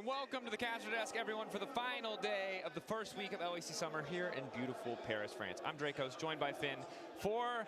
And welcome to the Caster Desk, everyone, for the final day of the first week of LEC Summer here in beautiful Paris, France. I'm Dracos, joined by Finn for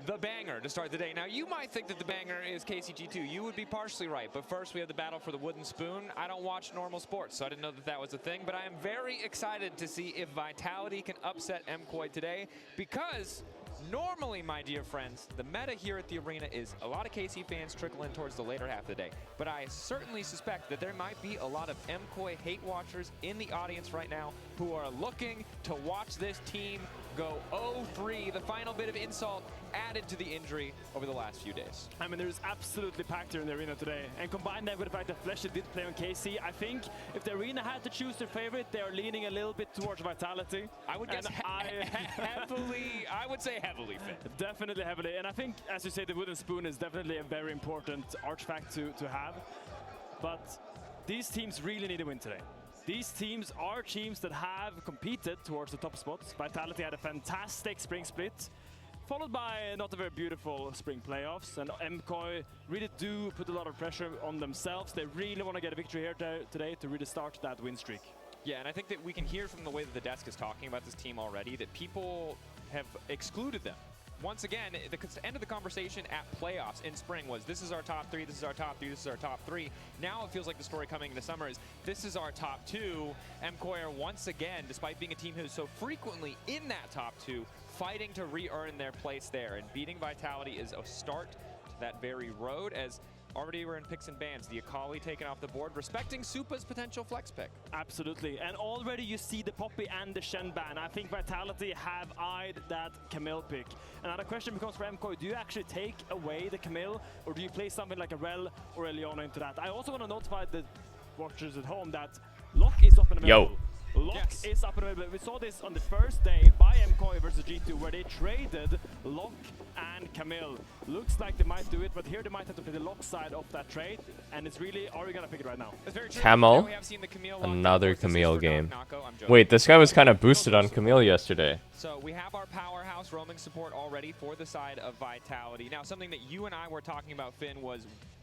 the banger to start the day. Now, you might think that the banger is KCG2. You would be partially right, but first we have the battle for the wooden spoon. I don't watch normal sports, so I didn't know that that was a thing, but I am very excited to see if Vitality can upset MKOI today, because normally, my dear friends, the meta here at the arena is a lot of KC fans trickle in towards the later half of the day. But I certainly suspect that there might be a lot of MKOI hate watchers in the audience right now who are looking to watch this team go 0-3, the final bit of insult added to the injury over the last few days. I mean, there's absolutely packed here in the arena today. And combine that with the fact that Flesh did play on KC, I think if the arena had to choose their favorite, they are leaning a little bit towards Vitality. I would guess heavily, I would say heavily, Finn. Definitely heavily. And I think, as you say, the wooden spoon is definitely a very important artifact to have. But these teams really need a win today. These teams are teams that have competed towards the top spots. Vitality had a fantastic spring split, followed by not a very beautiful spring playoffs. And MKOI really do put a lot of pressure on themselves. They really want to get a victory here today to really start that win streak. Yeah, and I think that we can hear from the way that the desk is talking about this team already that people have excluded them. Once again, the end of the conversation at playoffs in spring was, this is our top three, this is our top three, this is our top three. Now it feels like the story coming into summer is, this is our top two. MKOI are once again, despite being a team who's so frequently in that top two, fighting to re-earn their place there. And beating Vitality is a start to that very road, as already we're in picks and bans. The Akali taken off the board, respecting Supa's potential flex pick. Absolutely, and already you see the Poppy and the Shen ban. I think Vitality have eyed that Camille pick. And now the question becomes for MKOI, do you actually take away the Camille, or do you play something like a Rel or a Leona into that? I also want to notify the watchers at home that LEC is up and available. LEC is up and available. We saw this on the first day by MKOI versus G2, where they traded LEC and Camille. Looks like they might do it, but here they might have to play the LEC side of that trade. And it's really, are we going to pick it right now? Camille? Another Camille game. Wait, this guy was kind of boosted on Camille yesterday. So we have our powerhouse roaming support already for the side of Vitality. Now, something that you and I were talking about, Finn, was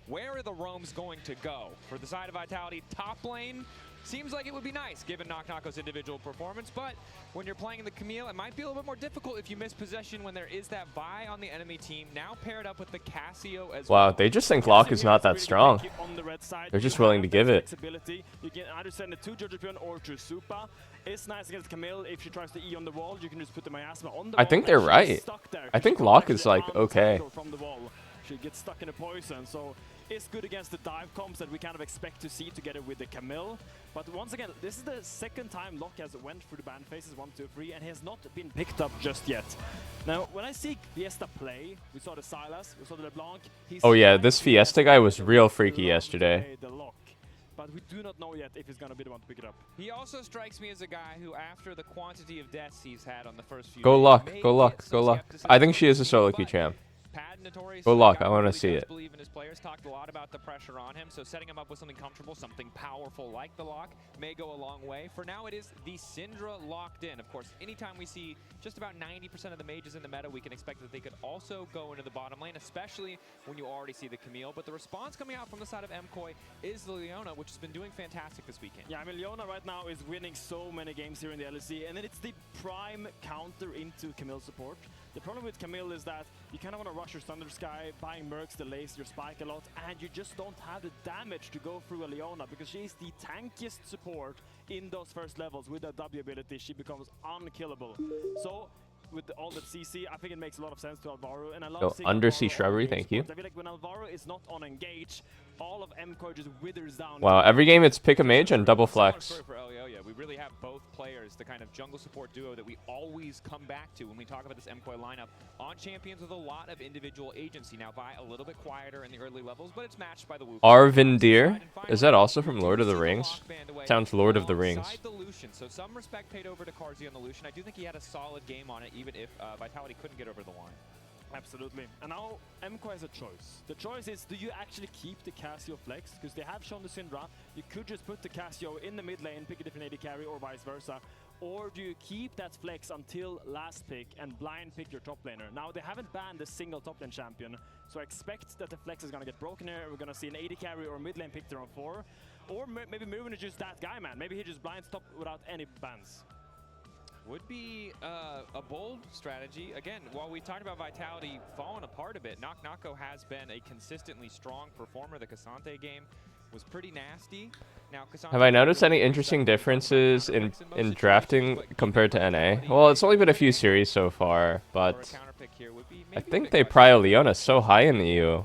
where are the roams going to go? For the side of Vitality, top lane, seems like it would be nice given Knock-Knocko's individual performance, but when you're playing the Camille, it might be a little bit more difficult if you miss possession when there is that Vi on the enemy team, now paired up with the Cassio as well. Wow, they just think LEC is not that strong. They're just willing to give it. You can either send it to Jojopion or to Supa. It's nice against Camille. If she tries to E on the wall, you can just put the Miasma on the wall. I think they're right. I think LEC is like okay. From the wall. She gets stuck in a poison, so it's good against the dive comps that we kind of expect to see together with the Camille. But once again, this is the second time LEC has went through the ban phases 1, 2, 3, and he has not been picked up just yet. Now, when I see Fiesta play, we saw the Silas, we saw the LeBlanc. Oh yeah, this Fiesta guy was real freaky yesterday. But we do not know yet if he's going to be the one to pick it up. He also strikes me as a guy who, after the quantity of deaths he's had on the first few Go days, LEC, go LEC, go LEC. I think she is a solo queue champ. Go LEC, I want to see it. Believe in his players, talked a lot about the pressure on him, so setting him up with something comfortable, something powerful like the LEC may go a long way. For now, it is the Syndra locked in. Of course, anytime we see just about 90% of the mages in the meta, we can expect that they could also go into the bottom lane, especially when you already see the Camille. But the response coming out from the side of MKOI is the Leona, which has been doing fantastic this weekend. Yeah, I mean, Leona right now is winning so many games here in the LEC, and then it's the prime counter into Camille support. The problem with Camille is that you kind of want to rush your Thunder Sky, buying Mercs delays your spike a lot, and you just don't have the damage to go through a Leona, because she is the tankiest support in those first levels. With that W ability, she becomes unkillable. So, with all that CC, I think it makes a lot of sense to Alvaro, and I love seeing Undersea Shrubbery, thank you. I feel like when Alvaro is not on engage, all of MKOI just withers down. Wow, every game it's pick a mage and double flex. We really have both players, the kind of jungle support duo that we always come back to when we talk about this MKOI lineup on champions with a lot of individual agency. Now, Vi a little bit quieter in the early levels, but it's matched by the Wu. Arvindir? Is that also from Lord of the Rings? Sounds Lord of the Rings. So some respect paid over to Carzzy on the Lucian. I do think he had a solid game on it, even if Vitality couldn't get over the line. Absolutely. And now MKOI has a choice. The choice is, do you actually keep the Cassio flex? Because they have shown the Syndra. You could just put the Cassio in the mid lane, pick a different AD carry, or vice versa. Or do you keep that flex until last pick and blind pick your top laner? Now, they haven't banned a single top lane champion, so I expect that the flex is going to get broken here. We're going to see an AD carry or mid lane pick there on 4. Or maybe Mirwin is just that guy, man. Maybe he just blinds top without any bans. Would be a bold strategy. Again, while we talked about Vitality falling apart a bit, Nako has been a consistently strong performer. The Cassante game was pretty nasty. Now, have I noticed any interesting differences in drafting compared to NA? Well, it's only been a few series so far, but I think they prio Leona so high in the EU.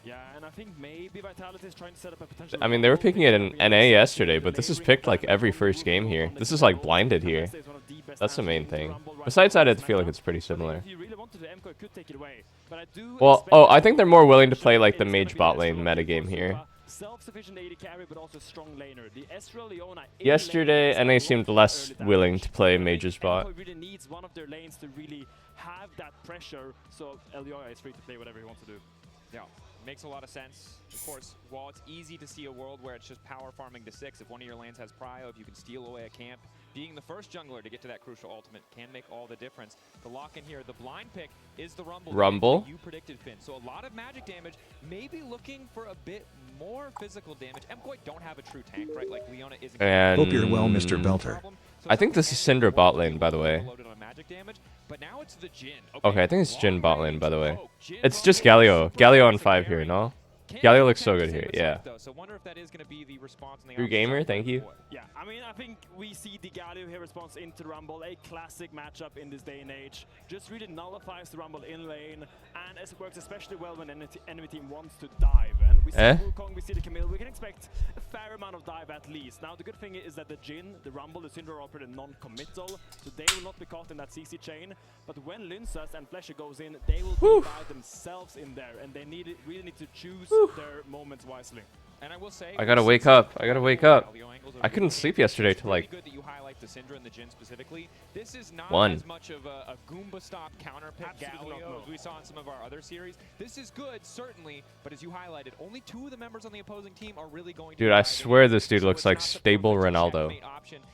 Yeah, and I think maybe Vitality is trying to set up a potential. I mean, they were picking it in NA yesterday, but this is picked like every first game here. This is like blinded here. That's the main thing. Besides that, I feel like it's pretty similar. Well, oh, I think they're more willing to play like the mage bot lane metagame here. Self-sufficient AD carry, but also strong laner. The Ezreal Leona yesterday, NA seemed less willing to play mage's bot. MKOI really needs one of their lanes to really have that pressure, so Leona is free to play whatever he wants to do. Yeah, makes a lot of sense. Of course, while it's easy to see a world where it's just power farming to 6, if one of your lanes has prio, if you can steal away a camp, being the first jungler to get to that crucial ultimate can make all the difference. The lock in here, the blind pick is the Rumble. You predicted, Finn. So a lot of magic damage, maybe looking for a bit more physical damage. MKOI don't have a true tank, right? Like Leona isn't. And hope you're well, Mr. Belter. I think this is Syndra bot lane, by the way. But now it's the Jhin. Okay, I think it's Jhin bot lane, by the way. It's just Galio. Galio on 5 here, no? Galio looks so good here, yeah. So wonder if that is going to be the response. True gamer, thank you. Yeah, I mean, I think we see the Galio here response into the Rumble, a classic matchup in this day and age. Just really nullifies the Rumble in lane, and it works especially well when an enemy team wants to dive. And we see Wukong, we see the Camille, we can expect a fair amount of dive at least. Now, the good thing is that the Jhin, the Rumble, the Syndra are pretty non-committal, so they will not be caught in that CC chain. But when Lynsas and Flesher goes in, they will be by themselves in there, and they really need to choose their moments wisely. And I will say, I gotta wake up. I couldn't sleep yesterday till like good that you highlight the Syndra and the Jhin specifically. This is not 1. as much of a Goomba stop counter pick Galio as we saw in some of our other series. This is good, certainly, but as you highlighted, only 2 of the members on the opposing team are really going to. Dude, I swear this dude looks like stable Ronaldo.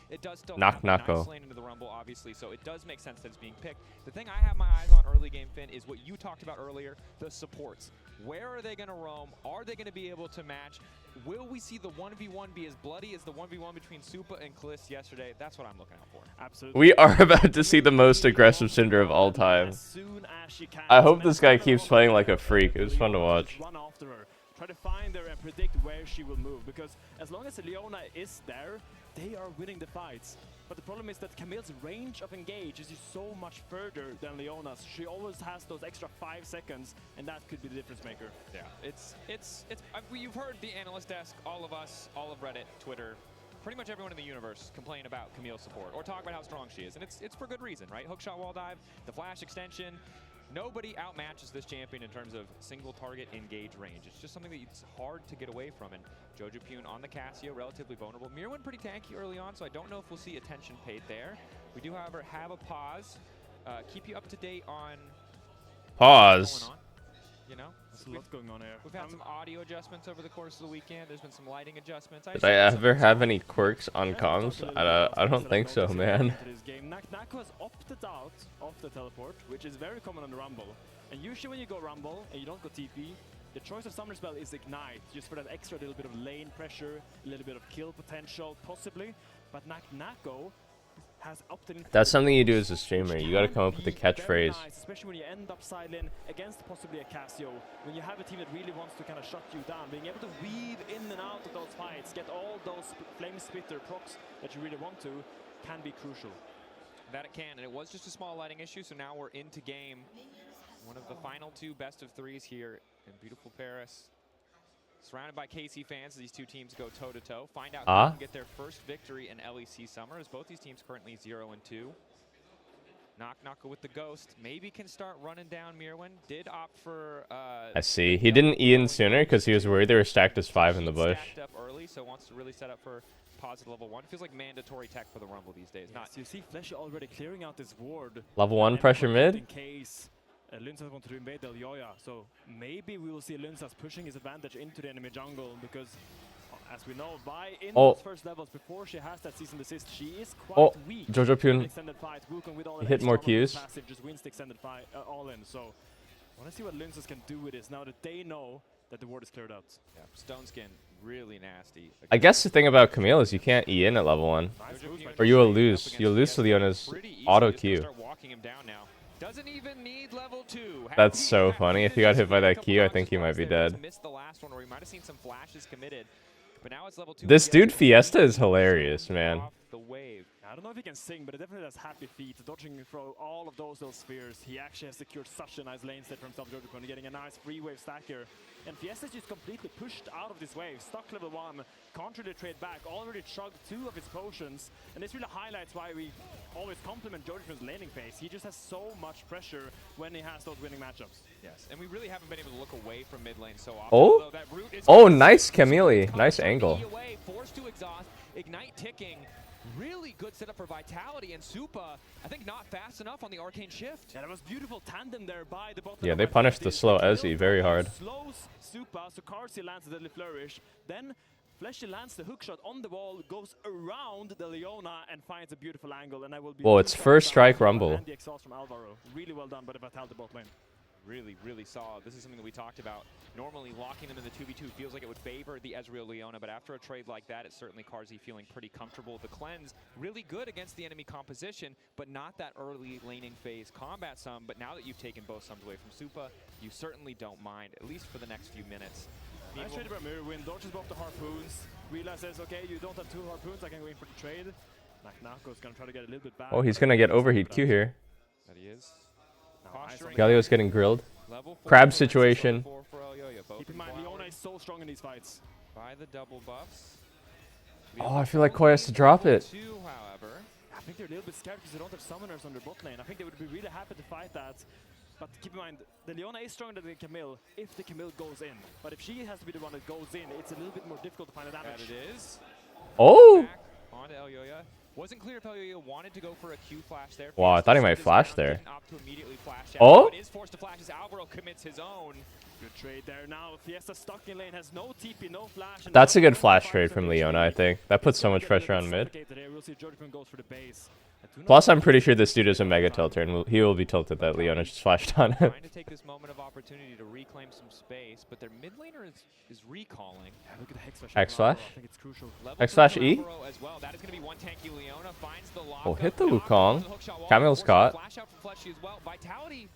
It does still Nako. Nice into the Rumble, obviously, so it does make sense that it's being picked. The thing I have my eyes on early game, Finn, is what you talked about earlier, the supports. Where are they going to roam? Are they going to be able to match? Will we see the 1v1 be as bloody as the 1v1 between Supa and Kalisto yesterday? That's what I'm looking out for. Absolutely. We are about to see the most aggressive Syndra of all time. I hope this guy keeps playing like a freak. It was fun to watch. Run after her. Try to find her and predict where she will move, because as long as Leona is there, they are winning the fights. But the problem is that Camille's range of engage is just so much further than Leona's. She always has those extra 5 seconds, and that could be the difference maker. Yeah, you've heard the analyst desk, all of us, all of Reddit, Twitter, pretty much everyone in the universe complain about Camille's support or talk about how strong she is, and it's for good reason, right? Hookshot wall dive, the flash extension. Nobody outmatches this champion in terms of single target engage range. It's just something that it's hard to get away from. And Jojo Pune on the Cassio, relatively vulnerable. Mirwin pretty tanky early on, so I don't know if we'll see attention paid there. We do, however, have a pause. Keep you up to date on pause. What's going on. You know, there's a lot going on here. We've had some audio adjustments over the course of the weekend. There's been some lighting adjustments. Did I ever have any quirks on comms? I don't think so, man. Nako has opted out of the teleport, which is very common on the Rumble. And usually when you go Rumble and you don't go TP, the choice of summoner spell is Ignite, just for that extra little bit of lane pressure, a little bit of kill potential, possibly. But Nako has opted in. That's something you do as a streamer. You gotta come up with a catchphrase. Nice, especially when you end up side lane against possibly a Cassio. When you have a team that really wants to kind of shut you down, being able to weave in and out of those fights, get all those flame spitter procs that you really want to, can be crucial. That it can, and it was just a small lighting issue, so now we're into game. One of the final 2 best of 3s here in beautiful Paris. Surrounded by KC fans as these 2 teams go toe-to-toe. Find out who can get their first victory in LEC Summer, as both these teams currently 0-2. Nako with the Ghost. Maybe can start running down Mirwin. Did opt for... I see. He didn't Ian sooner because he was worried they were stacked as 5 in the bush. Stacked up early, so wants to really set up for positive level 1. Feels like mandatory tech for the Rumble these days. Yes, you see Flesher already clearing out this ward. Level 1 pressure mid? In case Lynsas wants to invade Elyoya, so maybe we will see Lynsas pushing his advantage into the enemy jungle, because as we know, in Oh. those first levels, before she has that season desist, she is quite weak. Jojo in Pyun extended fight. Wukong with all He the hit more extra on his Qs. passive, just wins the extended fight all in. So I want to see what Linces can do with this now that they know that the ward is cleared out. Yeah, Stone Skin, really nasty. I guess the thing about Camille is you can't E in at level 1. Nice moves by Or you will Jojo. lose. You'll lose to Leona's auto Q. Start walking him down now. Doesn't even need level 2. That's so funny. If he got hit by that Q, I think he might be dead. Missed the last one, or he might have seen some flashes committed. But now it's level 2. This dude Fiesta is hilarious, man. Off the wave. I don't know if he can sing, but it definitely has happy feet. Dodging through all of those little spheres. He actually has secured such a nice lane set for himself, Jojo, getting a nice free wave stacker. And Fiesta's just completely pushed out of this wave. Stuck level 1, can't really trade back. Already chugged 2 of his potions. And this really highlights why we always compliment Jojo's laning phase. He just has so much pressure when he has those winning matchups. Yes, and we really haven't been able to look away from mid lane so often. Oh? Although that route is Oh, nice Camille. Nice angle. away, forced to exhaust, Ignite ticking. Really good setup for Vitality, and Supa, I think not fast enough on the Arcane Shift. Yeah, that was beautiful tandem there by the bot. Yeah, they punished the slow Ezzy very hard. Slows Supa, so Karsi lands the Deadly Flourish. Then Fleshy lands the hookshot on the wall, goes around the Leona and finds a beautiful angle. And I will be. Whoa, it's first strike Rumble. And the exhaust from Alvaro. Really well done by the Vitality bot lane. Really, really solid. This is something that we talked about. Normally, locking them in the 2v2 feels like it would favor the Ezreal Leona, but after a trade like that, it's certainly Karsi feeling pretty comfortable. The cleanse, really good against the enemy composition, but not that early laning phase combat sum. But now that you've taken both sums away from Supa, you certainly don't mind, at least for the next few minutes. Nice trade by Mirwin, dodges both the harpoons, realizes, okay, you don't have 2 harpoons, I can go in for the trade. Naknako's gonna try to get a little bit back. Oh, he's gonna get overheat Q here. That he is. Galio's getting grilled. Crab situation. Keep in mind, Leona is so strong in these fights. By the double buffs. Oh, I feel like Koi has to drop it. However, I think they're a little bit scared because they don't have summoners on their bot lane. I think they would be really happy to fight that. But keep in mind, the Leona is stronger than the Camille if the Camille goes in. But if she has to be the one that goes in, it's a little bit more difficult to find the damage. that it is. Oh! Back onto Elyoya. Wasn't clear if Elyoya wanted to go for a Q flash there. Wow, I thought he might flash there. Didn't opt to immediately flash out, Oh? but is forced to flash as Alvaro commits his own. Good trade there. Now Fiesta stuck in lane, has no TP, no flash. And That's a now good flash trade from Leona, I think. That puts so much pressure on mid. We'll see if Jojo goes for the base. Plus, I'm pretty sure this dude is a Mega Tilter, and he will be tilted that Leona just flashed on him. Trying to take this moment of opportunity to reclaim some space, but their mid laner is recalling. Yeah, look at the Hex Flash. X Flash? I think it's crucial. Level X-Flash 2 E? Alvaro as well. That is going to be one tanky Leona. Finds the lock Oh, hit the knock Wukong. on the hookshot wall, Camille's forces caught. a Flash out from Fleshy as well. Vitality.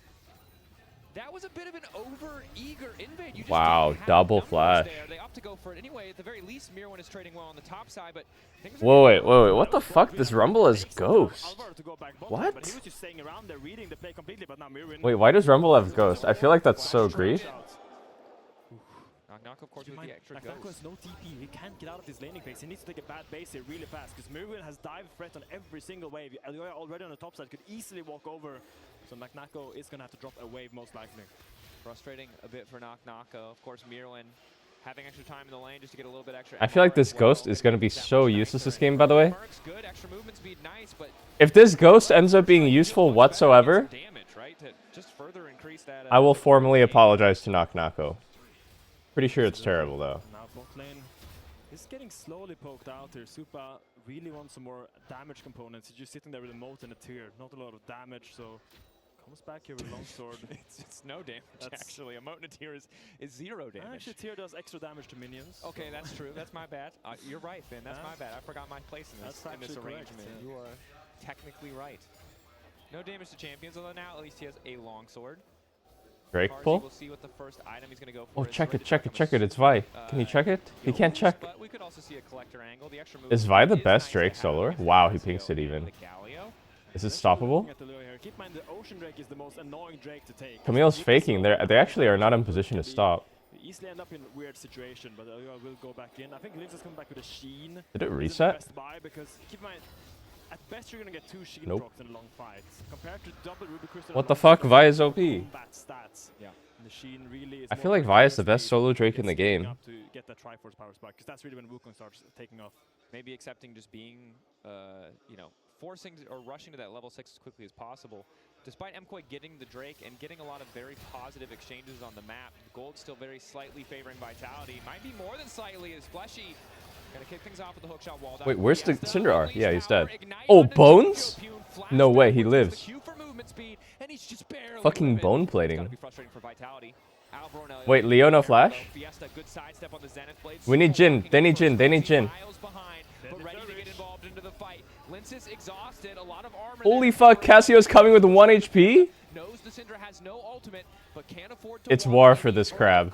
That was a bit of an over-eager invade. You just Wow, didn't have double numbers flash. there. They opt to go for it anyway. At the very least, Mirwin is trading well on the top side, but things are Whoa, wait, what the fuck? This Rumble is Ghost. What? But he was just staying around there, reading the play completely, but now Mirwin. Wait, why does Rumble have Ghost? I feel like that's so grief. Knock, of course, with the extra Naknako ghost. has no TP. He can't get out of this laning phase. He needs to take a bad base here really fast because Mirwin has dive threat on every single wave. Elyoya already on the top side could easily walk over. So Naknako is going to have to drop a wave most likely. Frustrating a bit for Knock-Knocko. Of course, Mirwin having extra time in the lane just to get a little bit extra. I feel like MR this as well. Ghost is going to be so useless this game, by the way. Merc's good, extra movement speed nice, but If this Ghost ends up being useful whatsoever, damage, right? To just further increase that. I will formally apologize to Knock-Knocko. Pretty sure it's terrible, though. Now bot lane is getting slowly poked out here. Supa really wants some more damage components. He's just sitting there with a moat and a tear. Not a lot of damage, so comes back here with longsword. it's no damage, actually. A Motenateer is 0 damage. Actually, tear does extra damage to minions. Okay, that's true. That's my bad. You're right, Finn. That's my bad. I forgot my place in this, That's actually correct, arrangement. yeah. You are technically right. No damage to champions, although now at least he has a longsword. Drake Karsi pull? will see what the first item he's going to go for Oh, is. check Ready it, to check it, become check a it. It's Vi. Can you check it? He can't Ghost, check. But we could also see a collector angle. The extra Is Vi the best Drake soloer? Wow, he pinks it even. Is it stoppable? Keep in mind the Ocean Drake is the most annoying Drake to take. Camille's faking. They actually are not in position to stop. You easily end up in a weird situation, but Elyoya will go back in. I think Lynx is coming back with a Sheen. Did it This is the reset? best buy because keep in mind, at best you're gonna get 2 Sheen Nope. procs in a long fight. Compared to double Ruby Crystal. What the fuck? Vi is OP. Combat stats. Yeah. And the Sheen really is I more feel like for Vi is the speed. best solo Drake in the It's speeding game. up to get that Triforce power spike, because that's really when Wukong starts taking off. Maybe accepting just being, you know, forcing or rushing to that level 6 as quickly as possible. Despite MKOI getting the Drake and getting a lot of very positive exchanges on the map, Gold still very slightly favoring Vitality. Might be more than slightly as Fleshy Gonna kick things off with the hook shot wall. Wait, where's the Syndra? Yeah, he's dead. Oh, Bones? No way, he lives. Fucking bone plating. Wait, Leona flash? We need Jin. They need Jin. They need Jin. Holy fuck, Cassio's coming with 1 HP? It's war for this crab.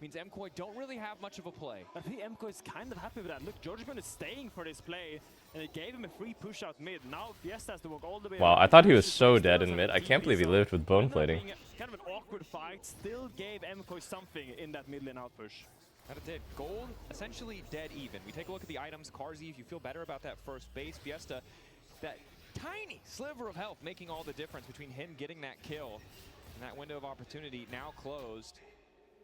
Means MKOI don't really have much of a play. I think MKOI is kind of happy with that. Look, Eugene is staying for this play, and it gave him a free push out mid. Now Fiesta has to walk all the way. Wow, I thought he was so dead in mid. I can't believe he lived with bone plating. Kind of an awkward fight, still gave MKOI something in that mid lane out push. That it did. Gold, essentially dead even. We take a look at the items. Carzy, if you feel better about that first base, Fiesta, that tiny sliver of health making all the difference between him getting that kill and that window of opportunity now closed.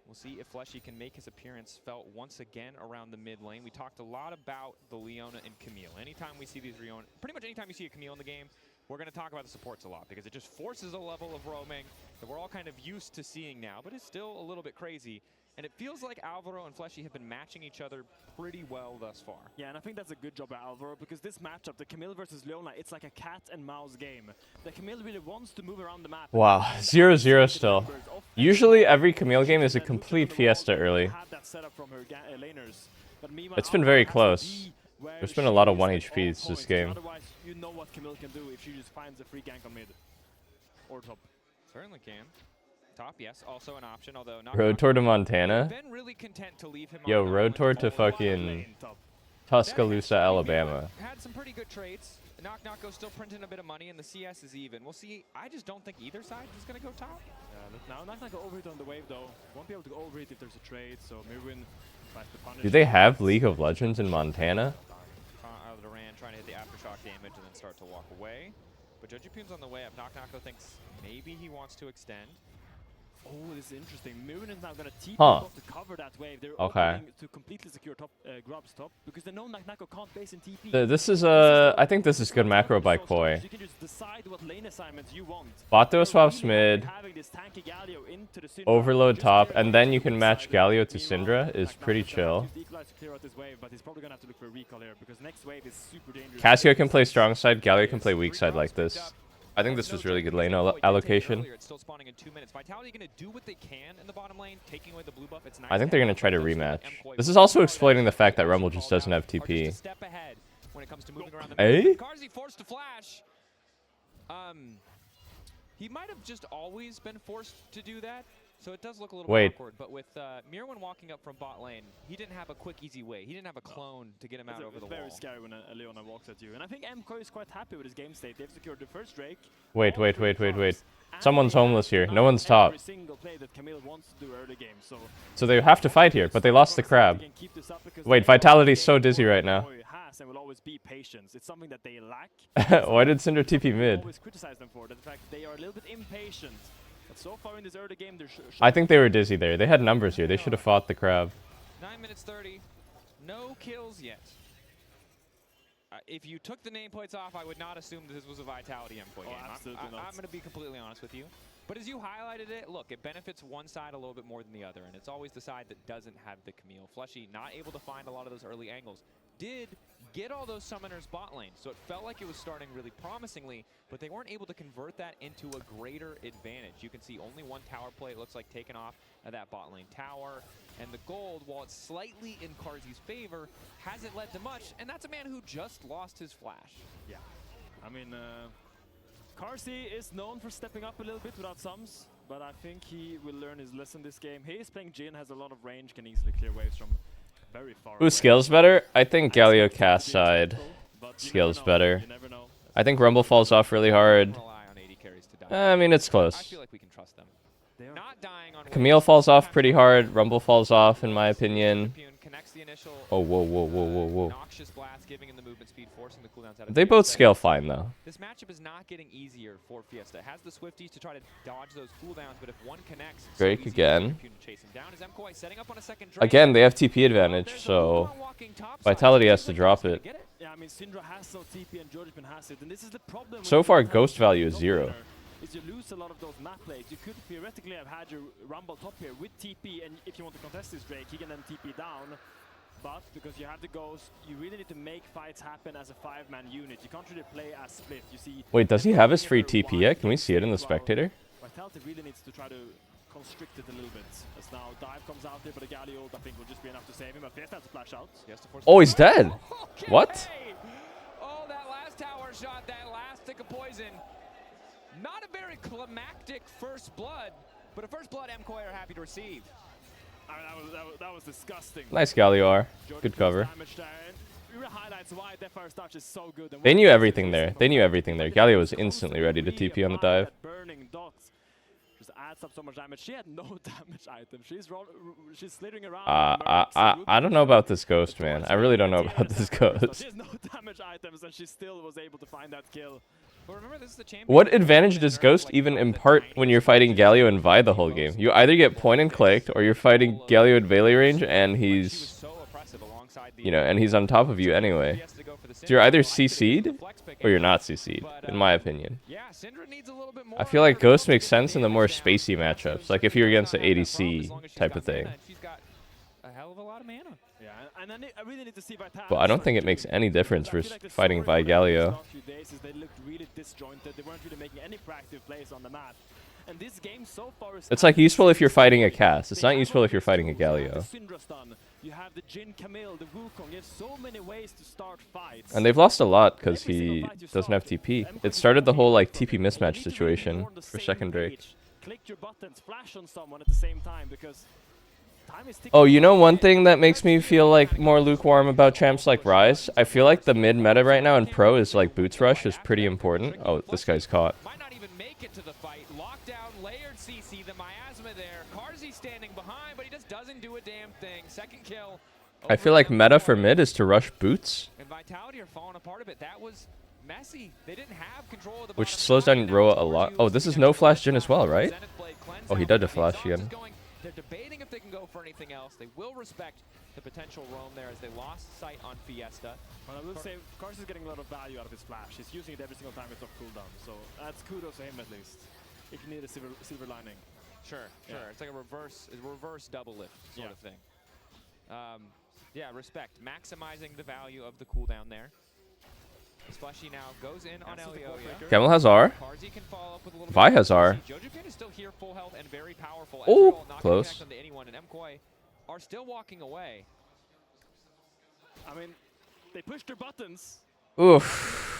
We'll see if Fleshy can make his appearance felt once again around the mid lane. We talked a lot about the Leona and Camille. Anytime we see these Leona, pretty much anytime you see a Camille in the game, we're going to talk about the supports a lot because it just forces a level of roaming that we're all kind of used to seeing now, but it's still a little bit crazy. And it feels like Alvaro and Fleshy have been matching each other pretty well thus far. Yeah, and I think that's a good job by Alvaro because this matchup, the Camille versus Leona, it's like a cat and mouse game. The Camille really wants to move around the map. Wow, 0-0 still. Usually every Camille game is a complete Fiesta early. It's been very close. There's been a lot of 1 HPs this game. Otherwise, you know what Camille can do if she just finds a free gank on mid. Or top. Certainly can. Top, yes, also an option, although not Road tour to Montana? been really content to leave him Yo, on road tour to fucking Tuscaloosa, Alabama. Had some pretty good trades. Knock Knocko still printing a bit of money, and the CS is even. We'll see. I just don't think either side is going to go top. Look, now Knock Knocko overhit on the wave, though. Won't be able to overhit if there's a trade, so Mirwin tries to punish. Do they have League of Legends in Montana? Out of the Ran, trying to hit the aftershock damage and then start to walk away. But Jojupun's on the way up. Knock Knocko thinks maybe he wants to extend. Oh, this is interesting. Mirwin is now going to TP Huh. to cover that wave. They're Okay. opening to completely secure top, Grub's top because they know Knock Knocko can't base in TP. This is I think this is good macro by Koi. You can just decide what lane assignments you want. Bato swaps mid, Having this tanky Galio into the Syndra, overload just top, clear and out then the you can wave match side. Galio to Meanwhile, Syndra is Knock pretty Knocko chill. used the equalizer to clear out this wave, but he's probably going to have to look for a recall here because next wave is super dangerous. Cassio can play strong side, Galio can play weak side like this. I think this was really good lane allocation. It's still spawning in 2 minutes. Vitality going to do what they can in the bottom lane, taking away the blue buff. It's nice I think they're going to try to have rematch. MKOI This is also exploiting the fact that Rumble just doesn't have are just a TP. step ahead when it comes to moving around the Eh? map. Carzy forced to flash. He might have just always been forced to do that, so it does look a little bit awkward. But with Mirwin walking up from bot lane, he didn't have a quick, easy way. He didn't have a clone to get him out over the It's wall. very scary when a Leona walks at you. And I think MKOI is quite happy with his game state. They've secured the first Drake. Wait. all 3 farms, and Someone's they have homeless here. done No one's top. every single play that Camille wants to do early game. So they have to fight here, but they lost the crab. Wait, Vitality's so dizzy right now. MKOI has and will always be patience. It's something that they lack. Why did Syndra TP mid? Always criticize them for the fact they are a little bit impatient. But so far in this early game, they're I think they were dizzy there. They had numbers here. They should have fought the crab. 9 minutes 30. No kills yet. If you took the nameplates off, I would not assume that this was a Vitality MKOI game. Absolutely not. I'm going to be completely honest with you. But as you highlighted it, look, it benefits one side a little bit more than the other, and it's always the side that doesn't have the Camille. Fleshy not able to find a lot of those early angles. Did get all those summoners bot lane, so it felt like it was starting really promisingly, but they weren't able to convert that into a greater advantage. You can see only one tower play, it looks like, taken off of that bot lane tower, and the gold, while it's slightly in Carzy's favor, hasn't led to much, and that's a man who just lost his flash. Yeah. I mean, Carzy is known for stepping up a little bit without sums, but I think he will learn his lesson this game. He is playing Jin, has a lot of range, can easily clear waves from very far away. Who scales better? I think Galio cast side scales better. You never know. I think Rumble falls off really hard. Rely on AD carries to die. I mean, it's I close. feel like we can trust them. They are. Not dying on Camille falls off pretty hard. Rumble falls off, in my opinion. Connects the initial Oh, whoa. noxious blast, giving him the movement speed, forcing the cooldowns out of They both Fiesta. scale fine, though. This matchup is not getting easier for Fiesta. It has the Swifties to try to dodge those cooldowns, but if one connects, it's so Drake easy for again. Jojupu to chase him down. Is MKOI setting up on a second Drake? Again, they have TP advantage, There's a so Wuhan walking top side. Vitality has to Seems like drop he's it. gonna get Yeah, I mean, Syndra has no TP and Jojupen has it, and this is the problem. So with far, having ghost a value is top 0. laner, is you lose a lot of those map plays. You could theoretically have had your Rumble top here with TP, and if you want to contest this Drake, he can then TP down. But because you have the Ghost, you really need to make fights happen as a 5-man unit. You can't really play as split. You see. Wait, does he have his free TP yet? Can we see it in the spectator? Vitality really needs to try to constrict it a little bit. As now dive comes out here, but the Galio ult I think will just be enough to save him. But Fiesta has to flash out. Oh, he's dead. Okay. What? Oh, that last tower shot, that last stick of poison. Not a very climactic first blood, but a first blood MKOI are happy to receive. I mean, that was disgusting. Nice Galio. Good cover. Really highlights why that first touch is so good. They knew everything there. They knew everything there. Galio was instantly ready to TP on the dive. Burning dots just adds up so much damage. She had no damage item. She's slithering around. I don't know about this Ghost, man. I really don't know about this Ghost. She has no damage items, and she still was able to find that kill. But remember, this is the champion. What advantage does Ghost even impart when you're fighting Galio and Vi the whole game? You either get point and clicked, or you're fighting Galio at melee range, and he's, you know, and he's on top of you anyway. So you're either CC'd, or you're not CC'd, in my opinion. I feel like Ghost makes sense in the more spacey matchups, like if you're against the ADC type of thing. And then I really need to see Vitality. But I don't think it makes any difference for fighting Vi Galio. They looked really disjointed. They weren't really making any proactive plays on the map. And this game so far is It's like useful if you're fighting a cast. It's not useful if you're fighting a Galio. You have the Jin Camille, the Wukong. You have so many ways to start fights. And they've lost a lot because he doesn't have TP. It started the whole like TP mismatch situation for second Drake. Click your buttons, flash on someone at the same time because time is ticking. Oh, you know one thing that makes me feel like more lukewarm about champs like Rise? I feel like the mid meta right now in Pro is like Boots Rush is pretty important. Oh, this guy's caught. Might not even make it to the fight. Lockdown, layered CC, the miasma there. Carzzy standing behind, but he just doesn't do a damn thing. Second kill. I feel like meta for mid is to rush Boots, And Vitality are falling apart a bit. That was messy. They didn't have control of the which bottom slows side. down Now Roa it's a lot. Ordeal. Oh, this is no flash Jhin as well, right? Zenith Blade cleanse Oh, he out, did but a flash Exhaust again. is going- They're debating if they can go for anything else. They will respect the potential roam there as they lost sight on Fiesta. But I will say, Carzzy is getting a lot of value out of his flash. He's using it every single time it's off cooldown. So that's kudos to him at least. If you need a silver lining. Sure, Yeah. sure. It's like a reverse double lift sort of thing. Yeah, respect. Maximizing the value of the cooldown there. Splashy now goes in on Elioya. Camel has R. Carzzy can follow up with a little Vi bit has of R. Jojo is still here, full health and very powerful. Oh, Ezreal not gonna close. connect onto anyone, and MKOI are still walking away. I mean, they pushed their buttons. Oof.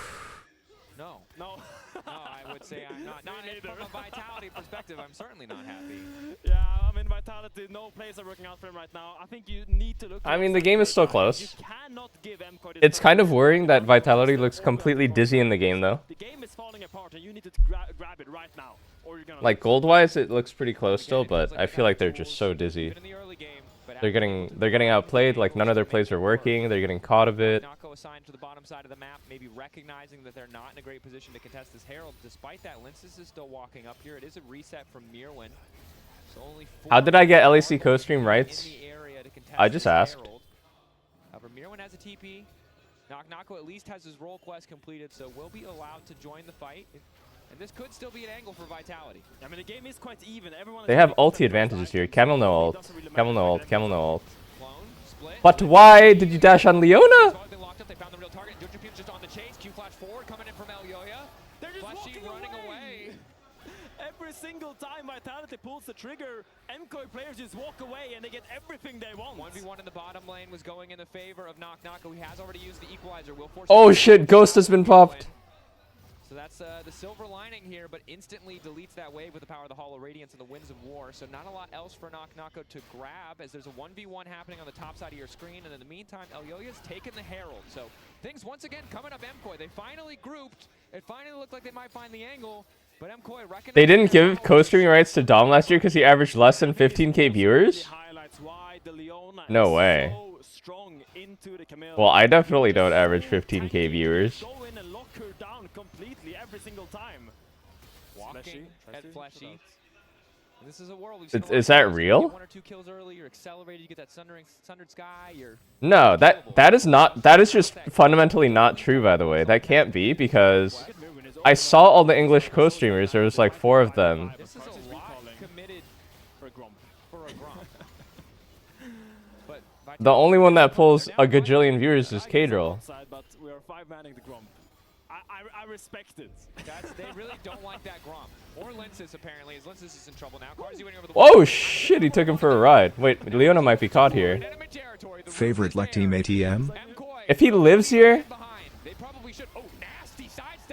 No. No. No, I would say I'm not. Not Me from neither. a Vitality perspective, I'm certainly not happy. Yeah, I mean, Vitality, no plays are working out for him right now. I think you need to look. I mean, the game is still close. You cannot give MKOI this It's kind of perfect worrying that performance Vitality because looks they're completely already dizzy in the game, though. The game is falling apart, and you need to grab it right now, or you're gonna. Like gold-wise, it looks pretty close still, but I feel like they're just so dizzy. Been in the early game, but They're getting outplayed. Like none of their plays are working. They're getting caught a bit. Nako assigned to the bottom side of the map, maybe recognizing that they're not in a great position to contest this Herald. Despite that, Linces is still walking up here. It is a reset from Mirwin. So only How did I get LEC co-stream rights? in the area to contest I just this asked. Herald. However, Mirwin has a TP. Nako at least has his role quest completed, so will be allowed to join the fight. And this could still be an angle for Vitality. I mean, the game is quite even. Everyone. They have ulti advantages here. Camel no ult. Camel no ult. Camel no ult. Clone, split. But why did you dash on Leona? They locked up, they found the real target. Jojo just on the chase. Q flash forward, coming in from Elioya. They're just Flashy walking running away. Every single time Vitality pulls the trigger, MKOI players just walk away and they get everything they want. 1v1 in the bottom lane was going in the favor of Nako. He has already used the equalizer. Will force Oh shit, Ghost has been popped. So that's the silver lining here, but instantly deletes that wave with the power of the Hollow Radiance and the Winds of War. So not a lot else for Nako to grab as there's a 1v1 happening on the top side of your screen. And in the meantime, Elioya's taken the Herald. So things once again coming up MKOI. They finally grouped. It finally looked like they might find the angle. But MKOI recognized They didn't give co-streaming rights to Dom last year because he averaged less than 15k viewers? No way. Well, I definitely don't average 15k viewers. Go in and lock her down completely every single time. walking at Fleshy. This is a world we've Is that real? One or two kills early, you're accelerated, you get that sundered sky, you're No, that is just fundamentally not true, by the way. That can't be because I saw all the English co-streamers. There was like 4 of them. This is a lot committed for a Gromp. But The only one that pulls a gajillion viewers is K-Drill. But we are 5-manning the Grump. I respect it. They really don't like that Gromp. Or Linces, apparently, as Linces is in trouble now. Carsey winning over the Whoa, shit, he took him for a ride. Wait, Leona might be caught here. Favorite LEC team ATM? If he lives here...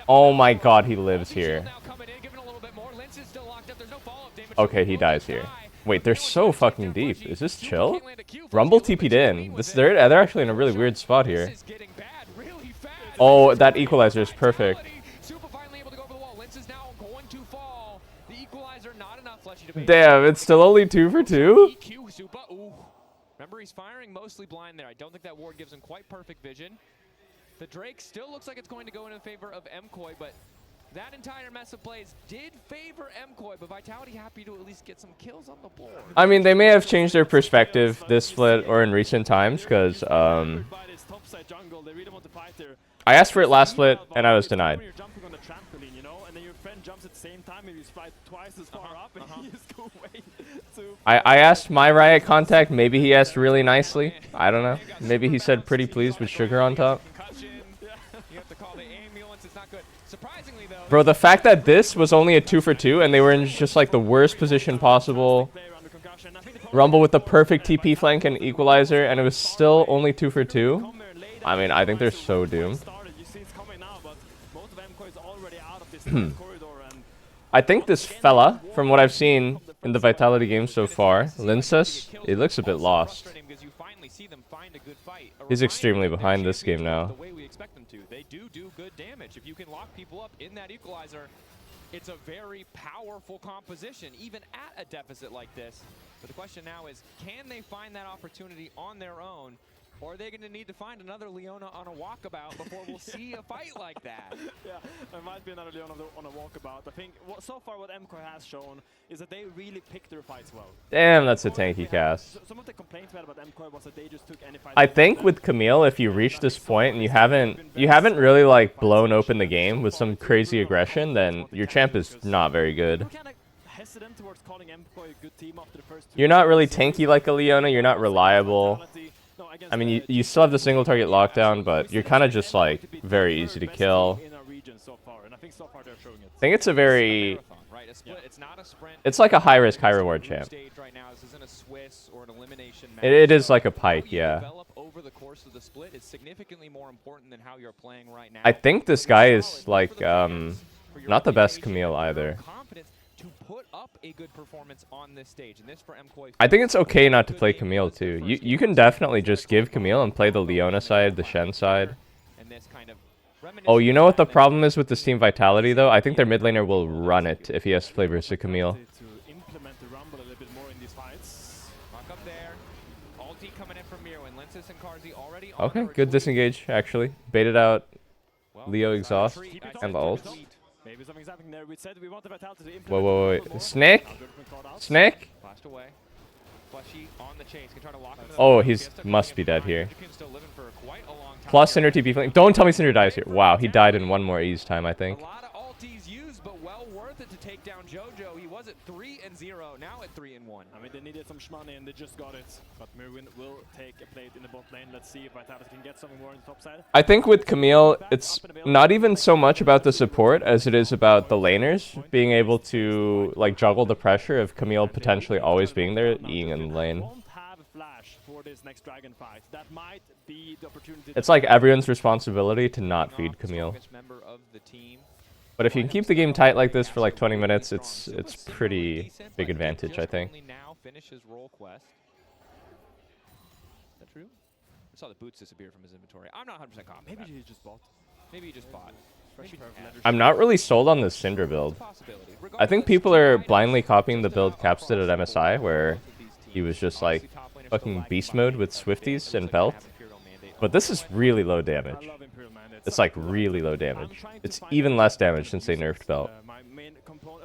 Oh my god, he lives here. Okay, he dies here. Wait, they're so fucking deep. Is this chill? Rumble TP'd in. They're actually in a really weird spot here. Oh, that equalizer is perfect. Damn, it's still only 2 for 2? Remember, he's firing mostly blind there. I don't think that ward gives him quite perfect vision. The Drake still looks like it's going to go in favor of MKOI, but that entire mess of plays did favor MKOI, but Vitality happy to at least get some kills on the board. I mean, they may have changed their perspective this split or in recent times, because I asked for it last split, and I was denied. I asked my Riot contact, maybe he asked really nicely. I don't know. Maybe he said pretty please with sugar on top. Bro, the fact that this was only a 2 for 2 and they were in just like the worst position possible. Rumble with the perfect TP flank and equalizer, and it was still only 2 for 2. I mean, I think they're so doomed. I think this fella, from what I've seen in the Vitality game so far, Linces, he looks a bit lost. He's extremely behind this game now. They do good damage. If you can lock people up in that equalizer, it's a very powerful composition, even at a deficit like this. But the question now is, can they find that opportunity on their own? Or are they going to need to find another Leona on a walkabout before we'll see a fight like that? Yeah, there might be another Leona on a walkabout. I think so far what MKOI has shown is that they really pick their fights well. Damn, that's a tanky cast. Some of the complaints we had about MKOI was that they just took any fight. I think with Camille, if you reach this point and you haven't really like blown open the game with some crazy aggression, then your champ is not very good. You're not really tanky like a Leona. You're not reliable. I mean, you still have the single target lockdown, but you're kind of just like very easy to kill. I think it's a very... It's like a high risk, high reward champ. It is like a pike, yeah. I think this guy is like not the best Camille either. I think it's okay not to play Camille too. You can definitely just give Camille and play the Leona side, the Shen side. Oh, you know what the problem is with this team Vitality though? I think their mid laner will run it if he has to play versus Camille. Okay, good disengage actually. Baited out Leo exhaust and the ult. Whoa, wait. Snake? Snake? Oh, he's must be dead here. Plus Cinder TP flank. Don't tell me Cinder dies here. Wow, he died in one more ease time, I think. Take down JoJo. He was at 3-0, now at 3-1. I mean, they needed some shmoney and they just got it. But Mirwin will take a plate in the bot lane. Let's see if Vitality can get something more on the top side. I think with Camille, it's not even so much about the support as it is about the laners being able to like juggle the pressure of Camille potentially always being there, Eing in the lane. It's like everyone's responsibility to not feed Camille. But if you can keep the game tight like this for like 20 minutes, it's pretty big advantage, I think. Finish his role quest. Is that true? I saw the boots disappear from his inventory. I'm not 100% confident. Maybe he just bought. Maybe he just bought. I'm not really sold on this Cinder build. I think people are blindly copying the build Caps did at MSI, where he was just like fucking beast mode with Swifties and belt. But this is really low damage. It's like really low damage. It's even less damage since they nerfed belt. My main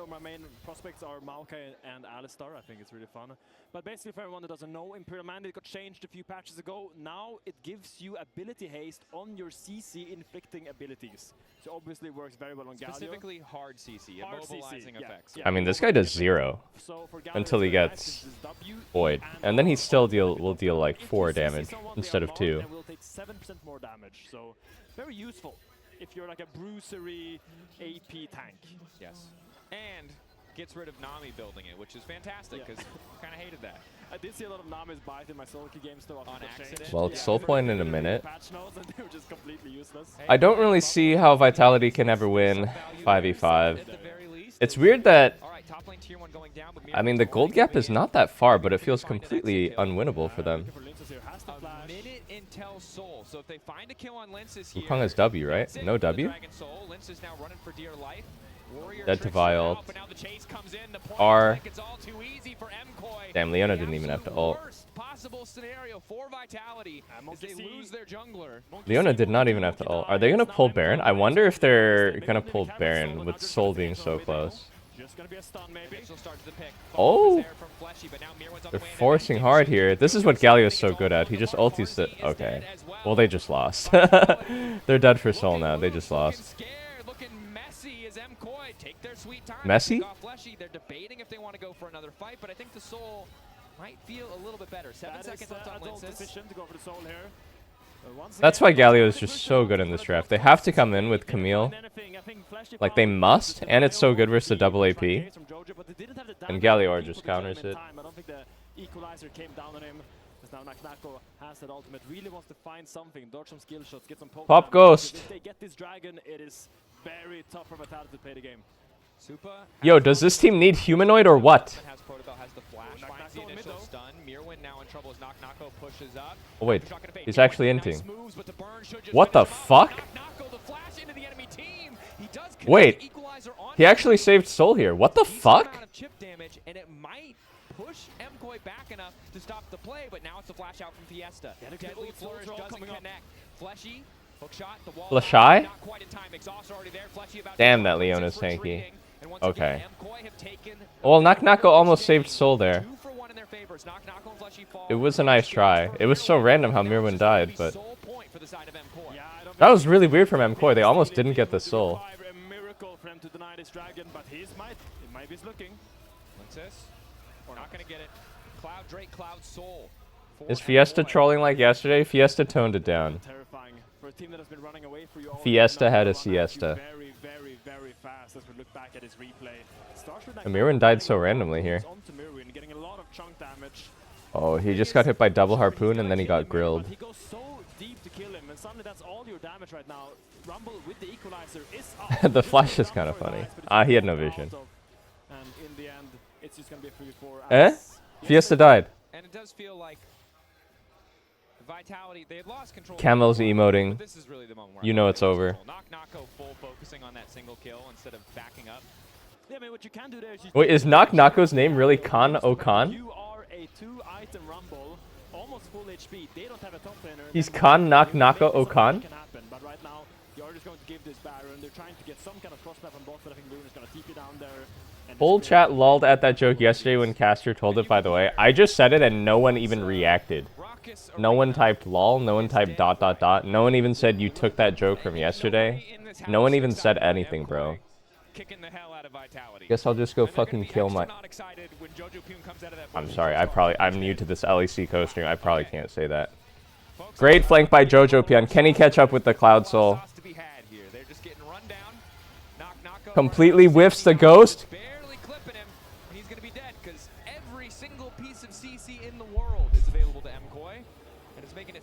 my main prospects are Maokai and Alistar. I think it's really fun. But basically, for everyone that doesn't know, Imperial Mandate got changed a few patches ago. Now it gives you ability haste on your CC inflicting abilities. So obviously it works very well on Galio. Specifically hard CC, immobilizing effects. I mean, this guy does 0 until he gets Void, and then he still will deal like 4 damage instead of 2. And will take 7% more damage. So very useful if you're like a bruisery AP tank. Yes. And gets rid of Nami building it, which is fantastic because kind of hated that. I did see a lot of Nami's bite in my Soul Key games though. On accident. Well, it's Soul Point in a minute. Patch notes and they were just completely useless. I don't really see how Vitality can ever win 5v5. It's weird that, I mean, the gold gap is not that far, but it feels completely unwinnable for them. A minute until Soul. So if they find a kill on Linces here, Wukong has W, right? No W? Lince is now running for dear life. Dead to Vi ult. R. Damn, Leona didn't even have to ult. Possible scenario for Vitality is they lose their jungler. Leona did not even have to ult. Are they gonna pull Baron? I wonder if they're gonna pull Baron with Soul being so close. Oh! They're forcing hard here. This is what Galio's so good at. He just ultis the... Okay. Well, they just lost. They're dead for Soul now. They just lost. Messy? They're debating if they want to go for another fight, but I think the Soul might feel a little bit better. 7 seconds left on Linces. That's why Galio is just so good in this draft. They have to come in with Camille. Like, they must, and it's so good versus the double AP. And Galio just counters it. I don't think the equalizer came down on him. Now Naknako has that ultimate, really wants to find something, dodge some skill shots, get some poke. Pop Ghost. If they get this dragon, it is very tough for Vitality to play the game. Yo, does this team need humanoid or what? Oh wait, he's actually inting. What the fuck? Wait, he actually saved Soul here. What the fuck? And it might push MKOI back enough to stop the play, but now it's a flash out from Fiesta. Deadly Flourish doesn't connect. Fleshy, hook shot, the wall. Flashai? Damn, that Leona's tanky. Okay. Well, Naknako almost saved Soul there. It was a nice try. It was so random how Mirwin died, but... That was really weird from MKOI. They almost didn't get the Soul. Is Fiesta trolling like yesterday? Fiesta toned it down. Fiesta had a siesta. Mirwin died so randomly here. Oh, he just got hit by double harpoon and then he got grilled. He goes so deep to kill him, and suddenly that's all your damage right now. Rumble with the equalizer is up. The flash is kind of funny. He had no vision. And in the end, it's just gonna be a 3-4. Eh? Fiesta died. And it does feel like Vitality, they had lost control. Camel's emoting. This is really the moment where you know it's over. Naknako full focusing on that single kill instead of backing up. Yeah, I mean, what you can do there is wait, is Naknako's name really Khan Okan? You are a 2-item Rumble, almost full HP. They don't have a top laner. He's Khan Naknako Okan? But right now, you're just going to give this Baron. They're trying to get some kind of crossplay from bot, but I think Loon is going to TP down there. Whole chat lulled at that joke yesterday when Caster told it, by the way. I just said it and no one even reacted. No one typed lol, no one typed ... No one even said you took that joke from yesterday. No one even said anything, bro. Guess I'll just go fucking kill my... I'm sorry, I'm new to this LEC co-stream. I probably can't say that. Great flank by Jojo Pion. Can he catch up with the Cloud Soul? Completely whiffs the ghost.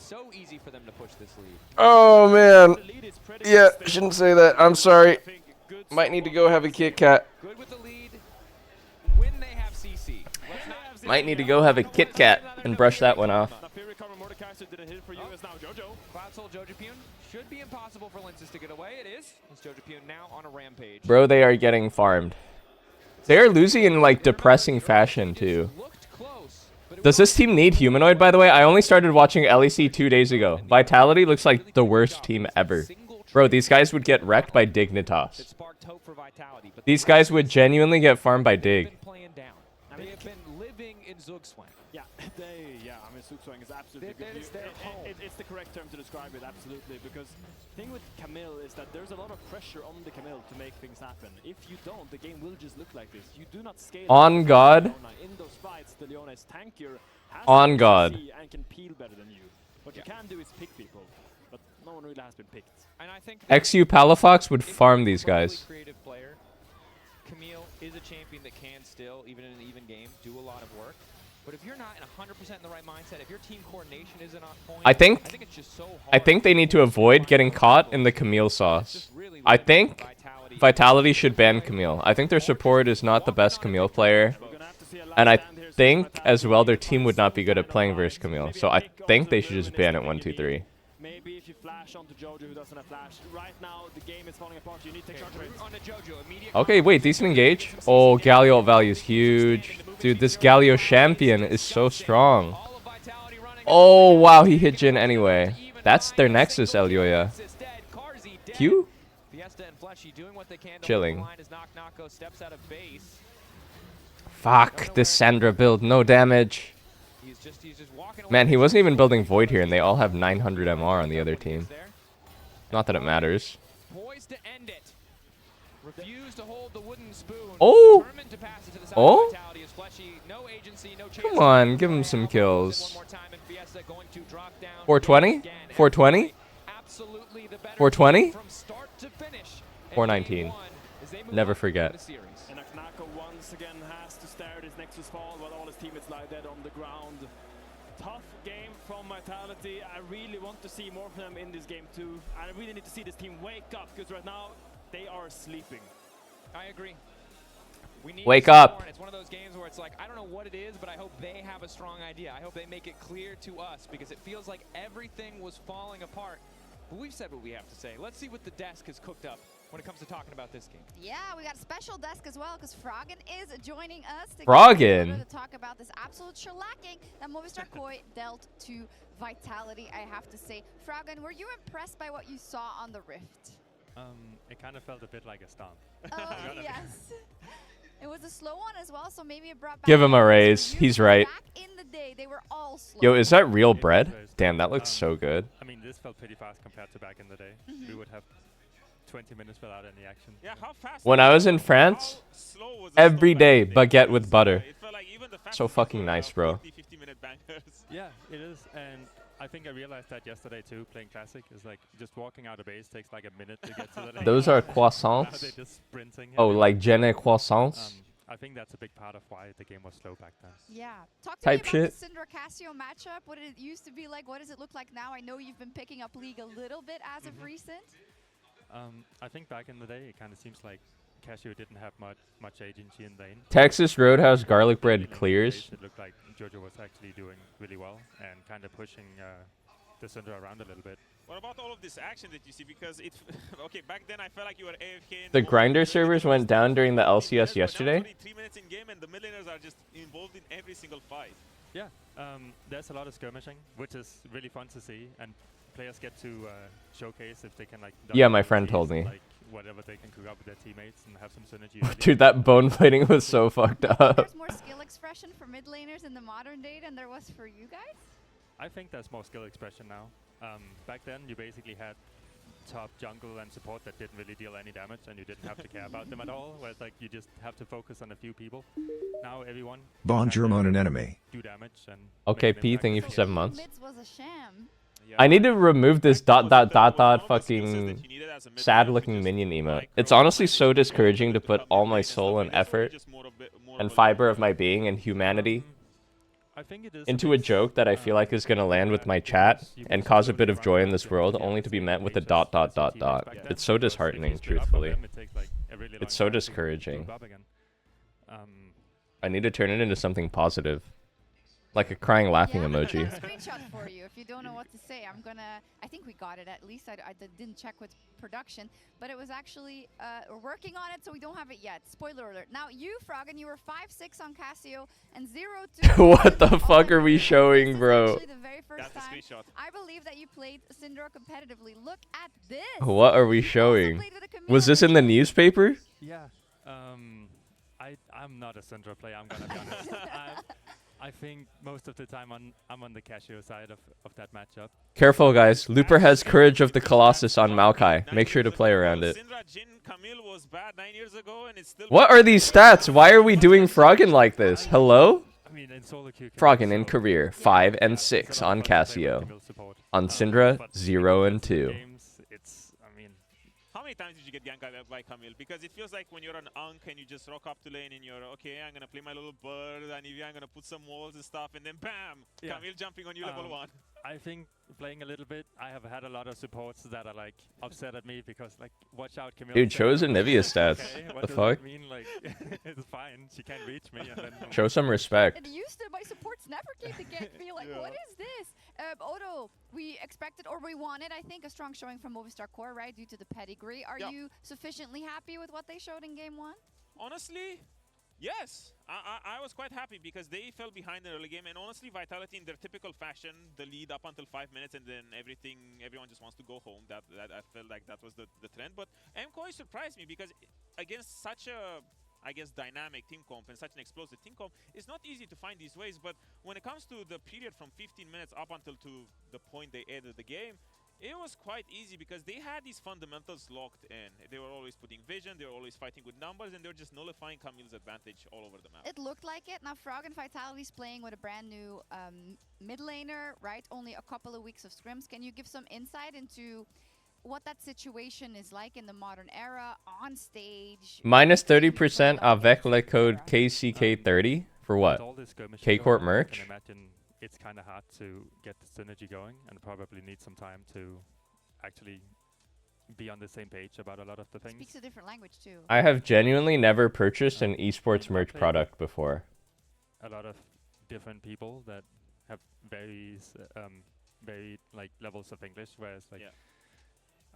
So easy for them to push this lead. Oh man. Yeah, shouldn't say that. I'm sorry. Might need to go have a Kit Kat. Good with the lead when they have CC. Might need to go have a Kit Kat and brush that one off. Cloud Soul Jojopyun should be impossible for Linces to get away. It is. It's Jojopyun now on a rampage. Bro, they are getting farmed. They are losing in like depressing fashion too. Does this team need humanoid, by the way? I only started watching LEC 2 days ago. Vitality looks like the worst team ever. Bro, these guys would get wrecked by Dignitas. hope for Vitality. But These guys would genuinely get farmed by Dig. They've been playing down. They have been living in Zugzwang. Yeah, I mean, Zugzwang is absolutely That is their home. It's the correct term to describe it, absolutely. Because the thing with Camille is that there's a lot of pressure on the Camille to make things happen. If you don't, the game will just look like this. You do not scale. On God. In those fights, the Leona is tankier, has On God. and can peel better than you. What you can do is pick people, but no one really has been picked. And I think XU Palafox would farm these guys. Creative player, Camille is a champion that can still, even in an even game, do a lot of work. But if you're not in 100% in the right mindset, if your team coordination isn't on point, I think it's just so hard. I think they need to avoid getting caught in the Camille sauce. I think Vitality should ban Camille. I think their support is not the best Camille player. And I think as well their team would not be good at playing versus Camille. So I think they should just ban it 1, 2, 3. Maybe if you flash onto Jojo who doesn't have flash. Right now the game is falling apart. You need to take charge of it. Okay, wait, decent engage. Oh, Galio value is huge. Dude, this Galio champion is so strong. Oh, wow, he hit Jin anyway. That's their Nexus, Elioya. Q? Chilling. Fuck, this Sandra build, no damage. Man, he wasn't even building Void here, and they all have 900 MR on the other team. Not that it matters. Oh! Oh? Come on, give him some kills. 420? 420? 420? 419. Never forget. And Aknako once again has to stare at his Nexus fall while all his teammates lie dead on the ground. Tough game from Vitality. I really want to see more from them in this game too. I really need to see this team wake up because right now they are sleeping. I agree. We need Wake up. It's one of those games where it's like, I don't know what it is, but I hope they have a strong idea. I hope they make it clear to us because it feels like everything was falling apart. But we've said what we have to say. Let's see what the desk has cooked up when it comes to talking about this game. Yeah, we got a special desk as well because Froggen is joining us Froggen? to talk about this absolute shellacking that Movistar KOI dealt to Vitality, I have to say. Froggen, were you impressed by what you saw on the Rift? It kind of felt a bit like a stomp. Oh, yes. It was a slow one as well, so maybe it brought back... Give him a raise. He's right. Back in the day, they were all slow. Yo, is that real bread? Damn, that looks so good. I mean, this felt pretty fast compared to back in the day. We would have 20 minutes without any action. Yeah, how fast When I was in France, every day baguette with butter. So fucking nice, bro. Yeah, it is. And I think I realized that yesterday too, playing Classic. Is like just walking out of base takes like a minute to get to the lane. Those are Now croissants? they're just sprinting. Oh, like Jenny croissants? I think that's a big part of why the game was slow back then. Yeah. Talk to Type me about shit. the Syndra Cassio matchup. What did it used to be like? What does it look like now? I know you've been picking up League a little bit as of recent. I think back in the day, it kind of seems like Casio didn't have much agency in lane. Texas Roadhouse garlic bread clears. It looked like Jojo was actually doing really well and kind of pushing the Syndra around a little bit. What about all of this action that you see? Because it, okay, back then I felt like you were AFK. The grinder servers went down during the LCS yesterday. 3 minutes in game and the mid laners are just involved in every single fight. Yeah, there's a lot of skirmishing, which is really fun to see, and players get to showcase if they can like. Yeah, my friend told me. Like whatever they can cook up with their teammates and have some synergy. Dude, that bone fighting was so fucked up. There's more skill expression for mid laners in the modern day than there was for you guys? I think there's more skill expression now. Back then, you basically had top jungle and support that didn't really deal any damage, and you didn't have to care about them at all. Whereas, like, you just have to focus on a few people. Now, everyone. Bonjour, mon enemy. Do damage and. Okay, make an P, impact. thank you for 7 months. Mids was a sham. I need to remove this fucking sad-looking minion emote. It's honestly so discouraging to put all my soul and effort and fiber of my being and humanity I think it is into a joke that I feel like is gonna land with my chat and cause a bit of joy in this world, only to be met with a ... It's so disheartening, truthfully. It's so discouraging. I need to turn it into something positive. Like a crying laughing yeah, emoji. A screenshot for you if you don't know what to say. I think we got it at least. I didn't check with production, but it was actually we're working on it, so we don't have it yet. Spoiler alert. Now you, Froggen, you were 5-6 on Casio and 0-2. What the fuck are we showing, bro? This is actually the very first That's a time screenshot. I believe that you played Syndra competitively. Look at this. What are we You also showing? played with a Camille Was this in the newspaper? Yeah. I'm not a Syndra player, I'm gonna be honest. I think most of the time I'm on the Casio side of that matchup. Careful, guys. Looper has Courage of the Colossus on Maokai. Make sure to play around it. Syndra Jin Camille was bad 9 years ago, and it's still. What are these stats? Why are we doing Froggen like this? Hello? I mean, in solo queue. Froggen in career 5 and 6 on Casio. On Syndra 0 and 2. It's, I mean, How many times did you get ganked by Camille? Because it feels like when you're an Unk and you just rock up to lane and you're, okay, I'm going to play my little bird, and I'm going to put some walls and stuff, and then bam! Yeah. Camille jumping on you level 1. I think playing a little bit, I have had a lot of supports that are like upset at me because like, watch out, Camille. Dude, show us Anivia stats. Okay, what The does fuck? that mean? Like, it's fine. She can't reach me. And then Show some respect. And used to, my supports never came to get me. Like, what is this? Odo, we expected or we wanted, I think, a strong showing from Movistar Core, right? Due to the pedigree. Are you sufficiently happy with what they showed in game 1? Honestly, yes. I was quite happy because they fell behind in the early game, and honestly, Vitality in their typical fashion, the lead up until 5 minutes, and then everyone just wants to go home. That I felt like that was the trend. But MKOI surprised me because against such a, I guess, dynamic team comp and such an explosive team comp, it's not easy to find these ways. But when it comes to the period from 15 minutes up until to the point they ended the game, it was quite easy because they had these fundamentals locked in. They were always putting vision, they were always fighting with numbers, and they were just nullifying Camille's advantage all over the map. It looked like it. Now, Froggen Vitality's playing with a brand new mid laner, right? Only a couple of weeks of scrims. Can you give some insight into what that situation is like in the modern era, on stage? Minus 30% avec le code KCK30 for what? with all this skirmishing K-Corp going on, I merch? can imagine it's kind of hard to get the synergy going and probably need some time to actually be on the same page about a lot of the things. Speaks a different language too. I have genuinely never purchased an esports merch product before. A lot of different people that have very like levels of English, whereas like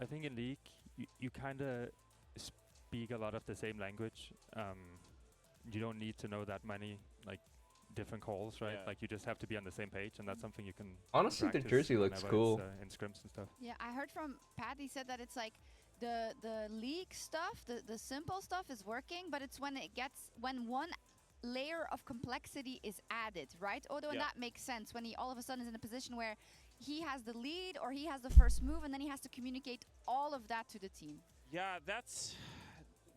I think in League you kind of speak a lot of the same language. You don't need to know that many like different calls, right? Like you just have to be on the same page, and that's something you can. Honestly, the practice jersey looks whenever cool. it's, in scrims and stuff. Yeah, I heard from Pat. He said that it's like the league stuff, the simple stuff is working, but it's when one layer of complexity is added, right, Odo? And that makes sense when he all of a sudden is in a position where he has the lead or he has the first move, and then he has to communicate all of that to the team. Yeah, that's.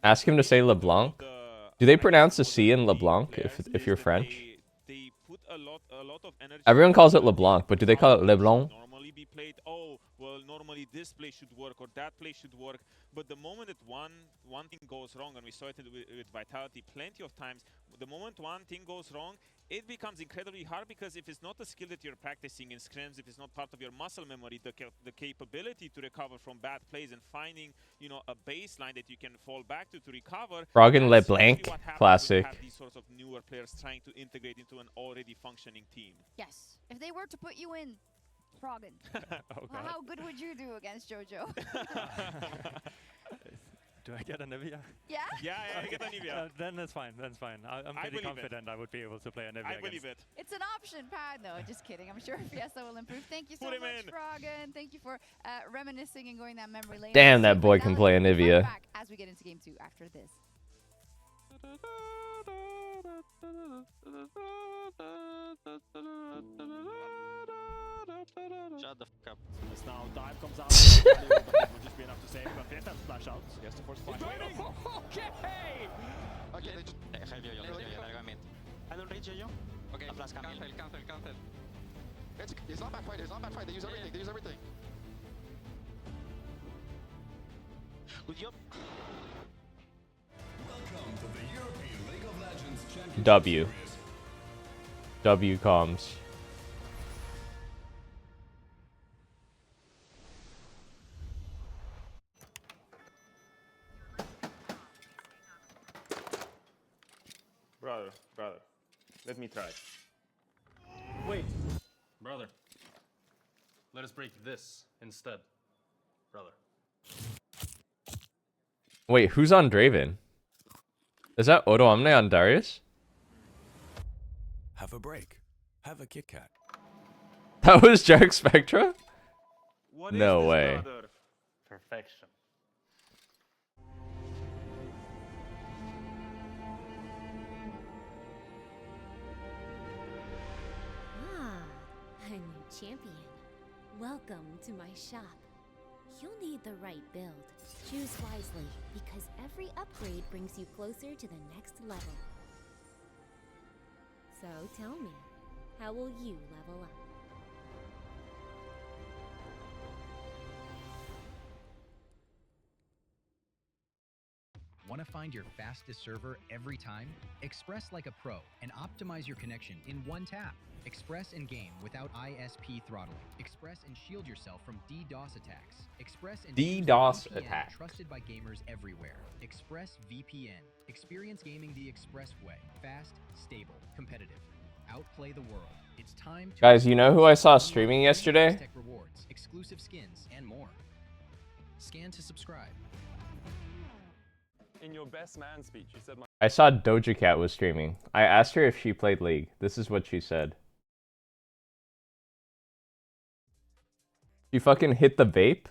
Ask him to say LeBlanc. Do they pronounce the C in LeBlanc if you're French? They put a lot of energy. Everyone calls it LeBlanc, but do they call it LeBlanc? Normally be played. Oh, well, normally this play should work or that play should work. But the moment that one thing goes wrong, and we saw it with Vitality plenty of times, the moment one thing goes wrong, it becomes incredibly hard because if it's not a skill that you're practicing in scrims, if it's not part of your muscle memory, the capability to recover from bad plays and finding, you know, a baseline that you can fall back to recover. Froggen that's LeBlanc, usually what happens when you classic. have these sorts of newer players trying to integrate into an already functioning team. Yes. If they were to put you in Froggen, how good would you do against JoJo? Do I get a Nivea? Yeah? Yeah, get a Nivea. Then that's fine. That's fine. I'm pretty confident I would be able to play a Nivea. I believe it. It's an option, Pat. No, just kidding. I'm sure Fiesta will improve. Thank you so much, Froggen. Thank you for reminiscing and going that memory lane. Damn, that boy can play a Nivea. Back as we get into game 2 after this. Shut the fuck up. Now dive comes out. Will just be enough to save, but Fiesta has splash out. He has to force flash. Okay! Deja el yo, largamente. I don't reach yo. Okay, flash cancel. It's not backfight, they use everything, Good job. W. W comms. Brother, let me try. Wait, brother. Let us break this instead, brother. Wait, who's on Draven? Is that Odo Omne on Darius? Have a break. Have a Kit Kat. That was Jack Spectra? What No is this, way. brother? Perfection. A new champion. Welcome to my shop. You'll need the right build. Choose wisely, because every upgrade brings you closer to the next level. So tell me, how will you level up? Want to find your fastest server every time? Express like a pro and optimize your connection in one tap. Express in game without ISP throttling. Express and shield yourself from DDoS attacks. Express and DDoS VPN attack. trusted by gamers everywhere. Express VPN. Experience gaming the Express way. Fast, stable, competitive. Outplay the world. It's time to Guys, you know who I saw streaming yesterday? Tech rewards, exclusive skins, and more. Scan to subscribe. In your best man speech, you said my I saw Doja Cat was streaming. I asked her if she played League. This is what she said. You fucking hit the vape?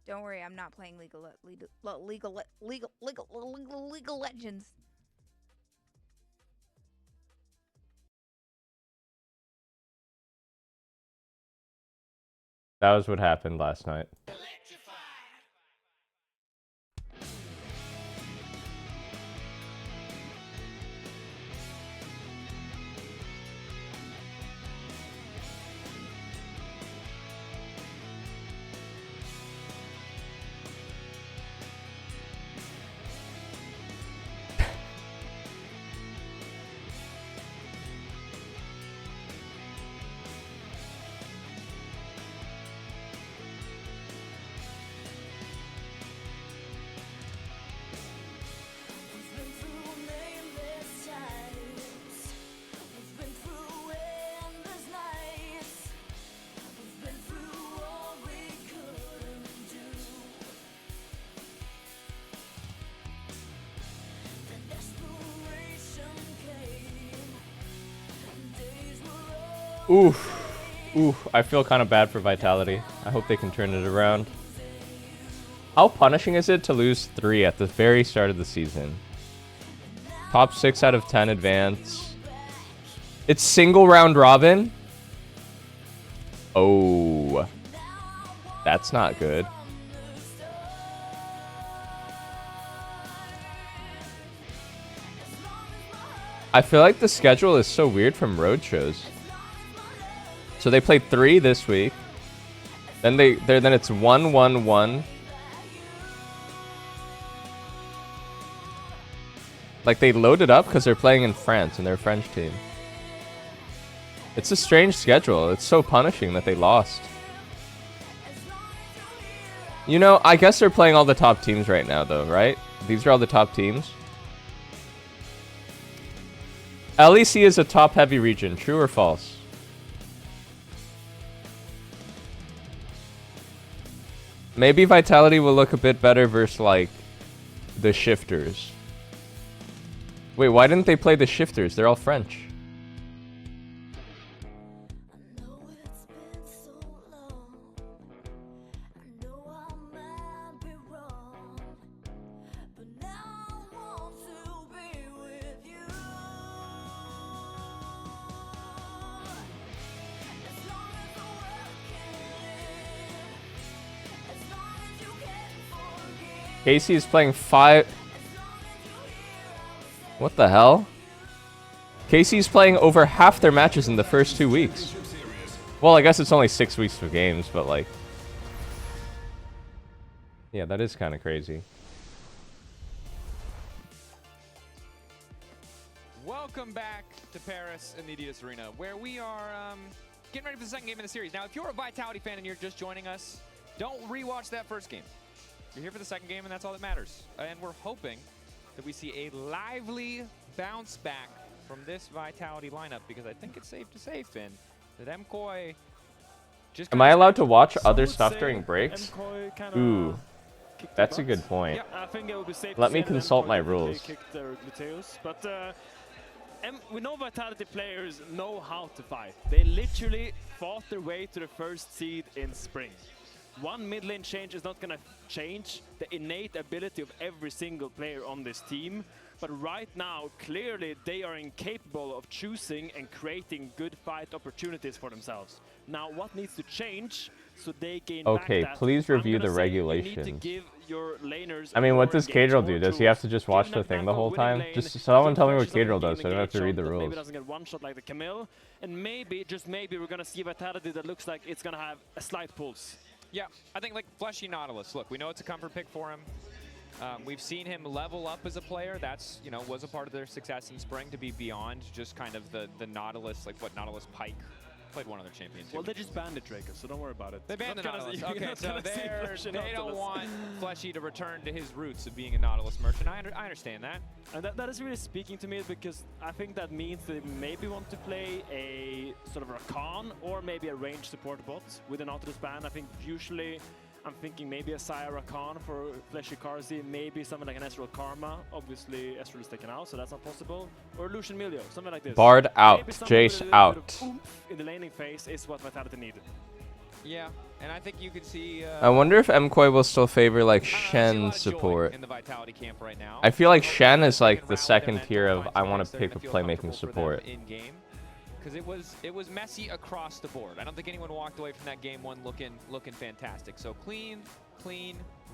Don't worry, I'm not playing League of Legends. That was what happened last night. Oof, I feel kind of bad for Vitality. I hope they can turn it around. How punishing is it to lose 3 at the very start of the season? Top 6 out of 10 advance. It's single round robin? Oh. That's not good. I feel like the schedule is so weird from road shows. So they played 3 this week. Then then it's 1-1-1. Like they loaded up because they're playing in France and they're a French team. It's a strange schedule. It's so punishing that they lost. You know, I guess they're playing all the top teams right now though, right? These are all the top teams. LEC is a top heavy region, true or false? Maybe Vitality will look a bit better versus, like, the Shifters. Wait, why didn't they play the Shifters? They're all French. Casey is playing 5... What the hell? Casey's playing over half their matches in the first 2 weeks. Well, I guess it's only 6 weeks of games, but like... Yeah, that is kind of crazy. Welcome back to Paris in the Adidas Arena, where we are getting ready for the second game of the series. Now, if you're a Vitality fan and you're just joining us, don't rewatch that first game. You're here for the second game, and that's all that matters. And we're hoping that we see a lively bounce back from this Vitality lineup, because I think it's safe to say, Finn, that MKOI just... Am I allowed to watch other would stuff say during breaks? MKOI kinda Ooh, kicked that's their a good butts. point. Yeah, I think it would be safe Let to me say that consult MKOI my definitely rules. kicked their gluteus, but we know Vitality players know how to fight. They literally fought their way to the first seed in spring. One mid lane change is not going to change the innate ability of every single player on this team. But right now, clearly, they are incapable of choosing and creating good fight opportunities for themselves. Now, what needs to change so they gain Okay, back that? please I'm review gonna the say you regulations. need to give your laners I mean, what more does engagement, Cadril more do? Does he tools. have to just watch Give the thing the Nako whole winning time? lane, Just give someone tell me what Flash something Cadril does, to so I don't have to engage read the on that rules. Maybe doesn't get one shot like the Camille, and maybe, just maybe, we're gonna see Vitality that looks like it's gonna have a slight pulse. Yeah, I think like Fleshy Nautilus. Look, we know it's a comfort pick for him. We've seen him level up as a player. That's, you know, was a part of their success in spring, to be beyond just kind of the Nautilus, like what Nautilus Pike played one other champion too. Well, they just banned it, Draco, so don't worry about it. They banned the Not gonna Nautilus. see- Okay, not so gonna see Fleshy they don't Nautilus. want Fleshy to return to his roots of being a Nautilus merchant. I understand that. And that is really speaking to me, because I think that means they maybe want to play a sort of Rakan or maybe a range support bot with an Nautilus ban. I think usually I'm thinking maybe a Saya Rakan for Fleshy Karzi, maybe something like an Ezreal Karma. Obviously, Ezreal is taken out, so that's not possible. Or Lucian Milio, something like this. Bard out, Maybe something Jace with a little out. bit of oomph in the laning phase is what Vitality needed. Yeah, and I think you could see... I wonder if MKOI will still favor like I see a Shen lot of joy support. in the Vitality camp right now. I feel like Hopefully Shen they is can like rally the their second mental, tier of find I some want picks to that are pick a gonna feel playmaking comfortable for them support. in game, because it was messy across the board. I don't think anyone walked away from that game one looking fantastic. So clean,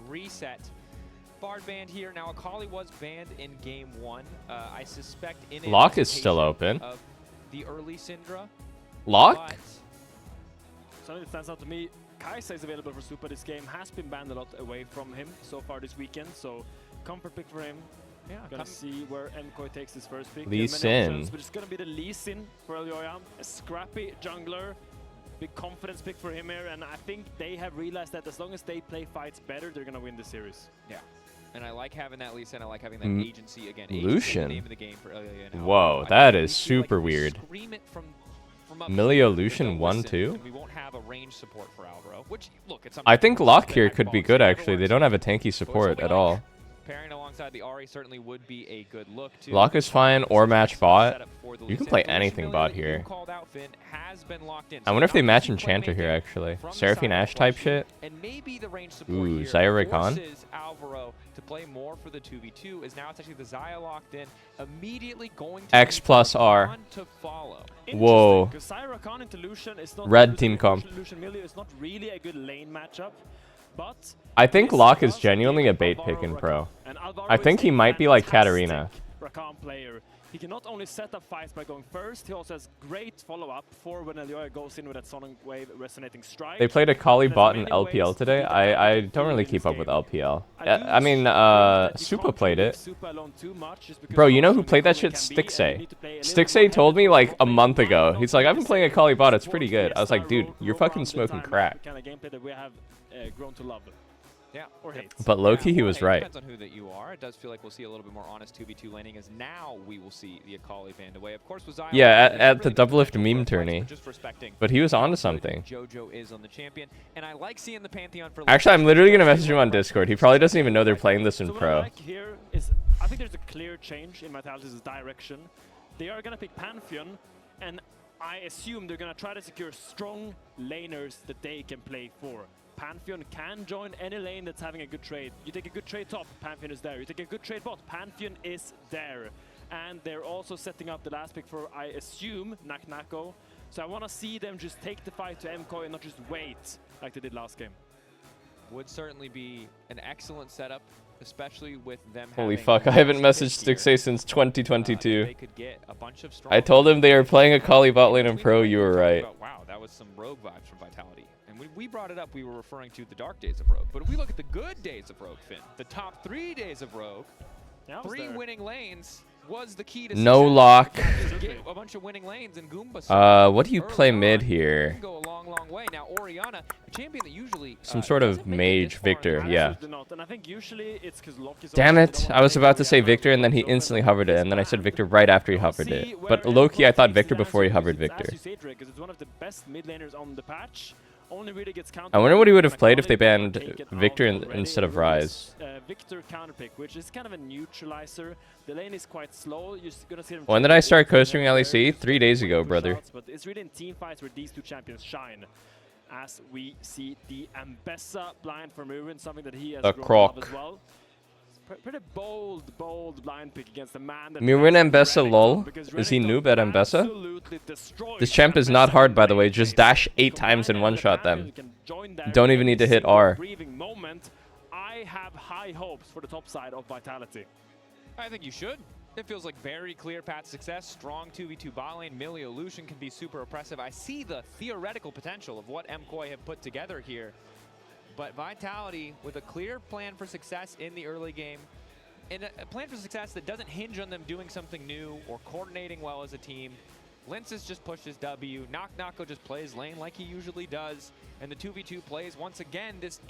reset. Bard banned here. Now Akali was banned in game one. I suspect in Lock is still anticipation open. of the early Syndra. Lock? But Something that stands out to me, Kai'Sa is available for Super this game, has been banned a lot away from him so far this weekend, so comfort pick for him. yeah, Gonna see where MKOI takes his first pick. Lee There are many Sin. options, but it's gonna be the Lee Sin for Elyoya, a scrappy jungler, big confidence pick for him here, and I think they have realized that as long as they play fights better, they're gonna win the series. yeah. And I like having that Lee Sin. I like having that agency again. Agency is Lucian. the name of the game for Ilya now. Whoa, I that think is we feel super like we weird. scream it from up Milio here, there's Lucian no 1-2? listen, and we won't have a range support for Alvaro, which, look, it's I think something Lock they here like could be bonus. good It never actually. They works. don't have a tanky But it's support what we at like. all. Pairing alongside the Ahri certainly would be a good look too. Lock is fine, or It's a match nice bot. setup for the You Lee can Sin. play The Lucian anything Milio bot that you here. called out, Finn, has been locked in. I So wonder if they now match we see Enchanter here playmaking actually. from the Seraphine side of Ash type Fleshy, shit. and maybe the range support Ooh, here Xayah Rakan. forces Alvaro to play more for the 2v2, as now it's actually the Xayah locked in, immediately going to X plus R. Rakan to follow. Whoa. Because Xayah Rakan into Lucian is not Red team comp. Lucian Milio is not really a good lane matchup, but I think this Lock is does genuinely give a bait Alvaro pick in Rakan. pro. And Alvaro I think is he a might be like fantastic Katarina. Rakan player. He can not only set up fights by going first, he also has great follow-up for when Elyoya goes in with that Sonic Wave resonating strike. They played a Kali There's bot in many LPL ways today. to beat I Alvaro don't really in keep this up with game. LPL. I I mean, think that you Supa can't played leave it. Supa alone too much just because Bro, of you how know who strong played that Korean shit? can be, and you Stixay. need to play a little Stixay more told me heavy like top a lane month line, ago. don't He's like, play I've been playing a Kali bot. It's pretty support good. I was like, Fiesta, dude, roll you're around fucking the smoking time, crack. kind of gameplay that we have grown to love. Yeah. Or hate. But low-key, he well, was hey, right. Depends on who that you are. It does feel like we'll see a little bit more honest 2v2 laning, as now we will see the Akali banned away. Of course, with Xayah, Yeah, there's at the really double no lift potential meme for fights, tourney. but just respecting But he was how onto good something. JoJo is on the champion, and I like seeing the Pantheon for. Actually, I'm literally gonna message him on Discord. He probably doesn't even know they're playing this in So what I pro. like here is, I think there's a clear change in Vitality's direction. They are gonna pick Pantheon, and I assume they're gonna try to secure strong laners that they can play for. Pantheon can join any lane that's having a good trade. You take a good trade top, Pantheon is there. You take a good trade bot, Pantheon is there. And they're also setting up the last pick for, I assume, Nako. So I want to see them just take the fight to MKOI and not just wait like they did last game. Would certainly be an excellent setup, especially with them. Holy having fuck, I a haven't last messaged pick Stixay since they 2022. could get a bunch of strong I told him they are playing a Kali bot lane in pro, you were talking right. about, wow, that was some Rogue vibes from Vitality. And when we brought it up, we were referring to the dark days of Rogue. But if we look at the good days of Rogue, Finn, the top 3 days of Rogue, Yeah, I was 3 there. winning lanes was the key to No success. lock. Just get a bunch of winning lanes and Goomba. What do you play mid You here? can go a long long way. Now, Orianna, a champion that usually... Some sort of doesn't make it mage this far Victor, in yeah. And I think usually it's because Locke is Damn also- it, I was about to say Victor and then he instantly hovered it, and then I said Victor right after he hovered it. But low-key, I thought Victor before he hovered Victor. As you say, Drake, 'cause it's one of the best mid laners on the patch. Only really gets I wonder what he would have played if they countered banned taken Victor out already. instead of Ryze. Victor counterpick, which is kind of a neutralizer. The lane is quite slow. You're gonna see them. When did I start co-streaming LEC? 3 days ago, brother. But it's really in team fights where these two champions shine. As we see the Ambessa blind for Murin, something that he has The grown Croc. up as well. Pretty bold blind pick against the man that Murin Ambessa lol? Is he noob at Ambessa? This champ is not hard, by the way. Just dash 8 times and one-shot them. Don't even need to hit R. Breathing moment. I have high hopes for the top side of Vitality. I think you should. It feels like very clear path to success. Strong 2v2 bot lane. Milio Lucian can be super oppressive. I see the theoretical potential of what MKOI have put together here. But Vitality with a clear plan for success in the early game, and a plan for success that doesn't hinge on them doing something new or coordinating well as a team. Linces just pushes W. Nako just plays lane like he usually does. And the 2v2 plays, once again, this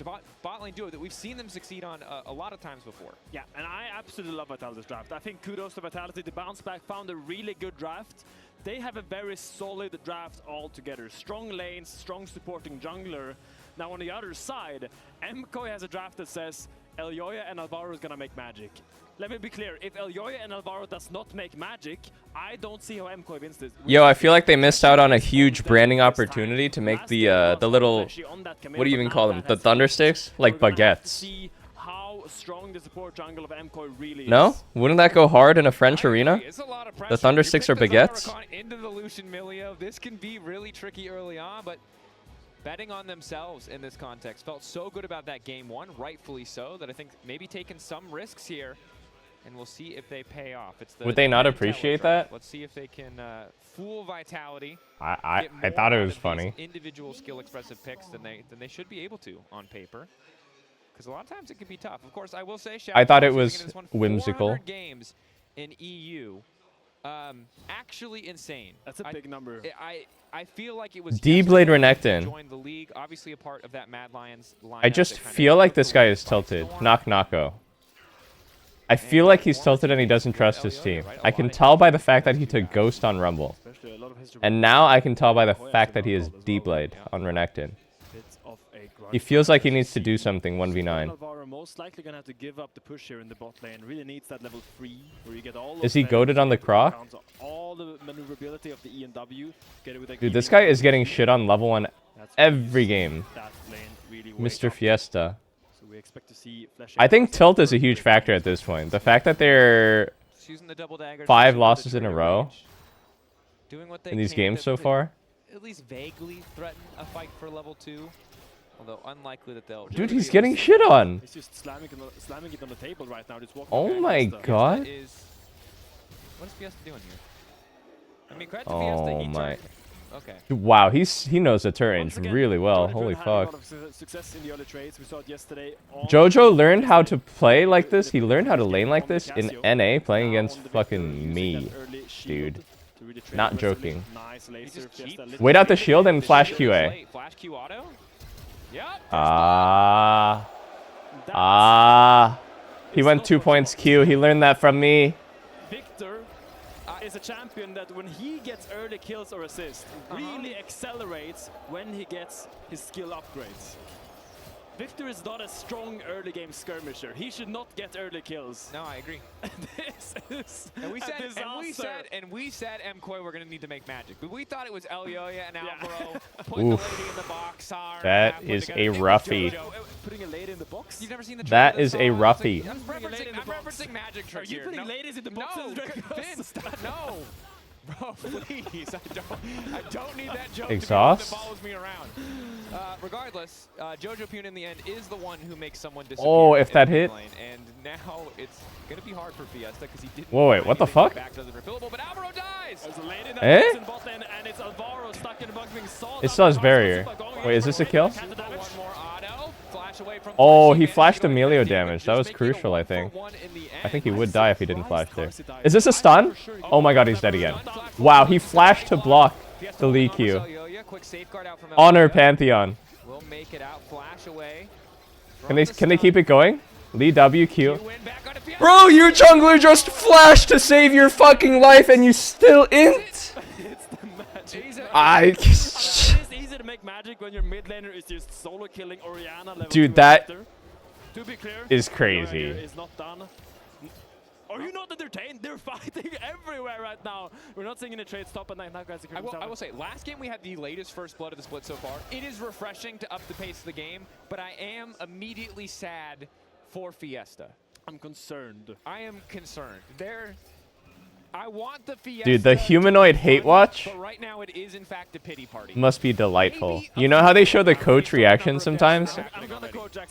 bot lane duo that we've seen them succeed on a lot of times before. Yeah, and I absolutely love Vitality's draft. I think kudos to Vitality. The bounce back found a really good draft. They have a very solid draft altogether. Strong lanes, strong supporting jungler. Now on the other side, MKOI has a draft that says Elyoya and Alvaro is gonna make magic. Let me be clear, if Elyoya and Alvaro does not make magic, I don't see how MKOI wins this. Yo, I feel like they missed out on a huge branding opportunity to make the little, what do you even call them? The thunder sticks? Like baguettes. See how strong the support jungle of MKOI really is. No? Wouldn't that go hard in a French arena? The thunder sticks are baguettes? Into the Lucian Milio. This can be really tricky early on, but betting on themselves in this context. Felt so good about that game one, rightfully so, that I think maybe taking some risks here, and we'll see if they pay off. It's the Would they not appreciate that? Let's see if they can fool Vitality. I thought it was funny. Individual skill expressive picks than they should be able to on paper. Because a lot of times it can be tough. Of course, I will say, I thought it was whimsical. 400 games in EU. Actually insane. That's a big number. I feel like it was D-Blade Renekton. joined the league, obviously a part of that Mad Lions lineup. I just feel like this guy is tilted. Nako. I feel like he's tilted and he doesn't trust his team. I can tell by the fact that he took Ghost on Rumble. And now I can tell by the fact that he is D-Blade on Renekton. He feels like he needs to do something 1v9. Alvaro most likely gonna have to give up the push here in the bot lane. Really needs that level 3 where you get all. Is he goated on the Croc? All the maneuverability of the E and W. Get it with a Dude, this guy is getting shit on level 1 every game. Mr. Fiesta. So we expect to see I think tilt is a huge factor at this point. The fact that they're 5 losses in a row in these games so far. At least vaguely threaten a fight for level 2. Although unlikely that they'll... Dude, he's getting shit on. He's just slamming it on the table right now. Just walking Oh my god. What is Fiesta doing here? I mean, credit to Oh Fiesta, my. Okay. Dude, wow, he knows the turret range really well. Holy fuck. Jojo learned how to play like this. He learned how to lane like this in NA playing against fucking me, dude. Not joking. Wait out the shield and flash QA. Flash Q auto? He went 2 points Q. He learned that from me. Victor is a champion that when he gets early kills or assists, really accelerates when he gets his skill upgrades. Victor is not a strong early game skirmisher. He should not get early kills. No, I agree. This is and we said MKOI were gonna need to make magic, but we thought it was Elyoya and Alvaro putting the lady in the box. That is a roughie. Putting a lady in the box. You've never seen the That is a roughie. I'm referencing magic tricks here. Are you putting ladies in the boxes? No, Vince, no. Bro, please, I don't need that joke Exhaust? that follows me around. Regardless, Jojo Pune in the end is the one who makes someone disappear. Oh, if that hit. Lane, and now it's going to be hard for Fiesta because he didn't. Whoa, wait, what the fuck? Back doesn't refillable, but Alvaro dies. Eh? And it's Alvaro stuck in the box being sold. It still has barrier. Wait, is this a kill? One more auto. Flash away from Oh, he flashed Emilio damage. That was crucial, I think. I think he would die if he didn't flash there. Is this a stun? Oh my god, he's dead again. Wow, he flashed to block the Lee Q. quick safeguard out from Honor LCS. Pantheon. We'll make it out, flash away. Can they keep it going? Lee WQ. Bro, your jungler just flashed to save your fucking life and you still int? It's easy to make magic when your mid laner is just solo killing Orianna level Dude, 2 that after. To be clear, is crazy. is not done. Are you not entertained? They're fighting everywhere right now. We're not seeing any trade stop at night now, guys. I will say, last game we had the latest first blood of the split so far. It is refreshing to up the pace of the game, but I am immediately sad for Fiesta. I'm concerned. I am concerned. I want the Fiesta. Dude, the humanoid hate watch But right now it is in fact a pity party. must be delightful. You know how they show the coach reaction sometimes?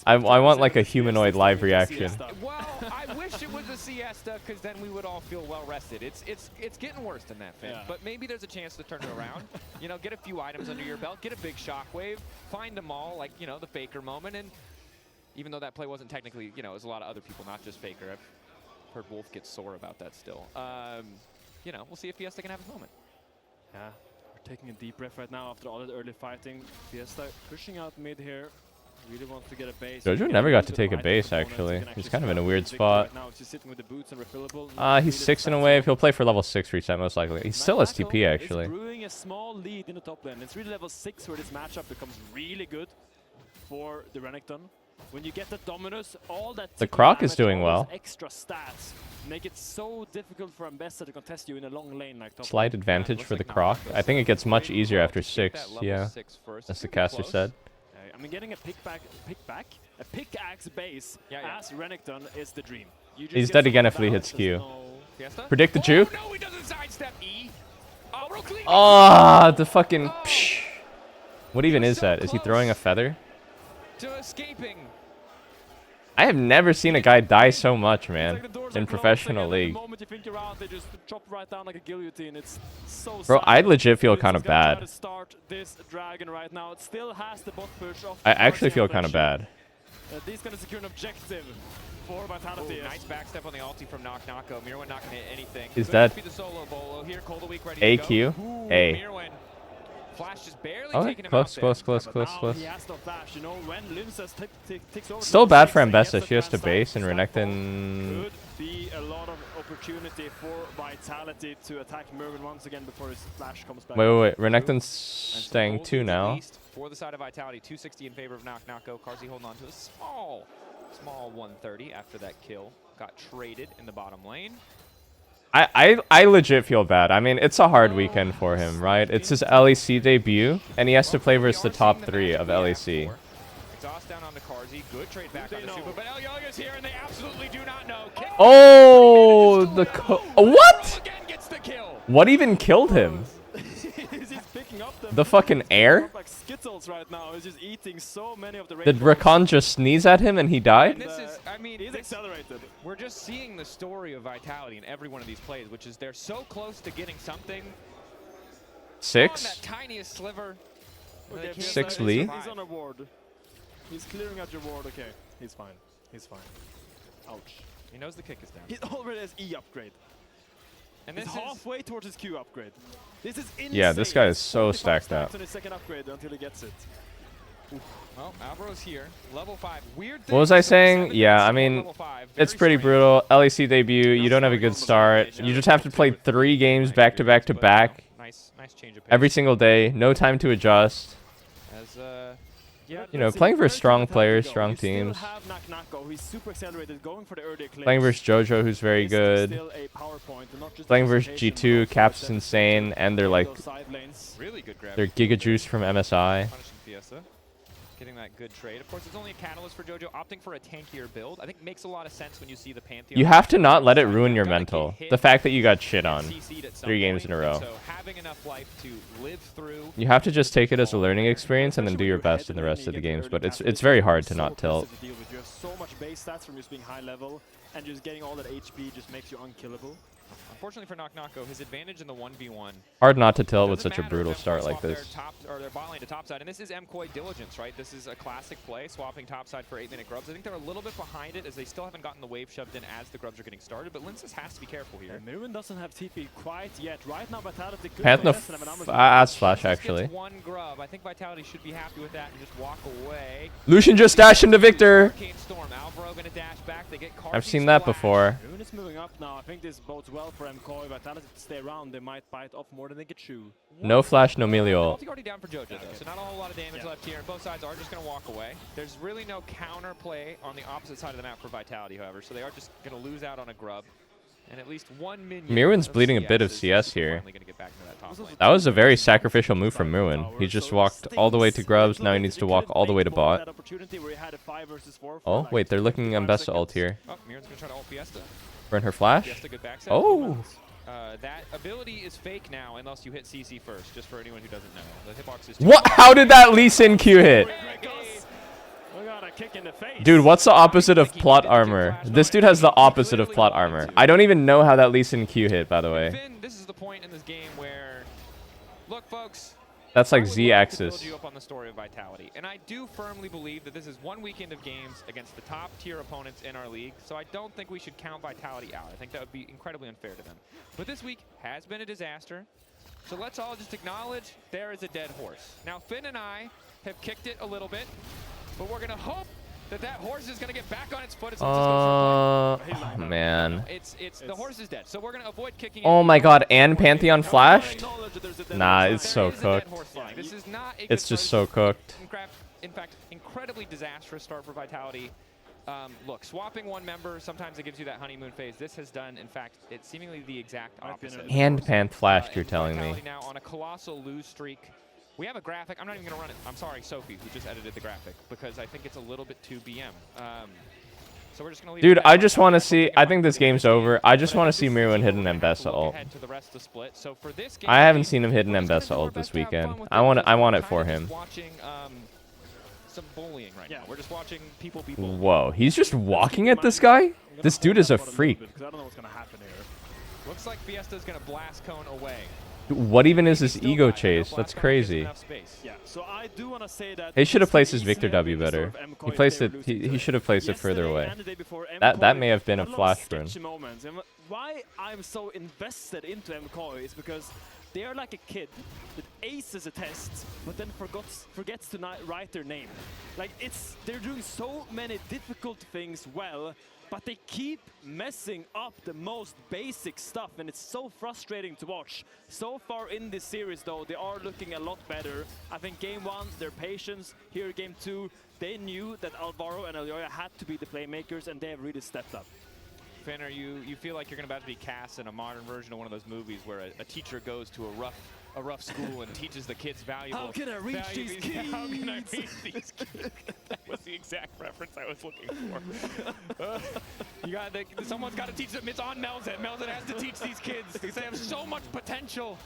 I want like a humanoid live reaction. Well, I wish it was a siesta because then we would all feel well rested. It's getting worse than that, Finn. Yeah. But maybe there's a chance to turn it around. You know, get a few items under your belt, get a big shockwave, find them all, like, you know, the Faker moment. And even though that play wasn't technically, you know, it was a lot of other people, not just Faker. I've heard Wolf get sore about that still. You know, we'll see if Fiesta can have his moment. Yeah, we're taking a deep breath right now after all that early fighting. Fiesta pushing out mid here. Really wants to get a base. Jojo never got to take a base, actually. He's kind of in a weird spot. He's 6 and away. If he'll play for level 6 reset, most likely. He's still STP, actually. Brewing a small lead in the top lane. It's really level 6 where this matchup becomes really good for the Renekton. When you get the Dominus, all that The Croc is doing well. Extra stats make it so difficult for Ambessa to contest you in a long lane like top. Slight advantage for the Croc. I think it gets much easier after 6. Yeah, as the caster said. I mean, getting a a pickaxe base as Renekton is the dream. He's dead again if Lee hits Q. Predict the juke. No, he doesn't sidestep E. Oh, the fucking. Psh. What even is that? Is he throwing a feather? To escaping. I have never seen a guy die so much, man, in professional league. Bro, I legit feel kind of bad. I actually feel kind of bad. He's going to secure an objective for Vitality. Nice backstep on the ulti from Knock-Knocko. Mirwin not going to hit anything. He's dead. AQ. A. Flash just barely Okay, close. He has no flash, you know, when Limses takes over. Still bad for Ambessa. She has to base, and Renekton. Could be a lot of opportunity for Vitality to attack Merwin once again before his flash comes back. Wait. Renekton's staying 2 now. For the side of Vitality, 260 in favor of Knock-Knocko. Carzzy holding on to a small 130 after that kill. Got traded in the bottom lane. I legit feel bad. I mean, it's a hard weekend for him, right? It's his LEC debut, and he has to play versus the top 3 of LEC. Exhaust down onto Carzzy. Good trade back on the super, but Elyoga's here, and they absolutely do not know. Oh, the what? What even killed him? The fucking air? Like Skittles right now. He's just eating so many of the Did Rakan just sneeze at him and he died? This is, I mean, he's accelerated. We're just seeing the story of Vitality in every one of these plays, which is they're so close to getting something. 6? That tiniest sliver. Okay, 6 Lee. He's on a ward. He's clearing out your ward. Okay, he's fine. He's fine. Ouch. He knows the kick is down. He already has E upgrade. And he's halfway towards his Q upgrade. This is insane. Yeah, this guy is so stacked up. On his second upgrade until he gets it. Well, Alvaro's here. Level 5. Weird. What was I saying? Yeah, I mean, it's pretty brutal. LEC debut, you don't have a good start. You just have to play 3 games back to back to back. Nice change of pace. Every single day. No time to adjust. As you know, playing versus strong players, strong teams. Playing versus Jojo, who's very good. Playing versus G2, Caps is insane, and they're like, they're Giga Juice from MSI. Getting that good trade. Of course, it's only a catalyst for Jojo. Opting for a tankier build, I think makes a lot of sense when you see the Pantheon. You have to not let it ruin your mental. The fact that you got shit on 3 games in a row. So having enough life to live through. You have to just take it as a learning experience and then do your best in the rest of the games. But it's very hard to not tilt. You have so much base stats from just being high level, and just getting all that HP just makes you unkillable. Unfortunately for Knock-Knocko, his advantage in the 1v1. Hard not to tell with such a brutal start like this. Their bot lane to topside, and this is MKOI diligence, right? This is a classic play, swapping topside for 8-minute grubs. I think they're a little bit behind it as they still haven't gotten the wave shoved in as the grubs are getting started, but Linces has to be careful here. And Mirren doesn't have TP quite yet. Right now, Vitality could Panther fast flash, actually. One grub. I think Vitality should be happy with that and just walk away. Lucian just dashed into Victor. Storm. Alvaro gonna dash back. They get I've seen that before. Mirren is moving up now. I think this bodes well for MKOI. Vitality to stay around. They might bite off more than they can chew. No flash, no melee ult. Already down for Jojo, though, so not a whole lot of damage left here, and both sides are just going to walk away. There's really no counter play on the opposite side of the map for Vitality, however, so they are just going to lose out on a grub. And at least one minion. Mirwen's bleeding a bit of CS here. That was a very sacrificial move from Mirwen. He just walked all the way to grubs, now he needs to walk all the way to bot. Oh, wait, they're looking Mbessa ult here. Oh, Mirren's going to try to ult Fiesta. Burn her flash? Fiesta, good backside. Oh! That ability is fake now unless you hit CC first, just for anyone who doesn't know. The hitbox is What? How did that Lee Sin Q hit? Dude, what's the opposite of plot armor? This dude has the opposite of plot armor. I don't even know how that Lee Sin Q hit, by the way. Finn, this is the point in this game where, look, folks. That's like Z-axis. You up on the story of Vitality, and I do firmly believe that this is one weekend of games against the top tier opponents in our league, so I don't think we should count Vitality out. I think that would be incredibly unfair to them. But this week has been a disaster, so let's all just acknowledge there is a dead horse. Now, Finn and I have kicked it a little bit, but we're gonna hope that horse is gonna get back on its foot. Oh man. It's the horse is dead, so we're gonna avoid kicking. Oh my god, and Pantheon flashed? Nah, it's so cooked. This is not a it's just so cooked. In fact, incredibly disastrous start for Vitality. Look, swapping one member, sometimes it gives you that honeymoon phase. This has done, in fact, it's seemingly the exact opposite. And Panth flashed, you're telling me. Now on a colossal lose streak. We have a graphic. I'm not even going to run it. I'm sorry, Sophie, who just edited the graphic, because I think it's a little bit too BM. So we're just going to leave. Dude, I just want to see. I think this game's over. I just want to see Mirwen hit an Mbessa ult. I haven't seen him hit an Mbessa ult this weekend. I want it for him. Some bullying right now. We're just watching people be bullied. Whoa, he's just walking at this guy? This dude is a freak. I don't know what's going to happen here. Looks like Fiesta's going to blast cone away. What even is this ego chase? That's crazy. Yeah, so I do want to say that he should have placed his Victor W better. He placed it. He should have placed it further away. That may have been a flash run. Why I'm so invested into MKOI is because they are like a kid that aces a test, but then forgets to write their name. Like they're doing so many difficult things well, but they keep messing up the most basic stuff, and it's so frustrating to watch. So far in this series, though, they are looking a lot better. I think game 1, their patience. Here, game 2, they knew that Alvaro and Elioya had to be the playmakers, and they have really stepped up. Finn, you feel like you're about to be cast in a modern version of one of those movies where a teacher goes to a rough school and teaches the kids valuable. How can I reach these kids? How can I reach these kids? That was the exact reference I was looking for. Someone's got to teach them. It's on Melzet. Melzet has to teach these kids because they have so much potential.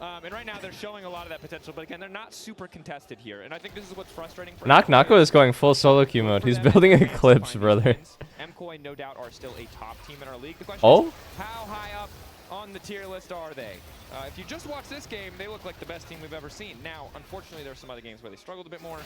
And right now they're showing a lot of that potential, but again, they're not super contested here. And I think this is what's frustrating for Knock-Knocko is going full solo queue mode. He's building Eclipse, brother. MKOI, no doubt, are still a top team in our league. The question is, how high up on the tier list are they? If you just watch this game, they look like the best team we've ever seen. Now, unfortunately, there are some other games where they struggled a bit more,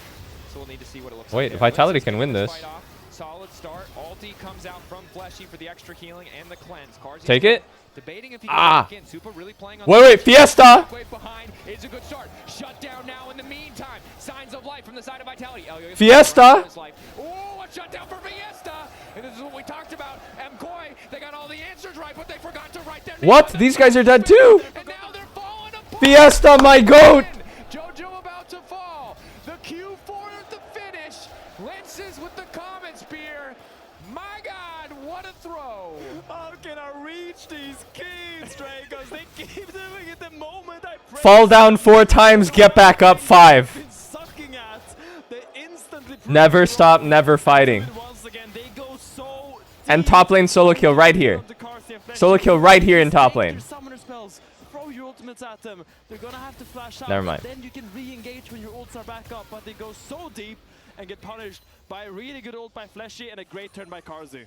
so we'll need to see what it looks like. Wait, Vitality can win this. Solid start. Ulti comes out from Fleshy for the extra healing and the cleanse. Take it. Debating if he can in. Super really playing on wait, Fiesta! Behind is a good start. Shut down now in the meantime. Signs of life from the side of Vitality. Fiesta! Oh, a shutdown for Fiesta! And this is what we talked about. MKOI, they got all the answers right, but they forgot to write their name. What? These guys are dead too! And now they're falling apart. Fiesta, my goat! Jojo about to fall. The Q4 at the finish. Lenses with the Comet Spear. My God, what a throw! How can I reach these kids, Dracos? They keep doing it the moment I press. Fall down 4 times, get back up 5. Sucking at, they instantly never stop, never fighting. Once again, they go so and top lane solo kill right here. Solo kill right here in top lane. Summoner spells, throw your ultimates at them. They're gonna have to flash out. Never mind. Then you can re-engage when your ults are back up, but they go so deep and get punished by a really good ult by Fleshy and a great turn by Karzu.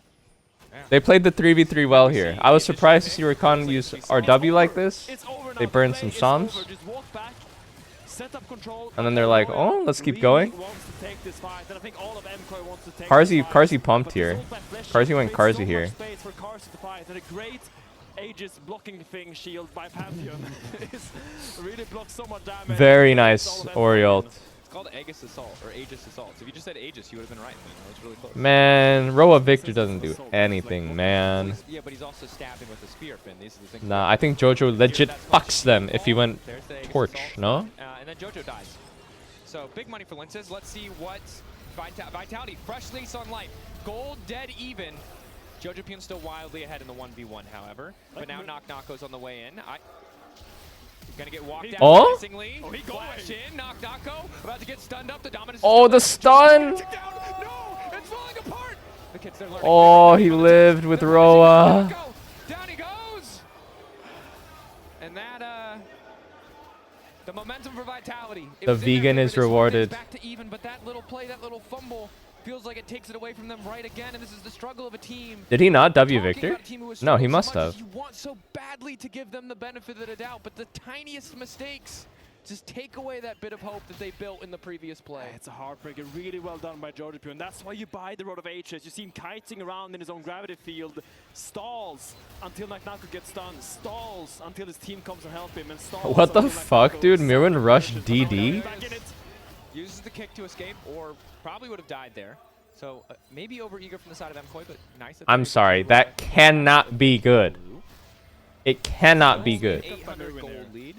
They played the 3v3 well here. I was surprised to see Rakan use RW like this. They burned some Psalms. And then they're like, oh, let's keep going. Carzzy pumped here. Carzzy went Carzzy here. Aegis blocking thing shield by Pantheon. Really blocks so much damage. Very nice Oriole. It's called Aegis Assault or Aegis Assault. If you just said Aegis, you would have been right. That was really close. Man, Roa Victor doesn't do anything, man. Yeah, but he's also stabbing with a spear, Finn. These are the things. Nah, I think Jojo legit fucks them if he went Torch, no? And then Jojo dies. So big money for Linces. Let's see what Vitality, fresh lease on life. Gold, dead even. Jojo Pune still wildly ahead in the 1v1, however. But now Knock Knock goes on the way in. Gonna get walked out. Oh? He flash in. Knock Knocko about to get stunned up. The dominance. Oh, the stun! No, it's falling apart. The kids, they're learning. Oh, he lived with Roa. Down he goes. And that the momentum for Vitality. The vegan is rewarded. Back to even, but that little play, that little fumble, feels like it takes it away from them right again, and this is the struggle of a team. Did he not W Victor? No, he must have. You want so badly to give them the benefit of the doubt, but the tiniest mistakes just take away that bit of hope that they built in the previous play. It's a heartbreaker. Really well done by Jojo Pune. That's why you buy the Rod of Ages. You see him kiting around in his own gravity field, stalls until Naknako gets stunned, stalls until his team comes and help him, and stalls. What the fuck, dude? Mirwin rushed DD? Uses the kick to escape, or probably would have died there. So maybe over eager from the side of MKOI, but nice. I'm sorry, that cannot be good. It cannot be good. 800 gold lead.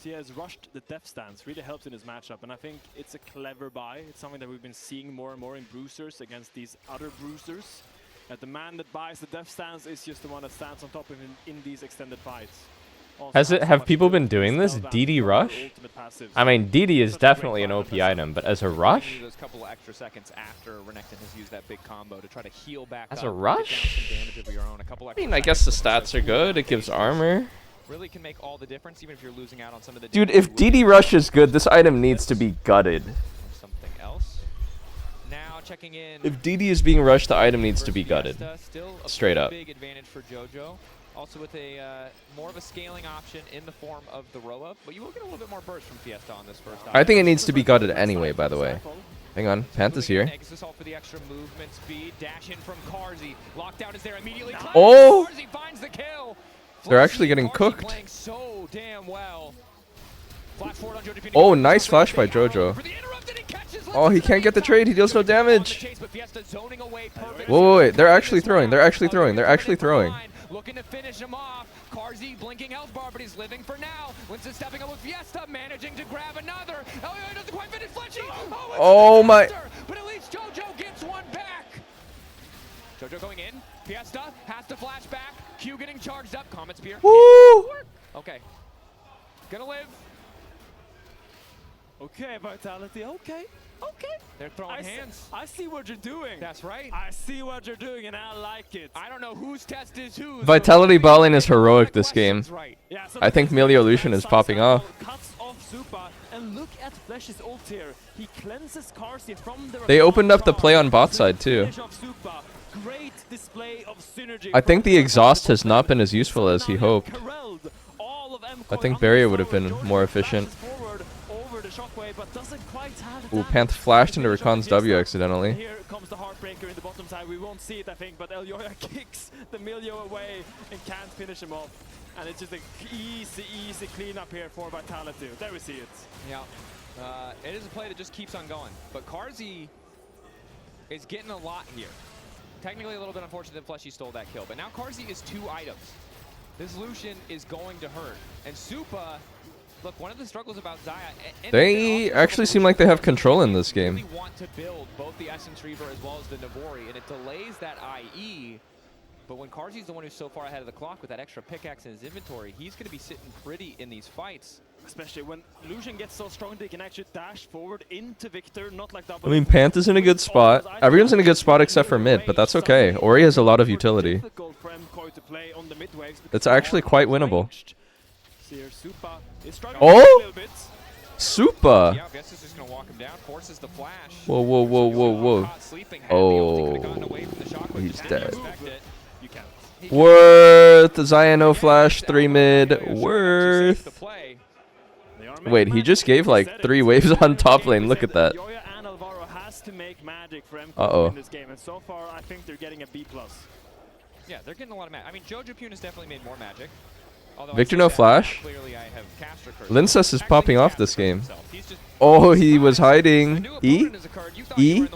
He has rushed the death stance, really helps in his matchup, and I think it's a clever buy. It's something that we've been seeing more and more in bruisers against these other bruisers. That the man that buys the death stance is just the one that stands on top of him in these extended fights. Have people been doing this? DD rush? I mean, DD is definitely an OP item, but as a rush? Those couple of extra seconds after Renekton has used that big combo to try to heal back as up, a rush? I mean, I guess the stats are good. It gives armor. Really can make all the difference, even if you're losing out on some of the. Dude, if DD rush is good, this item needs to be gutted. Something else. Now checking in. If DD is being rushed, the item needs to be gutted. Still a straight up. Big advantage for Jojo. Also with a more of a scaling option in the form of the Roa, but you will get a little bit more burst from Fiesta on this first. I think it needs to be gutted anyway, by the way. Hang on, Panthers here. For the extra movement speed, dash in from Carzzy. Lockdown is there immediately. Oh! Carzzy finds the kill. They're actually getting cooked. Playing so damn well. Oh, nice flash by Jojo. Oh, he can't get the trade. He deals no damage. Whoa, wait. They're actually throwing. They're actually throwing. They're actually throwing. Looking to finish him off. Carzzy blinking health bar, but he's living for now. Winston stepping up with Fiesta, managing to grab another. Oh, he doesn't quite finish Fletchy. Oh my. But at least Jojo gets one back. Jojo going in. Fiesta has to flash back. Q getting charged up. Comet Spear. Woo! Okay. Gonna live. Okay, Vitality. Okay. Okay. They're throwing hands. I see what you're doing. That's right. I see what you're doing, and I like it. I don't know whose test is whose. Vitality balling is heroic this game. Right. Yeah, so I think Melio Lucian is popping off. Cuts off Supa, and look at Flesh's ult here. He cleanses Carzzy from the. They opened up the play on bot side too. Great display of synergy. I think the exhaust has not been as useful as he hoped. I think barrier would have been more efficient. Ooh, Panth flashed into Rakan's W accidentally. Here comes the heartbreaker in the bottom side. We won't see it, I think, but Elyoya kicks the Milio away and can't finish him off. And it's just an easy cleanup here for Vitality. There we see it. Yeah. It is a play that just keeps on going. But Carzzy is getting a lot here. Technically a little bit unfortunate that Fleshy stole that kill, but now Carzzy is 2 items. This Lucian is going to hurt. And Supa, look, one of the struggles about Xayah... They actually seem like they have control in this game. They really want to build both the Essence Reaver as well as the Navori, and it delays that IE. But when Carzzy's the one who's so far ahead of the clock with that extra pickaxe in his inventory, he's going to be sitting pretty in these fights. Especially when Lucian gets so strong they can actually dash forward into Victor, not like double. I mean, Panth is in a good spot. Everyone's in a good spot except for mid, but that's okay. Ori has a lot of utility. It's actually quite winnable. Oh! Supa! Yeah, Fiesta's just going to walk him down, forces the flash. Whoa, whoa, whoa, whoa, whoa. Oh, he's dead. Worth. Xayah no flash. 3 mid. Worth. Wait, he just gave like 3 waves on top lane. Look at that. Yoya and Alvaro has to make magic for MKOI Uh-oh. in this game, and so far I think they're getting a B+. Yeah, they're getting a lot of magic. I mean, Jojo Pune has definitely made more magic. Although Victor no flash. Clearly I have caster curse. Lincess is popping off this game. Oh, he was hiding. E? E?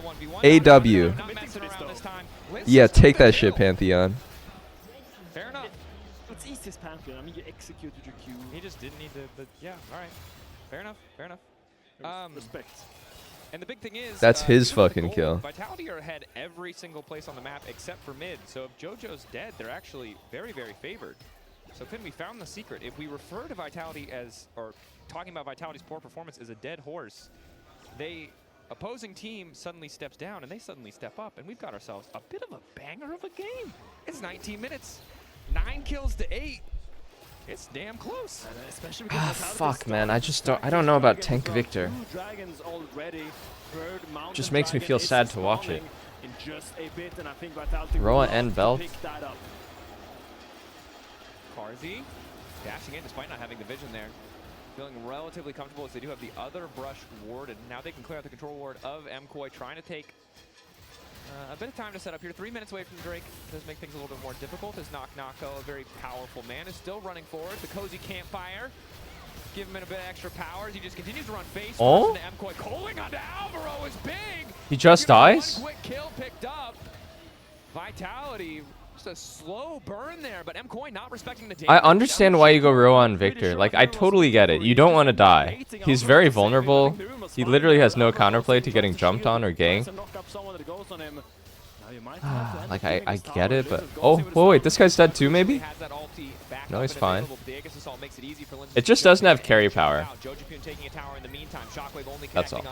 AW. Yeah, take that shit, Pantheon. Fair enough. It's easiest Pantheon. I mean, you executed your Q. He just didn't need the yeah, all right. Fair enough, fair enough. Respect. And the big thing is That's his even with the fucking gold, kill. Vitality are ahead every single place on the map except for mid. So if Jojo's dead, they're actually very, very favored. So Finn, we found the secret. If we refer to Vitality as, or talking about Vitality's poor performance as a dead horse, opposing team suddenly steps down and they suddenly step up, and we've got ourselves a bit of a banger of a game. It's 19 minutes, 9 kills to 8. It's damn close. Especially Fuck, man. I don't know about Tank Victor. Just makes me feel sad to watch it. Roa and Belt. Carzzy dashing in despite not having the vision there. Feeling relatively comfortable as they do have the other brush warded. Now they can clear out the control ward of MKOI, trying to take a bit of time to set up here. 3 minutes away from Drake does make things a little bit more difficult as Nako, a very powerful man, is still running forward. The cozy campfire, give him a bit of extra power as he just continues to run face Oh? first into MKOI. Calling onto Alvaro is big. He just dies? One quick kill picked up. Vitality, just a slow burn there, but MKOI not respecting the damage. I understand why you go Roa on Victor. Like, I totally get it. You don't want to die. He's very vulnerable. He literally has no counterplay to getting jumped on or ganked. Like, I get it, but... Oh, wait, this guy's dead too, maybe? No, he's fine. It just doesn't have carry power. That's all.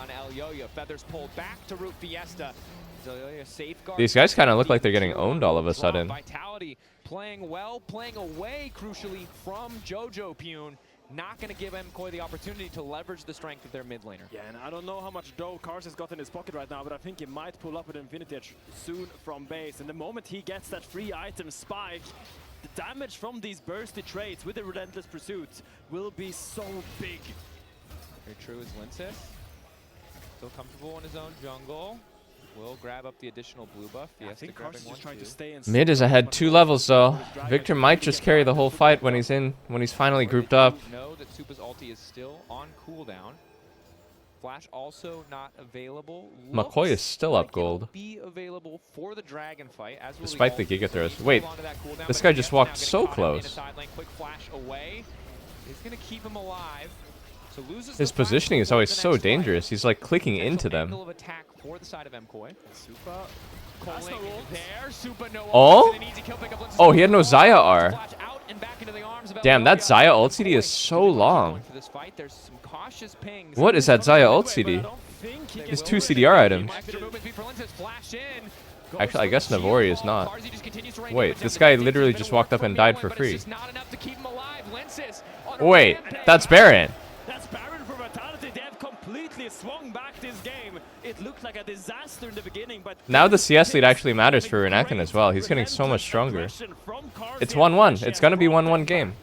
These guys kind of look like they're getting owned all of a sudden. Vitality playing well, playing away, crucially, from Jojo Pune. Not going to give MKOI the opportunity to leverage the strength of their mid laner. Yeah, and I don't know how much dough Cars has got in his pocket right now, but I think he might pull up with Infinity Edge soon from base. And the moment he gets that free item spike, the damage from these bursty trades with the Relentless Pursuit will be so big. Very true is Lincess. Still comfortable in his own jungle. Will grab up the additional blue buff. I think Cars is just trying to stay in. Mid is ahead 2 levels though. Victor might just carry the whole fight when he's finally grouped up. Know that Supa's ulti is still on cooldown. Flash also not available. MKOI is still up gold. Be available for the dragon fight as Despite the Giga throws. Wait, this guy just walked so close. Quick flash away. He's gonna keep him alive. So loses His positioning is always so dangerous. He's like clicking into them. For the side of MKOI. Oh? Oh, he had no Xayah R. Damn, that Xayah ult CD is so long. What is that Xayah ult CD? His 2 CDR items. Actually, I guess Navori is not. Wait, this guy literally just walked up and died for free. Wait, that's Baron. That's Baron for Vitality. They have completely swung back this game. It looked like a disaster in the beginning, but now the CS lead actually matters for Renekton as well. He's getting so much stronger. It's 1-1. It's gonna be 1-1 game.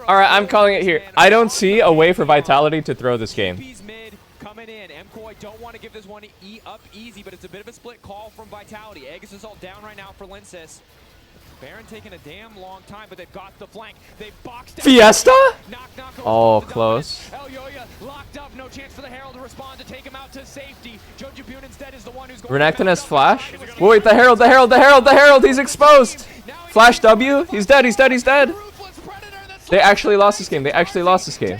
Alright, I'm calling it here. I don't see a way for Vitality to throw this game. Coming in. MKOI don't want to give this one up easy, but it's a bit of a split call from Vitality. Aegis is all down right now for Lincess. Baron taking a damn long time, but they've got the flank. They've boxed Fiesta? Oh, close. Yoya locked up. No chance for the Herald to respond to take him out to safety. Jojo Pune instead is the one who's going. Renekton has flash. Wait, the Herald, he's exposed. Flash W. He's dead. They actually lost this game. They actually lost this game.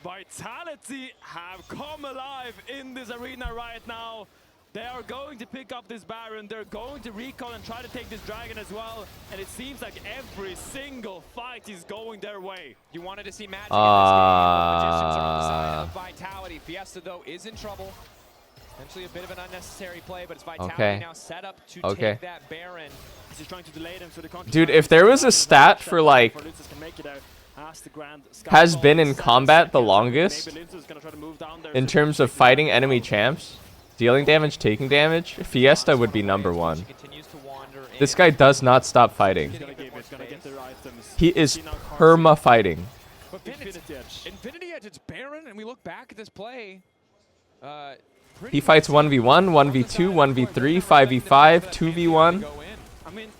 Vitality have come alive in this arena right now. They are going to pick up this Baron. They're going to recall and try to take this Dragon as well. And it seems like every single fight is going their way. You wanted to see magic in this game. Magicians are on the side of Vitality. Fiesta, though, is in trouble. Potentially a bit of an unnecessary play, but it's Vitality now set up to take that Baron. He's trying to delay them so they can't. Dude, if there was a stat for like has been in combat the longest in terms of fighting enemy champs, dealing damage, taking damage, Fiesta would be #1. This guy does not stop fighting. He is perma fighting. Infinity Edge, it's Baron, and we look back at this play. He fights 1v1, 1v2, 1v3, 5v5, 2v1.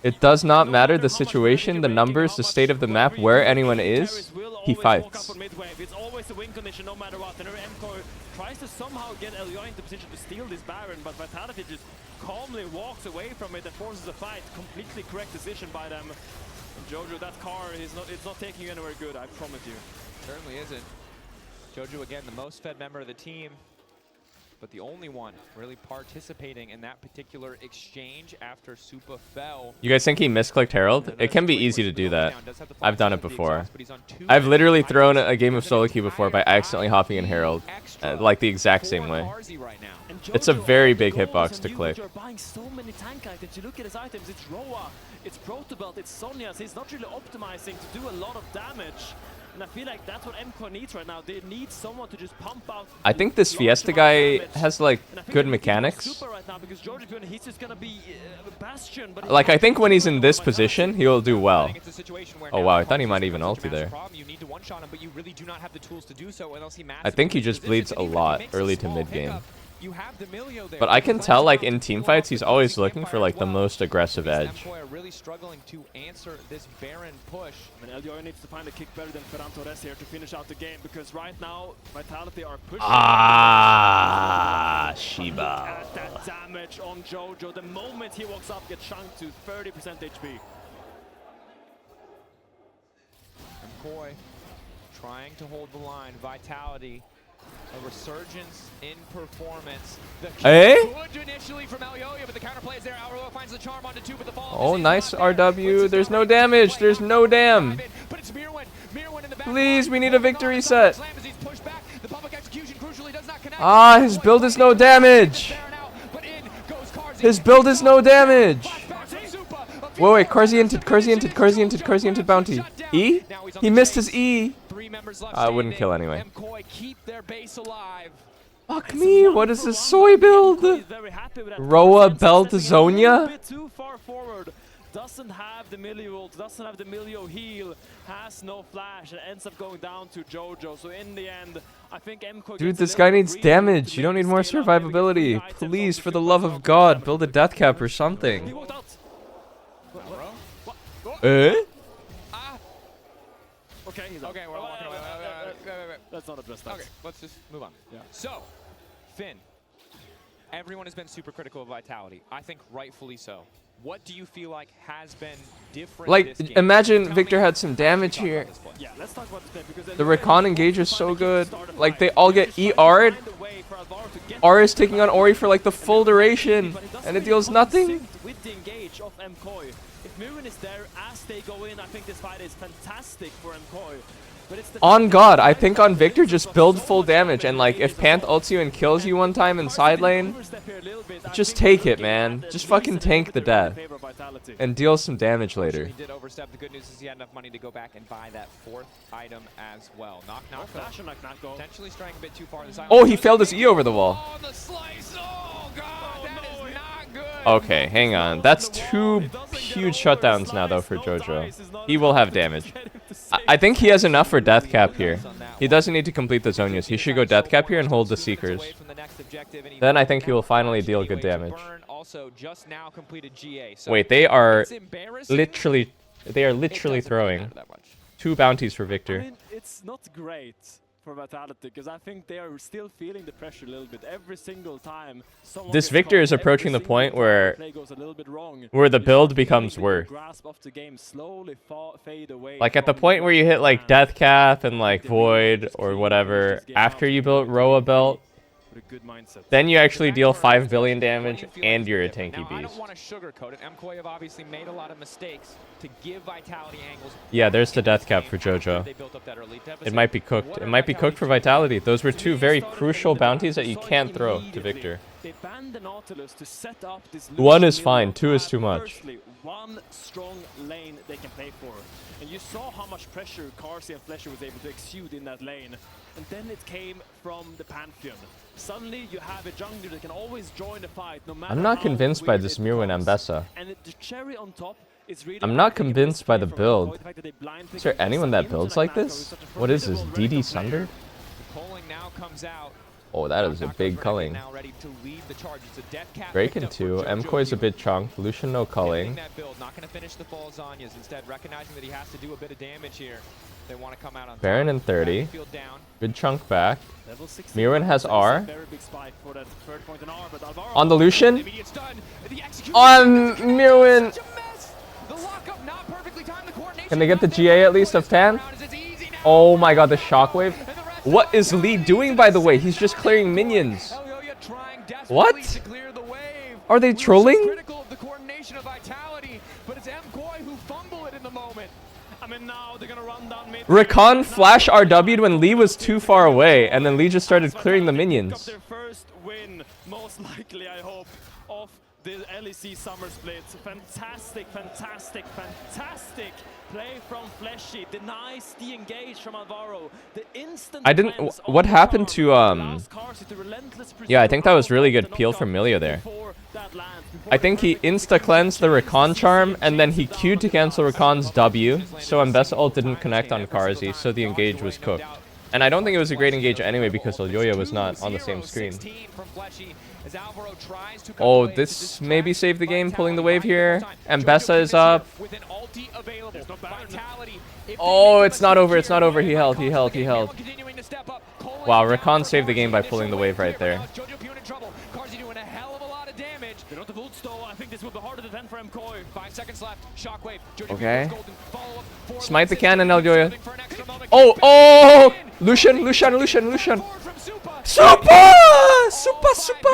It does not matter the situation, the numbers, the state of the map, where anyone is. He fights. It's always a win condition no matter what. And MKOI tries to somehow get LEC into position to steal this Baron, but Vitality just calmly walks away from it and forces a fight. Completely correct decision by them. And Jojo, that car it's not taking you anywhere good, I promise you. Certainly isn't. Jojo, again, the most fed member of the team, but the only one really participating in that particular exchange after Supa fell. You guys think he misclicked Herald? It can be easy to do that. I've done it before. I've literally thrown a game of solo queue before by accidentally hopping in Herald, like the exact same way. It's a very big hitbox to click. You're buying so many tank items. You look at his items, it's Roa, it's Protobelt, it's Sonya. So he's not really optimizing to do a lot of damage. And I feel like that's what MKOI needs right now. They need someone to just pump out. I think this Fiesta guy has like good mechanics. Like I think when he's in this position, he'll do well. Oh wow, I thought he might even ulti there. I think he just bleeds a lot early to mid game. But I can tell, like, in teamfights, he's always looking for, like, the most aggressive edge. Really struggling to answer this Baron push. And LDR needs to find a kick better than Ferran Torres here to finish out the game, because right now, Vitality are pushing. Ah, Shiba. At that damage on Jojo. The moment he walks up, gets shunked to 30% HP. MKOI trying to hold the line. Vitality. A resurgence in performance. Good initially from Alioya, but the counterplay is there. Aurora finds the charm onto 2, but the fall. Oh, nice RW. There's no damage. There's no dam. Please, we need a victory set. Ah, his build is no damage. His build is no damage. Wait, Carzzy inted bounty. E? He missed his E. I wouldn't kill anyway. Fuck me, what is this soy build? Roa belt Zonia? Too far forward. Doesn't have the milli-ult, doesn't have the milli heal, has no flash, and ends up going down to Jojo. So in the end, I think MKOI. Dude, this guy needs damage. You don't need more survivability. Please, for the love of God, build a death cap or something. Eh? Okay, he's okay, we're walking away. Let's not address that. Okay, let's just move on. Yeah. So, Finn, everyone has been super critical of Vitality. I think rightfully so. What do you feel like has been different? Like, imagine Victor had some damage here. Yeah, let's talk about this because the Recon engage is so good. Like, they all get ER'd. R is taking on Ori for like the full duration, and it deals nothing. With the engage of MKOI. If Murin is there as they go in, I think this fight is fantastic for MKOI. On God, I think on Victor, just build full damage, and like if Panth ults you and kills you one time in side lane, just take it, man. Just fucking tank the death and deal some damage later. He did overstep. The good news is he had enough money to go back and buy that 4th item as well. Knock. Potentially straying a bit too far. Oh, he failed his E over the wall. Oh, the slice. Oh God, that is not good. Okay, hang on. That's 2 huge shutdowns now though for Jojo. He will have damage. I think he has enough for death cap here. He doesn't need to complete the Zonias. He should go death cap here and hold the Seekers. Then I think he will finally deal good damage. Wait, they are literally throwing 2 bounties for Victor. I mean, it's not great for Vitality because I think they are still feeling the pressure a little bit every single time. This Victor is approaching the point where the build becomes worse. Like at the point where you hit like Death Cap and like Void or whatever after you built Roa belt, then you actually deal 5 billion damage and you're a tanky beast. I don't want to sugarcoat it. MKOI have obviously made a lot of mistakes to give Vitality angles. Yeah, there's the death cap for Jojo. It might be cooked. It might be cooked for Vitality. Those were 2 very crucial bounties that you can't throw to Victor. 1 is fine, 2 is too much. one strong lane they can play for. And you saw how much pressure Carsey and Flesher was able to exude in that lane. And then it came from the Pantheon. Suddenly you have a jungler that can always join the fight no matter I'm not how convinced by weird this it Mirwin becomes. Ambessa. And the cherry on top is really I'm not taking a convinced risk by away the from build. MKOI, the fact that they blind pick Is there Ambessa anyone that into builds that like macro this? is such a What is this, formidable DD radical Sunder? The culling now comes out. Oh, that is a big culling. Now ready to lead the charge. It's a death cap Breaking picked up 2. for Jojo MKOI's a here. bit chunked. Lucian no culling. That build, not going to finish the full Zanyas. Instead, recognizing that he has to do a bit of damage here. They want to come out on Baron top. in 30. Battlefield down. Good chunk back. Level 16 Mirwin has is a R. very big spike for that third point in R, but Alvaro On the Lucian. Immediate stun. The execution. On Mirwin. Such a mess. The lockup not perfectly timed. The coordination Can they get the not there. GA at least of 10? Oh my god, the shockwave. What is Lee doing, by the way? He's just clearing minions. What? Are they trolling? Critical of the coordination of Vitality, but it's MKOI who fumble it in the moment. I mean, now they're gonna run down mid. Rakan flash RW'd when Lee was too far away, and then Lee just started clearing the Pick up minions. their first win, most likely, I hope, of the LEC summer split. Fantastic, fantastic, fantastic play from Fleshy. Denies the engage from Alvaro. The instant I didn't. cleanse What on happened Alvaro to allows Carsey to relentless Yeah, I pursue think that was really good the peel from Milio there. before that lands, before I think he insta-cleansed the Rakan charm, and then he Q'd to cancel Rakan's W, so Ambessa ult didn't connect on Carsey, so the engage was cooked. And I don't think it was a great engage anyway, because Olyoya was not on the same screen. Oh, this maybe saved the game, pulling the wave here. Ambessa is up. Oh, it's not over, it's not over. He held, he held, he held. Wow, Rakan saved the game by pulling the wave right there. They're not the Volts though. I think this will be harder to defend for MKOI. 5 seconds left. Shockwave. Okay. Smite the cannon, Eljoya. Oh, oh! Lucian, Lucian, Lucian, Lucian. Super! Super, super!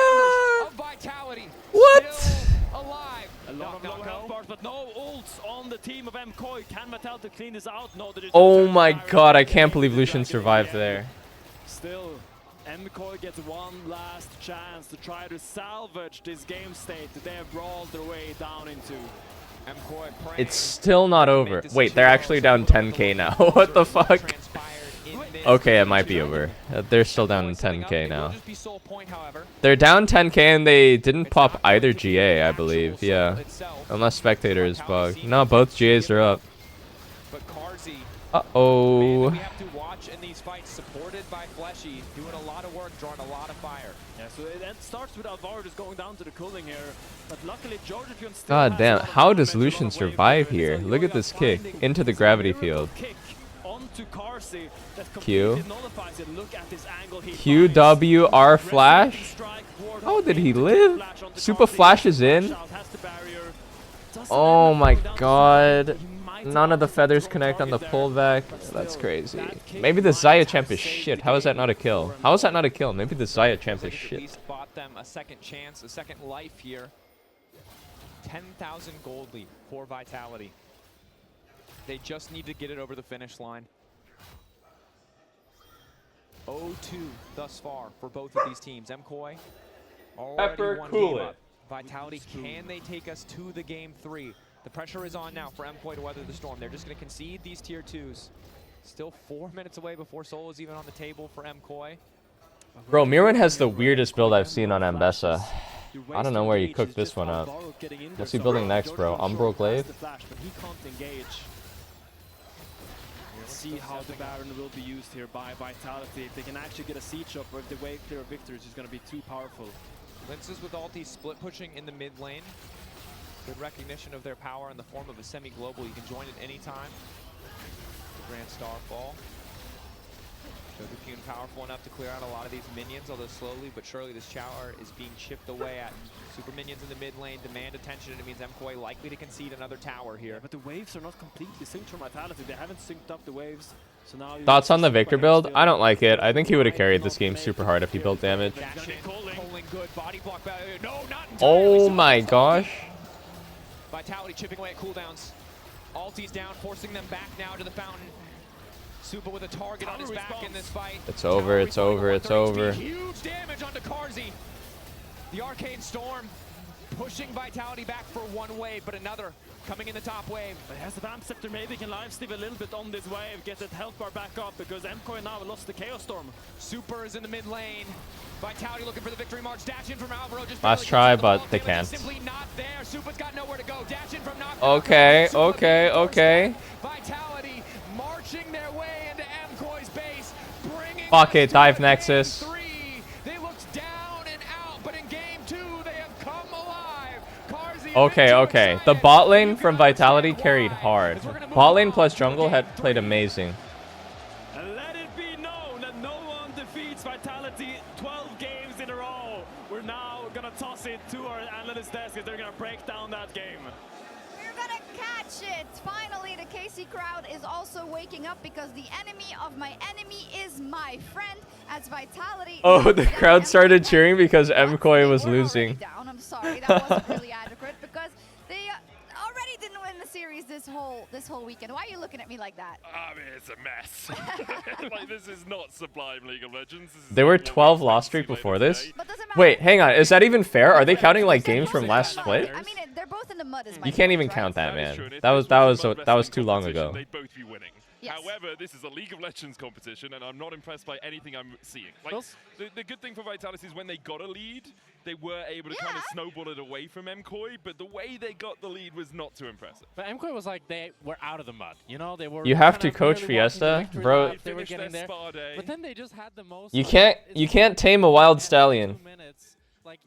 What? A lot of low health bars, but no ults on the team of MKOI. Can Mattel to clean this out? No, there is no Oh turn my back. god, I can't believe Lucian survived there. Still, MKOI gets one last chance to try to salvage this game state that they have brawled their way down into. It's still not over. Wait, they're actually down 10k now. What the fuck? Okay, it might be over. They're still down 10k now. They're down 10k and they didn't pop either GA, I believe. Yeah. Unless Spectator is bugged. No, both GAs are up. Uh-oh. We have to watch in these fights, supported by Fleshy, doing a lot of work, drawing a lot of fire. Yeah, so it starts with Alvaro just going down to the cooling here, but luckily Georgian still God has damn, a lot of how does momentum Lucian on the wave survive there. here? It's Look at Aljoya this kick finding into the this gravity miracle field. kick onto Carsey that Q. completely nullifies it. Look at this angle he Q, finds. W, R, Resurrecting flash? strike, ward How up, did he into live? flash onto Super Carsey. flashes in. Flash out, has the barrier. Doesn't Oh end up my going down to god. zero. He might None of the have feathers strong connect on the target there, pullback. but That's still, crazy. that kick Maybe the might Xayah have champ is saved shit. the How is that game not a kill? How is that not a kill? Maybe the Xayah champ is At shit. least bought them a second chance, a second life here. 10,000 gold lead for Vitality. They just need to get it over the finish line. 0-2 thus far for both of these teams. MKOI already Pepper, one cool game it. up. Vitality, can they take us to the game 3? The pressure is on now for MKOI to weather the storm. They're just going to concede these tier 2s. Still 4 minutes away before Solo is even on the table for MKOI. Bro, Mirwin has the weirdest build I've seen on Ambessa. I don't know where you cooked this one up. What's he building next, bro? Umbral Glaive? See how the Baron will be used here by Vitality. If they can actually get a siege up, or if the wave clear of victories is going to be too powerful. Linces with ulti split pushing in the mid lane. Good recognition of their power in the form of a semi-global. You can join at any time. The Grand Starfall. Jojo powerful enough to clear out a lot of these minions, although slowly but surely this tower is being chipped away at. Super minions in the mid lane demand attention, and it means MKOI likely to concede another tower here. But the waves are not completely synced from Vitality. They haven't synced up the waves. So now Thoughts on the Victor build? I don't like it. I think he would have carried this game super hard if he built damage. Pulling good body block. No, not entirely. Oh my gosh. Vitality chipping away at cooldowns. Ulti's down, forcing them back now to the fountain. Supa with a target on his back in this fight. It's over, it's over, it's over. Huge damage onto Carsey. The Arcane Storm pushing Vitality back for one wave, but another coming in the top wave. But has the Vamp Scepter maybe can live steal a little bit on this wave, get that health bar back up because MKOI now lost the Chaos Storm. Super is in the mid lane. Vitality looking for the victory march. Dash in from Alvaro. Just Last try, but they can't. Simply not there. Supa's got nowhere to go. Dash in from knockdown. Okay. Vitality marching their way into MKOI's base. Fuck it, dive Nexus. They looked down and out, but in game 2 they have come alive. Okay. The bot lane from Vitality carried hard. Bot lane plus jungle had played amazing. And let it be known that no one defeats Vitality 12 games in a row. We're now gonna toss it to our analyst desk and they're gonna break down that game. We're gonna catch it. Finally, the KC crowd is also waking up because the enemy of my enemy is my friend. As Vitality. Oh, the crowd started cheering because MKOI was losing. Down. I'm sorry, that wasn't really adequate because they already didn't win the series this whole weekend. Why are you looking at me like that? I mean, it's a mess. Like, this is not Sublime League of Legends. They were 12 loss streak before this. Wait, hang on. Is that even fair? Are they counting like games from last split? I mean, they're both in the mud. You can't even count that, man. That was too long ago. They'd both be winning. Yes. However, this is a League of Legends competition, and I'm not impressed by anything I'm seeing. Like, the good thing for Vitality is when they got a lead, they were able to kind of snowball it away from MKOI, but the way they got the lead was not too impressive. But MKOI was like, they were out of the mud. You know, they were. You have to coach Fiesta, bro. They were getting there, but then they just had the most. You can't tame a wild stallion. Like,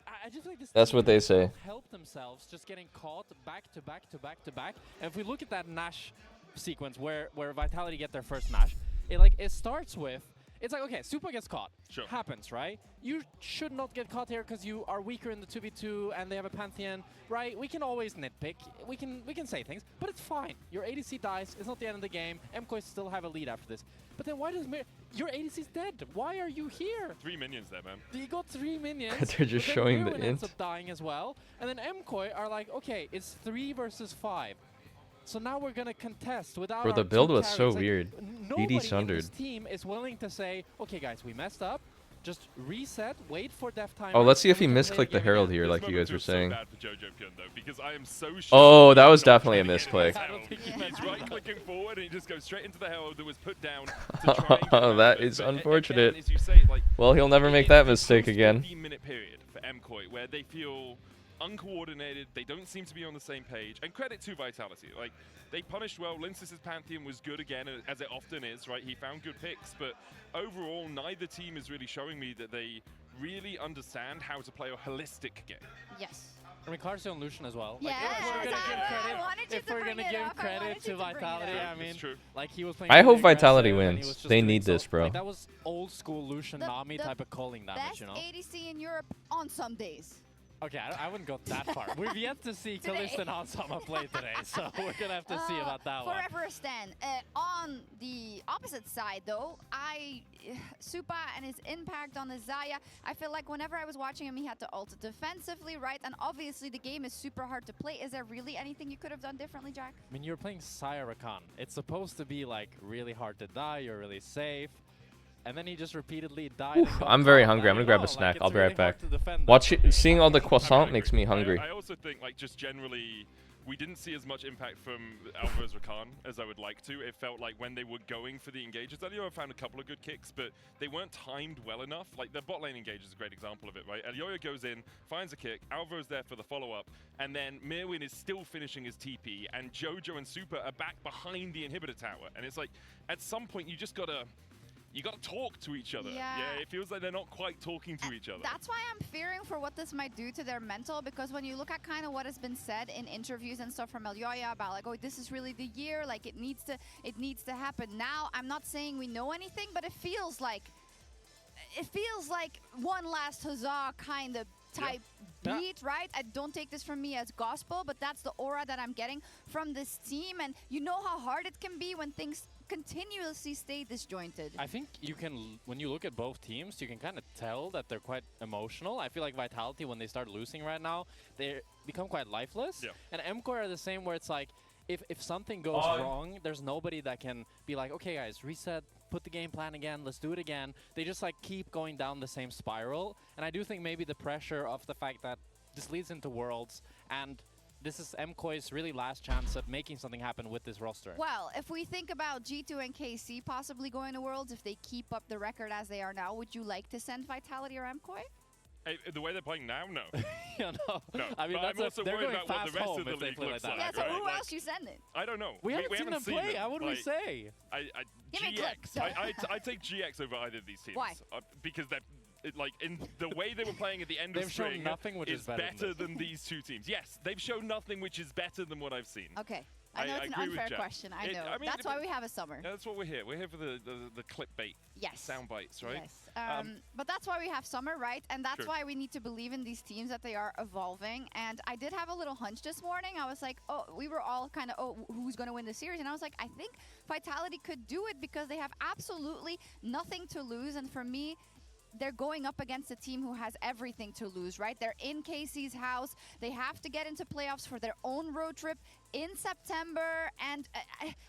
I just like this. That's what they say. Help themselves just getting caught back to back to back to back. And if we look at that Nash sequence where Vitality get their first Nash, it starts with, it's like, okay, Supa gets caught. Sure. Happens, right? You should not get caught here because you are weaker in the 2v2 and they have a Pantheon, right? We can always nitpick. We can say things, but it's fine. Your ADC dies. It's not the end of the game. MKOI still have a lead after this. But then why does your ADC's dead? Why are you here? 3 minions there, man. You got 3 minions. They're just showing the int. Ends up dying as well. And then MKOI are like, okay, it's 3 versus 5. So now we're gonna contest without. Bro, the build was so weird. BD sundered. This team is willing to say, okay, guys, we messed up. Just reset, wait for death time. Oh, let's see if he misclicked the Herald here, like you guys were saying. So bad for Jojo Kun, though, because I am so oh, that was definitely a misclick. He's right-clicking forward and he just goes straight into the Herald that was put down to try and Oh, that is unfortunate. again, as you say, like, well, he'll never make that mistake again. 15-minute period for MKOI where they feel uncoordinated, they don't seem to be on the same page, and credit to Vitality. Like, they punished well. Linsys' Pantheon was good again, as it often is, right? He found good picks, but overall, neither team is really showing me that they really understand how to play a holistic game. Yes. I mean, Clarkson and Lucian as well. Yes, If we're gonna give credit to Vitality, I mean, like he was playing. I hope Vitality wins. They need this, bro. Like, that was old school Lucian Nami type of calling damage, you know. Best ADC in Europe on some days. Okay, I wouldn't go that far. We've yet to see Kalista and Ansama play today, so we're gonna have to see about that one. Forever Stan. On the opposite side, though, Supa and his impact on the Xayah, I feel like whenever I was watching him, he had to ult defensively, right? And obviously, the game is super hard to play. Is there really anything you could have done differently, Jack? I mean, you're playing Sire Rakan. It's supposed to be like really hard to die. You're really safe. And then he just repeatedly died. I'm very hungry. I'm gonna grab a snack. I'll be right back. Seeing all the croissant makes me hungry. I also think, like, just generally, we didn't see as much impact from Alvarez Rakan as I would like to. It felt like when they were going for the engages, Elioyo found a couple of good kicks, but they weren't timed well enough. Like, the bot lane engage is a great example of it, right? Elioyo goes in, finds a kick, Alvaro's there for the follow-up, and then Mirwin is still finishing his TP, and Jojo and Super are back behind the inhibitor tower. And it's like, at some point, you just gotta talk to each other. Yeah, it feels like they're not quite talking to each other. That's why I'm fearing for what this might do to their mental, because when you look at kind of what has been said in interviews and stuff from Elioyo about like, oh, this is really the year, like it needs to happen now. I'm not saying we know anything, but it feels like one last huzzah kind of type beat, right? I don't take this from me as gospel, but that's the aura that I'm getting from this team, and you know how hard it can be when things continuously stay disjointed. I think you can, when you look at both teams, you can kind of tell that they're quite emotional. I feel like Vitality, when they start losing right now, they become quite lifeless. Yeah. And MKOI are the same, where it's like, if something goes wrong, there's nobody that can be like, okay guys, reset, put the game plan again, let's do it again. They just like keep going down the same spiral. And I do think maybe the pressure of the fact that this leads into Worlds, and this is MKOI's really last chance at making something happen with this roster. Well, if we think about G2 and KC possibly going to Worlds, if they keep up the record as they are now, would you like to send Vitality or MKOI? Hey, the way they're playing now, no. Yeah, no. I mean, I'm also worried about what the rest of the league looks like. Yeah, so right? who else you sending? I don't know. We haven't seen them play. How would we say? Give me GX. I take GX over either of these teams. Why? Because they're like in the way they were playing at the end of spring. They've shown nothing which is better than these two teams. Yes, they've shown nothing which is better than what I've seen. Okay. I know it's an unfair question. I know. That's why we have a summer. Yeah, that's what we're here. We're here for the clickbait. Yes. Sound bites, right? Yes. But that's why we have summer, right? And that's True. why we need to believe in these teams that they are evolving. And I did have a little hunch this morning. I was like, oh, we were all kind of, oh, who's going to win the series? And I was like, I think Vitality could do it because they have absolutely nothing to lose. And for me, they're going up against a team who has everything to lose, right? They're in KC's house. They have to get into playoffs for their own road trip in September. And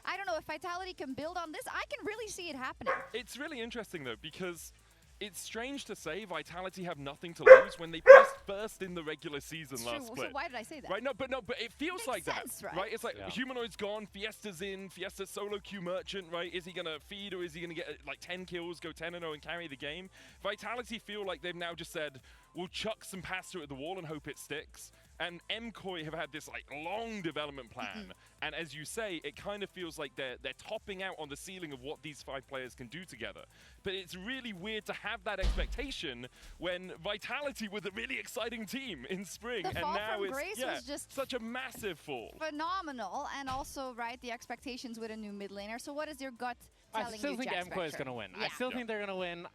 I don't know, if Vitality can build on this, I can really see it happening. It's really interesting, though, because it's strange to say Vitality have nothing to lose when they placed first in the regular season last split. So why did I say that? Right, but it feels like sense, that, right? It's like Humanoid's gone, Fiesta's in, Fiesta's solo queue merchant, right? Is he gonna feed or is he gonna get like 10 kills, go 10-0 and carry the game? Vitality feel like they've now just said, we'll chuck some pasta at the wall and hope it sticks. And MKOI have had this like long development plan, and as you say, it kind of feels like they're topping out on the ceiling of what these 5 players can do together. But it's really weird to have that expectation when Vitality was a really exciting team in spring, The and fall now from it's grace was just such a massive fall. Phenomenal, and also, right, the expectations with a new mid laner. So what is your gut telling you, I still think Jack MKOI is Spectre? going to win. Yeah. I still think they're going to win.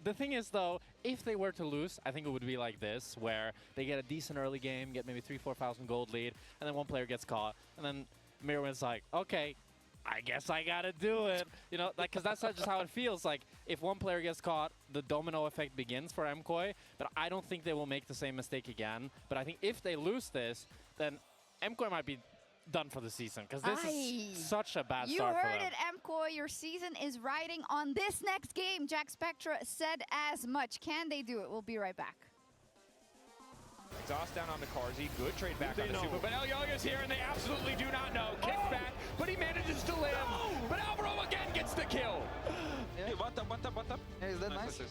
The thing is, though, if they were to lose, I think it would be like this, where they get a decent early game, get maybe 3,000-4,000 gold lead, and then one player gets caught, and then Mirwin's like, okay, I guess I gotta do it. You know, like, because that's just how it feels. Like, if one player gets caught, the domino effect begins for MKOI, but I don't think they will make the same mistake again. But I think if they lose this, then MKOI might be done for the season, because this is such a bad start for them. You heard it, MKOI. Your season is riding on this next game. Jack Spectre said as much. Can they do it? We'll be right back. Exhaust down on the Carzzy. Good trade back on the Super. But El Young is here, and they absolutely do not know. Kick back, but he manages to live. But Alvaro again gets the kill. Hey, what up? Hey, is that nice?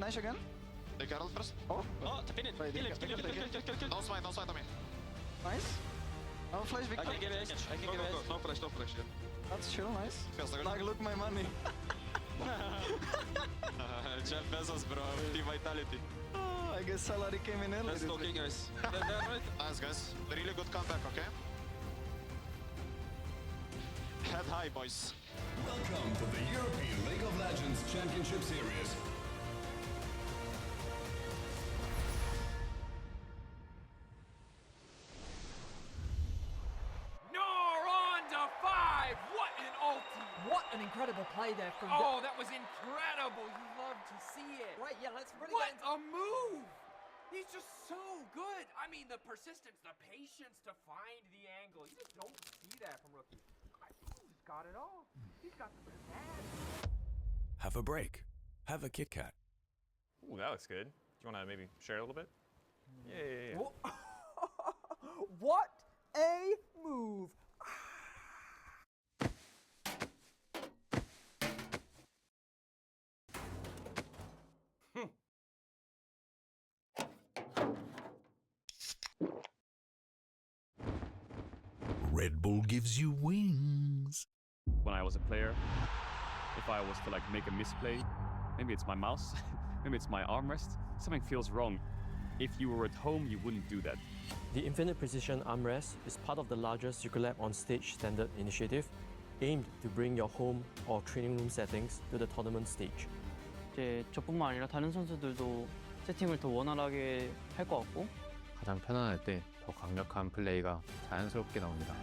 Nice again? They got it first. Oh, pin it. Kill him. Don't smite on me. Nice. No flash, Victor. I can give it. No flash, yeah. That's chill, nice. Feels like Like, look my money. Jeff Bezos, bro. Team Vitality. Oh, I guess salary came in early. Let's go, guys. Nice, guys. Really good comeback, okay? Head high, boys. Welcome to the European League of Legends Championship Series. What an incredible play there from... Oh, that was incredible. You love to see it. Right, yeah, let's really What a move. He's just so good. I mean, the persistence, the patience to find the angle. You just don't see that from rookies. He's got it all. He's got the pad. Have a break. Have a Kit Kat. Ooh, that looks good. Do you want to maybe share a little bit? Yeah. What a move. Red Bull gives you wings. When I was a player, if I was to like make a misplay, maybe it's my mouse, maybe it's my armrest, something feels wrong. If you were at home, you wouldn't do that. The Infinite Precision Armrest is part of the larger Circulab on Stage standard initiative, aimed to bring your home or training room settings to the tournament stage. 이제 저뿐만 아니라 다른 선수들도 세팅을 더 원활하게 할 것 같고 가장 편안할 때 더 강력한 플레이가 자연스럽게 나옵니다.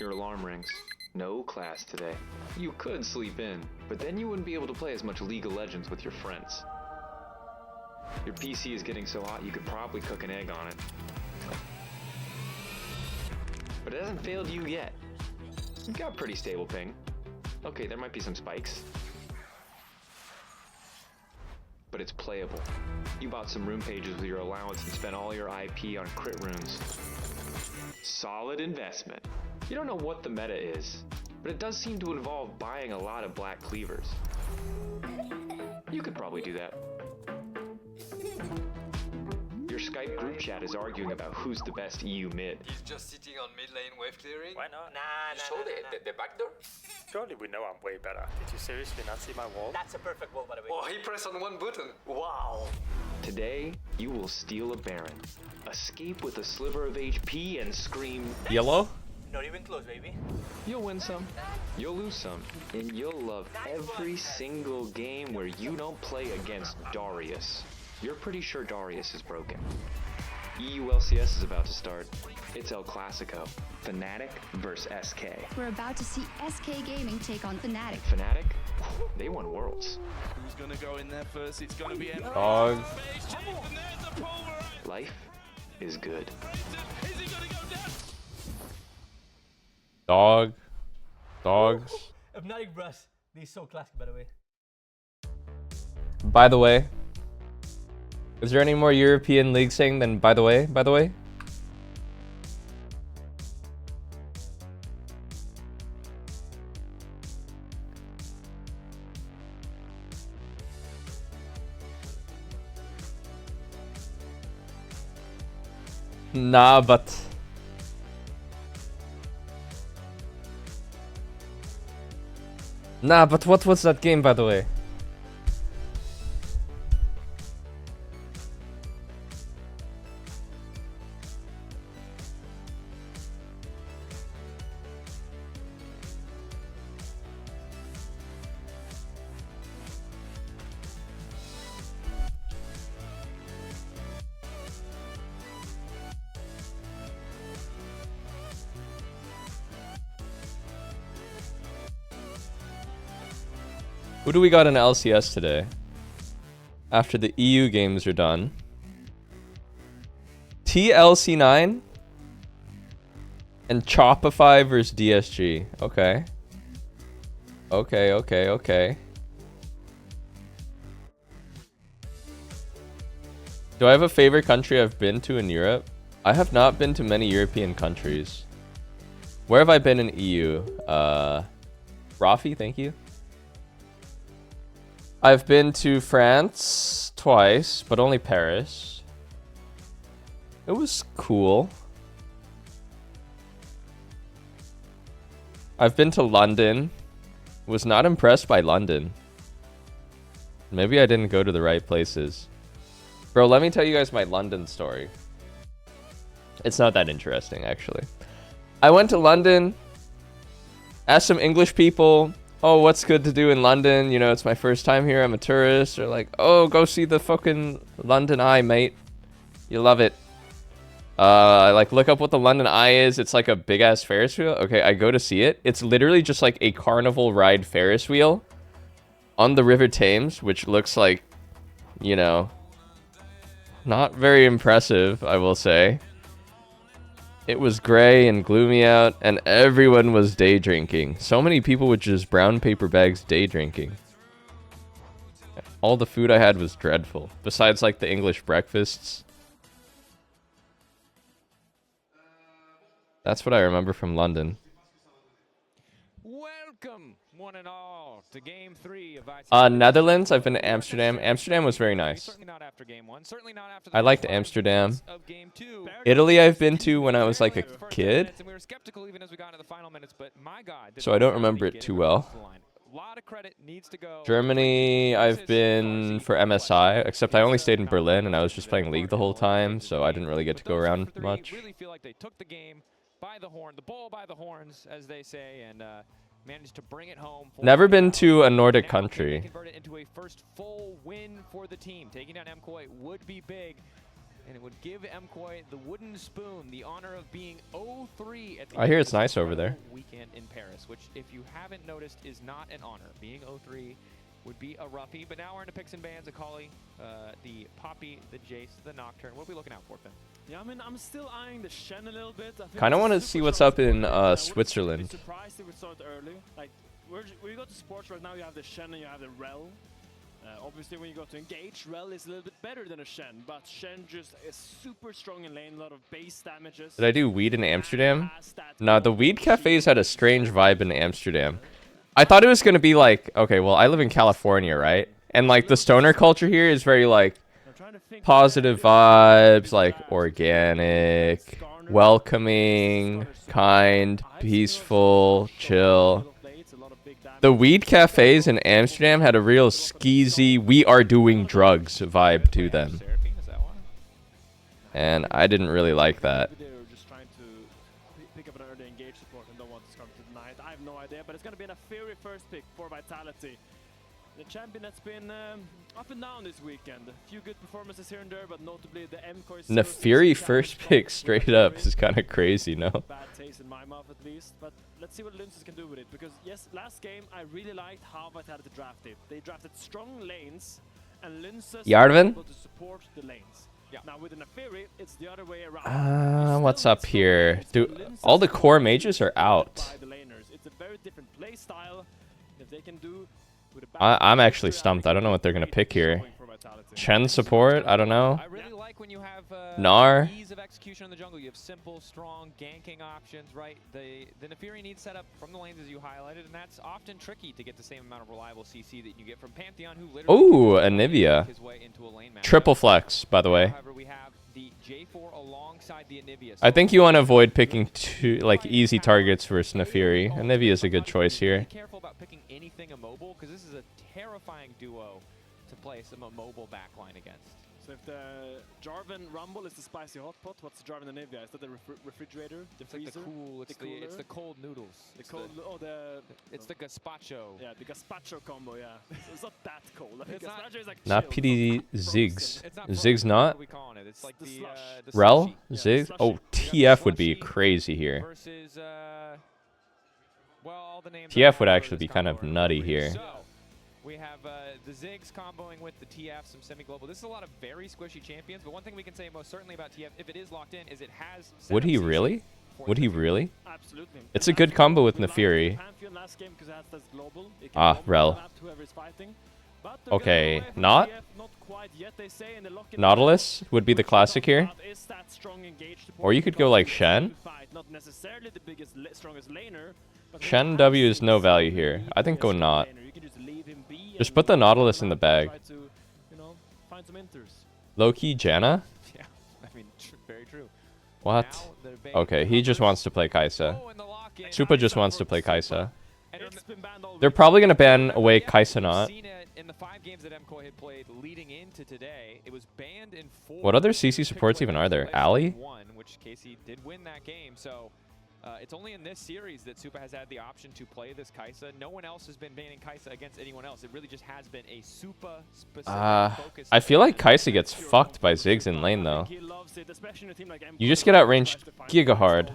Your alarm rings. No class today. You could sleep in, but then you wouldn't be able to play as much League of Legends with your friends. Your PC is getting so hot you could probably cook an egg on it. but it hasn't failed you yet. You've got pretty stable ping. Okay, there might be some spikes, but it's playable. You bought some rune pages with your allowance and spent all your IP on crit runes. Solid investment. You don't know what the meta is, but it does seem to involve buying a lot of black cleavers. You could probably do that. Your Skype group chat is arguing about who's the best EU mid. He's just sitting on mid lane wave clearing. Why not? You saw the back door? Surely we know I'm way better. Did you seriously not see my wall? That's a perfect wall, by the way. Oh, he pressed on one button. Wow. Today, you will steal a Baron, escape with a sliver of HP, and scream, Yellow? Not even close, baby. You'll win some, you'll lose some, and you'll love every single game where you don't play against Darius. You're pretty sure Darius is broken. EU LCS is about to start. It's El Clasico. Fnatic versus SK. We're about to see SK Gaming take on Fnatic. Fnatic? They won Worlds. Who's gonna go in there first? It's gonna be MKOI. Dog. Life is good. Dog. Dogs. Fnatic Brass. These so classic, by the way. By the way. Is there any more European league saying than by the way? By the way? Nah, but what was that game, by the way? Who do we got in LCS today? After the EU games are done. TLC9 and Chopify versus DSG. Okay. Okay. Do I have a favorite country I've been to in Europe? I have not been to many European countries. Where have I been in EU? Rafi, thank you. I've been to France twice, but only Paris. It was cool. I've been to London. Was not impressed by London. Maybe I didn't go to the right places. Bro, let me tell you guys my London story. It's not that interesting, actually. I went to London, asked some English people, oh, what's good to do in London? You know, it's my first time here. I'm a tourist. Or like, oh, go see the fucking London Eye, mate. You love it. I like look up what the London Eye is. It's like a big ass Ferris wheel. Okay, I go to see it. It's literally just like a carnival ride Ferris wheel on the River Thames, which looks like, you know, not very impressive, I will say. It was gray and gloomy out, and everyone was day drinking. So many people with just brown paper bags day drinking. All the food I had was dreadful, besides like the English breakfasts. That's what I remember from London. Welcome, one and all, to Game 3 of Netherlands, I've been to Amsterdam. Amsterdam was very nice. Certainly not after Game 1. Certainly not after the I liked Amsterdam. Italy I've been to when I was like a kid. And we were skeptical even as we got into the final minutes, but my God. So I don't remember it too well. A lot of credit needs to go. Germany, I've been for MSI, except I only stayed in Berlin and I was just playing League the whole time, so I didn't really get to go around much. Really feel like they took the game by the horn, the bull by the horns, as they say, and managed to bring it home. Never been to a Nordic country. Convert it into a first full win for the team. Taking down MKOI would be big, and it would give MKOI the wooden spoon, the honor of being 0-3 at the I hear it's nice over there. Weekend in Paris, which, if you haven't noticed, is not an honor. Being 0-3 would be a roughie. But now we're into picks and bans, Akali, the Poppy, the Jace, the Nocturne. What are we looking out for, Finn? Yeah, I mean, I'm still eyeing the Shen a little bit. Kind of want to see what's up in Switzerland. Surprised if we saw it early. Like, when you go to sports right now, you have the Shen and you have the Rel. Obviously, when you go to engage, Rel is a little bit better than a Shen, but Shen just is super strong in lane, a lot of base damages. Did I do weed in Amsterdam? No, the weed cafes had a strange vibe in Amsterdam. I thought it was going to be like, okay, well, I live in California, right? And like the stoner culture here is very like positive vibes, like organic, welcoming, kind, peaceful, chill. The weed cafes in Amsterdam had a real skeezy, we are doing drugs vibe to them. And I didn't really like that. Maybe they were just trying to pick up an early engage support and don't want to come to the night. I have no idea, but it's going to be a Fury first pick for Vitality. The champion that's been up and down this weekend. A few good performances here and there, but notably the MKOI. And the Fury first pick straight up is kind of crazy, no? Bad taste in my mouth at least, but let's see what Linces can do with it. Because yes, last game I really liked how Vitality drafted. They drafted strong lanes, and Linces Yarvin? were able to support the lanes. Yeah. Now with an Fury, it's the other way around. What's up here? All the core mages are out. It's a very different play style. If they can do. I'm actually stumped. I don't know what they're going to pick here. Chen support? I don't know. I really like when you have Gnar. ease of execution in the jungle. You have simple, strong ganking options, right? The Nefiri needs setup from the lanes as you highlighted, and that's often tricky to get the same amount of reliable CC that you get from Pantheon, who literally Ooh, Anivia. his way into a lane match. Triple flex, by the way. However, we have the J4 alongside the Anivia. I think you want to avoid picking easy targets versus Nefiri. Anivia is a good choice here. Be careful about picking anything immobile, because this is a terrifying duo to play some immobile backline against. So if the Jarvan Rumble is the spicy hot pot, what's the Jarvan Anivia? Is that the refrigerator? The freezer? Like the cool, it's the cold noodles. It's the gazpacho. Yeah, the gazpacho combo, yeah. It's not that cold. Gazpacho is like Not chill, PD Ziggs. Ziggs not? What are we calling it? It's like the Rel? slushy. Ziggs? Yeah, Oh, TF would be crazy here. Versus, well, all the names TF would actually be kind of nutty here. So, we have the Ziggs comboing with the TF, some semi-global. This is a lot of very squishy champions, but one thing we can say most certainly about TF, if it is locked in, is it has... Would he really? Would he really? Absolutely. It's a good combo with Nefiri. Ah, Rel. Okay, not? Nautilus would be the classic here. Or you could go like Shen. Shen W is no value here. I think go not. Just put the Nautilus in the bag. Low-key Janna? Yeah, I mean, very true. What? Okay, he just wants to play Kai'Sa. Supa just wants to play Kai'Sa. They're probably going to ban away Kai'Sa not. In the 5 games that MKOI had played leading into today, it was banned in 4. What other CC supports even are there? Ali? Which Casey did win that game, so it's only in this series that Supa has had the option to play this Kai'Sa. No one else has been banning Kai'Sa against anyone else. It really just has been a Supa-specific focus. I feel like Kai'Sa gets fucked by Ziggs in lane, though. You just get outranged giga hard.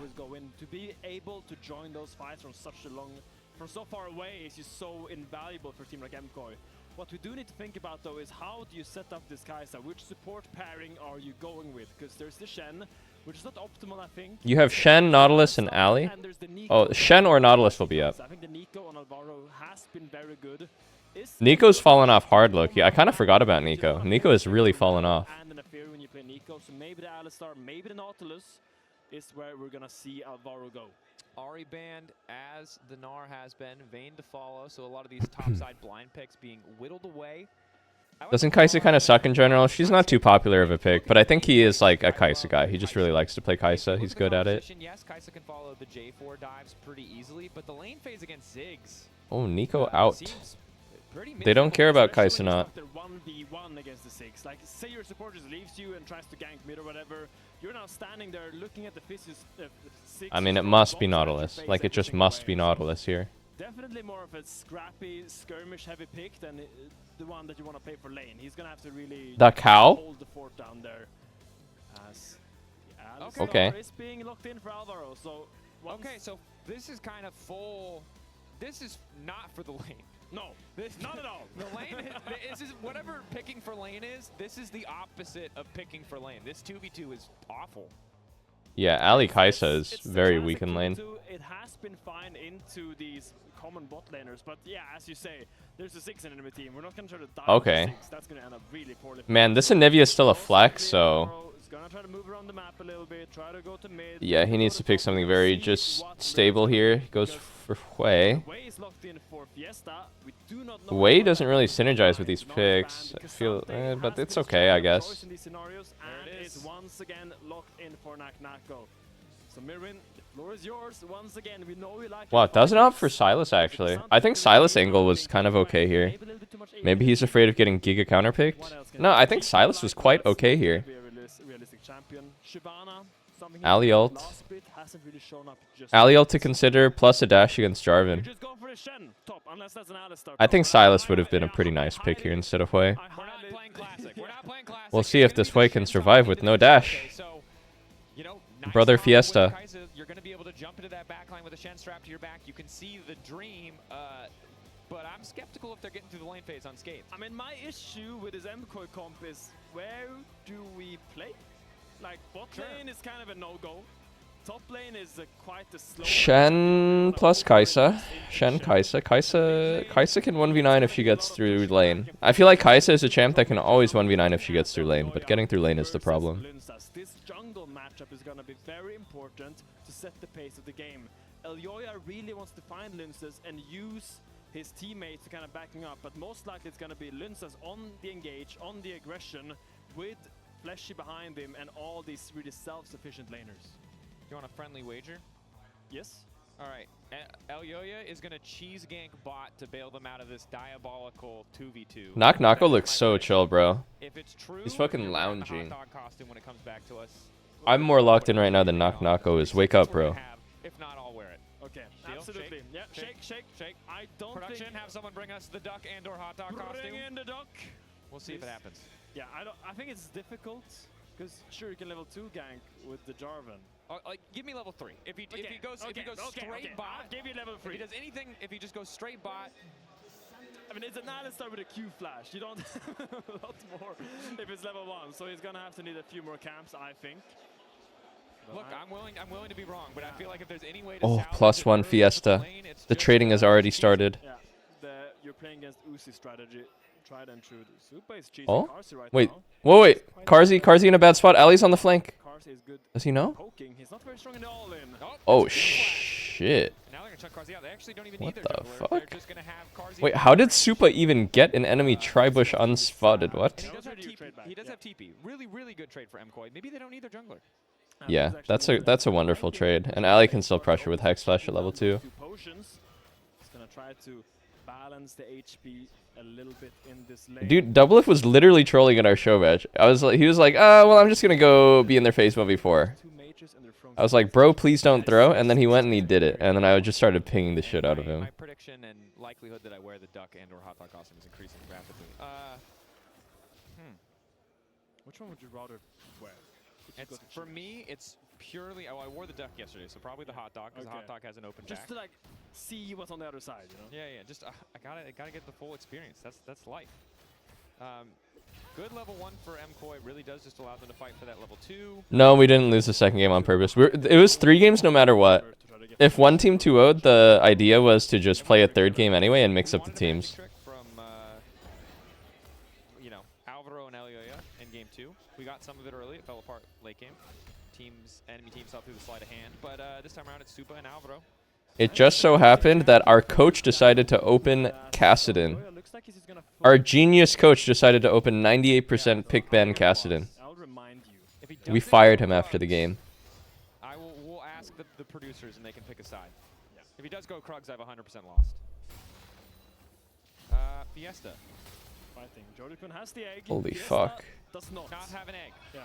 To be able to join those fights from so far away is just so invaluable for a team like MKOI. What we do need to think about, though, is how do you set up this Kai'Sa? Which support pairing are you going with? Because there's the Shen, which is not optimal, I think. You have Shen, Nautilus, and Ali. Oh, Shen or Nautilus will be up. I think the Nico on Alvaro has been very good. Nico's fallen off hard, Loki. I kind of forgot about Nico. Nico has really fallen off. And the Nefiri when you play Nico, so maybe the Alistar, maybe the Nautilus is where we're gonna see Alvaro go. Ari banned as the Gnar has been, Vayne to follow, so a lot of these topside blind picks being whittled away. Doesn't Kai'Sa kind of suck in general? She's not too popular of a pick, but I think he is like a Kai'Sa guy. He just really likes to play Kai'Sa. He's good at it. Yes, Kai'Sa can follow the J4 dives pretty easily, but the lane phase against Ziggs. Oh, Nico out. They don't care about Kai'Sa not. 1v1 against the Ziggs. Like, say your support just leaves you and tries to gank mid or whatever. You're now standing there looking at the Ziggs. I mean, it must be Nautilus. Like, it just must be Nautilus here. Definitely more of a scrappy, skirmish-heavy pick than the one that you want to play for lane. He's gonna have to really the cow? hold the fort down there. Okay. Is being locked in for Alvaro. So okay, so this is kind of full. This is not for the lane. No, not at all. The lane, this is whatever picking for lane is. This is the opposite of picking for lane. This 2v2 is awful. Yeah, Ali Kaisa is very weak in lane. It has been fine into these common bot laners, but yeah, as you say, there's a 6 in enemy team. We're not gonna try to die Okay. with 6. That's gonna end up really poorly. Man, this Anivia is still a flex, so He's gonna try to move around the map a little bit, try to go to mid. yeah, he needs to pick something very just stable here. He goes for Hui. Wei is locked in for Fiesta. We do not know Wei doesn't really synergize with these picks. I feel, but it's okay, I guess. in these scenarios, and is once again locked in for Nako. So Mirwin, the floor is yours once again. We know you like. Wow, doesn't opt for Silas actually. I think Silas angle was kind of okay here. Maybe he's afraid of getting Giga counterpicked. No, I think Silas was quite okay here. Ali ult. Ali ult to consider, plus a dash against Jarvan. I think Silas would have been a pretty nice pick here instead of Hui. We'll see if this Hui can survive with no dash. Brother Fiesta. You're going to be able to jump into that backline with a Shen strapped to your back. You can see the dream, but I'm skeptical if they're getting through the lane phase unscathed. I mean, my issue with his MKOI comp is where do we play? Like, bot lane is kind of a no-go. Top lane is quite a slow. Shen plus Kaisa. Shen Kaisa. Kaisa can 1v9 if she gets through lane. I feel like Kaisa is a champ that can always 1v9 if she gets through lane, but getting through lane is the problem. This jungle matchup is going to be very important to set the pace of the game. Elyoya really wants to find Lunzas and use his teammates to kind of backing up, but most likely it's going to be Lunzas on the engage, on the aggression, with Fleshy behind him and all these really self-sufficient laners. You want a friendly wager? Yes. All right. Elyoya is going to cheese gank bot to bail them out of this diabolical 2v2. Nako looks so chill, bro. If it's true, he's fucking lounging. Costume when it comes back to us. I'm more locked in right now than Nako is. Wake up, bro. If not, I'll wear it. Okay, Deal? absolutely. Shake, Yeah, shake. I don't Production, think... have someone bring us the duck and or hot dog costume. Bring in the duck. We'll see if it happens. Yeah, I think it's difficult, because sure, you can level 2 gank with the Jarvan. Give me level 3. If he goes straight bot, I'll give you level 3. If he does anything, if he just goes straight bot. I mean, it's an Alistar with a Q flash. You don't have a lot more if it's level 1, so he's gonna have to need a few more camps, I think. But look, I'm willing to be wrong, but I feel like if there's any way to Oh, +1 Fiesta. The trading has already started. Yeah, you're playing against Uzi strategy. Tried and true. Super is cheating Oh? Carsey right Wait. now. Wait. Carsey in a bad spot. Ali's on the flank. Carsey is good. Does he know? Poking. He's not very strong in the all-in. Oh, shit. Now they're going to chuck Carsey out. They actually don't even What need the their jungler. fuck? They're just going to have Carsey. Wait, how did Supa even get an enemy tri-bush unspotted? What? He does have TP. He does have TP. Really, really good trade for MKOI. Maybe they don't need their jungler. Yeah, that's a wonderful trade. And Ali can still pressure with Hex Flash at level 2. Potions. He's going to try to balance the HP a little bit in this lane. Dude, Doublelift was literally trolling at our show match. He was like, well, I'm just gonna go be in their face 1v4. I was like, bro, please don't throw, and then he went and he did it, and then I just started pinging the shit out of him. My prediction and likelihood that I wear the duck and or hot dog costume is increasing rapidly. Which one would you rather wear? For me, it's purely. Oh, I wore the duck yesterday, so probably the hot dog, because the hot dog has an open back. Just to like see what's on the other side, you know? Yeah. Just I gotta get the full experience. That's life. Good level 1 for MKOI really does just allow them to fight for that level 2. No, we didn't lose the second game on purpose. It was 3 games no matter what. If one team 2-0'd, the idea was to just play a third game anyway and mix up the teams. From Alvaro and Elyoya in game 2. We got some of it early. It fell apart late game. Enemy teams saw through the sleight of hand, but this time around it's Supa and Alvaro. It just so happened that our coach decided to open Kassadin. Our genius coach decided to open 98% pick ban Kassadin. We fired him after the game. We'll ask the producers and they can pick a side. Yeah. If he does go Krugs, I have 100% lost. Fiesta. Fighting. Jordan has the egg. Holy Fiesta fuck. does not have an egg. Yeah.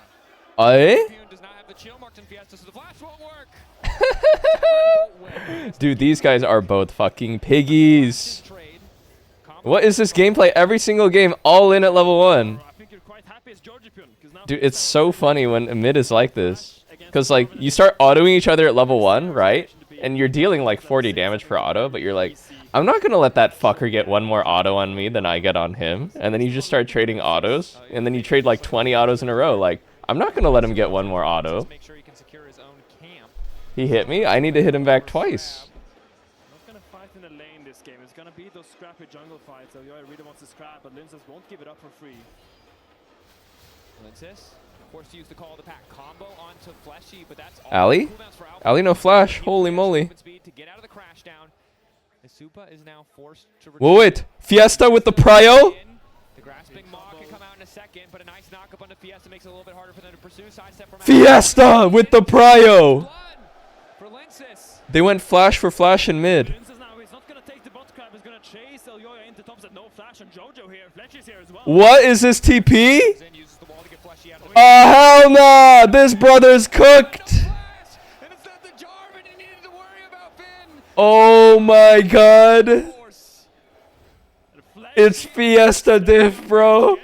Does not have the chill marked in Fiesta, so the flash won't work. Dude, these guys are both fucking piggies. What is this gameplay? Every single game, all in at level 1. Dude, it's so funny when mid is like this. Because, like, you start autoing each other at level 1, right? And you're dealing, like, 40 damage per auto, but you're like, I'm not gonna let that fucker get one more auto on me than I get on him. And then you just start trading autos, and then you trade like 20 autos in a row. Like, I'm not gonna let him get one more auto. He hit me, I need to hit him back twice. Not gonna fight in the lane this game. It's gonna be those scrappy jungle fights. So Yoya really wants to scrap, but Linces won't give it up for free. Linces, forced to use the call of the pack combo onto Fleshy, but that's all. Ali? Ali no flash, holy moly. To get out of the crash down. Isupa is now forced to Whoa, wait, Fiesta with the prio? The grasping maw can come out in a second, but a nice knock up onto Fiesta makes it a little bit harder for them to pursue. Sidestep from Fiesta with the prio! For Linces. They went flash for flash in mid. Linces now, he's not gonna take the bot crab, he's gonna chase Yoya into top set. No flash on Jojo here. Fletcher's here as well. What is this TP? Hell nah! This brother's cooked! Oh my god! It's Fiesta diff, bro!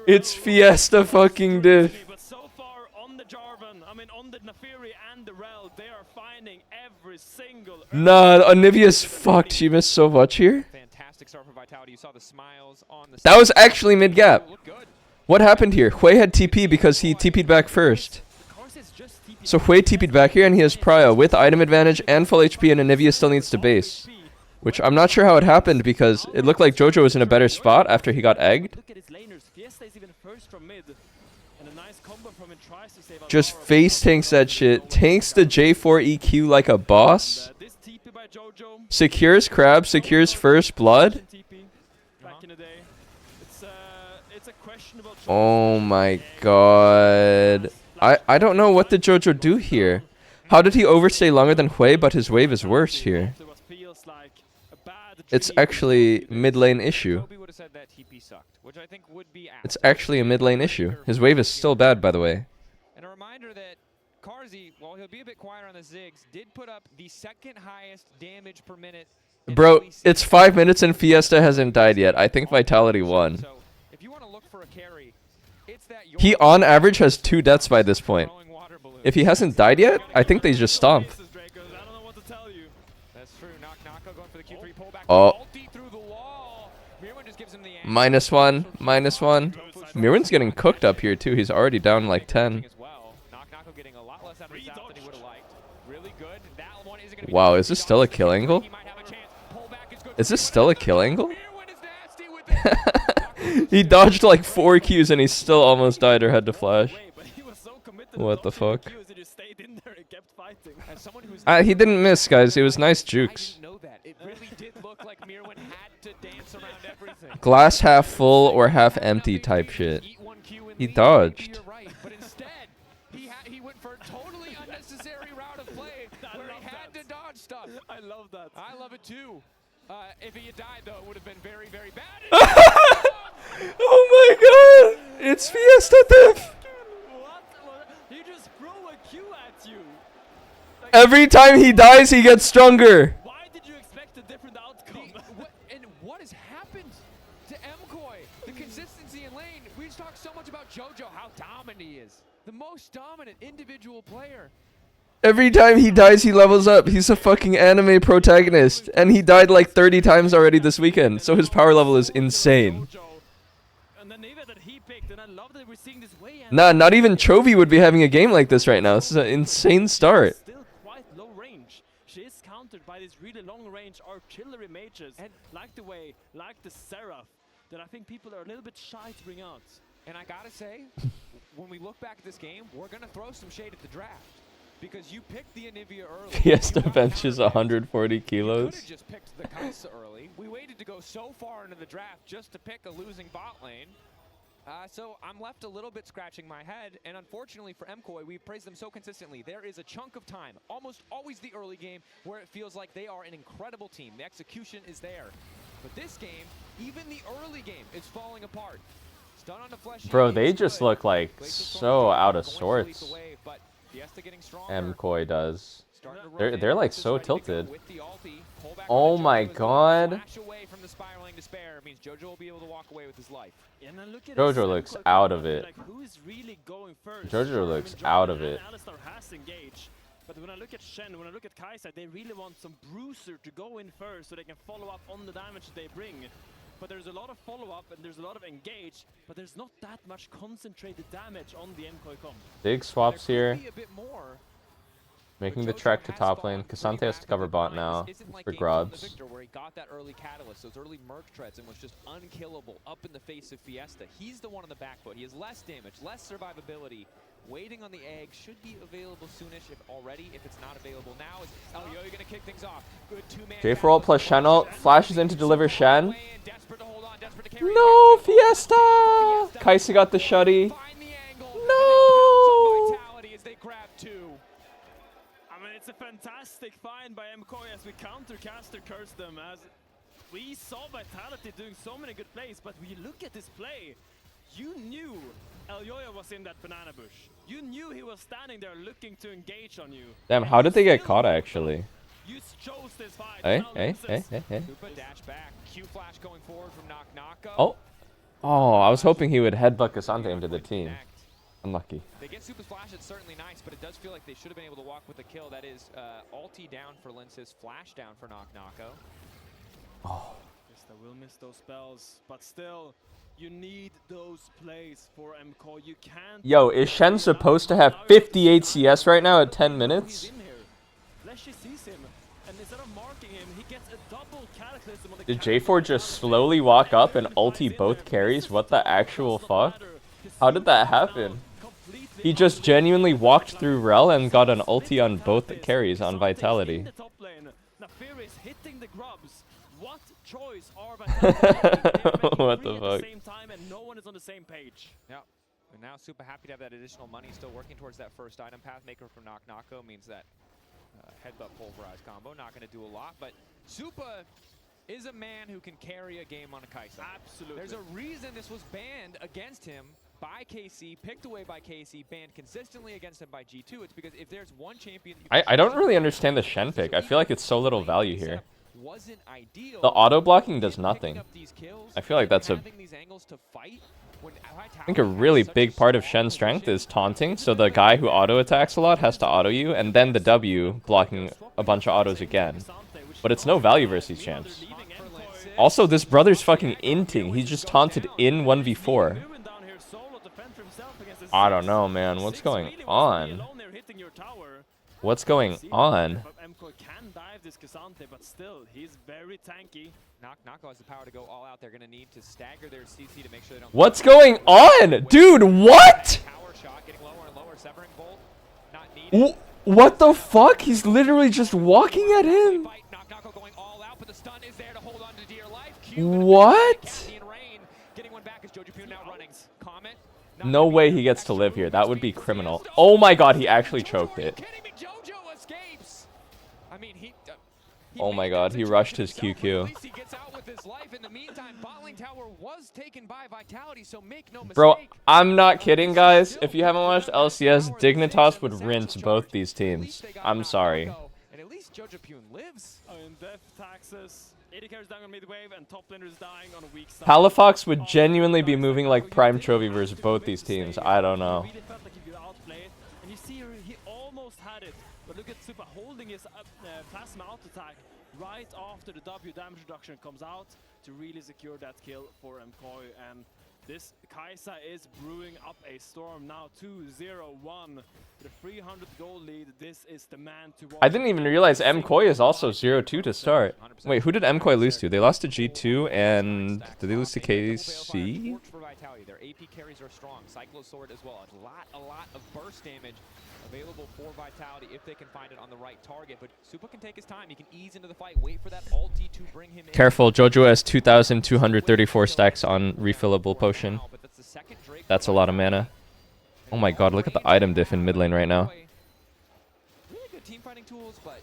It's Fiesta fucking diff. But so far on the Jarvan, I mean on the Nafiri and the Rel, they are finding every single. Nah, Onivia's fucked. She missed so much here. Fantastic start for Vitality. You saw the smiles on the. That was actually mid gap. What happened here? Hui had TP because he TP'd back first. So Hui TP'd back here and he has prio with item advantage and full HP, and Anivia still needs to base. Which I'm not sure how it happened because it looked like Jojo was in a better spot after he got egged. Just face tanks that shit. Tanks the J4 EQ like a boss. Secures crab, secures first blood. Oh my god. I don't know what did Jojo do here. How did he overstay longer than Hui, but his wave is worse here? It's actually mid lane issue. It's actually a mid lane issue. His wave is still bad, by the way. And a reminder that Carzzy, while he'll be a bit quieter on the Ziggs, did put up the second highest damage per minute. Bro, it's 5 minutes and Fiesta hasn't died yet. I think Vitality won. If you want to look for a carry, it's that he on average has 2 deaths by this point. If he hasn't died yet, I think they just stomp. Oh. -1, -1. Mirwin's getting cooked up here too. He's already down like 10. Wow, is this still a kill angle? Is this still a kill angle? He dodged like 4 Qs and he still almost died or had to flash. What the fuck? He didn't miss, guys. It was nice jukes. Glass half full or half empty type shit. He dodged. He went for a totally unnecessary route of play where he had to dodge stuff. I love that. I love it too. If he had died, though, it would have been very, very bad. Oh my god! It's Fiesta diff! He just threw a Q at you. Every time he dies, he gets stronger. Why did you expect a different outcome? What has happened to MKOI? The consistency in lane. We just talked so much about Jojo, how dominant he is. The most dominant individual player. Every time he dies, he levels up. He's a fucking anime protagonist. And he died like 30 times already this weekend. So his power level is insane. Nah, not even Chovy would be having a game like this right now. This is an insane start. Still quite low range. She is countered by these really long range artillery mages. And like the Seraph, that I think people are a little bit shy to bring out. And I gotta say, when we look back at this game, we're gonna throw some shade at the draft. Because you picked the Anivia early. Fiesta benches 140 kilos. You could have just picked the Kai'Sa early. We waited to go so far into the draft just to pick a losing bot lane. So I'm left a little bit scratching my head. And unfortunately for MKOI, we've praised them so consistently. There is a chunk of time, almost always the early game, where it feels like they are an incredible team. The execution is there. But this game, even the early game, is falling apart. Stun on the Fleshy. Bro, they just look like so out of sorts. MKOI does. They're like so tilted. Oh my god. Jojo looks out of it. Jojo looks out of it. But when I look at Shen, when I look at Kai'Sa, they really want some bruiser to go in first so they can follow up on the damage they bring. But there's a lot of follow-up and there's a lot of engage, but there's not that much concentrated damage on the MKOI comp. Big swaps here. A bit more. Making the trek to top lane. Cassante has to cover bot now for grubs. Where he got that early catalyst, those early merc treads, and was just unkillable up in the face of Fiesta. He's the one on the back foot. He has less damage, less survivability. Waiting on the egg should be available soonish if it's not available now. Is Elyoya gonna kick things off? Good two-man. J for ult plus Shen ult. Flashes in to deliver Shen. No, Fiesta! Kai'Sa got the shutty. No! As they grab two. I mean, it's a fantastic find by MKOI as we countercaster curse them, as we saw Vitality doing so many good plays, but when you look at this play, you knew Elyoya was in that banana bush. You knew he was standing there looking to engage on you. Damn, how did they get caught actually? You chose this fight. Hey. Super dash back. Q flash going forward from Oh. Oh, I was hoping he would headbutt Cassante into the team. Unlucky. They get Super Flash, it's certainly nice, but it does feel like they should have been able to walk with a kill. That is ulti down for Lince's, flash down for Knock. Oh. Yes, they will miss those spells, but still, you need those plays for MKOI. You can't. Yo, is Shen supposed to have 58 CS right now at 10 minutes? Fleshy sees him, and instead of marking him, he gets a double cataclysm on the Did J4 just slowly walk up and ulti both carries? What the actual fuck? How did that happen? He just genuinely walked through Rel and got an ulti on both the carries on Vitality. What choice are Vitality? What the fuck? Same time and no one is on the same page. Yeah. And now super happy to have that additional money, still working towards that first item. Pathmaker from Knock means that headbutt pulverize combo, not going to do a lot, but Supa is a man who can carry a game on a Kai'Sa. Absolutely. There's a reason this was banned against him by KC, picked away by KC, banned consistently against him by G2. It's because if there's one champion... I don't really understand the Shen pick. I feel like it's so little value here. Wasn't ideal. The auto blocking does nothing. I feel like that's a... I think a really big part of Shen's strength is taunting, so the guy who auto attacks a lot has to auto you, and then the W blocking a bunch of autos again. But it's no value versus these champs. Also, this brother's fucking inting. He just taunted in 1v4. I don't know, man. What's going on? What's going on? MKOI can dive this Cassante, but still, he's very tanky. Knock has the power to go all out. They're going to need to stagger their CC to make sure they don't... What's going on? Dude, what? Power shot getting lower and lower. Severing bolt, not needed. What the fuck? He's literally just walking at him. Knock going all out, but the stun is there to hold on to dear life. What? Getting one back as Jojo now running. Comment. No way he gets to live here. That would be criminal. Oh my god, he actually choked it. Jojo escapes. I mean, he oh my god, he rushed his QQ. He gets out with his life. In the meantime, bottling tower was taken by Vitality, so make no mistake. Bro, I'm not kidding, guys. If you haven't watched LCS, Dignitas would rinse both these teams. I'm sorry. And at least Jojo lives. Oh, and death taxes. 80 carries down on mid-wave, and top laner is dying on a weak side. Palafox would genuinely be moving like Prime Trophy versus both these teams. I don't know. Really felt like he could outplay it, and you see he almost had it. But look at Supa holding his plasma out attack right after the W damage reduction comes out to really secure that kill for MKOI. And this Kai'Sa is brewing up a storm now. 2-0-1 with a 300 gold lead. This is the man to watch. I didn't even realize MKOI is also 0-2 to start. Wait, who did MKOI lose to? They lost to G2 and did they lose to KC? Their AP carries are strong. Cyclosword as well. A lot of burst damage available for Vitality if they can find it on the right target. But Supa can take his time. He can ease into the fight, wait for that ulti to bring him in. Careful, Jojo has 2,234 stacks on refillable potion. That's a lot of mana. Oh my god, look at the item diff in mid lane right now. Really good team fighting tools, but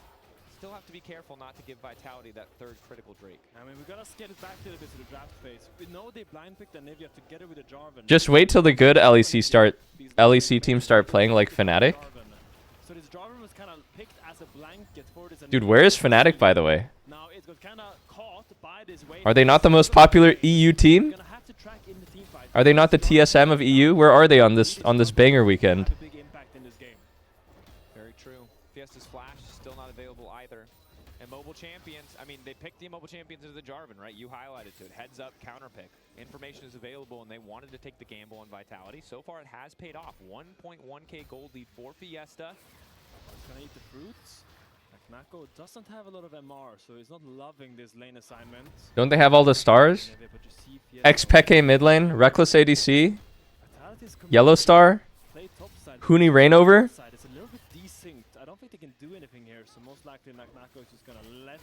still have to be careful not to give Vitality that third critical Drake. I mean, we gotta get it back to the draft phase. We know they blind picked Anivia together with the Jarvan. Just wait till the good LEC teams start playing like Fnatic. So this Jarvan was kind of picked as a blanket for this. Dude, where is Fnatic, by the way? Now it got kind of caught by this wave. Are they not the most popular EU team? Are they not the TSM of EU? Where are they on this banger weekend? Very true. Fiesta's flash still not available either. And mobile champions, I mean, they picked the mobile champions into the Jarvan, right? You highlighted to it. Heads up, counter pick. Information is available, and they wanted to take the gamble on Vitality. So far, it has paid off. 1.1k gold lead for Fiesta. He's gonna eat the fruits. Nako doesn't have a lot of MR, so he's not loving this lane assignment. Don't they have all the stars? XPK mid lane, Reckless ADC, Yellow Star, Huni Rainover. It's a little bit desynced. I don't think they can do anything here, so most likely Nako is just gonna let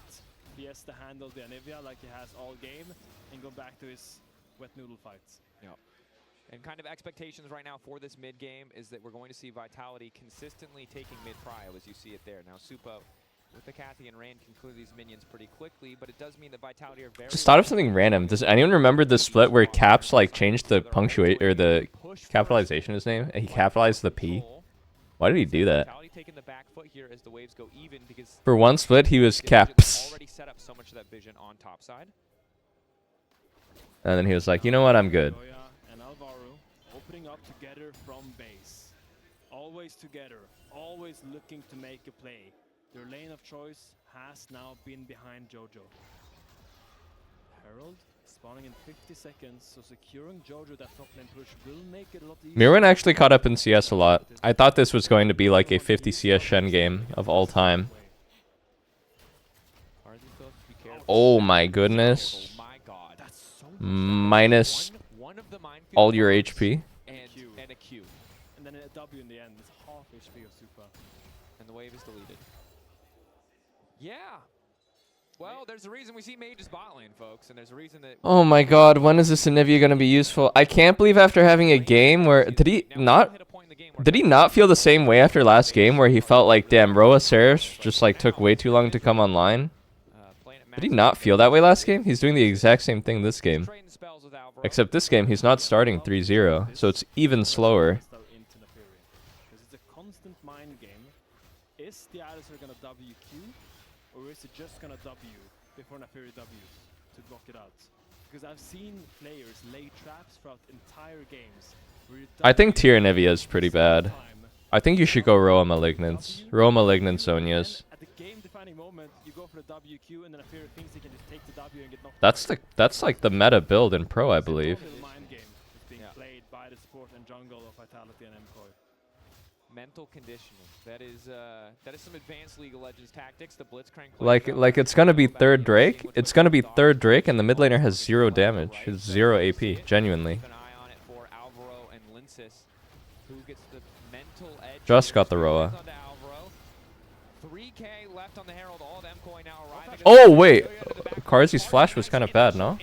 Fiesta handle the Anivia like he has all game and go back to his wet noodle fights. Yeah. And kind of expectations right now for this mid game is that we're going to see Vitality consistently taking mid prio as you see it there. Now Supa with the Cathy and Rain can clear these minions pretty quickly, but it does mean that Vitality are very... Just thought of something random. Does anyone remember the split where Caps like changed the punctuate or the capitalization of his name? And he capitalized the P. Why did he do that? Taking the back foot here as the waves go even because For one split, he was Caps. already set up so much of that vision on top side. And then he was like, you know what, I'm good. And Alvaro opening up together from base. Always together, always looking to make a play. Their lane of choice has now been behind Jojo. Herald spawning in 50 seconds, so securing Jojo that top lane push will make it a lot easier. Mirwin actually caught up in CS a lot. I thought this was going to be like a 50 CS Shen game of all time. Oh my goodness. Minus all your HP. And a Q. And then a W in the end. It's half HP of Supa. And the wave is deleted. Yeah. Well, there's a reason we see mages bot lane, folks, and there's a reason that... Oh my god, when is this Anivia going to be useful? I can't believe after having a game where... Did he not feel the same way after last game where he felt like, damn, Roa Seraph just like took way too long to come online? Did he not feel that way last game? He's doing the exact same thing this game. Except this game, he's not starting 3-0, so it's even slower. It's a constant mind game. Is the Alistar gonna WQ, or is it just gonna W before Nafiri W's to block it out? Because I've seen players lay traps throughout entire games. I think tier Anivia is pretty bad. I think you should go Roa Malignance. Roa Malignance Zonias. At the game-defining moment, you go for the WQ, and then Nafiri thinks he can just take the W and get knocked That's like the meta build in Pro, I believe. Mind game is being played by the support and jungle of Vitality and MKOI. Mental conditioning. That is some advanced League of Legends tactics. The Blitzcrank. Like it's gonna be third Drake. It's gonna be third Drake, and the mid laner has 0 damage. It's 0 AP. Genuinely. Just got the Roa. 3K left on the Herald. All of MKOI now arriving. Oh wait, Karzi's flash was kind of bad, no?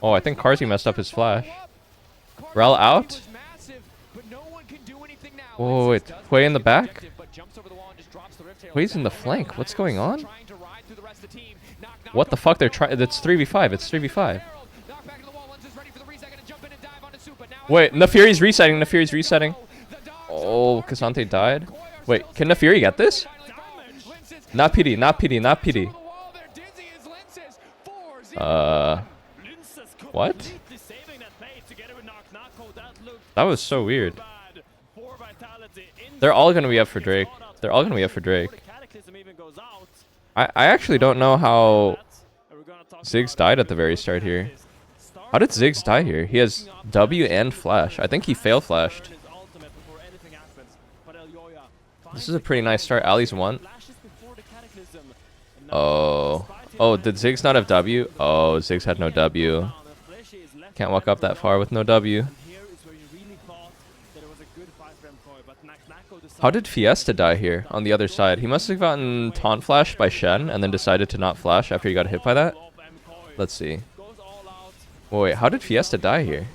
Oh, I think Karzi messed up his flash. Rel out? Oh wait, Hui in the back? Hui's in the flank. What's going on? What the fuck? They're trying. It's 3v5. It's 3v5. Wait, Nafiri's resetting. Nafiri's resetting. Oh, K'Sante died. Wait, can Nafiri get this? Not PD. Not PD. Not PD. What? That was so weird. They're all gonna be up for Drake. They're all gonna be up for Drake. I actually don't know how Ziggs died at the very start here. How did Ziggs die here? He has W and Flash. I think he fail flashed. This is a pretty nice start. Ali's 1. Oh. Oh, did Ziggs not have W? Oh, Ziggs had no W. Can't walk up that far with no W. How did Fiesta die here on the other side? He must have gotten taunt flashed by Shen and then decided to not flash after he got hit by that. Let's see. Wait, how did Fiesta die here?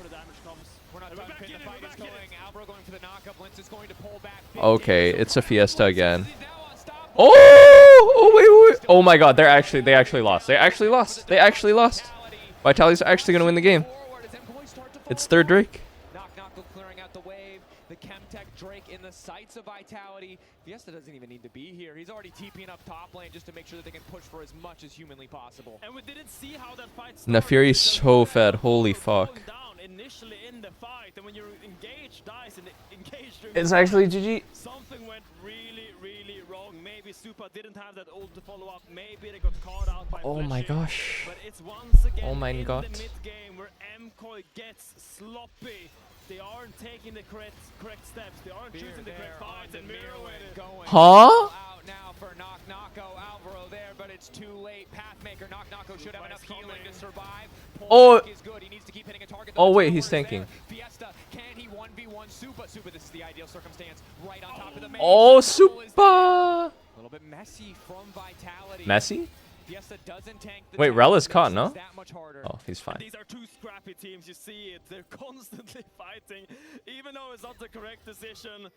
Okay, it's a Fiesta again. Oh! Oh wait. Oh my god, they actually lost. They actually lost. Vitality's actually gonna win the game. It's third Drake. Drake in the sights of Vitality. Fiesta doesn't even need to be here. He's already TPing up top lane just to make sure that they can push for as much as humanly possible. And we didn't see how that fight Nafiri's so fed. Holy fuck. Initially in the fight, and when you're engaged, dies and engaged. It's actually GG. Something maybe Super didn't have that ult to follow up. Maybe they got caught out by Oh my flashing. gosh. But it's once again Oh my in god. the mid game where MKOI gets sloppy. They aren't taking the correct steps. They aren't choosing the correct fights. And Mirrowin going Huh? out now for Knock-Knocko. Alvaro there, but it's too late. Pathmaker, Knock-Knocko should have enough healing to survive. Oh. Is good. He needs to keep hitting a target. Oh wait, he's tanking. Fiesta, can he 1v1 Supa? Supa, this is the ideal circumstance. Right on top of the main. Oh, Supa. A little bit messy from Vitality. Messy? Fiesta doesn't tank the Wait, tower, Rel is but caught, this no? is that much harder. Oh, he's fine. These are two scrappy teams, you see it. They're constantly fighting. Even though it's not the correct decision,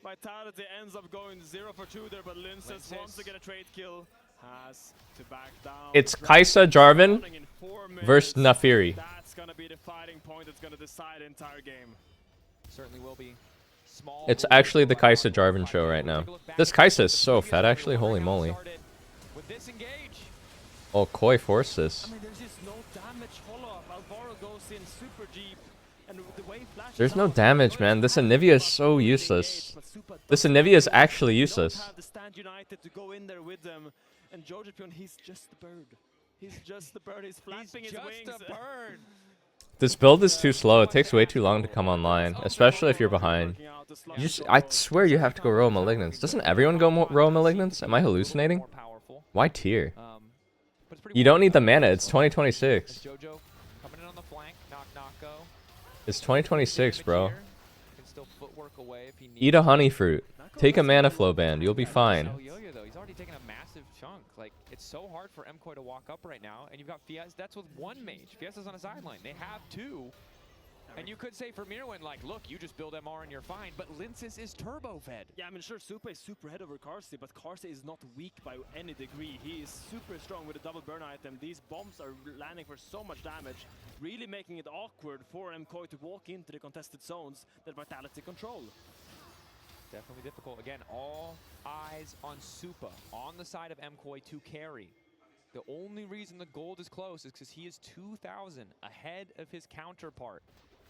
Vitality ends up going 0 for 2 there, but Linces wants to get a trade kill. Has to back down. It's Kaisa Jarvan versus Nafiri. That's going to be the fighting point that's going to decide the entire game. Certainly will be. Small It's actually the Kaisa Jarvan show right now. This Kaisa is so fat, actually. Holy moly. With this engage. Oh, Koi forced this. I mean, there's just no damage follow-up. Alvaro goes in super deep, and the way Flash There's no damage, man. This Anivia is so useless. This Anivia is actually useless. Have the Stand United to go in there with them, and Jojopion, he's just the bird. He's just the bird. He's flapping his wings. Just a bird. This build is too slow. It takes way too long to come online, especially if you're behind. I swear you have to go Royal Malignance. Doesn't everyone go Royal Malignance? Am I hallucinating? Why tier? You don't need the mana. It's 2026. Jojo coming in on the flank. Knock-Knocko. It's 2026, bro. Can still footwork away if he needs. Eat a honey fruit. Take a mana flow band. You'll be fine. Yo-Yo though, he's already taken a massive chunk. Like, it's so hard for MKOI to walk up right now, and you've got Fiesta. That's with one mage. Fiesta's on a sideline. They have two. And you could say for Mirwin, like, look, you just build MR and you're fine, but Linces is turbo fed. Yeah, I mean, sure, Supa is super head over Karsi, but Karsi is not weak by any degree. He is super strong with a double burn item. These bombs are landing for so much damage, really making it awkward for MKOI to walk into the contested zones that Vitality control. Definitely difficult. Again, all eyes on Supa, on the side of MKOI to carry. The only reason the gold is close is because he is 2,000 ahead of his counterpart.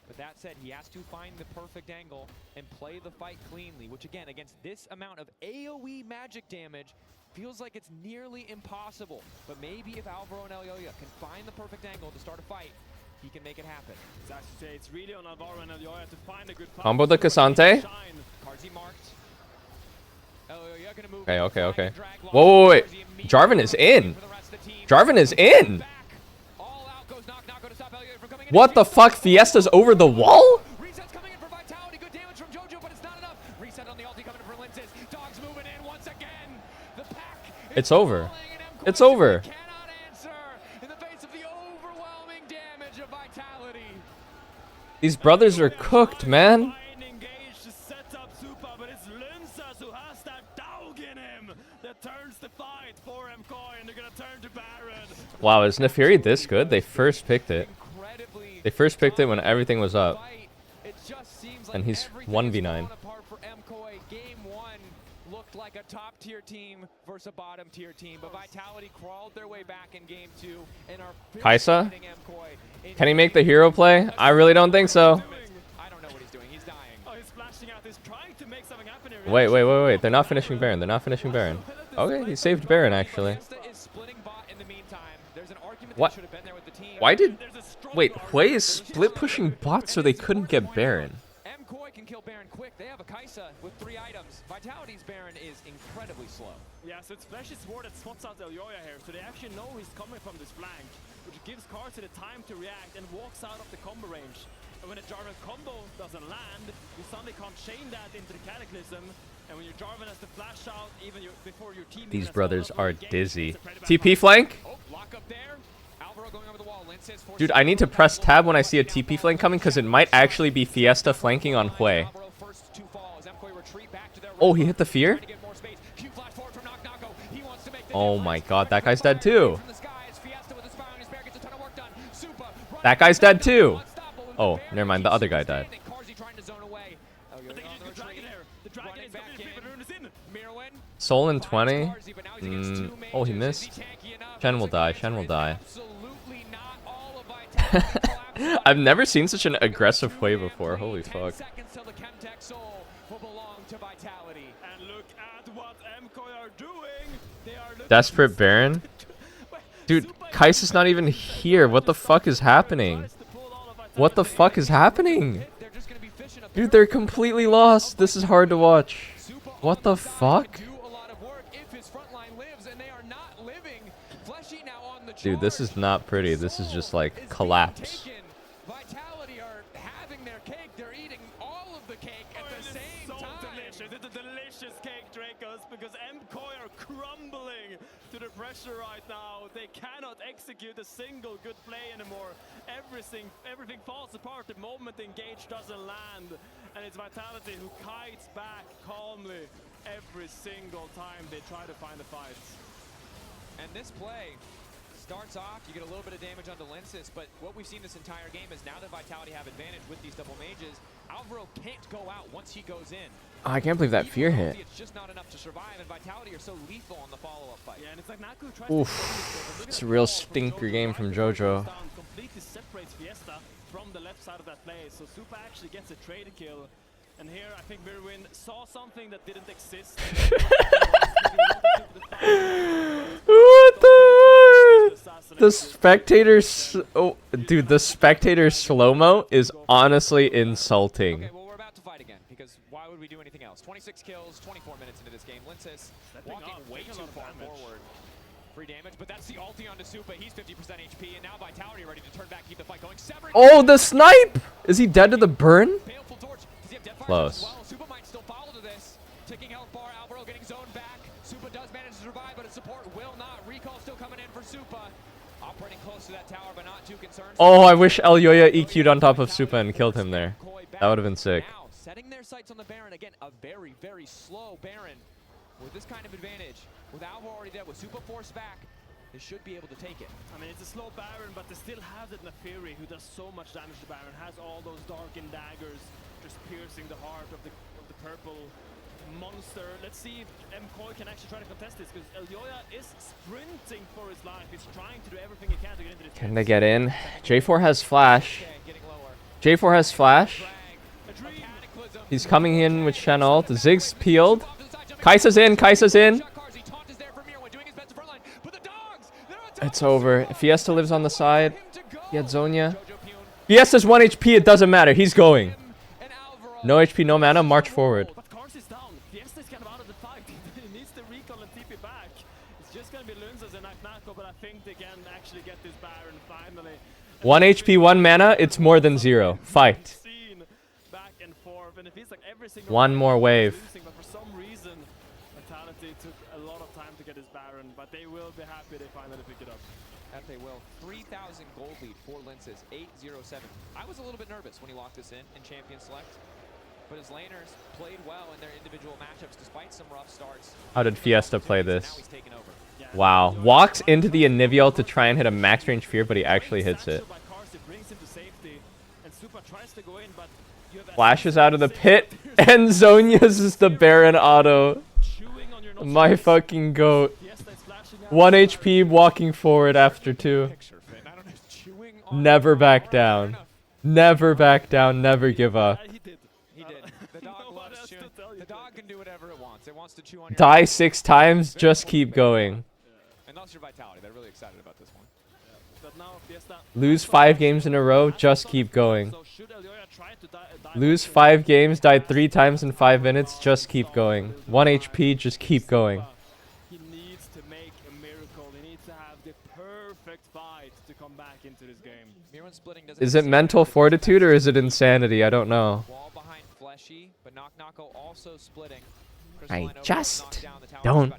But that said, he has to find the perfect angle and play the fight cleanly, which again, against this amount of AoE magic damage, feels like it's nearly impossible. But maybe if Alvaro and Elyoya can find the perfect angle to start a fight, he can make it happen. It's really on Alvaro and Elyoya to find a good fight. Combo the Cassante. Karzi marked. Elyoya gonna move. Okay. Whoa, wait. Jarvan is in. Jarvan is in. What the fuck? Fiesta's over the wall? Reset's coming in for Vitality. Good damage from Jojo, but it's not enough. Reset on the ulti coming in for Linces. Dogs moving in once again. The pack. It's over. It's over. Cannot answer in the face of the overwhelming damage of Vitality. These brothers are cooked, man. Engaged to set up Supa, but it's Linces who has that dog in him that turns the fight for MKOI, and they're gonna turn to Baron. Wow, is Nefiri this good? They first picked it. They first picked it when everything was up. And he's 1v9. Game 1 looked like a top tier team versus a bottom tier team, but Vitality crawled their way back in game 2 and are Kaisa? Can he make the hero play? I really don't think so. I don't know what he's doing. He's dying. Oh, he's flashing out. He's trying to make something happen here. Wait. They're not finishing Baron. They're not finishing Baron. Okay, he saved Baron, actually. What? Why did... Wait, Hui is split pushing bots so they couldn't get Baron. MKOI can kill Baron quick. They have a Kaisa with 3 items. Vitality's Baron is incredibly slow. Yeah, so it's Flash's Sword that spots out Elyoya here, so they actually know he's coming from this flank, which gives Karsi the time to react and walks out of the combo range. And when a Jarvan combo doesn't land, you suddenly can't chain that into the Cataclysm. And when your Jarvan has to flash out even before your team... These brothers are dizzy. TP flank? Oh, lock up there. Alvaro going over the wall. Linces Dude, I need to press tab when I see a TP flank coming because it might actually be Fiesta flanking on Hui. Oh, he hit the fear? Oh my god, that guy's dead too. That guy's dead too. Oh, never mind, the other guy died. Soul in 20. Oh, he missed. Shen will die. Shen will die. I've never seen such an aggressive Hui before. Holy fuck. Vitality. And look at what MKOI are doing. They are Desperate Baron? Dude, Kais is not even here. What the fuck is happening? What the fuck is happening? Dude, they're completely lost. This is hard to watch. What the fuck? Dude, this is not pretty. This is just like collapse. Vitality are having their cake. They're eating all of the cake at the same time. Delicious. It's a delicious cake, Dracos, because MKOI are crumbling to the pressure right now. They cannot execute a single good play anymore. Everything falls apart the moment the engage doesn't land. And it's Vitality who kites back calmly every single time they try to find a fight. And this play starts off, you get a little bit of damage onto Lensis, but what we've seen this entire game is now that Vitality have advantage with these double mages, Alvaro can't go out once he goes in. Oh, I can't believe that fear hit. It's just not enough to survive, and Vitality are so lethal on the follow-up fight. Yeah, and it's like Naku tries Oof. It's a real stinker game from JoJo. Completely separates Fiesta from the left side of that play, so Super actually gets a trade kill. And here, I think Mirwin saw something that didn't exist. What the spectators? Oh, dude, the spectator slow-mo is honestly insulting. Okay, well, we're about to fight again, because why would we do anything else? 26 kills, 24 minutes into this game. Lensis walking way too far forward. Free damage, but that's the ulti onto Supa. He's 50% HP, and now Vitality ready to turn back, keep the fight going. Oh, the snipe! Is he dead to the burn? Close. Supa might still follow to this. Ticking health bar, Alvaro getting zoned back. Supa does manage to survive, but his support will not. Recall still coming in for Supa. Operating close to that tower, but not too concerned. Oh, I wish Elyoya EQ'd on top of Supa and killed him there. That would have been sick. Now, setting their sights on the Baron again, a very, very slow Baron with this kind of advantage. With Alvaro already dead, with Supa forced back, they should be able to take it. I mean, it's a slow Baron, but they still have that Neferi who does so much damage to Baron, has all those darkened daggers just piercing the heart of the purple monster. Let's see if MKOI can actually try to contest this, because Elyoya is sprinting for his life. He's trying to do everything he can to get into this. Can they get in? J4 has flash. J4 has flash. He's coming in with Shen ult. Ziggs peeled. Kai'Sa's in. Kai'Sa's in. It's over. Fiesta lives on the side. He had Zonya. Fiesta's 1 HP. It doesn't matter. He's going. No HP, no mana. March forward. But Kars is down. Fiesta's kind of out of the fight. He needs to recall and TP back. It's just going to be Lunzas and Naknako, but I think they can actually get this Baron finally. 1 HP, 1 mana. It's more than 0. Fight. Back and forth, and it feels like every single one more wave. But for some reason, Vitality took a lot of time to get his Baron, but they will be happy they finally pick it up. That they will. 3,000 gold lead for Lensis, 8-0-7. I was a little bit nervous when he locked this in Champion Select, but his laners played well in their individual matchups despite some rough starts. How did Fiesta play this? Wow. Walks into the Anivia to try and hit a max range fear, but he actually hits it. Flashes out of the pit, and Zonya's is the Baron auto. My fucking goat. 1 HP walking forward after 2. Never back down. Never back down, never give up. He did. The dog loves chewing. The dog can do whatever it wants. It wants to chew on your Die 6 times, just keep going. And that's your Vitality. They're really excited about this one. Lose 5 games in a row, just keep going. Lose 5 games, die 3 times in 5 minutes, just keep going. 1 HP, just keep going. He needs to make a miracle. He needs to have the perfect fight to come back into this game. Is it mental fortitude or is it insanity? I don't know. Wall behind Fleshy, but Knock-Knocko also splitting. I just don't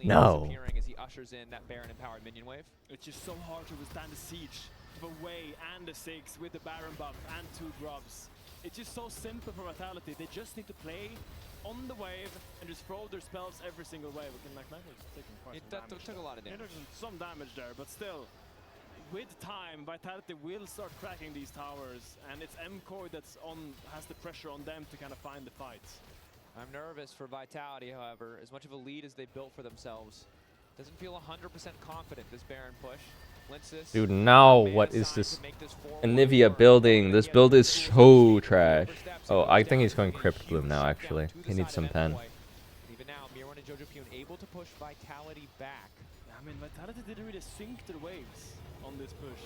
know. As he ushers in that Baron empowered minion wave. It's just so hard to withstand the siege of a Wei and a 6 with the Baron buff and 2 drops. It's just so simple for Vitality. They just need to play on the wave and just throw their spells every single wave. That took a lot of damage. Some damage there, but still, with time, Vitality will start cracking these towers, and it's MKOI that's has the pressure on them to kind of find the fights. I'm nervous for Vitality, however. As much of a lead as they built for themselves, doesn't feel 100% confident this Baron push. Dude, now what is this Anivia building? This build is so trash. Oh, I think he's going Crypt Bloom now, actually. He needs some pen. Even now, Mirwan and JoJoPune able to push Vitality back. I mean, Vitality didn't really sync their waves on this push.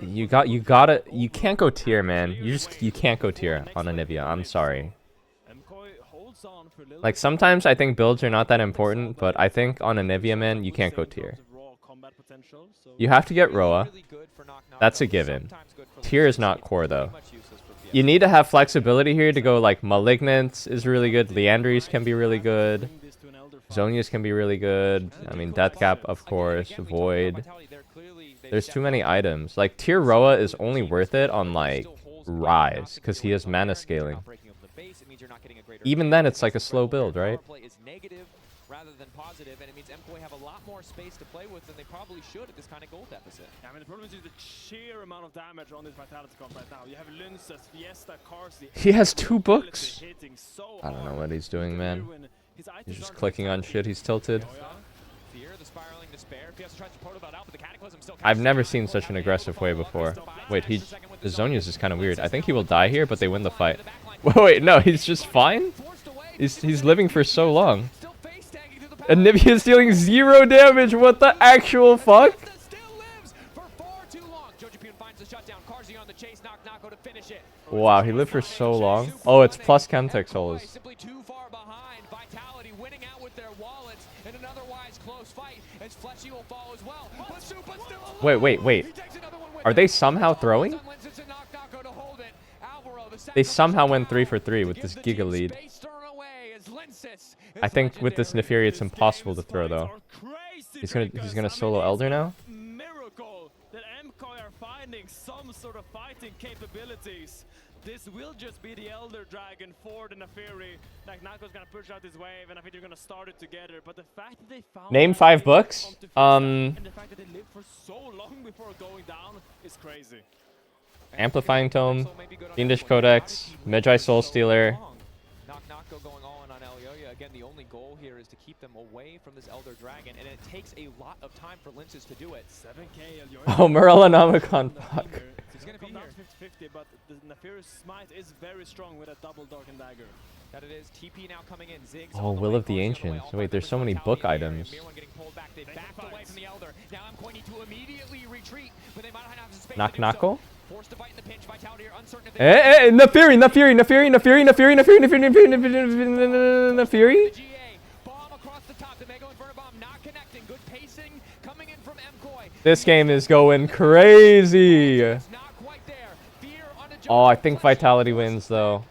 You can't go tier, man. You can't go tier on Anivia. I'm sorry. Like, sometimes I think builds are not that important, but I think on Anivia, man, you can't go tier. You have to get Roa. That's a given. Tier is not core, though. You need to have flexibility here to go, like, Malignant is really good. Leandries can be really good. Zhonya's can be really good. I mean, Death Gap, of course. Void. There's too many items. Like, tier Roa is only worth it on, like, Rise, because he has mana scaling. Even then, it's like a slow build, right? Rather than positive, and it means MKOI have a lot more space to play with than they probably should at this kind of gold deficit. I mean, the problem is the sheer amount of damage on this Vitality comp right now. You have Linces, Fiesta, Carsey. He has 2 books. I don't know what he's doing, man. He's just clicking on shit. He's tilted. I've never seen such an aggressive way before. Wait, the Zhonya's is kind of weird. I think he will die here, but they win the fight. Wait, no, he's just fine? He's living for so long. Anivia is dealing 0 damage. What the actual fuck? Wow, he lived for so long. Oh, it's plus Chemtech souls. Wait. Are they somehow throwing? They somehow went 3 for 3 with this Giga lead. I think with this Neferi it's impossible to throw, though. He's gonna solo Elder now. Miracle that MKOI are finding some sort of fighting capabilities. This will just be the Elder Dragon for the Neferi. Like, Nako's gonna push out his wave, and I think they're gonna start it together. But the fact that they found Name 5 books. and the fact that they lived for so long before going down is crazy. Amplifying Tome, Fiendish Codex, Magi Soul Stealer. Nako going all in on Elioya. Again, the only goal here is to keep them away from this Elder Dragon, and it takes a lot of time for Linces to do it. 7K Elioya. Oh, Morellonomicon, fuck. He's gonna come down 50-50, but the Neferi's smite is very strong with a double Dark and Dagger. That it is. TP now coming in. Ziggs Oh, Will of the Ancients. Wait, there's so many book items. They backed away from the Elder. Now MKOI need to immediately retreat, but they might not have the space. Nako? Forced to fight in the pinch. Vitality are uncertain if Neferi! This game is going crazy. Oh, I think Vitality wins, though.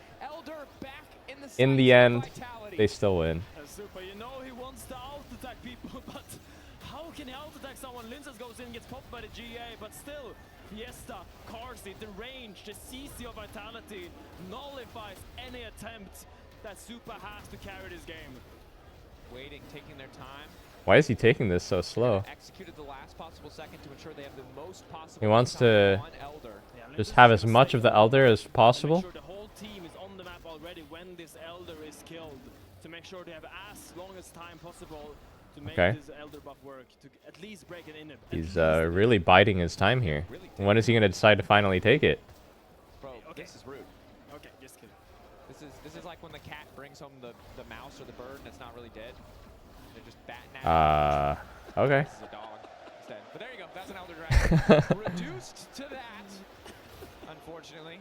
In the end, they still win. You know he wants to out-attack people, but how can he out-attack someone? Linces goes in and gets popped by the GA, but still, Fiesta, Carsey, the range, the CC of Vitality nullifies any attempt that Super has to carry this game. Waiting, taking their time. Why is he taking this so slow? Executed the last possible second to ensure they have the most possible. He wants to just have as much of the Elder as possible. Make sure the whole team is on the map already when this Elder is killed, to make sure they have as long as time possible to make this Elder buff work, to at least break it in. He's really biding his time here. When is he gonna decide to finally take it? Bro, this is rude. Okay, just kidding. This is like when the cat brings home the mouse or the bird and it's not really dead. They're just batting at okay. This is a dog instead. But there you go. That's an Elder Dragon. Reduced to that, unfortunately.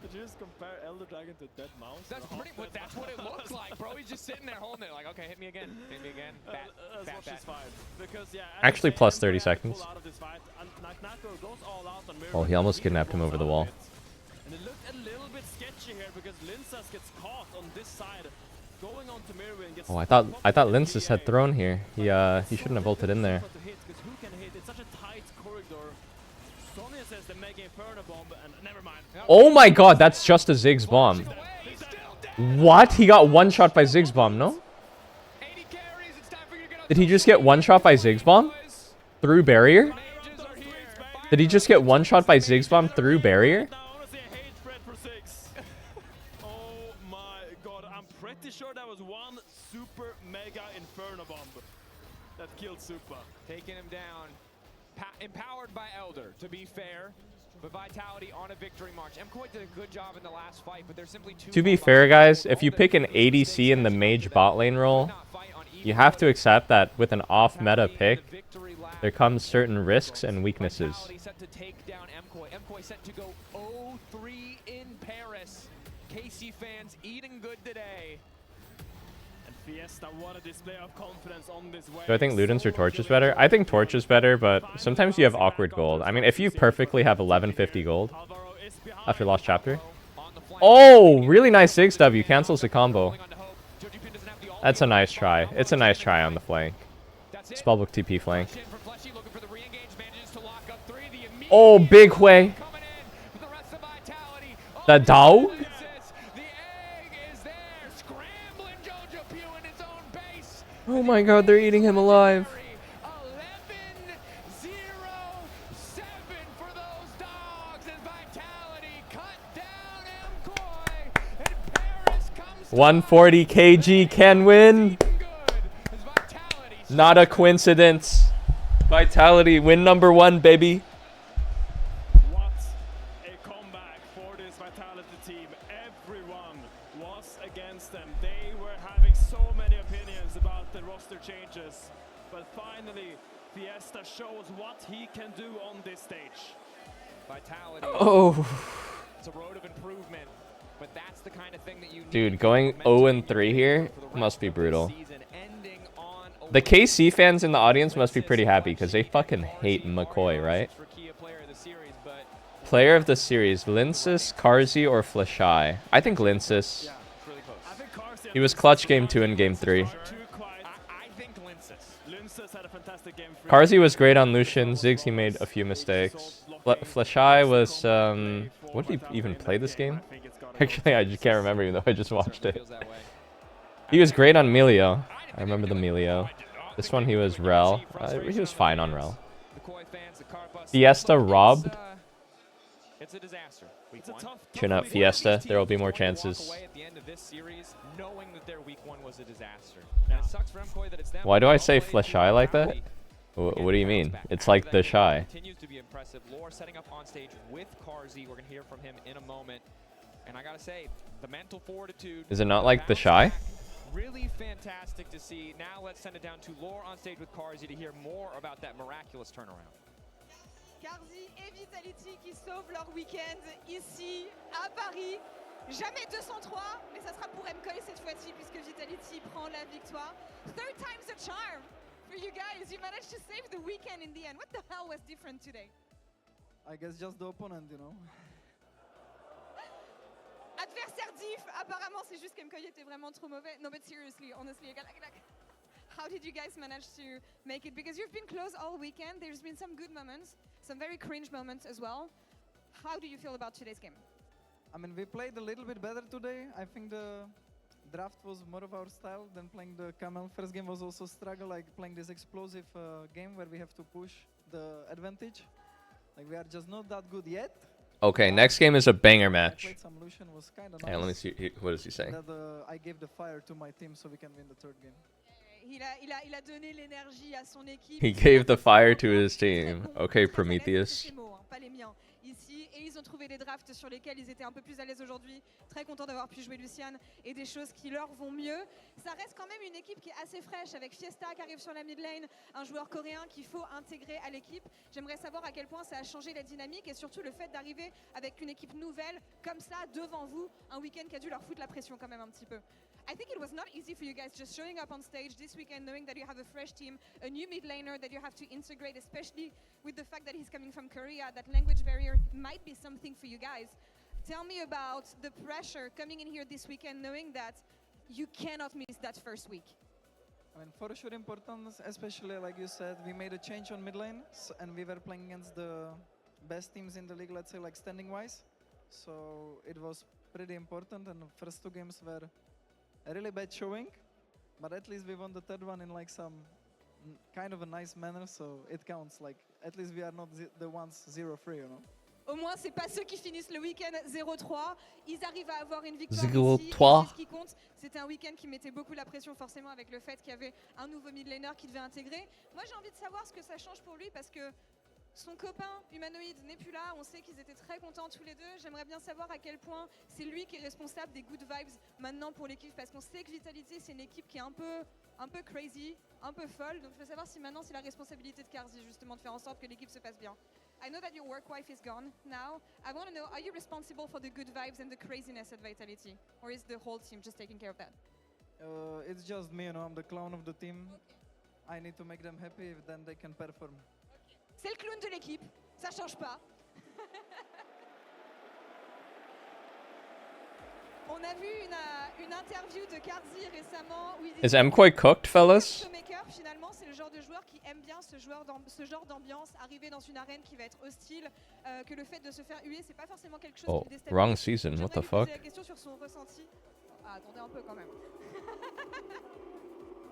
Did you just compare Elder Dragon to dead mouse? That's what it looks like, bro. He's just sitting there holding it like, okay, hit me again. Hit me again. Bat. Fine. Because, yeah, Actually, plus 30 seconds. Oh, he almost kidnapped him over the wall. And it looked a little bit sketchy here because Linces gets caught on this side. Going on to Mirwin gets Oh, I thought Linces had thrown here. He shouldn't have ulted in there. Who can hit? It's such a tight corridor. Sonya says the Mega Inferno bomb, and never mind. Oh my god, that's just a Ziggs bomb. What? He got one shot by Ziggs bomb, no? Did he just get one shot by Ziggs bomb? Through barrier? Did he just get one shot by Ziggs bomb through barrier? Oh my god, I'm pretty sure that was one super mega inferno bomb that killed Super. Taking him down. empowered by Elder, to be fair. But Vitality on a victory march. MKOI did a good job in the last fight, but they're simply too. To be fair, guys, if you pick an ADC in the mage bot lane role, you have to accept that with an off-meta pick, there comes certain risks and weaknesses. Set to take down MKOI. MKOI set to go 0-3 in Paris. KC fans eating good today. And Fiesta, what a display of confidence on this way. Do I think Ludens or Torch is better? I think Torch is better, but sometimes you have awkward gold. I mean, if you perfectly have 1150 gold after Lost Chapter. Oh, really nice 6W. Cancels the combo. That's a nice try. It's a nice try on the flank. Spellbook TP flank. Oh, big Hui. The dog? Oh my god, they're eating him alive. for those dogs as Vitality cut down MKOI, and Paris comes 140 kg can win. Not a coincidence. Vitality win #1, baby. What a comeback for this Vitality team. Everyone was against them. They were having so many opinions about the roster changes. But finally, Fiesta shows what he can do on this stage. Vitality. Oh. It's a road of improvement, but that's the kind of thing that you need. Dude, going 0-3 here must be brutal. The KC fans in the audience must be pretty happy because they fucking hate MKOI, right? Player of the series, Linsis, Karzi, or Flashai? I think Linsis. He was clutch game 2 and game 3. I think Linsis had a fantastic game. Karzi was great on Lucian. Ziggs, he made a few mistakes. Flashai was, what did he even play this game? Actually, I just can't remember even though I just watched it. He was great on Melio. I remember the Melio. This one he was Rel. He was fine on Rel. Fiesta robbed. It's a disaster. Chin up, Fiesta. There will be more chances. At the end of this series, knowing that their week 1 was a disaster. And it sucks for MKOI that it's them. Why do I say Flashai like that? What do you mean? It's like the shy. Continues to be impressive. Lore setting up on stage with Karzi. We're gonna hear from him in a moment. And I gotta say, the mental fortitude. Is it not like the shy? Really fantastic to see. Now let's send it down to Lore on stage with Karzi to hear more about that miraculous turnaround. Karzi et Vitality qui sauvent leur week-end ici à Paris. Jamais 203, mais ça sera pour MKOI cette fois-ci puisque Vitality prend la victoire. Third time's a charm for you guys. You managed to save the weekend in the end. What the hell was different today? I guess just the opponent, you know. Adversaire diff, apparemment c'est juste qu'MKOI était vraiment trop mauvais. No, but seriously, honestly, how did you guys manage to make it? Because you've been close all weekend. There's been some good moments, some very cringe moments as well. How do you feel about today's game? I mean, we played a little bit better today. I think the draft was more of our style than playing the Camel. First game was also struggle, like playing this explosive game where we have to push the advantage. Like we are just not that good yet. Okay, next game is a banger match. Nice. Hey, let me see. What is he saying? That, I gave the fire to my team so we can win the third game. Il a donné l'énergie à son équipe. He gave the fire to his team. Okay, Prometheus. Pas les miens ici, et ils ont trouvé des drafts sur lesquels ils étaient un peu plus à l'aise aujourd'hui. Très content d'avoir pu jouer Lucian et des choses qui leur vont mieux. Ça reste quand même une équipe qui est assez fraîche avec Fiesta qui arrive sur la mid lane, un joueur coréen qu'il faut intégrer à l'équipe. J'aimerais savoir à quel point ça a changé la dynamique et surtout le fait d'arriver avec une équipe nouvelle comme ça devant vous, un week-end qui a dû leur foutre la pression quand même un petit peu. I think it was not easy for you guys just showing up on stage this weekend knowing that you have a fresh team, a new mid laner that you have to integrate, especially with the fact that he's coming from Korea. That language barrier might be something for you guys. Tell me about the pressure coming in here this weekend knowing that you cannot miss that first week. I mean, for sure important, especially like you said, we made a change on mid lane and we were playing against the best teams in the league, let's say like standing wise. So it was pretty important and the first 2 games were a really bad showing, but at least we won the third one in like some kind of a nice manner, so it counts. Like at least we are not the ones 0-3, you know. Au moins, c'est pas ceux qui finissent le week-end 0-3. Ils arrivent à avoir une victoire 0-3. ici. C'est ce qui compte. C'était un week-end qui mettait beaucoup la pression forcément avec le fait qu'il y avait un nouveau mid laner qui devait intégrer. Moi, j'ai envie de savoir ce que ça change pour lui parce que Son copain humanoïde n'est plus là, on sait qu'ils étaient très contents tous les deux. J'aimerais bien savoir à quel point c'est lui qui est responsable des good vibes maintenant pour l'équipe, parce qu'on sait que Vitality c'est une équipe qui est un peu crazy, un peu folle. Donc je veux savoir si maintenant c'est la responsabilité de Karzi justement de faire en sorte que l'équipe se passe bien. I know that your work wife is gone now. I want to know, are you responsible for the good vibes and the craziness at Vitality? Or is the whole team just taking care of that? It's just me, you know, I'm the clown of the team. I need to make them happy, then they can perform. C'est le clown de l'équipe, ça change pas. On a vu une interview de Karzi récemment où il Is MKOI cooked, fellas? Showmaker, finalement, c'est le genre de joueur qui aime bien ce genre d'ambiance, arriver dans une arène qui va être hostile, que le fait de se faire huer, c'est pas forcément quelque chose Oh, qui le déstabilise. wrong season. What the fuck? La question sur son ressenti. Ah, attendez un peu quand même.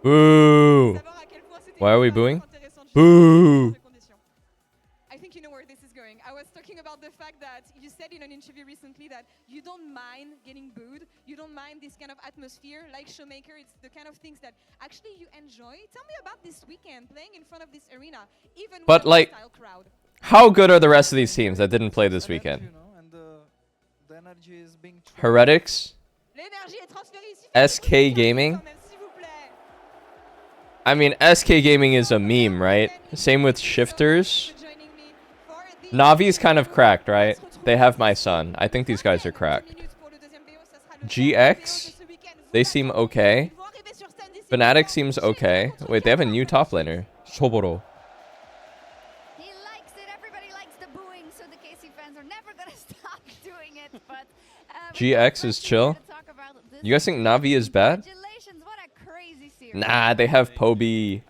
Boo! Why are we booing? Boo! I think you know where this is going. I was talking about the fact that you said in an interview recently that you don't mind getting booed, you don't mind this kind of atmosphere, like Showmaker, it's the kind of things that actually you enjoy. Tell me about this weekend, playing in front of this arena, even But with like, a hostile crowd. how good are the rest of these teams that didn't play this weekend? The energy is being Heretics? L'énergie est transférée ici. SK Gaming? I mean, SK Gaming is a meme, right? Same with Shifters. Navi's kind of cracked, right? They have my son. I think these guys are cracked. GX? They seem okay. Fnatic seems okay. Wait, they have a new top laner. Soboro. He likes it. Everybody likes the booing, so the KC fans are never gonna stop doing it. But GX is chill. You guys think Navi is bad? Nah, they have Poby.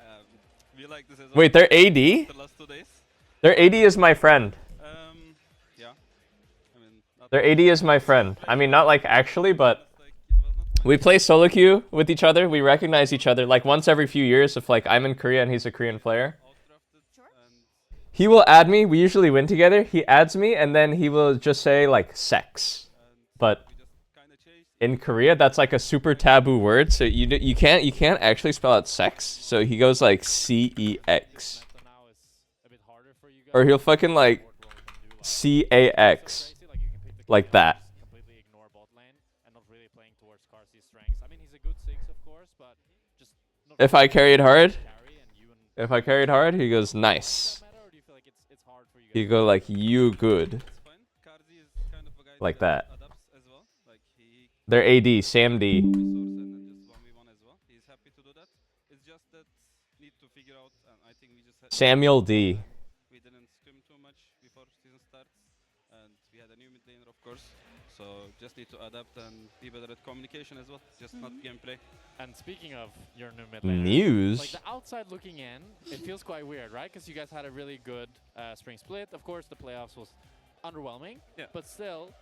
Wait, their AD? Their AD is my friend. Their AD is my friend. I mean, not like actually, but we play solo queue with each other. We recognize each other like once every few years if like I'm in Korea and he's a Korean player. He will add me. We usually win together. He adds me and then he will just say like sex. But in Korea, that's like a super taboo word. So you can't actually spell out sex. So he goes like CEX. Or he'll fucking like CAX. Like that. If I carried hard, he goes nice. He go like you good. Like that. Their AD, Sam D. Samuel D. We didn't scrim too much before season starts, and we had a new mid laner, of course. So just need to adapt and be better at communication as well, just not gameplay. And speaking of your new mid laner, News. like the outside looking in, it feels quite weird, right? Because you guys had a really good spring split. Of course, the playoffs was underwhelming, but still,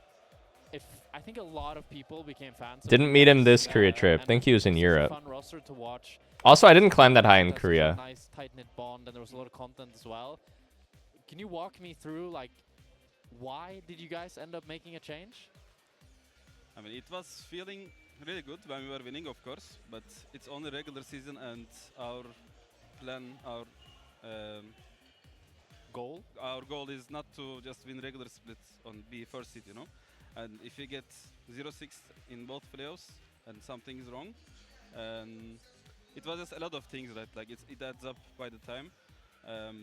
I think a lot of people became fans. Didn't meet him this Korea trip. Think he was in Europe. Fun roster to watch. Also, I didn't climb that high in Korea. Nice tight-knit bond, and there was a lot of content as well. Can you walk me through, like, why did you guys end up making a change? I mean, it was feeling really good when we were winning, of course, but it's only regular season, and our plan, our goal is not to just win regular splits on be first seed, you know. And if you get 0-6 in both playoffs and something is wrong, it was just a lot of things that like it adds up by the time.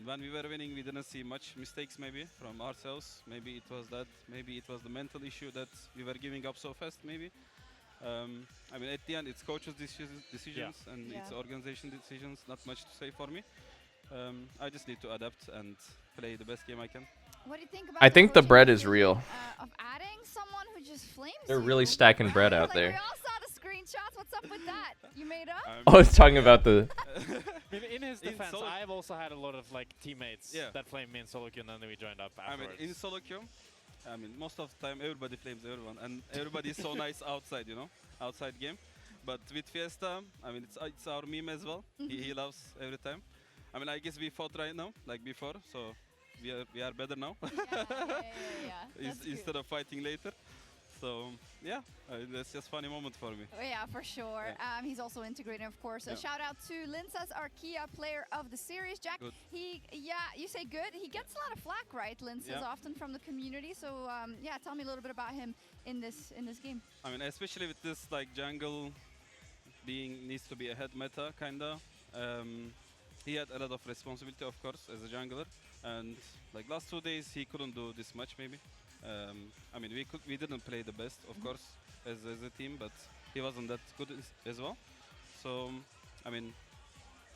When we were winning, we didn't see much mistakes maybe from ourselves. Maybe it was that. Maybe it was the mental issue that we were giving up so fast. Maybe. I mean, at the end, it's coaches' decisions and it's organization decisions. Not much to say for me. I just need to adapt and play the best game I can. What do you think about I think the bread is real. Of adding someone who just flames They're really stacking bread out there. We all saw the screenshots. What's up with that? You made up? Oh, it's talking about the... In his defense, I have also had a lot of like teammates that flamed me in solo queue, and then we joined up afterwards. I mean, in solo queue, I mean, most of the time everybody flames everyone, and everybody is so nice outside, you know, outside game. But with Fiesta, I mean, it's our meme as well. He loves every time. I mean, I guess we fought right now, like before, so we are better now. Instead of fighting later. So yeah, that's just funny moment for me. Oh, yeah, for sure. Yeah. He's also integrating, of course. A Yeah. shout out to Linsas, our Kia player of the series. Jack, Good. you say good. He gets a lot of flack, right, Linsas, Yeah. often from the community. So yeah, tell me a little bit about him in this game. I mean, especially with this like jungle needs to be ahead meta kinda. He had a lot of responsibility, of course, as a jungler, and like last 2 days he couldn't do this much maybe. I mean, we didn't play the best, of course, as a team, but he wasn't that good as well. So I mean,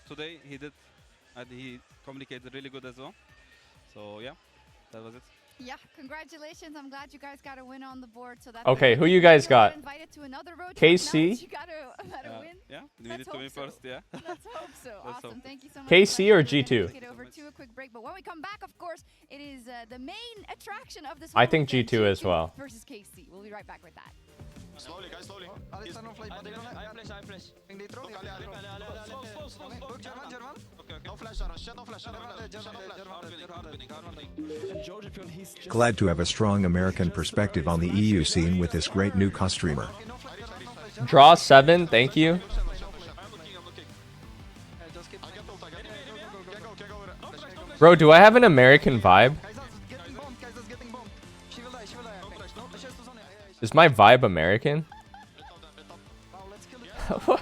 today he did, and he communicated really good as well. So yeah, that was it. Yeah, congratulations. I'm glad you guys got a win on the board. So that's Okay, good. who you guys You'll got? get invited to another road trip. KC? Now that you got a win. Yeah, we Let's need to hope win so. first, yeah. Let's hope so. Let's Awesome. hope. Thank you so much. KC or We're gonna G2? take it over to a quick break, but when we come back, of course, it is the main attraction of this. I whole think event, G2 as well. Versus KC. We'll be right back with that. Slowly, guys, slowly. Alistar no flash, I flash. Nitro. Book German. Okay. No flash, shadow flash. Glad to have a strong American perspective on the EU scene with this great new costreamer. Draw 7, thank you. Bro, do I have an American vibe? Is my vibe American? What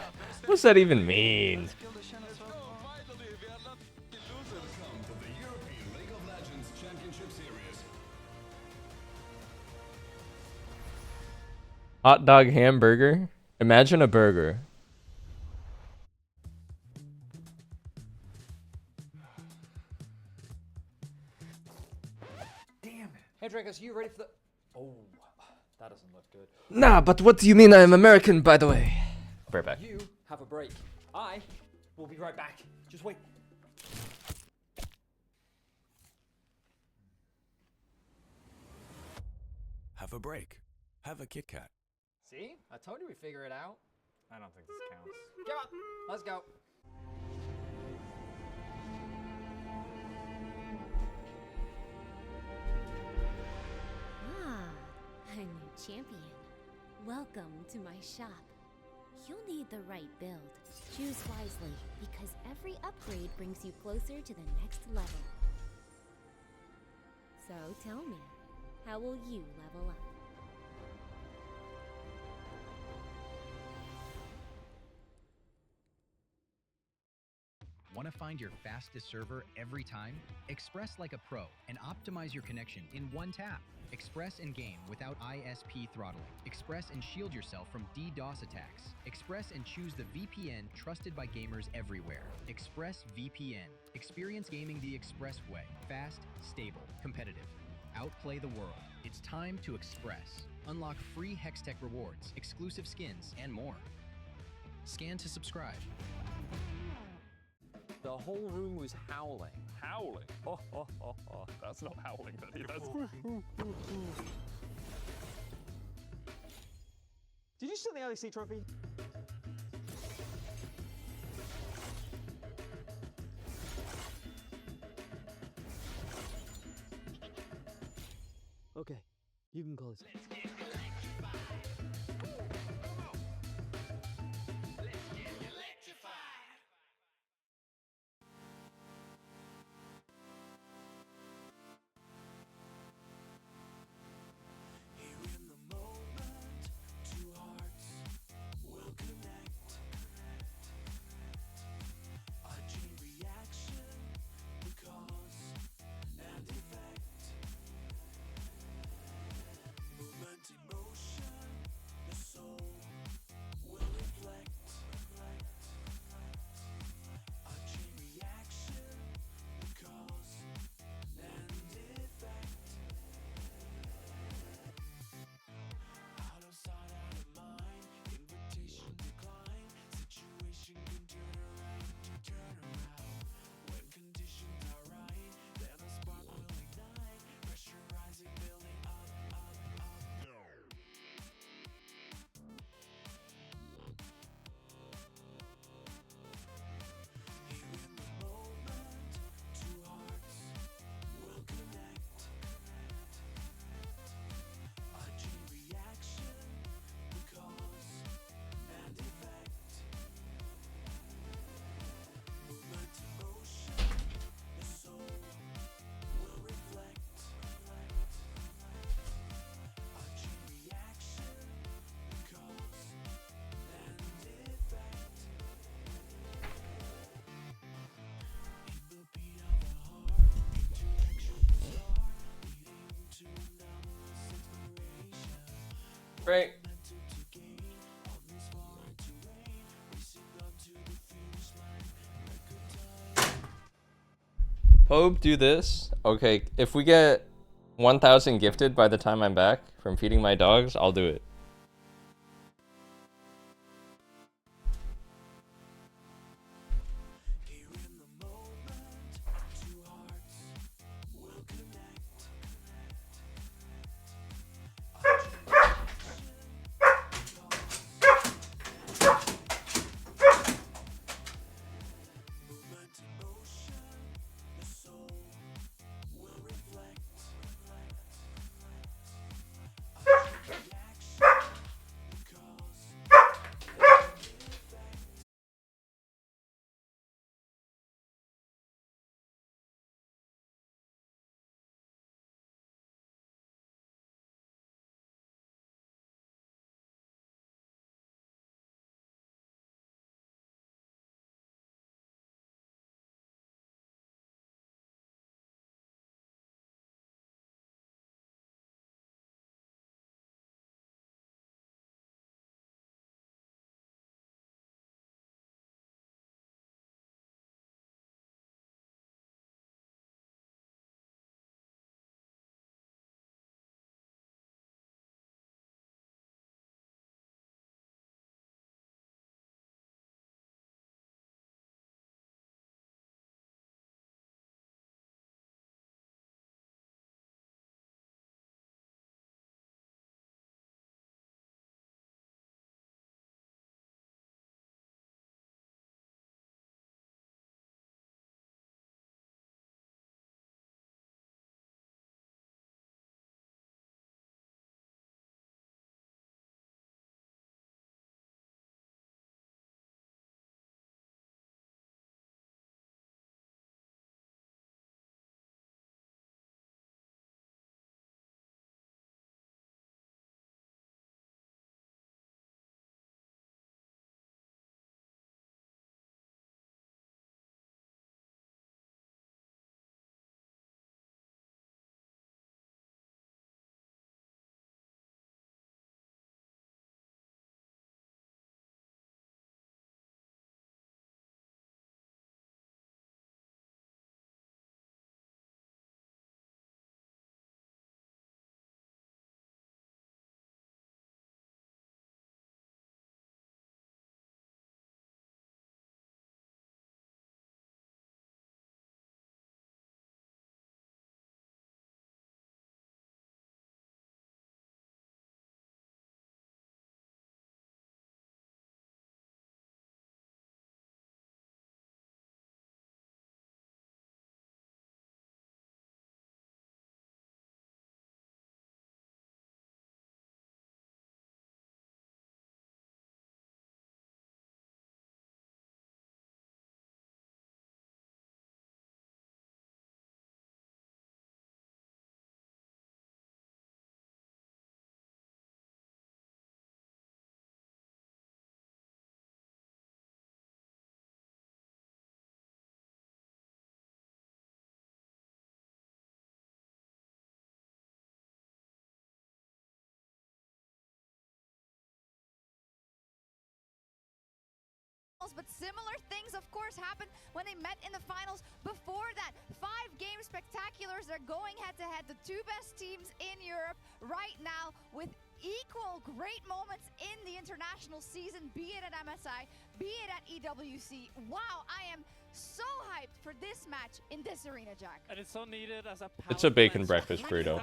does that even mean? Hot dog hamburger? Imagine a burger. Damn it. Hey, Dracos, you ready for the... Oh, that doesn't look good. Nah, but what do you mean I'm American, by the way? Right back. You have a break. I will be right back. Just wait. Have a break. Have a Kit Kat. See? I told you we'd figure it out. I don't think this counts. Come on, let's go. Ah, a new champion. Welcome to my shop. You'll need the right build. Choose wisely, because every upgrade brings you closer to the next level. So tell me, how will you level up? Want to find your fastest server every time? Express like a pro and optimize your connection in one tap. Express and game without ISP throttling. Express and shield yourself from DDoS attacks. Express and choose the VPN trusted by gamers everywhere. Express VPN. Experience gaming the Express way. Fast, stable, competitive. Outplay the world. It's time to Express. Unlock free Hextech rewards, exclusive skins, and more. Scan to subscribe. The whole room was howling. Howling? That's not howling, buddy. That's... Did you steal the LEC trophy? Okay, you can close it. Great. Pope, do this. Okay, if we get 1,000 gifted by the time I'm back from feeding my dogs, I'll do it. But similar things, of course, happened when they met in the finals. Before that, 5-game spectaculars. They're going head-to-head, the two best teams in Europe right now with equal great moments in the international season, be it at MSI, be it at EWC. Wow, I am so hyped for this match in this arena, Jack. And it's so needed as a It's a bacon breakfast burrito.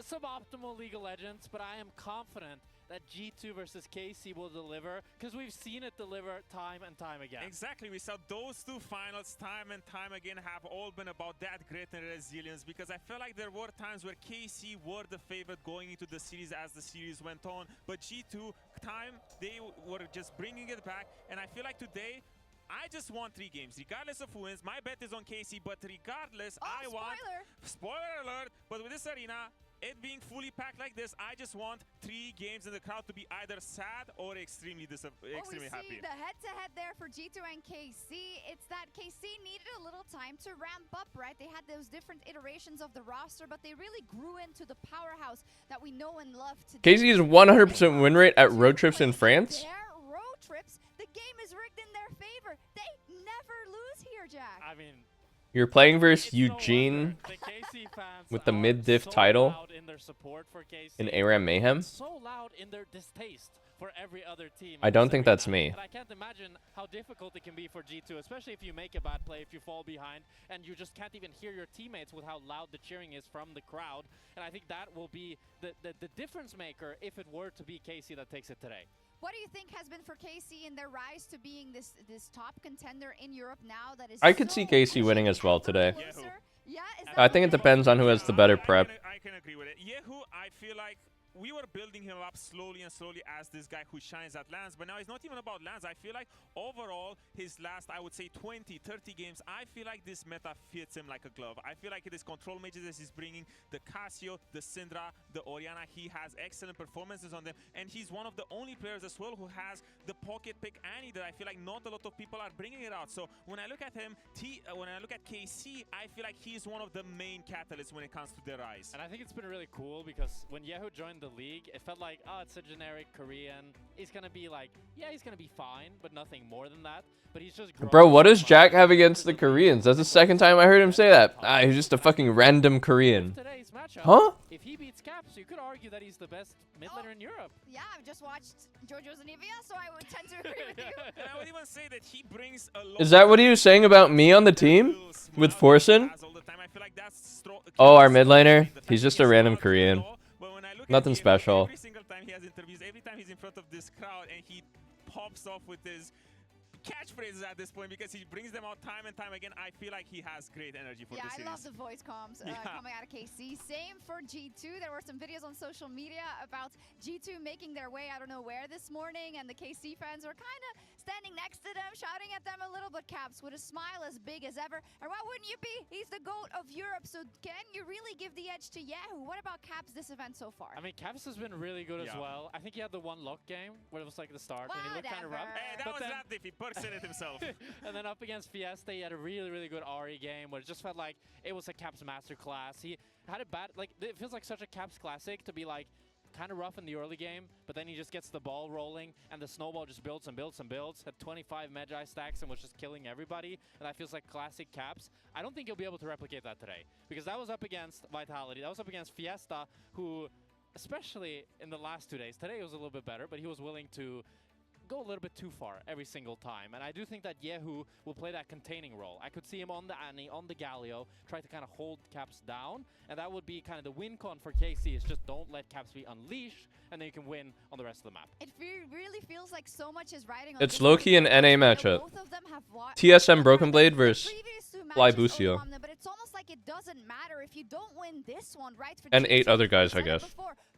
Suboptimal League of Legends, but I am confident that G2 versus KC will deliver, because we've seen it deliver time and time again. Exactly, we saw those two finals time and time again have all been about that grit and resilience, because I feel like there were times where KC were the favorite going into the series as the series went on, but G2 time, they were just bringing it back, and I feel like today, I just want 3 games, regardless of who wins. My bet is on KC, but regardless, I want... Spoiler alert! But with this arena, it being fully packed like this, I just want 3 games in the crowd to be either sad or extremely happy. See the head-to-head there for G2 and KC. It's that KC needed a little time to ramp up, right? They had those different iterations of the roster, but they really grew into the powerhouse that we know and love today. KC's 100% win rate at road trips in France. Their road trips, the game is rigged in their favor. They never lose here, Jack. I mean, You're playing versus Eugene with the mid-diff title in ARAM Mayhem. So loud in their distaste for every other team. I don't think that's me. And I can't imagine how difficult it can be for G2, especially if you make a bad play, if you fall behind, and you just can't even hear your teammates with how loud the cheering is from the crowd. And I think that will be the difference maker if it were to be KC that takes it today. What do you think has been for KC in their rise to being this top contender in Europe now? That is I could see KC winning as well today. I think it depends on who has the better prep. I can agree with it. Yehu, I feel like we were building him up slowly and slowly as this guy who shines at LANs, but now it's not even about LANs. I feel like overall, his last, I would say, 20, 30 games, I feel like this meta fits him like a glove. I feel like it is control mages that he's bringing, the Casio, the Syndra, the Orianna. He has excellent performances on them, and he's one of the only players as well who has the pocket pick Annie that I feel like not a lot of people are bringing it out. So when I look at him, when I look at KC, I feel like he's one of the main catalysts when it comes to their rise. And I think it's been really cool because when Yehu joined the league, it felt like, oh, it's a generic Korean. He's gonna be like, yeah, he's gonna be fine, but nothing more than that. But he's just Bro, what does Jack have against the Koreans? That's the second time I heard him say that. He's just a fucking random Korean. Huh? If he beats Caps, you could argue that he's the best mid laner in Europe. Yeah, I've just watched JoJo's Anivia, so I would tend to agree with you. And I would even say that he brings a lot. Is that what he was saying about me on the team? With Forsen? Oh, our mid laner? He's just a random Korean. Nothing special. Every single time he has interviews, every time he's in front of this crowd and he pops off with his catchphrases at this point because he brings them out time and time again. I feel like he has great energy for this series. Yeah, I love the voice comms coming out of KC. Same for G2. There were some videos on social media about G2 making their way, I don't know where, this morning, and the KC fans were kind of standing next to them, shouting at them a little bit, Caps, with a smile as big as ever. And why wouldn't you be? He's the GOAT of Europe, so can you really give the edge to Yahoo? What about Caps this event so far? I mean, Caps has been really good as well. I think he had the one lock game where it was like the start, and he looked kind of rough. Hey, that was that if he perks in it himself. And then up against Fiesta, he had a really, really good RE game where it just felt like it was a Caps masterclass. He had a bad, like, it feels like such a Caps classic to be like, kind of rough in the early game, but then he just gets the ball rolling and the snowball just builds and builds and builds. Had 25 Magi stacks and was just killing everybody, and that feels like classic Caps. I don't think he'll be able to replicate that today because that was up against Vitality, that was up against Fiesta, who, especially in the last 2 days, today was a little bit better, but he was willing to go a little bit too far every single time. And I do think that Yehu will play that containing role. I could see him on the Annie, on the Galio, try to kind of hold Caps down, and that would be kind of the win con for KC, is just don't let Caps be unleashed, and then you can win on the rest of the map. It really feels like so much is riding on It's low-key an NA matchup. TSM Broken Blade versus Fly Busio. But it's almost like it doesn't matter if you don't win this one, right? And 8 other guys, I guess.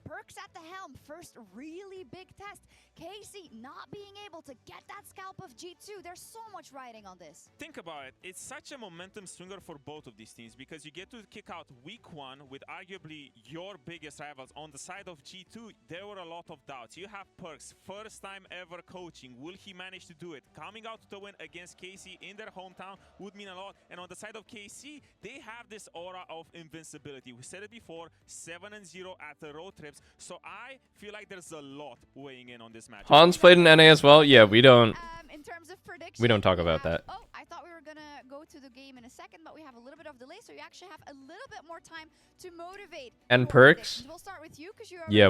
Perks at the helm, first really big test. KC not being able to get that scalp of G2. There's so much riding on this. Think about it. It's such a momentum swinger for both of these teams because you get to kick out week 1 with arguably your biggest rivals. On the side of G2, there were a lot of doubts. You have Perks, first time ever coaching. Will he manage to do it? Coming out to win against KC in their hometown would mean a lot. And on the side of KC, they have this aura of invincibility. We said it before, 7-0 at the road trips. So I feel like there's a lot weighing in on this match. Hans played in NA as well. Yeah, we don't. In terms of predictions, we don't talk about that. Oh, I thought we were gonna go to the game in a second, but we have a little bit of delay, so you actually have a little bit more time to motivate. And Perks. We'll start with you because you are. Yeah,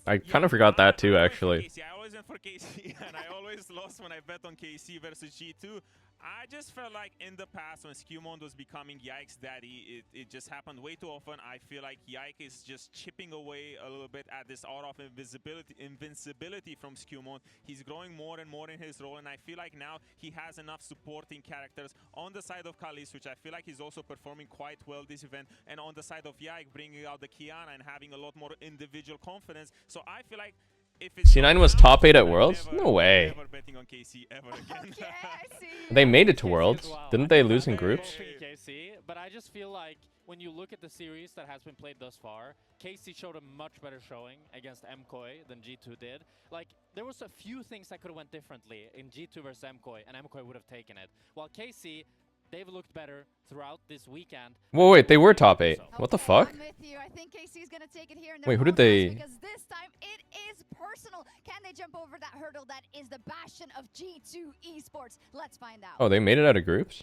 I kind of forgot that too, actually. I always went for KC, and I always lost when I bet on KC versus G2. I just felt like in the past when Skewmond was becoming Yike's daddy, it just happened way too often. I feel like Yike is just chipping away a little bit at this aura of invincibility from Skewmond. He's growing more and more in his role, and I feel like now he has enough supporting characters on the side of Kalis, which I feel like he's also performing quite well this event, and on the side of Yike, bringing out the Kiana and having a lot more individual confidence. So I feel like C9 was top 8 at Worlds? No way. They made it to Worlds. Didn't they lose in groups? KC, but I just feel like when you look at the series that has been played thus far, KC showed a much better showing against MKOI than G2 did. Like, there was a few things that could have went differently in G2 versus MKOI, and MKOI would have taken it. While KC, they've looked better throughout this weekend. Whoa, wait, they were top 8. What the fuck? I'm with you. I think KC's gonna take it here in Wait, their who did own they... house, because this time it is personal. Can they jump over that hurdle that is the bastion of G2 esports? Let's find out. Oh, they made it out of groups?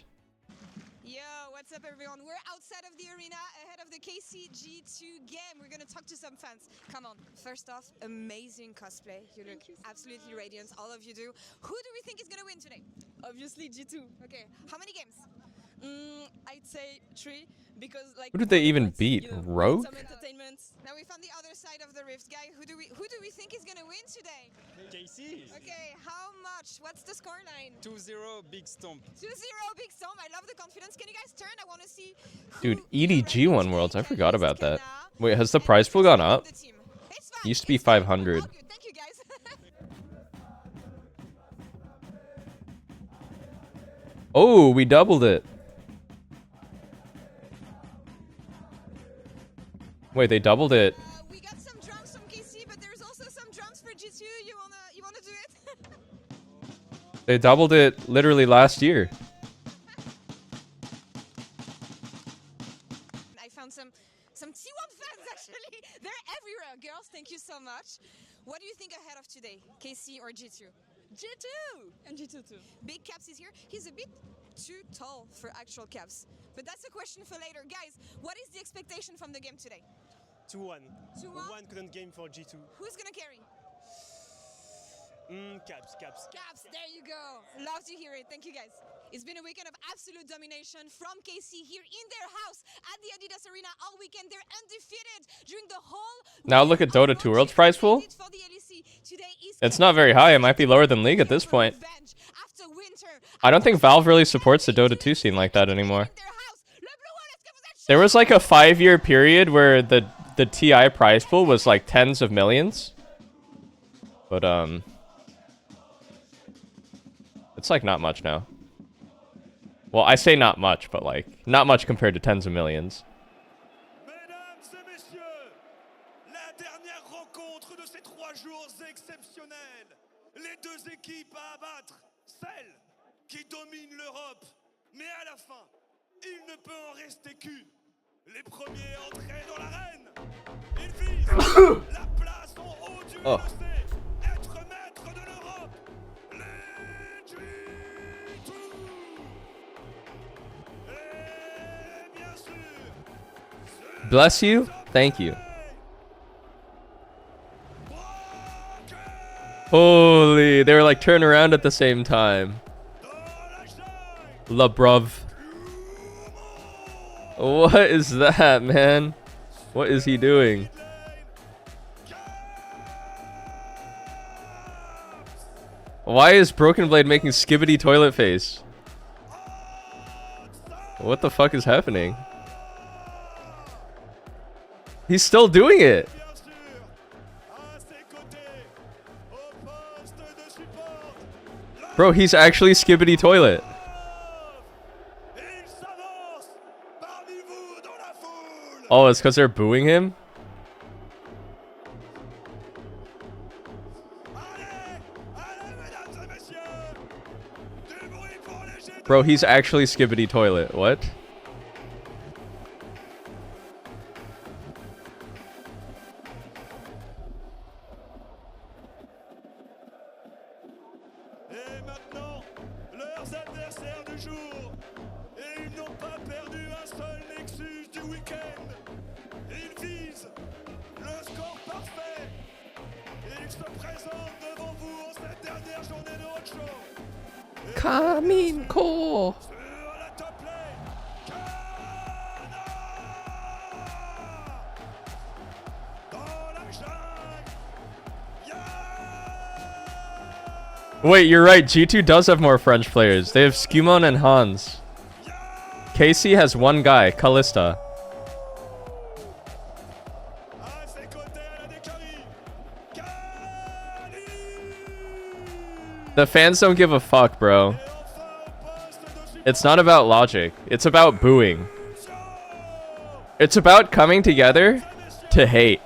Yo, what's up everyone? We're outside of the arena ahead of the KCG2 game. We're gonna talk to some fans. Come on. First off, amazing cosplay. You look absolutely radiant. All of you do. Who do we think is gonna win today? Obviously G2. Okay. How many games? I'd say 3 because like. Who did they even beat? Rogue? Some entertainment. Now we found the other side of the rift, guy. Who do we think is gonna win today? KC. Okay, how much? What's the scoreline? 2-0 big stomp. 2-0 big stomp. I love the confidence. Can you guys turn? I want to see. Dude, EDG won Worlds. I forgot about that. Wait, has the prize pool gone up? Used to be 500. Thank you guys. Oh, we doubled it. Wait, they doubled it. We got some drums from KC, but there's also some drums for G2. You wanna do it? They doubled it literally last year. I found some T1 fans actually. They're everywhere. Girls, thank you so much. What do you think ahead of today? KC or G2? G2! And G2 too. Big Caps is here. He's a bit too tall for actual Caps. But that's a question for later. Guys, what is the expectation from the game today? 2-1. 2-1? One couldn't game for G2. Who's gonna carry? Caps. Caps, there you go. Love to hear it. Thank you guys. It's been a weekend of absolute domination from KC here in their house at the Adidas Arena all weekend. They're undefeated during the whole. Now look at Dota 2 Worlds prize pool. It's not very high. It might be lower than League at this point. I don't think Valve really supports the Dota 2 scene like that anymore. There was like a 5-year period where the TI prize pool was like tens of millions. But it's like not much now. Well, I say not much, but like not much compared to tens of millions. Mesdames et messieurs, la dernière rencontre de ces 3 jours exceptionnels. Les deux équipes à abattre, celle qui domine l'Europe. Mais à la fin, il ne peut en rester qu'une. Les premiers entrés dans l'arène. Ils visent la place en haut du LEC. Être maître de l'Europe. Les G2. Et bien sûr. Bless you. Thank you. Holy, they were like turn around at the same time. La bruv. What is that, man? What is he doing? Why is Broken Blade making skibbity toilet face? What the fuck is happening? He's still doing it. Bro, he's actually skibbity toilet. Oh, it's because they're booing him? Bro, he's actually skibbity toilet. What? Et maintenant, leurs adversaires du jour. Et ils n'ont pas perdu un seul Nexus du week-end. Ils visent le score parfait. Et ils se présentent devant vous en cette dernière journée de hot show. Kaminko. Sur la top lane, dans la jungle. Wait, you're right. G2 does have more French players. They have Skumon and Hans. KC has one guy, Callista. The fans don't give a fuck, bro. It's not about logic. It's about booing. It's about coming together to hate.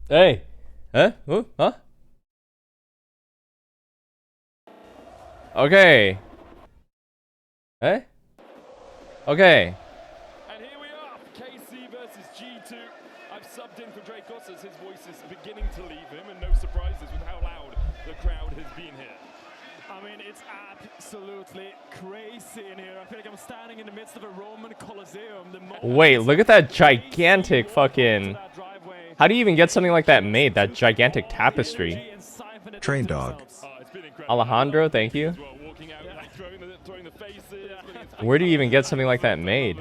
Hey. Huh? Ooh, huh? Okay. Eh? Okay. And here we are, KC versus G2. I've subbed in for Dracos as his voice is beginning to leave him, and no surprises with how loud the crowd has been here. I mean, it's absolutely crazy in here. I feel like I'm standing in the midst of a Roman Colosseum. Wait, look at that gigantic fucking... How do you even get something like that made? That gigantic tapestry. Train dog. Alejandro, thank you. Where do you even get something like that made?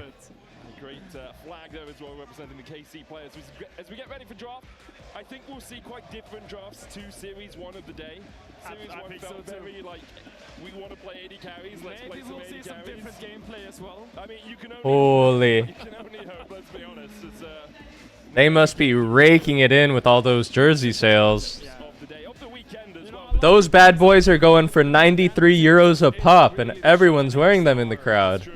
Great flag there as well, representing the KC players. As we get ready for draft, I think we'll see quite different drafts to Series 1 of the day. Series 1 felt very like, we want to play 80 carries, let's play some 80 carries. Maybe we'll see some different gameplay as well. I mean, you can only hope, let's be honest. It's, they must be raking it in with all those jersey sales. Those bad boys are going for 93 euros a pop, and everyone's wearing them in the crowd.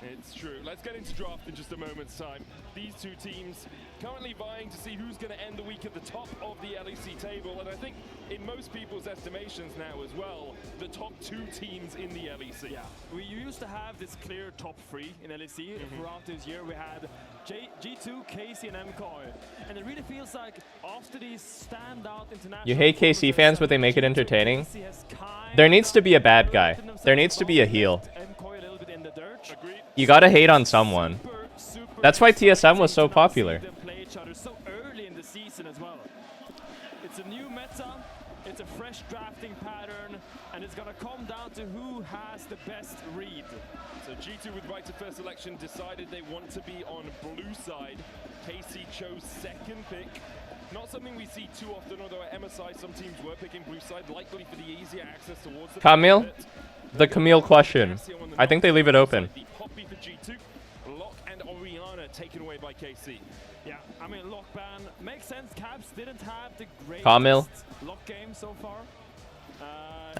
It's true. Let's get into draft in just a moment's time. These two teams currently vying to see who's going to end the week at the top of the LEC table, and I think in most people's estimations now as well, the top two teams in the LEC. Yeah, we used to have this clear top three in LEC. Throughout this year we had G2, KC, and MKOI. And it really feels like after these standout international... You hate KC fans, but they make it entertaining. There needs to be a bad guy. There needs to be a heel. You gotta hate on someone. That's why TSM was so popular. It's a new meta, it's a fresh drafting pattern, and it's gonna come down to who has the best read. So G2 with right to first selection decided they want to be on blue side. KC chose second pick. Not something we see too often, although at MSI some teams were picking blue side, likely for the easier access towards the Camille? The Camille question. I think they leave it open. The Poppy for G2, Lock and Oriana taken away by KC. Yeah, I mean, lock ban makes sense. Caps didn't have the greatest Camille. lock game so far.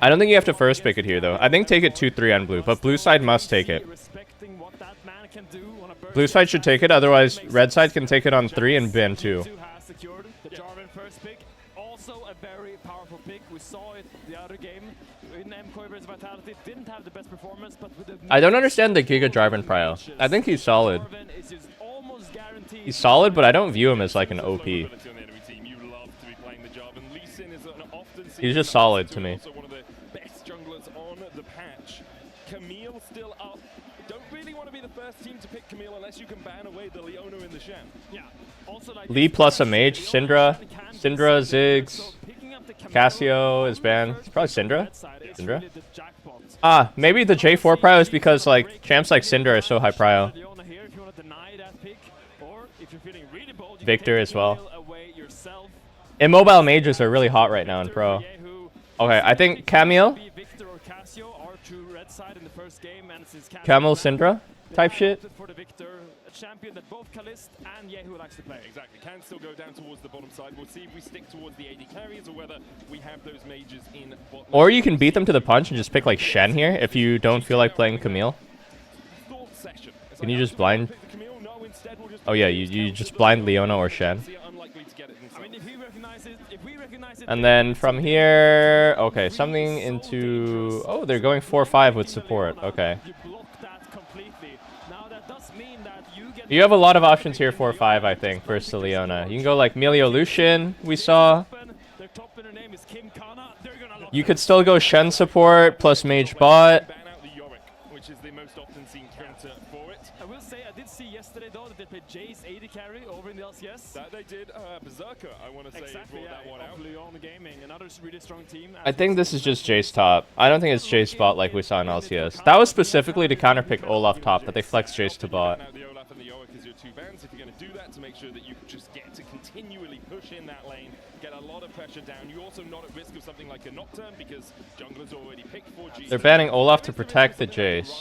I don't think you have to first pick it here, though. I think take it 2-3 on blue, but blue side must take it. Blue side should take it, otherwise red side can take it on 3 and ban 2. The Jarvan first pick, also a very powerful pick. We saw it the other game in MKOI versus Vitality. Didn't have the best performance, but with the I don't understand the Giga Jarvan prio. I think he's solid. He's solid, but I don't view him as like an OP. He's just solid to me. Also one of the best junglers on the patch. Camille still up. Don't really want to be the first team to pick Camille unless you can ban away the Leona in the Shen. Yeah. Also like Lee plus a mage, Syndra, Ziggs, Cassio is banned. It's probably Syndra. Syndra. Ah, maybe the J4 prio is because like champs like Syndra are so high prio. Victor as well. Immobile mages are really hot right now in pro. Okay, I think Camille. Camille Syndra type shit. Champion that both Kalist and Yehu likes to play. Exactly. Can still go down towards the bottom side. We'll see if we stick towards the AD carries or whether we have those mages in bottom. Or you can beat them to the punch and just pick like Shen here if you don't feel like playing Camille. Can you just blind? Oh yeah, you just blind Leona or Shen. And then from here, okay, something into... Oh, they're going 4-5 with support. Okay. You have a lot of options here, 4-5, I think, versus the Leona. You can go like Melio Lucian, we saw. You could still go Shen support plus mage bot. Which is the most often seen counter for it. I will say I did did see yesterday, though, that they played Jace AD carry over in the LCS. That they did. Berserker, I want to say, exactly, brought that one out. Leon Gaming, another really strong team. I think this is just Jace top. I don't think it's Jace bot like we saw in LCS. That was specifically to counterpick Olaf top, that they flexed Jace to bot. The Olaf and the Yorick as your two bans. If you're going to do that, to make sure that you just get to continually push in that lane, get a lot of pressure down. You're also not at risk of something like a Nocturne because jungler's already picked for G. They're banning Olaf to protect the Jace.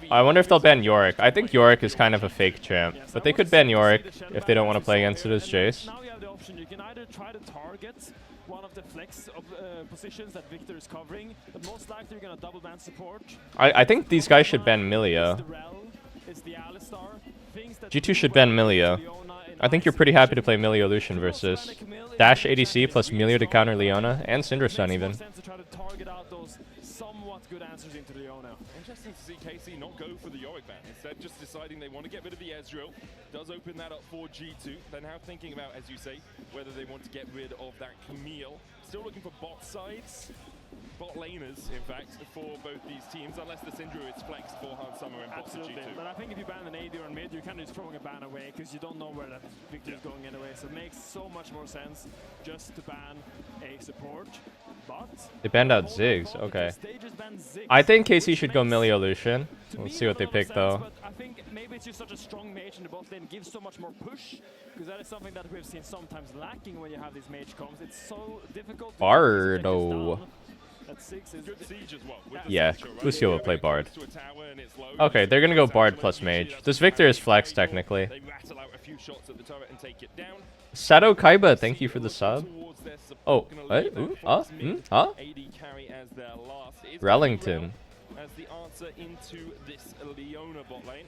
I wonder if they'll ban Yorick. I think Yorick is kind of a fake champ, but they could ban Yorick if they don't want to play against it as Jace. Now you have the option. You can either try to target one of the flex positions that Victor is covering, but most likely you're going to double ban support. I think these guys should ban Milio. G2 should ban Milio. I think you're pretty happy to play Milio Lucian versus Dash ADC plus Milio to counter Leona and Syndrastun even. Somewhat good answers into Leona. Interesting to see KC not go for the Yorick ban. Instead, just deciding they want to get rid of the Ezreal. Does open that up for G2. They're now thinking about, as you say, whether they want to get rid of that Camille. Still looking for bot sides. Bot laners, in fact, for both these teams, unless the Syndra is flexed for Hans Summer and bot to G2. But I think if you ban an AD or a mid, you're kind of just throwing a ban away because you don't know where that Victor is going anyway. So it makes so much more sense just to ban a support. But they banned out Ziggs, okay. I think KC should go Milio Lucian. Let's see what they pick though. But I think maybe it's just such a strong mage in the bot lane gives so much more push, because that is something that we've seen sometimes lacking when you have these mage comms. It's so difficult to Bardo. Good siege as well. Yeah, Lucio will play Bard. Okay, they're gonna go Bard plus Mage. This Victor is flex technically. They rattle out a few shots at the turret and take it down. Sato Kaiba, thank you for the sub. Oh, what? Ooh, huh? Rellington. As the answer into this Leona bot lane.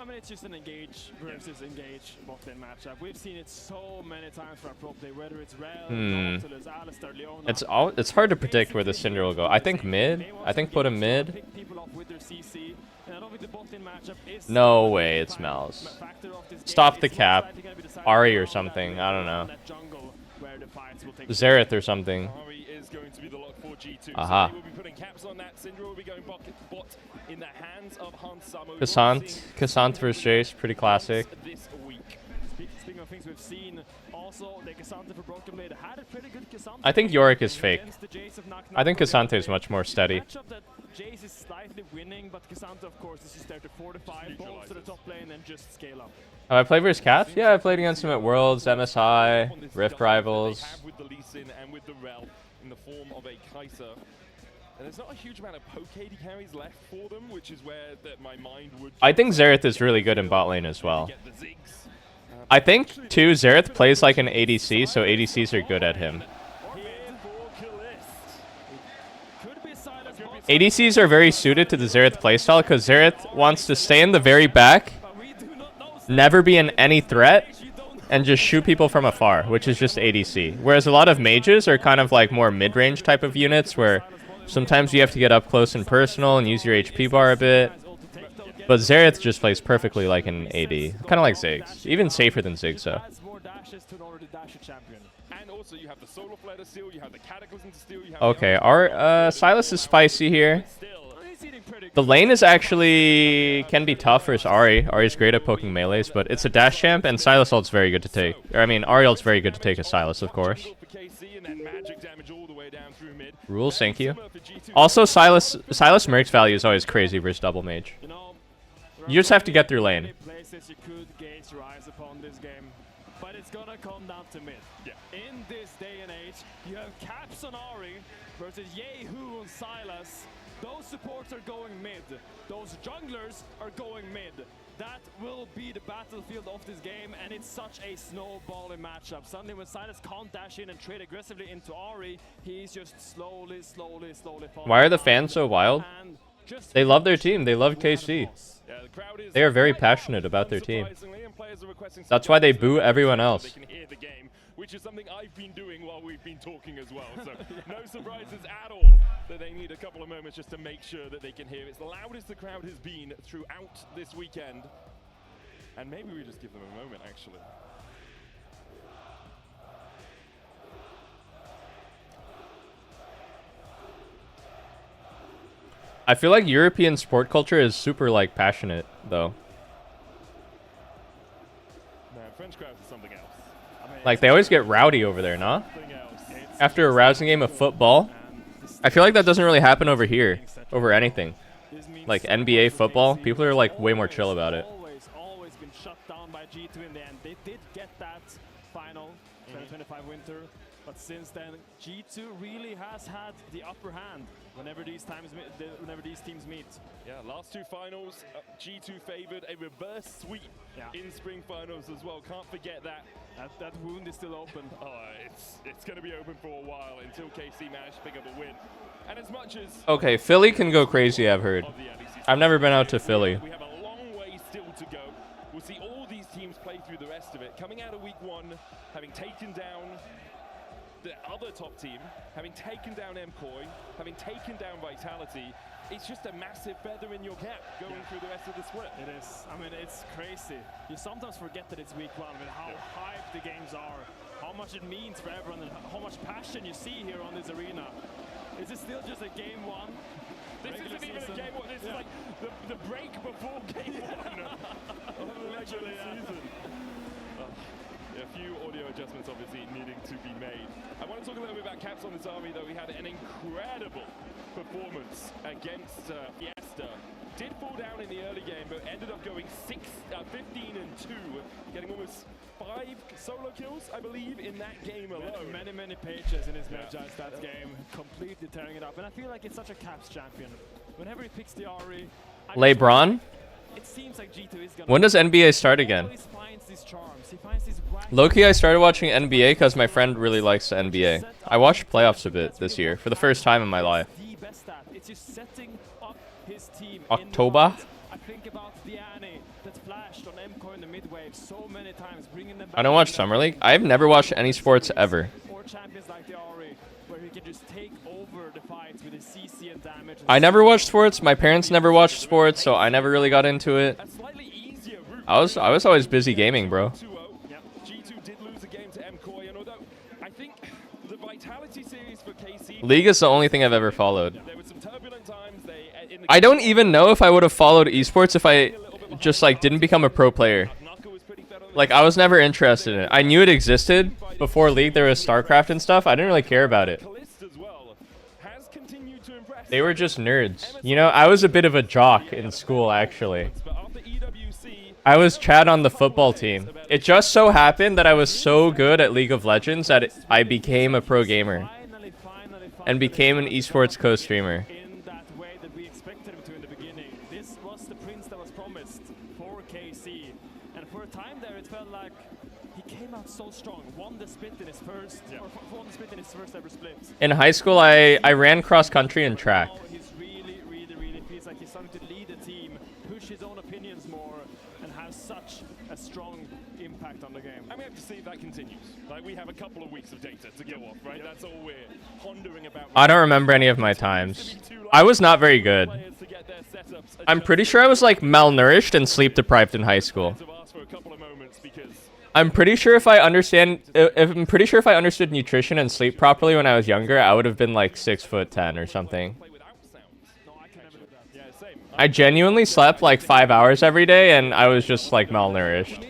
I mean, it's just an engage versus engage bot lane matchup. We've seen it so many times for our pro play, whether it's Rel, Nautilus, Alistar, Leona. It's hard to predict where the Syndra will go. I think mid. I think put him mid. No way, it's Mal's. Stop the cap. Ari or something. I don't know. Xerath or something. Aha. Cassant versus Jace, pretty classic. Speaking of things we've seen, also the Cassandra for Broken Blade had a pretty good Cassandra. I think Yorick is fake. I think Cassandra is much more steady. Jace is slightly winning, but Cassandra, of course, is just there to fortify, bolts to the top lane, and just scale up. Have I played versus Cath? Yeah, I played against him at Worlds, MSI, Rift Rivals. With the Lee Sin and with the Rel in the form of a Kai'Sa. And there's not a huge amount of poke AD carries left for them, which is where my mind would... I think Xerath is really good in bot lane as well. I think, too, Xerath plays like an ADC, so ADCs are good at him. ADCs are very suited to the Xerath playstyle because Xerath wants to stay in the very back, never be in any threat, and just shoot people from afar, which is just ADC. Whereas a lot of mages are kind of like more mid-range type of units where sometimes you have to get up close and personal and use your HP bar a bit. But Xerath just plays perfectly like an AD. Kind of like Ziggs. Even safer than Ziggs, though. Okay, our Sylas is spicy here. The lane is actually can be tough versus Ahri. Ahri's great at poking melees, but it's a dash champ, and Sylas ult's very good to take. I mean, Ahri ult's very good to take a Sylas, of course. Rules, thank you. Also, Sylas Merc's value is always crazy versus double mage. You just have to get through lane. You could gauge your eyes upon this game, but it's gonna come down to mid. In this day and age, you have Caps on Ahri versus Yehu on Sylas. Those supports are going mid. Those junglers are going mid. That will be the battlefield of this game, and it's such a snowballing matchup. Suddenly, when Sylas can't dash in and trade aggressively into Ahri, he's just slowly falling. Why are the fans so wild? They love their team. They love KC. They are very passionate about their team. That's why they boo everyone else. Which is something I've been doing while we've been talking as well. So no surprises at all that they need a couple of moments just to make sure that they can hear. It's the loudest the crowd has been throughout this weekend. And maybe we just give them a moment, actually. I feel like European sport culture is super like passionate though. Man, French crowds is something else. I mean, Like they always get rowdy over there, nah? After a rousing game of football, I feel like that doesn't really happen over here, over anything. Like NBA football, people are like way more chill about it. Always been shut down by G2 in the end. They did get that final 2025 winter, but since then G2 really has had the upper hand whenever these teams meet. Yeah, last two finals, G2 favored a reverse sweep in spring finals as well. Can't forget that. That wound is still open. Oh, it's going to be open for a while until KC managed to pick up a win. And as much as Okay, Philly can go crazy, I've heard. I've never been out to Philly. we have a long way still to go. We'll see all these teams play through the rest of it. Coming out of week 1, having taken down the other top team, having taken down MKOI, having taken down Vitality, it's just a massive feather in your cap going through the rest of the split. It is. I mean, it's crazy. You sometimes forget that it's week 1 with how hyped the games are, how much it means for everyone, and how much passion you see here on this arena. Is it still just a game 1? This isn't even a game 1. This is like the break before game 1 of the regular season. A few audio adjustments obviously needing to be made. I want to talk a little bit about Caps on this army though. We had an incredible performance against Fiesta. Did fall down in the early game, but ended up going 15-2, getting almost 5 solo kills, I believe, in that game alone. Many pages in his Magi stats game, completely tearing it up. And I feel like it's such a Caps champion. Whenever he picks the Ari, LeBron? it seems like G2 is gonna When does NBA start again? He finds these charms. He finds these Low-key, I started watching NBA because my friend really likes the NBA. I watched playoffs a bit this year, for the first time in my life. the best at. It's just setting up his team. October? I think about the Annie that flashed on MKOI in the mid-wave so many times, bringing them back. I don't watch Summer League. I've never watched any sports ever. Or champions like the Ari, where he can just take over the fights with his CC and damage. I never watched sports. My parents never watched sports, so I never really got into it. I was always busy gaming, bro. G2 did lose a game to MKOI, and although I think the Vitality series for KC, League is the only thing I've ever followed. there were some turbulent times. I don't even know if I would have followed esports if I just like didn't become a pro player. Like I was never interested in it. I knew it existed before League. There was StarCraft and stuff. I didn't really care about it. They were just nerds. You know, I was a bit of a jock in school actually. I was Chad on the football team. It just so happened that I was so good at League of Legends that I became a pro gamer and became an esports co-streamer. in that way that we expected him to in the beginning. This was the prince that was promised for KC. And for a time there, it felt like he came out so strong. Won the split in his first, or won the split in his first ever split. In high school, I ran cross country and track. He's really feels like he's starting to lead the team, push his own opinions more, and have such a strong impact on the game. And we have to see if that continues. Like, we have a couple of weeks of data to go off, right? That's all we're pondering about. I don't remember any of my times. I was not very good. I'm pretty sure I was like malnourished and sleep deprived in high school. I'm pretty sure if I understood nutrition and sleep properly when I was younger, I would have been like 6'10" or something. I genuinely slept like 5 hours every day and I was just like malnourished.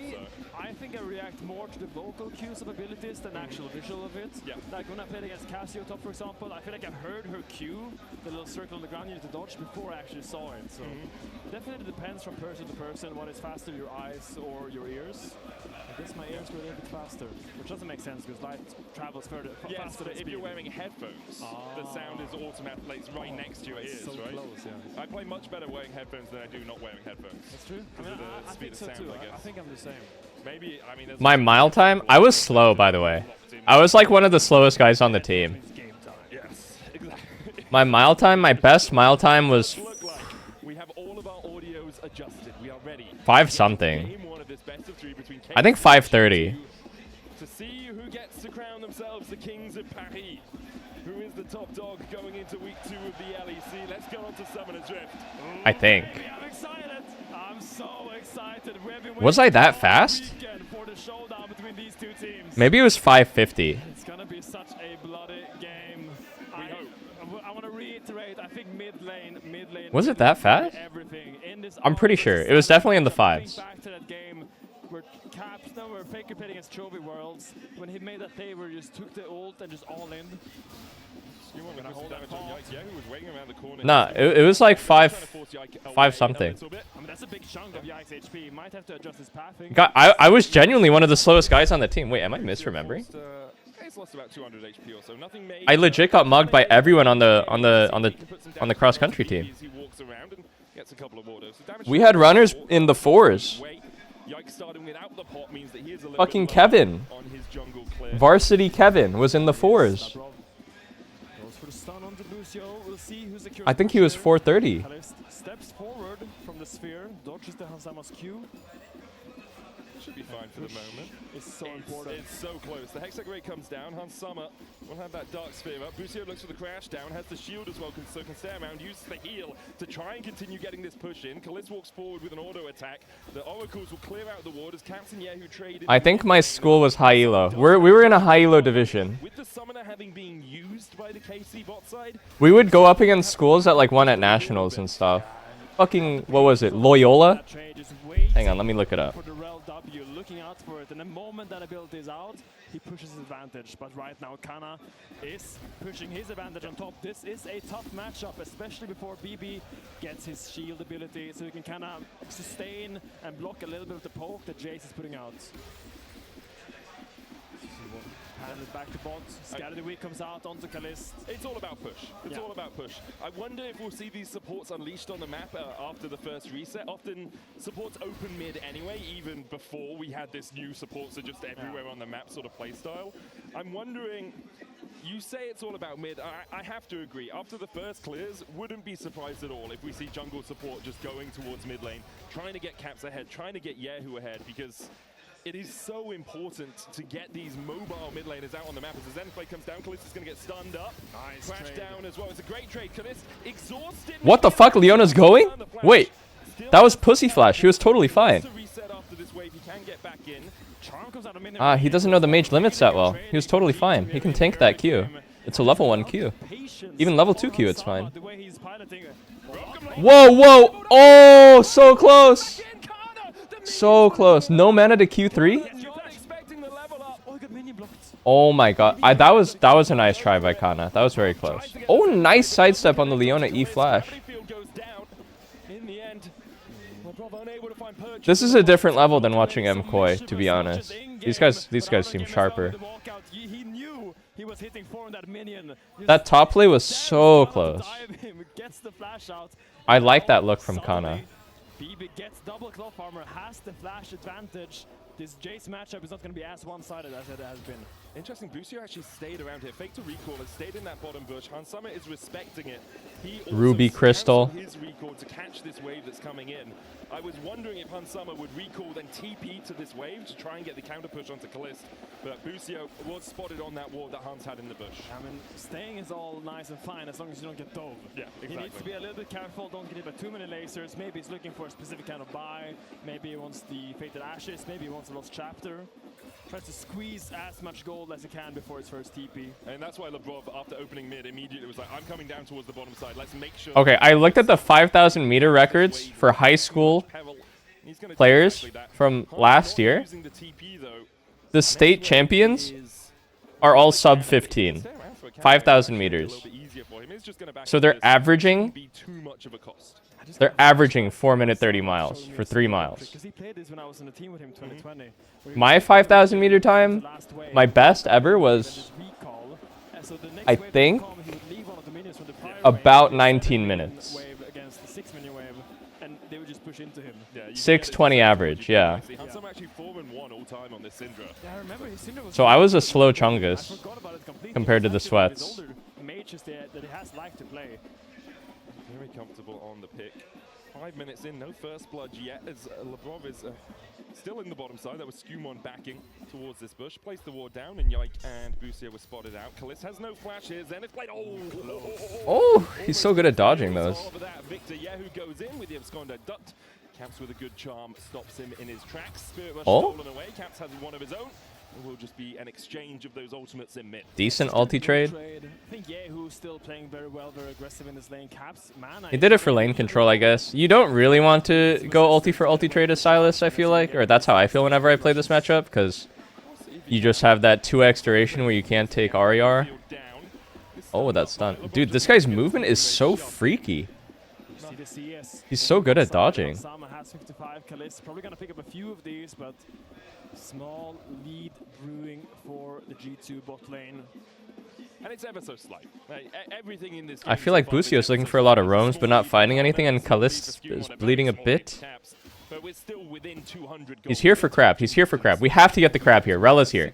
I think I react more to the vocal cues of abilities than actual visual of it. Like when I played against Casio top, for example, I feel like I heard her cue, the little circle on the ground you need to dodge, before I actually saw it. So definitely depends from person to person what is faster, your eyes or your ears. I guess my ears were a little bit faster, which doesn't make sense because light travels faster than If speed. you're wearing headphones, the sound is automatically right next to your ears, so right? close, yeah. I play much better wearing headphones than I do not wearing headphones. That's true. I Because mean, of the I speed think of so sound, too. I guess. I think I'm the same. Maybe, I mean, there's My mile time? I was slow, by the way. I was like one of the slowest guys on the team. Yes, exactly. My mile time, my best mile time was We have all of our audios adjusted. We are ready. 5 something. Game one of this best of 3 between I think 5:30. to see who gets to crown themselves the Kings of Paris. Who is the top dog going into week 2 of the LEC? Let's go on to Summoner's Rift. I think. I'm excited. I'm so excited. Was I that fast? For the showdown between these two teams. Maybe it was 5:50. It's gonna be such a bloody game. want to reiterate. I think mid lane. Was it that fast? Everything in this. I'm pretty sure it was definitely in the 5s. Back to that game where Caps now were Faker playing against Trophy Worlds. When he made that play where he just took the ult and just all in. Nah, it was like 5 something. I mean, that's a big chunk of Yike's HP. He might have to adjust his pathing. God, I was genuinely one of the slowest guys on the team. Wait, am I misremembering? I legit got mugged by everyone on the cross country team. We had runners in the 4s. Fucking Kevin. Varsity Kevin was in the 4s. I think he was 430. Steps forward from the sphere, dodges the Hansama's Q. Should be fine for the moment. It's so important. It's so close. The Hexagrade comes down. Hansama will have that Dark Sphere up. Busio looks for the crash down, has the shield as well, so can stay around, uses the heal to try and continue getting this push in. Kalis walks forward with an auto attack. The Oracles will clear out the ward as Caps and Yehu trade in. I think my school was high elo. We were in a high elo division. With the summoner having been used by the KC bot side, We would go up against schools that like won at nationals and stuff. Fucking, what was it, Loyola? Hang on, let me look it up. For the Rel W, looking out for it, and the moment that ability is out, he pushes his advantage. But right now, Kana is pushing his advantage on top. This is a tough matchup, especially before BB gets his shield ability, so he can kind of sustain and block a little bit of the poke that Jace is putting out. Handed back to bot. Scatter the Weak comes out onto Kalist. it's all about push. It's all about push. I wonder if we'll see these supports unleashed on the map after the first reset. Often supports open mid anyway, even before we had this new supports are just everywhere on the map sort of playstyle. I'm wondering, you say it's all about mid. I have to agree. After the first clears, wouldn't be surprised at all if we see jungle support just going towards mid lane, trying to get Caps ahead, trying to get Yehu ahead, because it is so important to get these mobile mid laners out on the map. As the Zen play comes down, Kalist is going to get stunned up. Nice Crash trade. down as well. It's a great trade. Kalist exhausted. What the fuck? Leona's going? Wait, that was Pussy Flash. He was totally fine. Ah, he doesn't know the mage limits that well. He was totally fine. He can tank that Q. It's a level 1 Q. Even level 2 Q, it's fine. Whoa, whoa! Oh, so close! So close. No mana to Q3? Oh my god. That was a nice try by Kana. That was very close. Oh, nice sidestep on the Leona E flash. This is a different level than watching MKOI, to be honest. These guys seem sharper. That top play was so close. I like that look from Kana. BB gets double cloth armor, has the flash advantage. This Jace matchup is not going to be as one-sided as it has been. Interesting, Busio actually stayed around here. Fake to recall and stayed in that bottom bush. Hansama is respecting it. He also Ruby Crystal. his recall to catch this wave that's coming in. I was wondering if Hansama would recall then TP to this wave to try and get the counter push onto Kalist. But Busio was spotted on that ward that Hans had in the bush. I mean, staying is all nice and fine as long as you don't get dove. Yeah, exactly. He needs to be a little bit careful, don't get hit by too many lasers. Maybe he's looking for a specific kind of buy. Maybe he wants the Fated Ashes. Maybe he wants a Lost Chapter. Tries to squeeze as much gold as he can before his first TP. And that's why Lebrov, after opening mid, immediately was like, I'm coming down towards the bottom side. Let's make sure... Okay, I looked at the 5,000 meter records for high school players from last year. The state champions are all sub 15. 5,000 meters. So they're averaging 4 minute 30 miles for 3 miles. Because he played this when I was on the team with him 2020. My 5,000 meter time, my best ever was, I think, about 19 minutes. 6:20 average, yeah. So I was a slow Chungus compared to the Sweats. Very comfortable on the pick. 5 minutes in, no first blood yet, as Lebrov is still in the bottom side. That was Skumon backing towards this bush. Placed the ward down, and Yike and Busio were spotted out. Kalist has no flash here. Zenith played. Oh, he's so good at dodging those. Victor Yehu goes in with the absconder ducked. Caps with a good charm stops him in his tracks. Spirit Rush Oh? stolen away. Caps has one of his own. It will just be an exchange of those ultimates in mid. Decent ulti trade. I think Yehu's still playing very well, very aggressive in this lane. Caps, man, He did it for lane control, I guess. You don't really want to go ulti for ulti trade as Silas, I feel like. Or that's how I feel whenever I play this matchup, because you just have that 2x duration where you can't take RER. Oh, that's done. Dude, this guy's movement is so freaky. He's so good at dodging. Sama has 55. Kalist probably gonna pick up a few of these, but small lead brewing for the G2 bot lane. And it's ever so slight. Everything in this I feel like Busio's looking for a lot of roams, but not finding anything, and Kalist is bleeding a bit. But we're still within 200 He's here for crab. He's here for crab. We have to get the crab here. Rella's here.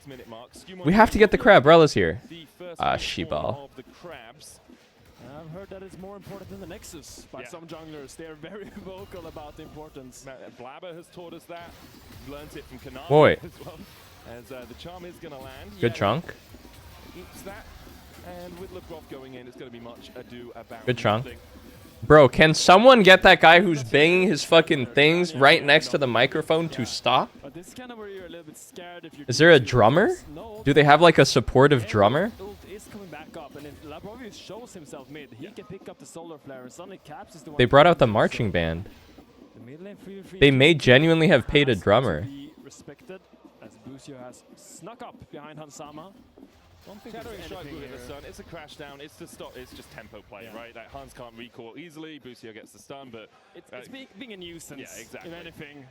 We have to get the crab. Rella's here. Ah, Shibal. I've heard that it's more important than the Nexus by some junglers. They're very vocal about the importance. Blabber has taught us that. Learned it from Kanata Boy. as well. As the charm is going to land. Good chunk. Eats that. And with LeBrock going in, it's going to be much ado about Good chunk. nothing. Bro, can someone get that guy who's banging his fucking things right next to the microphone to stop? But this is kind of where you're a little bit scared if you're... Is there a drummer? Do they have like a supportive drummer? Ult is coming back up, and if Labrovius shows himself mid, he can pick up the solar flare, and suddenly Caps is the one... They brought out the marching band. The mid lane They may genuinely have paid a drummer. Respected, as Busio has snuck up behind Hansama. Shadowing Strike with the stun. It's a crash down. It's just tempo play, right? That Hans can't recall easily. Busio gets the stun, but it's being a nuisance. Yeah, exactly. If anything,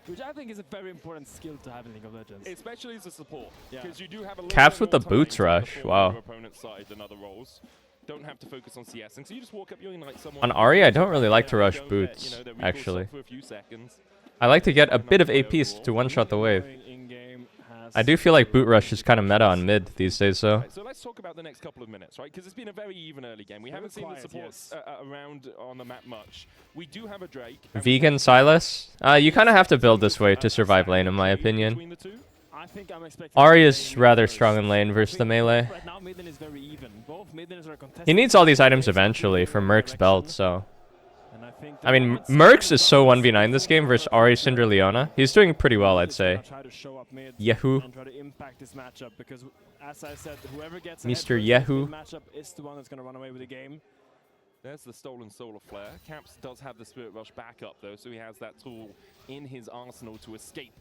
which I think is a very important skill to have in League of Legends, especially as a support, because you do have a little Caps bit with the more time boots to rush. perform Wow. on your opponent's side than other roles. Don't have to focus on CSing, so you just walk up, you ignite someone. On Ahri, I don't really like to rush boots, actually. For a few seconds. I like to get a bit of APs to one-shot the wave. I do feel like boot rush is kind of meta on mid these days, though. Right, so let's talk about the next couple of minutes, right? Because it's been a very even early game. We haven't seen the supports around on the map much. We do have a Drake. Vegan Silas. You kind of have to build this way to survive lane, in my opinion. I think I'm expecting Ahri is rather strong in lane versus the melee. right now mid lane is very even. Both mid lanes are contested. He needs all these items eventually for Merc's belt, so... I mean, Mercs is so 1v9 this game versus Ahri Syndra Leona. He's doing pretty well, I'd say. Yahoo. And try to impact this matchup because, as I said, whoever gets Mr. Yahoo. matchup is the one that's going to run away with the game. There's the stolen solar flare. Caps does have the spirit rush backup though, so he has that tool in his arsenal to escape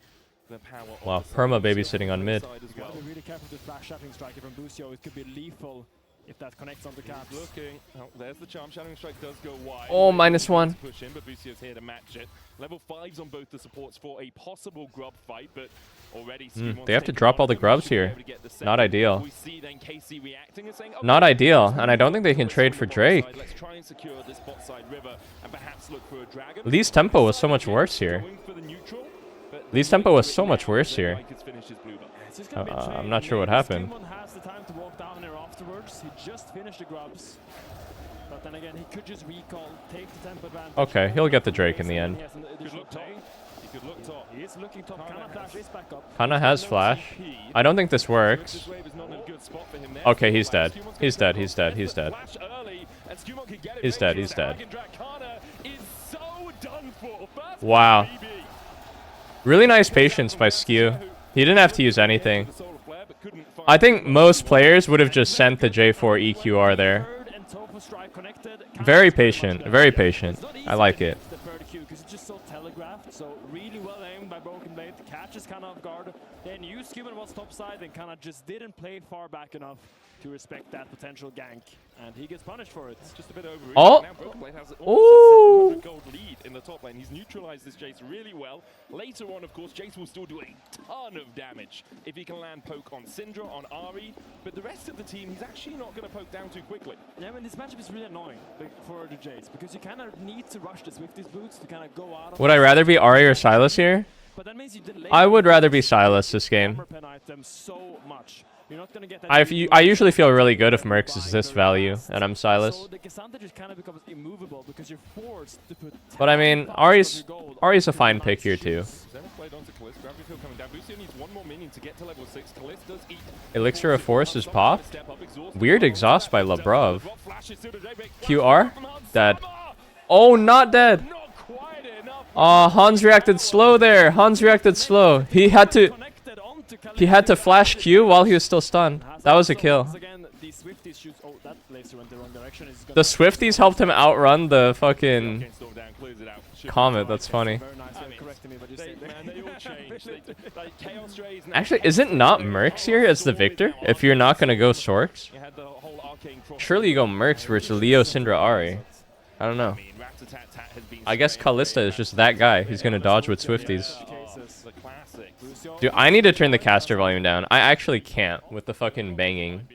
the power. Wow, Perma babysitting on mid. Well. Be really careful with this flash shattering striker from Busio. It could be lethal if that connects on the Caps. Looking. Oh, there's the charm. Shattering strike does go wide. Oh, -1. Push in, but Busio's here to match it. Level 5s on both the supports for a possible grub fight, but already They have to drop all the grubs here. Not ideal. We see then KC reacting and saying, okay, Not ideal, and I don't think they can trade for Drake. let's try and secure this bot side river and perhaps look for a dragon. Lee's tempo was so much worse here. Lee's tempo was so much worse here. I'm not sure what happened. Has the time to walk down there afterwards. He just finished the grubs. But then again, he could just recall, take the tempo advantage. Okay, he'll get the Drake in the end. He could look top. He is looking top. Kana flash is back up. Kana has flash. I don't think this works. Okay, he's dead. He's dead. He's dead. He's dead. He's dead. He's dead. Wow. Really nice patience by Skew. He didn't have to use anything. I think most players would have just sent the J4 EQR there. Very patient. Very patient. I like it. Because it's just so telegraphed, so really well aimed by Broken Blade, catches kind of off guard, then used Cuban was topside and kind of just didn't play far back enough to respect that potential gank, and he gets punished for it. Just a bit over. Oh! Now Broken Blade has almost a 700 gold lead in the top lane. He's neutralized this Jace really well. Later on, of course, Jace will still do a ton of damage if he can land poke on Syndra, on Ahri, but the rest of the team, he's actually not going to poke down too quickly. Yeah, I mean, this matchup is really annoying for the Jace, because you kind of need to rush this with these boots to kind of go out of. Would I rather be Ahri or Silas here? But that means you delay I would rather be Silas this game. So much. You're not gonna get that I usually feel really good if Mercs is this value, and I'm Silas. So the Cassandra just kind of becomes immovable because you're forced to put. But I mean, Ahri's a fine pick here too. Elixir of Force is popped. Weird exhaust by Labrov. QR? Dead. Oh, not dead. Hans reacted slow there. Hans reacted slow. He had to... He had to flash Q while he was still stunned. That was a kill. The Swifties helped him outrun the fucking Comet. That's funny. Actually, is it not Mercs here as the victor? If you're not going to go Sorks? Surely you go Mercs versus Leo, Syndra, Ahri. I don't know. I guess Kalista is just that guy. He's going to dodge with Swifties. Dude, I need to turn the caster volume down. I actually can't with the fucking banging.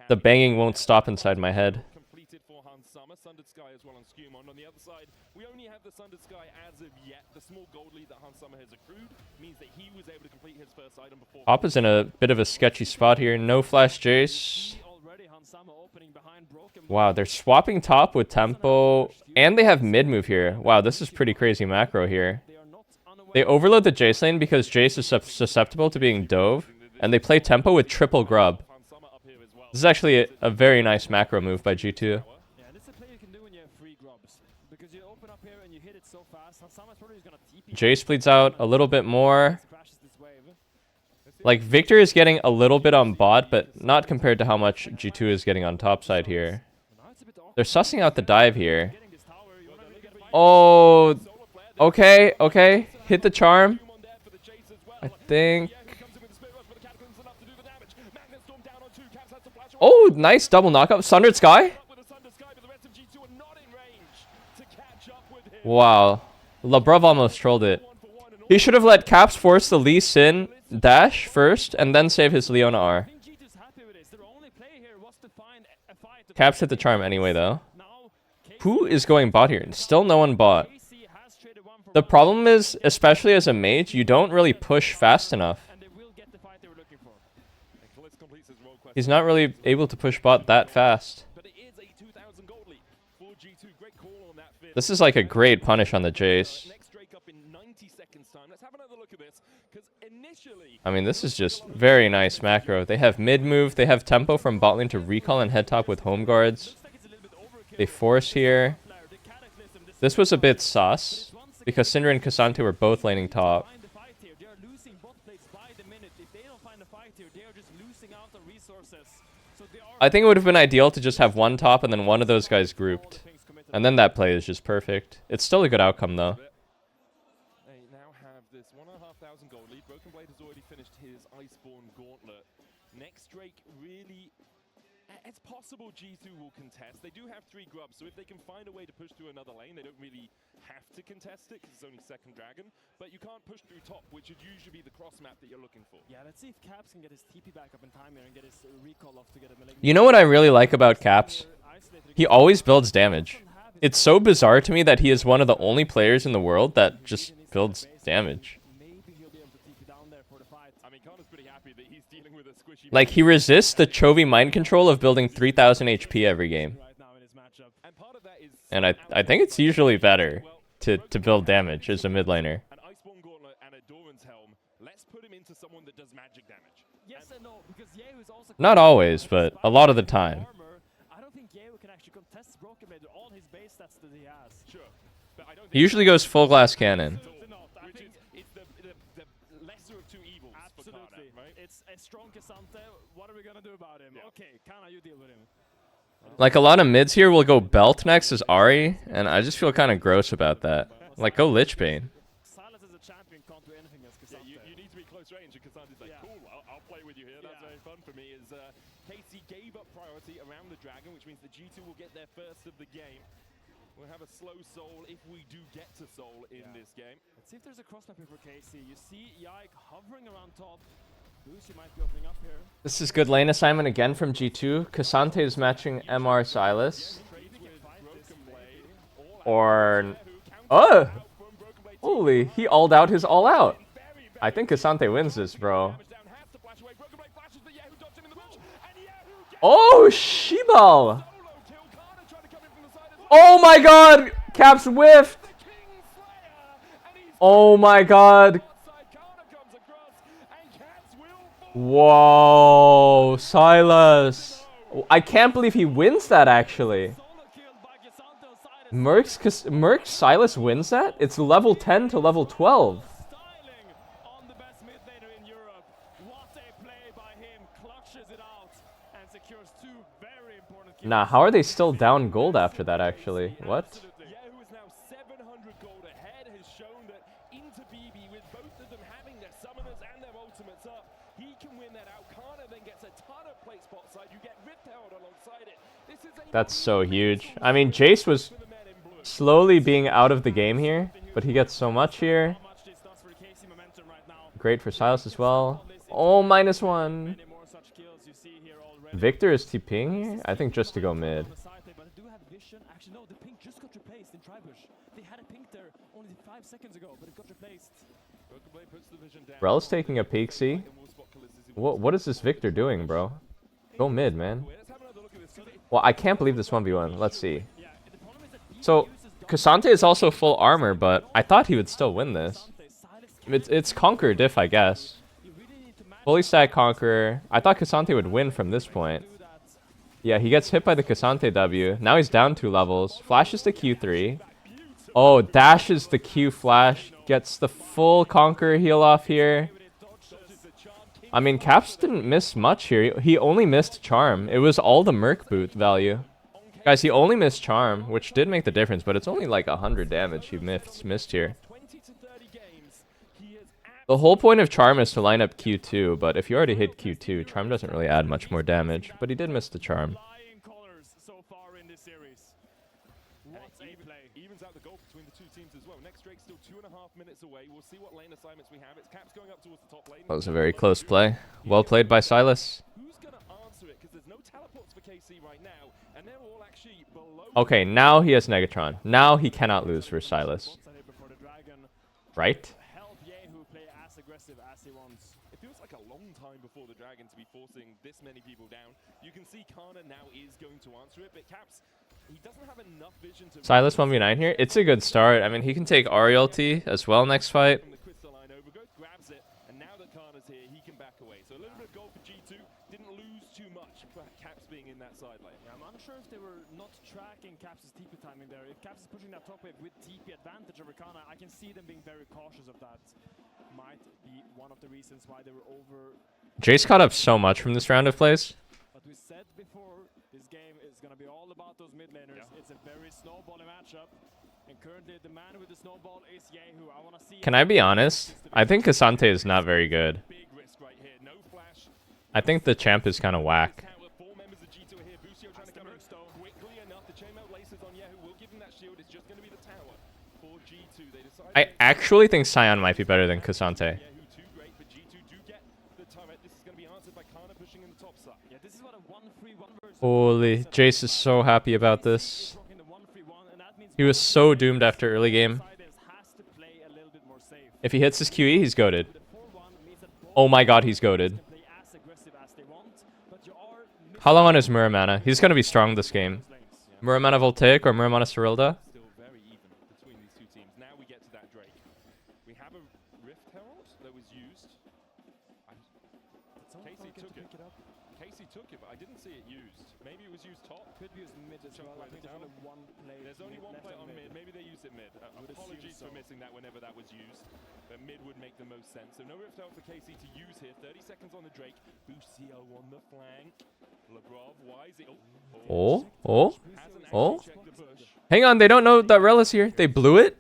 The banging won't stop inside my head. We only have the Sundered Sky as of yet. The small gold lead that Hans Summer has accrued means that he was able to complete his first item before. Op is in a bit of a sketchy spot here. No flash Jace. Wow, they're swapping top with tempo, and they have mid move here. Wow, this is pretty crazy macro here. They overload the Jace lane because Jace is susceptible to being dove, and they play tempo with triple grub. This is actually a very nice macro move by G2. Jace bleeds out a little bit more. Like, Victor is getting a little bit on bot, but not compared to how much G2 is getting on top side here. They're sussing out the dive here. Oh, okay, okay. Hit the charm. I think. Oh, nice double knockup. Sundered Sky? Wow. LeBruv almost trolled it. He should have let Caps force the Lee Sin dash first and then save his Leona R. Caps hit the charm anyway, though. Who is going bot here? Still no one bot. The problem is, especially as a mage, you don't really push fast enough. He's not really able to push bot that fast. This is like a great punish on the Jace. I mean, this is just very nice macro. They have mid move, they have tempo from bot lane to recall and head top with home guards. They force here. This was a bit sus, because Syndra and Cassante were both laning top. I think it would have been ideal to just have one top and then one of those guys grouped. And then that play is just perfect. It's still a good outcome, though. They now have this 1,500 gold lead. Broken Blade has already finished his Iceborne Gauntlet. Next Drake really... It's possible G2 will contest. They do have 3 grubs, so if they can find a way to push through another lane, they don't really have to contest it because it's only second dragon. But you can't push through top, which would usually be the cross map that you're looking for. Yeah, let's see if Caps can get his TP back up in time here and get his recall off to get a malignant. You know what I really like about Caps? He always builds damage. It's so bizarre to me that he is one of the only players in the world that just builds damage. Like, he resists the Chovy mind control of building 3,000 HP every game. And I think it's usually better to build damage as a mid laner. Not always, but a lot of the time. He usually goes full glass cannon. Like, a lot of mids here will go Belt next as Ahri, and I just feel kind of gross about that. Like, go Lich Bane. You need to be close range, and Cassandra's like, cool, I'll play with you here. That's very fun for me. Casey gave up priority around the dragon, which means the G2 will get their first of the game. We'll have a slow soul if we do get to soul in this game. Let's see if there's a cross mapping for Casey. You see Yike hovering around top. Lucy might be opening up here. This is good lane assignment again from G2. Cassante is matching MR Silas. Or... Oh! Holy, he alled out his all out. I think Cassante wins this, bro. Oh, Shibal! Oh my god! Caps whiffed! Oh my god! Whoa, Silas! I can't believe he wins that, actually. Merc Silas wins that? It's level 10 to level 12. Nah, how are they still down gold after that, actually? What? Yahoo is now 700 gold ahead, has shown that into BB, with both of them having their summoners and their ultimates up, he can win that out. Kana then gets a ton of plate spot side. You get Rift Herald alongside it. This is a That's so huge. I mean, Jace was slowly being out of the game here, but he gets so much here. Great for Silas as well. Oh, -1. Victor is TPing here? I think just to go mid. Actually, no, the pink just got replaced in Tribush. They had a pink there only 5 seconds ago, but it got replaced. Rel's taking a peek, see? What is this Victor doing, bro? Go mid, man. Well, I can't believe this 1v1. Let's see. So, Cassante is also full armor, but I thought he would still win this. It's Conqueror diff, I guess. Fully stacked Conqueror. I thought Cassante would win from this point. Yeah, he gets hit by the Cassante W. Now he's down 2 levels. Flashes to Q3. Oh, dashes the Q flash. Gets the full Conqueror heal off here. I mean, Caps didn't miss much here. He only missed Charm. It was all the Merc boot value. Guys, he only missed Charm, which did make the difference, but it's only like 100 damage he missed here. The whole point of Charm is to line up Q2, but if you already hit Q2, Charm doesn't really add much more damage, but he did miss the Charm. Evens out the goal between the two teams as well. Next Drake's still 2.5 minutes away. We'll see what lane assignments we have. It's Caps going up towards the top lane. That was a very close play. Well played by Silas. Who's going to answer it? Because there's no teleports for KC right now, and they're all actually below. Okay, now he has Negatron. Now he cannot lose for Silas. Right? It feels like a long time before the Dragon to be forcing this many people down. You can see Kana now is going to answer it, but Caps, he doesn't have enough vision to... Silas 1v9 here. It's a good start. I mean, he can take Arielty as well next fight. Grabs it, and now that Kana's here, he can back away. So a little bit of gold for G2. Didn't lose too much for Caps being in that side lane. Yeah, I'm unsure if they were not tracking Caps' TP timing there. If Caps is pushing that top wave with TP advantage over Kana, I can see them being very cautious of that. Might be one of the reasons why they were over. Jace caught up so much from this round of plays. But we said before, this game is going to be all about those mid laners. Yeah. It's a very snowballing matchup. And currently the man with the snowball is Yahoo. I want to see. Can I be honest? I think Cassante is not very good. I think the champ is kind of whack. I actually think Sion might be better than Cassante. Holy, Jace is so happy about this. He was so doomed after early game. If he hits his QE, he's goated. Oh my god, he's goated. How long on his Muramana? He's gonna be strong this game. Muramana Voltaic or Muramana Serilda? There's only one play on mid. Maybe they used it mid. Apologies for missing that whenever that was used. But mid would make the most sense. So no Rift Herald for KC to use here. 30 seconds on the Drake. Busio on the flank. Labrov, why is it? Oh. Hang on, they don't know that Rel is here. They blew it.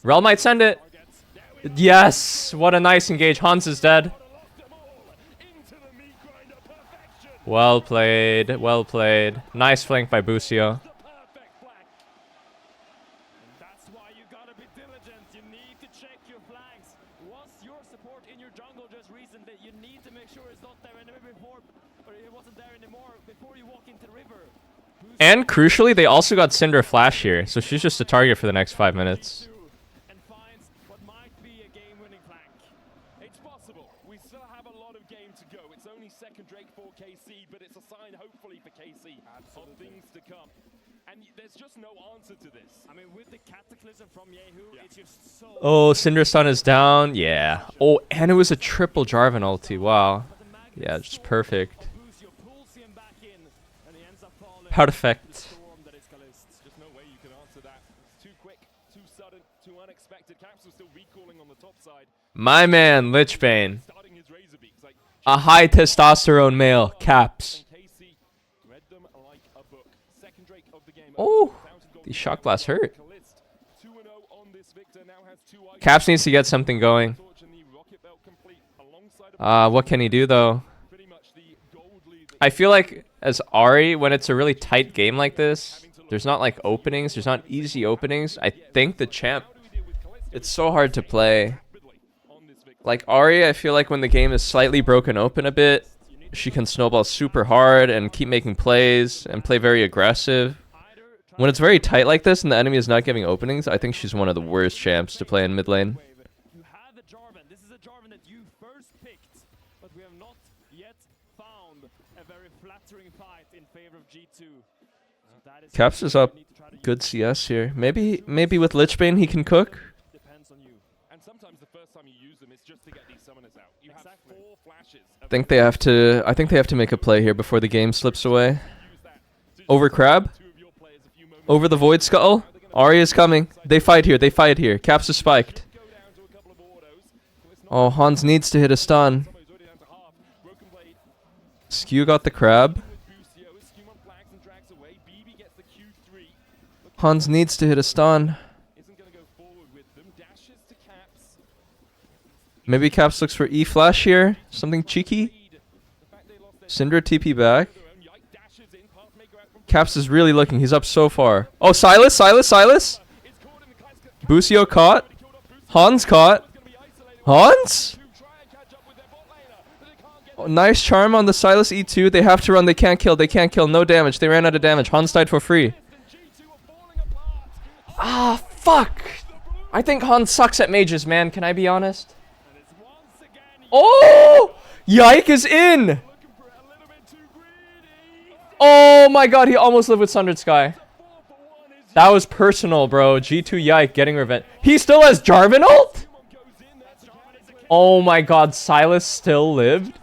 Rel might send it. Yes, what a nice engage. Hans is dead. Well played, well played. Nice flank by Busio. And crucially, they also got Cinder Flash here, so she's just a target for the next 5 minutes. And finds what might be a game-winning flank. It's possible. We still have a lot of game to go. It's only second Drake for KC, but it's a sign, hopefully, for KC of things to come. And there's just no answer to this. I mean, with the Cataclysm from Yahoo, it's just so... Oh, Cinder Stun is down. Yeah. Oh, and it was a triple Jarvan ulti. Wow. Yeah, just perfect. Perfect. There's no way you can answer that Too quick, too sudden, too unexpected. Caps was still recalling on the top side. My man, Lichbane. A high testosterone male, Caps. Oh, these shock blasts hurt. Caps needs to get something going. What can he do though? I feel like as Ari, when it's a really tight game like this, there's not like openings, there's not easy openings. I think the champ, it's so hard to play. Like Ari, I feel like when the game is slightly broken open a bit, she can snowball super hard and keep making plays and play very aggressive. When it's very tight like this and the enemy is not giving openings, I think she's one of the worst champs to play in mid lane. You have the Jarvan. This is a Jarvan that you first picked, but we have not yet found a very flattering fight in favor of G2. So Caps is up. Good CS here. Maybe with Lichbane he can cook. Depends on you. And sometimes the first time you use them is just to get these summoners out. You have 4 flashes. I think they have to make a play here before the game slips away. Over Crab. Over the Void Scuttle. Ari is coming. They fight here. They fight here. Caps is spiked. Oh, Hans needs to hit a stun. Skew got the Crab. Hans needs to hit a stun. Maybe Caps looks for E-Flash here. Something cheeky. Syndra TP back. Caps is really looking. He's up so far. Oh, Silas. Busio caught. Hans caught. Hans? Oh, nice charm on the Silas E2. They have to run. They can't kill. They can't kill. No damage. They ran out of damage. Hans died for free. Ah, fuck. I think Hans sucks at mages, man. Can I be honest? Oh! Yike is in! Oh my god, he almost lived with Sundered Sky. That was personal, bro. G2 Yike getting revenge. He still has Jarvan ult? Oh my god, Silas still lived?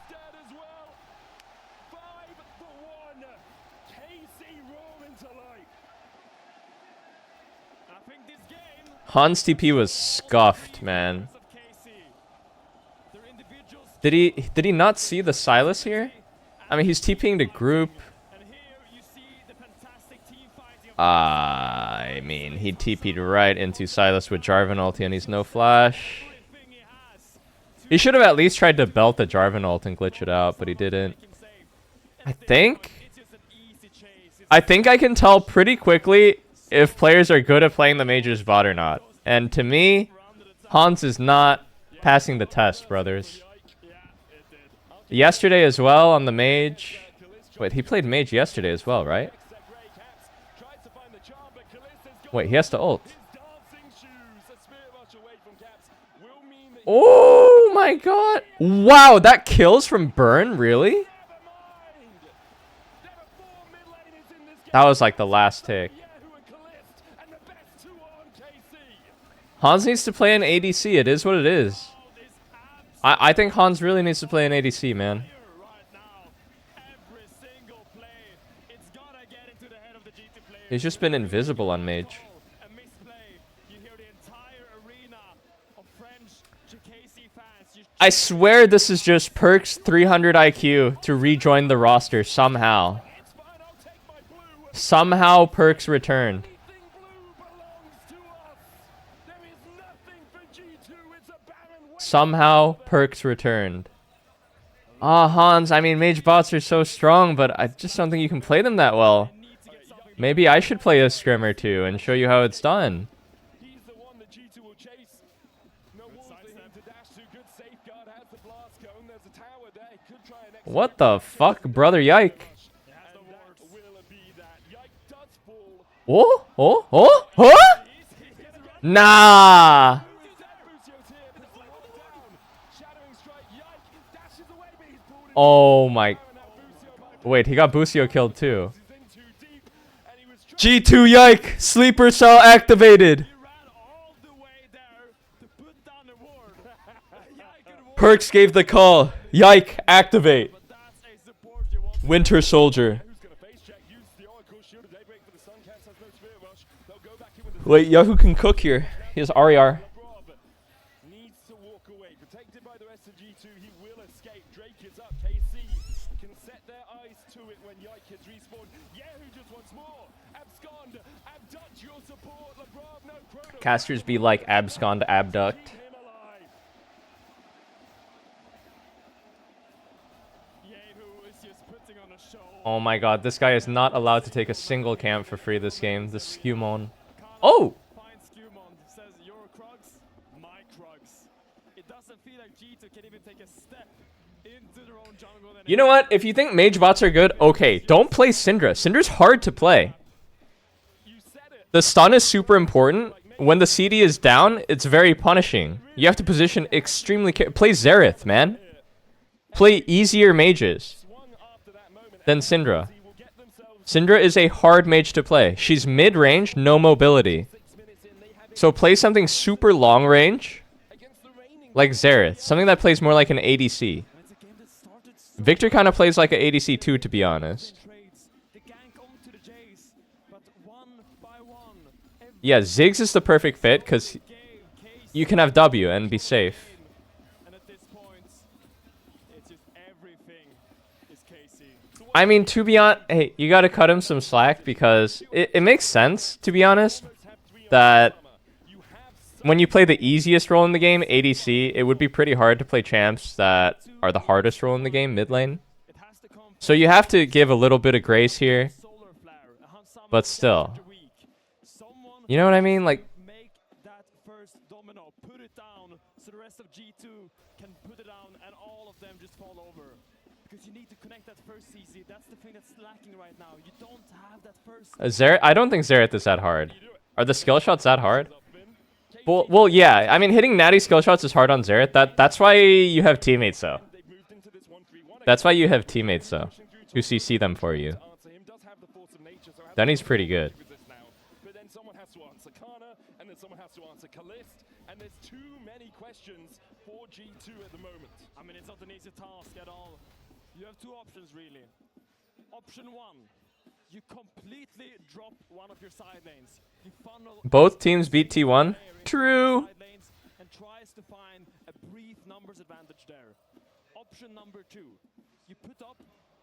Hans TP was scuffed, man. Did he not see the Silas here? I mean, he's TPing to group. I mean, he TP'd right into Silas with Jarvan ulti and he's no flash. He should have at least tried to belt the Jarvan ult and glitch it out, but he didn't. I think I can tell pretty quickly if players are good at playing the Majors VOD or not. And to me, Hans is not passing the test, brothers. Yesterday as well on the Mage. Wait, he played Mage yesterday as well, right? Wait, he has to ult. Oh my god. Wow, that kills from burn? Really? That was like the last tick. Hans needs to play an ADC. It is what it is. I think Hans really needs to play an ADC, man. He's just been invisible on Mage. I swear this is just Perk's 300 IQ to rejoin the roster somehow. Somehow Perk's returned. Somehow Perk's returned. Ah, Hans, I mean, Mage bots are so strong, but I just don't think you can play them that well. Maybe I should play a scrim or two and show you how it's done. What the fuck, brother Yike? Oh? Nah! Oh my... Wait, he got Busio killed too. G2 Yike! Sleeper cell activated! Perks gave the call. Yike, activate! Winter Soldier. Wait, Yahoo can cook here. He has RER. Needs to walk away. Protected by the rest of G2, he will escape. Drake is up. KC can set their eyes to it when Yike has respawned. Yahoo just wants more. Abscond. Abduct your support. LeBron, no Chrono. Casters be like abscond abduct. Oh my god, this guy is not allowed to take a single camp for free this game. The Skewmon. Oh! You know what? If you think mage bots are good, okay. Don't play Syndra. Syndra's hard to play. The stun is super important. When the CD is down, it's very punishing. You have to position extremely play Xerath, man. Play easier mages than Syndra. Syndra is a hard mage to play. She's mid-range, no mobility. So play something super long range, like Xerath. Something that plays more like an ADC. Victor kind of plays like an ADC too, to be honest. Yeah, Ziggs is the perfect fit because you can have W and be safe. I mean, to be honest, hey, you gotta cut him some slack because it makes sense, to be honest, that when you play the easiest role in the game, ADC, it would be pretty hard to play champs that are the hardest role in the game, mid lane. So you have to give a little bit of grace here, but still. You know what I mean? Like, Xerath, I don't think Xerath is that hard. Are the skill shots that hard? Well, yeah. I mean, hitting natty skill shots is hard on Xerath. That's why you have teammates, though. That's why you have teammates, though, who CC them for you. Then he's pretty good. But then someone has to answer Kana, and then someone has to answer Kalist, and there's too many questions for G2 at the moment. I mean, it's not an easy task at all. You have two options, really. Option one, you completely drop one of your side lanes. You funnel Both teams beat T1. True. And tries to find a brief numbers advantage there. Option number two, you put up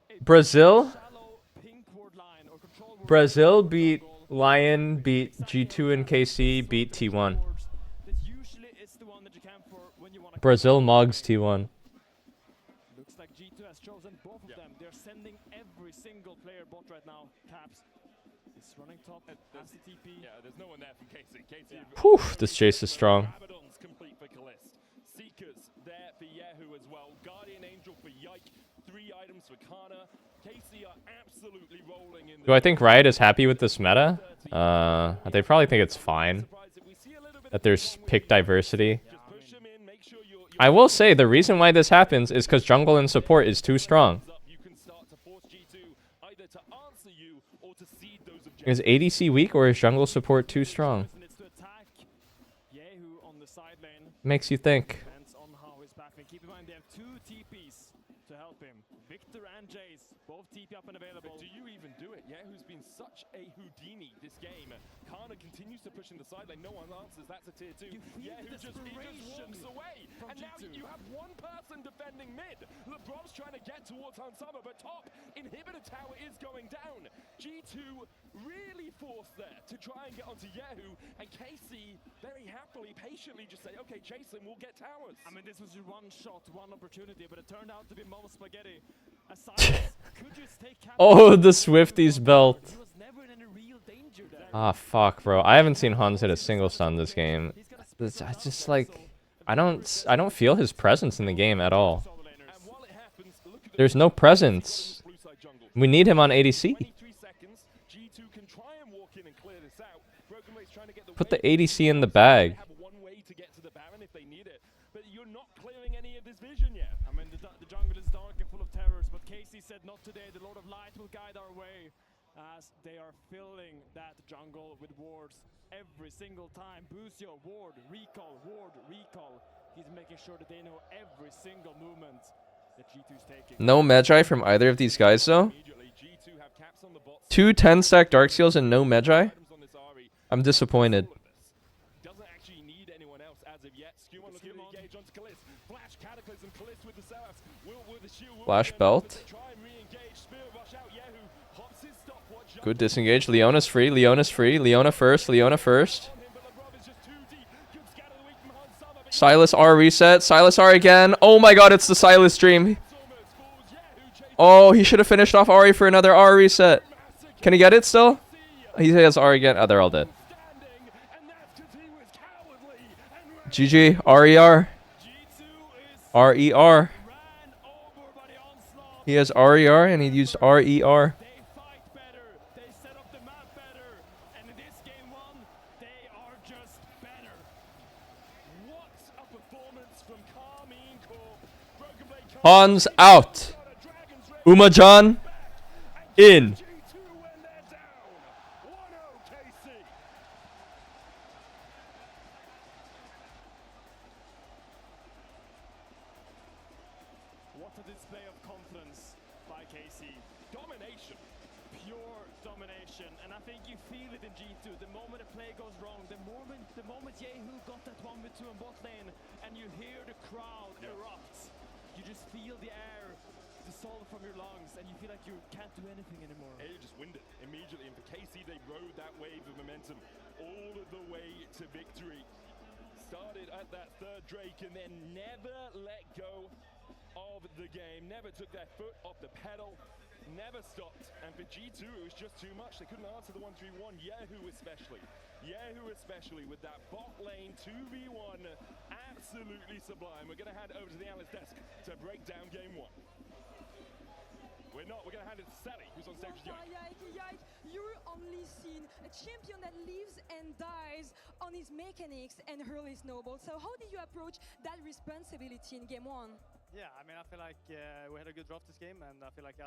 a Brazil. shallow pink ward line or control ward. Brazil beat Lion, beat G2 and KC, beat T1. Brazil mugs T1. Looks like G2 has chosen both of them. They're sending every single player bot right now. Caps. It's running top. Has the TP. Yeah, there's no one there from KC. Whew, this chase is strong. Abaddon's complete for Kalist. Seekers there for Yahoo as well. Guardian Angel for Yike. 3 items for Kana. KC are absolutely rolling in. Do I think Riot is happy with this meta? They probably think it's fine that there's pick diversity. I will say the reason why this happens is because jungle and support is too strong. Is ADC weak or is jungle support too strong? Makes you think. Keep in mind they have 2 TPs to help him. Victor and Jace, both TP up and available. But do you even do it? Yahoo's been such a Houdini this game. Kana continues to push in the side lane. No one answers. That's a tier 2. Yahoo just walks away. And now you have one person defending mid. LeBron's trying to get towards Hansama, but top inhibitor tower is going down. G2 really forced there to try and get onto Yahoo, and KC very happily, patiently just say, okay, Jason, we'll get towers. I mean, this was your one shot, one opportunity, but it turned out to be Mo Spaghetti. Could you stay Oh, the Swifties belt. Ah, fuck, bro. I haven't seen Hans hit a single stun this game. It's just like, I don't feel his presence in the game at all. There's no presence. We need him on ADC. Put the ADC in the bag. But you're not clearing any of this vision yet. I mean, the jungle is dark and full of terrors, but Casey said not today. The Lord of Light will guide our way as they are filling that jungle with wards every single time. Busio, ward, recall, ward, recall. He's making sure that they know every single movement. No Magi from either of these guys, though. 2 10-stack Dark Seals and no Magi? I'm disappointed. Flash Belt. Good disengage. Leona's free. Leona's free. Leona first. Leona first. Silas R reset. Silas R again. Oh my god, it's the Silas dream. Oh, he should have finished off Ari for another R reset. Can he get it still? He has R again. Oh, they're all dead. GG. RER. RER. He has RER and he used RER. Hans out. Umajan in. What a display of confidence by KC. Domination. Pure domination. And I think you feel it in G2. The moment a play goes wrong, the moment Yehu got that 1v2 in bot lane, and you hear the crowd erupt, you just feel the air dissolve from your lungs, and you feel like you can't do anything anymore. You just wind it immediately. And for KC, they rode that wave of momentum all the way to victory. Started at that third Drake and then never let go of the game. Never took their foot off the pedal. Never stopped. And for G2, it was just too much. They couldn't answer the 1-3-1. Yehu especially. Yehu especially with that bot lane 2v1. Absolutely sublime. We're going to hand over to the analyst desk to break down game 1. We're not. We're going to hand it to Sally, who's on stage with Yike, you're only seen a champion that lives and dies on his mechanics and early snowball. So how did you approach that responsibility in game 1? Yeah, I mean, I feel like we had a good draft this game, and I feel like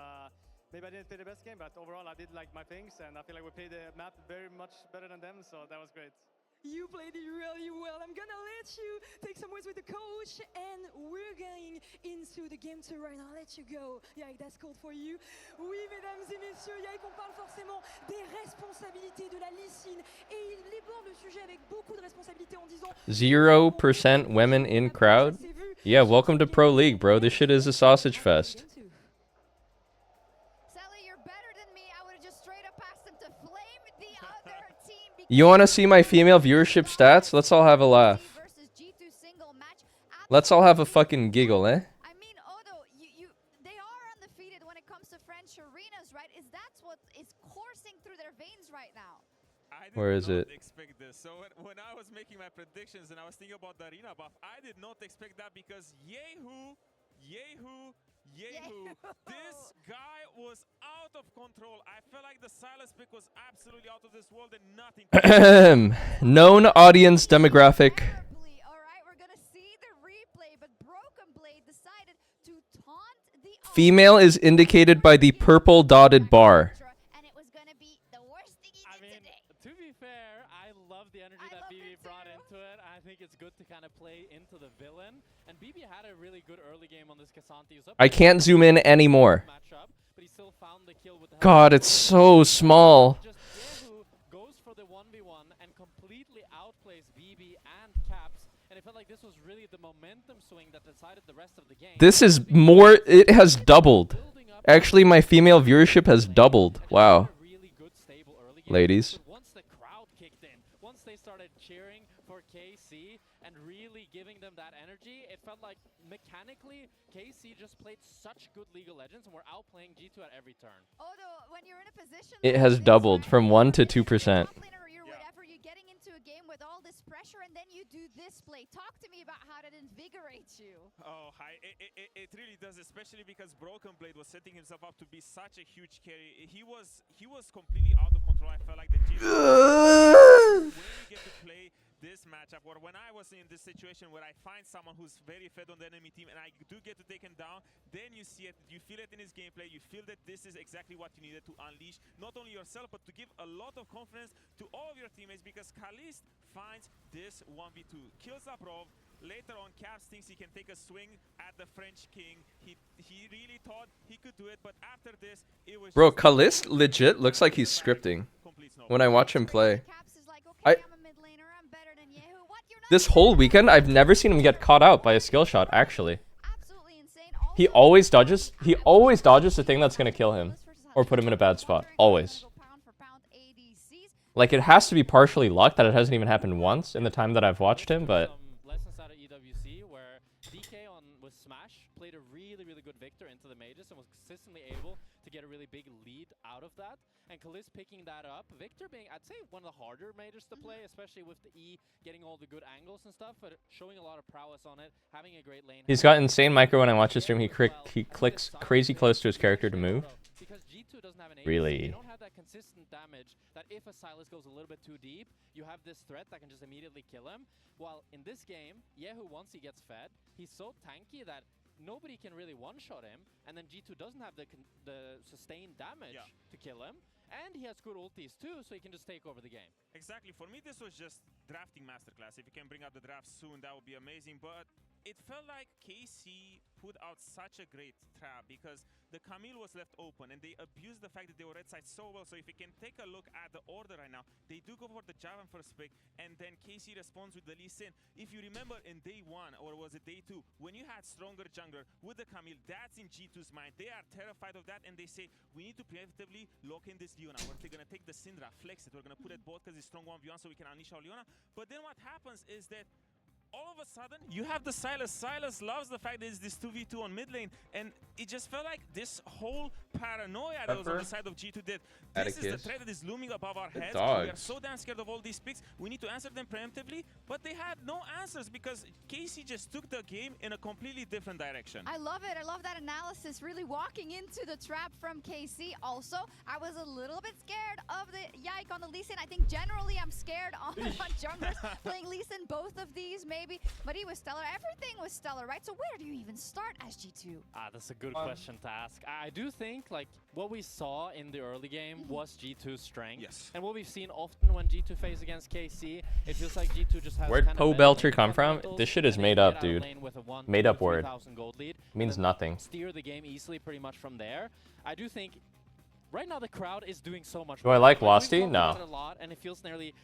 maybe I didn't play the best game, but overall I did like my things, and I feel like we played the map very much better than them, so that was great. You played it really well. I'm gonna let you take some words with the coach, and we're going into the game 2 right now. I'll let you go. Yike, that's called for you. Oui, mesdames et messieurs, Yike, on parle forcément des responsabilités de la Licine, et il déborde le sujet avec beaucoup de responsabilités en disant 0% women in crowd? Yeah, welcome to Pro League, bro. This shit is a sausage fest. You want to see my female viewership stats? Let's all have a laugh. Let's all have a fucking giggle, eh? I mean, Odo, they are undefeated when it comes to French arenas, right? That's what is coursing through their veins right now. Where is it? Expect this. So when I was making my predictions and I was thinking about the arena buff, I did not expect that because Yehu, this guy was out of control. I felt like the Silas pick was absolutely out of this world and nothing. Known audience demographic. Alright, we're gonna see the replay, but Broken Blade decided to taunt the Female is indicated by the purple dotted bar. and it was gonna be the worst thing he did today. To be fair, I love the energy that BB brought into it. I think it's good to kind of play into the villain. And BB had a really good early game on this Cassandra. I can't zoom in anymore. God, it's so small. Goes for the 1v1 and completely outplays BB and Caps. And it felt like this was really the momentum swing that decided the rest of the game. This is more, it has doubled. Actually, my female viewership has doubled. Wow. Ladies. Once the crowd kicked in, once they started cheering for KC and really giving them that energy, it felt like mechanically KC just played such good League of Legends and were outplaying G2 at every turn. Although when you're in a position It has doubled from 1 to 2%. You're getting into a game with all this pressure, and then you do this play. Talk to me about how that invigorates you. Oh, it really does, especially because Broken Blade was setting himself up to be such a huge carry. He was completely out of control. I felt like the team when you get to play this matchup, or when I was in this situation where I find someone who's very fed on the enemy team and I do get to take him down, then you see it, you feel it in his gameplay, you feel that this is exactly what you needed to unleash, not only yourself, but to give a lot of confidence to all of your teammates, because Kalist finds this 1v2, kills Zaprov, Later on, Caps thinks he can take a swing at the French King. He really thought he could do it, but after this, it was Bro, Kalist legit looks like he's scripting when I watch him play. This whole weekend, I've never seen him get caught out by a skill shot, actually. He always dodges the thing that's gonna kill him or put him in a bad spot. Always. Like, it has to be partially luck that it hasn't even happened once in the time that I've watched him, but... Lessons out of EWC where DK with Smash played a really good Victor into the Mages and was consistently able to get a really big lead out of that. And Kalist picking that up. Victor being, I'd say, one of the harder Mages to play, especially with the E getting all the good angles and stuff, but showing a lot of prowess on it, having a great lane. He's got insane micro when I watch his stream. He clicks crazy close to his character to move. Because G2 doesn't have an ADC, really? They don't have that consistent damage that if a Sylas goes a little bit too deep, you have this threat that can just immediately kill him. While in this game, Yehu, once he gets fed, he's so tanky that nobody can really one-shot him, and then G2 doesn't have the sustained damage to kill him, and he has good ultis too, so he can just take over the game. Exactly. For me, this was just drafting masterclass. If you can bring up the draft soon, that would be amazing, but it felt like KC put out such a great trap because the Camille was left open and they abused the fact that they were red side so well. So if you can take a look at the order right now, they do go for the Javan first pick and then KC responds with the Lee Sin. If you remember in day 1 or was it day 2, when you had stronger jungler with the Camille, that's in G2's mind. They are terrified of that and they say, we need to preemptively lock in this Leona. We're going to take the Syndra, flex it. We're going to put it both because it's strong 1v1 so we can unleash our Leona. But then what happens is that all of a sudden, you have the Sylas. Sylas loves the fact that it's this 2v2 on mid lane, and it just felt like this whole paranoia that was on the side of G2 did. This is the threat that is looming above our heads. We are so damn scared of all these picks. We need to answer them preemptively, but they had no answers because KC just took the game in a completely different direction. I love it. I love that analysis. Really walking into the trap from KC. Also, I was a little bit scared of the Yike on the Lee Sin. I think generally I'm scared on junglers playing Lee Sin. Both of these maybe, but he was stellar. Everything was stellar, right? So where do you even start as G2? That's a good question to ask. I do think like what we saw in the early game was G2's strength. Yes. And what we've seen often when G2 face against KC, it feels like G2 just has Where'd Poe Belcher come from? This shit is made up, dude. Made up word. Means nothing. Steer the game easily pretty much from there. I do think right now the crowd is doing so much. Do I like Wasti? No. A lot, and it feels nearly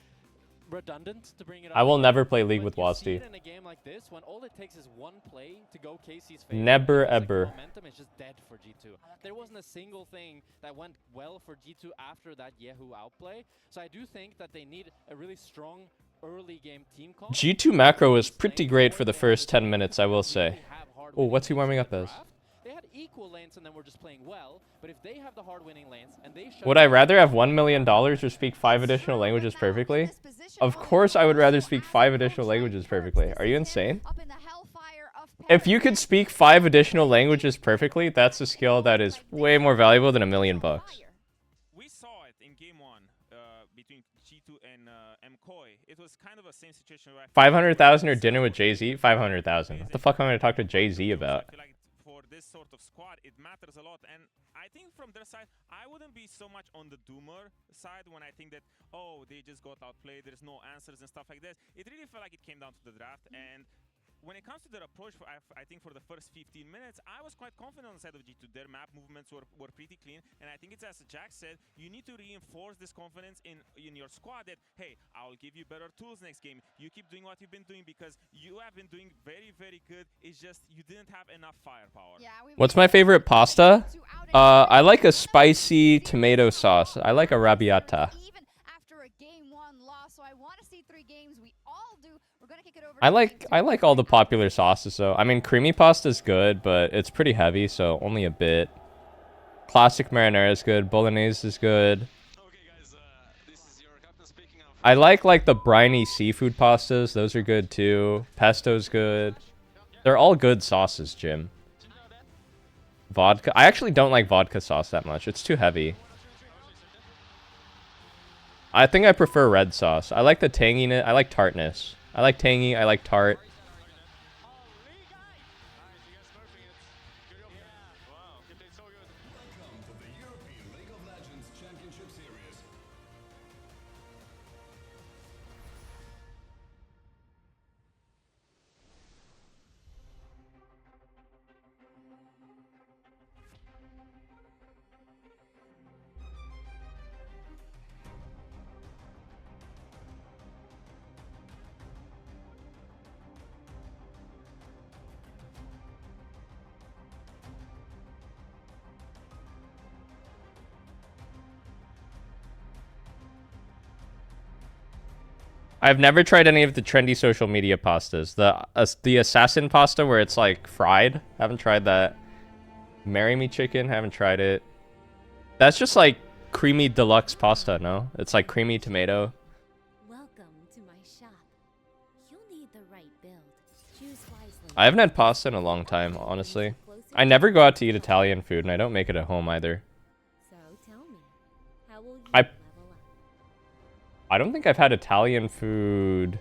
redundant to bring it up. I will never play League with Wasti. In a game like this, when all it takes is one play to go KC's favor, Never ever. Like momentum is just dead for G2. There wasn't a single thing that went well for G2 after that Yehu outplay. So I do think that they need a really strong early game team comp. G2 macro was pretty great for the first 10 minutes, I will say. Oh, what's he warming up as? They had equal lanes and then were just playing well, but if they have the hard winning lanes and they Would I rather have $1 million or speak 5 additional languages perfectly? Of course I would rather speak 5 additional languages perfectly. Are you insane? If you could speak 5 additional languages perfectly, that's a skill that is way more valuable than $1 million. We saw it in game 1 between G2 and MKOI. It was kind of a same situation where 500,000 or dinner with Jay-Z? 500,000. What the fuck am I going to talk to Jay-Z about? I feel like for this sort of squad, it matters a lot. And I think from their side, I wouldn't be so much on the doomer side when I think that, oh, they just got outplayed, there's no answers and stuff like that. It really felt like it came down to the draft. And when it comes to their approach, I think for the first 15 minutes, I was quite confident on the side of G2. Their map movements were pretty clean. And I think it's as Jack said, you need to reinforce this confidence in your squad that, hey, I'll give you better tools next game. You keep doing what you've been doing because you have been doing very, very good. It's just you didn't have enough firepower. What's my favorite pasta? I like a spicy tomato sauce. I like arrabbiata. Even after a game 1 loss, so I want to see 3 games. We all do. We're gonna kick it over. I like all the popular sauces though. I mean, creamy pasta is good, but it's pretty heavy, so only a bit. Classic marinara is good. Bolognese is good. I like the briny seafood pastas. Those are good too. Pesto's good. They're all good sauces, Jim. Vodka. I actually don't like vodka sauce that much. It's too heavy. I think I prefer red sauce. I like the tanginess. I like tartness. I like tangy. I like tart. I've never tried any of the trendy social media pastas. The assassin pasta where it's like fried. Haven't tried that. Marry Me chicken. Haven't tried it. That's just like creamy deluxe pasta, no? It's like creamy tomato. Welcome to my shop. You'll need the right build. Choose wisely. I haven't had pasta in a long time, honestly. I never go out to eat Italian food, and I don't make it at home either. So tell me, how will you level up? I don't think I've had Italian food.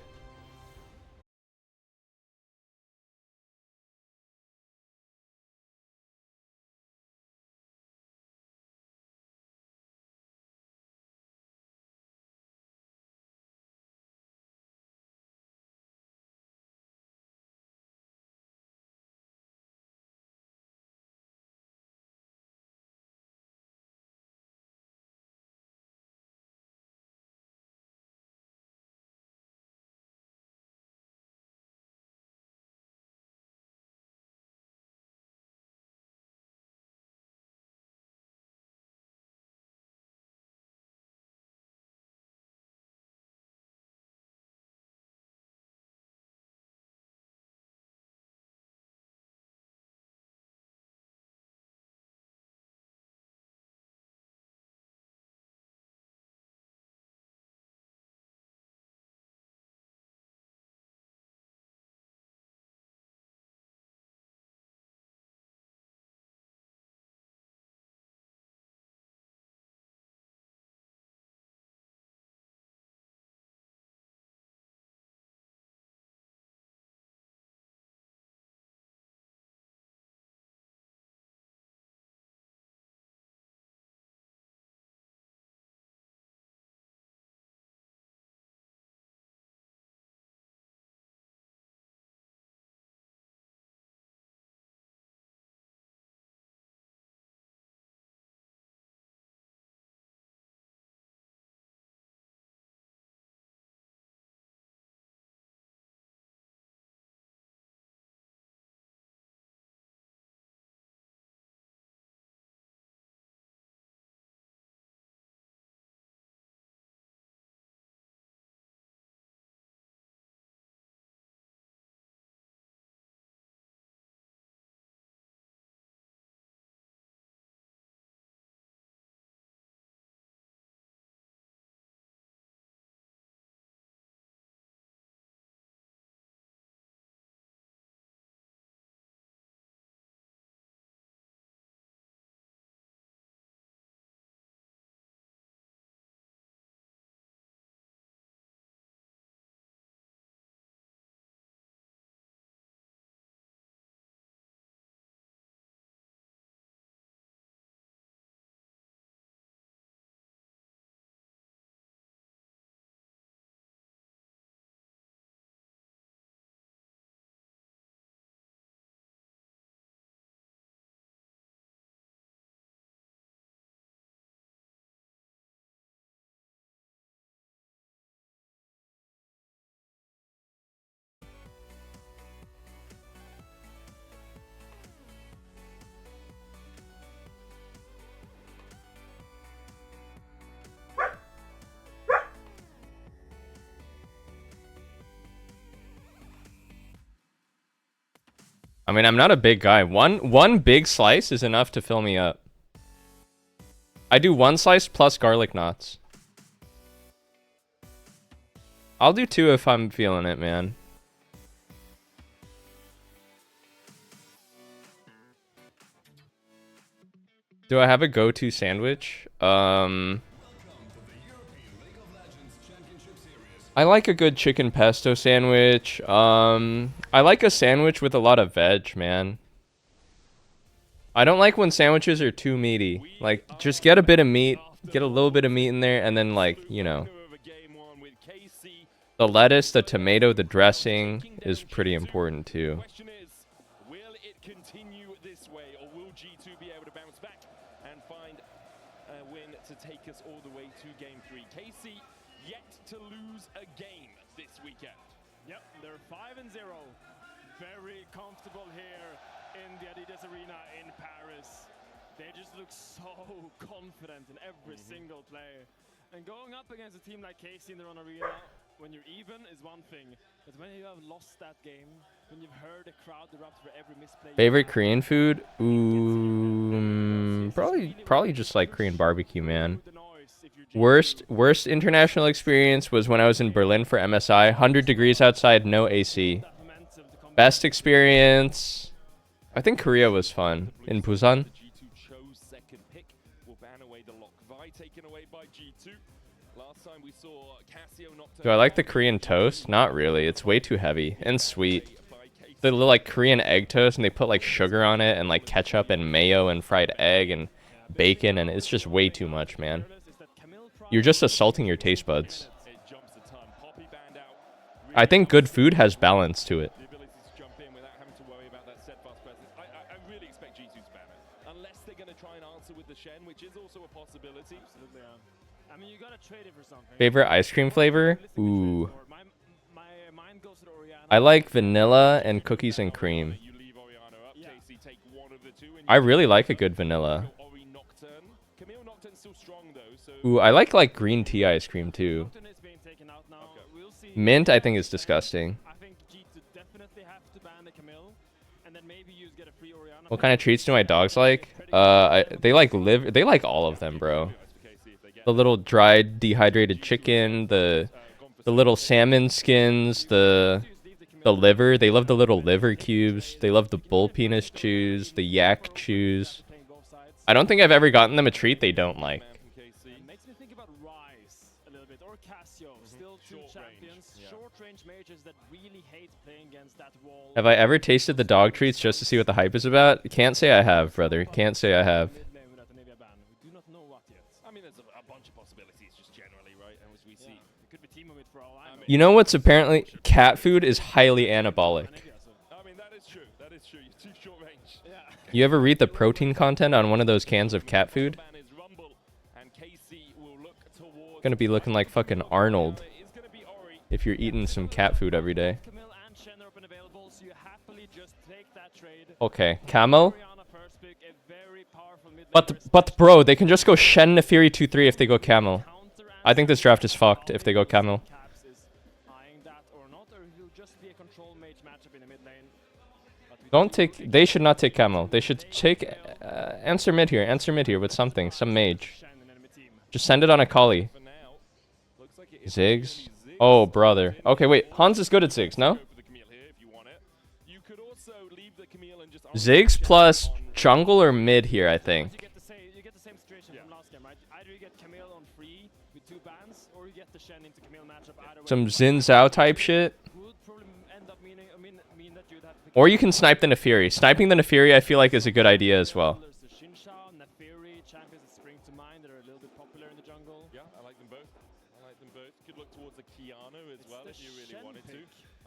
I mean, I'm not a big guy. One big slice is enough to fill me up. I do one slice plus garlic knots. I'll do two if I'm feeling it, man. Do I have a go-to sandwich? I like a good chicken pesto sandwich. I like a sandwich with a lot of veg, man. I don't like when sandwiches are too meaty. Like, just get a bit of meat, get a little bit of meat in there, and then, like, you know, the lettuce, the tomato, the dressing is pretty important too. Will it continue this way, or will G2 be able to bounce back and find a win to take us all the way to Game 3? KC yet to lose a game this weekend. Yep, they're 5-0. Very comfortable here in the Adidas Arena in Paris. They just look so confident in every single play. And going up against a team like KC in their own arena, when you're even is one thing, but when you have lost that game, when you've heard a crowd erupt for every misplay. Favorite Korean food? Ooh, probably just like Korean barbecue, man. Worst international experience was when I was in Berlin for MSI. 100 degrees outside, no AC. Best experience, I think Korea was fun. In Busan. Do I like the Korean toast? Not really. It's way too heavy and sweet. The little like Korean egg toast, and they put like sugar on it and like ketchup and mayo and fried egg and bacon, and it's just way too much, man. You're just assaulting your taste buds. I think good food has balance to it. Favorite ice cream flavor? Ooh. I like vanilla and cookies and cream. I really like a good vanilla. Ooh, I like green tea ice cream too. Mint I think is disgusting. What kind of treats do my dogs like? They like all of them, bro. The little dried dehydrated chicken, the little salmon skins, the liver. They love the little liver cubes. They love the bull penis chews, the yak chews. I don't think I've ever gotten them a treat they don't like. Have I ever tasted the dog treats just to see what the hype is about? Can't say I have, brother. Can't say I have. You know what's apparently cat food is highly anabolic. You ever read the protein content on one of those cans of cat food? Gonna be looking like fucking Arnold if you're eating some cat food every day. Okay, Camel. But bro, they can just go Shen Nefiri 2-3 if they go Camel. I think this draft is fucked if they go Camel. Don't take. They should not take Camel. They should take. Answer mid here. Answer mid here with something. Some mage. Just send it on a Kali. Ziggs. Oh, brother. Okay, wait. Hans is good at Ziggs, no? Ziggs plus jungle or mid here, I think. Some Xin Zhao type shit. Or you can snipe the Nefiri. Sniping the Nefiri, I feel like, is a good idea as well.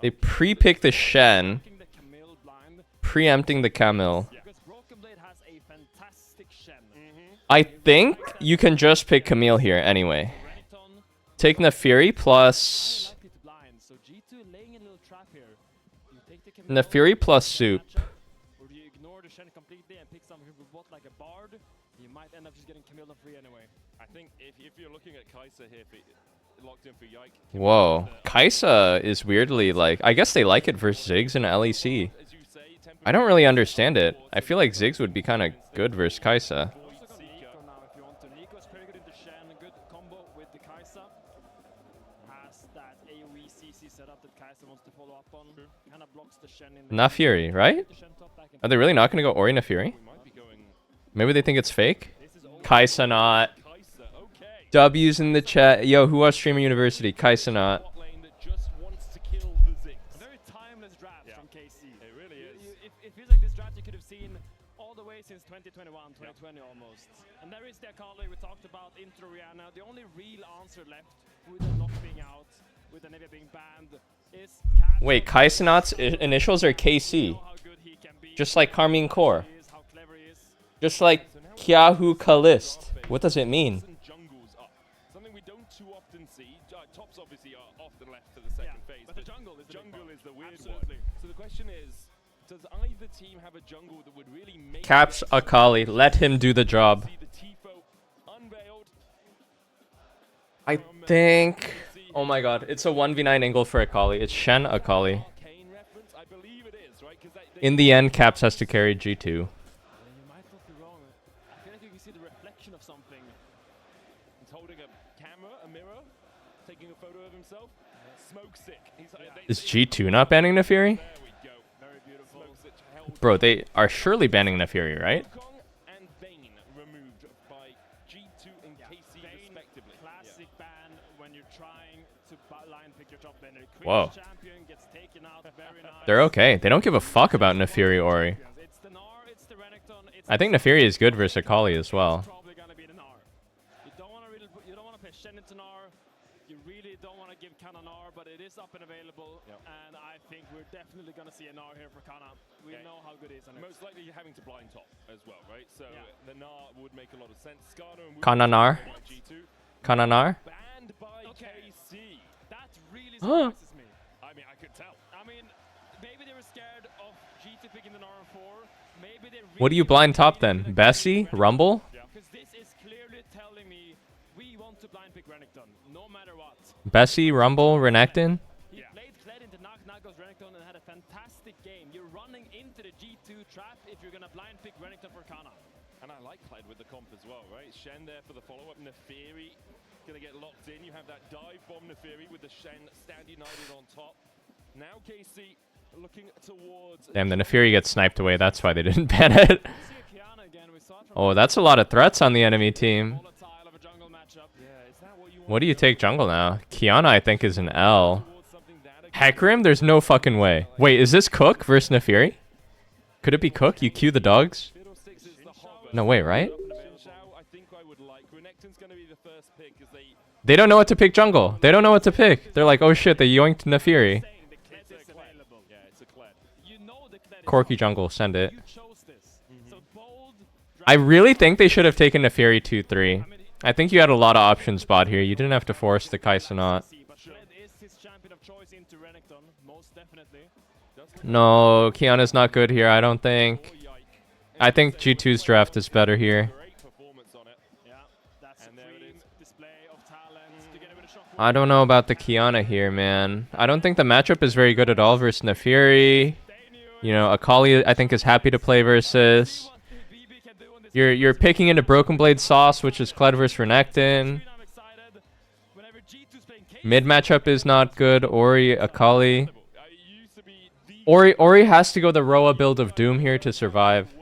They pre-pick the Shen, preempting the Camille. I think you can just pick Camille here anyway. Take Nefiri plus... Nefiri plus Soup. Whoa. Kaisa is weirdly like... I guess they like it versus Ziggs and LEC. I don't really understand it. I feel like Ziggs would be kind of good versus Kaisa. Nefiri, right? Are they really not going to go Ori Nefiri? Maybe they think it's fake? Kaisa not. W's in the chat. Yo, who watched Streamer University? Kaisa not. Since 2021, 2020 almost. And there is the Akali we talked about, Intro Rihanna. The only real answer left with the lock being out, with the Navy being banned, is... Wait, Kaisenot's initials are KC. Just like Carmine Core. Just like Kyahu Kalist. What does it mean? Something we don't too often see. Tops obviously are off the left to the second phase, but the jungle is the weird one. So the question is, does either team have a jungle that would really make... Caps Akali. Let him do the job. I think... Oh my god, it's a 1v9 angle for Akali. It's Shen Akali. In the end, Caps has to carry G2. You might not be wrong. I feel like you can see the reflection of something. He's holding a camera, a mirror, taking a photo of himself. Smoke sick. Is G2 not banning Nefiri? Bro, they are surely banning Nefiri, right? And Vayne removed by G2 and KC respectively. Classic ban when you're trying to line pick your top laner. Whoa. Champion gets taken out. Very nice. They're okay. They don't give a fuck about Nefiri Ori. I think Nefiri is good versus Akali as well. You don't want to play Shen into Nar. You really don't want to give Kana Nar, but it is up and available. And I think we're definitely going to see a Nar here for Kana. We know how good he is on it. Most likely you're having to blind top as well, right? So the Nar would make a lot of sense. Skarner and Kana Nar? Kana Nar? Banned by KC. That really surprises me. I mean, I could tell. I mean, maybe they were scared of G2 picking the Nar on 4. Maybe they What do you blind top then? Bessie? Rumble? Because this is clearly telling me we want to blind pick Renekton, no matter what. Bessie, Rumble, Renekton? He played Kled into Nagos Renekton and had a fantastic game. You're running into the G2 trap if you're going to blind pick Renekton for Kana. And I like Kled with the comp as well, right? Shen there for the follow-up. Nefiri going to get locked in. You have that dive bomb Nefiri with the Shen stand united on top. Now KC looking towards... Damn, the Nefiri gets sniped away. That's why they didn't ban it. Oh, that's a lot of threats on the enemy team. What do you take jungle now? Kiana, I think, is an L. Hecarim? There's no fucking way. Wait, is this Cook versus Nefiri? Could it be Cook? You cue the dogs? No way, right? They don't know what to pick jungle. They don't know what to pick. They're like, oh shit, they yoinked Nefiri. Corky jungle, send it. I really think they should have taken Nefiri 2-3. I think you had a lot of options bot here. You didn't have to force the Kai'Sa not. No, Kiana's not good here, I don't think. I think G2's draft is better here. I don't know about the Kiana here, man. I don't think the matchup is very good at all versus Nefiri. You know, Akali, I think, is happy to play versus. You're picking into Broken Blade Sauce, which is Kled versus Renekton. Mid matchup is not good. Ori, Akali. Ori has to go the Roa build of Doom here to survive.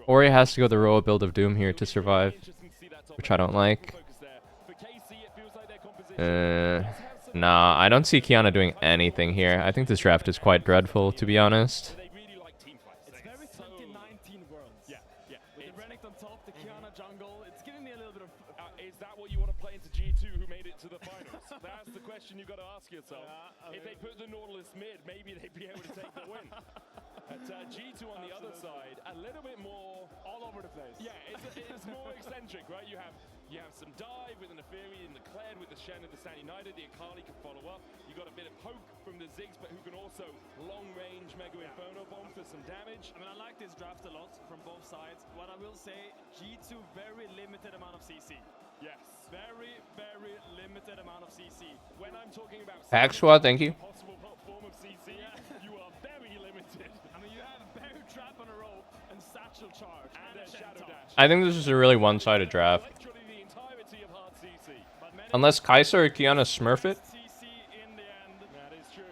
Ori has to go the Roa build of Doom here to survive, which I don't like. Nah, I don't see Kiana doing anything here. I think this draft is quite dreadful, to be honest. You've got to ask yourself, if they put the Nautilus mid, maybe they'd be able to take the win. But G2 on the other side, a little bit more all over the place. Yeah, it's more eccentric, right? You have some dive with an Nefiri and the Kled with the Shen and the Stand United. The Akali can follow up. You got a bit of poke from the Ziggs, but who can also long-range Mega Inferno Bomb for some damage. I mean, I like this draft a lot from both sides. What I will say, G2 very limited amount of CC. Yes. Very, very limited amount of CC. When I'm talking about Hack squad, thank you. Possible form of CC, you are very limited. I mean, you have Bear Trap on a rope and Satchel Charge and a Shadow Dash. I think this is a really one-sided draft. Unless Kai'Sa or Kiana smurf it. That is true.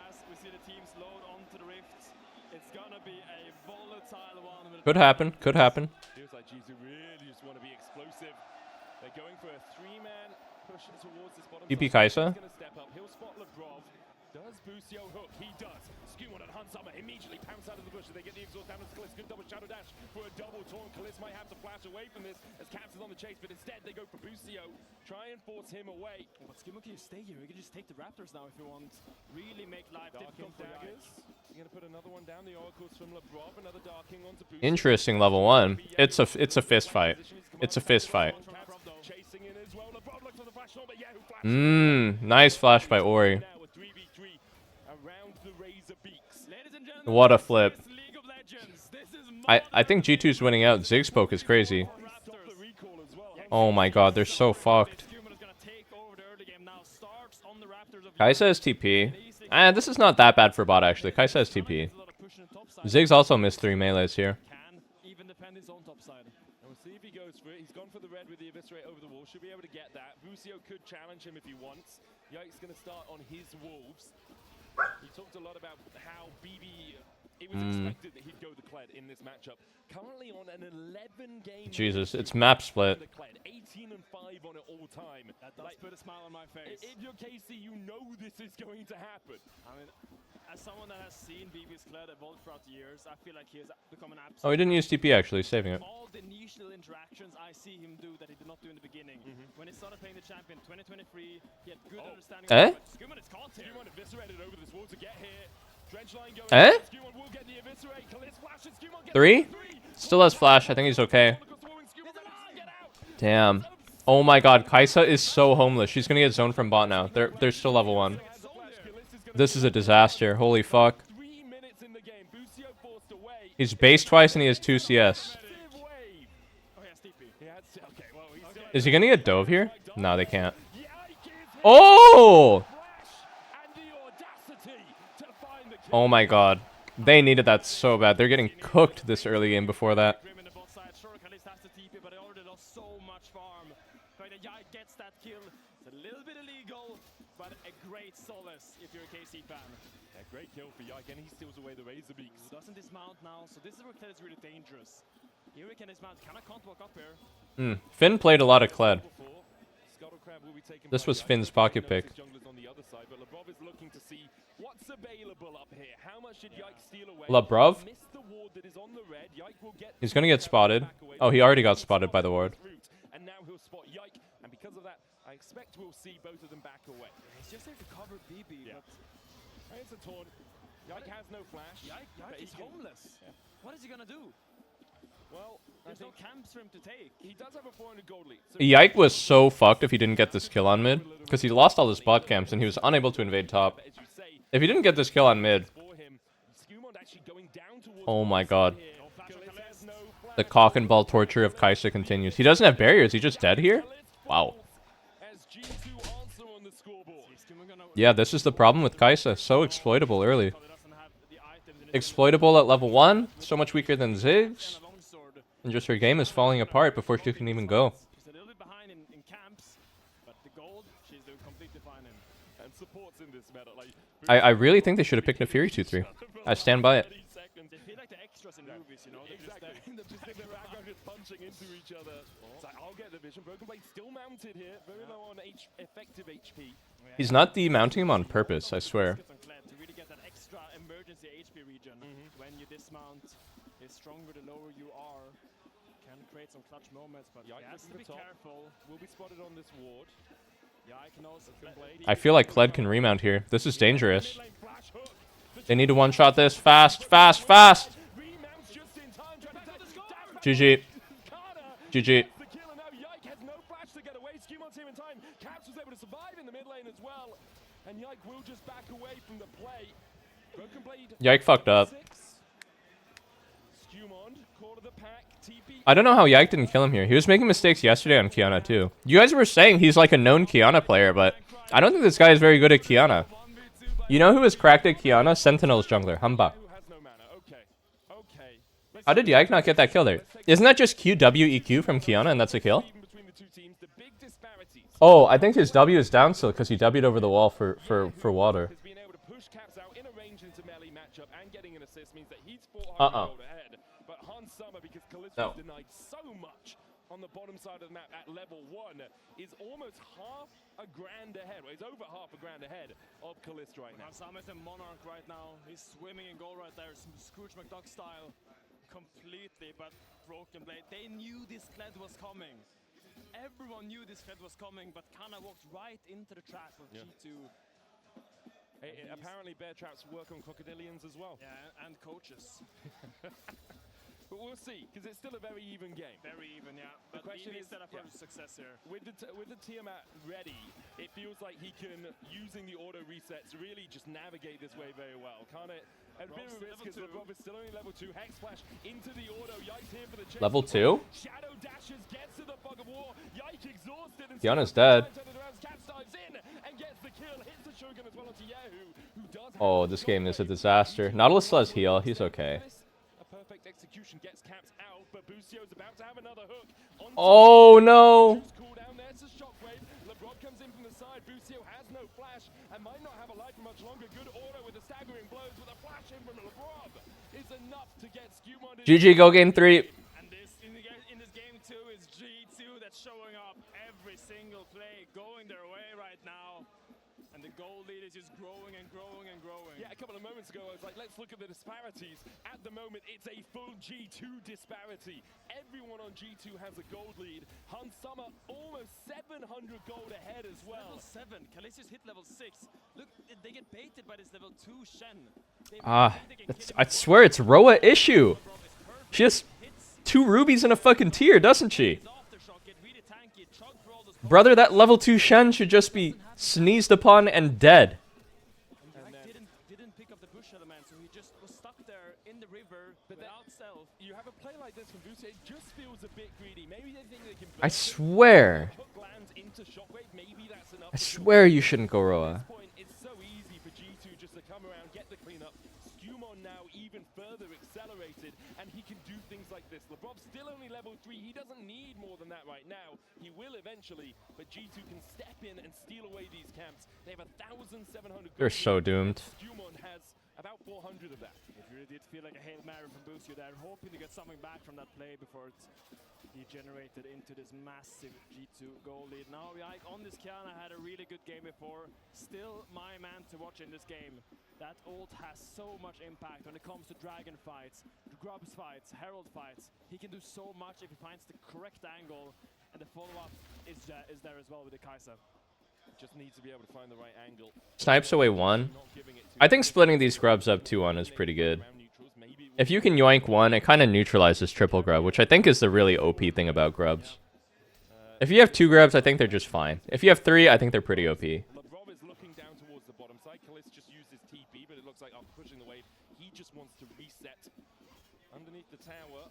As we see the teams load onto the rift, it's gonna be a volatile one. Could happen, could happen. Feels like G2 really just want to be explosive. They're going for a 3-man push towards this bottom. TP Kai'Sa. He's gonna step up. He'll spot Lavrov. Does Busio hook? He does. Skew on and Hunsummer immediately pounce out of the bush. They get the exhaust down to Kaliss. Good double shadow dash for a double taunt. Kaliss might have to flash away from this as Caps is on the chase, but instead they go for Busio. Try and force him away. But Skimmo can stay here. We can just take the Raptors now if you want. Really make life difficult for daggers. You're gonna put another one down. The oracles from Lavrov. Another darking onto Busio. Interesting level 1. It's a fist fight. It's a fist fight. Nice flash by Ori. What a flip. I think G2's winning out. Ziggs poke is crazy. Oh my god, they're so fucked. Kaisa has TP. This is not that bad for bot, actually. Kaisa has TP. Ziggs also missed 3 melees here. Even defend his own top side. And we'll see if he goes for it. He's gone for the red with the Eviscerate over the wall. Should be able to get that. Busio could challenge him if he wants. Yike's going to start on his wolves. He talked a lot about how BB... It was expected that he'd go the Kled in this matchup. Currently on an 11-game... Jesus, it's map split. 18 and 5 on it all time. That does put a smile on my face. If you're KC, you know this is going to happen. I mean, as someone that has seen BB's Kled evolve throughout the years, I feel like he has become an absolute... Oh, he didn't use TP, actually, saving it. All the niche little interactions I see him do that he did not do in the beginning. When he started playing the champion 2023, he had good understanding of it. Scuman is caught here. Scuman eviscerated over this wall to get here. Dredgeline going. Scuman will get the eviscerate. Khalid's flash and Scuman gets 3? Still has flash. I think he's okay. Damn. Oh my god, Kaisa is so homeless. She's gonna get zoned from bot now. They're still level 1. This is a disaster. Holy fuck. He's base twice and he has 2 CS. Is he gonna get dove here? No, they can't. Oh! Oh my god. They needed that so bad. They're getting cooked this early game before that. But a great solace if you're a KC fan. A great kill for Yike, and he steals away the Razor Beaks. Doesn't dismount now, so this is where Kled is really dangerous. Here he can dismount, can't walk up here. Finn played a lot of Kled. This was Finn's pocket pick. Labrov? He's gonna get spotted. Oh, he already got spotted by the ward. And now he'll spot Yike, and because of that, I expect we'll see both of them back away. He's just there to cover BB, but... It's a taunt. Yike has no flash. Yike is homeless. Yeah. What is he gonna do? Well, there's no camps for him to take. He does have a 400 gold lead. So Yike was so fucked if he didn't get this kill on mid, because he lost all his bot camps and he was unable to invade top. If he didn't get this kill on mid... Oh my god. The cock and ball torture of Kaisa continues. He doesn't have barriers, he's just dead here? Wow. Yeah, this is the problem with Kaisa. So exploitable early. Exploitable at level 1, so much weaker than Ziggs. And just her game is falling apart before she can even go. She's a little bit behind in camps, but the gold, she's doing completely fine in. And supports in this meta. Like, I really think they should have picked Nefiri 2-3. I stand by it. They feel like the extras in movies, you know? Exactly. They're just punching into each other. It's like, I'll get the vision. Broken Blade still mounted here. Very low on effective HP. He's not demounting him on purpose, I swear. To really get that extra emergency HP regen. When you dismount, is stronger the lower you are. Can create some clutch moments, but Yike has to be careful. Will be spotted on this ward. Yike knows I feel like Kled can remount here. This is dangerous. They need to one-shot this fast, fast, fast! GG. GG. Yike fucked up. I don't know how Yike didn't kill him here. He was making mistakes yesterday on Kiana too. You guys were saying he's like a known Kiana player, but I don't think this guy is very good at Kiana. You know who is cracked at Kiana? Sentinel's jungler, Hamba. How did Yike not get that kill there? Isn't that just QWEQ from Kiana and that's a kill? Oh, I think his W is down still because he W'd over the wall for water. No. On the bottom side of the map at level 1 is almost half a grand ahead. Well, he's over half a grand ahead of Kalist right now. Sam is a monarch right now. He's swimming in gold right there, Scrooge McDuck style. Completely, but Broken Blade. They knew this Kled was coming. Everyone knew this Kled was coming, but Kana walked right into the trap of G2. Apparently bear traps work on crocodilians as well. Yeah, and coaches. But we'll see, because it's still a very even game. Very even, yeah. The But question he is, needs that for success here. with the Tiamat ready, it feels like he can, using the auto resets, really just navigate this way very well. Can't it? A bit of a risk because LeBron is still only level 2. Hex Flash into the auto. Yike's here for the chase. Level 2? Shadow dashes, gets to the fog of war. Yike exhausted. And Tiana's dead. Caps dives in and gets the kill. Hits the Shogun as well onto Yahoo, who does. Oh, this game is a disaster. Nautilus still has heal. He's okay. A perfect execution gets Caps out, but Busio's about to have another hook. Oh, no. Cooldown, there's a shockwave. LeBron comes in from the side. Busio has no flash and might not have a life for much longer. Good auto with the staggering blows, with a flash in from LeBron is enough to get Skewmon. GG, go game 3. And this in this game too is G2 that's showing up every single play, going their way right now. And the goal lead is just growing and growing and growing. Yeah, a couple of moments ago, I was like, let's look at the disparities. At the moment, it's a full G2 disparity. Everyone on G2 has a gold lead. Hans Summer almost 700 gold ahead as well. Level 7. Calisius hit level 6. Look, they get baited by this level 2 Shen. I swear it's Roa issue. She has 2 rubies and a fucking tier, doesn't she? Brother, that level 2 Shen should just be sneezed upon and dead. Didn't pick up the bush element, so he just was stuck there in the river without self. You have a play like this from Busia, it just feels a bit greedy. Maybe they think they can. I swear. I swear you shouldn't go Roa. It's so easy for G2 just to come around, get the cleanup. Skewmon now even further accelerated, and he can do things like this. LeBron's still only level 3. He doesn't need more than that right now. He will eventually, but G2 can step in and steal away these camps. They have 1,700. They're so doomed. Skewmon has about 400 of that. It really did feel like a Hail Mary from Busio there, hoping to get something back from that play before it degenerated into this massive G2 goal lead. Now Yike on this Kiana had a really good game before. Still my man to watch in this game. That ult has so much impact when it comes to Dragon fights, Grubs fights, Herald fights. He can do so much if he finds the correct angle, and the follow-up is there as well with the Kai'Sa. Just needs to be able to find the right angle. Snipes away 1. I think splitting these grubs up 2-1 is pretty good. If you can yoink 1, it kind of neutralizes triple grub, which I think is the really OP thing about grubs. If you have 2 grubs, I think they're just fine. If you have 3, I think they're pretty OP. LeBron is looking down towards the bottom side. Kalis just used his TP, but it looks like after pushing the wave, he just wants to reset underneath the tower.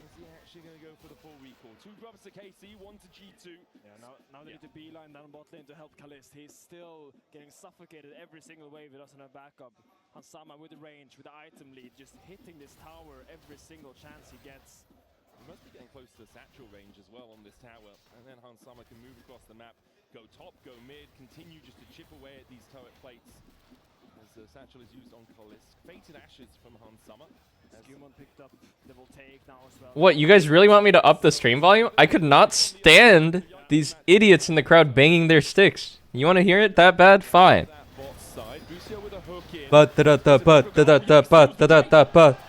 Is he actually going to go for the full recall? 2 grubs to KC, 1 to G2. Yeah, now they need to beeline down bot lane to help Kalist. He's still getting suffocated every single wave. He doesn't have backup. Hansama with the range, with the item lead, just hitting this tower every single chance he gets. He must be getting close to the satchel range as well on this tower. And then Hansama can move across the map, go top, go mid, continue just to chip away at these turret plates. As the satchel is used on Kalist. Fated Ashes from Hansama. Skewmon picked up the take now as well. What, you guys really want me to up the stream volume? I could not stand these idiots in the crowd banging their sticks. You want to hear it that bad? Fine. But da da da but da da da but da da da but.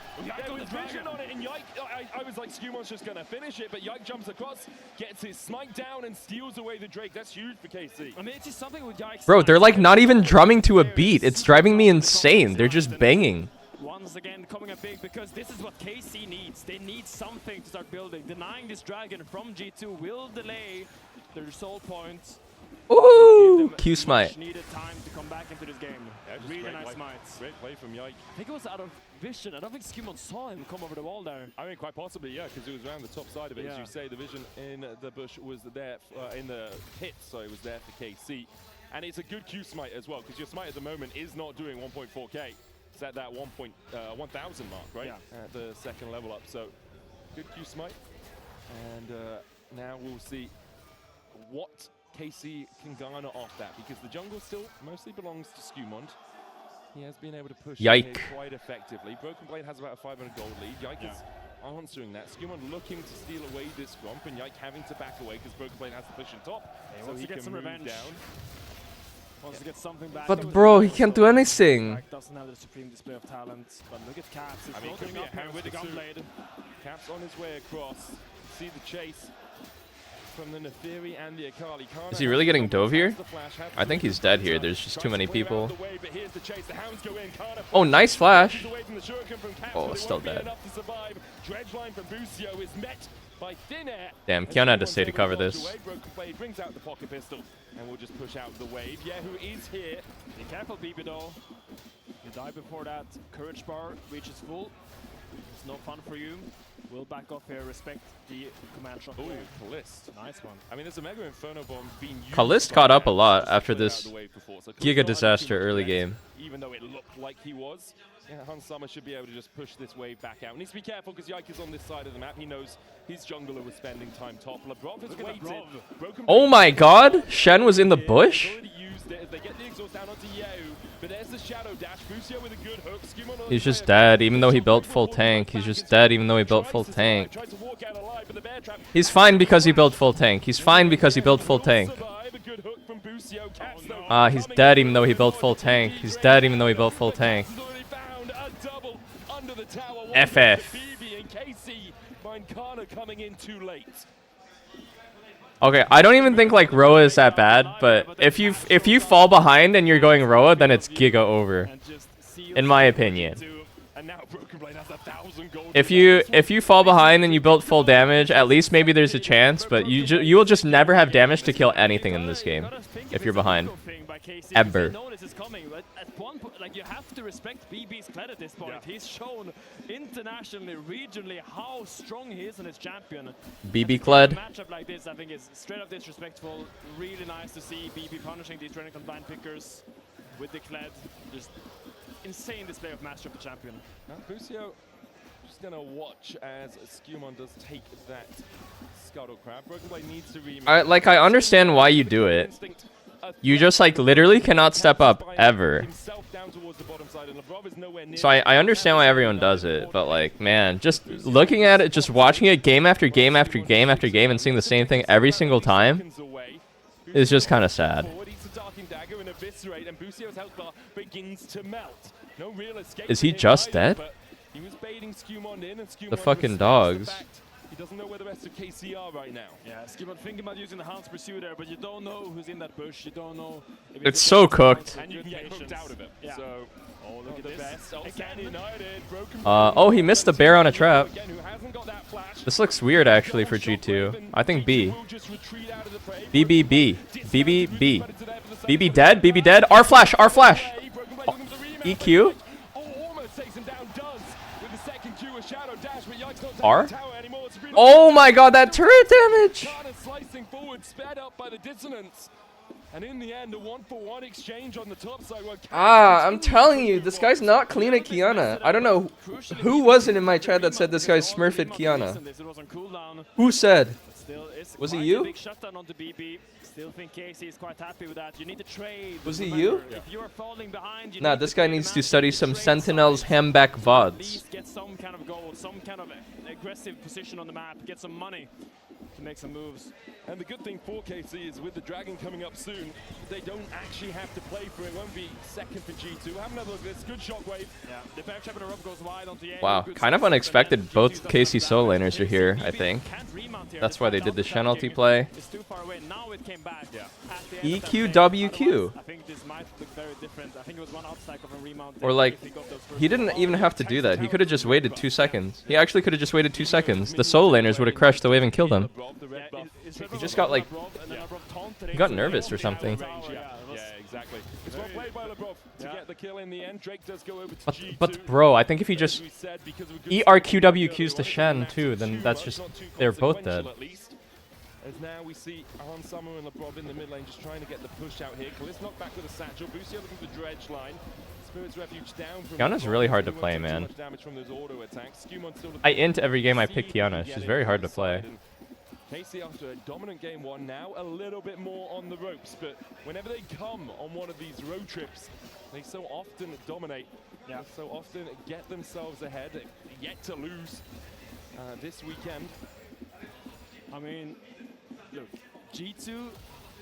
I was like, Skewmon's just going to finish it, but Yike jumps across, gets his smite down, and steals away the Drake. That's huge for KC. I mean, it's just something with Yike's. Bro, they're like not even drumming to a beat. It's driving me insane. They're just banging. Once again, coming up big because this is what KC needs. They need something to start building. Denying this dragon from G2 will delay their soul points. Ooh, Q smite. Needed time to come back into this game. Yeah, really nice smites. Great play from Yike. I think it was out of vision. I don't think Skewmon saw him come over the wall there. I mean, quite possibly, yeah, because it was around the top side of it. As you say, the vision in the bush was there, in the pit, so it was there for KC. And it's a good Q smite as well, because your smite at the moment is not doing 1.4k. It's at that 1,000 mark, right? Yeah. At the second level up. So, good Q smite. And now we'll see what KC can garner off that, because the jungle still mostly belongs to Skewmon. He has been able to push Yike quite effectively. Broken Blade has about a 500 gold lead. Yike is answering that. Skewmon looking to steal away this Gromp, and Yike having to back away because Broken Blade has the push in top. He so he get can some move revenge. down. Wants to get something back. But bro, he can't do anything. Doesn't have the supreme display of talent, but look at Caps. I mean, it could be a hand with the Gunblade. Caps on his way across. See the chase from the Neferi and the Akali. Is he really getting dove here? I think he's dead here. There's just too many people. Oh, nice flash. Oh, still dead. dredge line from Busio is met by thin air. Damn, Kiana had to stay to cover this. Broken Blade brings out the pocket pistol, and we'll just push out the wave. Yehu is here. Be careful, BB though. You die before that courage bar reaches full. It's no fun for you. We'll back off here, respect the command shot. Oh, Kalist. Nice one. I mean, there's a Mega Inferno Bomb being used. Kalist caught up a lot after this Giga disaster early game. Even though it looked like he was. Yeah, Hans Summer should be able to just push this wave back out. Needs to be careful because Yike is on this side of the map. He knows his jungler was spending time top. Labrov has waited. Oh my god! Shen was in the bush? They get the exhaust down onto Yehu, but there's the shadow dash. Busio with a good hook. He's just dead, even though he built full tank. He's just dead, even though he built full tank. He's fine because he built full tank. He's fine because he built full tank. He's dead even though he built full tank. He's dead even though he built full tank. FF. Coming in too late. Okay, I don't even think like Roa is that bad, but if you fall behind and you're going Roa, then it's Giga over, in my opinion. If you fall behind and you built full damage, at least maybe there's a chance, but you will just never have damage to kill anything in this game if you're behind. Ever. Like, you have to respect BB's Kled at this point. Yeah. He's shown internationally, regionally, how strong he is in his champion. BB Kled. A matchup like this, I think, is straight up disrespectful. Really nice to see BB punishing these training combined pickers with the Kled. Just insane display of mastery of the champion. Now, Busio just gonna watch as Skewmon does take that Scuttle Crab. Broken Blade needs to remake. I understand why you do it. You just like literally cannot step up ever. So I understand why everyone does it, but like, man, just looking at it, just watching it game after game after game after game and seeing the same thing every single time is just kind of sad. Is he just dead? The fucking dogs. He doesn't know where the rest of KC are right now. Yeah, Skewmon thinking about using the Hound's Pursuit there, but you don't know who's in that bush. You don't know. If it's so cooked. And you can get hooked out of it. Yeah. So, oh, look at this. Oh, he missed the bear on a trap. This looks weird actually for G2. I think B. BBB. BBB. BB dead? BB dead? R flash! R flash! Oh, EQ? R? Oh my god, that turret damage! And in the end, a 1-for-1 exchange on the top side. I'm telling you, this guy's not clean at Kiana. I don't know who was it in my chat that said this guy's smurf at Kiana. Who said? Was it you? Still think Casey is quite happy with that. You need to trade. Was it you? If you're falling behind, Nah, this guy needs to study some Sentinel's Hemback VODs. Get some kind of goal, some kind of aggressive position on the map, get some money to make some moves. And the good thing for KC is with the Dragon coming up soon, they don't actually have to play for it. It won't be second for G2. Have another look at this. Good shockwave. Yeah, the bear trap in a rope goes wide onto Yehu. Wow, kind of unexpected. Both KC solo laners are here, I think. That's why they did the Shen ulti play. It's too far away. Now it came back. Yeah. EQWQ. I think this might look very different. I think it was one obstacle from remount. Or like, he didn't even have to do that. He could have just waited 2 seconds. He actually could have just waited 2 seconds. The solo laners would have crushed the wave and killed him. He just got like, he got nervous or something. Yeah, exactly. It's well played by Labrov to get the kill in the end. Drake does go over to G2. But bro, I think if he just ERQWQs to Shen too, then that's just, they're both dead. As now we see Hans Summer and Labrov in the mid lane just trying to get the push out here. Kalist knocked back with a satchel. Busio looking for the dredge line. Spirit's Refuge down from Kiana's really hard to play, man. I int every game I pick Kiana. She's very hard to play. KC after a dominant game one, now a little bit more on the ropes, but whenever they come on one of these road trips, they so often dominate. Yeah. They so often get themselves ahead, yet to lose this weekend. I mean, look, G2,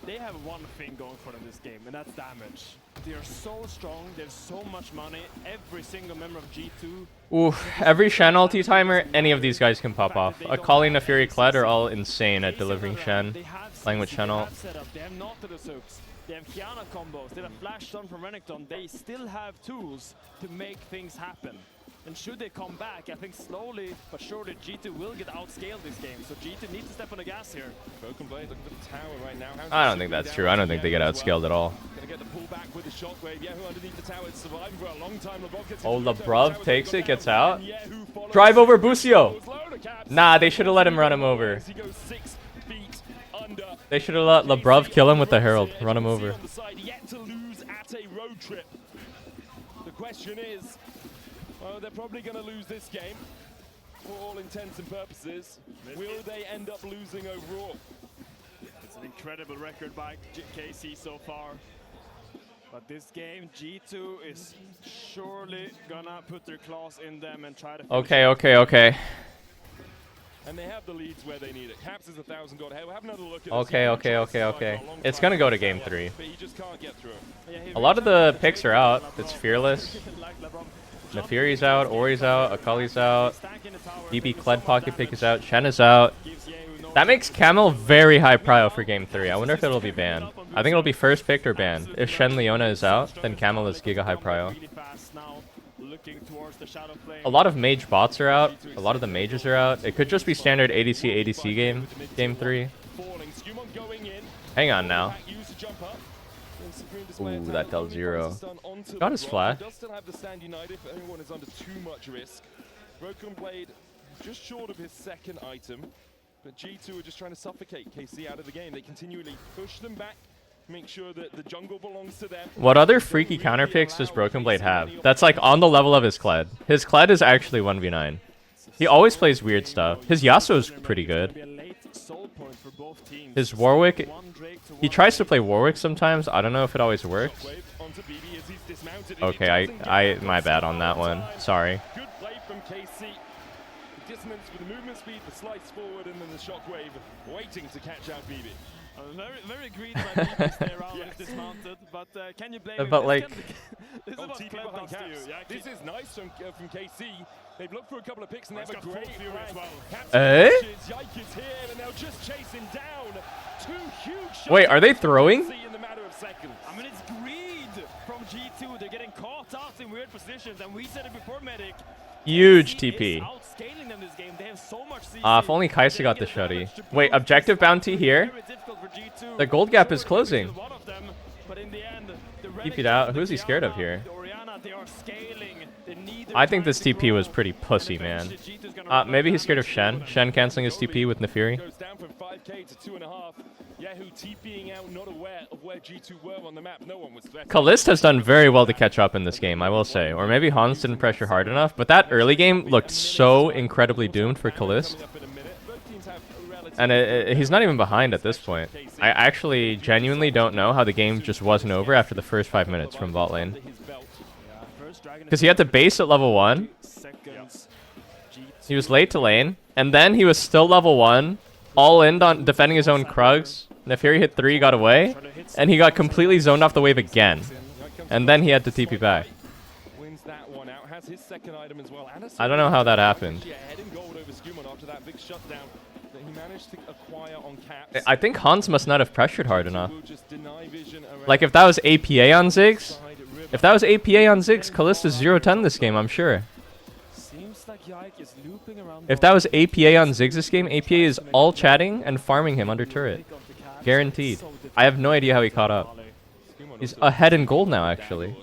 they have one thing going for them this game, and that's damage. They are so strong, they have so much money. Every single member of G2. Oof, every Shen ulti timer, any of these guys can pop off. A Colleen, a Fury, Kled are all insane at delivering Shen, playing with Shen ult. They have Nautilus hooks, they have Kiana combos, they have Flash Stun from Renekton. They still have tools to make things happen. And should they come back, I think slowly but surely G2 will get outscaled this game. So G2 needs to step on the gas here. Broken Blade looking for the tower right now. I don't think that's true. I don't think they get outscaled at all. Gonna get the pullback with the shockwave. Yahoo underneath the tower is surviving for a long time. Oh, Lebrov takes it, gets out. Drive over Busio. Nah, they should have let him run him over. They should have let Lebrov kill him with the Herald. Run him over. Yet to lose at a road trip. The question is, well, they're probably going to lose this game for all intents and purposes. Will they end up losing overall? It's an incredible record by KC so far. But this game, G2 is surely gonna put their claws in them and try to... Okay. And they have the leads where they need it. Caps is 1,000 gold. Hey, we'll have another look at Okay. It's gonna go to game 3. But he just can't get through. A lot of the picks are out. It's Fearless. Nefiri's out, Ori's out, Akali's out. DB Kled Pocket Pick is out, Shen is out. That makes Camel very high prio for game 3. I wonder if it'll be banned. I think it'll be first picked or banned. If Shen Leona is out, then Camel is giga high prio. A lot of mage bots are out. A lot of the mages are out. It could just be standard ADC game 3. Hang on now. Ooh, that dealt 0. Got his flash. Does still have the stand united if anyone is under too much risk. Broken Blade just short of his second item, but G2 are just trying to suffocate KC out of the game. They continually push them back, make sure that the jungle belongs to them. What other freaky counter picks does Broken Blade have? That's like on the level of his Kled. His Kled is actually 1v9. He always plays weird stuff. His Yasuo's pretty good. His Warwick, he tries to play Warwick sometimes. I don't know if it always works. Okay, I my bad on that one. Sorry. Good play from KC. The dissonance with the movement speed, the slice forward, and then the shockwave waiting to catch out BB. Very greedy by BB to stay around when it's dismounted, but can you blame him? But like... This is what Kled does to you. This is nice from KC. They've looked for a couple of picks and they've got great fury as well. Yike is here and they'll just chase him down. 2 huge shots. Wait, are they throwing? In the matter of seconds. I mean, it's greed from G2. They're getting caught out in weird positions, and we said it before, Medic. Huge TP. Outscaling them this game. They have so much CC. If only Kaisa got the shutty. Wait, objective bounty here? The gold gap is closing. TP'd out. Who is he scared of here? I think this TP was pretty pussy, man. Maybe he's scared of Shen. Shen canceling his TP with Nefiri. Goes down from 5k to 2.5. Yahoo TPing out, not aware of where G2 were on the map. No one was threatened. Kalist has done very well to catch up in this game, I will say. Or maybe Hans didn't pressure hard enough, but that early game looked so incredibly doomed for Kalist. And he's not even behind at this point. I actually genuinely don't know how the game just wasn't over after the first 5 minutes from bot lane. Because he had to base at level 1. He was late to lane. And then he was still level 1. All in on defending his own Krugs. Nefiri hit 3, got away. And he got completely zoned off the wave again. And then he had to TP back. I don't know how that happened. I think Hans must not have pressured hard enough. Like if that was APA on Ziggs, Kalista 0-10 this game, I'm sure. If that was APA on Ziggs this game, APA is all chatting and farming him under turret. Guaranteed. I have no idea how he caught up. He's ahead in gold now, actually.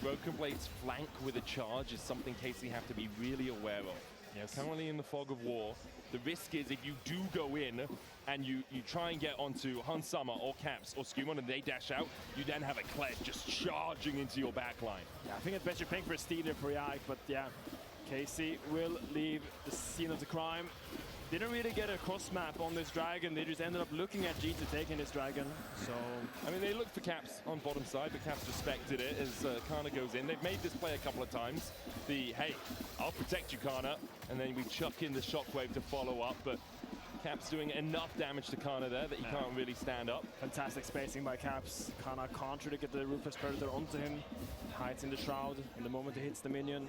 Broken Blade's flank with a charge is something KC have to be really aware of. Currently in the fog of war, the risk is if you do go in and you try and get onto Hans Summer or Caps or Skumon and they dash out, you then have a Kled just charging into your backline. Yeah, I think it's better playing for a stealer for Yike, but yeah, KC will leave the scene of the crime. Didn't really get a cross map on this dragon. They just ended up looking at G2 taking this dragon. So, I mean, they looked for Caps on bottom side, but Caps respected it as Kana goes in. They've made this play a couple of times. Hey, I'll protect you, Kana, and then we chuck in the shockwave to follow up, but Caps doing enough damage to Kana there that he can't really stand up. Fantastic spacing by Caps. Kana can't really get the Ruthless Predator onto him. Hides in the Shroud, and the moment he hits the minion,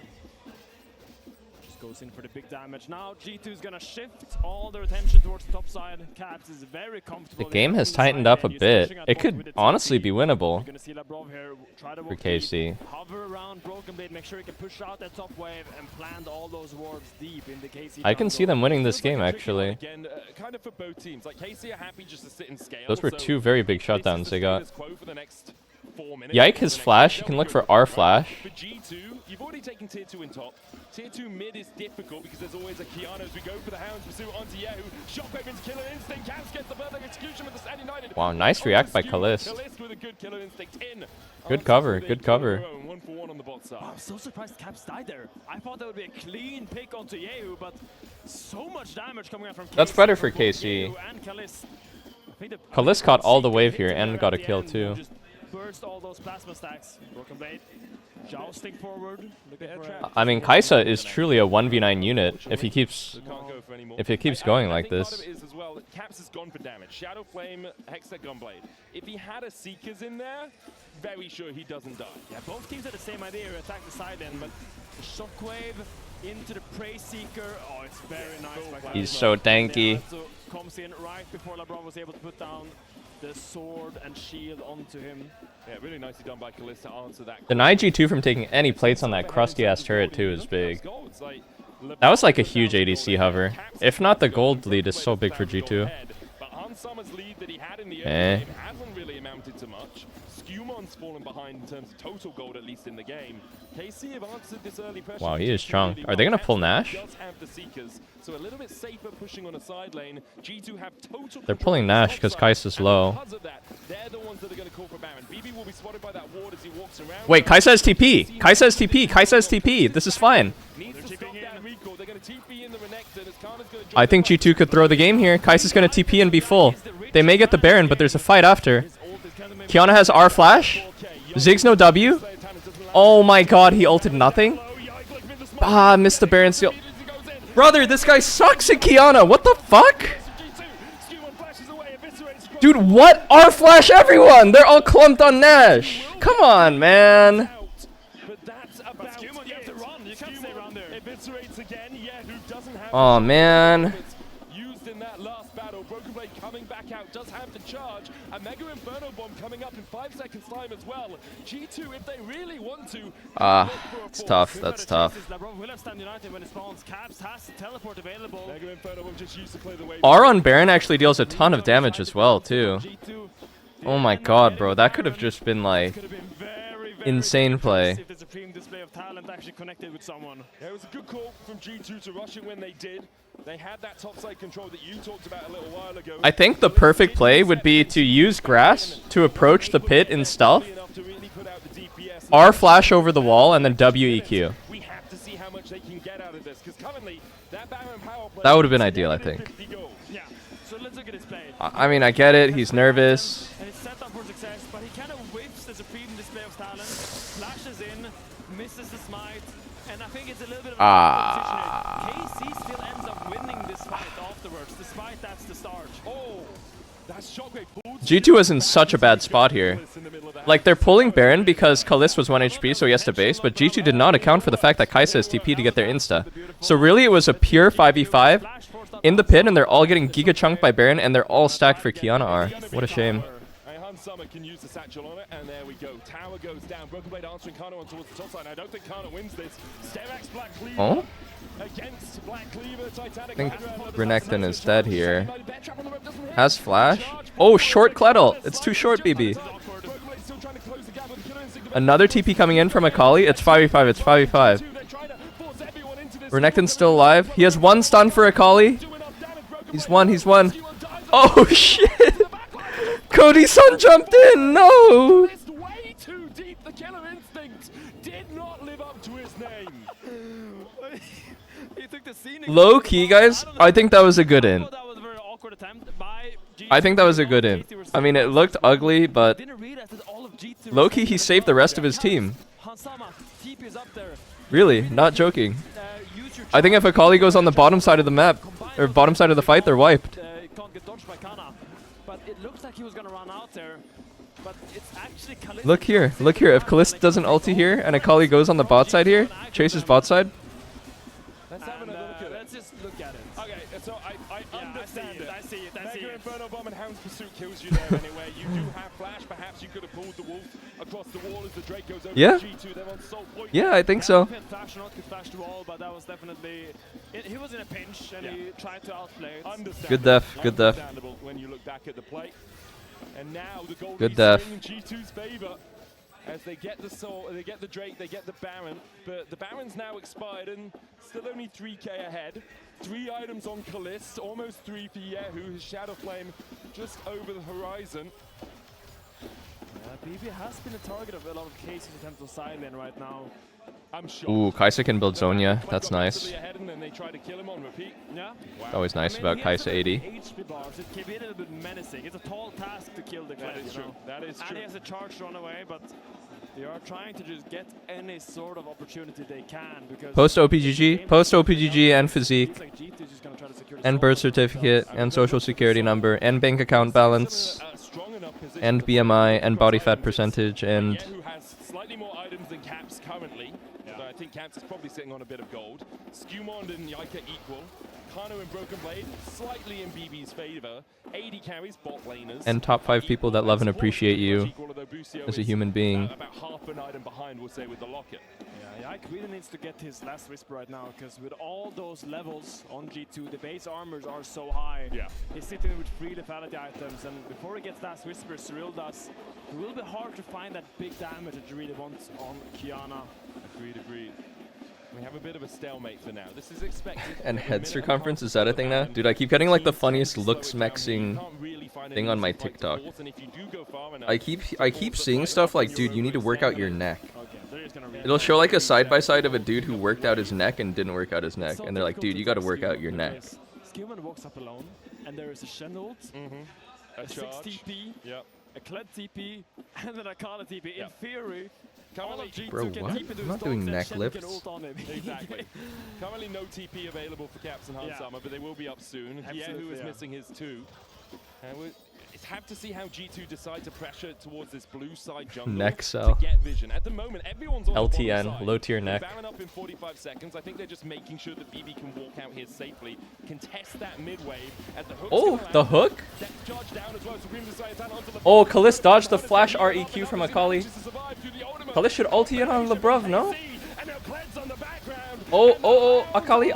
Just goes in for the big damage. Now G2 is gonna shift all their attention towards the top side. Caps is very comfortable. The game has tightened up a bit. It could honestly be winnable for KC. Hover around Broken Blade, make sure he can push out that top wave and plant all those wards deep in the KC. I can see them winning this game actually. Again, kind of for both teams. Like KC are happy just to sit and scale. Those were two very big shutdowns they got. For the next 4 minutes. Yike his flash. You can look for R flash. For G2, you've already taken tier 2 in top. Tier 2 mid is difficult because there's always a Kiana as we go for the Hounds pursuit onto Yahoo. Shockwave into Killer Instinct. Caps gets the perfect execution with the Stand United. Wow, nice react by Kalist. Kalist with a good Killer Instinct in. Good cover, good cover. 1-for-1 on the bot side. I'm so surprised Caps died there. I thought that would be a clean pick onto Yahoo, but so much damage coming out from KC. That's better for KC. Kalist caught all the wave here and got a kill too. Burst all those plasma stacks. Broken Blade jousting forward. I mean, Kaisa is truly a 1v9 unit if he keeps going like this. Part of it is as well, Caps has gone for damage. Shadow Flame, Hextech Gunblade. If he had a Seekers in there, very sure he doesn't die. Yeah, both teams had the same idea to attack the side end, but Shockwave into the Prey Seeker. Oh, it's very nice. He's so tanky. Comes in right before LeBron was able to put down the sword and shield onto him. Yeah, really nicely done by Kalist to answer that. Deny G2 from taking any plates on that crusty ass turret too is big. That was like a huge ADC hover. If not, the gold lead is so big for G2. Hasn't really amounted to much. Scumon's fallen behind in terms of total gold, at least in the game. KC have answered this early pressure. Wow, he is strong. Are they gonna pull Nash? So a little bit safer pushing on a side lane. G2 have total. They're pulling Nash because Kaisa's low. They're the ones that are going to call for Baron. BB will be spotted by that ward as he walks around. Wait, Kaisa has TP. Kaisa has TP. Kaisa has TP. This is fine. I think G2 could throw the game here. Kaisa's going to TP and be full. They may get the Baron, but there's a fight after. Kiana has R flash. Ziggs no W. Oh my god, he ulted nothing. Ah, missed the Baron steal. Brother, this guy sucks at Kiana. What the fuck? Dude, what? R flash everyone. They're all clumped on Nash. Come on, man. Oh man. Used in that last battle. Broken Blade coming back out, does have to charge. A Mega Inferno Bomb coming up in 5 seconds time as well. G2, if they really want to. It's tough. That's tough. R on Baron actually deals a ton of damage as well, too. Oh my god, bro. That could have just been like insane play. Yeah, it was a good call from G2 to rush it when they did. They had that topside control that you talked about a little while ago. I think the perfect play would be to use grass to approach the pit in stealth, R flash over the wall, and then W EQ. We have to see how much they can get out of this, because currently that Baron power play. That would have been ideal, I think. Yeah. So let's look at his play. I mean, I get it. He's nervous. And it's set up for success, but he kind of whips the supreme display of talent, flashes in, misses the smite, and I think it's a little bit of a KC still ends up winning this fight afterwards, despite that's the start. Oh, that's Shockwave. G2 was in such a bad spot here. Like, they're pulling Baron because Kalist was 1 HP, so he has to base, but G2 did not account for the fact that Kaisa has TP to get their insta. So really, it was a pure 5v5 in the pit, and they're all getting giga chunked by Baron, and they're all stacked for Kiana R. What a shame. Summer can use the satchel on it, and there we go. Tower goes down. Broken Blade answering Kana on towards the top side. I don't think Kana wins this. Sterak's Black Cleaver against Black Cleaver. Titanic. I think Renekton is dead here. Has flash. Oh, short Cledel. It's too short, BB. Another TP coming in from Akali. It's 5v5. It's 5v5. Renekton's still alive. He has 1 stun for Akali. He's one. He's one. Oh, shit. Cody Sun jumped in. No. Way too deep. The Killer Instinct did not live up to his name. Low key, guys. I think that was a good in. I think that was a good in. I mean, it looked ugly, but low key, he saved the rest of his team. Really, not joking. I think if Akali goes on the bottom side of the map, or bottom side of the fight, they're wiped. But it looks like he was gonna run out there. But it's actually Kalist. Look here. Look here. If Kalist doesn't ulti here and Akali goes on the bot side here, chases bot side. look at it. Okay, so I understand it. I see it. Mega Inferno Bomb and Hound's Pursuit kills you there anyway. You do have Flash. Perhaps you could have pulled the Wolf across the wall as the Drake goes over Yeah. to G2. They're on Salt Point. Yeah, I think so. Flash not could flash the wall, but that was definitely... he was in a pinch, and he tried to outplay it. Good def, good def. Understandable when you look back at the play. And now the goal Good is def. in G2's favor. As they get the Soul, they get the Drake, they get the Baron, but the Baron's now expired and still only 3k ahead. 3 items on Kalist, almost 3 for Yehu, his Shadow Flame just over the horizon. BB has been a target of a lot of cases in terms of side lane right now. I'm sure. Ooh, Kaisa can build Zonya. That's nice. And then they try to kill him on repeat. Yeah. It's always nice about Kaisa 80. HP bars, it can be a little bit menacing. It's a tall task to kill the Kled, That is true. That is true. And he has a charge run away, but they are trying to just get any sort of opportunity they can because Post OPGG and physique, and birth certificate, and social security number, and bank account balance, and BMI, and body fat percentage, and Who has slightly more items than Caps currently. I think Caps is probably sitting on a bit of gold. Skewmond and Yaika equal. Kano and Broken Blade slightly in BB's favor. 80 carries, bot laners. and top 5 people that love and appreciate you as a human being. About half an item behind, we'll say, with the Locket. Yeah, Yike really needs to get his last Whisper right now because with all those levels on G2, the base armors are so high. Yeah. He's sitting with 3 lethality items, and before he gets last Whisper, Cyril does. It will be hard to find that big damage that you really want on Kiana. Agreed. We have a bit of a stalemate for now. This is expected. And head circumference, is that a thing now? Dude, I keep getting like the funniest looks mexing thing on my TikTok. I keep seeing stuff like, dude, you need to work out your neck. It'll show like a side-by-side of a dude who worked out his neck and didn't work out his neck. And they're like, dude, you gotta work out your neck. Skillman walks up alone, and there is a Shen ult, a 6 TP, a Kled TP, and an Akala TP. In theory, all of G2 Bro, can what? TP to I'm his not doing dogs, and neck Shen lifts. can ult on him. Exactly. Currently no TP available for Caps and Hans Summer, but they will be up soon. Yehu is missing his 2. And it's have to see how G2 decide to pressure towards this blue side jungle Neck cell. to get vision. At the moment, everyone's on the bottom LTN, side. low tier neck. Baron up in 45 seconds. I think they're just making sure that BB can walk out here safely, contest that mid wave. As the hook's Oh, gonna the land. hook? Depth charge down as well. Supreme Desire down onto the Oh, Kalist dodged the flash REQ from Akali. Kalist should ulti in on LeBron, no? Oh, Akali.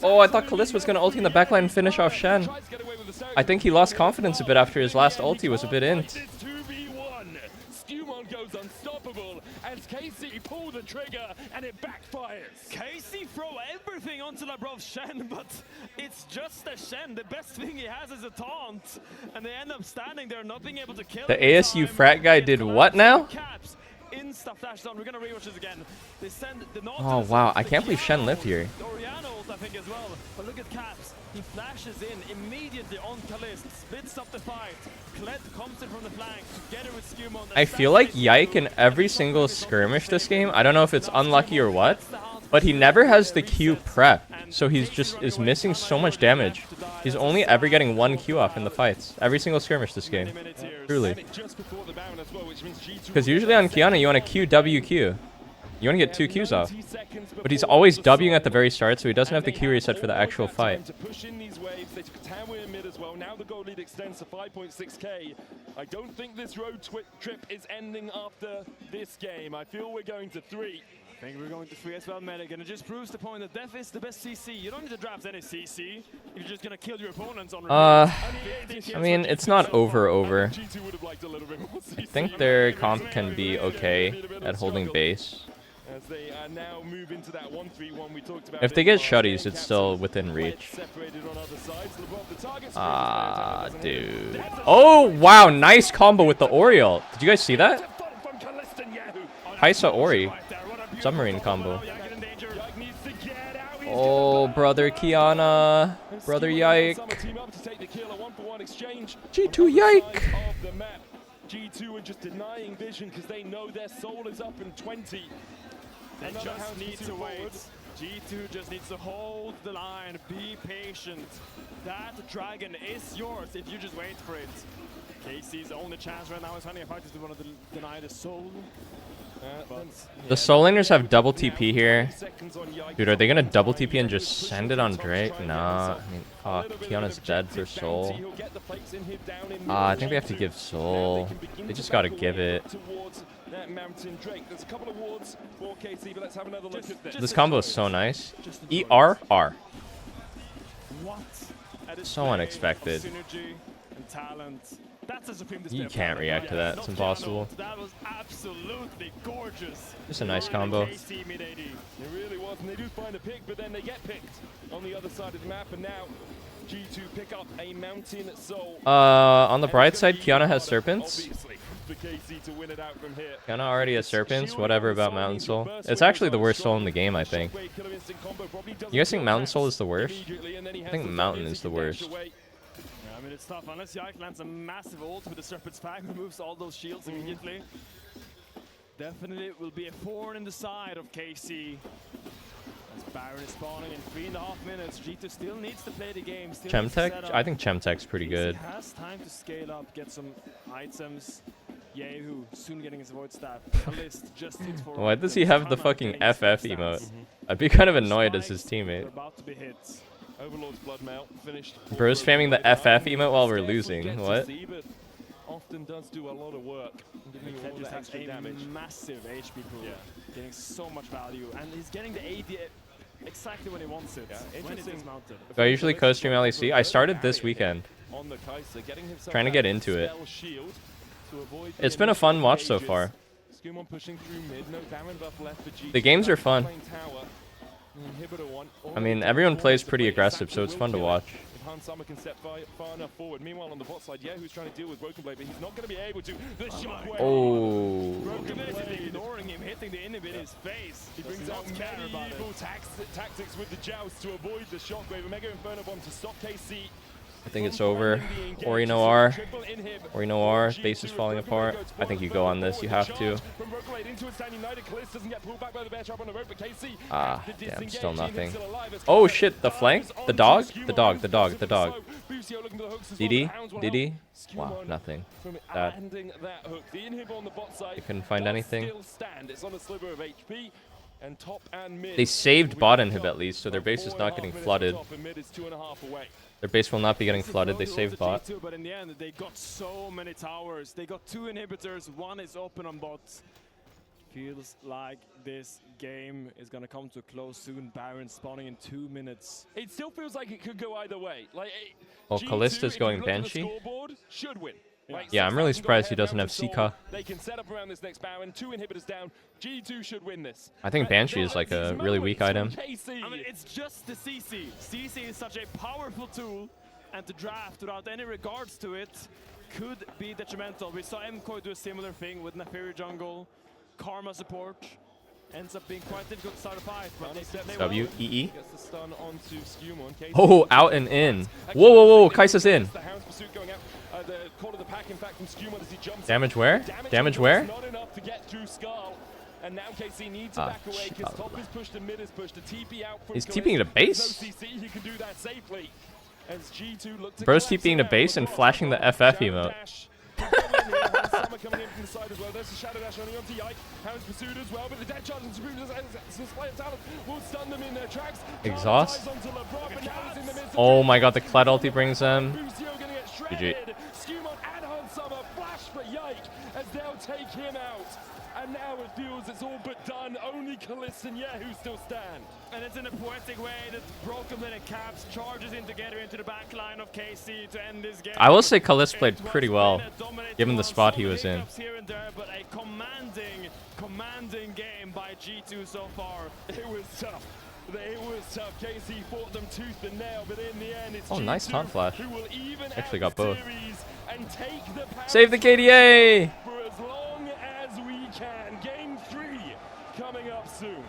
Oh, I thought Kalist was gonna ulti in the backline and finish off Shen. I think he lost confidence a bit after his last ulti was a bit int. 2v1. Skewmon goes unstoppable as Casey pull the trigger and it backfires. Casey throw everything onto Labrov's Shen, but it's just a Shen. The best thing he has is a taunt, and they end up standing there not being able to kill The him. ASU frat guy did what now? Caps insta flash zone. We're gonna rewatch this again. They send the Oh wow, I can't believe Shen lived here. Oriana ult, I think, as well. But look at Caps. He flashes in immediately on Kalist, splits up the fight. Kled comes in from the flank together with Skewmon. I feel like Yike in every single skirmish this game, I don't know if it's unlucky or what, but he never has the Q prep, so he's just is missing so much damage. He's only ever getting 1 Q off in the fights, every single skirmish this game. Truly. Because usually on Kiana you want to Q, W, Q. You want to get 2 Qs off. But he's always Wing at the very start, so he doesn't have the Q reset for the actual fight. To push in these waves, they took tower in mid as well. Now the gold lead extends to 5.6k. I don't think this road trip is ending after this game. I feel we're going to 3. I think we're going to 3 as well, Medic, and it just proves the point that Def is the best CC. You don't need to draft any CC if you're just going to kill your opponents on I mean, it's not over. I think their comp can be okay at holding base. As they now move into that 1-3-1 we talked about. If they get shutties, it's still within reach. Dude. Oh, wow, nice combo with the Oriole. Did you guys see that? Kaisa Ori. Submarine combo. Oh, brother Kiana. Brother Yike. G2 Yike. G2 are just denying vision because they know their soul is up in 20. They just need to wait. G2 just needs to hold the line, be patient. That dragon is yours if you just wait for it. Casey's only chance right now is finding a fight to want to deny the soul. The soul laners have double TP here. Dude, are they gonna double TP and just send it on Drake? Nah, I mean, fuck. Kiana's dead for soul. I think they have to give soul. They just gotta give it. This combo is so nice. ER, R. So unexpected. You can't react to that. It's impossible. That was absolutely gorgeous. Just a nice combo. It really was, and they do find a pick, but then they get picked on the other side of the map, and now G2 pick up a mountain soul. On the bright side, Kiana has serpents. For KC to win it out from here. Kiana already has serpents. Whatever about Mountain Soul. It's actually the worst soul in the game, I think. You guys think Mountain Soul is the worst? I think Mountain is the worst. I mean, it's tough. Unless Yike lands a massive ult with the Serpent's Fang, removes all those shields immediately. Definitely will be a thorn in the side of KC. As Baron is spawning in 3.5 minutes, G2 still needs to play the game. Chemtech? I think Chemtech's pretty good. He has time to scale up, get some items. Yehu soon getting his void stab. Just for Why does he have the fucking FF emote? I'd be kind of annoyed as his teammate. About to be hit. Overlord's blood melt finished. Bro's spamming the FF emote while we're losing. What? Often does do a lot of work. Giving you all that extra damage. Massive HP pool. Getting so much value, and he's getting the AD exactly when he wants it. When it is mounted. Do I usually co-stream LEC? I started this weekend. Trying to get into it. It's been a fun watch so far. The games are fun. I mean, everyone plays pretty aggressive, so it's fun to watch. Summer can step far enough forward. Meanwhile, on the bot side, who's trying to deal with Broken Blade, but he's not going to be able to. The shockwave. Oh. Broken Blade is ignoring him, hitting the inhib in his face. He brings out medieval tactics with the joust to avoid the shockwave. A Mega Inferno Bomb to stop KC. I think it's over. Ori no R. Ori no R. Base is falling apart. I think you go on this. You have to. Ah, damn. Still nothing. Oh shit. The flank? The dog? The dog. The dog. The dog. DD? DD? Wow. Nothing. That. I couldn't find anything. They saved bot inhib at least, so their base is not getting flooded. Their base will not be getting flooded. They saved bot. But in the end, they got so many towers. They got 2 inhibitors. 1 is open on bot. Feels like this game is going to come to a close soon. Baron spawning in 2 minutes. It still feels like it could go either way. Like, well, Kallista's going Banshee. Should win. Yeah, I'm really surprised he doesn't have Sika. They can set up around this next Baron. 2 inhibitors down. G2 should win this. I think Banshee is like a really weak item. I mean, it's just the CC. CC is such a powerful tool, and to draft without any regards to it could be detrimental. We saw MKOI do a similar thing with Neferi jungle, Karma support. Ends up being quite difficult to start a fight. W, E. Oh, out and in. Whoa, whoa, whoa, Kai'Sa's in. Damage where? Damage where? And now KC needs to back away because top is pushed and mid is pushed. To TP out from He's TPing to base? he can do that safely. As G2 look to Bro's TPing to base and flashing the FF emote. Coming in from the side as well. There's a shadow dash only onto Yike. Hound's pursued as well, but the dead charge and Supreme display of talent will stun them in their tracks. Exhaust. Oh my god, the Kled ulti brings them. GG. Skewmon and Hansama flash for Yike as they'll take him out. And now it feels it's all but done. Only Kalista and Yehu still stand. And it's in a poetic way that Broken Blade and Caps charges in together into the back line of KC to end this game. I will say Kalista played pretty well, given the spot he was in. Here and there, but a commanding game by G2 so far. It was tough. It was tough. KC fought them tooth and nail, but in the end, it's nice taunt flash. who will even Actually got both. And take the Save the KDA! For as long as we can. Game 3 coming up soon.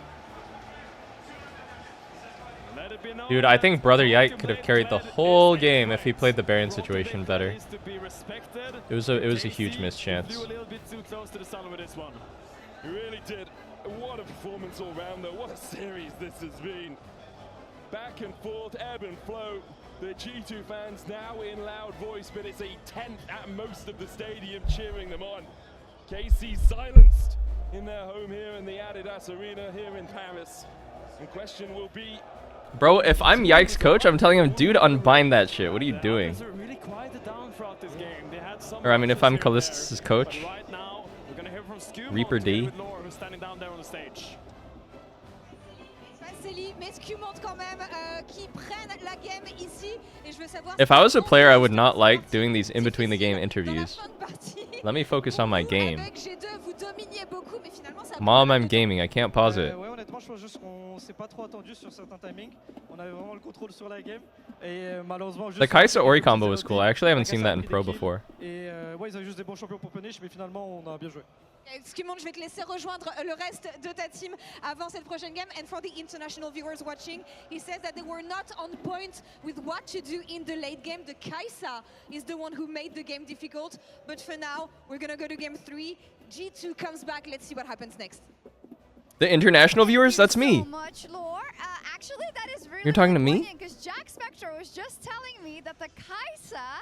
Dude, I think Brother Yike could have carried the whole game if he played the Baron situation better. It was a huge missed chance. A little bit too close to the sun with this one. He really did. What a performance all round though. What a series this has been. Back and forth, ebb and flow. The G2 fans now in loud voice, but it's a tenth at most of the stadium cheering them on. KC silenced in their home here in the Adidas Arena here in Paris. The question will be, Bro, if I'm Yike's coach, I'm telling him, dude, unbind that shit. What are you doing? Really quieted down throughout this game. They had some Or I mean, if I'm Callistus' coach, but right now, we're gonna hear from Scumo Reaper D. with Laura, who's standing down there on the stage. Mais Scumo quand même qui prennent la game ici et je veux savoir if I was a player, I would not like doing these in between the game interviews. Let me focus on my game. avec G2 vous dominiez beaucoup mais finalement ça Mom, I'm gaming. I can't pause it. Ouais, honnêtement, je pense juste qu'on s'est pas trop attendu sur certains timings. On avait vraiment le contrôle sur la game et malheureusement The Kaisa Ori combo was cool. I actually haven't seen that in pro before. Et ouais, ils avaient juste des bons champions pour punish, mais finalement on a bien joué. Excuse-moi, je vais te laisser rejoindre le reste de ta team avant cette prochaine game. And for the international viewers watching, he says that they were not on point with what to do in the late game. The Kaisa is the one who made the game difficult. But for now, we're gonna go to game 3. G2 comes back. Let's see what happens next. The international viewers? That's me. So much, Lore. Actually, that is really You're talking to me? Because Jack Spector was just telling me that the Kaisa,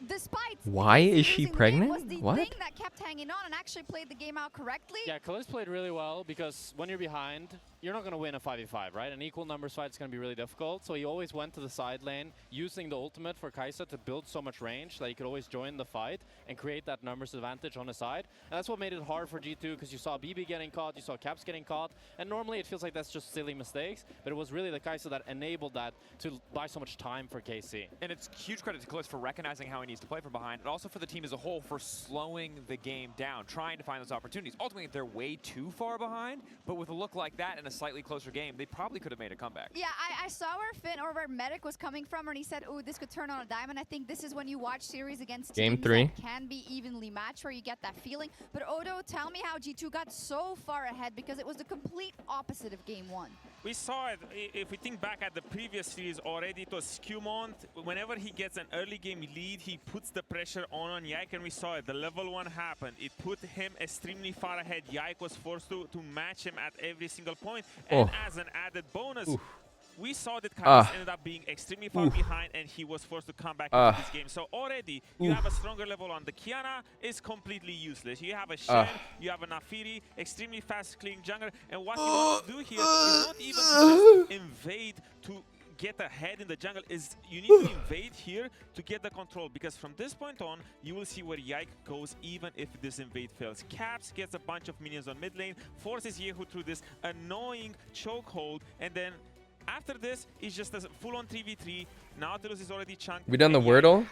despite Why is she losing the game, pregnant? was the What? thing that kept hanging on and actually played the game out correctly. Yeah, Kallis played really well because when you're behind, you're not going to win a 5v5, right? An equal numbers fight is going to be really difficult. So he always went to the side lane, using the ultimate for Kaisa to build so much range that he could always join the fight and create that numbers advantage on his side. And that's what made it hard for G2 because you saw BB getting caught, you saw Caps getting caught. And normally it feels like that's just silly mistakes, but it was really the Kaisa that enabled that to buy so much time for KC. And it's huge credit to Kallis for recognizing how he needs to play from behind, and also for the team as a whole for slowing the game down, trying to find those opportunities. Ultimately, they're way too far behind, but with a look like that and a slightly closer game, they probably could have made a comeback. Yeah, I saw where Finn or where Medic was coming from, and he said, "Oh, this could turn on a dime." And I think this is when you watch series against Game teams 3 that can be evenly matched, where you get that feeling. But Odo, tell me how G2 got so far ahead, because it was the complete opposite of game 1. We saw it, if we think back at the previous series already, it was Scumont. Whenever he gets an early game lead, he puts the pressure on Yike, and we saw it. The level 1 happened. It put him extremely far ahead. Yike was forced to match him at every single point. And as an added bonus, we saw that Kallis ended up being extremely far behind, and he was forced to come back into this game. So already, you have a stronger level on. The Kiana is completely useless. You have a Shen, you have a Nafiri, extremely fast clean jungler, and what you want to do here is not even to just invade to get ahead in the jungle, is you need to invade here to get the control, because from this point on, you will see where Yike goes even if this invade fails. Caps gets a bunch of minions on mid lane, forces Yehu through this annoying chokehold, and then after this, it's just a full-on 3v3. Nautilus is already chunked. We done the Wordle?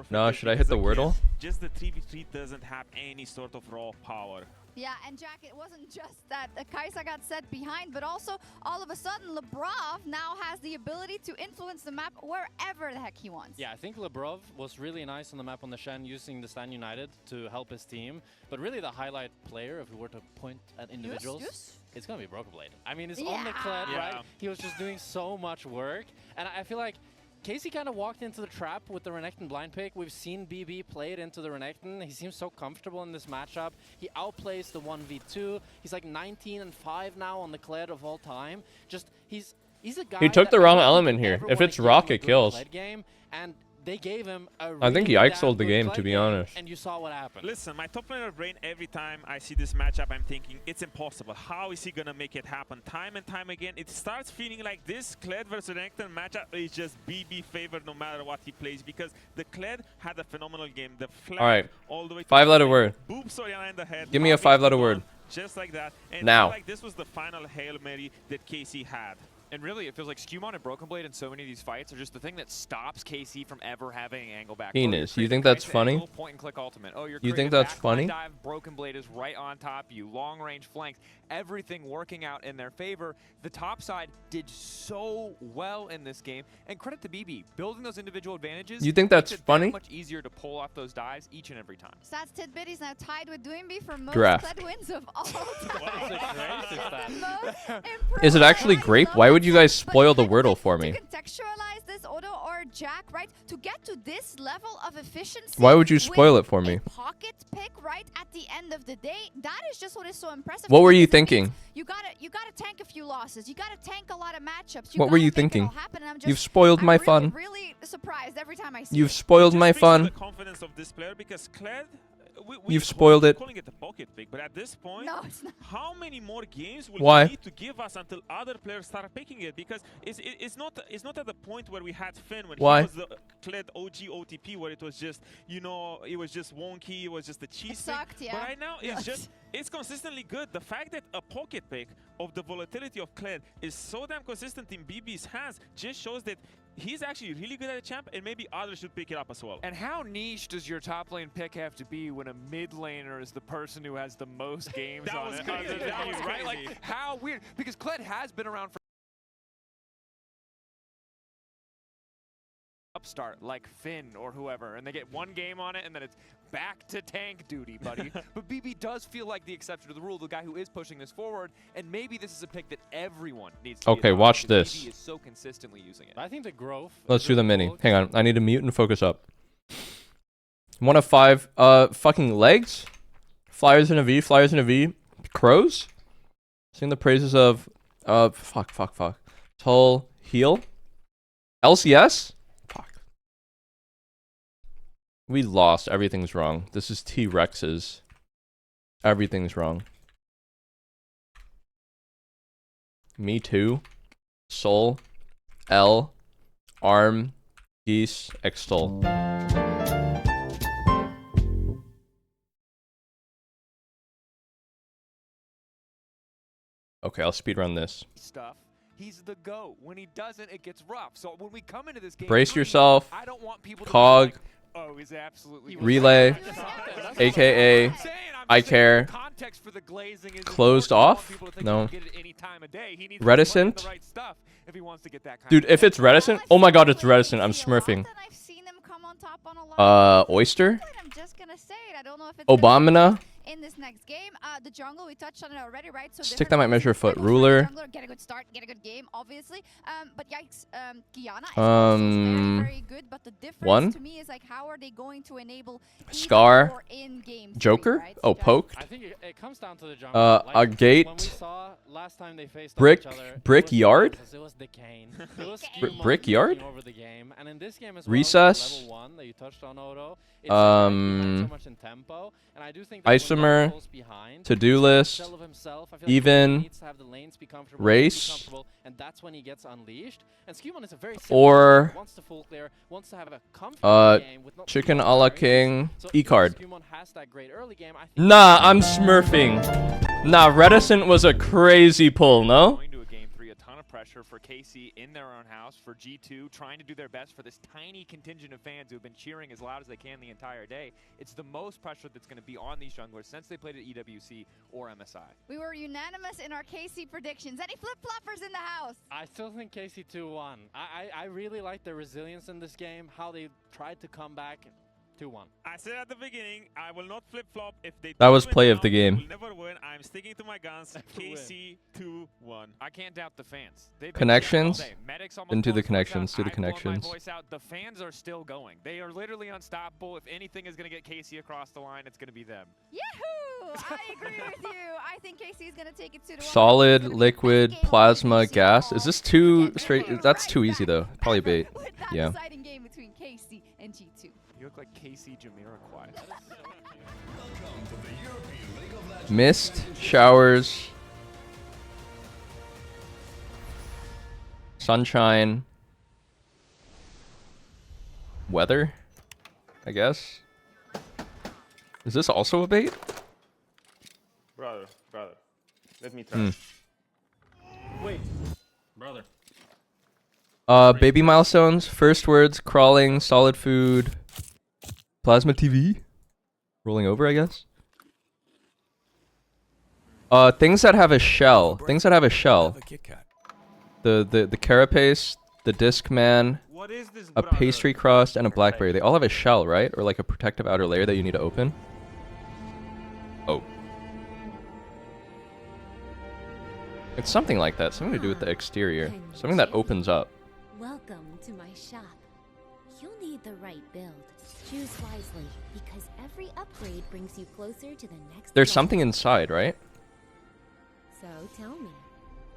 No, should I hit the Wordle? Just the 3v3 doesn't have any sort of raw power. Yeah, and Jack, it wasn't just that Kaisa got set behind, but also all of a sudden Lebrov now has the ability to influence the map wherever the heck he wants. Yeah, I think Lebrov was really nice on the map on the Shen, using the Stan United to help his team. But really the highlight player, if we were to point at individuals, it's going to be Broken Blade. I mean, it's on the Kled, right? He was just doing so much work. And I feel like Casey kind of walked into the trap with the Renekton blind pick. We've seen BB play it into the Renekton. He seems so comfortable in this matchup. He outplays the 1v2. He's like 19-5 now on the Kled of all time. Just he's a guy. He took the wrong element here. If it's Rock, it kills. Game, and they gave him a I think really Yike sold the game, to be honest. And you saw what happened. Listen, my top laner brain, every time I see this matchup, I'm thinking, it's impossible. How is he going to make it happen? Time and time again, it starts feeling like this Kled versus Renekton matchup is just BB favored no matter what he plays, because the Kled had a phenomenal game. The flag all the way to 5-letter word. Boops Oriana in the head. Give me a 5-letter word. Just like that. And now. I feel like this was the final Hail Mary that KC had. And really, it feels like Scumon and Broken Blade in so many of these fights are just the thing that stops KC from ever having an angle back. Penis, you think that's funny? Point and click ultimate. Oh, you think that's funny? Dive, Broken Blade is right on top of you. Long range flanks, everything working out in their favor. The top side did so well in this game, and credit to BB building those individual advantages. You think that's funny? Much easier to pull off those dives each and every time. Stats tidbit is now tied with Doinby for most Draft. Kled wins of all time. Is it actually grape? Why would you guys spoil the Wordle for me? To contextualize this, Odo or Jack, right? To get to this level of efficiency. Why would you spoil it for me? Pocket pick, right? At the end of the day, that is just what is so impressive. What were you thinking? You gotta tank a few losses. You gotta tank a lot of matchups. What were you thinking? You've spoiled my fun. I'm really surprised every time I see You've spoiled my fun. The confidence of this player, because Kled You've spoiled it. Calling it the pocket pick, but at this point, No, it's not. how many more games will Why? he need to give us until other players start picking it? Because it's not at the point where we had Finn when Why? he was the Kled OG OTP, where it was just, you know, it was just wonky, it was just a cheese thing. Sucked, yeah. But right now, it's consistently good. The fact that a pocket pick of the volatility of Kled is so damn consistent in BB's hands just shows that he's actually really good at a champ, and maybe others should pick it up as well. And how niche does your top lane pick have to be when a mid laner is the person who has the most games That on was it? crazy. That was right? crazy. Like, how weird. Because Kled has been around for upstart, like Finn or whoever, and they get one game on it, and then it's back to tank duty, buddy. But BB does feel like the exception to the rule, the guy who is pushing this forward, and maybe this is a pick that everyone needs to Okay, adopt watch because this. BB is so consistently using it. I think the growth. Let's do the mini. Hang on. I need to mute and focus up. 1 of 5. Fucking legs. Flyers in a V. Flyers in a V. Crows. Sing the praises of. Fuck. Tull. Heal. LCS. Fuck. We lost. Everything's wrong. This is T-Rex's. Everything's wrong. Me too. Soul. L. Arm. Geese. Extol. Okay, I'll speedrun this. Stuff. He's the GOAT. When he doesn't, it gets rough. So when we come into this game, Brace yourself. I don't want people to Cog. be like, oh, he's absolutely Relay. AKA. I care. Context for the glazing is Closed off? No. Reticent? the right stuff if he wants to get that kind Dude, of if it's reticent, oh my god, it's reticent. I'm smurfing. I've seen them come on top on a lot. Oyster? I'm just gonna say it. I don't know if it's Obamina? in this next game. The jungle, we touched on it already, right? So Stick that might measure foot. Ruler. Get a good start, get a good game, obviously. But yikes, Kiana is also very, very good. But the difference to me is like, how are they going to enable Scar. or in-game Joker? right? Oh, poked. I think it comes down to the jungle. A gate. When we saw last time they faced Brick. each other, Brick yard? It was Decane. It was Brick yard? over the game. And in this game as well, Recess. level 1 that you touched on, Odo. It's so much in tempo, and I do think that Isomer. To-do list. Even. Race. And that's when he gets unleashed. And Skewman is a very Or wants to full clear, wants to have a comfortable game with not chicken too a la much king. so E-card. Skewman has that great early game. I think Nah, I'm smurfing. Nah, reticent was a crazy pull, no? Going to a game 3, a ton of pressure for KC in their own house, for G2 trying to do their best for this tiny contingent of fans who have been cheering as loud as they can the entire day. It's the most pressure that's going to be on these junglers since they played at EWC or MSI. We were unanimous in our KC predictions. Any flip-floppers in the house? I still think KC2 won. I really like the resilience in this game, how they tried to come back 2-1. I said at the beginning, I will not flip-flop if they That was win play now, of the they game. will never win. I'm sticking to my guns. KC 2-1. I can't doubt the fans. They've been Connections. all day. Medics almost Into the blown voice connections. out. Do the I've blown my connections. voice out. The fans are still going. They are literally unstoppable. If anything is going to get KC across the line, it's going to be them. Yahoo! I agree with you. I think KC is going to take it 2-1. Solid, liquid, plasma, gas. Is this too straight? That's too easy though. Probably bait. Yeah. Deciding game between KC and G2. You look like KC Jamiroquai. Mist, showers, sunshine, weather, I guess. Is this also a bait? Brother, let me try. Wait, brother. Baby milestones, first words, crawling, solid food, plasma TV, rolling over, I guess. Things that have a shell. Things that have a shell. The carapace, the Discman, a pastry crust, and a blackberry. They all have a shell, right? Or like a protective outer layer that you need to open. Oh. It's something like that. Something to do with the exterior. Something that opens up. Welcome to my shop. You'll need the right build. Choose wisely, because every upgrade brings you closer to the next There's level. something inside, right? So tell me.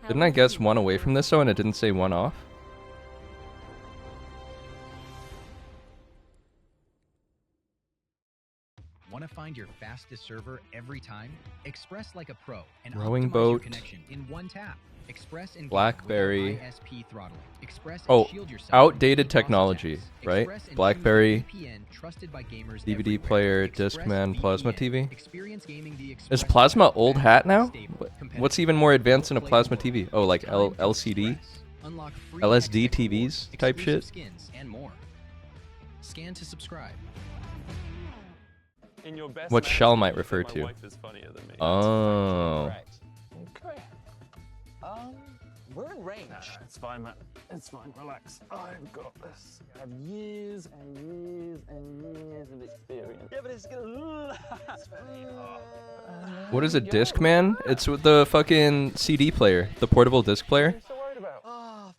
how Didn't I would guess you one like away your from this though and it didn't say one off? Want to find find your fastest server every time? Express like a pro and Rowing optimize boat. your connection in one tap. Express and BlackBerry. ISP throttling. Express and Oh, shield yourself outdated from DDoS technology, attacks. right? Express and BlackBerry, choose a VPN trusted by gamers DVD everywhere. player, Express Discman, Plasma VPN. TV. Experience gaming the Is Express Plasma way. old Fast, hat now? stable, What's even more advanced than a Play Plasma more. TV? Oh, like Time to LCD? Express. Unlock free LSD XX TVs rewards, type exclusive shit? skins, and more. Scan to subscribe. In your best What man, Shell you might think refer my to. wife is funnier than me. Oh. Okay. We're in range. It's fine, man. It's fine. Relax. I've got this. I have years and years and years of experience. Yeah, but it's gonna last. What is a Discman? It's with the fucking CD player, the portable disc player. so worried about? Oh,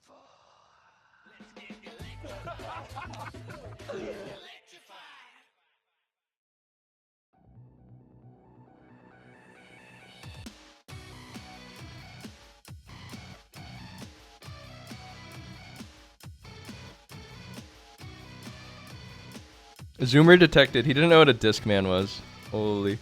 Zoomer detected. He didn't know what a Discman was. Holy.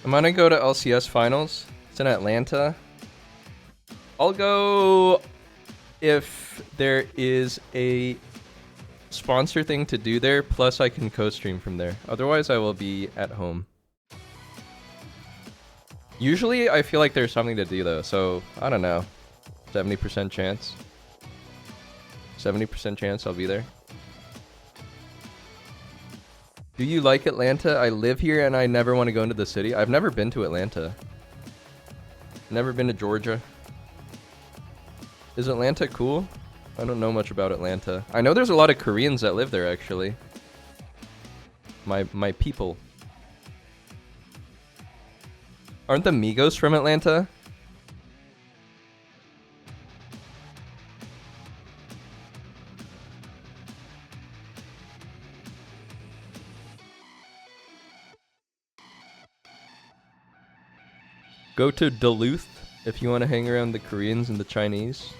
I'm gonna go to LCS finals. It's in Atlanta. I'll go if there is a sponsor thing to do there, plus I can co-stream from there. Otherwise, I will be at home. Usually, I feel like there's something to do though, so I don't know. 70% chance. 70% chance I'll be there. Do you like Atlanta? I live here and I never want to go into the city. I've never been to Atlanta. Never been to Georgia. Is Atlanta cool? I don't know much about Atlanta. I know there's a lot of Koreans that live there actually. My people. Aren't the Migos from Atlanta? Go to Duluth if you want to hang around the Koreans and the Chinese.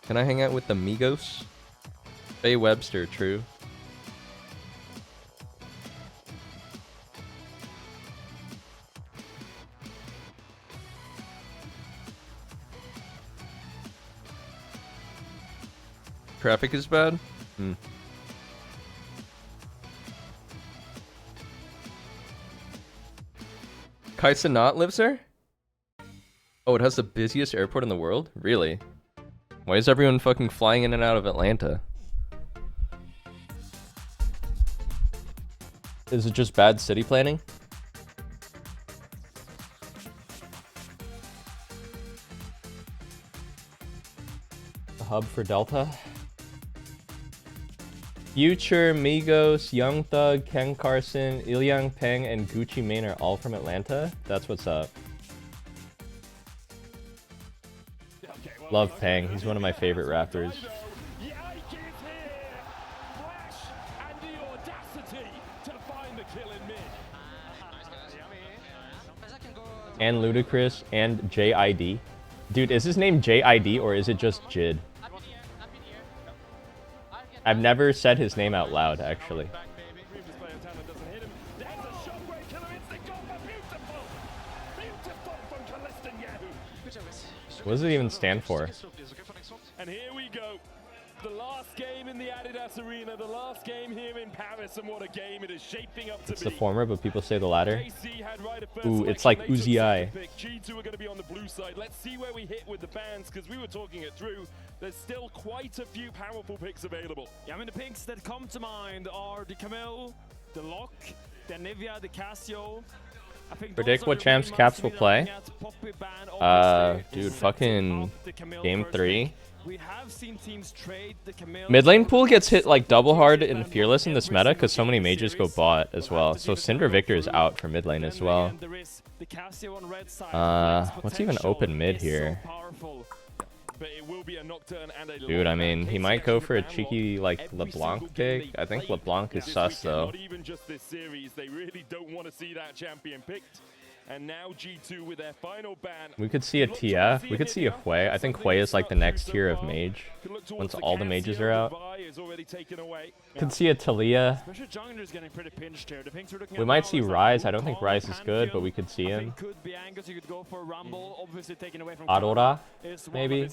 Can I hang out with the Migos? Faye Webster, true. Traffic is bad? Hmm. Kai Cenat lives there? Oh, it has the busiest airport in the world? Really? Why is everyone fucking flying in and out of Atlanta? Is it just bad city planning? The hub for Delta? Future, Migos, Young Thug, Ken Carson, Ilyang Peng, and Gucci Mane are all from Atlanta? That's what's up. Love Peng, he's one of my favorite rappers. And Ludacris and JID. Dude, is his name JID or is it just Jid? I've never said his name out loud, actually. What does it even stand for? And here we go. The last game in the Adidas Arena, the last game here in Paris, and what a game it is shaping up to It's be. the former, but people say the latter. KC had right at first Ooh, it's selection, like they took Uzi I. second pick. G2 are going to be on the blue side. Let's see where we hit with the bans, because we were talking it through. There's still quite a few powerful picks available. Yeah, I mean, the picks that come to mind are the Camille, the Lock, the Nivea, the Casio. I think Predict what champs Caps will play. Dude, fucking game 3. We have seen teams trade the Camille. Mid lane pool gets hit like double hard in Fearless in this meta because so many mages go bot as well. So Syndra Victor is out for mid lane as well. The Casio on red side. What's even open mid here? but it will be a Nocturne and a Dude, I mean, he KC might go actually for a ban cheeky, like, every LeBlanc single game pick. they I think played LeBlanc is this sus, weekend. though. Not even just this series. They really don't want to see that champion picked. And now G2 with their final ban. We could see a TF. We could see a Hui. I think Hui is like the next tier of mage. Once all the mages are out. Could see a Talia. We might see Ryze. I don't think Ryze is good, but we could see him. Aurora, maybe.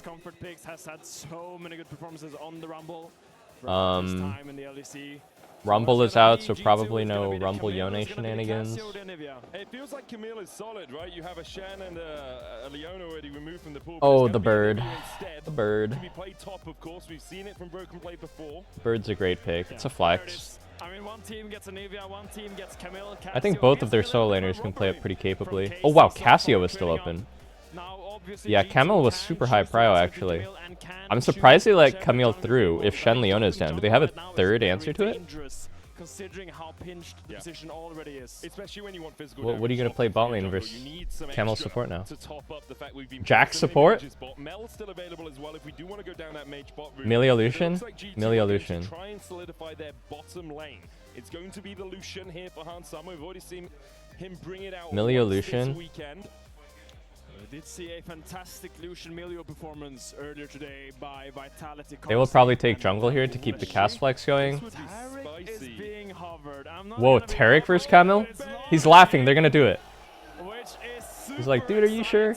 Rumble is out, so probably no Rumble Yone shenanigans. It feels like Camille is solid, right? You have a Shen and a Leona already removed from the pool. Oh, the bird. The bird. Can be played top, of course. We've seen it from Broken Play before. Bird's a great pick. It's a flex. I mean, one team gets Anivia, one team gets Camille. I think both of their solo laners can play it pretty capably. Oh wow, Cassio is still open. Yeah, Camille was super high prio actually. I'm surprised they let Camille through if Shen Leona is down. Do they have a third answer to it? Considering how pinched the position already is. Especially when you want physical What are you going to play bot lane versus Camel support now? Jack support? Mel's still available as well if we do want to go down that mage bot route. Melia Lucian? Melia Lucian. Try and solidify their bottom lane. It's going to be the Lucian here for Han Summer. We've already seen him bring it out Melia this Lucian. weekend. We did see a fantastic Lucian Melio performance earlier today by Vitality. They will probably take jungle here to keep the cast flex going. Whoa, Taric versus Camille? He's laughing, they're gonna do it. He's like, dude, are you sure?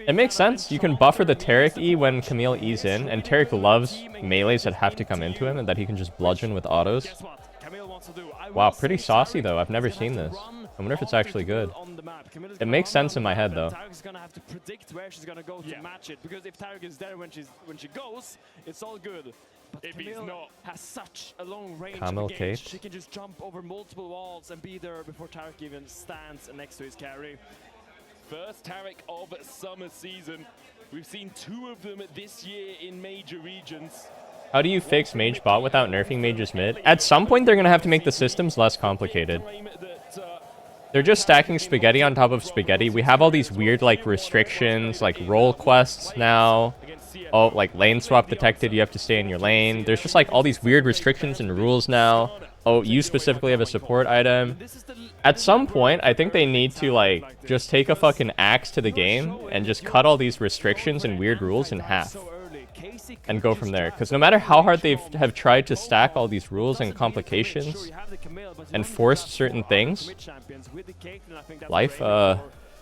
It makes sense. You can buffer the Taric E when Camille E's in, and Taric loves melees that have to come into him and that he can just bludgeon with autos. Wow, pretty saucy though. I've never seen this. I wonder if it's actually good. It makes sense in my head though. Tarik's gonna have to predict where she's gonna go to match it, because if Tarik is there when she goes, it's all good. But if Camille he's not, has such a long range of engage. She can just jump over multiple walls and be there before Tarik even stands next to his carry. First Taric of summer season. We've seen 2 of them this year in major regions. How do you fix mage bot without nerfing mages mid? At some point, they're going to have to make the systems less complicated. They're just stacking spaghetti on top of spaghetti. We have all these weird, like, restrictions, like role quests now. Oh, like, lane swap detected, you have to stay in your lane. There's just, like, all these weird restrictions and rules now. Oh, you specifically have a support item. At some point, I think they need to, like, just take a fucking axe to the game and just cut all these restrictions and weird rules in half. And go from there, because no matter how hard they have tried to stack all these rules and complications and forced certain things, life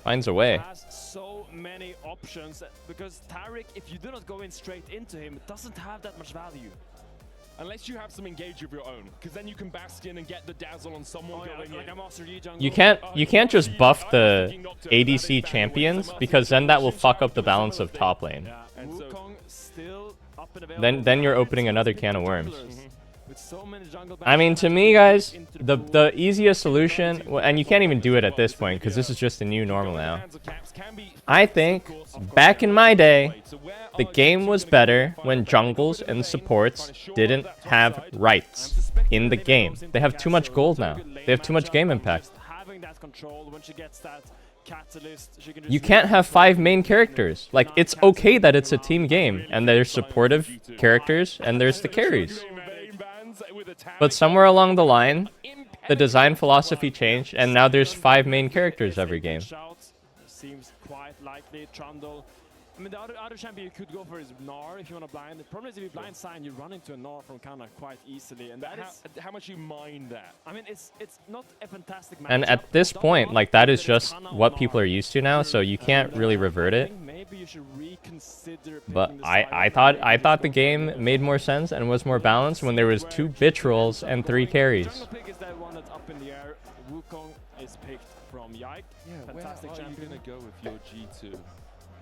finds a way. So many options, because Taric, if you do not go in straight into him, doesn't have that much value. Unless you have some engage of your own, because then you can Bastion and get the dazzle on someone going in. You can't just buff the ADC champions, because then that will fuck up the balance of top lane. Then you're opening another can of worms. I mean, to me, guys, the easiest solution, and you can't even do it at this point because this is just the new normal now. I think back in my day, the game was better when jungles and supports didn't have rights in the game. They have too much gold now. They have too much game impact. You can't have 5 main characters. Like, it's okay that it's a team game, and there's supportive characters, and there's the carries. But somewhere along the line, the design philosophy changed, and now there's 5 main characters every game. Seems quite likely. Trundle. I mean, the other champion you could go for is Gnar if you want to blind. The problem is if you blind sign, you run into a Gnar from Kana quite easily, and that is how much you mind that. I mean, it's not a fantastic matchup. And at this point, like, that is just what people are used to now, so you can't really revert it. Maybe you should reconsider. But I thought the game made more sense and was more balanced when there was 2 bitch rolls and 3 carries. Jungle pick is that one that's up in the air. Wukong is picked from Yike. Yeah, fantastic where are champion. you gonna go if you're G2?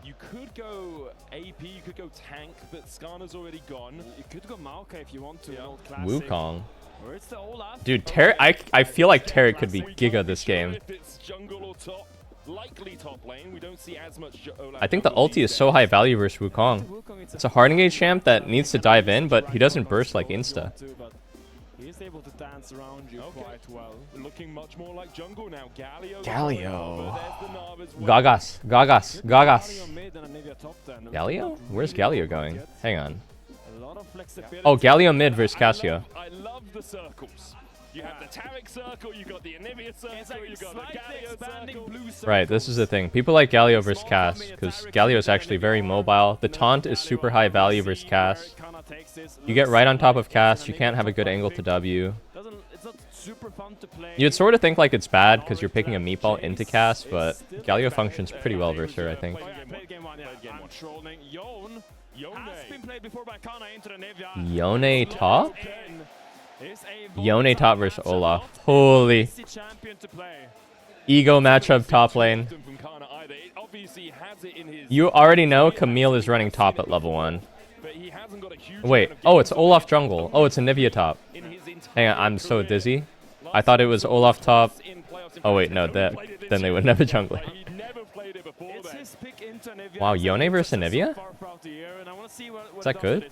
You could go AP, you could go tank, but Skarner's already gone. You could go Maokai if you want to. Old classic. Wukong. Or it's the Olaf. Dude, Taric, I feel like Taric could be Giga this game. If it's jungle or top, likely top lane. We don't see as much Olaf. I think the ulti is so high value versus Wukong. It's a hard engage champ that needs to dive in, but he doesn't burst like Insta. He's able to dance around you quite well. Looking much more like jungle now. Galio. Gagas. Gagas. Gagas. Galio mid and Anivia top 10. Galio? Where's Galio going? Hang on. A lot of flexibility. Oh, Galio mid versus Casio. I love the circles. You have the Tarek circle, you got the Anivia circle, you got the Galio circle. Right, this is the thing. People like Galio versus Cass, because Galio is actually very mobile. The taunt is super high value versus Cass. You get right on top of Cass, you can't have a good angle to W. You'd sort of think like it's bad because you're picking a meatball into Cass, but Galio functions pretty well versus her, I think. Yone top? Yone top versus Olaf. Holy. Ego matchup top lane. You already know Camille is running top at level 1. Wait, oh, it's Olaf jungle. Oh, it's a Nivea top. Hang on, I'm so dizzy. I thought it was Olaf top. Oh wait, no, then they would never jungle. Wow, Yone versus Nivea? Is that good?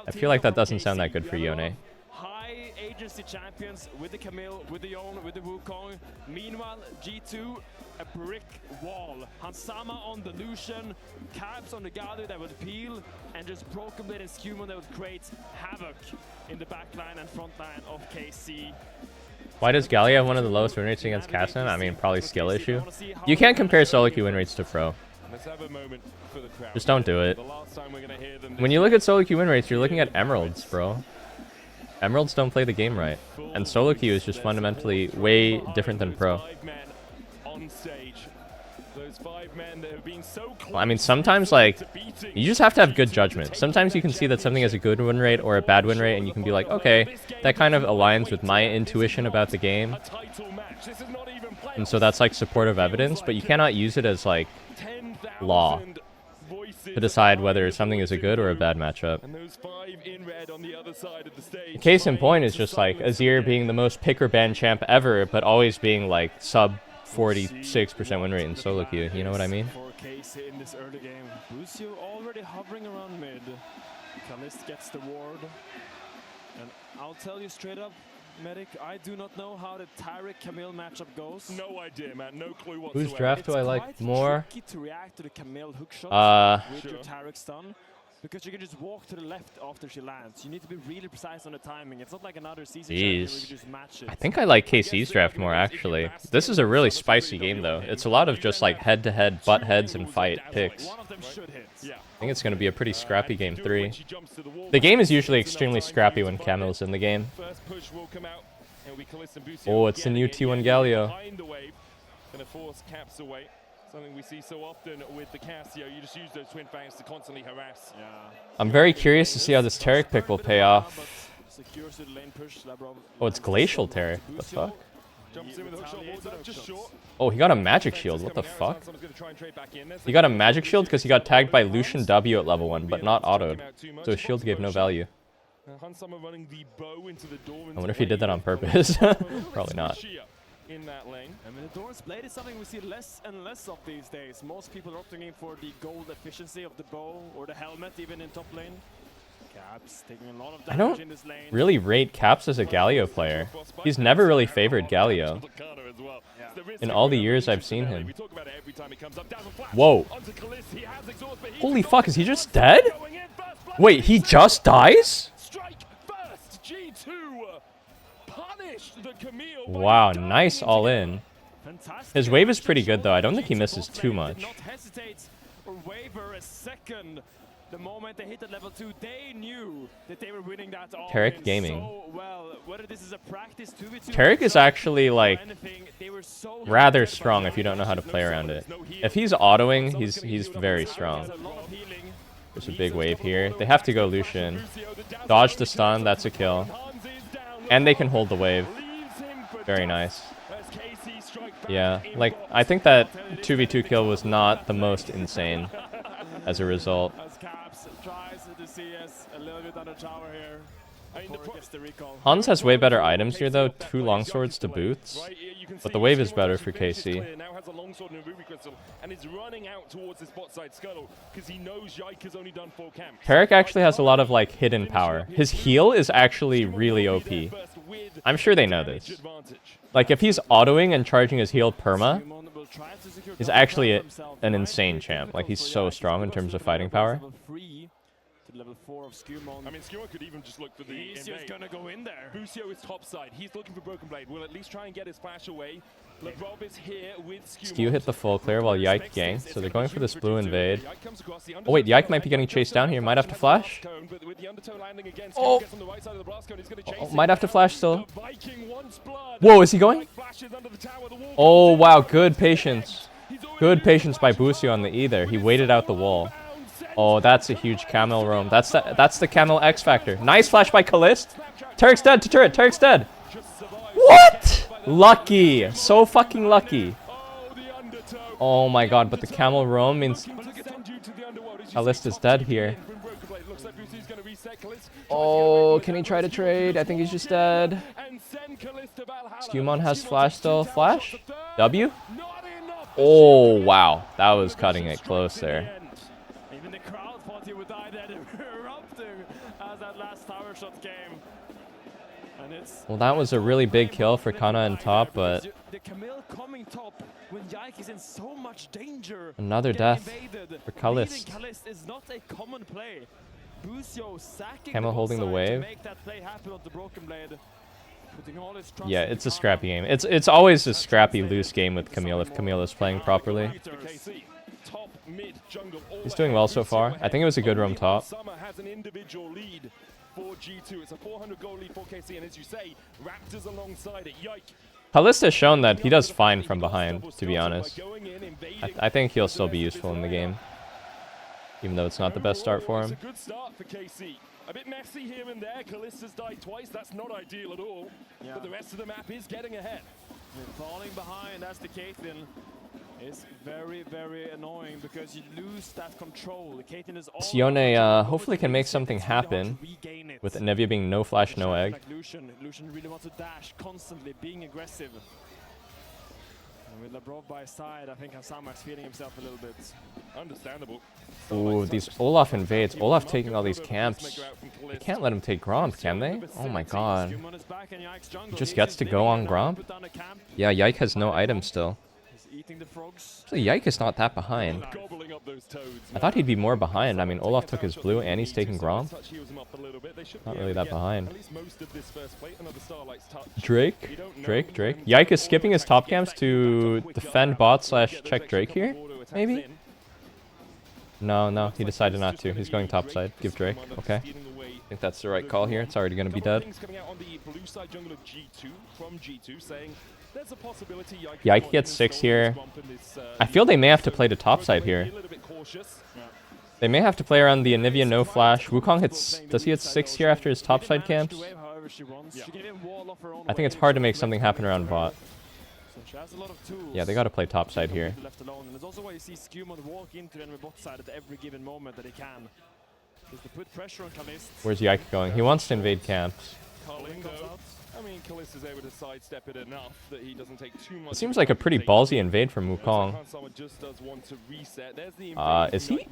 I feel like that doesn't sound that good for Yone. High agency champions with the Camille, with the Yone, with the Wukong. Meanwhile, G2, a brick wall. Hansama on the Lucian, Caps on the Galio that would peel, and just Broken Blade and Scuman that would create havoc in the backline and front line of KC. Why does Galio have one of the lowest win rates against Cassim? I mean, probably skill issue. You can't compare solo queue win rates to pro. Just don't do it. When you look at solo queue win rates, you're looking at emeralds, bro. Emeralds don't play the game right. And solo queue is just fundamentally way different than pro. Well, I mean, sometimes, like, you just have to have good judgment. Sometimes you can see that something has a good win rate or a bad win rate, and you can be like, okay, that kind of aligns with my intuition about the game. And so that's, like, supportive evidence, but you cannot use it as, like, law to decide whether something is a good or a bad matchup. Case in point is just, like, Azir being the most pick or ban champ ever, but always being, like, sub 46% win rate in solo queue, you know what I mean? In this early game, Lucio already hovering around mid. Kalist gets the ward, and I'll tell you straight up, Medic, I do not know how the Tarek Camille matchup goes. No idea, man. No clue whatsoever. Whose draft do I like more? It's tricky to react to the Camille hook shot with your Tarek stun. Because you can just walk to the left after she lands. You need to be really precise on the timing. It's not like another CC champion where you can just match it. I think I like KC's draft more, actually. This is a really spicy game, though. It's a lot of just, like, head-to-head, butt heads and fight picks. I think it's going to be a pretty scrappy game 3. The game is usually extremely scrappy when Camille's in the game. Oh, it's the new T1 Galio. Something we see so often with the Casio. You just use those twin fangs to constantly harass. Yeah. I'm very curious to see how this Tarek pick will pay off. Oh, it's Glacial Tarek. What the fuck? Oh, he got a magic shield. What the fuck? He got a magic shield because he got tagged by Lucian W at level 1, but not autoed. So his shield gave no value. I wonder if he did that on purpose. Probably not. In that lane. I mean, the Doran's Blade is something we see less and less of these days. Most people are opting in for the gold efficiency of the bow or the helmet, even in top lane. Caps taking a lot of damage in this lane. I don't really rate Caps as a Galio player. He's never really favored Galio. In all the years I've seen him. Whoa. Holy fuck, is he just dead? Wait, he just dies? Wow, nice all in. His wave is pretty good though. I don't think he misses too much. The moment they hit at level 2, they knew that they were winning that all Tarek Gaming. So well. Whether this is a practice 2v2 Tarek is actually like rather strong if you don't know how to play around it. If he's autoing, he's very strong. There's a big wave here. They have to go Lucian. Dodge the stun, that's a kill. And they can hold the wave. Very nice. Yeah, like, I think that 2v2 kill was not the most insane as a result. Hans has way better items here though, 2 longswords to boots. But the wave is better for KC. Now has a longsword and a ruby crystal, and is running out towards this bot side scuttle because he knows Yike has only done 4 camps. Herrick actually has a lot of like hidden power. His heal is actually really OP. I'm sure they know this. Like if he's autoing and charging his heal perma, he's actually an insane champ. Like he's so strong in terms of fighting power. Level 4 of Skewmon. I mean, Skewmon could even just look for the He's just gonna go in there. Busio is topside. He's looking for Broken Blade. We'll at least try and get his flash away. LeBrob is here with Skewmon. Skew hit the full clear while Yike ganked, so they're going for this blue invade. Oh wait, Yike might be getting chased down here. Might have to flash. Oh! Oh, might have to flash still. Whoa, is he going? Oh wow, good patience. Good patience by Busio on the E there. He waited out the wall. Oh, that's a huge camel roam. That's the camel X factor. Nice flash by Kalist. Turret's dead to turret. Turret's dead. What? Lucky. So fucking lucky. Oh my god, but the camel roam means Kalist is dead here. Oh, can he try to trade? I think he's just dead. Skewmon has flash still. Flash? W? Oh, wow. That was cutting it close there. Well, that was a really big kill for Kana and top, but another death for Kalist. Camel holding the wave. Yeah, it's a scrappy game. It's always a scrappy, loose game with Camille if Camille is playing properly. He's doing well so far. I think it was a good roam top. For G2. It's a 400 goal lead for KC, and as you say, Raptors alongside it. Yike. Kalist has shown that he does fine from behind, to be honest. I think he'll still be useful in the game, even though it's not the best start for him. It's a good start for KC. A bit messy here and there. Kalist has died twice. That's not ideal at all. Yeah. But the rest of the map is getting ahead. Falling behind, that's the Caitlyn. It's very, very annoying because you lose that control. Caitlyn is all Sione hopefully can make something happen with Nevia being no flash, no egg. Like Lucian really wants to dash constantly, being aggressive. And with LeBron by his side, I think Hasama is feeling himself a little bit. Understandable. Ooh, these Olaf invades. Olaf taking all these camps. They can't let him take Gromp, can they? Oh my god. He just gets to go on Gromp? Yeah, Yike has no item still. Actually, Yike is not that behind. I thought he'd be more behind. I mean, Olaf took his blue and he's taking Gromp. Not really that behind. Drake? Yike is skipping his top camps to defend bot / check Drake here? Maybe? No, he decided not to. He's going topside. Give Drake. Okay. I think that's the right call here. It's already going to be dead. Yike gets 6 here. I feel they may have to play the topside here. They may have to play around the Anivia no flash. Wukong hits... Does he hit 6 here after his topside camps? I think it's hard to make something happen around bot. Yeah, they gotta play topside here. Where's Yike going? He wants to invade camps. I mean, Kalist is able to sidestep it enough that he doesn't take too much. It seems like a pretty ballsy invade from Wukong.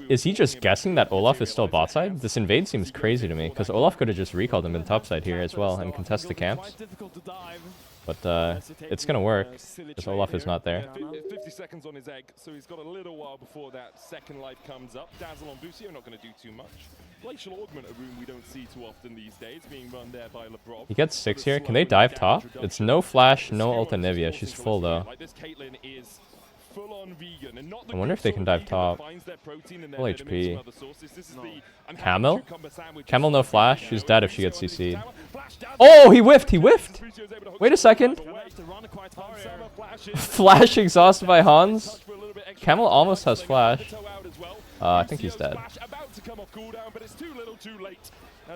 Is he just guessing that Olaf is still bot side? This invade seems crazy to me, because Olaf could have just recalled him in topside here as well and contest the camps. But it's gonna work, because Olaf is not there. 50 seconds on his egg, so he's got a little while before that second life comes up. Dazzle on Busio, not going to do too much. Glacial Augment, a room we don't see too often these days, being run there by LeBron. He gets 6 here. Can they dive top? It's no flash, no ult Anivia. She's full though. I wonder if they can dive top. Full HP. Camel? Camel no flash. She's dead if she gets CC'd. Oh, he whiffed! He whiffed! Wait a second. Flash exhausted by Hans. Camel almost has flash. I think he's dead.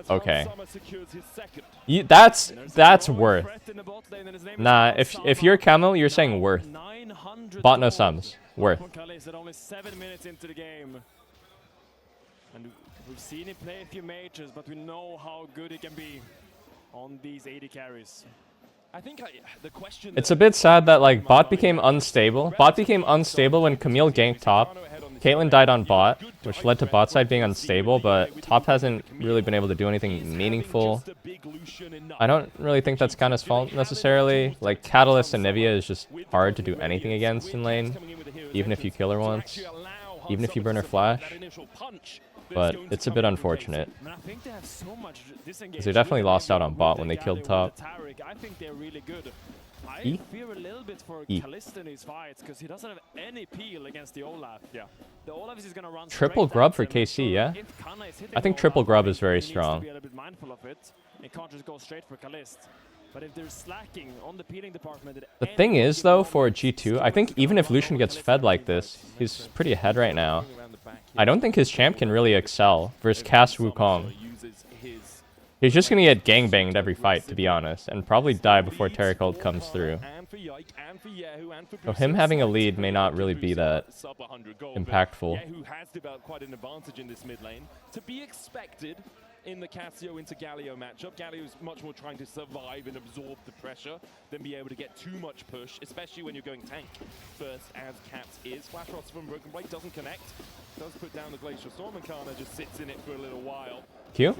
Okay. That's worth. Nah, if you're Camel, you're saying worth. Bot no sums. Worth. Only 7 minutes into the game. And we've seen him play a few majors, but we know how good he can be. on these AD carries. I think the question. It's a bit sad that like bot became unstable. Bot became unstable when Camille ganked top. Caitlyn died on bot, which led to bot side being unstable, but top hasn't really been able to do anything meaningful. I don't really think that's Kana's fault necessarily. Like Catalyst and Nivea is just hard to do anything against in lane, even if you kill her once, even if you burn her flash. But it's a bit unfortunate. Because they definitely lost out on bot when they killed top. I think they're really good. I fear a little bit for Kalista in these fights because he doesn't have any peel against the Olaf. Yeah. The Olaf is gonna run Triple grub for KC, yeah? I think triple grub is very strong. Be a little bit mindful of it. It can't just go straight for Kalist. But if they're slacking on the peeling department, the thing is though, for G2, I think even if Lucian gets fed like this, he's pretty ahead right now. I don't think his champ can really excel versus Cass Wukong. He's just gonna get gangbanged every fight, to be honest, and probably die before Taric ult comes through. So him having a lead may not really be that impactful. Yehu has developed quite an advantage in this mid lane. To be expected in the Cassio into Galio matchup. Galio's much more trying to survive and absorb the pressure than be able to get too much push, especially when you're going tank first, as Caps is. Flash Rods from Broken Blade doesn't connect. Does put down the Glacial Storm, and Kana just sits in it for a little while. Q,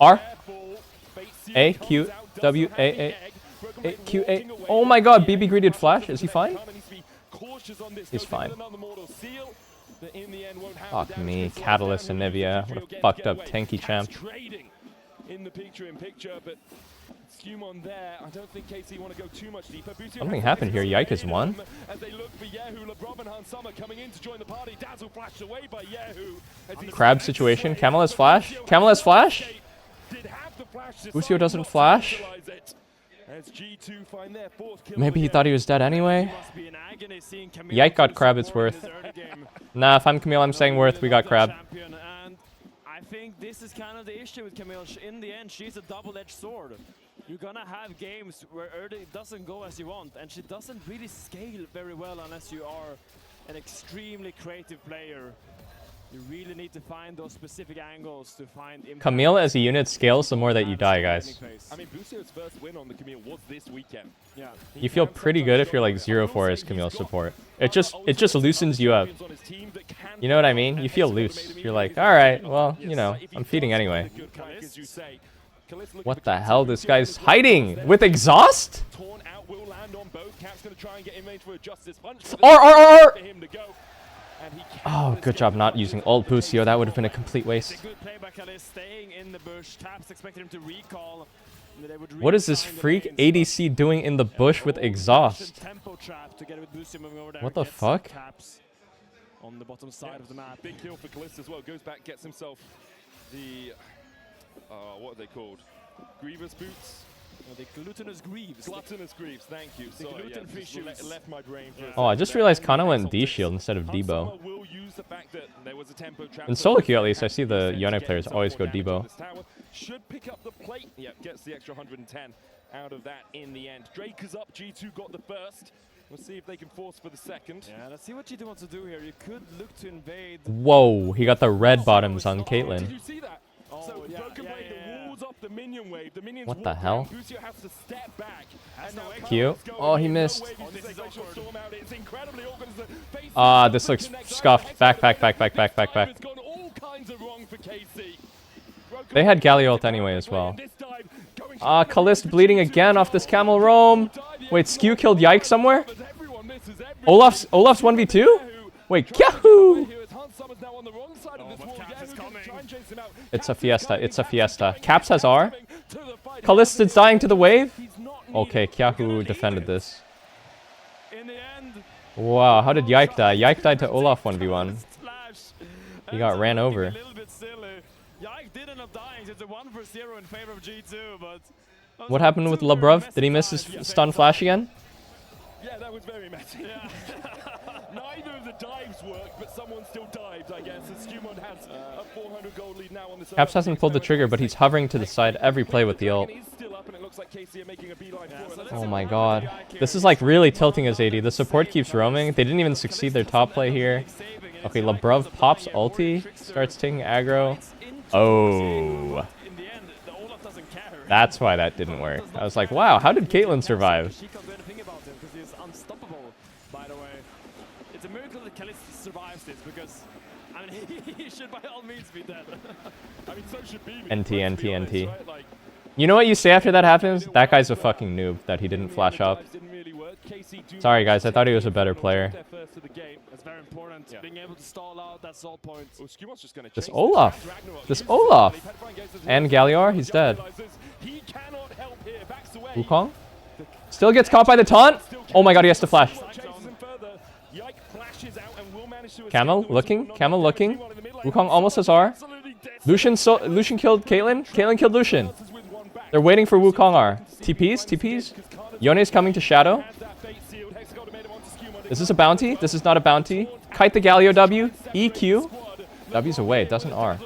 R, A, Q, W, A, Q, A. Oh my god, BB greeted flash. Is he fine? He's fine. Fuck me, Catalyst and Nivea. What a fucked up tanky champ. In the picture, but Skewmon there. I don't think KC want to go too much deeper. Something happened here. Yike has won. As they look for Yehu, LeBron and Hansama coming in to join the party. Dazzle flashed away by Yehu. Crab situation. Camel has flash. Camel has flash. Lucio doesn't flash. Maybe he thought he was dead anyway. Yike got crab, it's worth. Nah, if I'm Camille, I'm saying worth. We got crab. I think this is kind of the issue with Camille. In the end, she's a double-edged sword. You're gonna have games where early doesn't go as you want, and she doesn't really scale very well unless you are an extremely creative player. You really need to find those specific angles to find impact. Camille as a unit scales the more that you die, guys. I mean, Lucio's first win on the Camille was this weekend. Yeah. You feel pretty good if you're like 0-4 as Camille support. It just loosens you up. You know what I mean? You feel loose. You're like, all right, well, you know, I'm feeding anyway. What the hell? This guy's hiding with exhaust? R. Oh, good job not using ult Bucio. That would have been a complete waste. What is this freak ADC doing in the bush with exhaust? What the fuck? On the bottom side of the map. Big kill for Kalista as well. Goes back, gets himself the what are they called? Grievous boots. The glutinous greaves. Glutinous greaves, thank you. So yeah, left my brain for Oh, I just realized Kana went D-shield instead of Debo. In solo queue, at least, I see the Yone players always go Debo. Should pick up the plate. Yep, gets the extra 110 out of that in the end. Drake is up. G2 got the first. We'll see if they can force for the second. Yeah, let's see what G2 wants to do here. You could look to invade. Whoa, he got the red bottoms on Caitlyn. Did you see that? So Broken Blade, the walls off the minion wave. The minions what the hell? Bucio has to step back. Q. Oh, he missed. Ah, this looks scuffed. Back. They had Galio ult anyway as well. Ah, Kalist bleeding again off this camel roam. Wait, Skew killed Yike somewhere? Olaf's 1v2? Wait, Yahoo! It's a fiesta. Caps has R. Kalist is dying to the wave. Okay, Kyahu defended this. Wow, how did Yike die? Yike died to Olaf 1v1. He got ran over. What happened with Labrov? Did he miss his stun flash again? Yeah, that was very messy. Neither of the dives worked, but someone still dived, I guess. As Skewmon has a 400 gold lead now on the Caps hasn't pulled the trigger, but he's hovering to the side every play with the ult. Oh my god. This is like really tilting his AD. The support keeps roaming. They didn't even succeed their top play here. Okay, Labrov pops ulti, starts taking aggro. Oh. That's why that didn't work. I was like, wow, how did Caitlyn survive? She can't do anything about him because he's unstoppable, by the way. It's a miracle that Kalista survives this because, I mean, he should by all means be dead. I mean, so should BB. NT. You know what you say after that happens? That guy's a fucking noob that he didn't flash up. Sorry guys, I thought he was a better player. That's very important. Being able to stall out, that's all points. This Olaf. And Galliar, he's dead. Wukong? Still gets caught by the taunt? Oh my god, he has to flash. Camel looking. Wukong almost has R. Lucian killed Caitlyn. Caitlyn killed Lucian. They're waiting for Wukong R. TPs. Yone's coming to Shadow. Is this a bounty? This is not a bounty. Kite the Galio W. EQ. W's away. It doesn't R.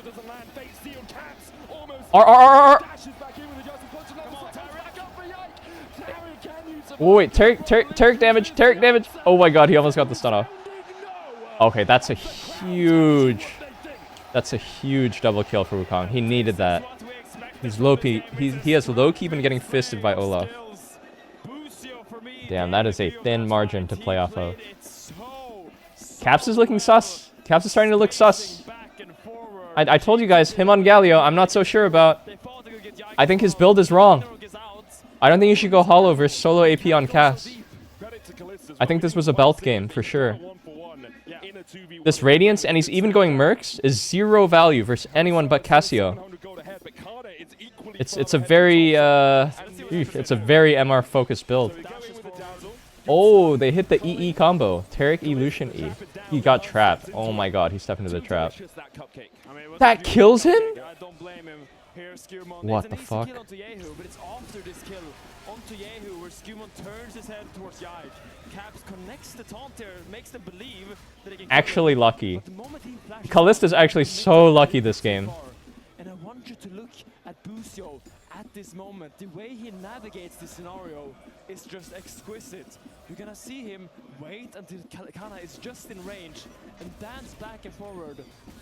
R. Oh, wait. Turret damage. Oh my god, he almost got the stun off. Okay, that's a huge double kill for Wukong. He needed that. He's low-key. He has low-key been getting fisted by Olaf. Damn, that is a thin margin to play off of. Caps is looking sus. Caps is starting to look sus. I told you guys, him on Galio, I'm not so sure about. I think his build is wrong. I don't think you should go hollow versus solo AP on Cass. I think this was a belt game, for sure. This Radiance, and he's even going Mercs, is 0 value versus anyone but Cassio. It's a very MR focused build. Oh, they hit the EE combo. Taric E Lucian E. He got trapped. Oh my god, he stepped into the trap. That kills him? What the fuck? Onto Yehu, where Skewmon turns his head towards Yike. Caps connects the taunt there, makes them believe that they can actually lucky. Kalista's actually so lucky this game. And I want you to look at Busio at this moment. The way he navigates this scenario is just exquisite. You're gonna see him wait until Kana is just in range and dance back and forward.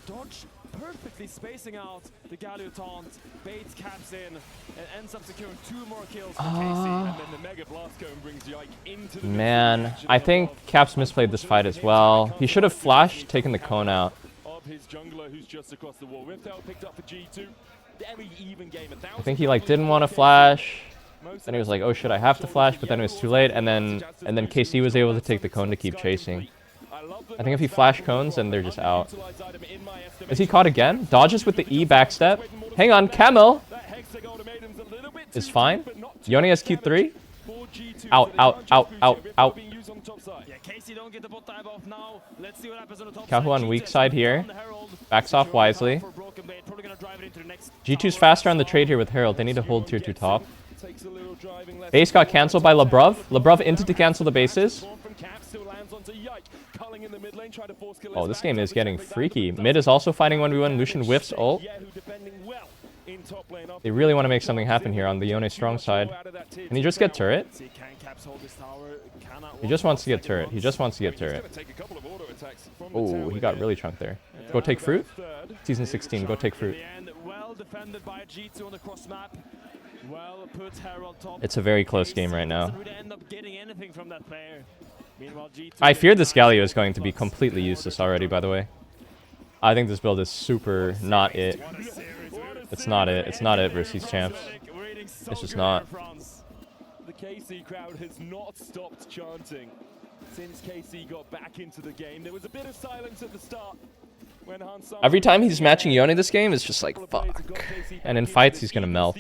Dodge, perfectly spacing out the Galio taunt, baits Caps in, and ends up securing 2 more kills for Casey. And then the Mega Blast Cone brings Yike into the man, I think Caps misplayed this fight as well. He should have flashed, taken the cone out. Of his jungler who's just across the wall. Riftel picked up for G2. Very even game. I think he like didn't want to flash. Then he was like, oh shit, I have to flash, but then it was too late, and then KC was able to take the cone to keep chasing. I think if he flash cones, then they're just out. Is he caught again? Dodges with the E backstep. Hang on, Camel is fine. Yone has Q3. Out. Kahu on weak side here. Backs off wisely. G2's faster on the trade here with Herald. They need to hold tier 2 top. Base got cancelled by Lebruv. Lebruv into to cancel the bases. Oh, this game is getting freaky. Mid is also fighting 1v1. Lucian whiffs ult. They really want to make something happen here on the Yone strong side. Can he just get turret? He just wants to get turret. Oh, he got really chunked there. Go take fruit. Season 16, go take fruit. It's a very close game right now. I fear this Galio is going to be completely useless already, by the way. I think this build is super not it. It's not it. It's not it versus these champs. It's just not. The KC crowd has not stopped chanting since KC got back into the game. There was a bit of silence at the start. Every time he's matching Yone this game, it's just like, fuck. And in fights, he's gonna melt.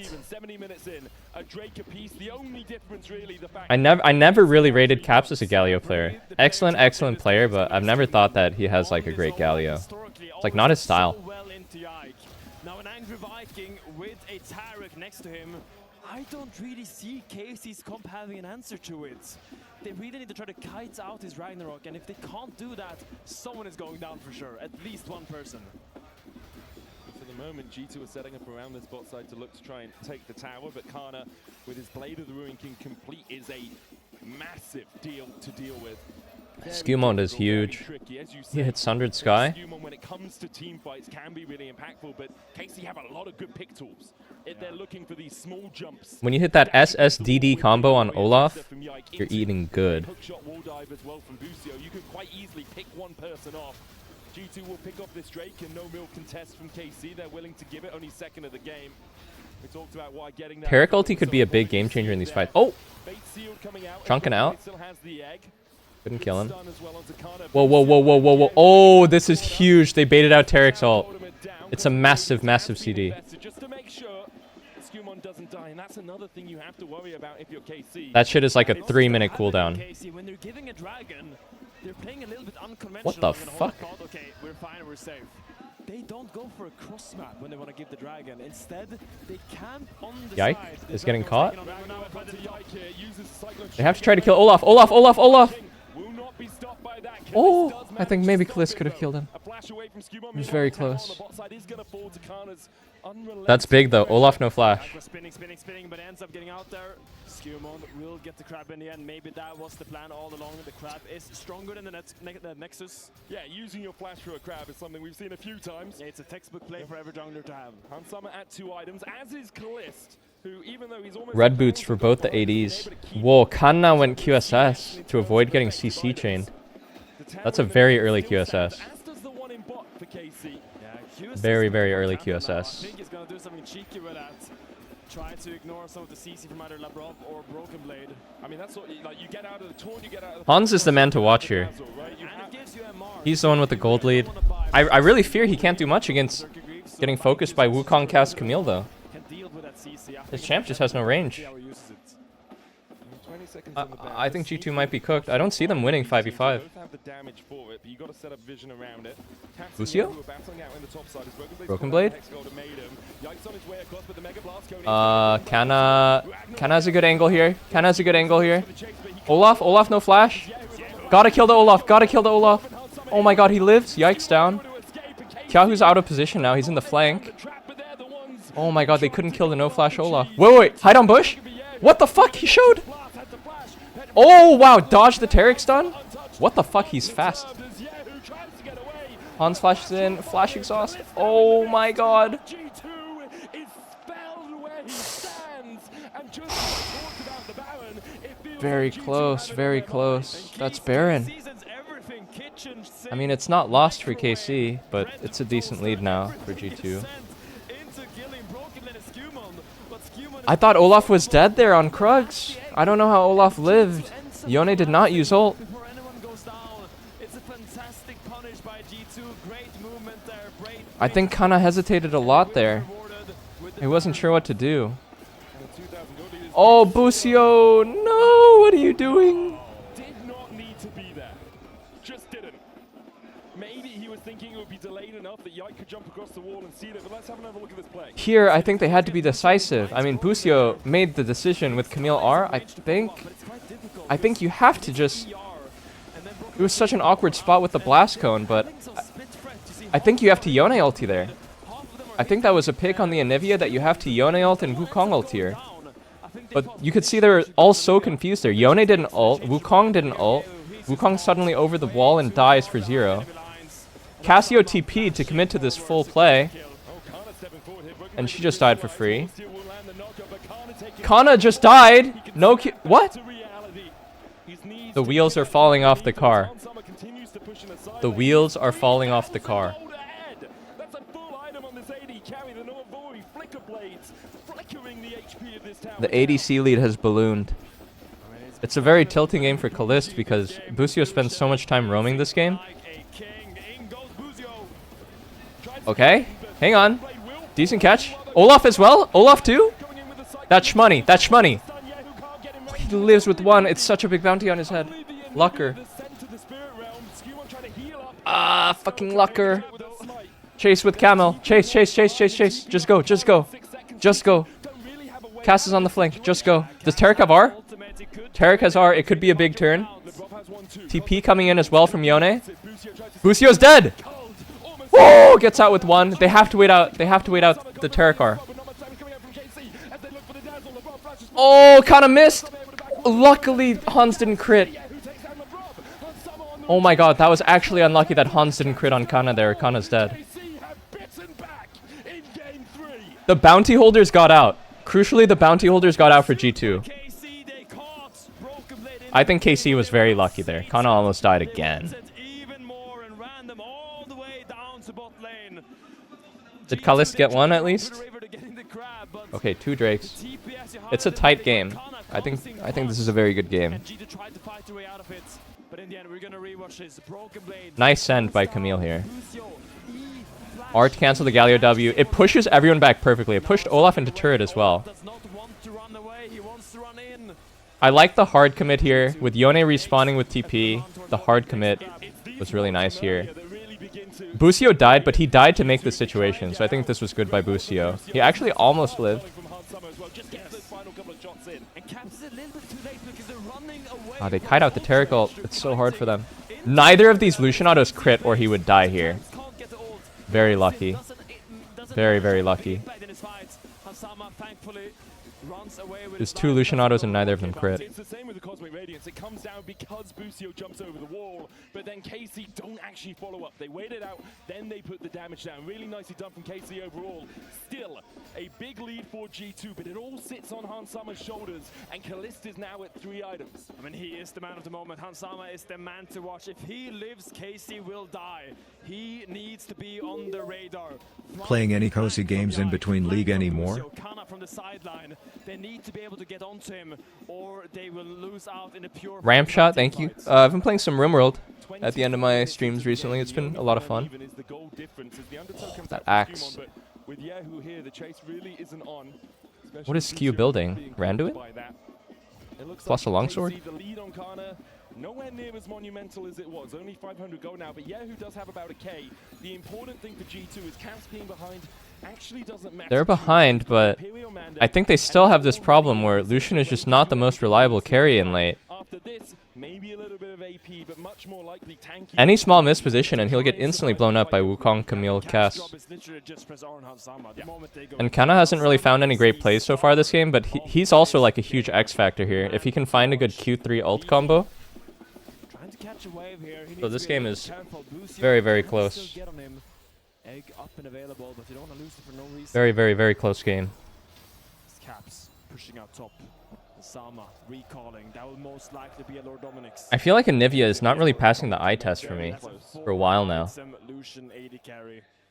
I never really rated Caps as a Galio player. Excellent player, but I've never thought that he has like a great Galio. It's like not his style. Now an angry Viking with a Taric next to him. I don't really see Casey's comp having an answer to it. They really need to try to kite out his Ragnarok, and if they can't do that, someone is going down for sure. At least one person. For the moment, G2 is setting up around this bot side to look to try and take the tower, but Kana, with his Blade of the Ruin King complete, is a massive deal to deal with. Skewmon is huge. He hits 100 Sky. When it comes to team fights, can be really impactful, but KC have a lot of good pick tools. If they're looking for these small jumps. When you hit that SSDD combo on Olaf, you're eating good. Hookshot wall dive as well from Busio. You could quite easily pick one person off. G2 will pick off this Drake and no milk contest from KC. They're willing to give it, only second of the game. We talked about why getting that. Taric ulti could be a big game changer in these fights. Oh! Chunking out. Couldn't kill him. Whoa, whoa, whoa, whoa, whoa, whoa. Oh, this is huge. They baited out Taric's ult. It's a massive, massive CD. Just to make sure Skewmon doesn't die, and that's another thing you have to worry about if you're KC. That shit is like a 3-minute cooldown. When they're giving a dragon, they're playing a little bit unconventional. What the fuck? Okay, we're fine, we're safe. They don't go for a cross map when they want to give the dragon. Instead, they camp on the Yike side. is getting caught. They have to try to kill Olaf. Olaf, Olaf, Olaf! Oh, I think maybe Kliss could have killed him. He was very close. That's big though. Olaf, no flash. Spinning, but ends up getting out there. Skewmon will get the crab in the end. Maybe that was the plan all along. The crab is stronger than the Nexus. Yeah, using your flash for a crab is something we've seen a few times. Yeah, it's a textbook play for every jungler to have. Hansama at 2 items, as is Kalist, who even though he's almost Red boots for both the ADs. Whoa, Kanna went QSS to avoid getting CC chained. That's a very early QSS. Very, very early QSS. I think he's gonna do something cheeky with that. Try to ignore some of the CC from either Labrov or Broken Blade. I mean, that's what you get out of the taunt, you get out of the Hans is the man to watch here. He's the one with the gold lead. I really fear he can't do much against getting focused by Wukong cast Camille though. His champ just has no range. I think G2 might be cooked. I don't see them winning 5v5. Lucio? Broken Blade? Kanna has a good angle here. Kanna has a good angle here. Olaf, no flash. Gotta kill the Olaf, gotta kill the Olaf. Oh my god, he lives. Yikes, down. Kyahu's out of position now, he's in the flank. Oh my god, they couldn't kill the no flash Olaf. Wait, hide on bush? What the fuck? He showed. Oh wow, dodge the Taric stun? What the fuck, he's fast. Hans flashes in, flash exhaust. Oh my god. Very close, very close. That's Baron. I mean, it's not lost for KC, but it's a decent lead now for G2. I thought Olaf was dead there on Krugs. I don't know how Olaf lived. Yone did not use ult. I think Kanna hesitated a lot there. He wasn't sure what to do. Oh, Busio! No! What are you doing? Did not need to be there. Just didn't. Maybe he was thinking it would be delayed enough that Yike could jump across the wall and see it, but let's have another look at this play. Here, I think they had to be decisive. I mean, Busio made the decision with Camille R. I think you have to just... It was such an awkward spot with the blast cone, but I think you have to Yone ulti there. I think that was a pick on the Anivia that you have to Yone ult and Wukong ult here. But you could see they were all so confused there. Yone didn't ult, Wukong didn't ult. Wukong suddenly over the wall and dies for 0. Cassio TP'd to commit to this full play. And she just died for free. Kanna just died! No ki- What? The wheels are falling off the car. The wheels are falling off the car. The ADC lead has ballooned. It's a very tilting game for Kalist because Busio spends so much time roaming this game. Okay, hang on. Decent catch. Olaf as well? Olaf too? That's shmoney. That's shmoney. He lives with 1. It's such a big bounty on his head. Lucker. Ah, fucking Lucker. Chase with Camel. Chase. Just go. Just go. Cass is on the flank. Just go. Does Taric have R? Taric has R. It could be a big turn. TP coming in as well from Yone. Busio's dead! Whoa! Gets out with 1. They have to wait out. They have to wait out the Taric R. Oh, kind of missed. Luckily, Hans didn't crit. Oh my god, that was actually unlucky that Hans didn't crit on Kana there. Kana's dead. The bounty holders got out. Crucially, the bounty holders got out for G2. I think KC was very lucky there. Kana almost died again. Did Kalist get one at least? Okay, 2 Drakes. It's a tight game. I think this is a very good game. Nice send by Camille here. R to cancel the Galio W. It pushes everyone back perfectly. It pushed Olaf into turret as well. I like the hard commit here. With Yone respawning with TP, the hard commit was really nice here. Busio died, but he died to make the situation, so I think this was good by Busio. He actually almost lived. Oh, they kite out the Taric ult. It's so hard for them. Neither of these Lucianados crit or he would die here. Very lucky. Very, very lucky. There's 2 Lucianados and neither of them crit. It's the same with the Cosmic Radiance. It comes down because Busio jumps over the wall, but then KC don't actually follow up. They wait it out, then they put the damage down. Really nicely done from KC overall. Still, a big lead for G2, but it all sits on Hans Summer's shoulders, and Kalist is now at 3 items. I mean, he is the man of the moment. Hans Summer is the man to watch. If he lives, KC will die. He needs to be on the radar. Playing any cozy games in between league anymore? Kana from the sideline. They need to be able to get onto him, or they will lose out in a pure Ramp shot, thank you. I've been playing some RimWorld at the end of my streams recently. It's been a lot of fun. That axe. What is Skew building? Randuin? Plus a longsword? Nowhere near as monumental as it was. Only 500 gold now, but Yahoo does have about a K. The important thing for G2 is Caps being behind actually doesn't matter. They're behind, but I think they still have this problem where Lucian is just not the most reliable carry in late. After this, maybe a little bit of AP, but much more likely tanky. Any small misposition and he'll get instantly blown up by Wukong, Camille, Cass. And Kana hasn't really found any great plays so far this game, but he's also like a huge X factor here. If he can find a good Q3 ult combo. So this game is very, very close. Very, very, very close game. Caps pushing out top. Sama recalling. That will most likely be a Lord Dominic's. I feel like Anivia is not really passing the eye test for me for a while now.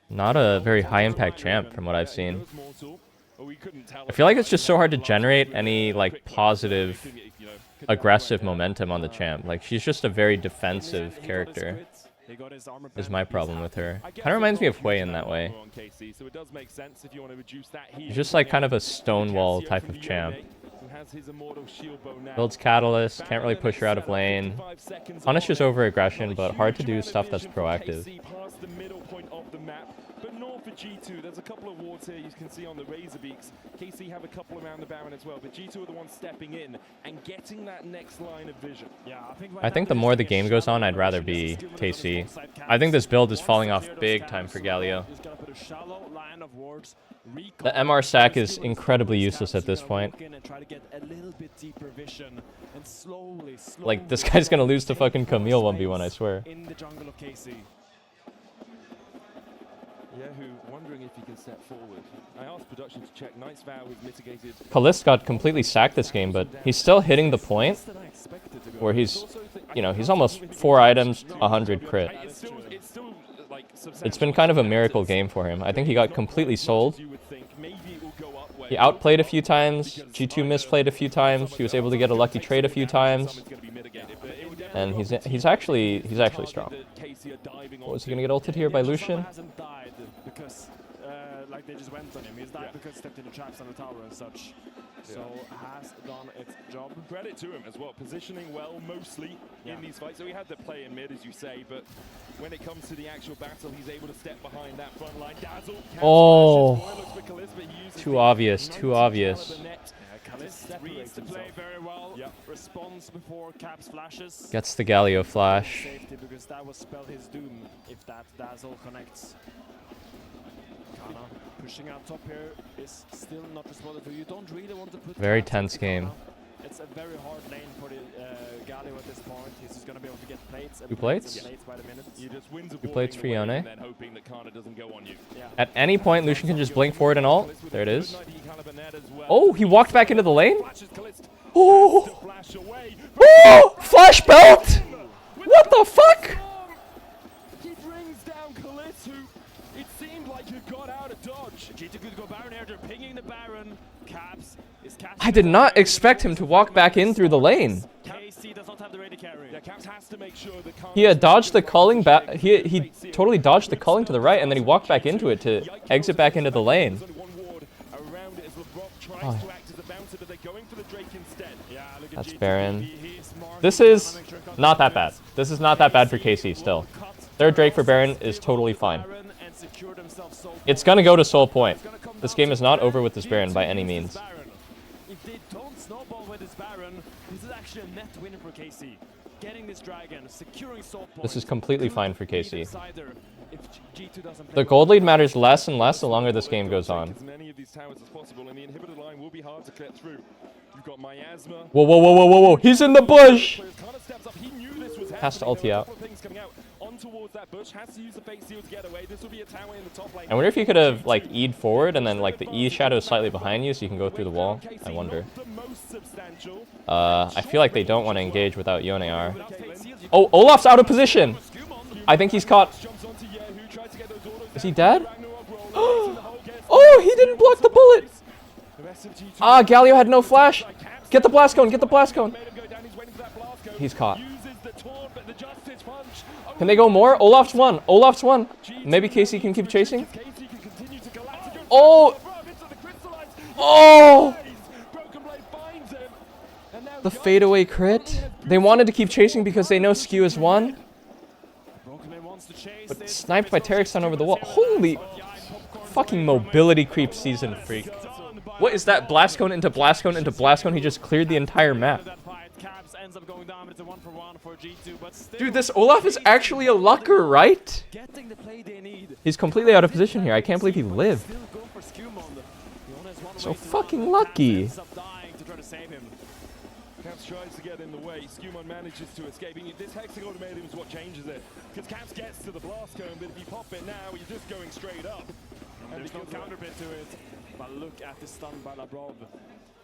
Not a very high impact champ from what I've seen. I feel like it's just so hard to generate any like positive, aggressive momentum on the champ. Like she's just a very defensive character. Is my problem with her. Kind of reminds me of Hui in that way. He's just like kind of a stonewall type of champ. Builds Catalyst, can't really push her out of lane. Punishes over aggression, but hard to do stuff that's proactive. But north for G2, there's a couple of wards here you can see on the Razorbeaks. KC have a couple around the Baron as well, but G2 are the ones stepping in and getting that next line of vision. Yeah, I think the more the game goes on, I'd rather be KC. I think this build is falling off big time for Galio. The MR stack is incredibly useless at this point. Like, this guy's gonna lose to fucking Camille 1v1, I swear. Yahoo wondering if he can step forward. I asked production to check. Night's Vow is mitigated. Kalist got completely sacked this game, but he's still hitting the point where he's, you know, he's almost 4 items, 100 crit. It's been kind of a miracle game for him. I think he got completely sold. He outplayed a few times. G2 misplayed a few times. He was able to get a lucky trade a few times. And he's actually strong. What, was he gonna get ulted here by Lucian? Because like they just went on him. He's died because he stepped in the traps on the tower and such. So has done its job. Credit to him as well, positioning well mostly in these fights. So he had to play in mid, as you say, but when it comes to the actual battle, he's able to step behind that front line. Dazzle. Oh, too obvious, too obvious. Kalist reads the play very well. Responds before Caps flashes. Gets the Galio flash. Safety, because that will spell his doom if that Dazzle connects. Kana pushing out top here is still not responded to. You don't really want to put very tense game. It's a very hard lane for the Galio at this point. He's just going to be able to get plates. And 2 plates? by the minute. You just wins 2 plates for Yone. and then hoping that Kana doesn't go on you. Yeah. At any point, Lucian can just blink forward and ult. There it is. Oh, he walked back into the lane? Oh! Oh! Flash belt! What the fuck? He brings down Kalis, who it seemed like he got out of dodge. G2 could go Baron here. They're pinging the Baron. Caps is I did not expect him to walk back in through the lane. KC does not have the ready carry. Yeah, Caps has to make sure that He had dodged the culling back. He totally dodged the culling to the right, and then he walked back into it to exit back into the lane. Oh. That's Baron. This is not that bad. This is not that bad for KC still. Third Drake for Baron is totally fine. It's gonna go to Soul Point. This game is not over with this Baron by any means. If they don't snowball with this Baron, this is actually a net winner for KC. Getting this dragon, securing Soul Point. This is completely fine for KC. The gold lead matters less and less the longer this game goes on. Whoa, whoa, whoa, whoa, whoa, whoa. He's in the bush! Has to ulti out. I wonder if you could have like E'd forward and then like the E shadow is slightly behind you so you can go through the wall. I wonder. I feel like they don't want to engage without Yone R. Oh, Olaf's out of position! I think he's caught. Is he dead? Oh, he didn't block the bullet! Ah, Galio had no flash! Get the blast cone, get the blast cone! He's caught. Can they go more? Olaf's one. Olaf's one. Maybe KC can keep chasing. Oh! Oh! The fadeaway crit. They wanted to keep chasing because they know skew is one. But sniped by Tarek over the wall. Holy fucking mobility creep season freak. What is that? Blast cone into blast cone into blast cone. He just cleared the entire map. Dude, this Olaf is actually a lucker, right? He's completely out of position here. I can't believe he lived. So fucking lucky. Caps tries to get in the way. Skewmon manages to escape. This Hexag ultimatum is what changes it. Because Caps gets to the blast cone, but if you pop it now, you're just going straight up. And there's no counter bit to it. But look at the stun by Labrov.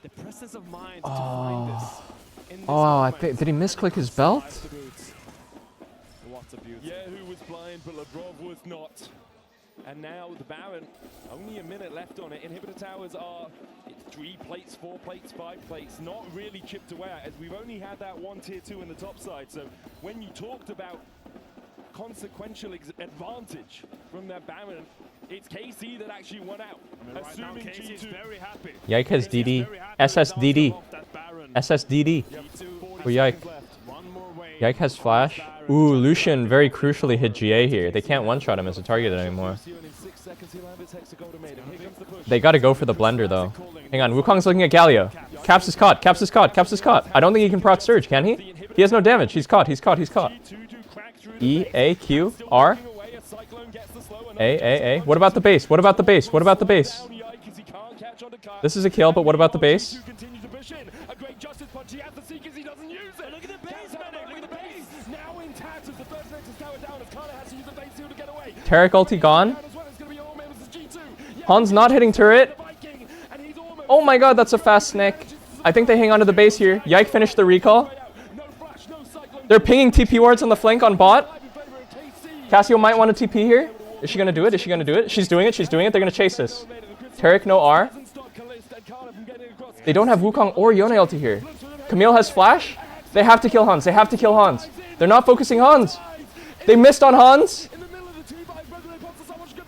The presence of mind to find this. Oh, did he misclick his belt? What a beauty. Yeah, who was blind, but Labrov was not. And now the Baron, only a minute left on it. Inhibitor towers are 3 plates, 4 plates, 5 plates, not really chipped away at, as we've only had that one tier 2 in the top side. So when you talked about consequential advantage from that Baron, it's KC that actually won out. I mean, assuming right now, KC is very happy. Yike has DD. SSDD. SSDD. For Yike. Yike has flash. Ooh, Lucian very crucially hit GA here. They can't one-shot him as a target anymore. They gotta go for the blender though. Hang on, Wukong's looking at Galio. Caps is caught, Caps is caught, Caps is caught. I don't think he can prot surge, can he? He has no damage. He's caught, he's caught, he's caught. E, A, Q, R. A. What about the base? What about the base? What about the base? This is a kill, but what about the base? Tarek ulti gone. Han's not hitting turret. Oh my god, that's a fast snake. I think they hang on to the base here. Yike finished the recall. They're pinging TP wards on the flank on bot. Cassio might want to TP here. Is she going to do it? Is she going to do it? She's doing it. She's doing it. They're going to chase this. Tarek, no R. They don't have Wukong or Yone ulti here. Camille has flash. They have to kill Hans. They have to kill Hans. They're not focusing Hans. They missed on Hans.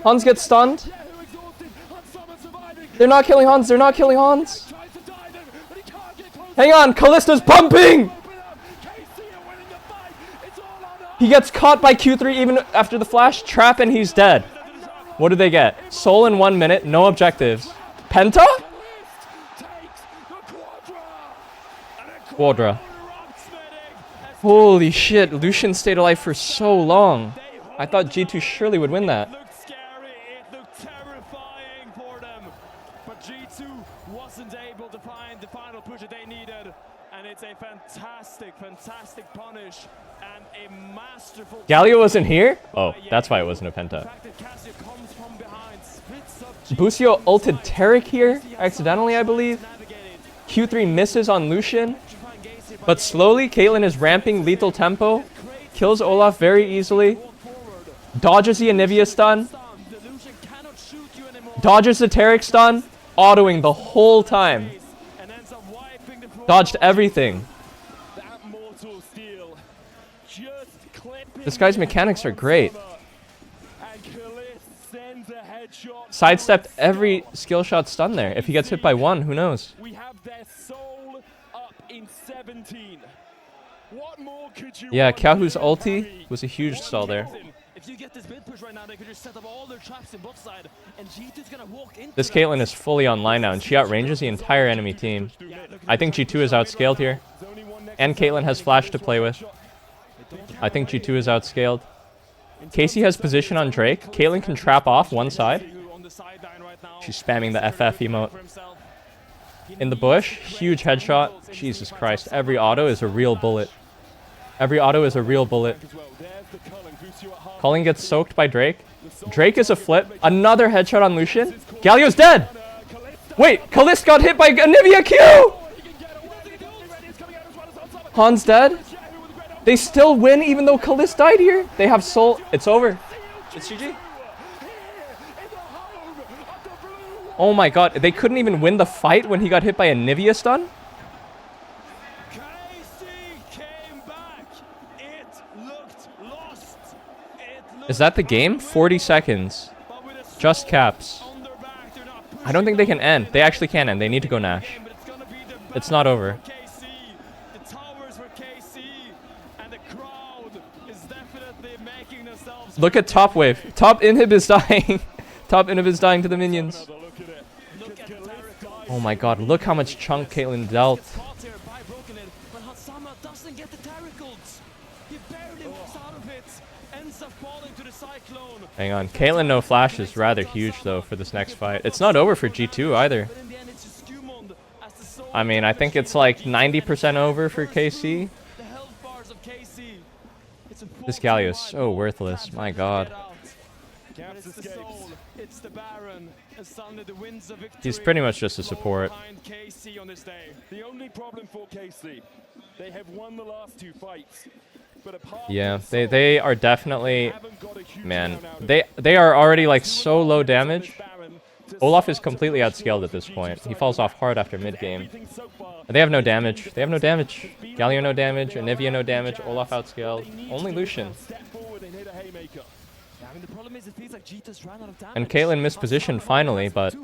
Hans gets stunned. They're not killing Hans. They're not killing Hans. Hang on. Kallista's pumping. He gets caught by Q3 even after the flash trap and he's dead. What do they get? Soul in 1 minute. No objectives. Penta? Quadra. Holy shit. Lucian stayed alive for so long. I thought G2 surely would win that. But G2 wasn't able to find the final push that they needed. And it's a fantastic, fantastic punish and a masterful... Galio wasn't here? Oh, that's why it wasn't a penta. Busio ulted Taric here, accidentally, I believe. Q3 misses on Lucian. But slowly, Caitlyn is ramping lethal tempo. Kills Olaf very easily. Dodges the Anivia stun. Dodges the Taric stun. Autoing the whole time. Dodged everything. This guy's mechanics are great. Sidestepped every skill shot stun there. If he gets hit by one, who knows? We have their soul up in 17. What more could you Yeah, Kahu's ulti was a huge stall there. If you get this mid push right now, they could just set up all their traps in bot side, and G2's gonna walk into This Caitlyn is fully online now, and she outranges the entire enemy team. I think G2 is outscaled here. And Caitlyn has flash to play with. I think G2 is outscaled. Casey has position on Drake. Caitlyn can trap off one side. She's spamming the FF emote. In the bush, huge headshot. Jesus Christ, every auto is a real bullet. Every auto is a real bullet. Culling gets soaked by Drake. Drake is a flip. Another headshot on Lucian. Galio's dead! Wait, Kalist got hit by Anivia Q! Han's dead. They still win even though Kalist died here. They have soul. It's over. It's GG. Oh my god, they couldn't even win the fight when he got hit by a Nivea stun? Is that the game? 40 seconds. Just caps. I don't think they can end. They actually can end. They need to go Nash. It's not over. Look at top wave. Top inhib is dying. Top inhib is dying to the minions. Oh my god, look how much chunk Caitlyn dealt. Hang on. Caitlyn no flash is rather huge though for this next fight. It's not over for G2 either. I mean, I think it's like 90% over for KC. This Galio is so worthless. My god. He's pretty much just a support. The only problem for KC, they have won the last two fights. Yeah, they are definitely, man, they are already like so low damage. Olaf is completely outscaled at this point. He falls off hard after mid game. They have no damage. They have no damage. Galio no damage. Anivia no damage. Olaf outscaled. Only Lucian. And Caitlyn missed position finally, but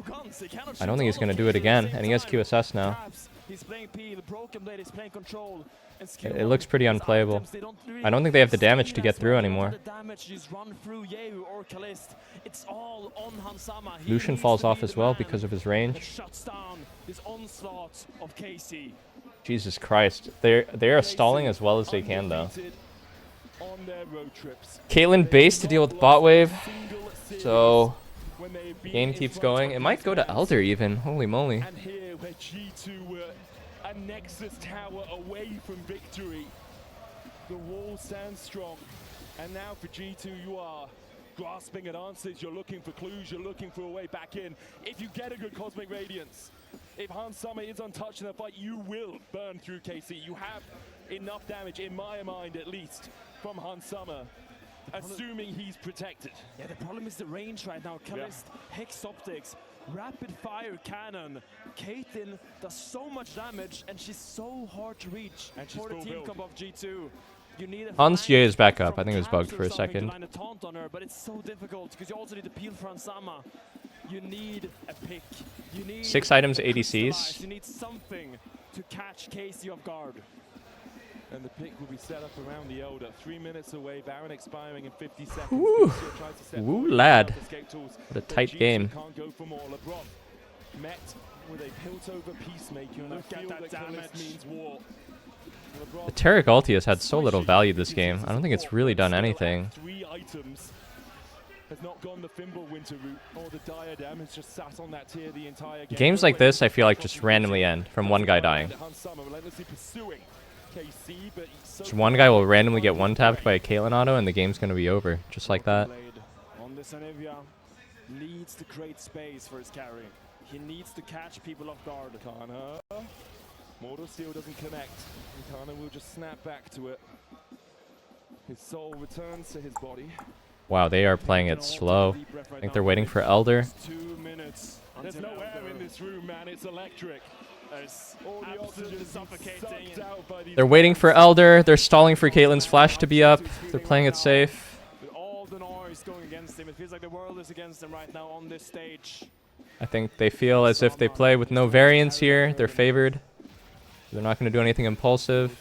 I don't think he's gonna do it again. And he has QSS now. It looks pretty unplayable. I don't think they have the damage to get through anymore. Lucian falls off as well because of his range. Jesus Christ. They are stalling as well as they can though. Caitlyn base to deal with bot wave. So game keeps going. It might go to Elder even. Holy moly. A Nexus tower away from victory. The wall stands strong. And now for G2, you are grasping at answers. You're looking for clues. You're looking for a way back in. If you get a good Cosmic Radiance, if Hans Summer is untouched in the fight, you will burn through KC. You have enough damage, in my mind at least, from Hans Summer. Assuming he's protected. Yeah, the problem is the range right now. Kalist, Hex Optics, Rapid Fire Cannon. Caitlyn does so much damage and she's so hard to reach for the team comp of G2. You need a Hans J is back up. I think it was bugged for a second. On her, but it's so difficult because you also need to peel for Ansama. You need a pick. You need 6 items ADCs. You need something to catch Casey off guard. And the pick will be set up around the Elder. 3 minutes away, Baron expiring in 50 seconds. Woo, woo lad. What a tight game. Can't go for more. LeBron met with a hilt-over Peacemaker, and I feel that damage means war. The Taric ulti has had so little value this game. I don't think it's really done anything. 3 items. has not gone the Fimbulwinter route, or the Diadem has just sat on that tier the entire game. Games like this, I feel like just randomly end from one guy dying. Just one guy will randomly get one-tapped by a Caitlyn auto, and the game's going to be over, just like that. On this Anivia needs to create space for his carry. He needs to catch people off guard. Kana. Mortal Steel doesn't connect. Kana will just snap back to it. His soul returns to his body. Wow, they are playing it slow. I think they're waiting for Elder. 2 minutes. There's no air in this room, man. It's electric. All the oxygen suffocating. They're waiting for Elder. They're stalling for Caitlyn's flash to be up. They're playing it safe. All the noise going against him. It feels like the world is against him right now on this stage. I think they feel as if they play with no variance here. They're favored. They're not going to do anything impulsive.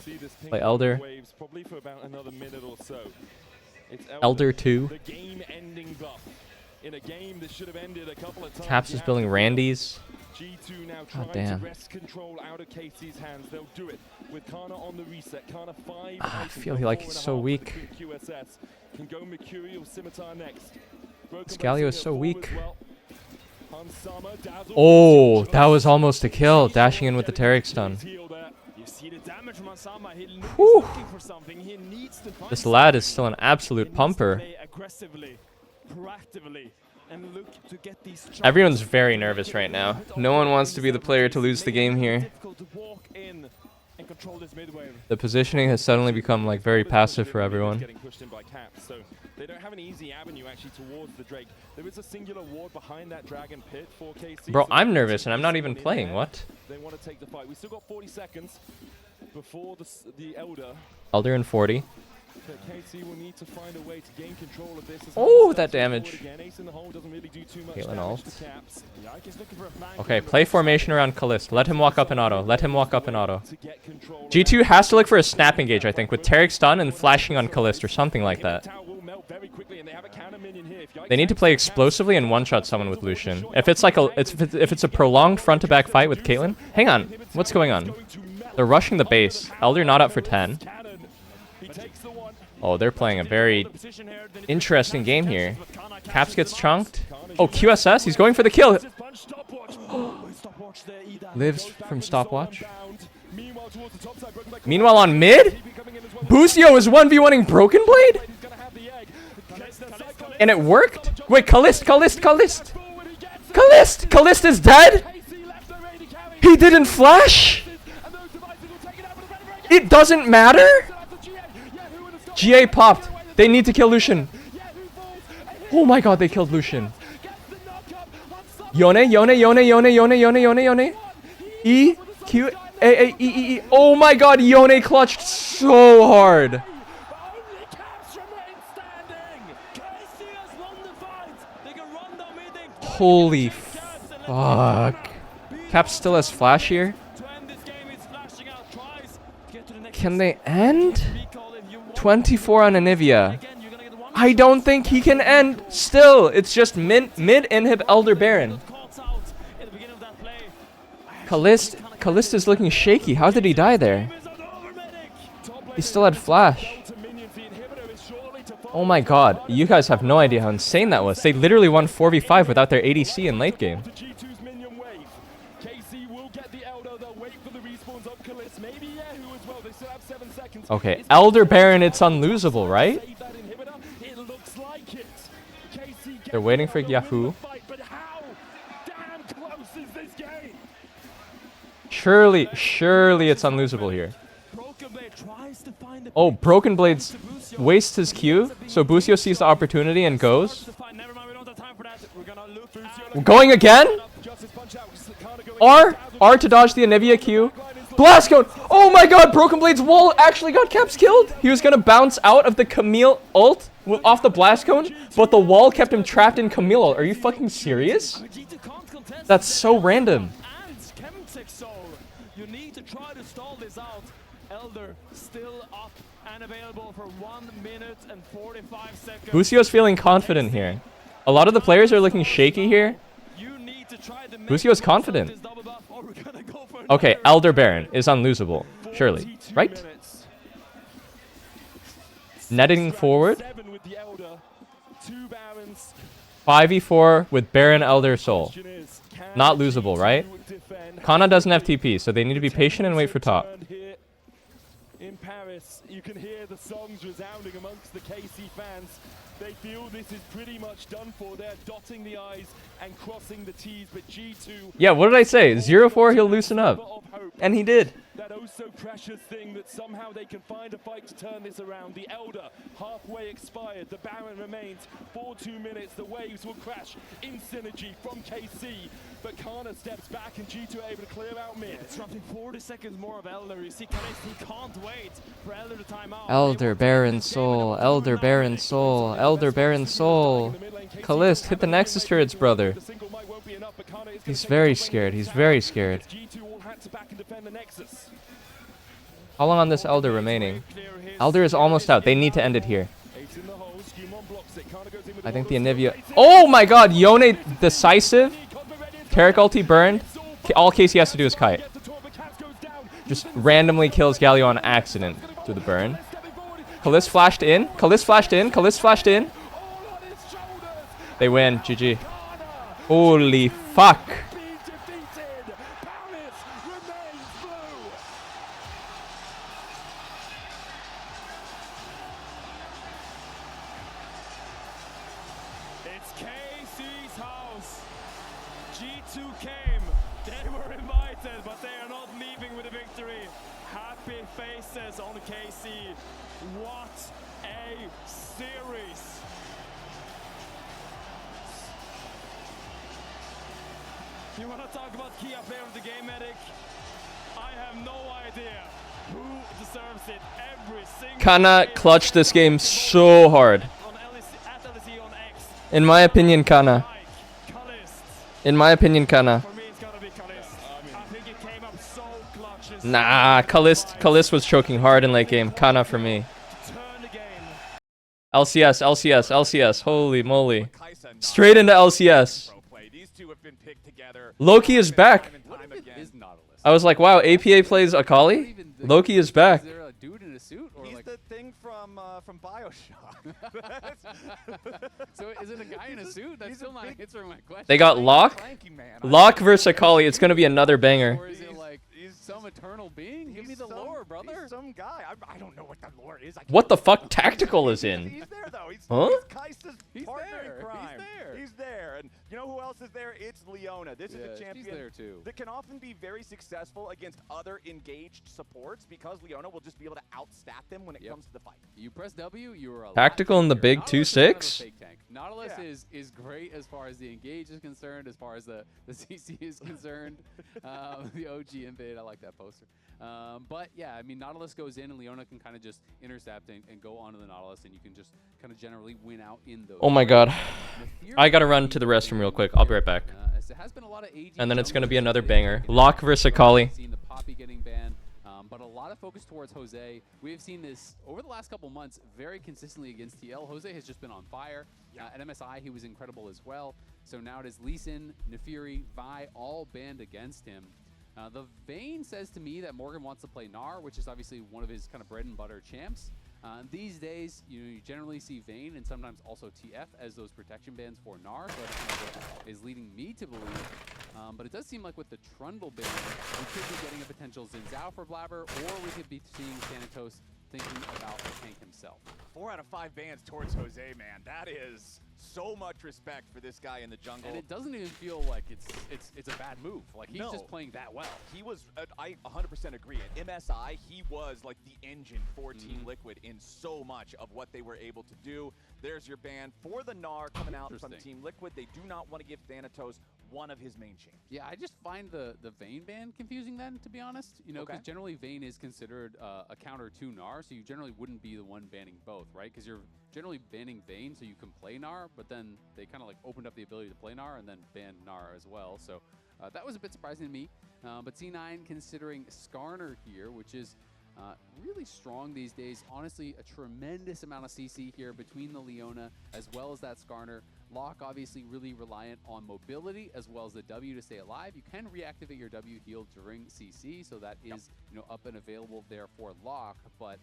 Play Elder. Probably for about another minute or so. It's Elder 2. The game-ending buff in a game that should have ended a couple of times. Caps is building Randy's. G2 now Oh, trying damn. to wrest control out of KC's hands. They'll do it with Kana on the reset. Kana 5. I feel like he's so weak. QSS can go Mercurial Scimitar next. This Galio is so weak. Oh, that was almost a kill. Dashing in with the Taric stun. Whew. This lad is still an absolute pumper. Everyone's very nervous right now. No one wants to be the player to lose the game here. The positioning has suddenly become like very passive for everyone. They don't have an easy avenue actually towards the Drake. There is a singular ward behind that Dragon Pit for KC. Bro, I'm nervous and I'm not even playing. What? They want to take the fight. We still got 40 seconds before the Elder. Elder in 40. So KC will need to find a way to gain control of this. Oh, that damage. Caitlyn ult. Okay, play formation around Kalist. Let him walk up in auto. Let him walk up in auto. G2 has to look for a snap engage, I think, with Taric stun and flashing on Kalist or something like that. They need to play explosively and one-shot someone with Lucian. If it's like if it's a prolonged front-to-back fight with Caitlyn. Hang on, what's going on? They're rushing the base. Elder not up for 10. Oh, they're playing a very interesting game here. Caps gets chunked. Oh, QSS, he's going for the kill. Lives from stopwatch. Meanwhile on mid, Busio is 1v1ing Broken Blade? And it worked? Wait, Kalist is dead? He didn't flash? It doesn't matter? GA popped. They need to kill Lucian. Oh my god, they killed Lucian. Yone. E, Q, A, E. Oh my god, Yone clutched so hard. Holy fuck. Cap still has flash here. Can they end? 24 on Anivia. I don't think he can end still. It's just mid inhib Elder Baron. Kalist is looking shaky. How did he die there? He still had flash. Oh my god. You guys have no idea how insane that was. They literally won 4v5 without their ADC in late game. Okay, Elder Baron, it's unlosable, right? They're waiting for Yahoo. Surely it's unlosable here. Oh, Broken Blades wastes his Q, so Busio sees the opportunity and goes. Going again? R to dodge the Anivia Q. Blast Cone! Oh my god, Broken Blade's wall actually got Caps killed! He was gonna bounce out of the Camille ult off the Blast Cone, but the wall kept him trapped in Camille ult. Are you fucking serious? That's so random. You need to try to stall this out. Elder still up and available for 1 minute and 45 seconds. Busio's feeling confident here. A lot of the players are looking shaky here. Busio's confident. Okay, Elder Baron is unlosable, surely, right? Netting forward. 5v4 with Baron Elder Soul. Not losable, right? Kana doesn't have TP, so they need to be patient and wait for top. In Paris, you can hear the songs resounding amongst the KC fans. They feel this is pretty much done for. They're dotting the I's and crossing the T's, but G2... Yeah, what did I say? 0-4, he'll loosen up. And he did. That oh so precious thing that somehow they can find a fight to turn this around. The Elder halfway expired. The Baron remains for 2 minutes. The waves will crash in synergy from KC. But Kana steps back and G2 are able to clear out mid. It's roughly 40 seconds more of Elder. You see, he can't wait for Elder to time out. Elder Baron Soul, Elder Baron Soul, Elder Baron Soul. Kalist, hit the Nexus turrets, brother. He's very scared. He's very scared. How long on this Elder remaining? Elder is almost out. They need to end it here. I think the Anivia... Oh my god! Yone decisive. Taric ulti burned. All Casey has to do is kite. Just randomly kills Galio on accident through the burn. Kalist flashed in. Kalist flashed in. Kalist flashed in. They win. GG. Holy fuck. It's KC's house. G2 came. They were invited, but they are not leaving with a victory. Happy faces on KC. What a series. You want to talk about key player of the game, Medic? I have no idea who deserves it every single Kana clutched this game so hard. In my opinion, Kana. In my opinion, Kana. Nah, Kalist was choking hard in late game. Kana for me. LCS, LCS, LCS. Holy moly. Straight into LCS. Loki is back. I was like, wow, APA plays Akali? Loki is back. He's the thing from Bioshock. So is it a guy in a suit? That's still not answering my question. They got Locke. Locke versus Akali. It's going to be another banger. Or is it like some eternal being? Give me the lore, brother. He's some guy. I don't know what the lore is. What the fuck Tactical is in? He's there, though. He's Kaisa's partner in crime. He's there. And you know who else is there? It's Leona. This is a champion there too. that can often be very successful against other engaged supports because Leona will just be able to outstat them when it comes to the fight. You press W, you're a Tactical in the big 2-6. Nautilus is great as far as the engage is concerned, as far as the CC is concerned. The OG invade, I like that poster. But yeah, I mean, Nautilus goes in and Leona can kind of just intercept and go onto the Nautilus, and you can just kind of generally win out in those. Oh my god. I gotta run to the restroom real quick. I'll be right back. And then it's gonna be another banger. Locke versus Akali. The Poppy getting banned, but a lot of focus towards Jose. We have seen this over the last couple months very consistently against TL. Jose has just been on fire. At MSI, he was incredible as well. So now it is Lee Sin, Nefiri, Vi, all banned against him. The Vayne says to me that Morgan wants to play Gnar, which is obviously one of his kind of bread and butter champs. These days, you generally see Vayne and sometimes also TF as those protection bans for Gnar, so that's kind of what is leading me to believe. But it does seem like with the Trundle ban, we could be getting a potential Xin Zhao for Blabber, or we could be seeing Thanatos thinking about the tank himself. 4 out of 5 bans towards Jose, man. That is so much respect for this guy in the jungle. And it doesn't even feel like it's a bad move. Like, he's just playing that well. He was, I 100% agree. At MSI, he was like the engine for Team Liquid in so much of what they were able to do. There's your ban for the Gnar coming out from Team Liquid. They do not want to give Thanatos one of his main champs. Yeah, I just find the Vayne ban confusing then, to be honest. You know, because generally Vayne is considered a counter to Gnar, so you generally wouldn't be the one banning both, right? Because you're generally banning Vayne so you can play Gnar, but then they kind of like opened up the ability to play Gnar and then ban Gnar as well. So that was a bit surprising to me. But C9 considering Skarner here, which is really strong these days. Honestly, a tremendous amount of CC here between the Leona as well as that Skarner. Locke obviously really reliant on mobility as well as the W to stay alive. You can reactivate your W heal during CC, so that is up and available there for Locke. But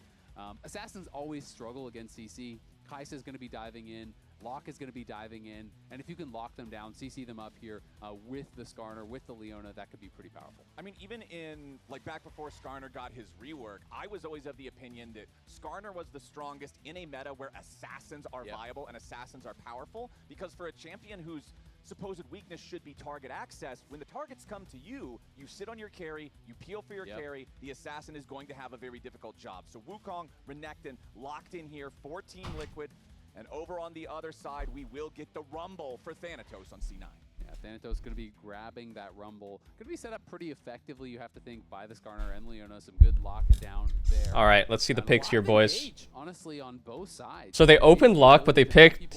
Assassins always struggle against CC. Kaisa is going to be diving in. Locke is going to be diving in, and if you can lock them down, CC them up here with the Skarner, with the Leona, that could be pretty powerful. I mean, even in, like, back before Skarner got his rework, I was always of the opinion that Skarner was the strongest in a meta where assassins are viable and assassins are powerful, because for a champion whose supposed weakness should be target access, when the targets come to you, you sit on your carry, you peel for your carry, the assassin is going to have a very difficult job. So Wukong, Renekton locked in here for Team Liquid, and over on the other side, we will get the Rumble for Thanatos on C9. Yeah, Thanatos going to be grabbing that Rumble. Going to be set up pretty effectively, you have to think, by the Skarner and Leona. Some good lockdown there. All right, let's see the picks here, boys. Honestly, on both sides. So they opened lock, but they picked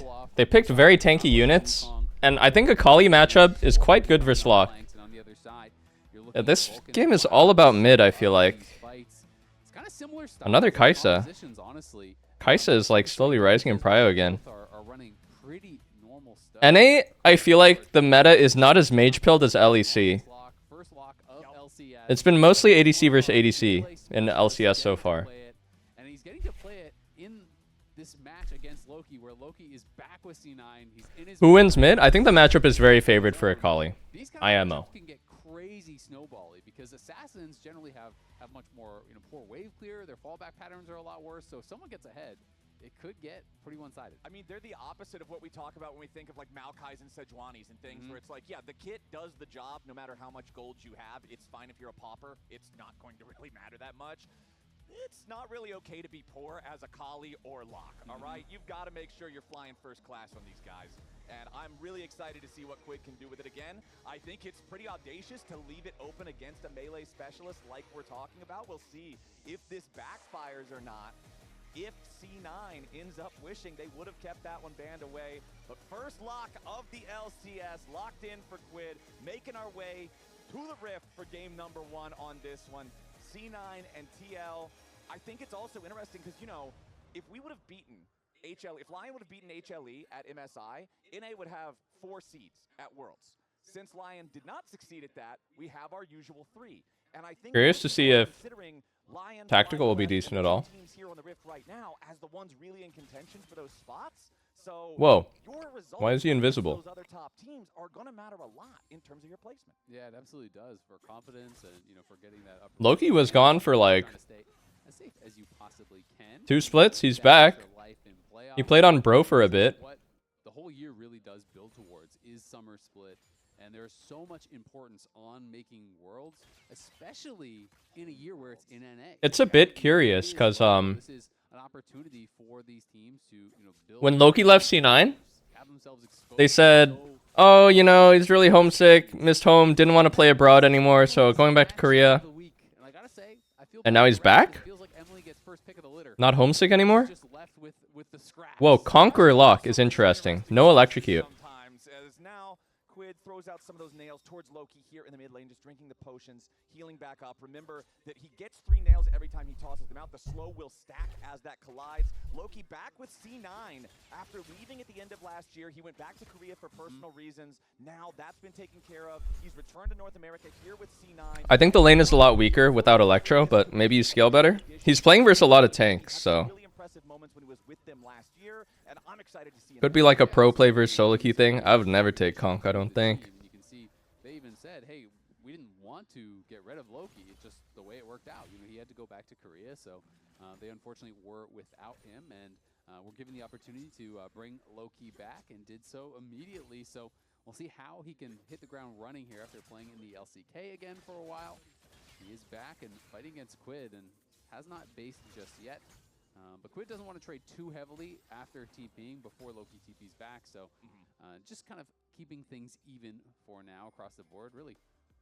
very tanky units. And I think a Kali matchup is quite good versus lock. Yeah, this game is all about mid, I feel like. Another Kai'Sa. Kai'Sa is like slowly rising in prio again. NA, I feel like the meta is not as mage pilled as LEC. It's been mostly ADC versus ADC in LCS so far. And he's getting to play it in this match against Loki, where Loki is back with C9. He's in his Who wins mid? I think the matchup is very favored for Akali. IMO. Can get crazy snowbally because assassins generally have much more poor wave clear. Their fallback patterns are a lot worse. So if someone gets ahead, it could get pretty one-sided. I mean, they're the opposite of what we talk about when we think of like Maokai's and Sejuani's and things where it's like, yeah, the kit does the job no matter how much gold you have. It's fine if you're a pauper. It's not going to really matter that much. It's not really okay to be poor as a Kali or Locke, all right? You've got to make sure you're flying first class on these guys. And I'm really excited to see what Quid can do with it again. I think it's pretty audacious to leave it open against a melee specialist like we're talking about. We'll see if this backfires or not. If C9 ends up wishing they would have kept that one banned away. But first lock of the LCS, locked in for Quid, making our way to the Rift for game number 1 on this one. C9 and TL. I think it's also interesting because, if we would have beaten HLE, if Lion would have beaten HLE at MSI, NA would have 4 seeds at Worlds. Since Lion did not succeed at that, we have our usual 3. And I think Curious to see if Tactical will be decent at all. Teams here on the Rift right now as the ones really in contention for those spots. So whoa, why is he invisible? Those other top teams are going to matter a lot in terms of your placement. Yeah, it absolutely does for confidence and for getting that upper. Loki was gone for like as safe as you possibly can. 2 splits. He's back. He played on Bro for a bit. What the whole year really does build towards is Summer Split. And there's so much importance on making Worlds, especially in a year where it's in NA. It's a bit curious because this is an opportunity for these teams to build. When Loki left C9, they said, "Oh, he's really homesick, missed home, didn't want to play abroad anymore, so going back to Korea." And now he's back? Not homesick anymore? Whoa, Conqueror Lock is interesting. No electrocute. Quid throws out some of those nails towards Loki here in the mid lane, just drinking the potions, healing back up. Remember that he gets 3 nails every time he tosses them out. The slow will stack as that collides. Loki back with C9. After leaving at the end of last year, he went back to Korea for personal reasons. Now that's been taken care of. He's returned to North America here with C9. I think the lane is a lot weaker without Electro, but maybe you scale better. He's playing versus a lot of tanks, so Moments when he was with them last year, and I'm excited to see him. Could be like a pro play versus solo queue thing. I would never take Conk, I don't think. You can see they even said, hey, we didn't want to get rid of Loki. It's just the way it worked out. He had to go back to Korea, so they unfortunately were without him, and were given the opportunity to bring Loki back, and did so immediately. So we'll see how he can hit the ground running here after playing in the LCK again for a while. He is back and fighting against Quid, and has not based just yet. But Quid doesn't want to trade too heavily after TPing before Loki TP's back, so just kind of keeping things even for now across the board. Really,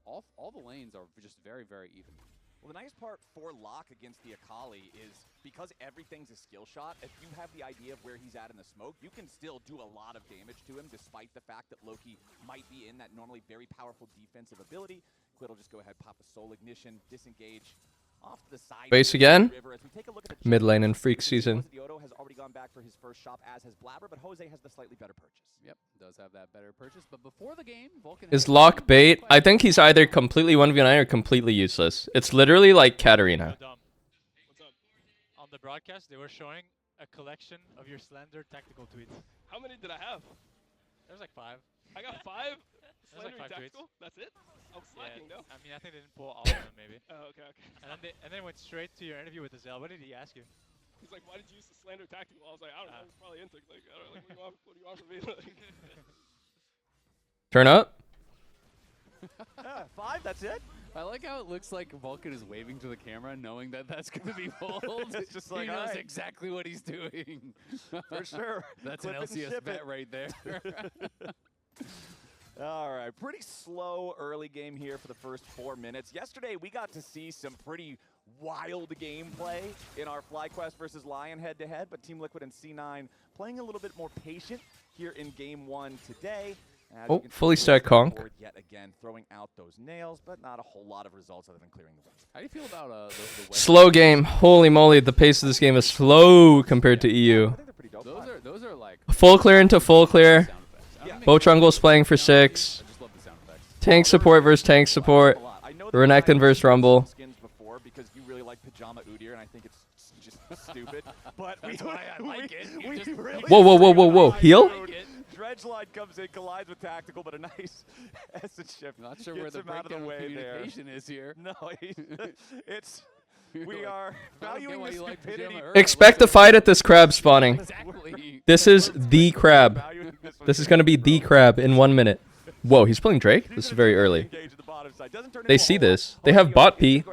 all the lanes are just very, very even. Well, the nice part for Locke against the Akali is because everything's a skill shot, if you have the idea of where he's at in the smoke, you can still do a lot of damage to him despite the fact that Loki might be in that normally very powerful defensive ability. Quid will just go ahead, pop a soul ignition, disengage. Off to the side Base again. Mid lane in Freak season. Has already gone back for his first shop, as has Blabber, but Jose has the slightly better purchase. Yep, does have that better purchase. But before the game, Vulcan is Locke bait? I think he's either completely 1v9 or completely useless. It's literally like Katarina. What's up? On the broadcast, they were showing a collection of your slender tactical tweets. How many did I have? There's like 5. I got 5. There's like 5 tactical. tweets. That's it. I was slacking though. I mean, I think they didn't pull all of them, maybe. Oh, okay. And then went straight to your interview with Azelle. What did he ask you? He's like, why did you use the slander tactical? I was like, I don't know. He's probably into like, I don't know, like, what do you want from me? Turn up. 5, that's it? I like how it looks like Vulcan is waving to the camera, knowing that that's going to be pulled. It's just like, he knows all right. exactly what he's doing. For sure. That's Clip an it and LCS ship bet it. right there. All right, pretty slow early game here for the first 4 minutes. Yesterday, we got to see some pretty wild gameplay in our FlyQuest versus Lion head-to-head, but Team Liquid and C9 playing a little bit more patient here in Game 1 today. As Oh, you can fully see, stacked conk. forward yet again, throwing out those nails, but not a whole lot of results other than clearing the win. How do you feel about the Slow game. Holy moly, the pace of this game is slow compared to EU. Those are like Full clear into full clear. Both jungles playing for 6. Tank support versus tank support. Renekton versus Rumble. Skins before because you really like Pajama Udyr, and I think it's just stupid. But That's why I like it. You just- really Whoa, whoa, whoa, whoa, whoa. Heal? Dredgeline comes in, collides with Tactical, but a nice essence shift. Not sure where gets the him out of breakdown the of way there. communication is here. No, it's we Like, are I don't get valuing why the you like stupidity. Pajama Earth. Expect a fight at this crab spawning. Exactly. This is the crab. This is going to be the crab in 1 minute. Whoa, he's pulling Drake? This is very early. They see this. They have bot P.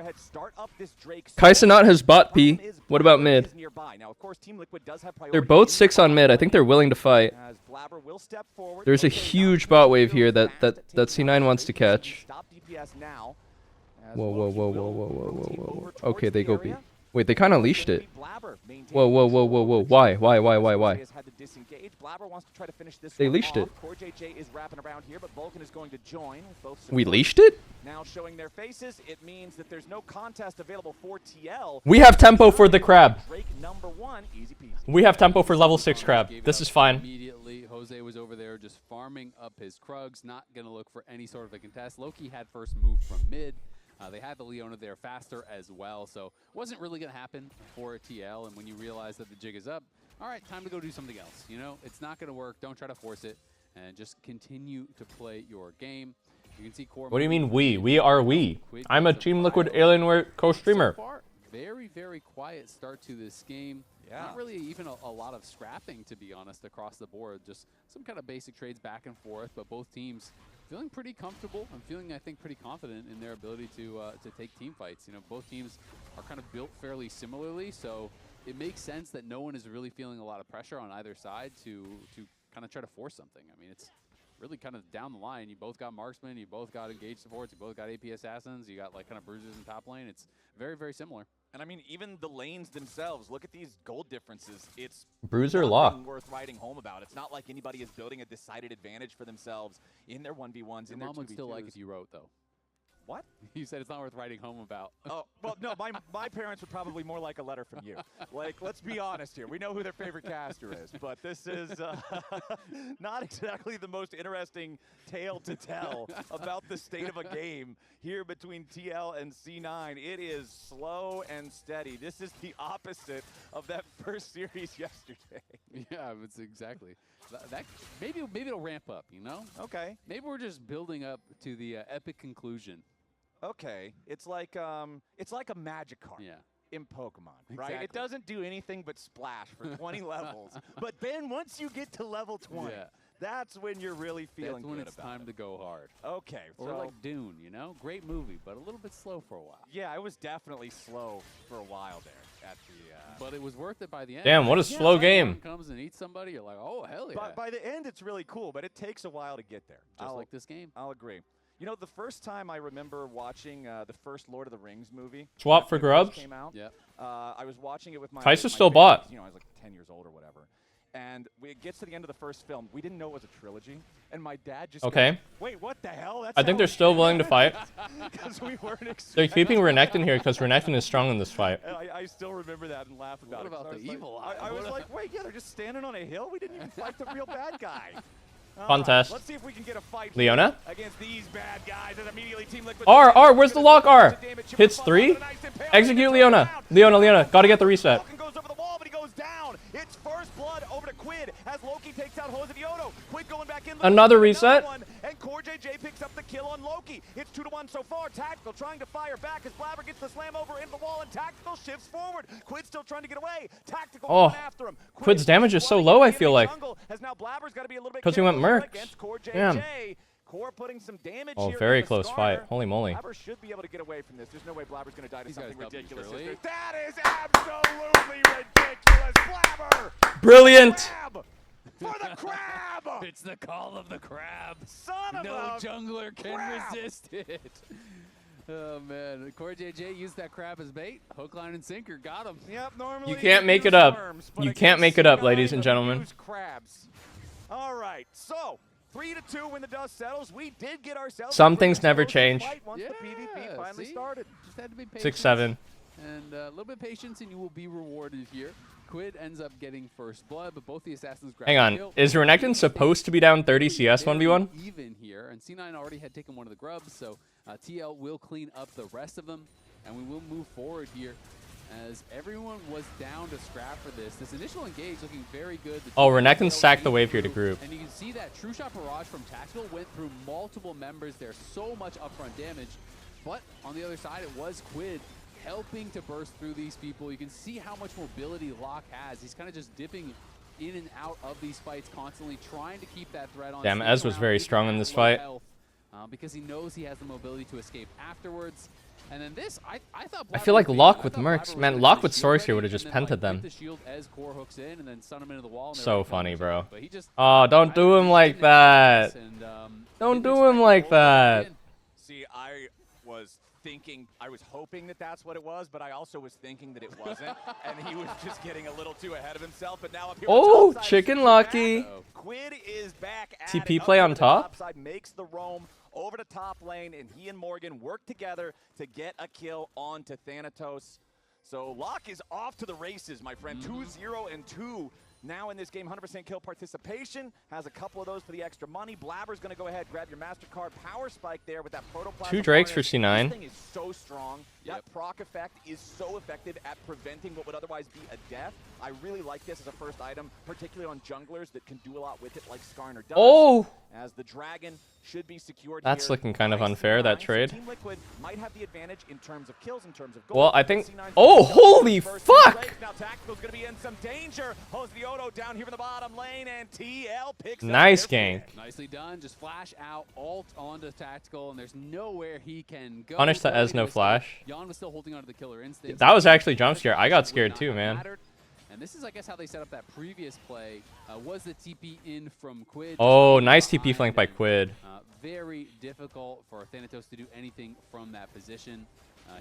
Kai'Sanat has bot P. What about mid? They're both 6 on mid. I think they're willing to fight. There's a huge bot wave here that C9 wants to catch. Whoa, whoa, whoa, whoa, whoa, whoa, whoa, whoa. Okay, they go B. Wait, they kind of leashed it. Whoa, whoa, whoa, whoa, whoa. Why? They leashed it. We leashed it? Now showing their faces, it means that there's no contest available for TL. We have tempo for the crab. Drake #1, easy peasy. We have tempo for level 6 crab. This is fine. Immediately, Jose was over there just farming up his Krugs, not going to look for any sort of a contest. Loki had first move from mid. They had the Leona there faster as well, so wasn't really going to happen for TL. And when you realize that the jig is up, all right, time to go do something else. You know, it's not going to work. Don't try to force it, and just continue to play your game. You can see core. What do you mean we? We are we. I'm a Team Liquid Alienware co-streamer. So far, very, very quiet start to this game. Yeah. Not really even a lot of scrapping, to be honest, across the board. Just some kind of basic trades back and forth, but both teams feeling pretty comfortable. I'm feeling, I think, pretty confident in their ability to take team fights. You know, both teams are kind of built fairly similarly, so it makes sense that no one is really feeling a lot of pressure on either side to kind of try to force something. I mean, it's really kind of down the line. You both got marksmen, you both got engaged supports, you both got AP assassins, you got like kind of bruisers in top lane. It's very, very similar. And I mean, even the lanes themselves, look at these gold differences. It's Bruiser nothing lock. worth writing home about. It's not like anybody is building a decided advantage for themselves in their 1v1s, in their Your mom 2v2s. would still like if you wrote, though. What? You said it's not worth writing home about. Oh, well, no, my parents would probably more like a letter from you. Like, let's be honest here. We know who their favorite caster is, but this is not exactly the most interesting tale to tell about the state of a game here between TL and C9. It is slow and steady. This is the opposite of that first series yesterday. Yeah, it's exactly. That maybe it'll ramp up, you know? Okay. Maybe we're just building up to the epic conclusion. Okay, it's like a magic card. Yeah. In Pokemon, right? Exactly. It doesn't do anything but splash for 20 levels. But then once you get to level 20, that's when you're really feeling That's when good it's about time it. to go hard. Okay, Or so like Dune, you know? Great movie, but a little bit slow for a while. yeah, I was definitely slow for a while there at the. But it was worth it by the end. Damn, what a slow someone game. comes and eats somebody, you're like, oh, hell yeah. By the end, it's really cool, but it takes a while to get there. Just like this game. I'll agree. You know, the first time I remember watching the first Lord of the Rings movie. Swap after for it first grubs? Came out, Yep. I was watching it with my. Kai'Sa my still parents. bought. You know, I was like 10 years old or whatever. And it gets to the end of the first film. We didn't know it was a trilogy. And my dad just Okay. goes, wait, what the hell? That's I think they're still willing to fight. Because we weren't They're expecting. keeping Renekton here because Renekton is strong in this fight. I still remember that and laugh about What it. 'cause about I the was evil like, eye? I was like, wait, yeah, they're just standing on a hill? We didn't even fight the real bad guy. All Fun right, test. Let's see if we can get a fight Leona? against these bad guys. And immediately Team Liquid. R, where's the lock R? Hits 3. Execute Leona. Leona. Gotta get the reset. Goes over the wall, but he goes down. It's first blood over to Quid as Loki takes out Jose Vioto. Quid going back in. Another reset. And CoreJJ picks up the kill on Loki. It's 2-1 so far. Tactical trying to fire back as Blabber gets the slam over into the wall, and Tactical shifts forward. Quid still trying to get away. Tactical going after him. Quid's damage is so low, I feel like. Because he went Mercs. Damn. Core putting some damage Oh, here very close fight. Holy moly. Blabber should be able to get away from this. There's no way Blabber's going to die to something ridiculous. That is absolutely ridiculous. Blabber! Brilliant! For the crab! It's the call of the crab. Son of no a jungler can crab. resist it. Oh man, CoreJJ used that crab as bait. Hook, line, and sinker. Got him. Yep, normally You can't make it up. You can't make it up, ladies and gentlemen. Crabs. All right, so 3-2 when the dust settles. We did get ourselves Some things never change. once the PvP finally started. Just had to be patient. 6-7. And a little bit of patience, and you will be rewarded here. Quid ends up getting first blood, but both the assassins grab Hang on. kill. Is Renekton supposed to be down 30 CS 1v1? Even here, and C9 already had taken one of the grubs, so TL will clean up the rest of them, and we will move forward here as everyone was down to scrap for this. This initial engage looking very good. Oh, Renekton sacked the wave here to group. And you can see that True Shot Barrage from Tactical went through multiple members. There's so much upfront damage, but on the other side, it was Quid helping to burst through these people. You can see how much mobility Locke has. He's kind of just dipping in and out of these fights constantly, trying to keep that threat on. Damn, Ez was very strong in this fight. Because he knows he has the mobility to escape afterwards. And then this, I thought. I feel like Locke with Mercs. Man, Locke with Swords here would have just pented them. The shield as Core hooks in and then stun him into the wall. So funny, bro. Oh, don't do him like that. Don't do him like that. See, I was thinking, I was hoping that that's what it was, but I also was thinking that it wasn't, and he was just getting a little too ahead of himself. But now up here, Oh, chicken lucky. Quid is back at TP play on top. Side makes the roam over to top lane, and he and Morgan work together to get a kill onto Thanatos. So Locke is off to the races, my friend. 2-0-2 now in this game. 100% kill participation. Has a couple of those for the extra money. Blabber's going to go ahead, grab your MasterCard. Power spike there with that protoplasm. 2 Drakes for C9. This thing is so strong. That proc effect is so effective at preventing what would otherwise be a death. I really like this as a first item, particularly on junglers that can do a lot with it, like Skarner does. Oh! As the dragon should be secured. That's here looking kind of by unfair, that C9. trade. So Team Liquid might have the advantage in terms of kills, in terms of goals. Well, I think. C9's Oh, holy fuck! now Tactical's going to be in some danger. Jose Vioto down here in the bottom lane, and TL picks Nice up gank. Nicely done. Just flash out, ult onto Tactical, and there's nowhere he can go. Punish the Ez no flash. Jan was still holding onto the killer instinct. That was actually jump scare. I got scared too, man. And this is, I guess, how they set up that previous play. Was the TP in from Quid. Oh, nice TP flank by Quid. Very difficult for Thanatos to do anything from that position.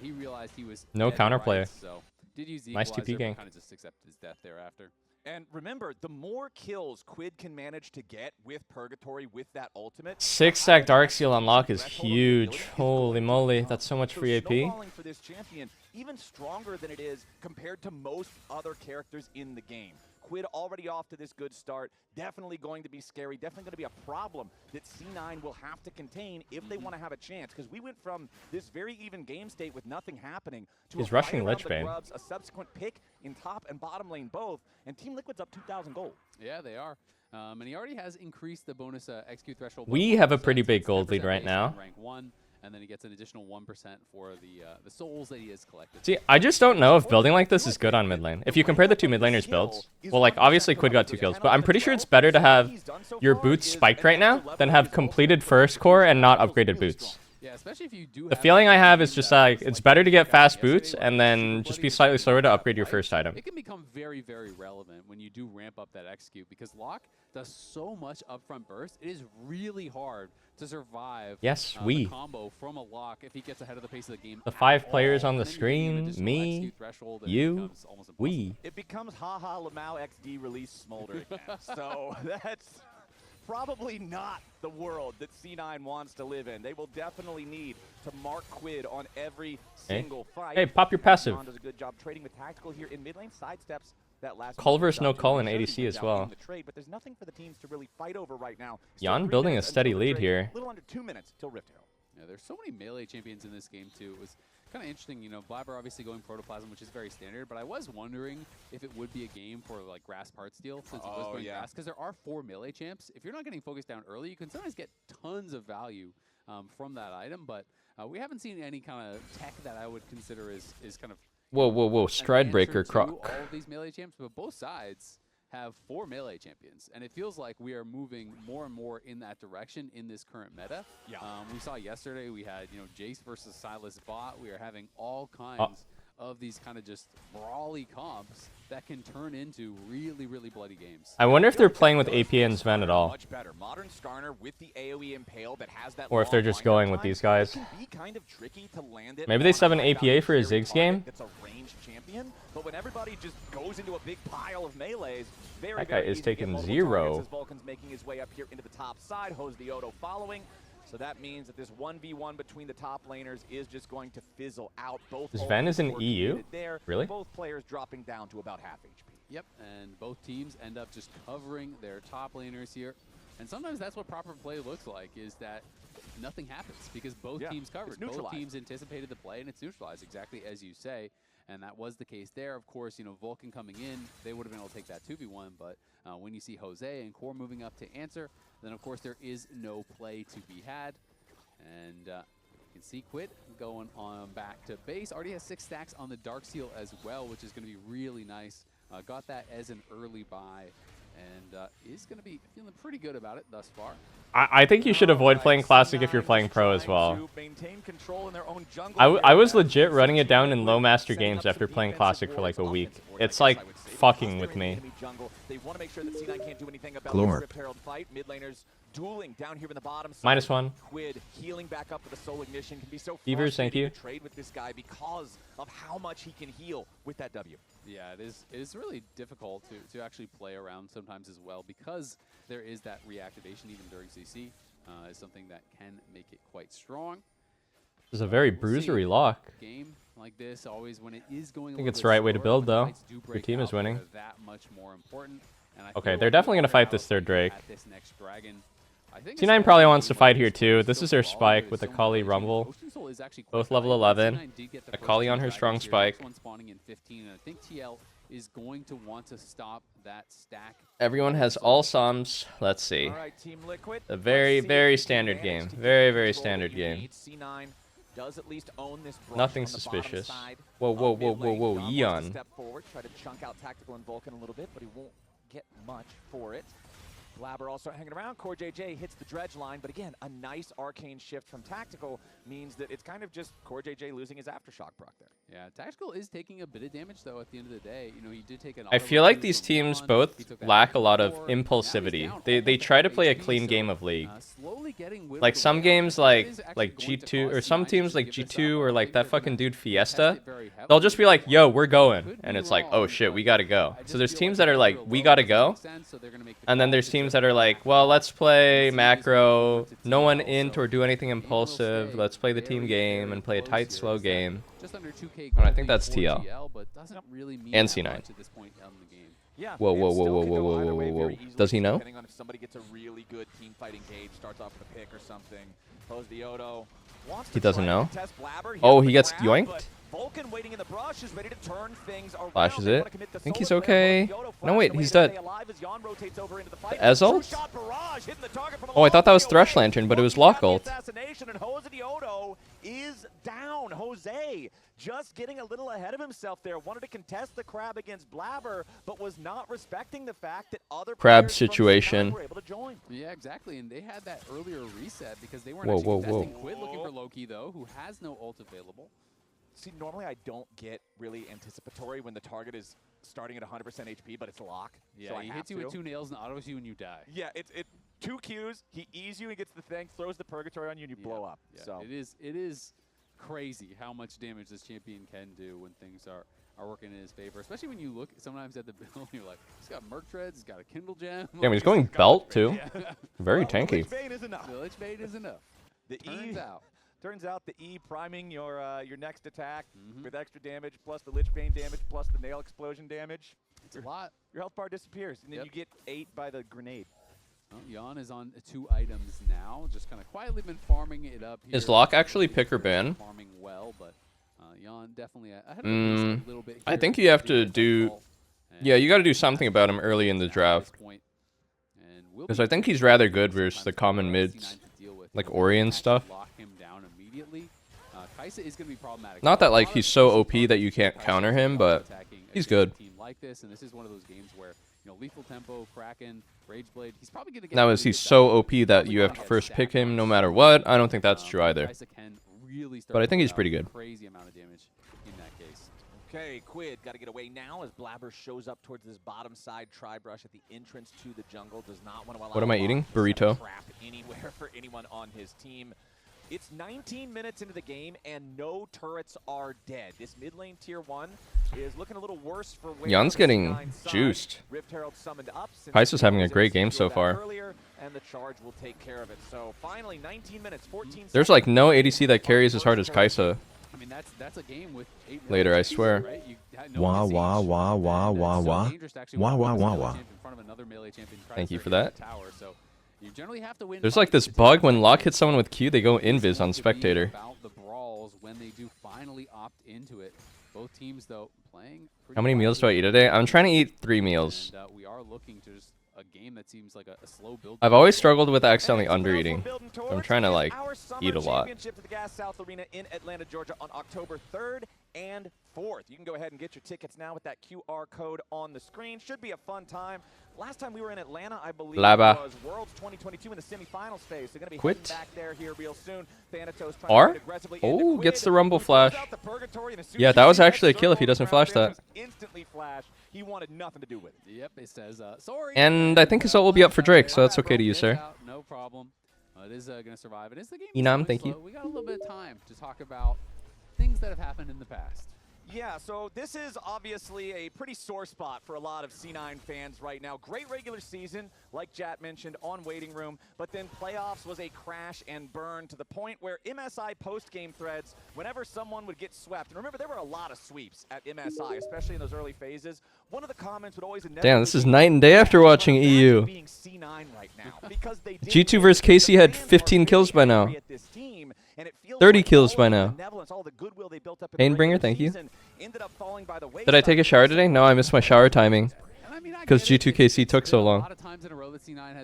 He realized he was No dead counterplay. right, so did use the Nice equalizer, TP gank. Kind of just accept his death thereafter. And remember, the more kills Quid can manage to get with Purgatory, with that ultimate. 6-stack Darksteel unlock is huge. Holy moly, that's so much free AP. Snowballing for this champion, even stronger than it is compared to most other characters in the game. Quid already off to this good start. Definitely going to be scary. Definitely going to be a problem that C9 will have to contain if they want to have a chance. Because we went from this very even game state with nothing happening to He's a rushing fight around Lich the Bane. grubs, a subsequent pick in top and bottom lane both. And Team Liquid's up 2,000 gold. Yeah, they are. And he already has increased the bonus XQ threshold. We have a pretty big gold lead right now. Rank 1, and then he gets an additional 1% for the souls that he has collected. See, I just don't know if building like this is good on mid lane. If you compare the two mid laners' builds, well, like, obviously Quid got 2 kills, but I'm pretty sure it's better to have your boots spiked right now than have completed first core and not upgraded boots. Yeah, especially if you do. The feeling I have is just like, it's better to get fast boots and then just be slightly slower to upgrade your first item. It can become very, very relevant when you do ramp up that execute because Locke does so much upfront burst. It is really hard to survive the combo from a Locke if he gets ahead of the pace of the game. The 5 players on the screen, me, you, we. It becomes haha Lamau XD release Smolder again. So that's probably not the world that C9 wants to live in. They will definitely need to mark Quid on every single fight. Hey, pop your passive. Jan does a good job trading with Tactical here in mid lane, sidesteps that last Culver's no call in ADC as well. trade, but there's nothing for the teams to really fight over right now. Jan building a steady lead here. A little under 2 minutes till Rift Herald. Yeah, there's so many melee champions in this game too. It was kind of interesting, you know, Blabber obviously going Protoplasm, which is very standard, but I was wondering if it would be a game for like Grass Heartsteel since it was going Grass, because there are 4 melee champs. If you're not getting focused down early, you can sometimes get tons of value from that item, but we haven't seen any kind of tech that I would consider is kind of Whoa, Stride Breaker Croc. All of these melee champs, but both sides have 4 melee champions, and it feels like we are moving more and more in that direction in this current meta. Yeah. We saw yesterday we had, you know, Jace versus Silas bot. We are having all kinds of these kind of just brawly comps that can turn into really, really bloody games. I wonder if they're playing with APA and Sven at all. Much better. Modern Skarner with the AoE Impale that has that Or if they're just going with these guys. It can be kind of tricky to land it. Maybe they sub an APA for a Ziggs game? That's a ranged champion, but when everybody just goes into a big pile of melees, That guy is taking 0. Vulcan's making his way up here into the top side, Hose the Odo following. So that means that this 1v1 between the top laners is just going to fizzle out. Both Sven is in EU? there. Really? Both players dropping down to about half HP. Yep, and both teams end up just covering their top laners here. And sometimes that's what proper play looks like, is that nothing happens because both teams covered. Both teams anticipated the play, and it's neutralized exactly as you say. And that was the case there. Of course, you know, Vulcan coming in, they would have been able to take that 2v1, but when you see Jose and Core moving up to answer, then of course there is no play to be had. And you can see Quid going on back to base. Already has 6 stacks on the Dark Seal as well, which is going to be really nice. Got that as an early buy, and is going to be feeling pretty good about it thus far. I think you should avoid playing Classic if you're playing Pro as well. I was legit running it down in low master games after playing Classic for like a week. It's like fucking with me. Glorp. Dueling down here in the bottom side. -1. Quid healing back up with the soul ignition can be so Beavers, thank you. to trade with this guy because of how much he can heal with that W. Yeah, it is really difficult to actually play around sometimes as well, because there is that reactivation even during CC. Is something that can make it quite strong. This is a very bruisery lock. Game like this, always when it is going. I think it's the right way to build though. Your team is winning. That much more important. Okay, they're definitely gonna fight this third Drake. This next dragon. C9 probably wants to fight here too. This is their spike with Akali Rumble. Both level 11. Akali on her strong spike. One spawning in 15, and I think TL is going to want to stop that stack. Everyone has all Psalms. Let's see. A very, very standard game. Very, very standard game. Does at least own this Nothing suspicious. Whoa, Eon. Step forward, try to chunk out Tactical and Vulcan a little bit, but he won't get much for it. Blabber also hanging around. Core JJ hits the dredge line, but again, a nice arcane shift from Tactical means that it's kind of just Core JJ losing his Aftershock proc there. Yeah, Tactical is taking a bit of damage though at the end of the day. You know, he did take an I feel like these teams both lack a lot of impulsivity. They try to play a clean game of League. Like some games like G2, or some teams like G2 or like that fucking dude Fiesta, they'll just be like, yo, we're going. And it's like, oh shit, we gotta go. So there's teams that are like, we gotta go. And then there's teams that are like, well, let's play macro, no one int or do anything impulsive, let's play the team game and play a tight, slow game. And I think that's TL. And C9. Whoa. Does he know? Depending on if somebody gets a really good team fighting gauge, starts off with a pick or something. Hose the Odo. He doesn't know. Oh, he gets yoinked? Vulcan waiting in the brush is ready to turn things around. Flashes it. I think he's okay. No, wait, he's dead. The Ez ult? Oh, I thought that was Thresh Lantern, but it was Lock ult. And Jose the Odo is down. Jose just getting a little ahead of himself there. Wanted to contest the Crab against Blabber, but was not respecting the fact that other Crab situation. were able to join. Yeah, exactly. And they had that earlier reset because they weren't actually contesting. Quid looking for Loki, though, who has no ult available. See, normally I don't get really anticipatory when the target is starting at 100% HP, but it's lock. Yeah, so he hits you with 2 nails and autos you and you die. Yeah, it's 2 Qs, he E's you, he gets the thing, throws the Purgatory on you, and you blow up. Yeah, so it is crazy how much damage this champion can do when things are working in his favor, especially when you look sometimes at the build and you're like, he's got Merc Treads, he's got a Kindle Gem. Yeah, he's going belt too. Very tanky. Lich Bane is enough. The Lich Bane is enough. Turns out the E priming your next attack with extra damage, plus the Lich Bane damage, plus the nail explosion damage. It's a lot. Your health bar disappears, and then you get 8 by the grenade. Well, Jan is on 2 items now, just kind of quietly been farming it up here. Is Locke actually pick or ban? Farming well, but Jan definitely ahead of him a little bit here. I think you have to do... Yeah, you got to do something about him early in the draft. Because I think he's rather good versus the common mids. Like Ori and stuff. Not that like he's so OP that you can't counter him, but he's good. Like this, and this is one of those games where, you know, lethal tempo, Kraken, Rageblade, he's probably going to get... Now, is he so OP that you have to first pick him no matter what? I don't think that's true either. But I think he's pretty good. Crazy amount of damage in that case. Okay, Quid got to get away now as Blabber shows up towards this bottom side tri-brush at the entrance to the jungle. Does not want to allow... What am I eating? Burrito. ...trap anywhere for anyone on his team. It's 19 minutes into the game, and no turrets are dead. This mid lane tier 1 is looking a little worse for... Jan's getting juiced. Kai'Sa's having a great game so far. Earlier, and the charge will take care of it. So finally, 19 minutes, 14 There's like no ADC that carries as hard as Kai'Sa. I mean, that's a game with 8 later, I swear. Wah, wah, wah, wah, wah, wah. Wah, wah, wah, wah. Thank you for that. You generally have to win. There's like this bug when Locke hits someone with Q, they go invis on spectator. About the brawls when they do finally opt into it. Both teams though playing. How many meals do I eat a day? I'm trying to eat 3 meals. And, we are looking to just a game that seems like a slow build. I've always struggled with accidentally undereating. So I'm trying to like eat a lot. Championship to the Gas South Arena in Atlanta, Georgia on October 3rd and 4th. You can go ahead and get your tickets now with that QR code on the screen. Should be a fun time. Last time we were in Atlanta, I believe, was Worlds 2022 in the semifinals phase. So going to be heading back there here real soon. Thanatos trying to get aggressively Oh, gets the Rumble flash. Yeah, that was actually a kill if he doesn't flash that. Instantly flash. He wanted nothing to do with it. Yep, it says sorry. And I think his ult will be up for Drake, so that's okay to use, sir. No problem. It is going to survive. It is the game. Enam, thank you. We got a little bit of time to talk about things that have happened in the past. Yeah, so this is obviously a pretty sore spot for a lot of C9 fans right now. Great regular season, like Jat mentioned, on waiting room, but then playoffs was a crash and burn to the point where MSI post-game threads, whenever someone would get swept, and remember there were a lot of sweeps at MSI, especially in those early phases, one of the comments would always... Damn, this is night and day after watching EU. G2 versus KC had 15 kills by now. 30 kills by now. Painbringer, thank you. Did I take a shower today? No, I missed my shower timing. Because G2KC took so long.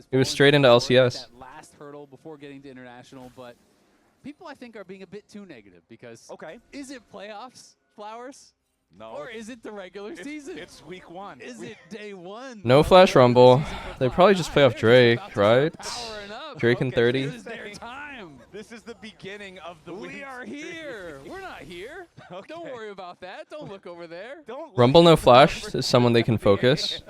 It was straight into LCS. That last hurdle before getting to international, but people I think are being a bit too negative because is it playoffs, Flowers? No. Or is it the regular season? It's week 1. Is it day 1? No flash rumble. They probably just play off Drake, right? Drake and 30. This is their time. This is the beginning of the week. We are here. We're not here. Don't worry about that. Don't look over there. Rumble no flash is someone they can focus.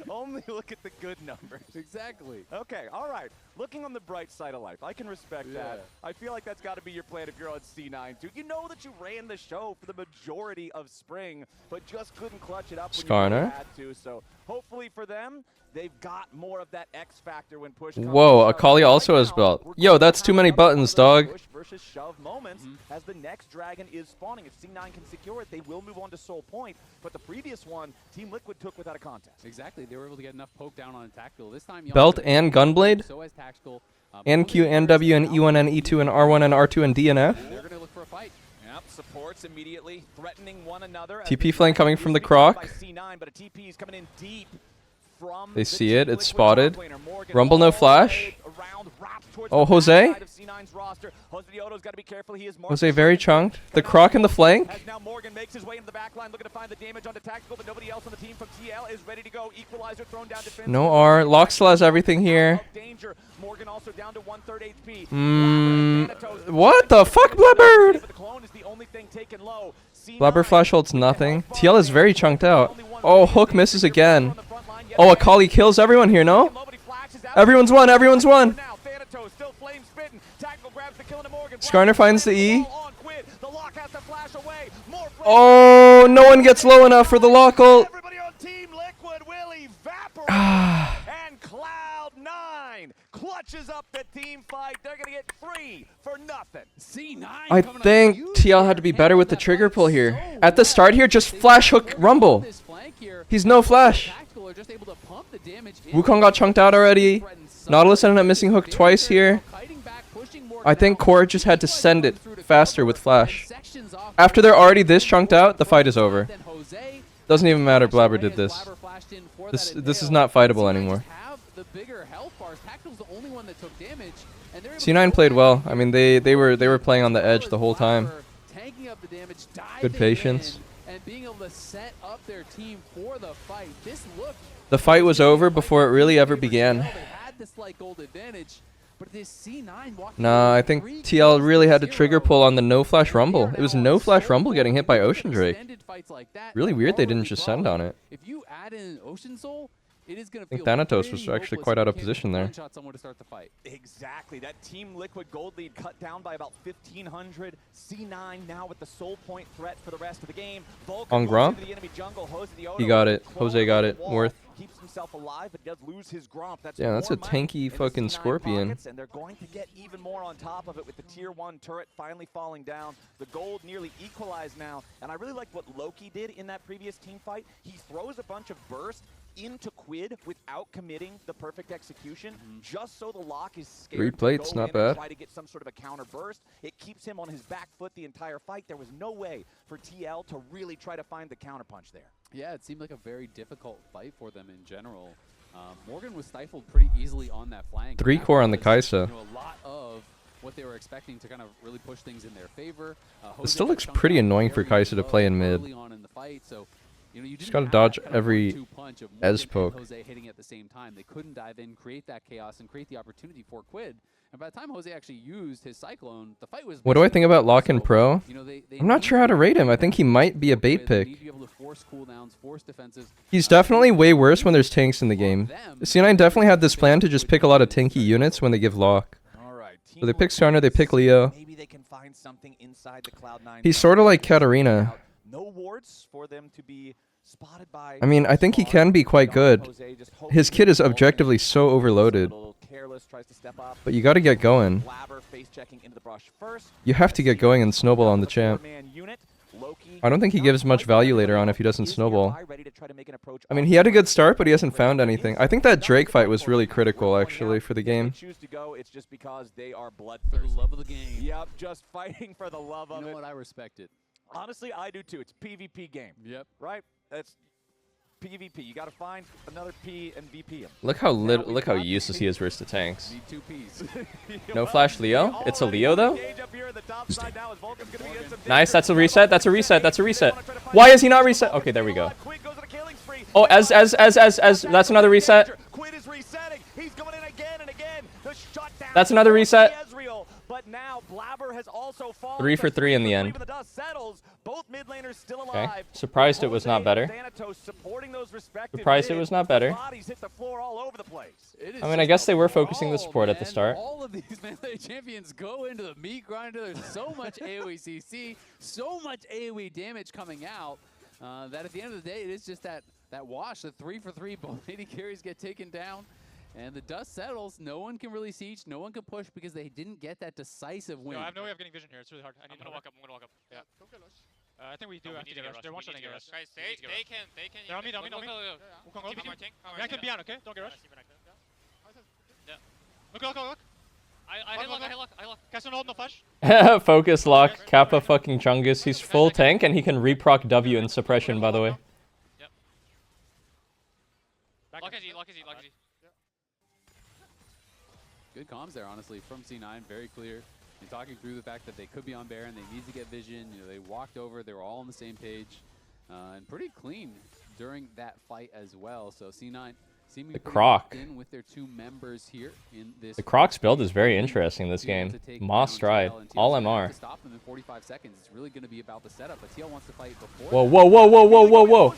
Only look at the good numbers. Exactly. Okay, all right. Looking on the bright side of life, I can respect that. I feel like that's got to be your plan if you're on C9 too. You know that you ran the show for the majority of spring, but just couldn't clutch it up when you really had to. So hopefully for them, they've got more of that X factor when push comes. Whoa, Akali also has belt. Yo, that's too many buttons, dog. Push versus shove moments as the next dragon is spawning. If C9 can secure it, they will move on to Soul Point. But the previous one, Team Liquid took without a contest. Exactly. They were able to get enough poke down on a tactical. This time, Belt and Gunblade? So as tactical. And Q and W and E1 and E2 and R1 and R2 and DNF. They're going to look for a fight. Yep, supports immediately threatening one another. TP flank coming from the Croc. C9, but a TP is coming in deep from They see it. It's spotted. Rumble no flash. Oh, Jose? Jose very chunked. The Croc in the flank. Now Morgan makes his way into the back line, looking to find the damage onto tactical, but nobody else on the team from TL is ready to go. Equalizer thrown down defense. No R. Locke still has everything here. Danger. Morgan also down to 1/3 HP. What the fuck, Blabber? Blabber flash holds nothing. TL is very chunked out. Oh, Hook misses again. Oh, Akali kills everyone here, no? Everyone's won, everyone's won. Skarner finds the E. Oh, no one gets low enough for the lock ult. And Cloud9 clutches up the team fight. They're going to get 3 for nothing. C9. I think TL had to be better with the trigger pull here. At the start here, just flash hook Rumble. He's no flash. Wukong got chunked out already. Nautilus ended up missing hook twice here. I think Core just had to send it faster with Flash. After they're already this chunked out, the fight is over. Doesn't even matter Blabber did this. This is not fightable anymore. C9 played well. I mean, they were playing on the edge the whole time. Good patience. The fight was over before it really ever began. Nah, I think TL really had to trigger pull on the no flash rumble. It was no flash rumble getting hit by Ocean Drake. Really weird they didn't just send on it. I think Thanatos was actually quite out of position there. Exactly. That Team Liquid gold lead cut down by about 1,500. C9 now with the sole point threat for the rest of the game. On Gromp? He got it. Jose got it. Worth. Keeps himself alive, but does lose his Gromp. Yeah, that's a tanky fucking Scorpion. Pockets, and they're going to get even more on top of it with the tier 1 turret finally falling down. The gold nearly equalized now, and I really like what Loki did in that previous team fight. He throws a bunch of burst into Quid without committing the perfect execution, just so the lock is scared 3 plates, to go not in bad. and try to get some sort of a counter burst. It keeps him on his back foot the entire fight. There was no way for TL to really try to find the counterpunch there. Yeah, it seemed like a very difficult fight for them in general. Morgan was stifled pretty easily on that flank. 3 core on the Kaisa. You know, a lot of what they were expecting to kind of really push things in their favor. It still looks pretty annoying for Kaisa to play in mid. Just gotta dodge every Ez poke. Jose hitting at the same time. They couldn't dive in, create that chaos, and create the opportunity for Quid. And by the time Jose actually used his Cyclone, the fight was... What do I think about Lock-in Pro? I'm not sure how to rate him. I think he might be a bait pick. He's definitely way worse when there's tanks in the game. C9 definitely had this plan to just pick a lot of tanky units when they give Lock. So they pick Skarner, they pick Leo. He's sort of like Katarina. No wards for them to be spotted by. I mean, I think he can be quite good. His kit is objectively so overloaded. But you gotta get going. You have to get going and snowball on the champ. I don't think he gives much value later on if he doesn't snowball. I mean, he had a good start, but he hasn't found anything. I think that Drake fight was really critical, actually, for the game. It's just because they are bloodthirsty. For the love of the game. Yep, just fighting for the love of it. You know what? I respect it. Honestly, I do too. It's a PvP game. Yep. Right? That's PvP. You got to find another P and VP him. Look how useless he is versus the tanks. No flash Leo? It's a Leo though? Nice, that's a reset, that's a reset, that's a reset. Why is he not reset? Okay, there we go. Oh, as that's another reset. That's another reset. But now Blabber has also fallen. 3 for 3 in the end. Even the dust settles. Both mid laners still Okay. alive. Surprised it was not better. Surprised it was not better. I mean, I guess they were focusing the support at the start. All of these melee champions go into the meat grinder. There's so much AoE CC, so much AoE damage coming out that at the end of the day, it is just that wash. The 3 for 3, both AD carries get taken down. And the dust settles. No one can really siege. No one can push because they didn't get that decisive win. No, I have no way of getting vision here. It's really hard. I'm gonna walk up. Yeah. I think we do have to get rushed. They're one-shotting us. Guys, they can. They're on me. Wukong, go. I can be on, okay? Don't get rushed. Yeah. Look. I hit lock. Cast on hold, no flash. Focus lock, Kappa fucking Chungus. He's full tank and he can reproc W in suppression, by the way. Yep. Lock is E. Good comms there, honestly, from C9. Very clear. And talking through the fact that they could be on Baron, they need to get vision. You know, they walked over. They were all on the same page. And pretty clean during that fight as well. So C9 seeming in with their 2 members here in this. The Croc's build is very interesting in this game. Moss Stride, all MR. Stop them in 45 seconds. It's really going to be about the setup, but TL wants to fight before. Whoa.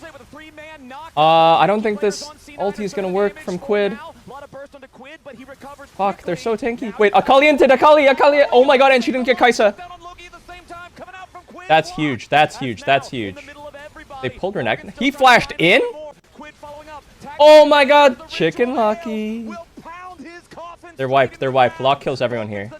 I don't think this ulti is going to work from Quid. Fuck, they're so tanky. Wait, Akali into Akali. Oh my god, and she didn't get Kaisa. That's huge. They pulled Renekton. He flashed in? Oh my god, Chicken Lucky. They're wiped. Lock kills everyone here.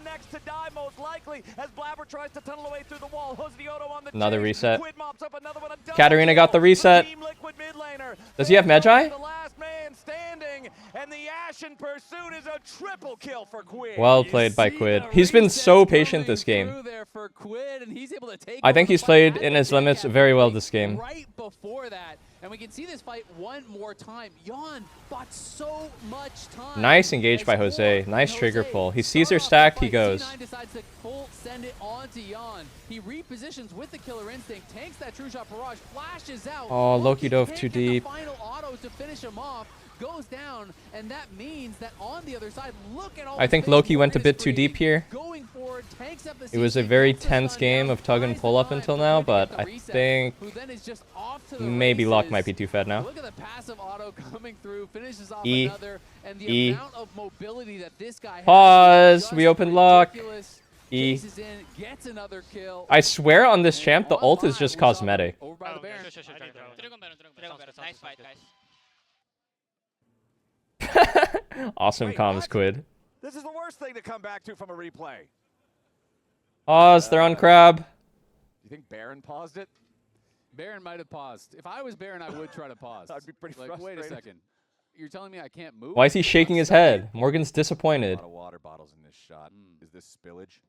As Blabber tries to tunnel away through the wall. Hosdioto on the Another chase. reset. Quid mops up another one. A double Katarina got the kill reset. for Team Liquid mid laner. Does he have They Magi? The last man standing, and the Ashen Pursuit is a triple kill for Quid. Well played by Quid. He's been so patient this game. There for Quid, and he's able to take I think over he's the fight played at in the his pick limits after very well being this game. Right before that, and we can see this fight one more time. Jan bought so much time. Nice engage by Jose. Nice trigger pull. He sees her stacked, he goes. C9 decides to full send it on to Jan. He repositions with the killer instinct, tanks that true shot barrage, flashes out. Oh, Loki dove too can't get deep. The final auto to finish him off. Goes down, and that means that on the other side, look at all I think Loki went a bit too deep here. going forward, tanks up the It was a very tense game of tug and pull up until now, but I think who then is just off to the maybe Luck races. might be too fed now. Look at the passive auto coming through, finishes off E. another, and the E. amount of mobility that this guy has Pause. is just We opened Luck. ridiculous. E. Chases in, gets another kill. I swear on this champ, the ult is just cosmetic. Over by the Baron. Nice fight, guys. Awesome comms, Quid. This is the worst thing to come back to from a replay. Pause. They're on Crab. Do you think Baron paused it? Baron might have paused. If I was Baron, I would try to pause. I'd be pretty like, wait a frustrated. second. You're telling me I can't move? Why is he shaking his head? Morgan's disappointed. A lot of water bottles in this shot. Is this spillage?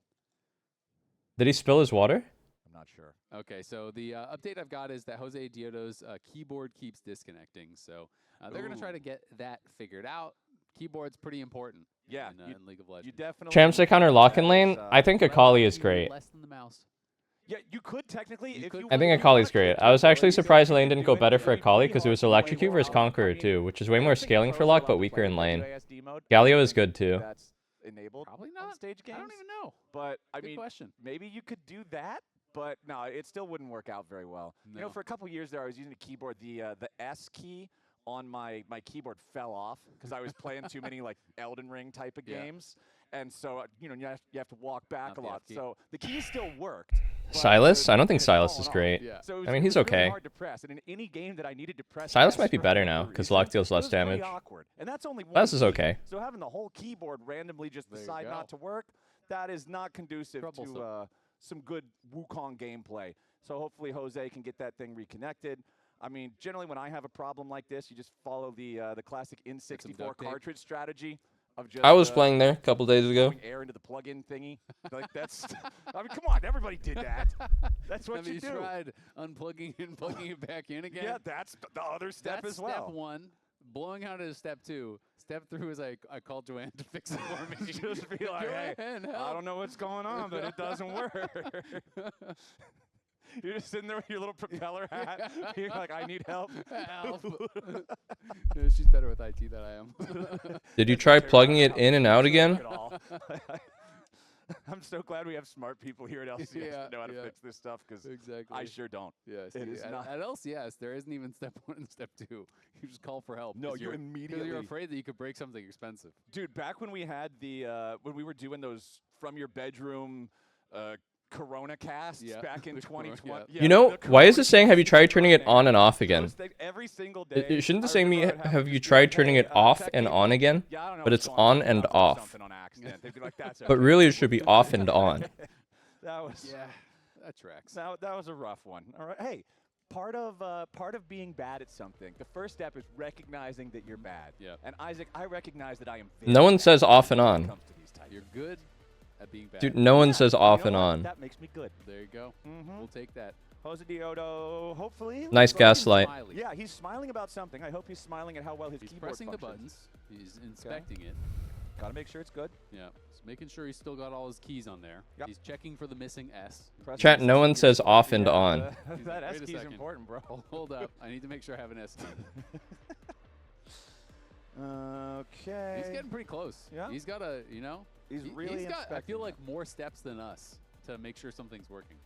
Did he spill his water? I'm not sure. Okay, so the update I've got is that Jose Diodo's keyboard keeps disconnecting. So they're going to try to get that figured out. Keyboard's pretty important. Yeah, in League of Legends. You definitely. Champs to counter lock in lane? I think Akali is great. Less than the mouse. Yeah, you could technically. I think Akali's great. I was actually surprised lane didn't go better for Akali because it was Electrocute versus Conqueror too, which is way more scaling for lock but weaker in lane. Galio is good too. That's enabled. Probably not. On stage games. I don't even know. But I Good mean, question. maybe you could do that. But no, it still wouldn't work out very well. No. You know, for a couple years there, I was using a keyboard. The S key on my keyboard fell off because I was playing too many like Elden Ring type of games, and so you know you have to walk back a lot. So the key still worked. Silas? I don't think Silas is great. So I mean, he's it was really okay. hard to press, and in any game that I needed to press, Silas S might be for better whatever now because reason, lock deals it less was pretty damage. awkward. And that's only one Silas is key. okay. So having the whole keyboard randomly just decide not to work, that is not conducive to some good Wukong gameplay. So hopefully Jose can get that thing reconnected. I mean, generally when I have a problem like this, you just follow the classic N64 cartridge strategy of just. I was playing there a couple days ago. Throwing air into the plug-in thingy. Like that's. I mean, come on, everybody did that. That's what Have you do. tried unplugging and plugging it back in again? Yeah, that's the other step That's as well. Step one. Blowing out is step two. Step three is I called Joanne to fix it for me. Just be like, hey, Joanne, I help. don't know what's going on, but it doesn't work. You're just sitting there with your little propeller hat. You're like, I need help. Help. Yeah, she's better with IT than I am. Did you try plugging it in and out again? I'm so glad we have smart people here at LCS that know how to fix this stuff because I sure don't. Yes, it is not. At LCS, there isn't even step one and step two. You just call for help. No, 'cause you immediately. you're afraid that you could break something expensive. Dude, back when we had the when we were doing those from your bedroom Corona casts back in 2020. You know, why is it saying have you tried turning it on and off again? Every single day. Shouldn't the saying be have you tried turning it off and on again? But it's on and off. But really it should be off and on. That was that tracks. That was a rough one. All right, hey, part of being bad at something, the first step is recognizing that you're bad. Yeah. And Isaac, I recognize that I am. Very No one says off and when it on. comes to these types. You're good at being bad. Dude, no one says off and on. That makes me good. There you go. We'll take that. Jose Diodo, hopefully. Nice gaslight. Yeah, he's smiling about something. I hope he's smiling at how well his keyboard pressing the functions. buttons. He's inspecting it. Got to make sure it's good. Yeah. Just making sure he's still got all his keys on there. Yep. He's checking for the missing S. Chat, no one says off and on. That S Wait a key is second. important, bro. Hold up. I need to make sure I have an S key. Okay. He's getting pretty close. Yeah. He's got a, you know. He's really he's got, I inspecting feel that. like, more steps than us to make sure something's working.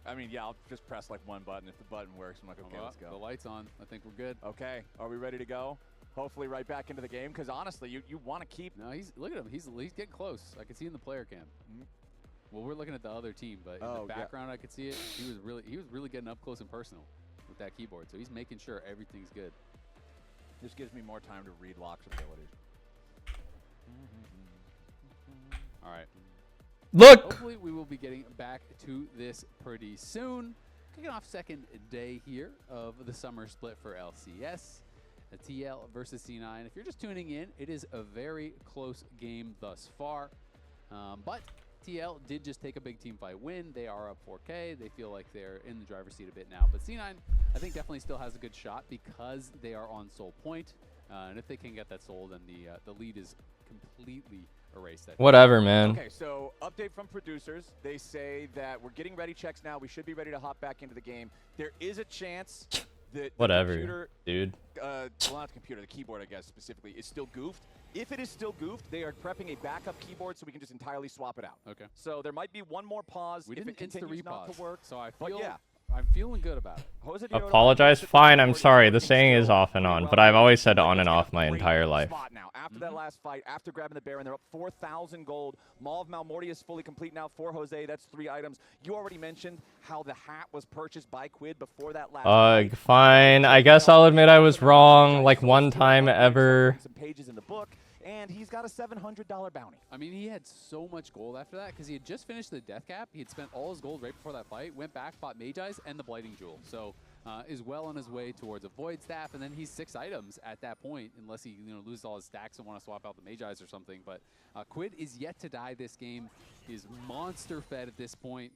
I mean, yeah, I'll just press like one button. If the button works, I'm like, okay, let's go. The light's on. I think we're good. Okay, are we ready to go? Hopefully right back into the game, because honestly, you want to keep. No, look at him. He's getting close. I can see in the player cam. Well, we're looking at the other team, but in the background, I could see it. He was really getting up close and personal with that keyboard. So he's making sure everything's good. This gives me more time to read Locke's abilities. All right. Look! Hopefully we will be getting back to this pretty soon. Kicking off second day here of the summer split for LCS. A TL versus C9. If you're just tuning in, it is a very close game thus far. But TL did just take a big team fight win. They are up 4K. They feel like they're in the driver's seat a bit now. But C9, I think definitely still has a good shot because they are on soul point. And if they can get that soul, then the lead is completely erased. Whatever, man. Okay, so update from producers. They say that we're getting ready checks now. We should be ready to hop back into the game. There is a chance that Whatever, the computer, dude. well, not the computer, the keyboard, I guess, specifically, is still goofed. If it is still goofed, they are prepping a backup keyboard so we can just entirely swap it out. Okay. So there might be one more pause We if didn't it continues not insta-repause, to work. so I But feel yeah. I'm feeling good about it. Jose Diego Apologize? Fine, I'm sorry. The saying is off and on, but I've always said on and off my entire life. Now, after that last fight, after grabbing the Baron, they're up 4,000 gold. Maul of Malmortia is fully complete now for Jose. That's 3 items. You already mentioned how the hat was purchased by Quid before that last fight. Fine. I guess I'll admit I was wrong, like one time ever. Some pages in the book, and he's got a $700 bounty. I mean, he had so much gold after that because he had just finished the death cap. He had spent all his gold right before that fight, went back, bought Mage Eyes and the Blighting Jewel. So is well on his way towards a Void Staff, and then he's 6 items at that point, unless he loses all his stacks and want to swap out the Mage Eyes or something. But Quid is yet to die this game. He is monster fed at this point,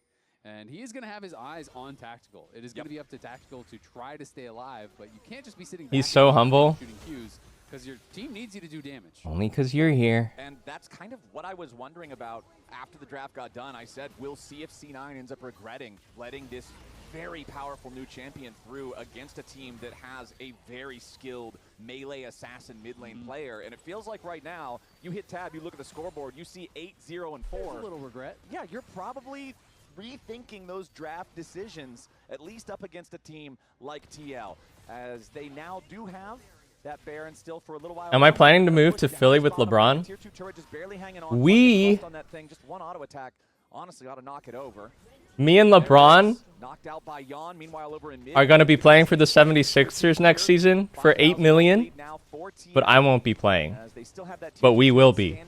and he is going to have his eyes on Tactical. It is going to be up to Tactical to try to stay alive, but you can't just be sitting back He's so humble. shooting Qs. Because your team needs you to do damage. Only because you're here. And that's kind of what I was wondering about after the draft got done. I said, we'll see if C9 ends up regretting letting this very powerful new champion through against a team that has a very skilled melee assassin mid lane player. And it feels like right now, you hit tab, you look at the scoreboard, you see 8-0 and 4. There's a little regret. Yeah, you're probably rethinking those draft decisions, at least up against a team like TL, as they now do have that Baron still for a little while. Am I planning to move to Philly with LeBron? Tier 2 turret just barely hanging on. We, On that thing, just one auto attack, honestly ought to knock it over. me and LeBron, Knocked out by Jan. Meanwhile, over in mid, are going to be playing for the 76ers next season for $8 million, but I won't be playing. But we will be.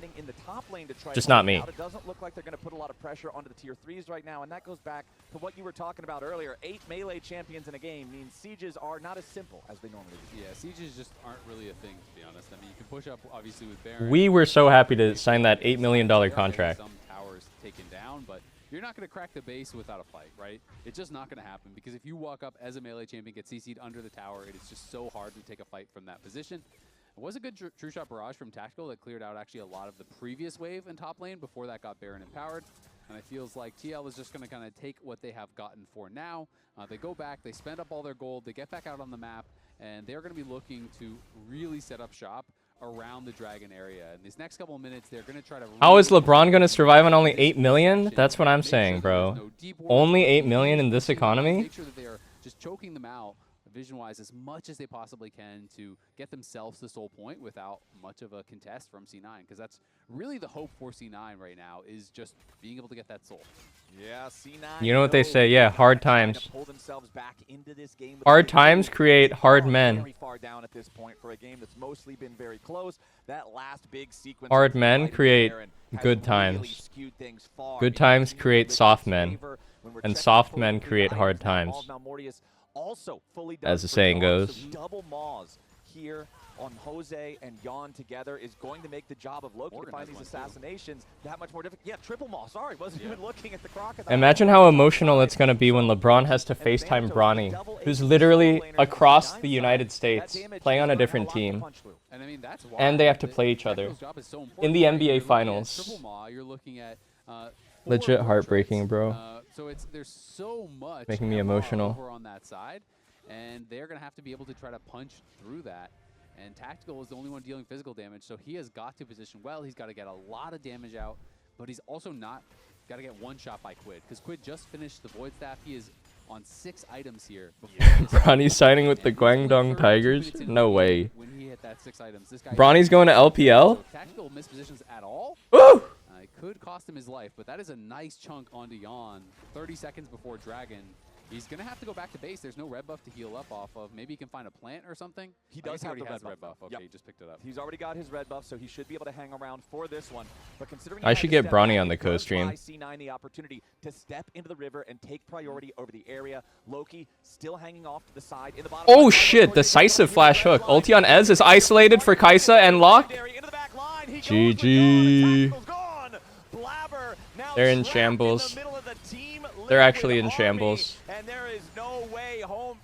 Just not me. It doesn't look like they're going to put a lot of pressure onto the tier 3s right now, and that goes back to what you were talking about earlier. 8 melee champions in a game means sieges are not as simple as they normally do. Yeah, sieges just aren't really a thing, to be honest. I mean, you can push up, obviously, with Baron. We were so happy to sign that $8 million contract. Some towers taken down, but you're not going to crack the base without a fight, right? It's just not going to happen because if you walk up as a melee champion, get CC'd under the tower, it is just so hard to take a fight from that position. It was a good true shot barrage from Tactical that cleared out actually a lot of the previous wave in top lane before that got Baron empowered. And it feels like TL is just going to kind of take what they have gotten for now. They go back, they spend up all their gold, they get back out on the map, and they're going to be looking to really set up shop around the Dragon area. In these next couple of minutes, they're going to try to... How is LeBron going to survive on only 8 million? That's what I'm saying, bro. Only 8 million in this economy? Make sure that they are just choking them out vision-wise as much as they possibly can to get themselves to soul point without much of a contest from C9, because that's really the hope for C9 right now, is just being able to get that soul. Yeah, C9. You know what they say, yeah, hard times. Hard times create hard men. Very far down at this point for a game that's mostly been very close. That last big sequence. Hard men create good times. Good times create soft men. And soft men create hard times. Also fully as the saying goes. Double Maws here on Jose and Jan together is going to make the job of Loki to find these assassinations that much more difficult. Yeah, triple Maw. Sorry, wasn't even looking at the crocodile. Imagine how emotional it's going to be when LeBron has to FaceTime Bronny, who's literally across the United States, playing on a different team. And I mean, that's why and they have to play each other in the NBA Finals. Triple Maw, you're looking at legit heartbreaking, bro. So there's so much making me emotional over on that side, and they're gonna have to be able to try to punch through that. And Tactical is the only one dealing physical damage, so he has got to position well. He's got to get a lot of damage out, but he's also not got to get one shot by Quid, because Quid just finished the Void Staff. He is on 6 items here. Bronny's signing with the Guangdong Tigers? No way. When he hit that 6 items, this guy Bronny's going to LPL? So Tactical mispositions at all. Woo! It could cost him his life, but that is a nice chunk onto Yon. 30 seconds before Dragon. He's going to have to go back to base. There's no red buff to heal up off of. Maybe he can find a plant or something. He does have already the has red buff. Okay, he just picked it up. He's already got his red buff, so he should be able to hang around for this one. But considering I should get Bronny on the co-stream. C9 the opportunity to step into the river and take priority over the area. Loki still hanging off to the side in the bottom. Oh shit, decisive flash hook. Ulti on Ez is isolated for Kai'Sa and Locke. GG. They're in shambles. They're actually in shambles.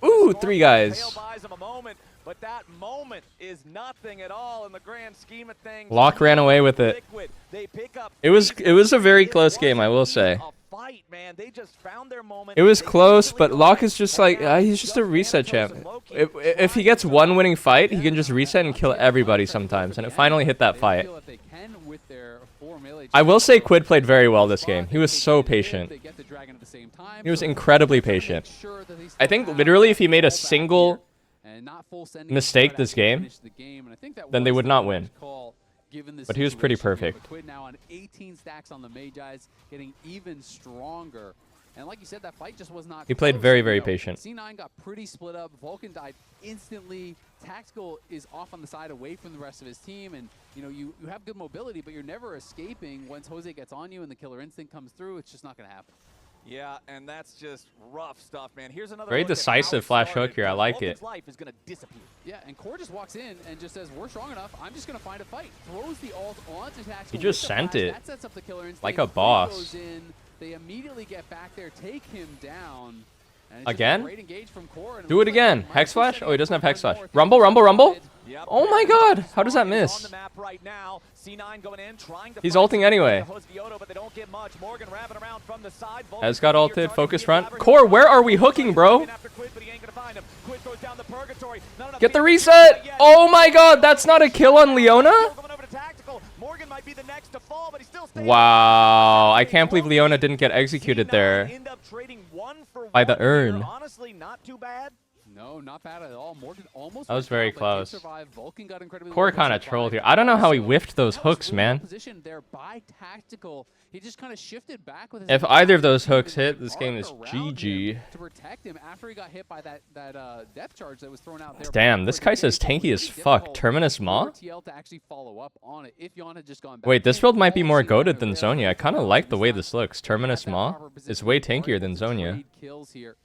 Ooh, 3 guys. But that moment is nothing at all in the grand scheme of things. Locke ran away with it. It was a very close game, I will say. It was close, but Locke is just like, he's just a reset champ. If he gets one winning fight, he can just reset and kill everybody sometimes, and it finally hit that fight. I will say Quid played very well this game. He was so patient. He was incredibly patient. I think literally if he made a single mistake this game, then they would not win. But he was pretty perfect. Quid now on 18 stacks on the Magi's, getting even stronger. And like you said, that fight just was not. He played very, very patient. C9 got pretty split up. Vulcan died instantly. Tactical is off on the side, away from the rest of his team, and you have good mobility, but you're never escaping. Once Jose gets on you and the killer instinct comes through, it's just not going to happen. Yeah, and that's just rough stuff, man. Here's another very decisive flash hook here. I like it. Life is gonna disappear. Yeah, and Core just walks in and just says, "We're strong enough. I'm just gonna find a fight." Throws the ult onto Tactical. He just sent it that sets up the killer instinct. like a boss. They immediately get back there, take him down. Again? Do it again. Hex flash? Oh, he doesn't have hex flash. Rumble, rumble, rumble. Oh my god, how does that miss? He's ulting anyway. Has got ulted, focus front. Core, where are we hooking, bro? Get the reset! Oh my god, that's not a kill on Leona? Wow, I can't believe Leona didn't get executed there by the urn. Honestly, not too bad. No, not bad at all. Morgan almost. That was very close. Vulcan got incredibly Core kind of trolled here. I don't know how he whiffed those hooks, man. Position there by Tactical. He just kind of shifted back with his. If either of those hooks hit, this game is GG. To protect him after he got hit by that death charge that was thrown out there. Damn, this guy says tanky as fuck. Terminus Maw? Wait, this build might be more goated than Zhonya. I kind of like the way this looks. Terminus Maw is way tankier than Zhonya. Kills here,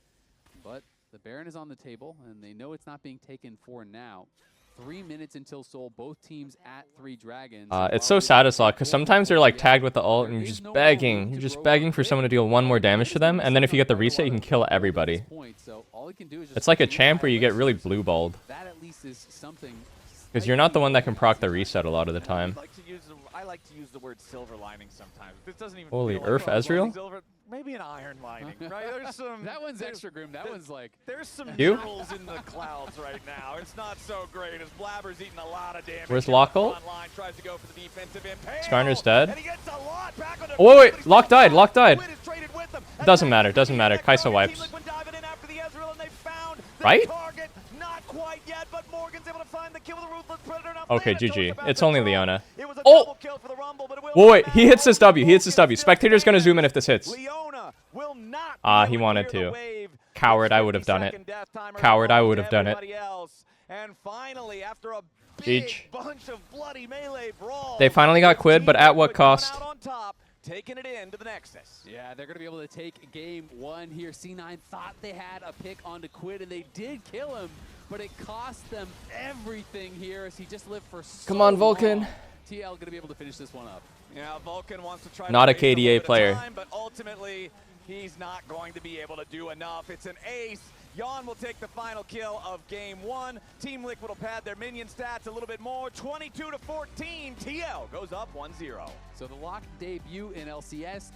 but the Baron is on the table, and they know it's not being taken for now. 3 minutes until Seoul, both teams at 3 dragons. It's so sad as luck, because sometimes they're like tagged with the ult, and you're just begging. You're just begging for someone to deal 1 more damage to them, and then if you get the reset, you can kill everybody. It's like a champ where you get really blue-balled. That at least is something. Because you're not the one that can proc the reset a lot of the time. I like to use the word silver lining sometimes. This doesn't even Holy feel Earth like Ezreal? silver, maybe an iron lining, right? There's some. That one's extra grim. That one's like. There's some You? jewels in the clouds right now. It's not so great as Blabber's eating a lot of damage. Where's Lockle? Tries to go for the defensive impale. Skarner's dead. And he gets a lot back on the Oh, wait, Locke died. Locke died. Doesn't matter. Doesn't matter. Kai'Sa wipes. Right? Okay, GG. It's only Leona. Oh! Whoa, wait, he hits his W. He hits his W. Spectator's gonna zoom in if this hits. Ah, he wanted to. Coward, I would have done it. Coward, I would have done it. And finally, after a big bunch of bloody melee brawls, they finally got Quid, but at what cost? Taking it into the Nexus. Yeah, they're going to be able to take game 1 here. C9 thought they had a pick onto Quid, and they did kill him, but it cost them everything here as he just lived for so Come on, Vulcan. long. TL going to be able to finish this one up. Yeah, Vulcan wants to try Not to a KDA player. Time, but ultimately, he's not going to be able to do enough. It's an ace. Yon will take the final kill of game 1. Team Liquid will pad their minion stats a little bit more. 22-14. TL goes up 1-0. So the Lock debut in LCS,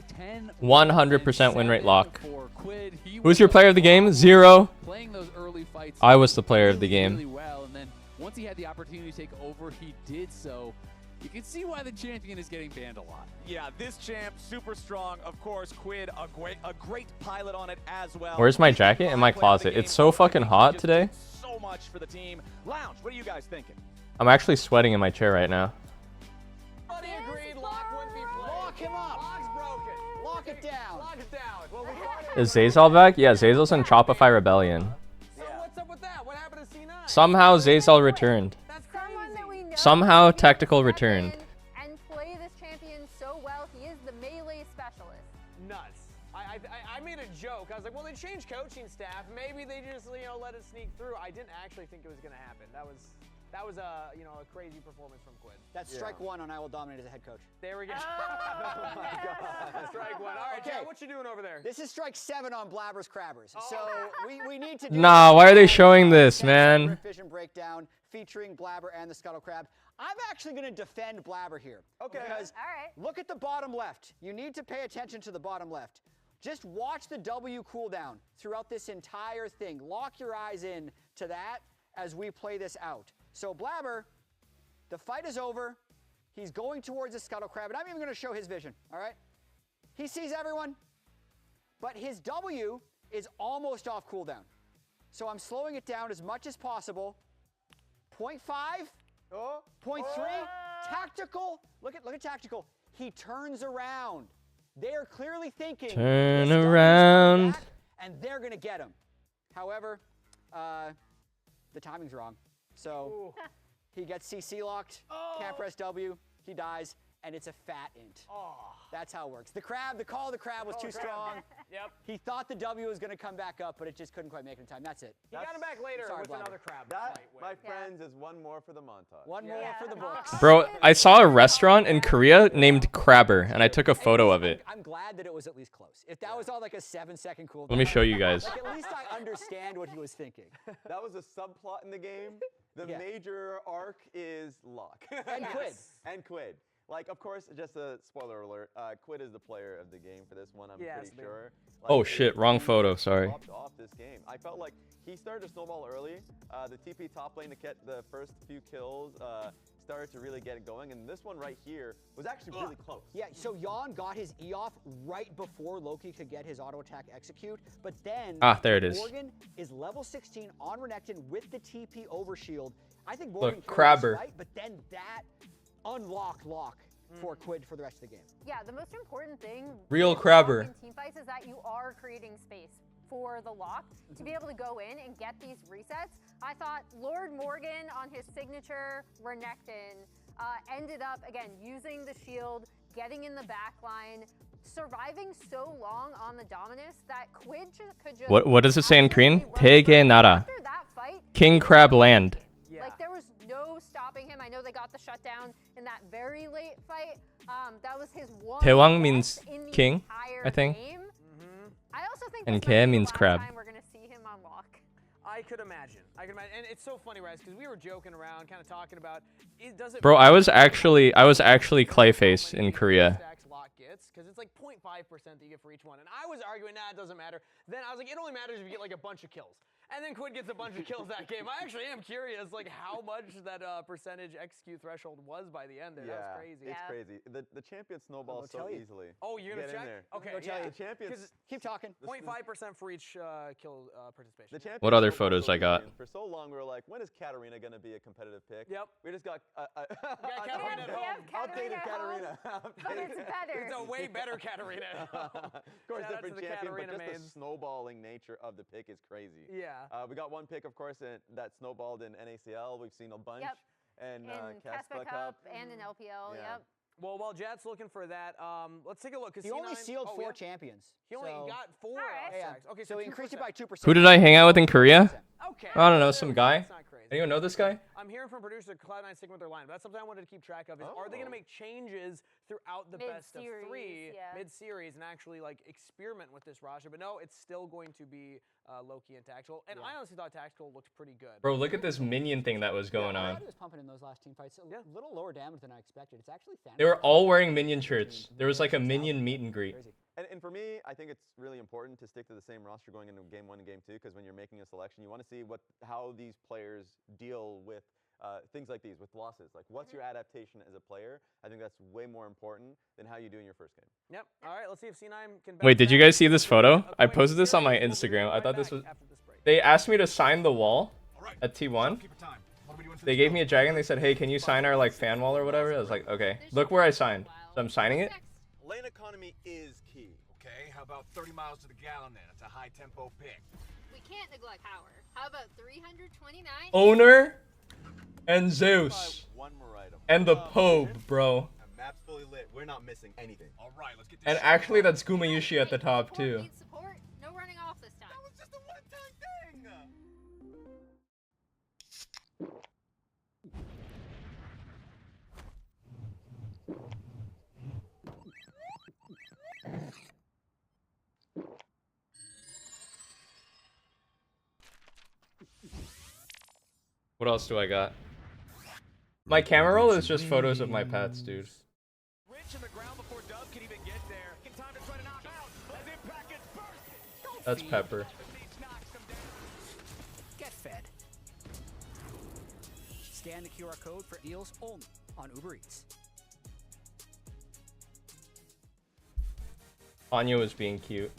100% win rate Lock. For Quid. Who's your player of the game? 0. Playing those early fights. I was the player of the game. Really well, and then once he had the opportunity to take over, he did so. You can see why the champion is getting banned a lot. Yeah, this champ, super strong. Of course, Quid, a great pilot on it as well. Where's my jacket? In my closet. It's so fucking hot today. So much for the team. Lounge, what are you guys thinking? I'm actually sweating in my chair right now. Agreed, Lock wouldn't be playing. Lock down. Lock it down. Well, Is Zazal back? Yeah, Zazal's in Shopify Rebellion. so what's up with that? What happened to C9? Somehow Zazal returned. Someone that we know Somehow Tactical returned. and play this champion so well. He is the melee specialist. Nuts. I made a joke. I was like, well, they changed coaching staff. Maybe they just, you know, let it sneak through. I didn't actually think it was going to happen. That was a, you know, a crazy performance from Quid. That's strike one on I Will Dominate as a head coach. There we go. Oh my God. Strike one. All right, Okay. Chad, what you doing over there? This is strike 7 on Blabbers Crabbers. So we need to do Nah, why are they showing this, man? Vision breakdown featuring Blabber and the Scuttle Crab. I'm actually going to defend Blabber here. Okay. Because look at the bottom left. You need to pay attention to the bottom left. Just watch the W cooldown throughout this entire thing. Lock your eyes in to that as we play this out. So Blabber, the fight is over. He's going towards the Scuttle Crab, and I'm even going to show his vision, all right? He sees everyone, but his W is almost off cooldown. So I'm slowing it down as much as possible. 0.5, 0.3, Tactical. Look at Tactical. He turns around. They are clearly thinking. Turn around. Back, and they're going to get him. However, the timing's wrong. So he gets CC locked, can't press W, he dies, and it's a fat int. That's how it works. The call of the crab was too strong. Yep. He thought the W was going to come back up, but it just couldn't quite make it in time. That's it. He got him back later with Blabber. another crab. That, my friends, is one more for the montage. One more for the books. Bro, I saw a restaurant in Korea named Crabber, and I took a photo of it. I'm glad that it was at least close. If that was all like a 7-second cooldown. Let me show you guys. Like, at least I understand what he was thinking. That was a subplot in the game. The major arc is Locke. And Quid. And Quid. Like, of course, just a spoiler alert, Quid is the player of the game for this one, I'm pretty sure. Like, Oh shit, wrong photo, sorry. Dropped off this game. I felt like he started to snowball early. The TP top lane to get the first few kills started to really get it going, and this one right here was actually really close. Yeah, so Jan got his E off right before Loki could get his auto attack execute, but then there it is. Morgan is level 16 on Renekton with the TP overshield. I think Morgan Look, killed Crabber. this fight, but then that unlocked Lock for Quid for the rest of the game. Yeah, the most important thing Real Crabber. in team fights is that you are creating space for the lock to be able to go in and get these resets. I thought Lord Morgan on his signature Renekton ended up, again, using the shield, getting in the back line, surviving so long on the Dominus that Quid could just... What does it say in Korean? Tege nara. After that fight, King Crab land. like there was no stopping him. I know they got the shutdown in that very late fight. That was his one. Daewang means in the king, entire I think. game. I also think And this might be Ke the means last crab. time we're gonna see him on lock. I could imagine. And it's so funny, right? Because we were joking around, kind of talking about it doesn't. Bro, I was actually Clayface in Korea. Lock gets because it's like 0.5% that you get for each one, and I was arguing, nah, it doesn't matter. Then I was like, it only matters if you get like a bunch of kills. And then Quid gets a bunch of kills that game. I actually am curious, like how much that percentage execute threshold was by the end there. That was crazy. It's crazy. The champion snowballs so easily. Oh, you're gonna Get in check? there. Okay, Go tell yeah. you. The champions. Keep talking. 0.5% for each kill participation. The champions What other snowball photos so I got? easily, and for so long, we were like, when is Katarina gonna be a competitive pick? Yep. We just got Katarina at home. outdated Katarina. But it's better. It's a way better Katarina at home. Of course, Shout out to different the champion, Katarina but just mains. the snowballing nature of the pick is crazy. Yeah. We got one pick, of course, that snowballed in NACL. We've seen a bunch. Yep. And in Caspa Cup and in LPL. Yeah. Yep. Well, while Jad's looking for that, let's take a look. He only sealed 4 champions. He only got 4 stacks. Okay, so he increased it by 2%. Who did I hang out with in Korea? Okay. I don't know, some guy. Anyone know this guy? I'm hearing from producer Cloud9 sticking with their line. But that's something I wanted to keep track of. Is are they going to make changes throughout the best of 3 mid-series and actually like experiment with this roster? But no, it's still going to be Loki and Tactical. And I honestly thought Tactical looked pretty good. Bro, look at this minion thing that was going I on. thought he was pumping in those last team fights. A little lower damage than I expected. It's actually They were all wearing minion shirts. There was like a minion meet and greet. And for me, I think it's really important to stick to the same roster going into game 1 and game 2, because when you're making a selection, you want to see how these players deal with things like these, with losses. Like, what's your adaptation as a player? I think that's way more important than how you do in your first game. Yep. All right, let's see if C9 can... Wait, did you guys see this photo? I posted this on my Instagram. I thought this was... They asked me to sign the wall at T1. They gave me a dragon. They said, hey, can you sign our like fan wall or whatever? I was like, okay. Look where I signed. So I'm signing it. Lane economy is key, okay? about 30 miles to the gallon then? It's a high tempo pick. We can't neglect power. How about 329? Owner and Zeus. One more item. And the Pope, bro. Map's fully lit. We're not missing anything. All right, let's get this. And actually, that's Gumayushi at the top, too. Need support? No running off this time. That was just a one-time thing. What else do I got? My camera roll is just photos of my pets, dude. Rich in the ground before Dove can even get there. In time to try to knock out as Impact gets burst. That's Pepper. Get fed. Scan the QR code for deals only on Uber Eats. Anya was being cute.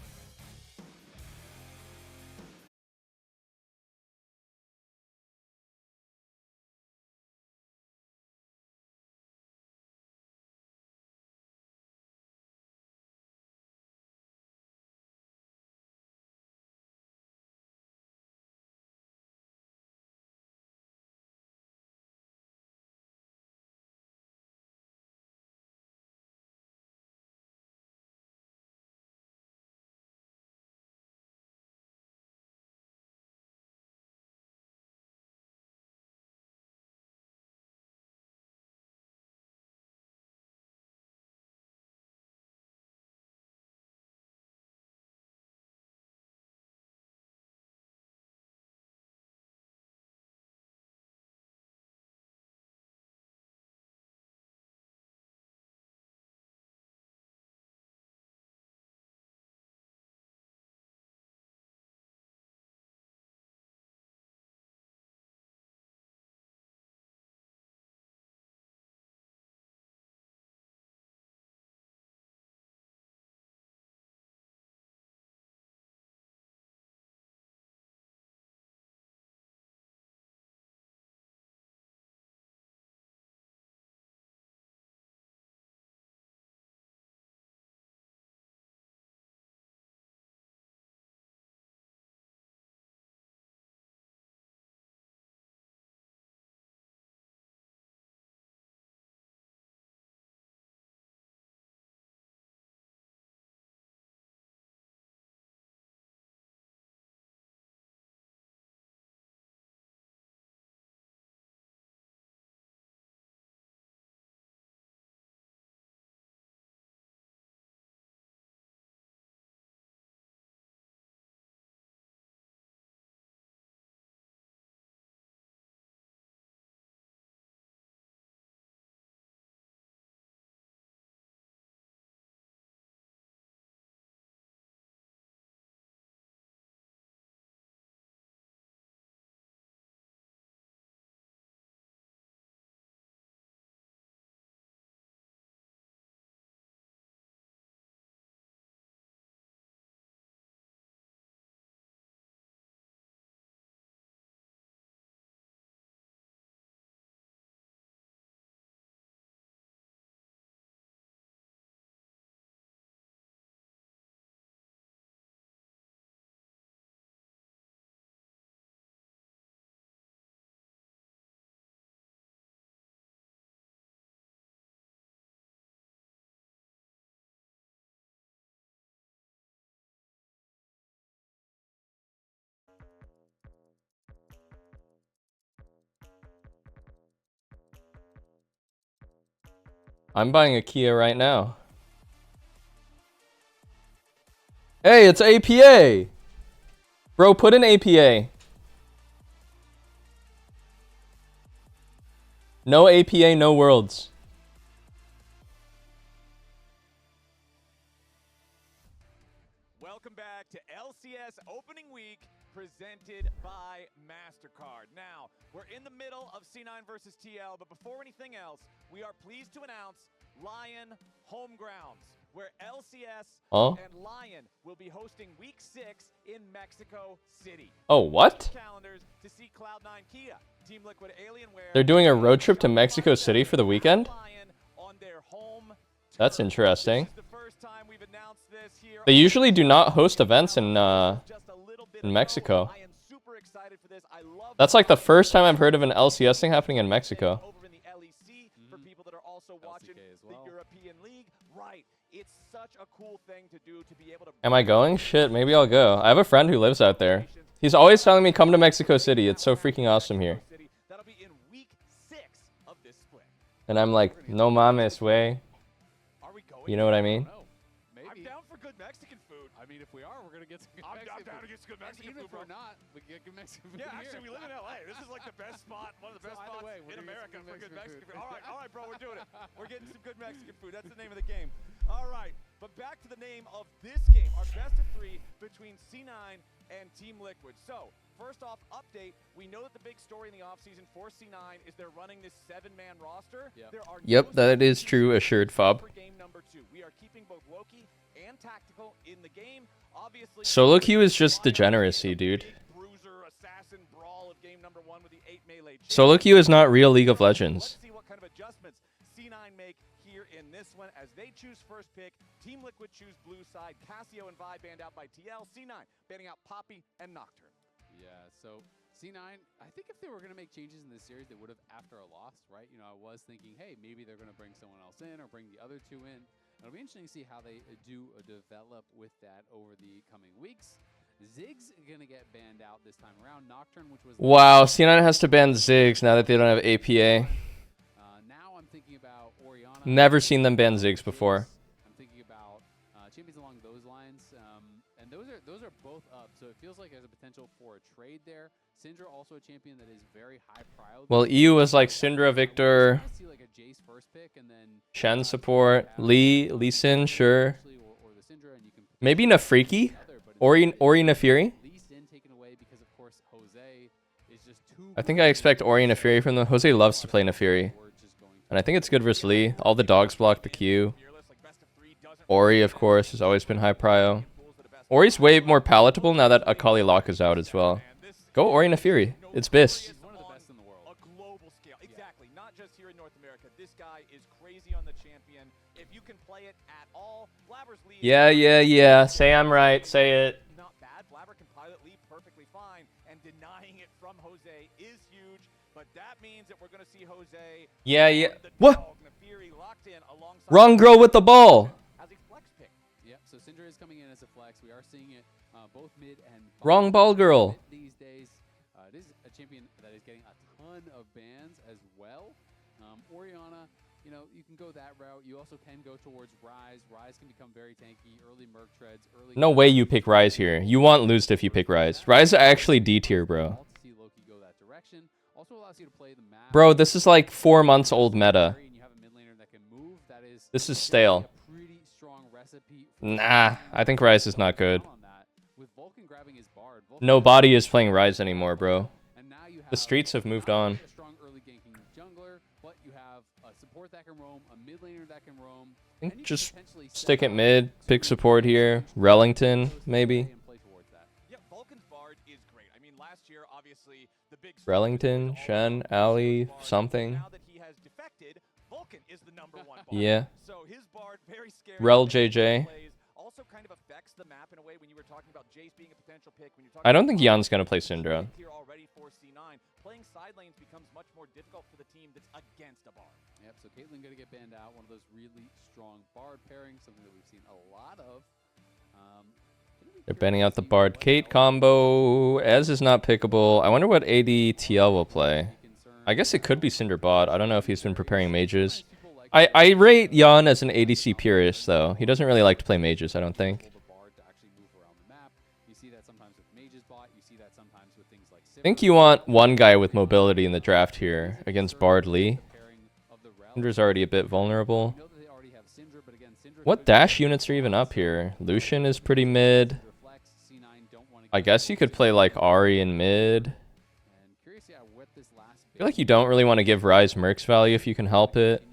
I'm buying a Kia right now. Hey, it's APA! Bro, put in APA. No APA, no worlds. Welcome back to LCS opening week, presented by MasterCard. Now, we're in the middle of C9 versus TL, but before anything else, we are pleased to announce Lion Home Grounds, where LCS and Lion will be hosting Week 6 in Mexico City. Oh, what? Calendars to see Cloud9 Kia, Team Liquid Alienware. They're doing a road trip to Mexico City for the weekend? Lion on their home That's interesting. They usually do not host events in Mexico. That's like the first time I've heard of an LCS thing happening in Mexico. Over in the LEC for people that are also watching the European League. Right. It's such a cool thing to do to be able to. Am I going? Shit, maybe I'll go. I have a friend who lives out there. He's always telling me come to Mexico City. It's so freaking awesome here. That'll be in week 6 of this split. And I'm like, no mames, way. You know what I mean? I'm down for good Mexican food. I mean, if we are, we're gonna get some good I'm Mexican down food. to get some good Mexican Even food, if we're not, we can get good Mexican food Yeah, here. actually, we live in LA. This is like the best spot, one of the best spots in America for good Mexican food. All right, bro, we're doing it. We're getting some good Mexican food. That's the name of the game. All right, but back to the name of this game, our best of 3 between C9 and Team Liquid. So, first off, update. We know that the big story in the offseason for C9 is they're running this 7-man roster. There are Yep, that is true, assured fob. for game number 2. We are keeping both Loki and Tactical in the game. Obviously, Solo queue is just degeneracy, dude. bruiser, assassin brawl of game number 1 with the 8 melee. Solo queue is not real League of Legends. Let's see what kind of adjustments C9 make here in this one as they choose first pick. Team Liquid choose blue side. Casio and Vi banned out by TL. C9 banning out Poppy and Nocturne. Yeah, so C9, I think if they were going to make changes in this series, they would have after a loss, right? You know, I was thinking, hey, maybe they're going to bring someone else in or bring the other 2 in. It'll be interesting to see how they develop with that over the coming weeks. Ziggs going to get banned out this time around. Nocturne, which was... Wow, C9 has to ban Ziggs now that they don't have APA. Now I'm thinking about Orianna. Never seen them ban Ziggs before. I'm thinking about champions along those lines, and those are both up. So it feels like there's a potential for a trade there. Syndra also a champion that is very high priority. Well, EU was like Syndra, Victor, I see like a Jace first pick, and then Shen support, Lee Sin, sure. or the Syndra, and you can Maybe Nafriki? Ori Nafiri? Lee Sin taken away because of course Jose is just too. I think I expect Ori Nafiri from them. Jose loves to play Nafiri. And I think it's good versus Lee. All the dogs block the Q. Ori, of course, has always been high prio. Ori's way more palatable now that Akali Lock is out as well. Go Ori Nafiri. It's Biss. A global scale. Exactly. Not just here in North America. This guy is crazy on the champion. If you can play it at all, Blabber's lead. Yeah. Say I'm right. Say it. Not bad. Blabber can pilot lead perfectly fine, and denying it from Jose is huge. But that means that we're going to see Jose. Yeah. What? Nafiri locked in alongside Wrong girl with the ball. as a flex pick. Yep. So Syndra is coming in as a flex. We are seeing it both mid and Wrong ball girl. these days. It is a champion that is getting a ton of bans as well. Orianna, you know, you can go that route. You also can go towards Ryze. Ryze can become very tanky. Early Merc treads. Early. No way you pick Ryze here. You want Lust if you pick Ryze. Ryze is actually D tier, bro. See Loki go that direction. Also allows you to play the map. Bro, this is like 4 months old meta. And you have a mid laner that can move. That is This is stale. a pretty strong recipe. Nah, I think Ryze is not good. With Vulcan grabbing his bard. Nobody is playing Ryze anymore, bro. The streets have moved on. A strong early ganking jungler, but you have a support that can roam, a mid laner that can roam. I think just stick it mid, pick support here. Rellington, maybe. Yeah, Vulcan's bard is great. I mean, last year, obviously, the big Rellington, Shen, Ali, something. now that he has defected, Vulcan is the #1 bard. Yeah. So his bard very scary. Rel JJ. Also kind of affects the map in a way when you were talking about Jace being a potential pick. When you're talking I don't think Jan's gonna play Syndra. here already for C9, playing side lanes becomes much more difficult for the team that's against a bard. Yep, so Caitlyn going to get banned out. One of those really strong bard pairings, something that we've seen a lot of. They're banning out the Bard Kate combo. Ez is not pickable. I wonder what AD TL will play. I guess it could be Syndra bot. I don't know if he's been preparing mages. I rate Jan as an ADC purist, though. He doesn't really like to play mages, I don't think. I think you want one guy with mobility in the draft here against Bard Lee. Syndra's already a bit vulnerable. What dash units are even up here? Lucian is pretty mid. I guess you could play like Ahri in mid. I feel like you don't really want to give Ryze Merc's value if you can help it.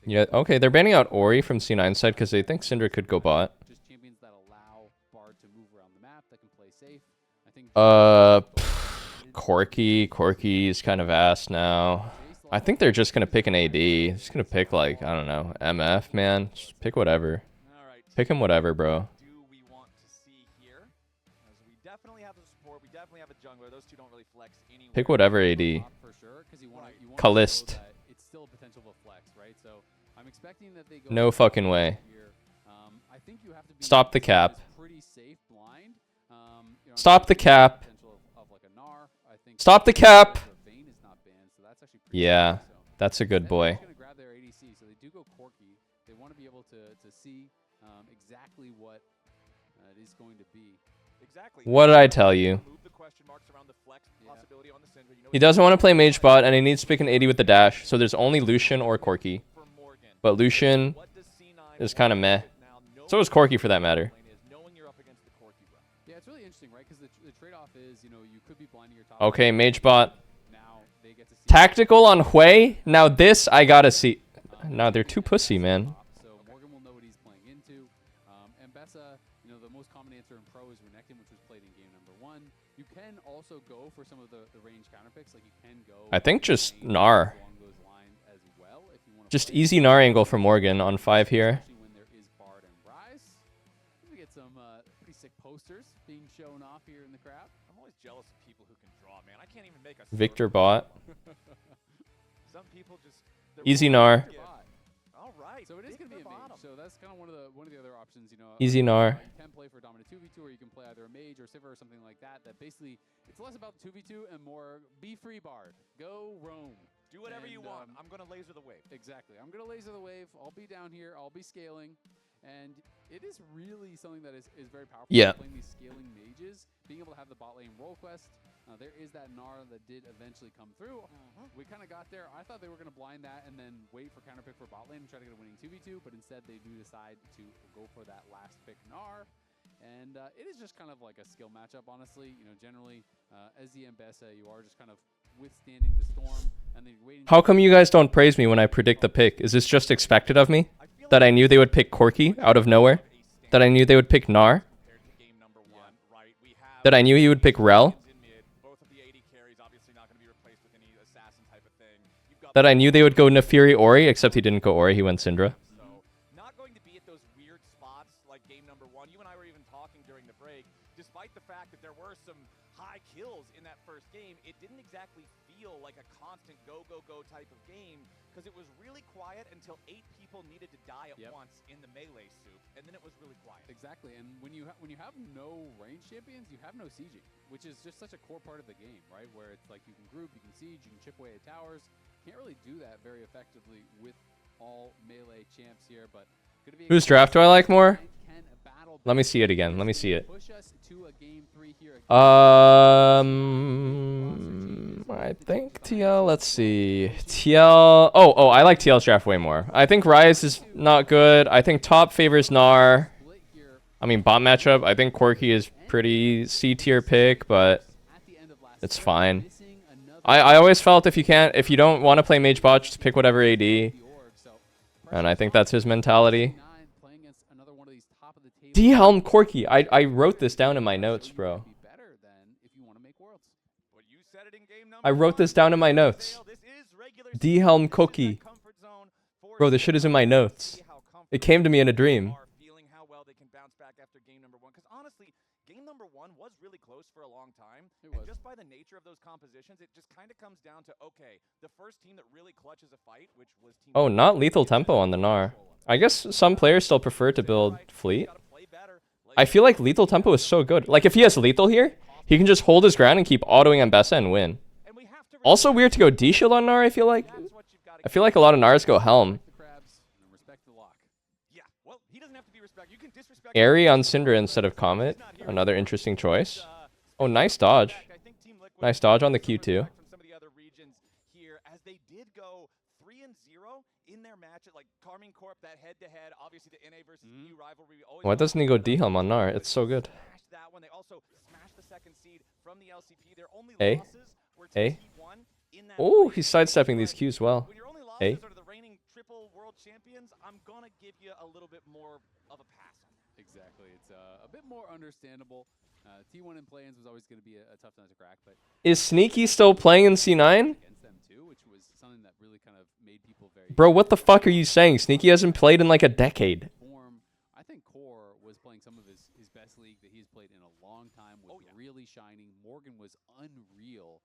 Yeah, okay, they're banning out Ori from C9 side because they think Syndra could go bot. Corki. Corki is kind of ass now. I think they're just gonna pick an AD. Just gonna pick like, I don't know, MF, man. Just pick whatever. Pick him whatever, bro. Pick whatever AD. Kalist. It's still a potential of a flex, right? So I'm expecting that they go No fucking way. I think you have to be Stop the cap. pretty safe blind. Stop the cap. Stop the cap. Yeah, that's a good boy. Grab their ADC, so they do go Corki. They want to be able to see exactly what it is going to be. What did I tell you? He doesn't want to play mage bot, and he needs to pick an AD with the dash, so there's only Lucian or Corki. But Lucian is kind of meh. So is Corki, for that matter. Yeah, it's really interesting, right? Because the trade-off is, you know, you could be blinding your top. Okay, mage bot. Tactical on Hui? Now this, I gotta see. No, they're too pussy, man. So Morgan will know what he's playing into. Mbessa, you know, the most common answer in pro is Renekton, which was played in game number 1. You can also go for some of the range counter picks, like you can go. I think just Gnar. Just easy Gnar angle for Morgan on 5 here. When there is Bard and Ryze. We get some pretty sick posters being shown off here in the crowd. I'm always jealous of people who can draw, man. I can't even make a Victor bot. Some people just Easy Gnar. All right. So it is going to be a mage. So that's kind of one of the other options, you know. Easy Gnar. You can play for dominant 2v2, or you can play either a mage or Sivir or something like that. That basically, it's less about 2v2 and more be free Bard. Go roam. Do whatever you want. I'm going to laser the wave. Exactly. I'm going to laser the wave. I'll be down here. I'll be scaling. And it is really something that is very powerful. Yeah. Playing these scaling mages, being able to have the bot lane roll quest. There is that Gnar that did eventually come through. We kind of got there. I thought they were going to blind that and then wait for counter pick for bot lane and try to get a winning 2v2, but instead they do decide to go for that last pick Gnar. And it is just kind of like a skill matchup, honestly. You know, generally, as the Mbessa, you are just kind of withstanding the storm and then waiting. How come you guys don't praise me when I predict the pick? Is this just expected of me? That I knew they would pick Corki out of nowhere? That I knew they would pick Gnar? That I knew he would pick Rel? That I knew they would go Nefiri Ori, except he didn't go Ori, he went Syndra. Not going to be at those weird spots like game number 1. You and I were even talking during the break. Despite the fact that there were some high kills in that first game, it didn't exactly feel like a constant go, go, go type of game, because it was really quiet until 8 people needed to die at once in the melee soup, and then it was really quiet. Exactly, and when you have no range champions, you have no sieging, which is just such a core part of the game, right? Where it's like you can group, you can siege, you can chip away at towers. Can't really do that very effectively with all melee champs here, but whose draft do I like more? Let me see it again. Let me see it. I think TL. Let's see. TL. Oh, I like TL's draft way more. I think Ryze is not good. I think top favors Gnar. I mean, bot matchup. I think Corki is pretty C tier pick, but it's fine. I always felt if you don't want to play mage bot, just pick whatever AD. And I think that's his mentality. D-Helm Corki. I wrote this down in my notes, bro. I wrote this down in my notes. D-Helm Corki. Bro, this shit is in my notes. It came to me in a dream. Game number 1 was really close for a long time, and just by the nature of those compositions, it just kind of comes down to, okay, the first team that really clutches a fight, which was team. Oh, not lethal tempo on the Gnar. I guess some players still prefer to build fleet. I feel like lethal tempo is so good. Like, if he has lethal here, he can just hold his ground and keep autoing Mbessa and win. Also weird to go D-Shield on Gnar, I feel like. I feel like a lot of Gnars go Helm. Airy on Syndra instead of Comet. Another interesting choice. Oh, nice dodge. Nice dodge on the Q2. Why doesn't he go D-Helm on Gnar? It's so good. A. A. Oh, he's sidestepping these Qs well. A. I'm gonna give you a little bit more of a pass. Exactly, it's a bit more understandable. T1 in play-ins was always going to be a tough nut to crack, but Is Sneaky still playing in C9? against them too, which was something that really kind of made people very. Bro, what the fuck are you saying? Sneaky hasn't played in like a decade. I think Core was playing some of his best league that he's played in a long time. Was really shining. Morgan was unreal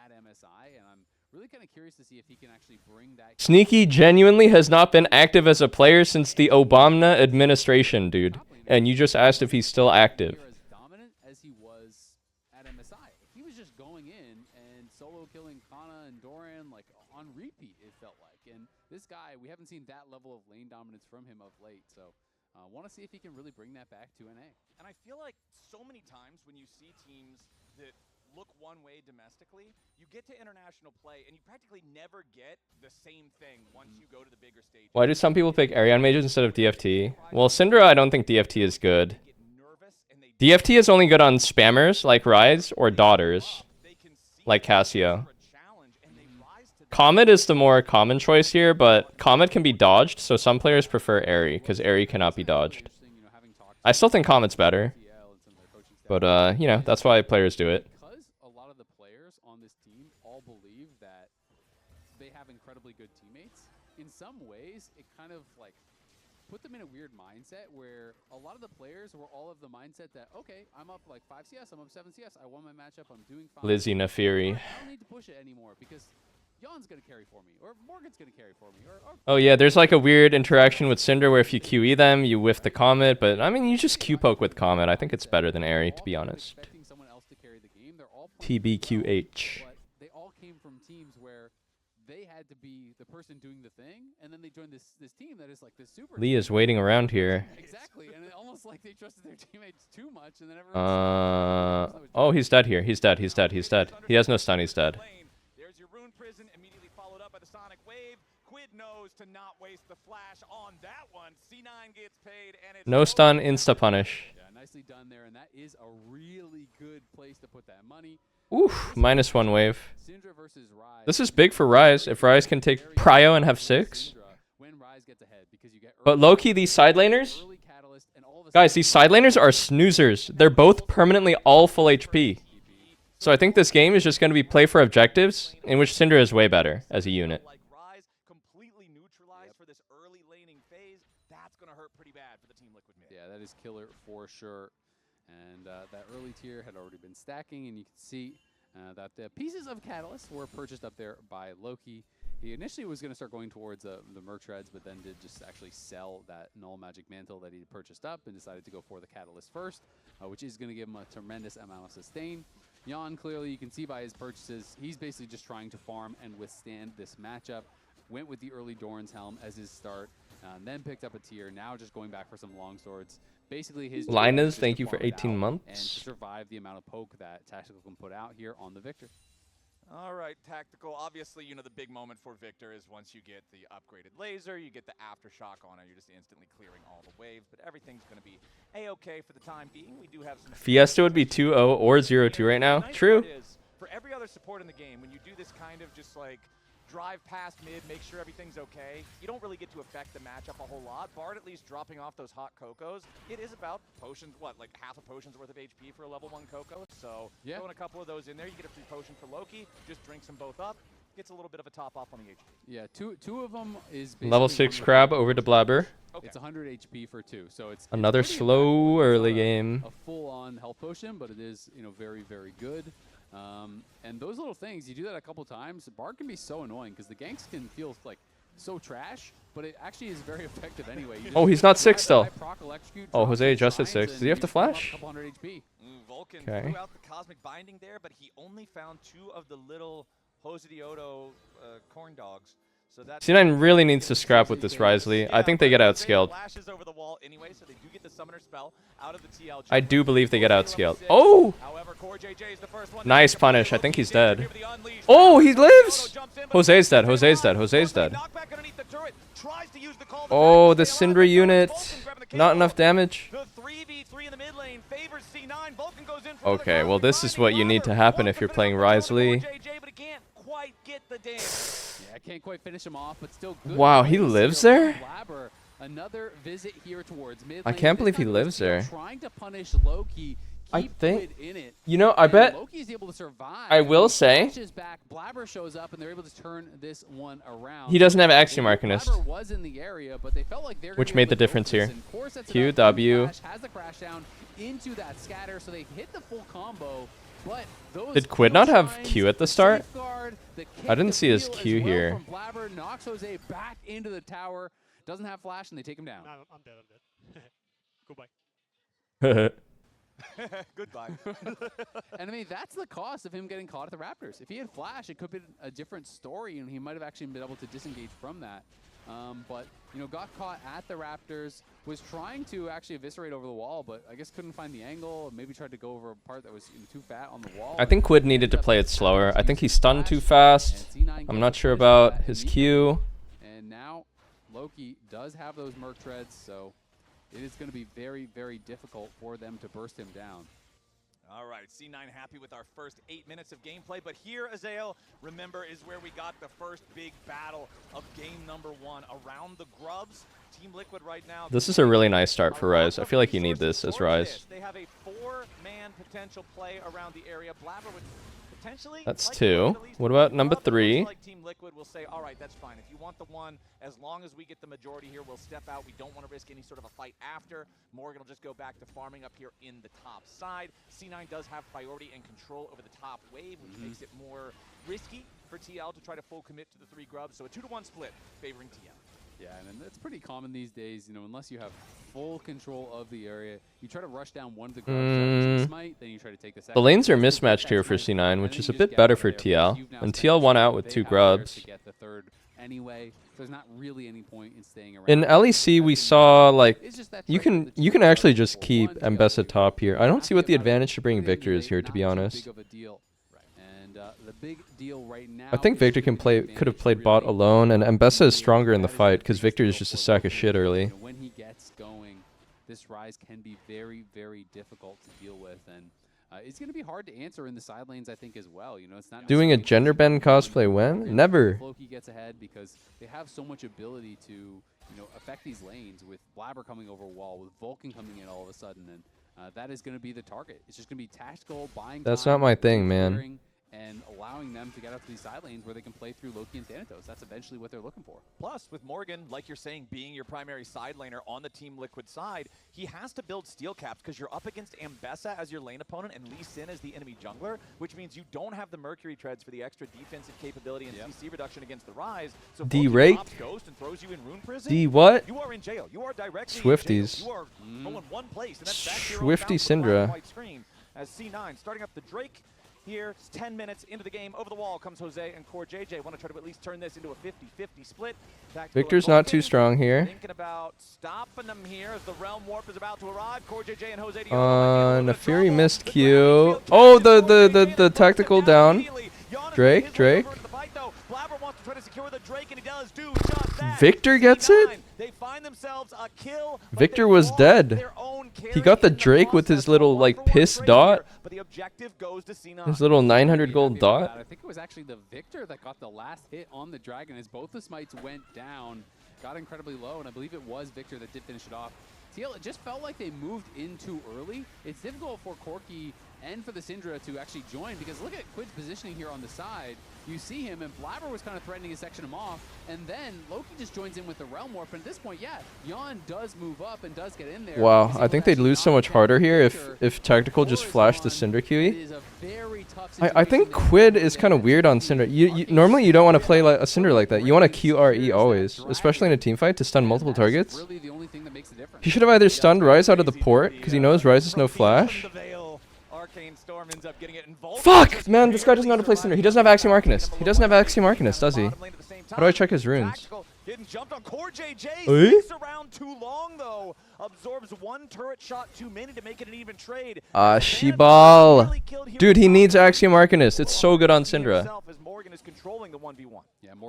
at MSI, and I'm really kind of curious to see if he can actually bring that. Sneaky genuinely has not been active as a player since the Obama administration, dude. And you just asked if he's still active. As dominant as he was at MSI, he was just going in and solo killing Kana and Doran like on repeat. It felt like, and this guy, we haven't seen that level of lane dominance from him of late. So, want to see if he can really bring that back to NA. And I feel like so many times when you see teams that look one way domestically, you get to international play and you practically never get the same thing once you go to the bigger stage. Why do some people pick Arion mages instead of DFT? Well, Syndra, I don't think DFT is good. DFT is only good on spammers like Rise or Daughters like Cassio. Comet is the more common choice here, but Comet can be dodged, so some players prefer Airy because Airy cannot be dodged. I still think Comet's better, but you know, that's why players do it. Because a lot of the players on this team all believe that they have incredibly good teammates, in some ways, it kind of like put them in a weird mindset where a lot of the players were all of the mindset that, okay, I'm up like 5 CS, I'm up 7 CS, I won my matchup, I'm doing fine. Lizzie Nafiri. I don't need to push it anymore because Jan's going to carry for me, or Morgan's going to carry for me. Or Oh yeah, there's like a weird interaction with Syndra where if you QE them, you whiff the Comet, but I mean, you just Q-poke with Comet. I think it's better than Airy, to be honest. TBQH. But they all came from teams where they had to be the person doing the thing, and then they joined this team that is like this super. Lee is waiting around here. Exactly, and it almost like they trusted their teammates too much, and then everyone. Oh, he's dead here. He's dead. He's dead. He's dead. He has no stun. He's dead. There's your Rune Prison, immediately followed up by the Sonic Wave. Quid knows to not waste the flash on that one. C9 gets paid, and it's No stun, insta punish. Yeah, nicely done there, and that is a really good place to put that money. Oof, -1 wave. Syndra versus Rise. This is big for Rise. If Rise can take Prio and have 6. When Rise gets ahead, because you get But low-key, these side laners... Guys, these side laners are snoozers. They're both permanently all full HP. So I think this game is just going to be play for objectives, in which Syndra is way better as a unit. Like Rise completely neutralized for this early laning phase. That's going to hurt pretty bad for the Team Liquid mid. Yeah, that is killer for sure. And that early tier had already been stacking, and you can see that the pieces of Catalyst were purchased up there by Loki. He initially was going to start going towards the Merc Treads, but then did just actually sell that Null Magic Mantle that he purchased up and decided to go for the Catalyst first, which is going to give him a tremendous amount of sustain. Jan, clearly, you can see by his purchases, he's basically just trying to farm and withstand this matchup. Went with the early Doran's Helm as his start, then picked up a tier, now just going back for some long swords. Basically, his Linus, thank you for 18 months. And to survive the amount of poke that Tactical can put out here on the Victor. All right, Tactical. Obviously, you know, the big moment for Victor is once you get the upgraded laser, you get the aftershock on it, you're just instantly clearing all the waves, but everything's going to be A-okay for the time being. We do have some... Fiesta would be 2-0 or 0-2 right now. True. For every other support in the game, when you do this kind of just like drive past mid, make sure everything's okay, you don't really get to affect the matchup a whole lot. Bard at least dropping off those hot Cocos. It is about potions, what, like half a potion's worth of HP for a level 1 Coco? So throwing a couple of those in there, you get a free potion for Loki, just drinks them both up, gets a little bit of a top off on the HP. Yeah, two of them is Level 6 Crab over to Blabber. Okay. It's 100 HP for 2, so it's another slow early game. A full-on health potion, but it is, you know, very, very good. And those little things, you do that a couple times, Bard can be so annoying because the ganks can feel like so trash, but it actually is very effective anyway. Oh, he's not 6 still. Oh, Jose adjusted 6. Does he have to flash? Vulcan Okay. threw out the Cosmic Binding there, but he only found 2 of the little Hosedioto corn dogs. So that's C9 really needs to scrap with this Risley. I think they get outscaled. Flashes over the wall anyway, so they do get the summoner spell out of the TL. I do believe they get outscaled. Oh! However, Core JJ is the first one. Nice punish. I think he's dead. Oh, he lives! Jose's dead. Jose's dead. Jose's dead. Oh, the Syndra unit. Not enough damage. Okay, well, this is what you need to happen if you're playing Risley. Yeah, can't quite finish him off, but still good. Wow, he lives there? Another visit here towards mid I can't believe he lives there. Trying to punish Loki, I think, in it. you know, I bet Loki's able to survive. I will say Back, Blabber shows up and they're able to turn this one around. he doesn't have Axiom Arcanist, Blabber was in the area, but they felt like they're which made the difference here. Q, Has the crash down into that scatter, so they hit the full combo. But those Did Quid not have Q at the start? The I didn't see his Q well here. From Blabber knocks Jose back into the tower. Doesn't have flash, and they take him down. No, I'm dead. Goodbye. Goodbye. And I mean, that's the cost of him getting caught at the Raptors. If he had flash, it could be a different story, and he might have actually been able to disengage from that. But, you know, got caught at the Raptors, was trying to actually eviscerate over the wall, but I guess couldn't find the angle, maybe tried to go over a part that was too fat on the wall. I think Quid needed to play it slower. I think he stunned too fast. I'm not sure about his Q. And now Loki does have those Merc Treads, so it is going to be very, very difficult for them to burst him down. All right, C9 happy with our first 8 minutes of gameplay, but here, Azael, remember, is where we got the first big battle of game number 1 around the Grubs. Team Liquid right now. This is a really nice start for Rise. I feel like you need this as Rise. They have a 4-man potential play around the area. Blabber would potentially. That's 2. What about number 3? Like Team Liquid will say, all right, that's fine. If you want the 1, as long as we get the majority here, we'll step out. We don't want to risk any sort of a fight after. Morgan will just go back to farming up here in the top side. C9 does have priority and control over the top wave, which makes it more risky for TL to try to full commit to the 3 Grubs. So a 2-to-1 split favoring TL. Yeah, and it's pretty common these days, you know, unless you have full control of the area, you try to rush down one of the Grubs, smite, then you try to take the second. The lanes are mismatched here for C9, which is a bit better for TL. And TL won out with 2 Grubs. To get the third anyway, so there's not really any point in staying around. In LEC, we saw, like, you can actually just keep Mbessa top here. I don't see what the advantage to bring Victor is here, to be honest. The big deal right now, I think Victor could have played bot alone, and Mbessa is stronger in the fight because Victor is just a sack of shit early. When he gets going, this Rise can be very, very difficult to deal with, and it's going to be hard to answer in the side lanes, I think, as well. You know, it's not Doing a gender bend cosplay when? Never. Loki gets ahead because they have so much ability to, you know, affect these lanes with Blabber coming over wall, with Vulcan coming in all of a sudden, and that is going to be the target. It's just going to be tactical, buying That's time, not my thing, man. And allowing them to get up to these side lanes where they can play through Loki and Thanatos. That's eventually what they're looking for. Plus, with Morgan, like you're saying, being your primary side laner on the Team Liquid side, he has to build steel caps because you're up against Mbessa as your lane opponent and Lee Sin as the enemy jungler, which means you don't have the Mercury Treads for the extra defensive capability and CC reduction against the Rise. So D-rate? Ghost and throws you in Rune Prison. D what? You are in jail. You are directly Swifties. in jail. You are going one place, and that's back to your Swifty Syndra. As C9 starting up the Drake. Here, it's 10 minutes into the game. Over the wall comes Jose and Core JJ. Want to try to at least turn this into a 50-50 split. Victor's not too strong here. Thinking about stopping them here as the Realm Warp is about to arrive. Core JJ and Jose. Nefiri missed Q. Oh, the tactical down. Drake. Blabber wants to try to secure the Drake, and he does do just that. Victor gets it? They find themselves a kill. Victor was dead. He got the Drake with his little, like, piss dot. But the objective goes to C9. His little 900 gold dot. I think it was actually the Victor that got the last hit on the Dragon as both the smites went down, got incredibly low, and I believe it was Victor that did finish it off. TL, it just felt like they moved in too early. It's difficult for Corki and for the Syndra to actually join because look at Quid's positioning here on the side. You see him, and Blabber was kind of threatening to section him off, and then Loki just joins in with the Realm Warp, and at this point, yeah, Jan does move up and does get in there. Wow, I think they'd lose so much harder here if Tactical just flashed the Cinder QE. I think Quid is kind of weird on Cinder. Normally you don't want to play like a Cinder like that. You want to QRE always, especially in a team fight to stun multiple targets. He should have either stunned Rise out of the port, because he knows Rise has no flash. Fuck! Man, this guy doesn't know how to play Cinder. He doesn't have Axiom Arcanist. He doesn't have Axiom Arcanist, does he? How do I check his runes? Getting jumped on. Core JJ sticks around too long, though. Absorbs one turret shot too many to make it an even trade. Shibal. Dude, he needs Axiom Arcanist. It's so good on Syndra.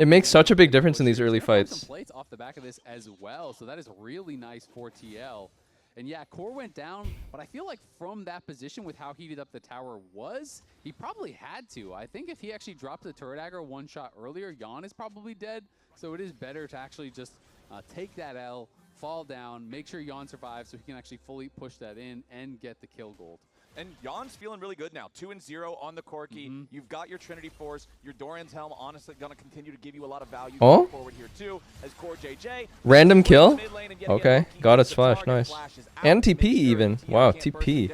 It makes such a big difference in these early fights. Some plates off the back of this as well, so that is really nice for TL. And yeah, Core went down, but I feel like from that position with how heated up the tower was, he probably had to. I think if he actually dropped the turret aggro one shot earlier, Jan is probably dead. So it is better to actually just take that L, fall down, make sure Jan survives so he can actually fully push that in and get the kill gold. And Jan's feeling really good now. 2-0 on the Corki. You've got your Trinity Force. Your Dorian's Helm, honestly, going to continue to give you a lot of value going forward here, too. As Core JJ. Random kill? Okay. Got his flash. Nice. And TP even. Wow, TP.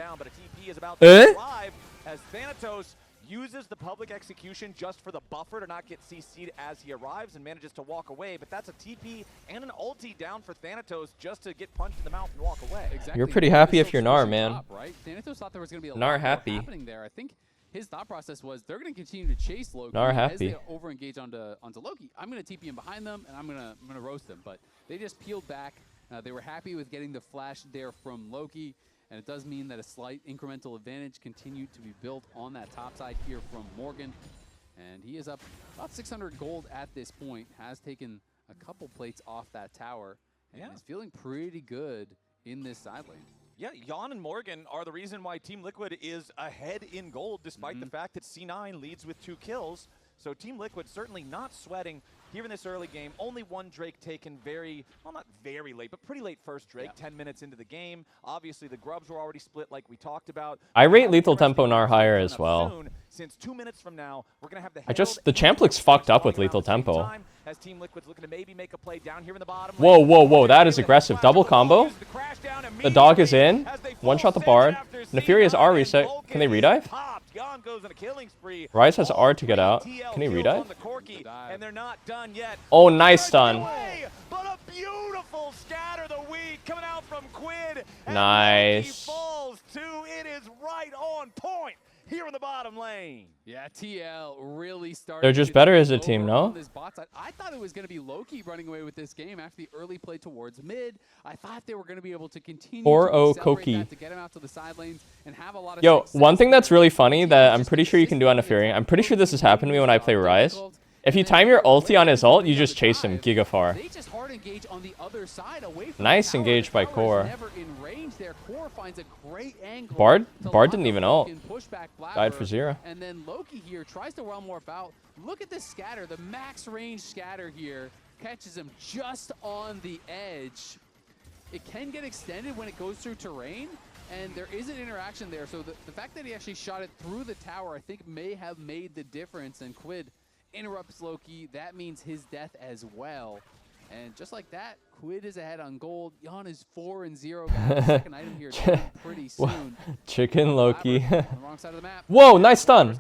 As Thanatos uses the public execution just for the buffer to not get CC'd as he arrives and manages to walk away, but that's a TP and an ulti down for Thanatos just to get punched in the mouth and walk away. Exactly. You're pretty happy if you're Gnar, man. Top, right? Thanatos thought there was going to be a Gnar lot happy. more happening there. I think his thought process was they're going to continue to chase Loki Gnar as happy. they over-engage onto Loki. I'm going to TP him behind them, and I'm gonna roast them. But they just peeled back. They were happy with getting the flash there from Loki. And it does mean that a slight incremental advantage continued to be built on that top side here from Morgan. And he is up about 600 gold at this point, has taken a couple plates off that tower, and is feeling pretty good in this side lane. Yeah, Jan and Morgan are the reason why Team Liquid is ahead in gold, despite the fact that C9 leads with 2 kills. So Team Liquid certainly not sweating here in this early game. Only one Drake taken very, well, not very late, but pretty late first Drake, 10 minutes into the game. Obviously, the grubs were already split like we talked about. I rate Lethal Tempo Gnar higher as well. Since 2 minutes from now, we're going to have The champ looks fucked up with Lethal Tempo. As Team Liquid's looking to maybe make a play down here in the bottom. Whoa, whoa, whoa, that is aggressive. Double combo. The dog is in. One shot the Bard. Neferi has R reset. Can they redive? Jan goes on a killing spree. Ryze has R to get out. Can he redive? And they're not done yet. Oh, nice stun. But a beautiful scatter the week coming out from Quid. Nice. Falls to it is right on point here in the bottom lane. Yeah, TL really started. They're just better as a team, no? I thought it was going to be Loki running away with this game after the early play towards mid. I thought they were going to be able to continue to accelerate that to get him out to the side lanes and have a lot of Yo, one thing that's really funny that I'm pretty sure you can do on Neferi, I'm pretty sure this has happened to me when I play Ryze. If you time your ulti on his ult, you just chase him gigafar. They just hard engage on the other side away from Nice engage by Core. Never in range there. Core finds a great angle. Bard didn't even ult. Died for 0. And then Loki here tries to run more about. Look at this scatter. The max range scatter here catches him just on the edge. It can get extended when it goes through terrain, and there is an interaction there. So the fact that he actually shot it through the tower, I think, may have made the difference. And Quid interrupts Loki. That means his death as well. And just like that, Quid is ahead on gold. Jan is 4-0. Got the second item here pretty soon. Chicken Loki. On the wrong side of the map. Whoa, nice stun.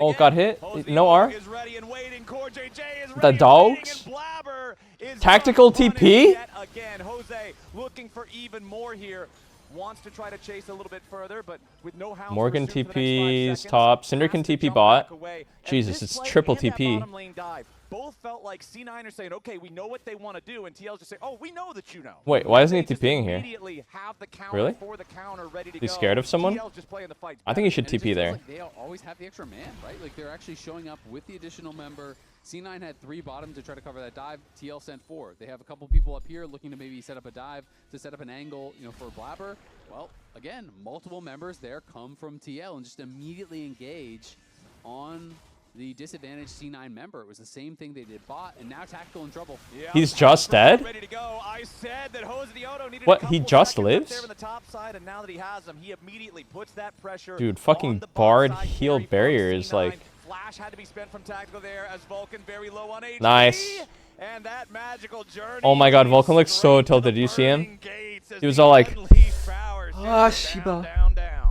Oh, got hit. No R. The dogs. Tactical TP. Again, Jose looking for even more here. Wants to try to chase a little bit further, but with no hounds. Morgan TP's top. Cinder can TP bot. Jesus, it's triple TP. Both felt like C9 are saying, okay, we know what they want to do, and TL's just saying, oh, we know that you know. Wait, why isn't he TPing here? Really? He's scared of someone? I think he should TP there. Like they always have the extra man, right? Like they're actually showing up with the additional member. C9 had 3 bottom to try to cover that dive. TL sent 4. They have a couple people up here looking to maybe set up a dive to set up an angle, for Blabber. Well, again, multiple members there come from TL and just immediately engage on the disadvantaged C9 member. It was the same thing they did bot, and now Tactical in trouble. Yeah, he's just dead? Ready to go. I said that Jose Dioto needed what, he just lives? There on the top side, and now that he has him, he immediately puts that pressure. Dude, fucking Bard heal barrier is like... Flash had to be spent from Tactical there as Vulcan very low on HP. Nice. And that magical journey. Oh my god, Vulcan looks so tilted. Did you see him? He was all like... Ah, Shiba.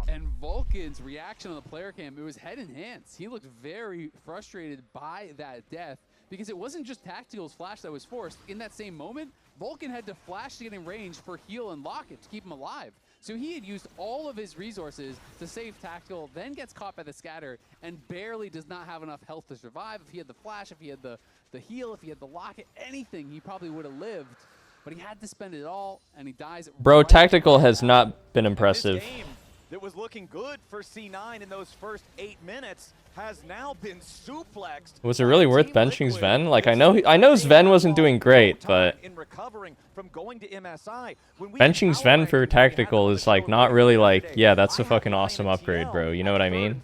And Vulcan's reaction on the player cam, it was head in hands. He looked very frustrated by that death because it wasn't just Tactical's flash that was forced. In that same moment, Vulcan had to flash to get in range for heal and locket to keep him alive. So he had used all of his resources to save Tactical, then gets caught by the scatter, and barely does not have enough health to survive. If he had the flash, if he had the heal, if he had the locket, anything, he probably would have lived. But he had to spend it all, and he dies. Bro, Tactical has not been impressive. That was looking good for C9 in those first 8 minutes has now been suplexed. Was it really worth benching Sven? Like, I know Sven wasn't doing great, but benching Sven for Tactical is like not really like, yeah, that's a fucking awesome upgrade, bro. You know what I mean?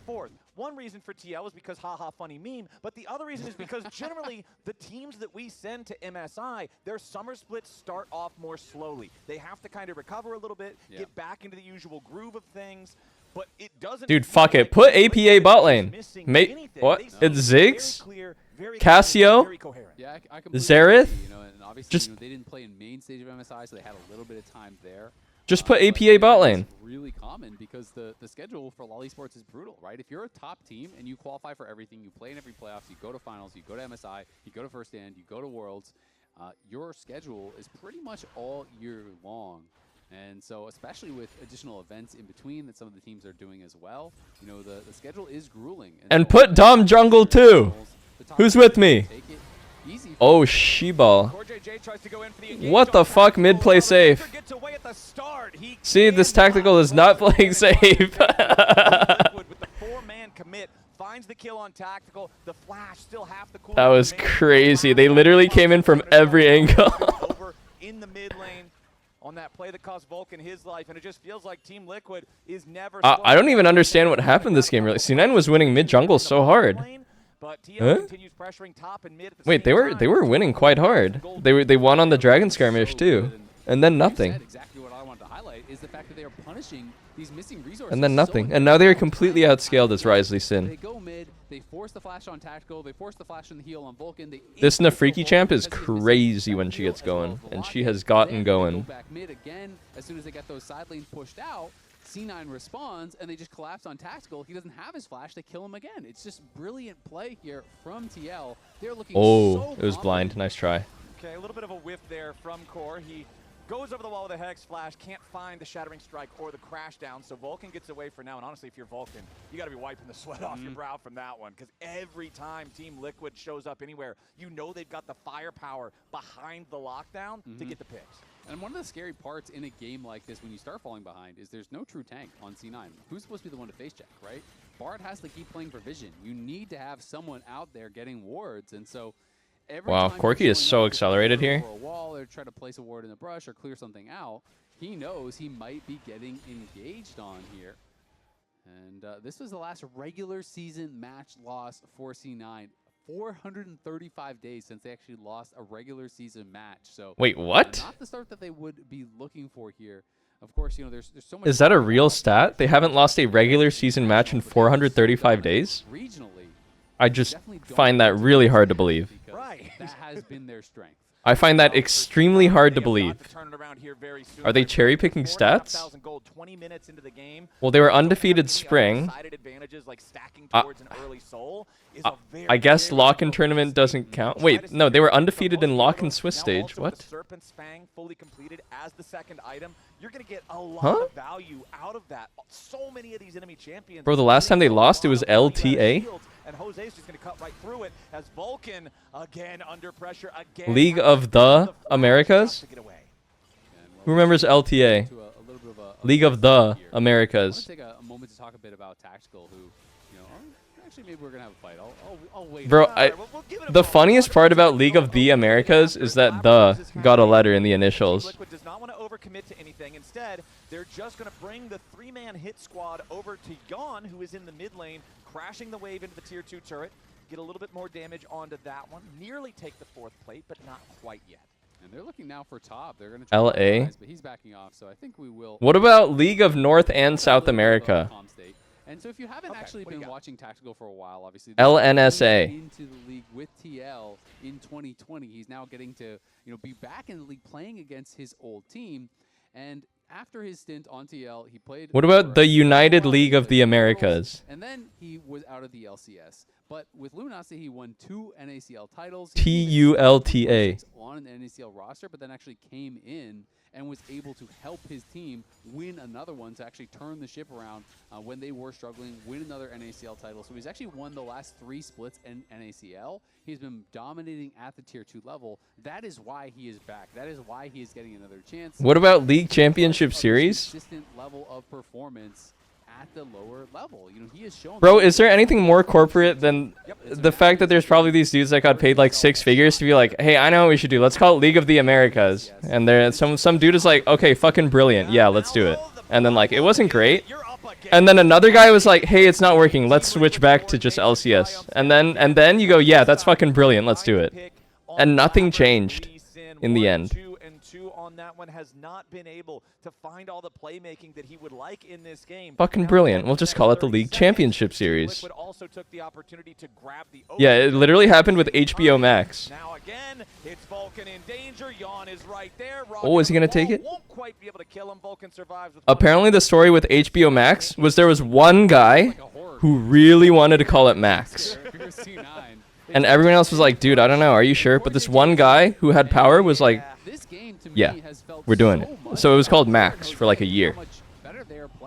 One reason for TL is because haha funny meme, but the other reason is because generally the teams that we send to MSI, their summer splits start off more slowly. They have to kind of recover a little bit, get back into the usual groove of things. But it doesn't. Dude, fuck it. Put APA bot lane. Mate, what? It's Ziggs, Casio, Yeah, I Xerath. You know, and obviously, Just they didn't play in main stage of MSI, so they had a little bit of time there. Just put APA bot lane. It's really common because the schedule for LoL Esports is brutal, right? If you're a top team and you qualify for everything, you play in every playoffs, you go to finals, you go to MSI, you go to first stand, you go to Worlds, your schedule is pretty much all year long. And so, especially with additional events in between that some of the teams are doing as well, you know, the schedule is grueling. And put Dom jungle too. Who's with me? Oh, Sheball. What the fuck? Mid play safe. See, this tactical is not playing safe. That was crazy. They literally came in from every angle. In the mid lane on that play that cost Vulcan his life, and it just feels like Team Liquid is never. I don't even understand what happened this game. Really, C9 was winning mid jungle so hard. Huh? Wait, they were winning quite hard. They won on the Dragon Skirmish too, and then nothing. Exactly what I wanted to highlight is the fact that they are punishing these missing resources. And then nothing. And now they are completely outscaled as Risley Sin. They go mid, they force the flash on Tactical, they force the flash on the heal on Vulcan. This Nafriki champ is crazy when she gets going, and she has gotten going. Back mid again, as soon as they get those side lanes pushed out, C9 responds, and they just collapse on Tactical. He doesn't have his flash, they kill him again. It's just brilliant play here from TL. They're looking so it was blind. Nice try. Okay, a little bit of a whiff there from Core. He goes over the wall with a Hex Flash, can't find the Shattering Strike or the Crash Down, so Vulcan gets away for now. And honestly, if you're Vulcan, you got to be wiping the sweat off your brow from that one, because every time Team Liquid shows up anywhere, you know they've got the firepower behind the lockdown to get the picks. And one of the scary parts in a game like this when you start falling behind is there's no true tank on C9. Who's supposed to be the one to face check, right? Bard has to keep playing for vision. You need to have someone out there getting wards, and so wow, Corki is so accelerated here. A wall or try to place a ward in the brush or clear something out, he knows he might be getting engaged on here. And this was the last regular season match loss for C9. 435 days since they actually lost a regular season match. So wait, what? Not the start that they would be looking for here. Of course, you know, there's so much. Is that a real stat? They haven't lost a regular season match in 435 days? Regionally, I just find that really hard to believe. Right. That has been their strength. I find that extremely hard to believe. Are they cherry-picking stats? Well, they were undefeated spring. I guess lock-in tournament doesn't count. Wait, no, they were undefeated in lock-in Swiss stage. What? Serpent's Fang fully completed as the second item. You're going to get a lot of value out of that. So many of these enemy champions. Bro, the last time they lost, it was LTA. And Jose's just going to cut right through it as Vulcan again under pressure again. League of the Americas? Who remembers LTA? League of the Americas. I want to take a moment to talk a bit about Tactical, who, you know, actually maybe we're going to have a fight. I'll wait. Bro, the funniest part about League of the Americas is that the got a letter in the initials. Liquid does not want to overcommit to anything. Instead, they're just going to bring the three-man hit squad over to Yon, who is in the mid lane, crashing the wave into the tier 2 turret. Get a little bit more damage onto that one. Nearly take the 4th plate, but not quite yet. And they're looking now for top. They're going to try LA. But he's backing off, so I think we will. What about League of North and South America? And so if you haven't actually been watching Tactical for a while, obviously LNSA into the league with TL in 2020, he's now getting to, you know, be back in the league playing against his old team. And after his stint on TL, he played. What about the United League of the Americas? And then he was out of the LCS. But with Luminosity, he won 2 NACL titles. TULTA. On an NACL roster, but then actually came in and was able to help his team win another one to actually turn the ship around when they were struggling, win another NACL title. So he's actually won the last 3 splits in NACL. He's been dominating at the tier 2 level. That is why he is back. That is why he is getting another chance. What about League Championship Series? Consistent level of performance at the lower level. You know, he has shown. Bro, is there anything more corporate than the fact that there's probably these dudes that got paid like 6 figures to be like, hey, I know what we should do. Let's call it League of the Americas. And there some dude is like, okay, fucking brilliant. Yeah, let's do it. And then like, it wasn't great. And then another guy was like, hey, it's not working. Let's switch back to just LCS. And then you go, yeah, that's fucking brilliant. Let's do it. And nothing changed in the end. On that one has not been able to find all the playmaking that he would like in this game. Fucking brilliant. We'll just call it the League Championship Series. Also took the opportunity to grab the Yeah, it literally happened with HBO Max. Now again, it's Vulcan in danger. Yawn is right there. Oh, is he gonna take it? Won't quite be able to kill him. Vulcan survives with Apparently the story with HBO Max was there was one guy who really wanted to call it Max. And everyone else was like, dude, I don't know, are you sure? But this one guy who had power was like, yeah, we're doing it. So it was called Max for like a year.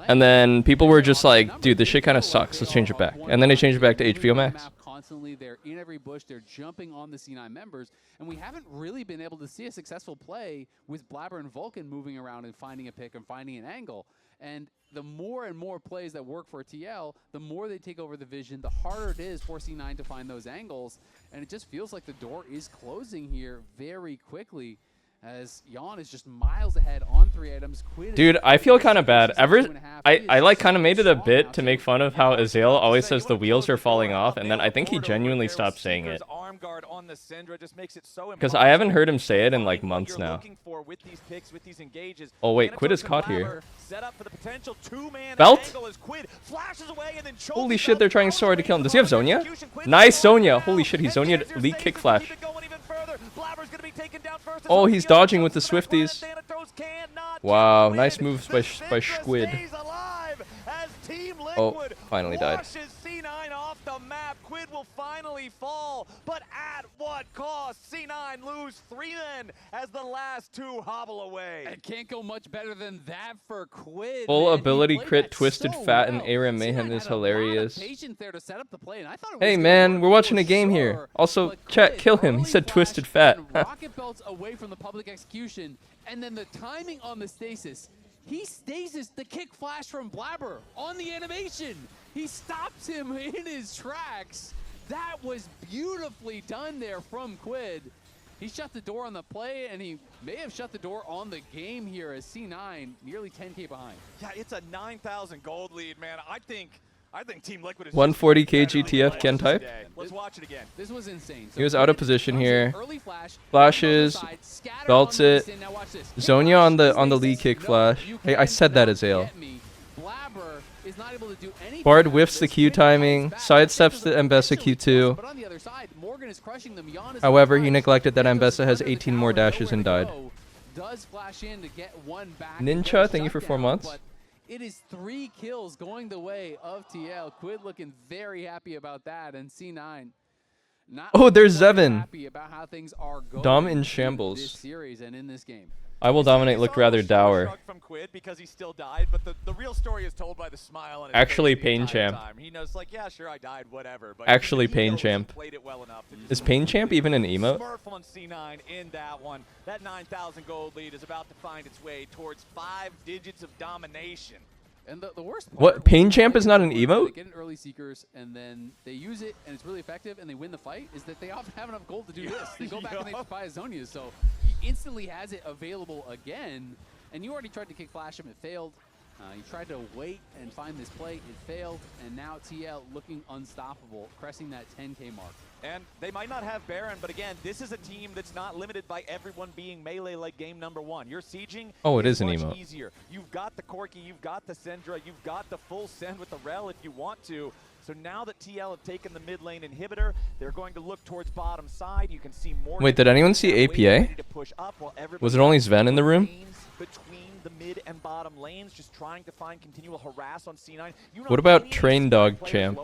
And then people were just like, dude, this shit kind of sucks. Let's change it back. And then they changed it back to HBO Max. Constantly, they're in every bush. They're jumping on the C9 members. And we haven't really been able to see a successful play with Blabber and Vulcan moving around and finding a pick and finding an angle. And the more and more plays that work for TL, the more they take over the vision, the harder it is for C9 to find those angles. And it just feels like the door is closing here very quickly, as Yawn is just miles ahead on 3 items. Dude, I feel kind of bad. I like kind of made it a bit to make fun of how Azale always says the wheels are falling off, and then I think he genuinely stopped saying it. Because I haven't heard him say it in like months now. Oh wait, Quid is caught here. Belt? Holy shit, they're trying so hard to kill him. Does he have Zonia? Nice Zonia. Holy shit, he Zonia'd Elite Kick Flash. Oh, he's dodging with the Swifties. Wow, nice moves by Squid. Oh, finally died. C9 off the map. Quid will finally fall, but at what cost? C9 lose 3 men as the last 2 hobble away. It can't go much better than that for Quid. Full ability crit, Twisted Fat, and ARAM Mayhem is hilarious. Hey man, we're watching a game here. Also, chat, kill him. He said Twisted Fat. Rocket belts away from the public execution, and then the timing on the stasis. He stasis the kick flash from Blabber on the animation. He stops him in his tracks. That was beautifully done there from Quid. He shut the door on the play, and he may have shut the door on the game here as C9 nearly 10K behind. Yeah, it's a 9,000 gold lead, man. I think Team Liquid is 140k GTF Ken type. Let's watch it again. This was insane. He was out of position here. Flashes, belts it. Zonia on the lead kick flash. Hey, I said that, Azale. Bard whiffs the Q timing, sidesteps the Mbessa Q2. However, he neglected that Mbessa has 18 more dashes and died. Ninja, thank you for 4 months. It is 3 kills going the way of TL. Quid looking very happy about that, and C9 not oh, there's Zevin. Happy about how things are going Dom in shambles. This series and in this game. I Will Dominate looked rather dour. From Quid because he still died, but the real story is told by the smile on his Actually, face Pain Champ. He knows, like, yeah, sure, I died, whatever. But Actually, Pain Champ. Is Pain Champ even an emote? Smurf on C9 in that one. That 9,000 gold lead is about to find its way towards 5 digits of domination. And the worst part, what, Pain Champ is not an emote? They get an early Seekers, and then they use it, and it's really effective, and they win the fight, is that they often have enough gold to do this. They go back and they buy Zonias, so he instantly has it available again, and you already tried to kick flash him, it failed. You tried to wait and find this play, it failed, and now TL looking unstoppable, pressing that 10K mark. And they might not have Baron, but again, this is a team that's not limited by everyone being melee like game number 1. You're sieging. Oh, it is an much emote. Easier. You've got the Corki, you've got the Syndra, you've got the full send with the Rel if you want to. So now that TL have taken the mid lane inhibitor, they're going to look towards bottom side. You can see more. Wait, did anyone see APA? Was it only Sven in the room? Between the mid and bottom lanes, just trying to find continual harass on C9. What about Train Dog Champ?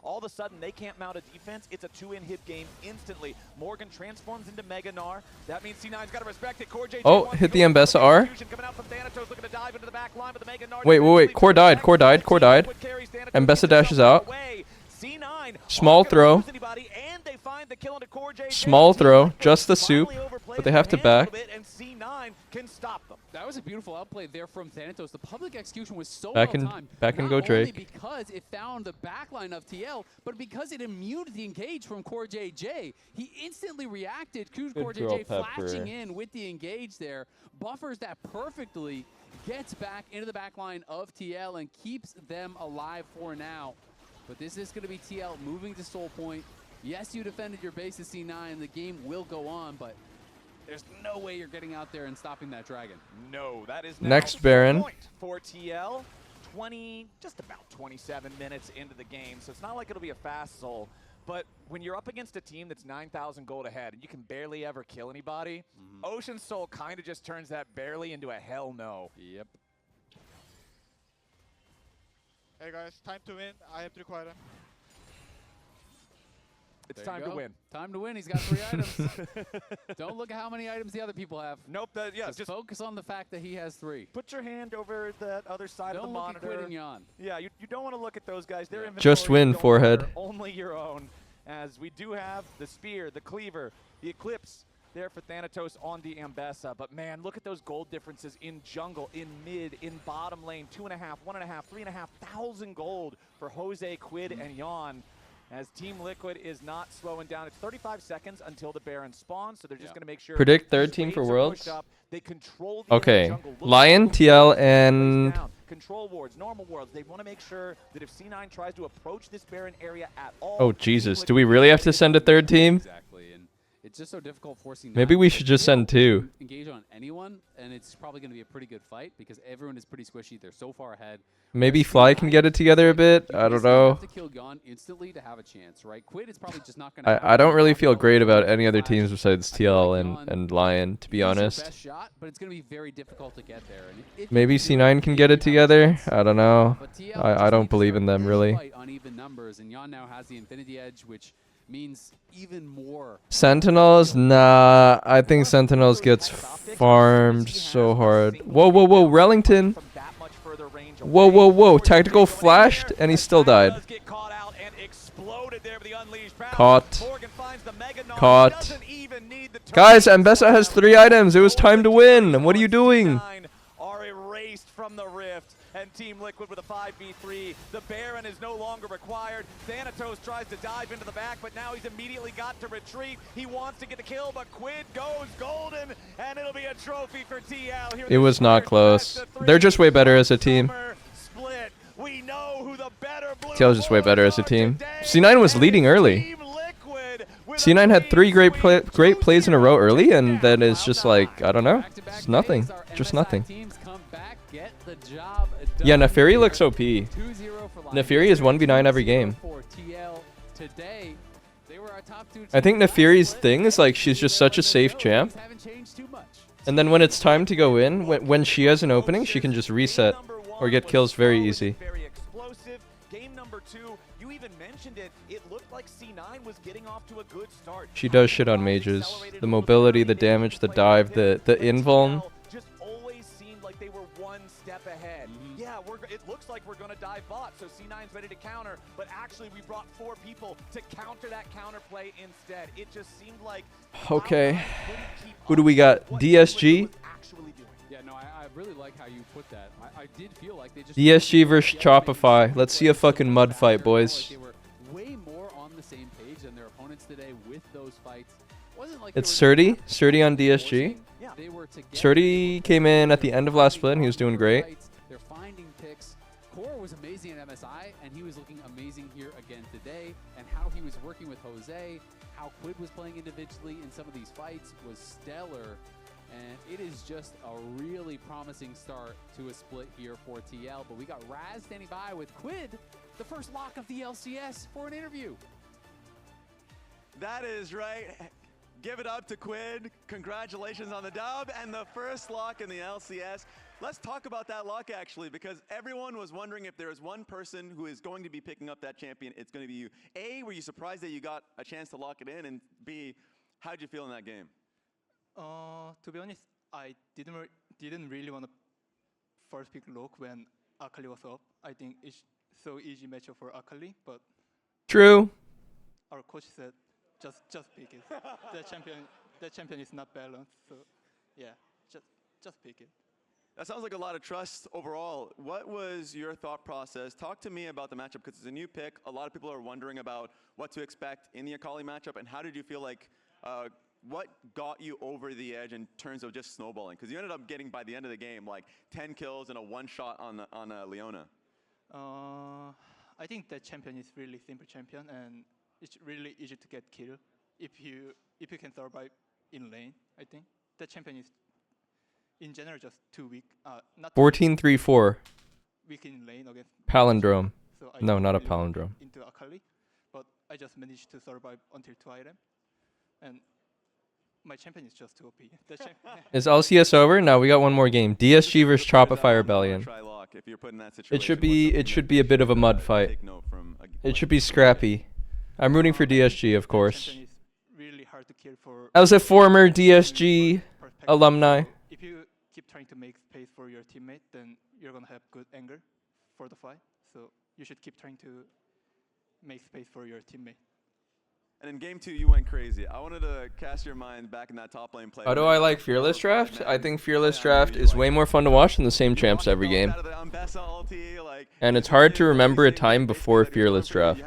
All of a sudden, they can't mount a defense. It's a 2-in-hit game instantly. Morgan transforms into Mega Gnar. That means C9's got to respect it. Core JJ oh, hit the Mbessa R. Wait. Core died. Mbessa dashes out. Small throw. Small throw. Just the soup. But they have to back. That was a beautiful outplay there from Thanatos. The public execution was so back well-timed. Back and go Drake. Not only because it found the backline of TL, but because it immuned the engage from Core JJ. He instantly reacted. Core JJ flashing in with the engage there. Buffers that perfectly. gets back into the back line of TL and keeps them alive for now. But this is going to be TL moving to Soul Point. Yes, you defended your base as C9. The game will go on, but there's no way you're getting out there and stopping that dragon. No, that is Next Baron. Point for TL. Just about 27 minutes into the game, so it's not like it'll be a fast Soul. But when you're up against a team that's 9,000 gold ahead and you can barely ever kill anybody, Ocean Soul kind of just turns that barely into a hell no. Yep. Hey guys, time to win. I have to require them. It's time to win. Time to win. He's got 3 items. Don't look at how many items the other people have. Nope. Just focus on the fact that he has 3. Put your hand over that other side of the monitor. Don't look at Quid and Jan. Yeah, you don't want to look at those guys. Their inventory Just win, forehead. Only your own. As we do have the Spear, the Cleaver, the Eclipse there for Thanatos on the Ambessa. But man, look at those gold differences in jungle, in mid, in bottom lane. 2.5, 1.5, 3,500 gold for Jose, Quid, and Jan. As Team Liquid is not slowing down. It's 35 seconds until the Baron spawns, so they're just going to make sure. Predict third team for Worlds. They control the Okay, jungle. Lion, TL, and control wards, normal worlds. They want to make sure that if C9 tries to approach this Baron area at all. oh Jesus, do we really have to send a third team? Exactly, and it's just so difficult forcing. Maybe we should just send 2. Engage on anyone, and it's probably going to be a pretty good fight because everyone is pretty squishy. They're so far ahead. Maybe Fly can get it together a bit. I don't know. Have to kill Gon instantly to have a chance, right? Quid is probably just not going to. I don't really feel great about any other teams besides TL and Lion, to be honest. Best shot, but it's going to be very difficult to get there. And Maybe C9 can get it together. I don't know. I don't believe in them really. On even numbers, and Jan now has the Infinity Edge, which means even more. Sentinels? Nah, I think Sentinels gets farmed so hard. Whoa, whoa, whoa, Rellington. Whoa, whoa, whoa, tactical flashed and he still died. Caught. Caught. Guys, Ambessa has 3 items. It was time to win. What are you doing? Are erased from the rift, and Team Liquid with a 5v3. The Baron is no longer required. Thanatos tries to dive into the back, but now he's immediately got to retreat. He wants to get the kill, but Quid goes golden, and it'll be a trophy for TL. Here it was not close. They're just way better as a team. Split. We know who the better blue TL's just way better as a team. C9 was leading early. C9 had 3 great plays in a row early, and then it's just like, I don't know. It's nothing. Just nothing. Yeah, Neferi looks OP. Neferi is 1v9 every game. I think Neferi's thing is like she's just such a safe champ. And then when it's time to go in, when she has an opening, she can just reset or get kills very easy. Game number 2, you even mentioned it. It looked like C9 was getting off to a good start. She does shit on mages. The mobility, the damage, the dive, the invuln. Just always seemed like they were one step ahead. Yeah, it looks like we're going to dive bot, so C9's ready to counter, but actually we brought 4 people to counter that counterplay instead. It just seemed like... Okay. Who do we got? DSG? Yeah, no, I really like how you put that. I did feel like they just... DSG versus Shopify. Let's see a fucking mud fight, boys. They were way more on the same page than their opponents today with those fights. It's Surdy. Surdy on DSG. Surdy came in at the end of last split and he was doing great. They're finding picks. Core was amazing at MSI, and he was looking amazing here again today. And how he was working with Jose, how Quid was playing individually in some of these fights was stellar. And it is just a really promising start to a split here for TL. But we got Raz standing by with Quid, the first lock of the LCS, for an interview. That is right. Give it up to Quid. Congratulations on the dub and the first lock in the LCS. Let's talk about that lock, actually, because everyone was wondering if there is one person who is going to be picking up that champion, it's going to be you. A, were you surprised that you got a chance to lock it in? And B, how did you feel in that game? To be honest, I didn't really want to first pick Rock when Akali was up. I think it's so easy matchup for Akali, but true. Our coach said just pick it. the champion is not balanced, so yeah, just pick it. That sounds like a lot of trust overall. What was your thought process? Talk to me about the matchup, because it's a new pick. A lot of people are wondering about what to expect in the Akali matchup, and how did you feel like what got you over the edge in terms of just snowballing? Because you ended up getting, by the end of the game, like 10 kills and a one-shot on Leona. I think that champion is really simple champion, and it's really easy to get kill if you can survive in lane. I think that champion is in general just too weak. Not 14-3-4. Weak in lane against Palindrome. So I No, not a really went palindrome. into Akali, but I just managed to survive until 2 item, and my champion is just too OP. Is LCS over? No, we got one more game. DSG versus Shopify Rebellion. It should be a bit of a mud fight. It should be scrappy. I'm rooting for DSG, of course. As a former DSG alumni. If you keep trying to make space for your teammate, then you're gonna have good anger for the fight. So you should keep trying to make space for your teammate. And in game 2, you went crazy. I wanted to cast your mind back in that top lane play. How do I like Fearless Draft? I think Fearless Draft is way more fun to watch than the same champs every game. And it's hard to remember a time before Fearless Draft.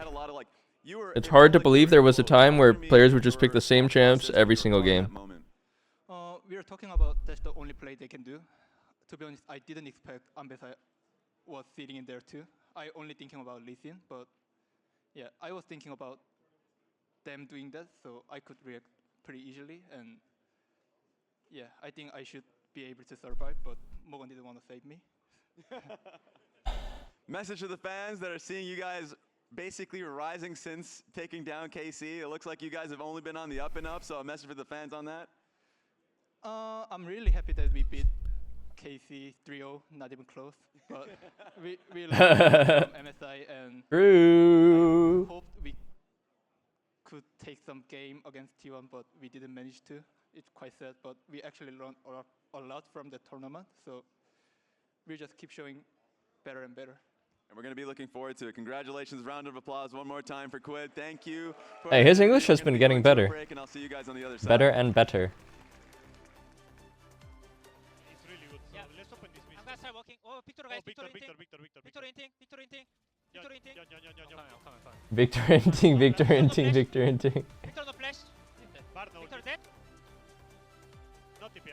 It's hard to believe there was a time where players would just pick the same champs every single game. We are talking about that's the only play they can do. To be honest, I didn't expect Ambessa was sitting in there too. I only thinking about Lee Sin, but yeah, I was thinking about them doing that, so I could react pretty easily, and yeah, I think I should be able to survive, but Morgan didn't want to save me. Message to the fans that are seeing you guys basically rising since taking down KC. It looks like you guys have only been on the up and up, so a message for the fans on that. I'm really happy that we beat KC 3-0, not even close, but we learned from MSI, and I hoped we could take some game against T1, but we didn't manage to. It's quite sad, but we actually learned a lot from the tournament, so we just keep showing better and better. And we're going to be looking forward to it. Congratulations, round of applause one more time for Quid. Thank you. Hey, his English has been getting better. And I'll see you guys on the other side. Better and better. I'm gonna start walking. Oh, Victor, guys. Victor Inting. Victor Inting, Victor Inting, Victor Inting. Victor no flash. Victor dead. Not TP,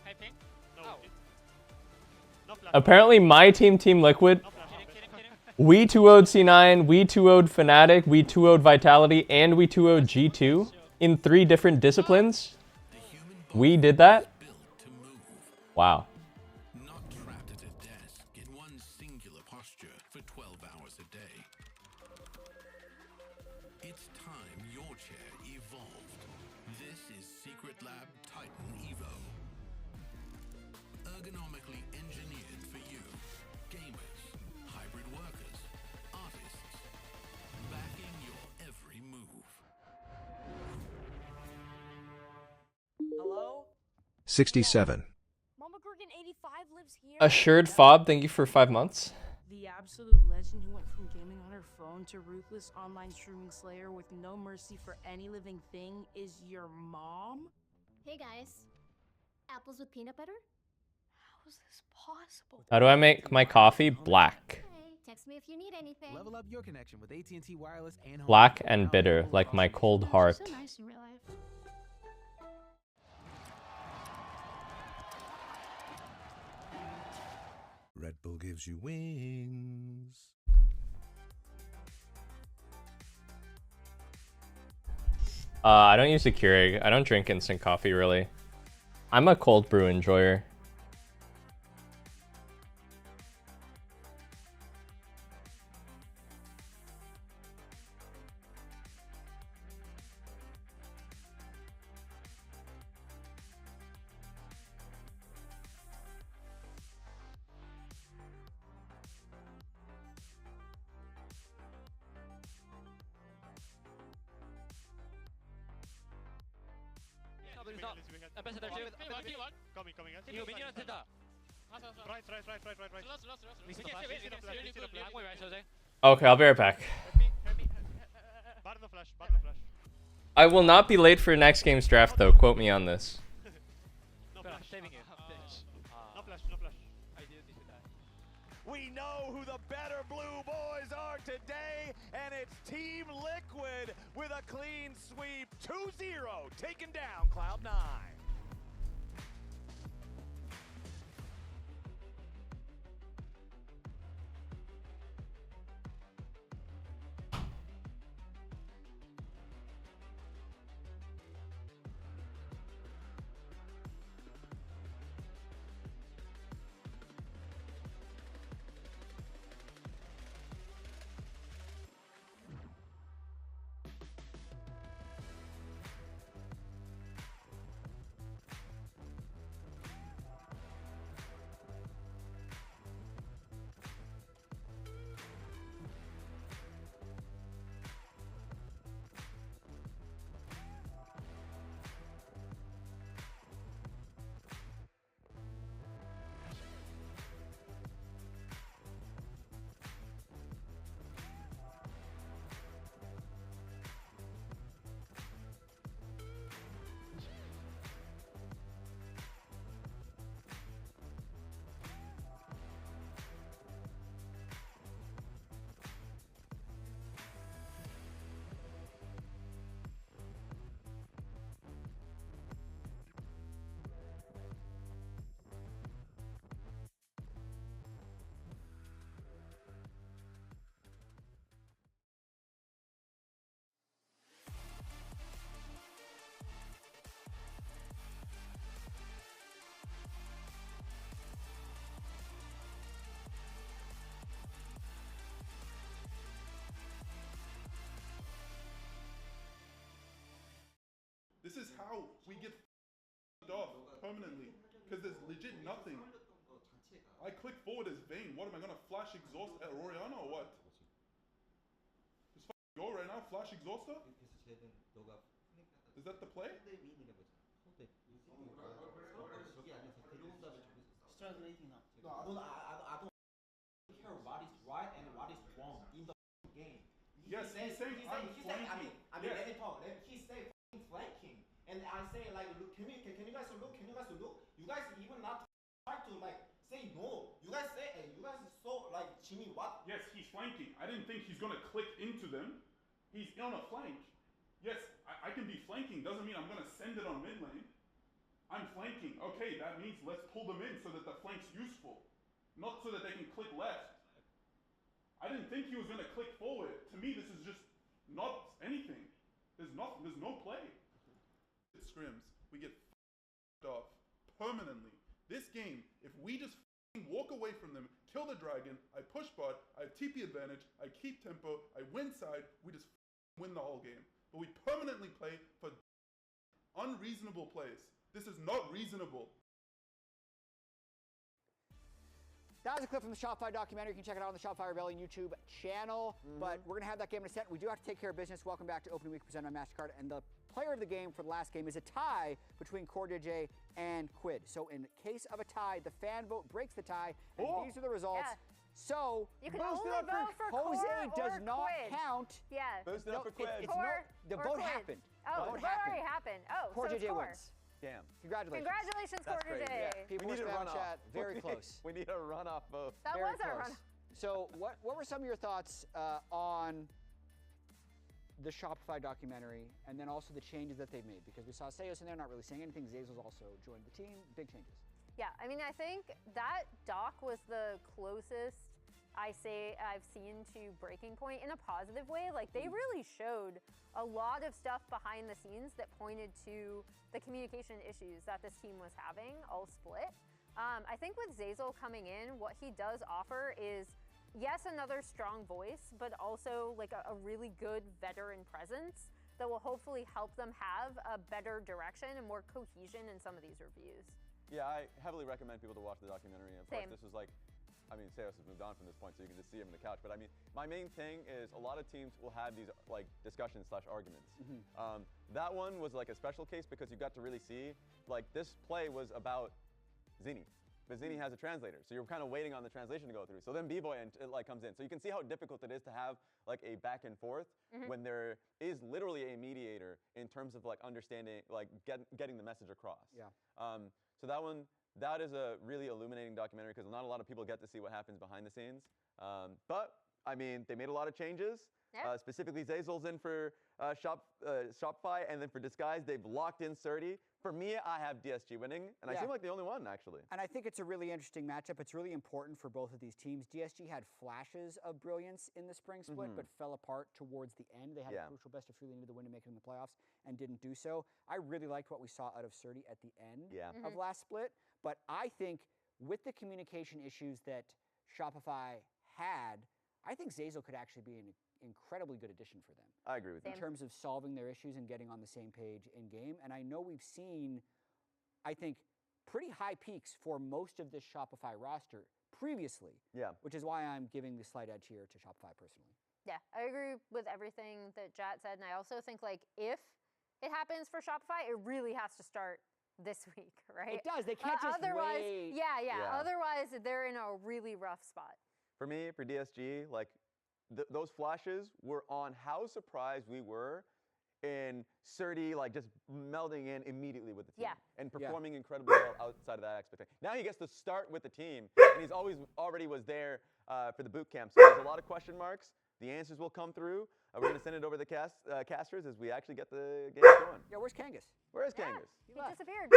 High ping. No. Apparently my team, Team Liquid, we 2-0'd C9, we 2-0'd Fnatic, we 2-0'd Vitality, and we 2-0'd G2 in 3 different disciplines. We did that? Wow. Not trapped at a desk in one singular posture for 12 hours a day. It's time your chair evolved. This is Secret Lab Titan Evo. Ergonomically engineered for you, gamers, hybrid workers, artists, backing your every move. Hello? 67. Assured Fob, thank you for 5 months. The absolute legend who went from gaming on her phone to ruthless online streaming slayer with no mercy for any living thing is your mom? Hey guys, apples with peanut butter? How is this possible? How do I make my coffee black? Text me if you need anything. Level up your connection with AT&T Wireless and Black and bitter, like my cold heart. So nice in real life. Red Bull gives you wings. I don't use the Keurig. I don't drink instant coffee, really. I'm a cold brew enjoyer. Ambassador coming, guys. Right. Okay, I'll be right back. I will not be late for next game's draft, though. Quote me on this. No flash. Saving it. No flash. We know who the better blue boys are today, and it's Team Liquid with a clean sweep, 2-0, taking down Cloud9. This is how we get off permanently, because there's legit nothing. I click forward as Vayne. What am I gonna flash exhaust at Oriana or what? Just go right now, flash exhauster? Is that the play? Translating now. No, I don't care what is right and what is wrong in the game. Yes, he's saying I'm flanking. I mean, let me talk. He say flanking, and I say like, look, can you guys look? Can you guys look? You guys even not try to like say no. You guys say, you guys so like Jimmy what? Yes, he's flanking. I didn't think he's gonna click into them. He's on a flank. Yes, I can be flanking. Doesn't mean I'm gonna send it on mid lane. I'm flanking. Okay, that means let's pull them in so that the flank's useful, not so that they can click left. I didn't think he was gonna click forward. To me, this is just not anything. There's no play. It scrims. We get off permanently. This game, if we just walk away from them, kill the dragon, I push bot, I have TP advantage, I keep tempo, I win side, we just win the whole game. But we permanently play for unreasonable plays. This is not reasonable. That was a clip from the Shopify documentary. You can check it out on the Shopify Rebellion YouTube channel. But we're going to have that game in a set. We do have to take care of business. Welcome back to Opening Week presented by MasterCard. And the player of the game for the last game is a tie between CoreJJ and Quid. So in case of a tie, the fan vote breaks the tie. And these are the results. Yeah. So, you can boost only it up vote for Jose Core does or not Quid. count. Yeah. Boost it up for Quid. The vote happened. Oh, the vote already happened. Oh, so it's CoreJJ Core. wins. Damn. Congratulations. Congratulations, That's crazy. CoreJJ. Yeah. People We need were a spamming runoff. chat. Very close. We need a runoff vote. That Very was our close. runoff. So what were some of your thoughts on the Shopify documentary and then also the changes that they've made? Because we saw Seos in there not really saying anything. Zazel's also joined the team. Big changes. Yeah, I mean, I think that doc was the closest I've seen to breaking point in a positive way. Like, they really showed a lot of stuff behind the scenes that pointed to the communication issues that this team was having, all split. I think with Zazel coming in, what he does offer is, yes, another strong voice, but also like a really good veteran presence that will hopefully help them have a better direction and more cohesion in some of these reviews. Yeah, I heavily recommend people to watch the documentary. Of Same. course, this was like, I mean, Seos has moved on from this point, so you can just see him on the couch. But I mean, my main thing is a lot of teams will have these like discussions/arguments. That one was like a special case because you got to really see, like, this play was about Zinni. But Zinni has a translator, so you're kind of waiting on the translation to go through. So then B-Boy like comes in. So you can see how difficult it is to have like a back and forth when there is literally a mediator in terms of like understanding, like getting the message across. Yeah. So that one that is a really illuminating documentary because not a lot of people get to see what happens behind the scenes. But I mean, they made a lot of changes. Yeah. Specifically, Zeyzal's in for Shopify, and then for Disguise, they've locked in Surdy. For me, I have DSG winning, and I seem like the only one, actually. And I think it's a really interesting matchup. It's really important for both of these teams. DSG had flashes of brilliance in the spring split, but fell apart towards the end. They had a crucial best of 3 lead into the win to make it in the playoffs and didn't do so. I really liked what we saw out of Surdy at the end of last split, but I think with the communication issues that Shopify had, I think Zeyzal could actually be an incredibly good addition for them. I agree with you. In terms of solving their issues and getting on the same page in game. And I know we've seen, I think, pretty high peaks for most of this Shopify roster previously. Yeah. Which is why I'm giving the slight edge here to Shopify personally. Yeah, I agree with everything that Jat said. And I also think, like, if it happens for Shopify, it really has to start this week, right? It does. They can't just otherwise, wait. Yeah. Otherwise, they're in a really rough spot. For me, for DSG, like, those flashes were on how surprised we were in Surdy, like, just melding in immediately with the team and performing incredibly well outside of that expectation. Now he gets to start with the team, and he's already was there for the boot camp. So there's a lot of question marks. The answers will come through. We're going to send it over to the casters as we actually get the game going. Yeah, where's Kangas? Where is Kangas? He disappeared.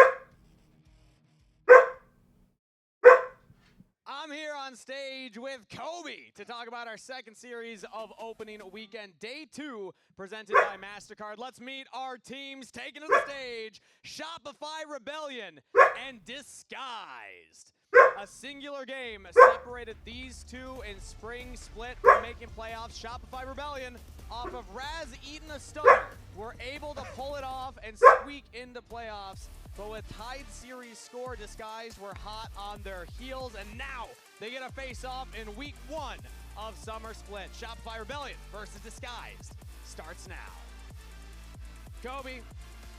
I'm here on stage with Kobe to talk about our second series of opening weekend, day 2, presented by MasterCard. Let's meet our teams taken to the stage, Shopify Rebellion and Disguised. A singular game separated these two in spring split from making playoffs. Shopify Rebellion, off of Raz eating a stunner, were able to pull it off and squeak into playoffs. But with tied series score, Disguised were hot on their heels, and now they get a face-off in week 1 of Summer Split. Shopify Rebellion versus Disguised starts now. Kobe,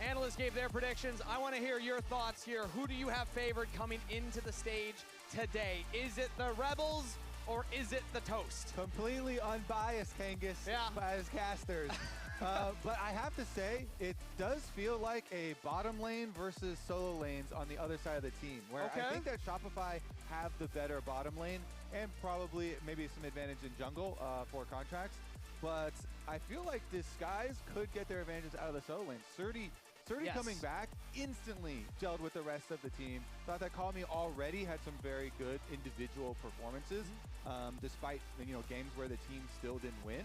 analysts gave their predictions. I want to hear your thoughts here. Who do you have favored coming into the stage today? Is it the Rebels or is it the Toast? Completely unbiased, Kangas, as casters. But I have to say, it does feel like a bottom lane versus solo lanes on the other side of the team, where I think that Shopify have the better bottom lane and probably maybe some advantage in jungle for contracts. But I feel like Disguise could get their advantages out of the solo lane. Surdy coming back instantly gelled with the rest of the team. Thought that Call Me already had some very good individual performances, despite games where the team still didn't win.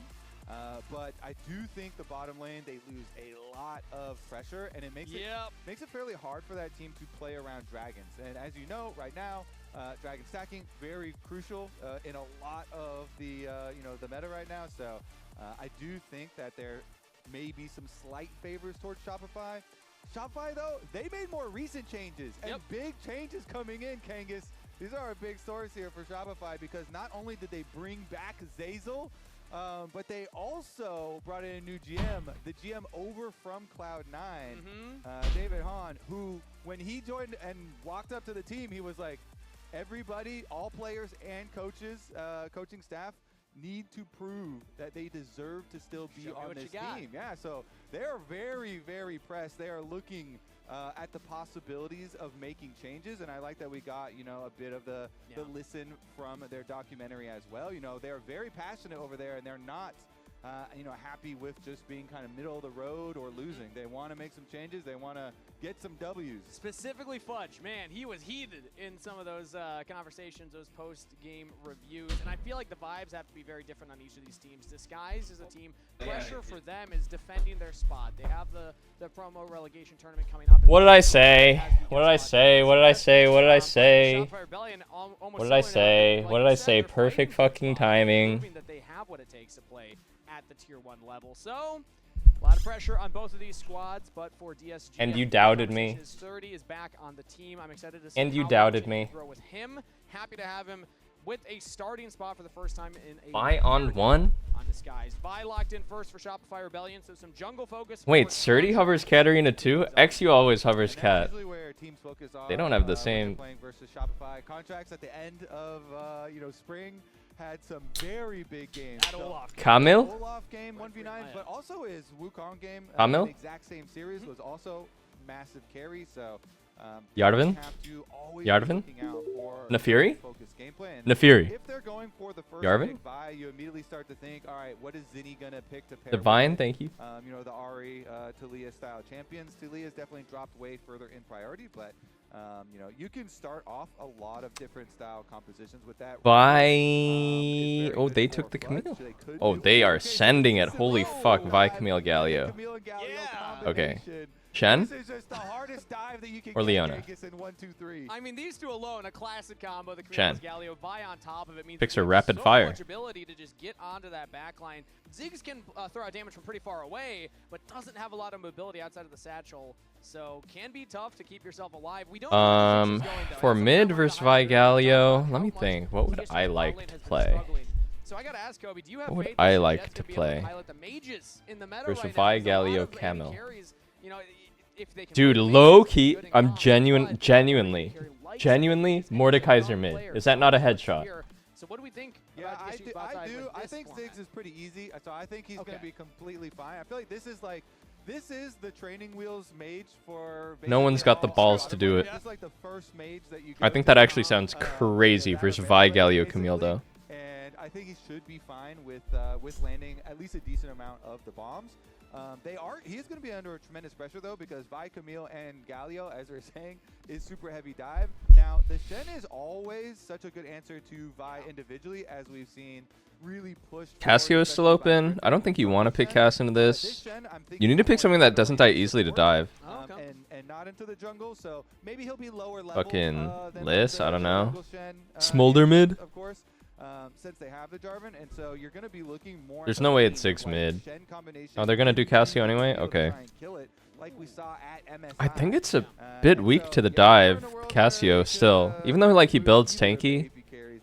But I do think the bottom lane, they lose a lot of pressure, and it makes it fairly hard for that team to play around dragons. And as you know, right now, dragon stacking very crucial in a lot of the the meta right now. So I do think that there may be some slight favors towards Shopify. Shopify, though, they made more recent changes and big changes coming in, Kangas. These are our big stories here for Shopify because not only did they bring back Zeyzal, but they also brought in a new GM, the GM over from Cloud9, David Hahn, who, when he joined and walked up to the team, he was like, everybody, all players and coaches, coaching staff, need to prove that they deserve to still be on this team. Yeah, so they're very, very pressed. They are looking at the possibilities of making changes, and I like that we got a bit of the listen from their documentary as well. They're very passionate over there, and they're not happy with just being kind of middle of the road or losing. They want to make some changes. They want to get some W's. Specifically Fudge, man, he was heated in some of those conversations, those post-game reviews, and I feel like the vibes have to be very different on each of these teams. Disguised is a team, pressure for them is defending their spot. They have the promo relegation tournament coming up. What did I say? What did I say? What did I say? What did I say? What did I say? What did I say? Perfect fucking timing. That they have what it takes to play at the tier 1 level. So a lot of pressure on both of these squads, but for DSG, and you doubted me. 30 is back on the team. I'm excited to see and you how doubted me. Grow with him. Happy to have him with a starting spot for the first time in a Vi on 1 on Disguised. Vi locked in first for Shopify Rebellion, so some jungle focus. Wait, Surdy hovers Katarina too? XU always hovers Cat. Where teams focus on, they don't have the same playing versus Shopify contracts at the end of spring. Had some very big games. Camille? Olaf game 1v9, but also his Wukong game. Camille? The exact same series was also massive carry. So Yardvin? Yardvin? Nefiri? Nefiri. If they're going for the first Yarvin? pick buy, you immediately start to think, all right, what is Zinni gonna pick to pair Divine, with? thank you. You know, the Ari, Talia style champions. Talia's definitely dropped way further in priority, but you know, you can start off a lot of different style compositions with that. Vi. Oh, they took the Camille. Oh, they are sending it. Holy fuck, Vi, Camille, Galio. Okay. Shen? Or Leona? I mean, these two alone, a classic combo. The Shen. Galio Vi on top of it means Picks her there's rapid so fire. much ability to just get onto that backline. Ziggs can throw out damage from pretty far away, but doesn't have a lot of mobility outside of the satchel, so can be tough to keep yourself alive. We don't know where Ziggs is going, though. For mid versus Vi Galio, let me think. What would I like to play? So I gotta ask Kobe, do you have What would faith I in like Jets to be able play? pilot the mages in the meta Versus right Vi now? There's a lot Galio of laning Camel. carries, you know, if they can Dude, play the low mages, key, good and I'm gone, genuinely, Mordekaiser mid. Is that not a headshot? So what do we think? Yeah, about I the do. issue outside with I this think format? Ziggs is pretty easy, so I think he's going to be completely fine. I feel like this is the training wheels mage for. No one's got the balls to do it. This is like the first mage that you. I think that actually sounds crazy versus Vi Galio Camille though. And I think he should be fine with landing at least a decent amount of the bombs. He is going to be under tremendous pressure though, because Vi, Camille, and Galio, as they're saying, is super heavy dive. Now the Shen is always such a good answer to Vi individually, as we've seen really push. Cassio is still open. I don't think you want to pick Cass into this. You need to pick something that doesn't die easily to dive. And not into the jungle, so maybe he'll be lower level. Fucking than Liss, the I don't know. jungle Shen, Smolder mid. Of course, since they have the Jarvan, and so you're going to be looking more. There's no way it's 6 mid. Oh, they're gonna do Cassio anyway? Okay. I think it's a bit weak to the dive, Cassio still. Even though like he builds tanky.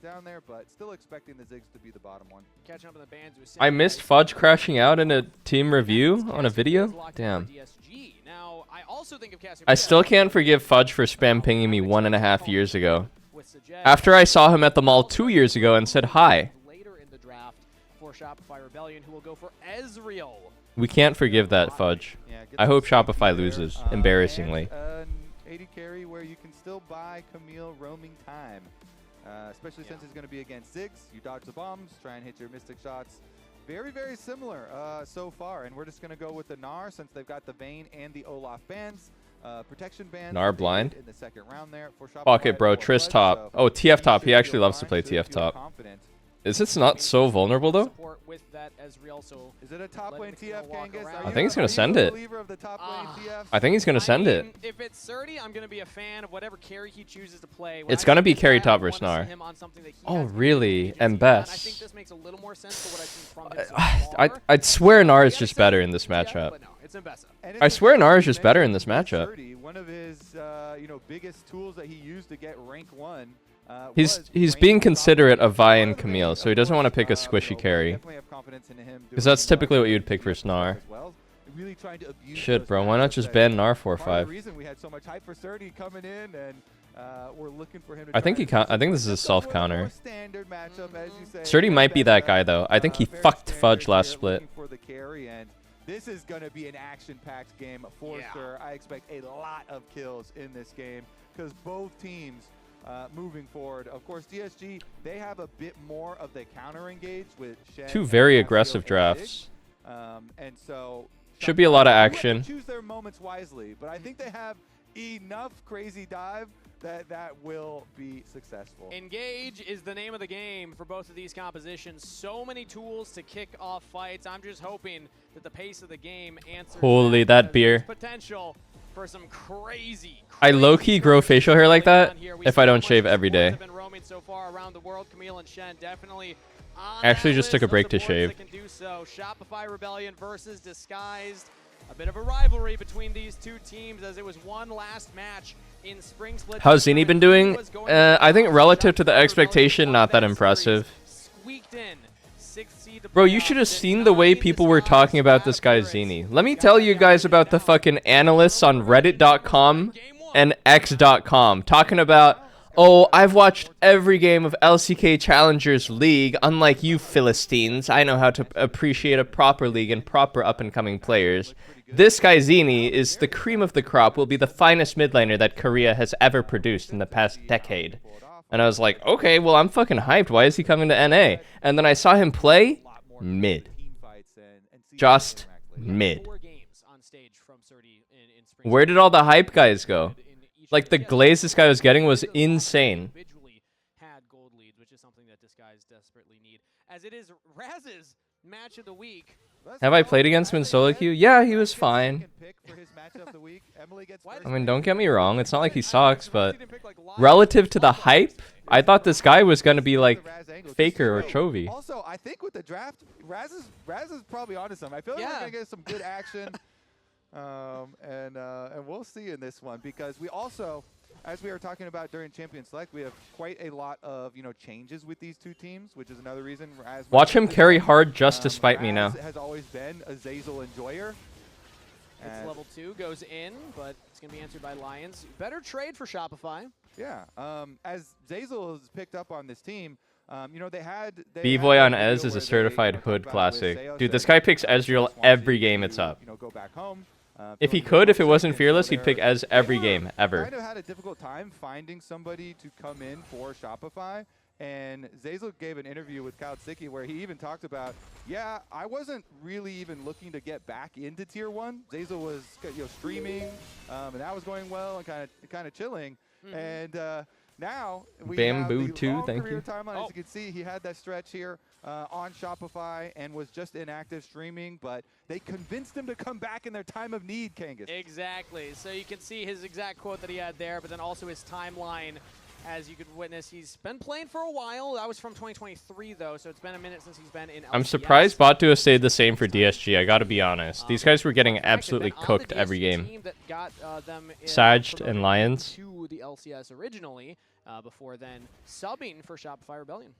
Down there, but still expecting the Ziggs to be the bottom one. Catching up in the bands with I missed Fudge crashing out in a team review on a video. Damn. Now, I also think of Cassio. I still can't forgive Fudge for spam pinging me 1.5 years ago. After I saw him at the mall 2 years ago and said hi. Later in the draft for Shopify Rebellion, who will go for Ezreal. We can't forgive that, Fudge. I hope Shopify loses, embarrassingly. And 80 carry where you can still buy Camille roaming time. Especially since it's going to be against Ziggs. You dodge the bombs, try and hit your mystic shots. Very, very similar so far. And we're just going to go with the Gnar since they've got the Vayne and the Olaf bands. Protection bands. Gnar blind. In the second round there for Fuck it, bro. Triss top. Oh, TF top. He actually loves to play TF top. Is this not so vulnerable, though? With that Ezreal, so is it a top lane TF, Kangas? I think he's going to send it. I think he's going to send it. If it's 30, I'm going to be a fan of whatever carry he chooses to play. It's going to be carry top versus Gnar. Oh, really? And best. I think this makes a little more sense for what I've seen from him so far. I'd swear Gnar is just better in this matchup. I swear Gnar is just better in this matchup. One of his biggest tools that he used to get rank 1. He's being considerate of Vi and Camille, so he doesn't want to pick a squishy carry. Because that's typically what you'd pick for Gnar. Shit, bro, why not just ban Gnar 4-5? We had so much hype for Surdy coming in, and we're looking for him to I think this is a self counter. Standard matchup, as you say. Surdy might be that guy though. I think he fucked Fudge last split. For the carry, and this is going to be an action-packed game for sure. I expect a lot of kills in this game because both teams. Moving forward, of course, DSG, they have a bit more of the counter engage with Shen. Two very aggressive drafts. And so should be a lot of action. Choose their moments wisely, but I think they have enough crazy dive that will be successful. Engage is the name of the game for both of these compositions. So many tools to kick off fights. I'm just hoping that the pace of the game answers. Holy, that beer. Potential for some crazy I low-key grow facial hair like that if I don't shave every day. So far around the world, Camille and Shen definitely I actually just took a break to shave. Can do so. Shopify Rebellion versus Disguised. A bit of a rivalry between these two teams as it was one last match in Spring Split. How's Zinni been doing? I think relative to the expectation, not that impressive. Squeaked in. Bro, you should have seen the way people were talking about this guy Zinni. Let me tell you guys about the fucking analysts on reddit.com and x.com talking about, oh, I've watched every game of LCK Challengers League. Unlike you Philistines, I know how to appreciate a proper league and proper up-and-coming players. This guy Zini is the cream of the crop, will be the finest mid laner that Korea has ever produced in the past decade. And I was like, okay, well, I'm fucking hyped. Why is he coming to NA? And then I saw him play mid. Just mid. Where did all the hype guys go? Like, the glaze this guy was getting was insane. Had gold leads, which is something that this guys desperately need. As it is Raz's match of the week. Have I played against him in solo queue? Yeah, he was fine. I mean, don't get me wrong. It's not like he sucks, but relative to the hype, I thought this guy was going to be like Faker or Chovy. Also, I think with the draft, Raz is probably onto something. I feel like we're going to get some good action. And we'll see in this one, because we also, as we were talking about during Champion Select, we have quite a lot of changes with these two teams, which is another reason Raz. Watch him carry hard just to spite me now. Raz has always been a Zeyzal enjoyer. It's level 2, goes in, but it's going to be answered by Lions. Better trade for Shopify. Yeah, as Zeyzal has picked up on this team, they had... B-Boy on Ez is a certified hood classic. Dude, this guy picks Ezreal every game it's up. Go back home. If he could, if it wasn't Fearless, he'd pick Ez every game, ever. Kind of had a difficult time finding somebody to come in for Shopify, and Zeyzal gave an interview with Kautsiki where he even talked about, yeah, I wasn't really even looking to get back into Tier 1. Zeyzal was streaming, and that was going well and kind of chilling. And now we Bamboo have the 2, long thank career you. timeline. As you can see, he had that stretch here on Shopify and was just inactive streaming, but they convinced him to come back in their time of need, Kangas. Exactly. So you can see his exact quote that he had there, but then also his timeline. As you could witness, he's been playing for a while. That was from 2023, though, so it's been a minute since he's been in LCS. I'm surprised Batu has stayed the same for DSG, I gotta be honest. These guys were getting absolutely cooked every game. Sajed and Lions. To the LCS originally, before then subbing for Shopify Rebellion.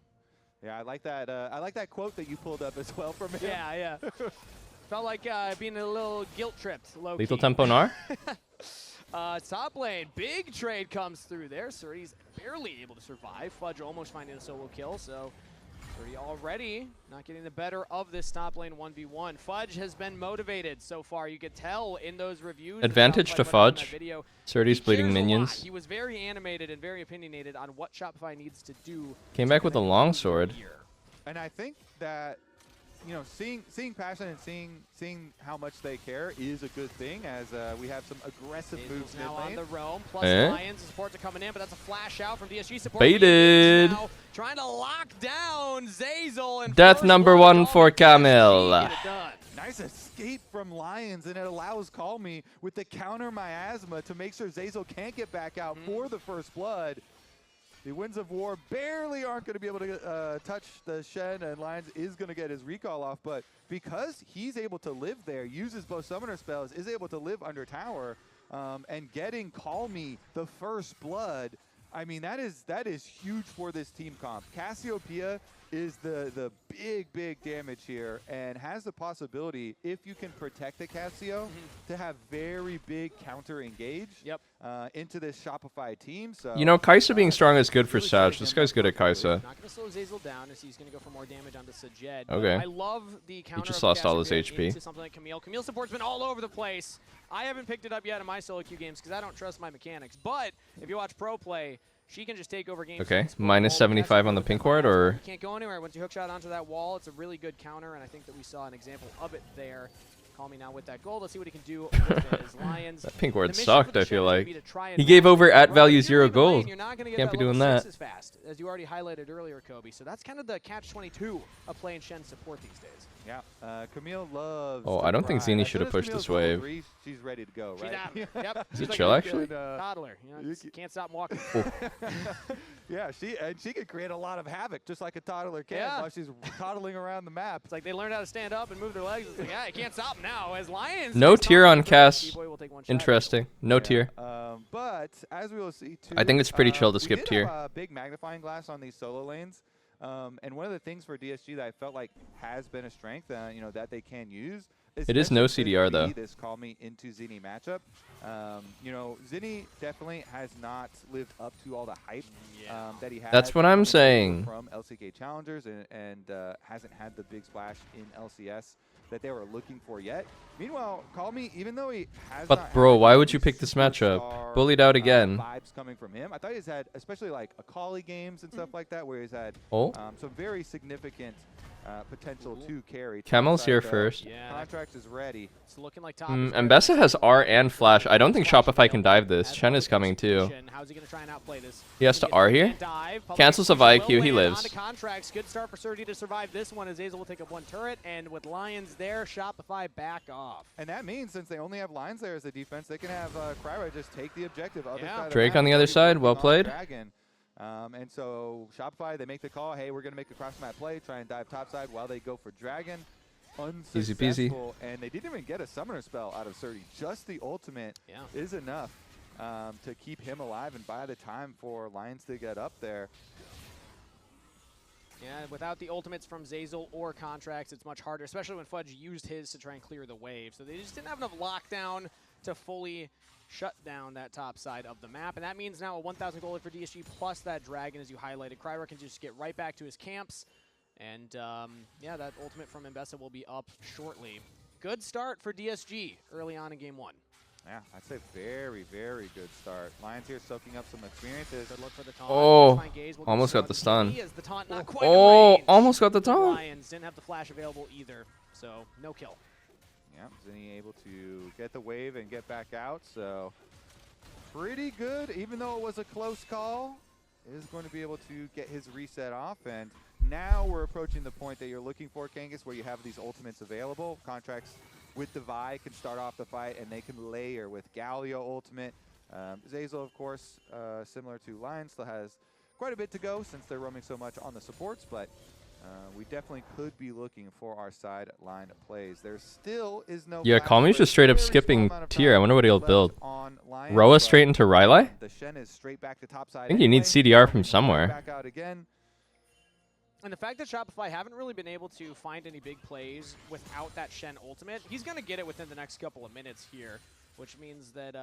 Yeah, I like that. I like that quote that you pulled up as well from him. Yeah, yeah. Felt like being a little guilt-tripped, low-key. Lethal Tempo Nar? Top lane, big trade comes through there. Surdy's barely able to survive. Fudge almost finding a solo kill, so Surdy already not getting the better of this top lane 1v1. Fudge has been motivated so far. You could tell in those reviews. Advantage to Fudge. Surdy's bleeding minions. He was very animated and very opinionated on what Shopify needs to do. Came back with a longsword. And I think that seeing passion and seeing how much they care is a good thing, as we have some aggressive moves now mid lane. on the roam, plus Lions supports are coming in, but that's a flash out from DSG support. Baited. Now trying to lock down Zeyzal and Death number 1 for Camille. Nice escape from Lions, and it allows Call Me with the counter miasma to make sure Zeyzal can't get back out for the first blood. The Winds of War barely aren't going to be able to touch the Shen, and Lions is going to get his recall off. But because he's able to live there, uses both summoner spells, is able to live under tower, and getting Call Me the first blood, I mean, that is huge for this team comp. Cassiopeia is the big damage here, and has the possibility, if you can protect the Cassio, to have very big counter engage into this Shopify team. So Kai'Sa being strong is good for Saj. This guy's good at Kai'Sa. Not going to slow Zeyzal down, as he's going to go for more damage onto Sajed. Okay. I love the counter. He just lost all his HP. Into something like Camille. Camille support's been all over the place. I haven't picked it up yet in my solo queue games because I don't trust my mechanics. But if you watch pro play, she can just take over games. Okay, minus 75 on the pink ward, or? You can't go anywhere. Once you hookshot onto that wall, it's a really good counter, and I think that we saw an example of it there. Call Me now with that gold. Let's see what he can do with his Lions. That pink ward sucked, I feel like. He gave over at value 0 gold. Can't be doing that. As fast, as you already highlighted earlier, Kobe. So that's kind of the catch-22 of playing Shen support these days. Yeah, Camille loves. Oh, I don't think Zini should have pushed this wave. She's ready to go, right? She's out. Yep. Is it chill, actually? Toddler. Can't stop walking. Yeah, she can create a lot of havoc, just like a toddler can, while she's toddling around the map. It's like they learned how to stand up and move their legs. It's like, yeah, you can't stop them now. As Lions. No tier on Cass. Interesting. No tier. But as we will see, too, I think it's pretty chill to skip we did tier. have a big magnifying glass on these solo lanes. And one of the things for DSG that I felt like has been a strength, that they can use, It is no especially CDR since though. This Call Me into Zinni matchup. You know, Zinni definitely has not lived up to all the hype that he had. That's what I'm saying. From LCK Challengers and hasn't had the big splash in LCS that they were looking for yet. Meanwhile, Call Me, even though he has not But bro, had why would these you pick this matchup? superstar, Bullied out again. Vibes coming from him. I thought he's had, especially like Akali games and stuff like that, where he's had some very significant potential to carry. Camel's here Topside, first. Contract is ready. It's looking like top. Mbessa has R and Flash. I don't think Shopify can dive this. Chen is coming too. How's he gonna try and outplay this? He has to R here. Cancels the IQ. He lives. Contracts. Good start for Surdy to survive this one as Azel will take up one turret, and with Lions there, Shopify back off. And that means since they only have Lions there as a defense, they can have Kryra just take the objective. Drake on the other side. Well played. And so Shopify, they make the call, hey, we're going to make a cross-map play, try and dive topside while they go for Dragon. Easy peasy. And they didn't even get a summoner spell out of Surdy. Just the ultimate is enough to keep him alive and buy the time for Lions to get up there. Yeah, without the ultimates from Zazel or Contracts, it's much harder, especially when Fudge used his to try and clear the wave. So they just didn't have enough lockdown to fully shut down that top side of the map. And that means now a 1,000 gold for DSG plus that Dragon, as you highlighted. Kryra can just get right back to his camps. And yeah, that ultimate from Mbessa will be up shortly. Good start for DSG early on in game one. Yeah, I'd say very, very good start. Lions here soaking up some experiences. Good look for the taunt. Oh, almost got the stun. Oh, almost got the taunt. Lions didn't have the flash available either, so no kill. Yeah, Zinni able to get the wave and get back out, so pretty good. Even though it was a close call, is going to be able to get his reset off. And now we're approaching the point that you're looking for, Kangas, where you have these ultimates available. Contracts with the Vi can start off the fight, and they can layer with Galio ultimate. Zazel, of course, similar to Lions, still has quite a bit to go since they're roaming so much on the supports, but we definitely could be looking for our side line plays. There still is no... Yeah, Calmy's just straight up skipping tier. I wonder what he'll build. Roa straight into Rylai? The Shen is straight back to top side. I think you need CDR from somewhere. Back out again. And the fact that Shopify haven't really been able to find any big plays without that Shen ultimate, he's going to get it within the next couple of minutes here, which means that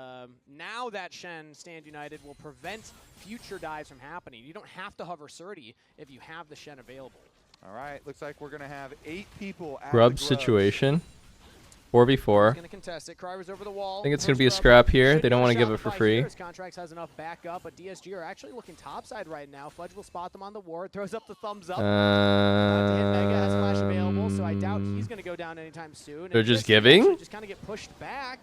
now that Shen Stand United will prevent future dives from happening. You don't have to hover Surdy if you have the Shen available. All right, looks like we're going to have 8 people at Grub situation. 4v4. He's going to contest it. Kryra's over the wall. I think it's going to be a scrap here. They don't want to give it for free. Contracts has enough backup, but DSG are actually looking topside right now. Fudge will spot them on the ward, throws up the thumbs up. Mega has flash available, so I doubt he's going to go down anytime soon. They're just giving? Just kind of get pushed back,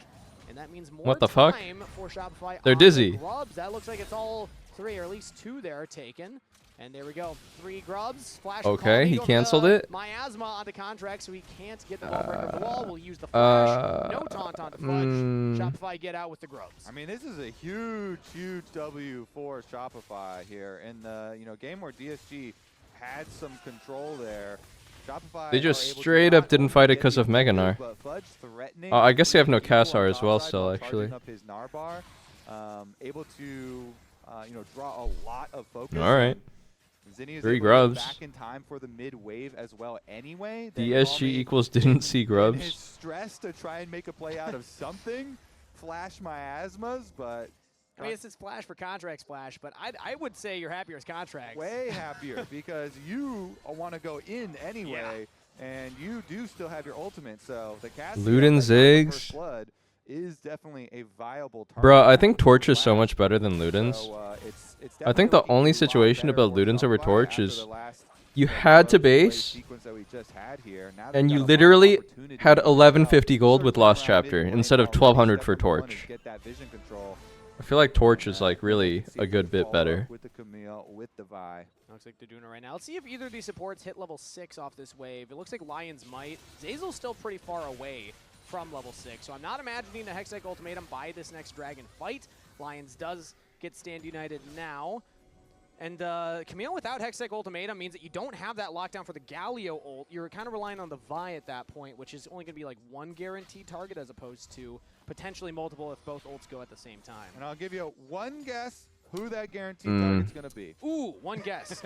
and that means more what the fuck? time for Shopify. They're dizzy. The grubs. That looks like it's all 3, or at least 2 there taken. And there we go. 3 grubs. Flash. Okay, he canceled it. Miasma onto Contract, so he can't get the wall breaker of the wall. We'll use the flash. No taunt onto Fudge. Shopify get out with the grubs. I mean, this is a huge, huge W for Shopify here in the game where DSG had some control there. Shopify they just straight up didn't fight it because of Meganar. I guess they have no Cassar as well still, actually. Up his Narbar, able to draw a lot of focus. All right. 3 grubs. Back in time for the mid wave as well anyway. DSG equals didn't see grubs. His stress to try and make a play out of something. Flash miasmas, but I mean, it's flash for Contract splash, but I would say you're happier as Contract. Way happier because you want to go in anyway, and you do still have your ultimate. So the cast Luden Ziggs blood is definitely a viable target. Bro, I think Torch is so much better than Luden's. So, I think the only situation about Luden's over Torch is you had to base, and you literally had 1150 gold with Lost Chapter instead of 1200 for Torch. I feel like Torch is like really a good bit better. With the Camille, with the Vi. Looks like they're doing it right now. Let's see if either of these supports hit level 6 off this wave. It looks like Lions might. Zazel's still pretty far away from level 6, so I'm not imagining a Hextech Ultimatum by this next Dragon fight. Lions does get Stand United now. And Camille without Hextech Ultimatum means that you don't have that lockdown for the Galio ult. You're kind of relying on the Vi at that point, which is only going to be like 1 guaranteed target as opposed to potentially multiple if both ults go at the same time. And I'll give you one guess who that guaranteed target's going to be. Ooh, one guess.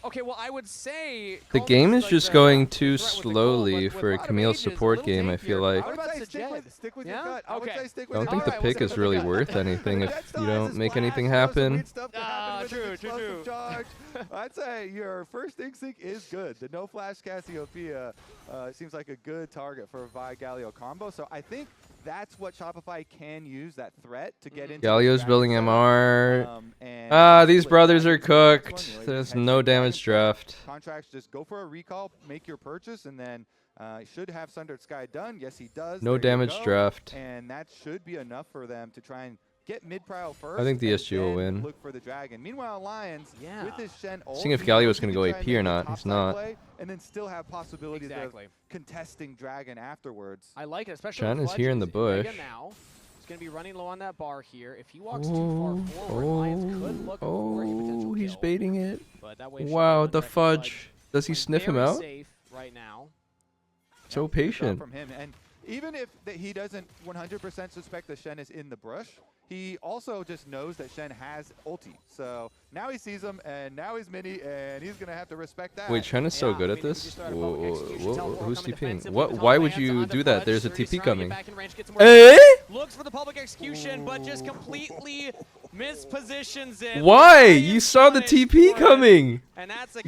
Okay, well, I would say The game is just going too slowly for a Camille support game, I feel like. I would say stick with your gut. I would say stick I with don't think the pick is really worth anything if you don't make anything happen. True. I'd say your first instinct is good. The no flash Cassiopeia seems like a good target for a Vi Galio combo. So I think that's what Shopify can use, that threat, to get into. Galio's building MR. These brothers are cooked. There's no damage draft. Contracts, just go for a recall, make your purchase, and then should have Sundered Sky done. Yes, he does. No damage draft. And that should be enough for them to try and get mid-prio first. I think the SG will win. Look for the dragon. Meanwhile, Lions with his Shen ult, Seeing if Galio is going to go AP or not. He's not. And then still have possibilities of contesting dragon afterwards. I like it, especially Shen is here in the bush. Now. He's going to be running low on that bar here. If he walks too far forward, Lions could look for a potential he's kill. baiting it. But that way Wow, the fudge. Does he sniff him out? Safe right now. So patient. From him. And even if he doesn't 100% suspect that Shen is in the brush, he also just knows that Shen has ulti. So now he sees him, and now he's mini, and he's going to have to respect that. Wait, Shen is so good at this? Who's TPing? Why would you do that? There's a TP coming. Looks for the public execution, but just completely mispositions it. Why? You saw the TP coming.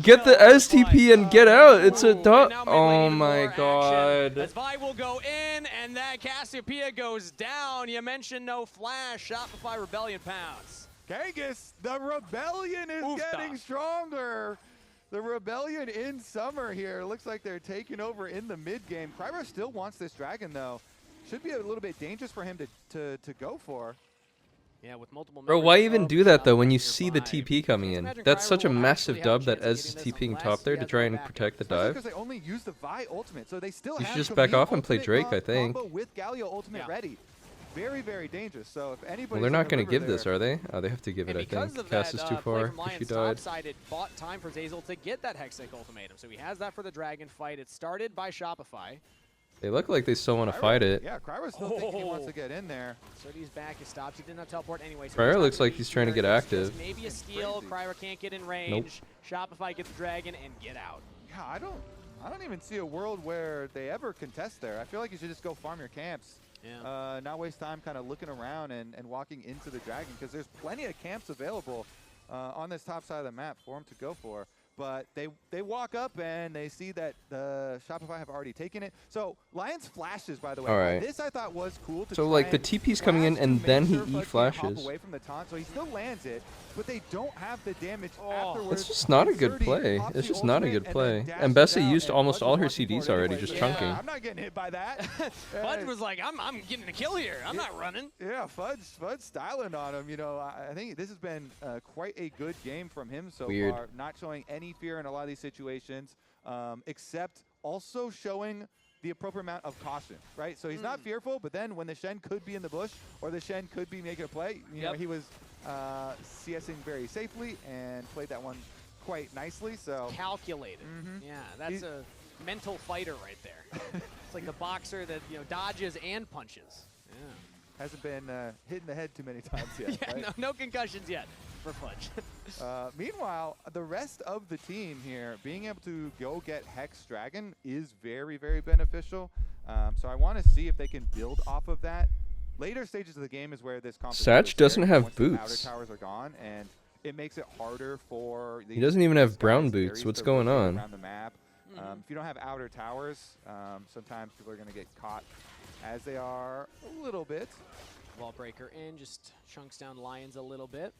Get the STP and get out. It's a dot. Oh my god. As Vi will go in, and that Cassiopeia goes down. You mentioned no flash. Shopify Rebellion pounds. Kangas, the Rebellion is getting stronger. The Rebellion in summer here. Looks like they're taking over in the mid game. Kryber still wants this dragon though. Should be a little bit dangerous for him to go for. Yeah, with multiple. Bro, why even do that though when you see the TP coming in? That's such a massive dub that Ez is TPing top there to try and protect the dive. Because they only use the Vi ultimate, so they still You have should just back off and play Drake, I think. with Galio ultimate ready. Very, very dangerous. So if anybody. Well, they're not going to give this, are they? Oh, they have to give it, I think. Cass is too far. She died. It bought time for Zeyzal to get that Hextech ultimatum, so he has that for the dragon fight. It started by Shopify. They look like they still want to fight it. Yeah, Kryber still thinks he wants to get in there. Surdy's back. He stops. He did not teleport anyway. So Kryber looks like he's trying to get active. Maybe a steal. Kryber can't get in range. Shopify gets the dragon and get out. Yeah, I don't even see a world where they ever contest there. I feel like you should just go farm your camps. Yeah. Not waste time kind of looking around and walking into the dragon, because there's plenty of camps available on this top side of the map for them to go for. But they walk up and they see that the Shopify have already taken it. So Lions flashes, by the way. All right. This I thought was cool. So like the TP's coming in and then he E flashes. Away from the taunt, so he still lands it, but they don't have the damage afterwards. It's just not a good play. It's just not a good play. And Bessie used almost all her CDs already, just chunking. I'm not getting hit by that. Fudge was like, I'm getting a kill here. I'm not running. Yeah, Fudge styling on him. You know, I think this has been quite a good game from him so far. Not showing any fear in a lot of these situations, except also showing the appropriate amount of caution, right? So he's not fearful, but then when the Shen could be in the bush or the Shen could be making a play, you know, he was CSing very safely and played that one quite nicely. So calculated. Yeah, that's a mental fighter right there. It's like the boxer that dodges and punches. Yeah, hasn't been hit in the head too many times yet. Yeah, right? no concussions yet for Fudge. Meanwhile, the rest of the team here being able to go get Hex Dragon is very, very beneficial. So I want to see if they can build off of that. Later stages of the game is where this Satch doesn't have boots. The outer towers are gone, and it makes it harder for. He doesn't even have brown boots. What's going on? Around the map. If you don't have outer towers, sometimes people are going to get caught as they are a little bit. Wall breaker in, just chunks down Lions a little bit.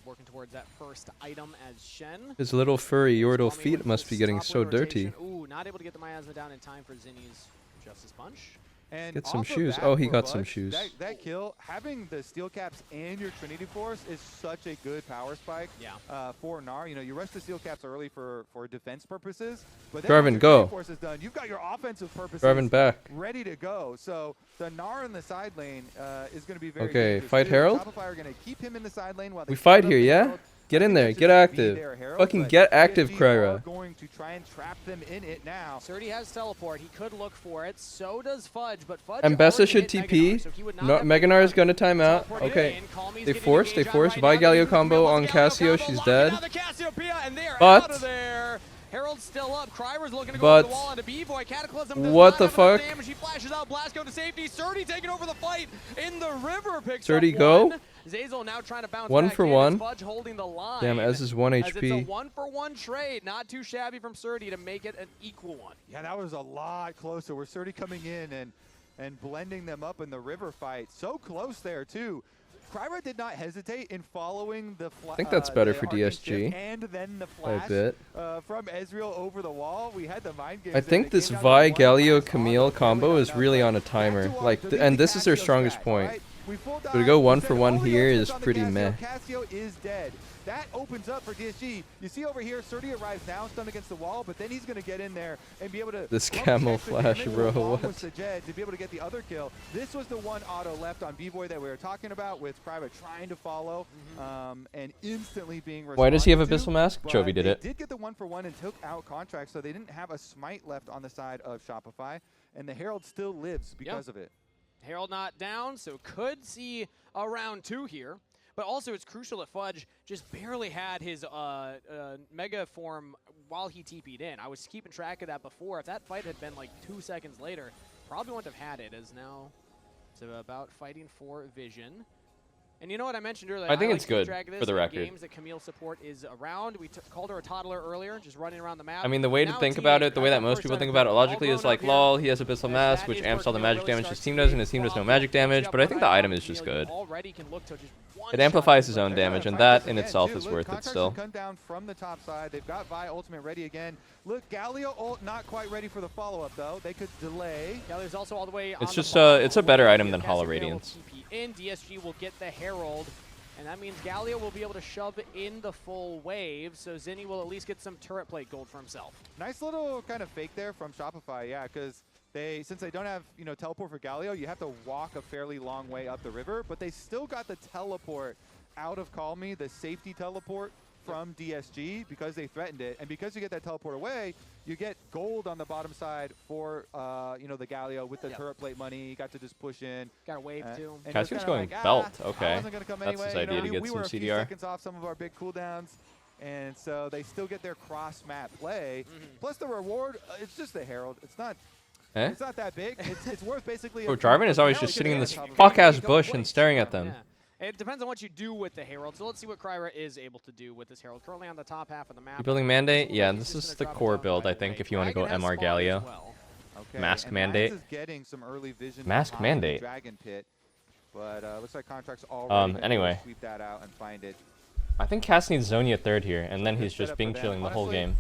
Working towards that first item as Shen. His little furry Yordle feet must be getting so dirty. Ooh, not able to get the miasma down in time for Zinni's Justice Punch. And get some shoes. Oh, he got some shoes. That kill, having the steel caps and your Trinity Force is such a good power spike for Gnar. You know, you rush the steel caps early for defense purposes, but then Jarvan, go. Force is done. You've got your offensive purposes Jarvan back. ready to go. So the Gnar in the side lane is going to be very okay. dangerous Fight too. Herald. Shopify are going to keep him in the side lane while they we fight here, yeah. Get in there. Get active. Fucking get active, Kryra. Going to try and trap them in it now. Surdy has teleport. He could look for it. So does Fudge, but Fudge Ambessa should TP. No, Meganar is gonna time out. Okay. They forced. They forced. Vi Galio combo on Cassio. She's dead. But. Herald's still up. Kryra's looking to go over the wall onto B-Boy. Cataclysm What the fuck? Damage. He flashes out. Blast going to safety. Surdy taking over the fight in the river. Picks Surdy up go. one. Zazel now trying to bounce One back for in. one. Fudge holding the line. Damn, Ez is 1 As it's a HP. 1-for-1 trade. Not too shabby from Surdy to make it an equal one. Yeah, that was a lot closer. We're Surdy coming in and blending them up in the river fight. So close there, too. Kryra did not hesitate in following the I think that's better for DSG. And then the flash from Ezreal over the wall. We had the mind games. I think this Vi Galio Camille combo is really on a timer. Like, and this is their strongest point. So to go 1-for-1 here is pretty meh. Cassio is dead. That opens up for DSG. You see over here, Surdy arrives now, stunned against the wall, but then he's going to get in there and be able to... This camouflage, bro, what? To be able to get the other kill. This was the one auto left on B-Boy that we were talking about, with Kryra trying to follow and instantly being Why does he have Abyssal Mask? Chovy did it. They did get the 1-for-1 and took out Contract, so they didn't have a smite left on the side of Shopify, and the Herald still lives because of it. Herald not down, so could see a round 2 here. But also, it's crucial that Fudge just barely had his Mega form while he TP'd in. I was keeping track of that before. If that fight had been like 2 seconds later, probably wouldn't have had it, as now it's about fighting for Vision. And you know what I mentioned earlier? I think like it's good, for the record. Games that Camille support is around. We called her a toddler earlier, just running around the map. I mean, the way to think about it, the way that most people think about it logically is like, lol, he has Abyssal Mask, which amps all the magic damage his team does, and his team does no magic damage. But I think the item is just good. It amplifies his own damage, and that in itself is worth it still. Come down from the top side. They've got Vi ultimate ready again. Look, Galio ult not quite ready for the follow-up though. They could delay. Galio's also all the way. It's just it's a better item than Hollow Radiance. In DSG will get the Herald. And that means Galio will be able to shove in the full wave, so Zinni will at least get some turret plate gold for himself. Nice little kind of fake there from Shopify, yeah, because since they don't have teleport for Galio, you have to walk a fairly long way up the river, but they still got the teleport out of Call Me, the safety teleport from DSG, because they threatened it, and because you get that teleport away, you get gold on the bottom side for the Galio with the turret plate money. You got to just push in. Got a wave too. Cassio's going belt. Okay, that's anyway. His idea to get we some were a few CDR. seconds off some of our big cooldowns, and so they still get their cross-map play. Plus the reward, it's just the Herald. It's not. It's not that big. It's worth basically. Bro, Jarvan is always just sitting in this fuck-ass bush and staring at them. It depends on what you do with the Herald, so let's see what Kryra is able to do with this Herald. Currently on the top half of the map. You building Mandate? Yeah, this is the core build, I think, if you want to go MR Galio. Okay, Mask and Mandate. Max is getting some early vision Mask behind the Mandate. Dragon Pit, but looks like Contract's already anyway. sweep that out and find it. I think Cass needs Zonia third here, and then he's just being chilling the whole game.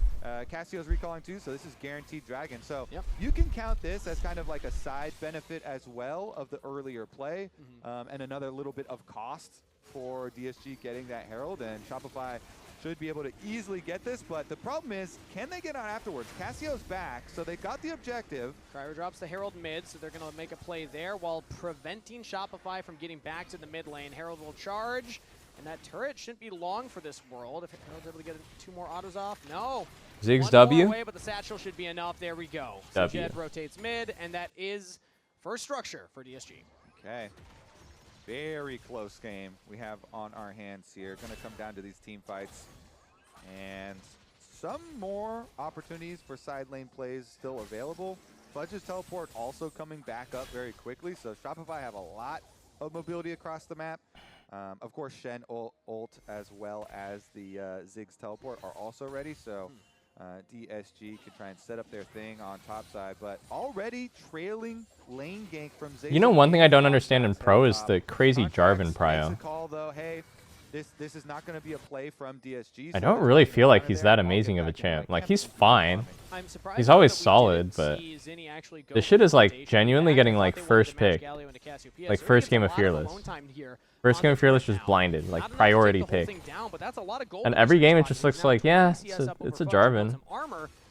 Cassio's recalling too, so this is guaranteed Dragon. So you can count this as kind of like a side benefit as well of the earlier play, and another little bit of cost for DSG getting that Herald, and Shopify should be able to easily get this, but the problem is, can they get on afterwards? Cassio's back, so they got the objective. Kryra drops the Herald mid, so they're going to make a play there while preventing Shopify from getting back to the mid lane. Herald will charge, and that turret shouldn't be long for this world. If Herald's able to get 2 more autos off, no. Ziggs One W. more away, but the satchel should be enough. There we go. So Jed rotates mid, and that is first structure for DSG. Okay. Very close game we have on our hands here. Going to come down to these team fights. And some more opportunities for side lane plays still available. Fudge's teleport also coming back up very quickly. So Shopify have a lot of mobility across the map. Of course, Shen ult as well as the Ziggs teleport are also ready. So DSG could try and set up their thing on top side, but already trailing lane gank from Ziggs. You know, one thing I don't understand in Pro is the crazy Jarvan prio. Call though, hey, this is not going to be a play from DSG. I don't really feel like he's that amazing of a champ. Like, he's fine. He's always solid, but this shit is like genuinely getting like first pick. Like first game of Fearless. First game of Fearless just blinded, like priority pick. And every game it just looks like, yeah, it's a Jarvan.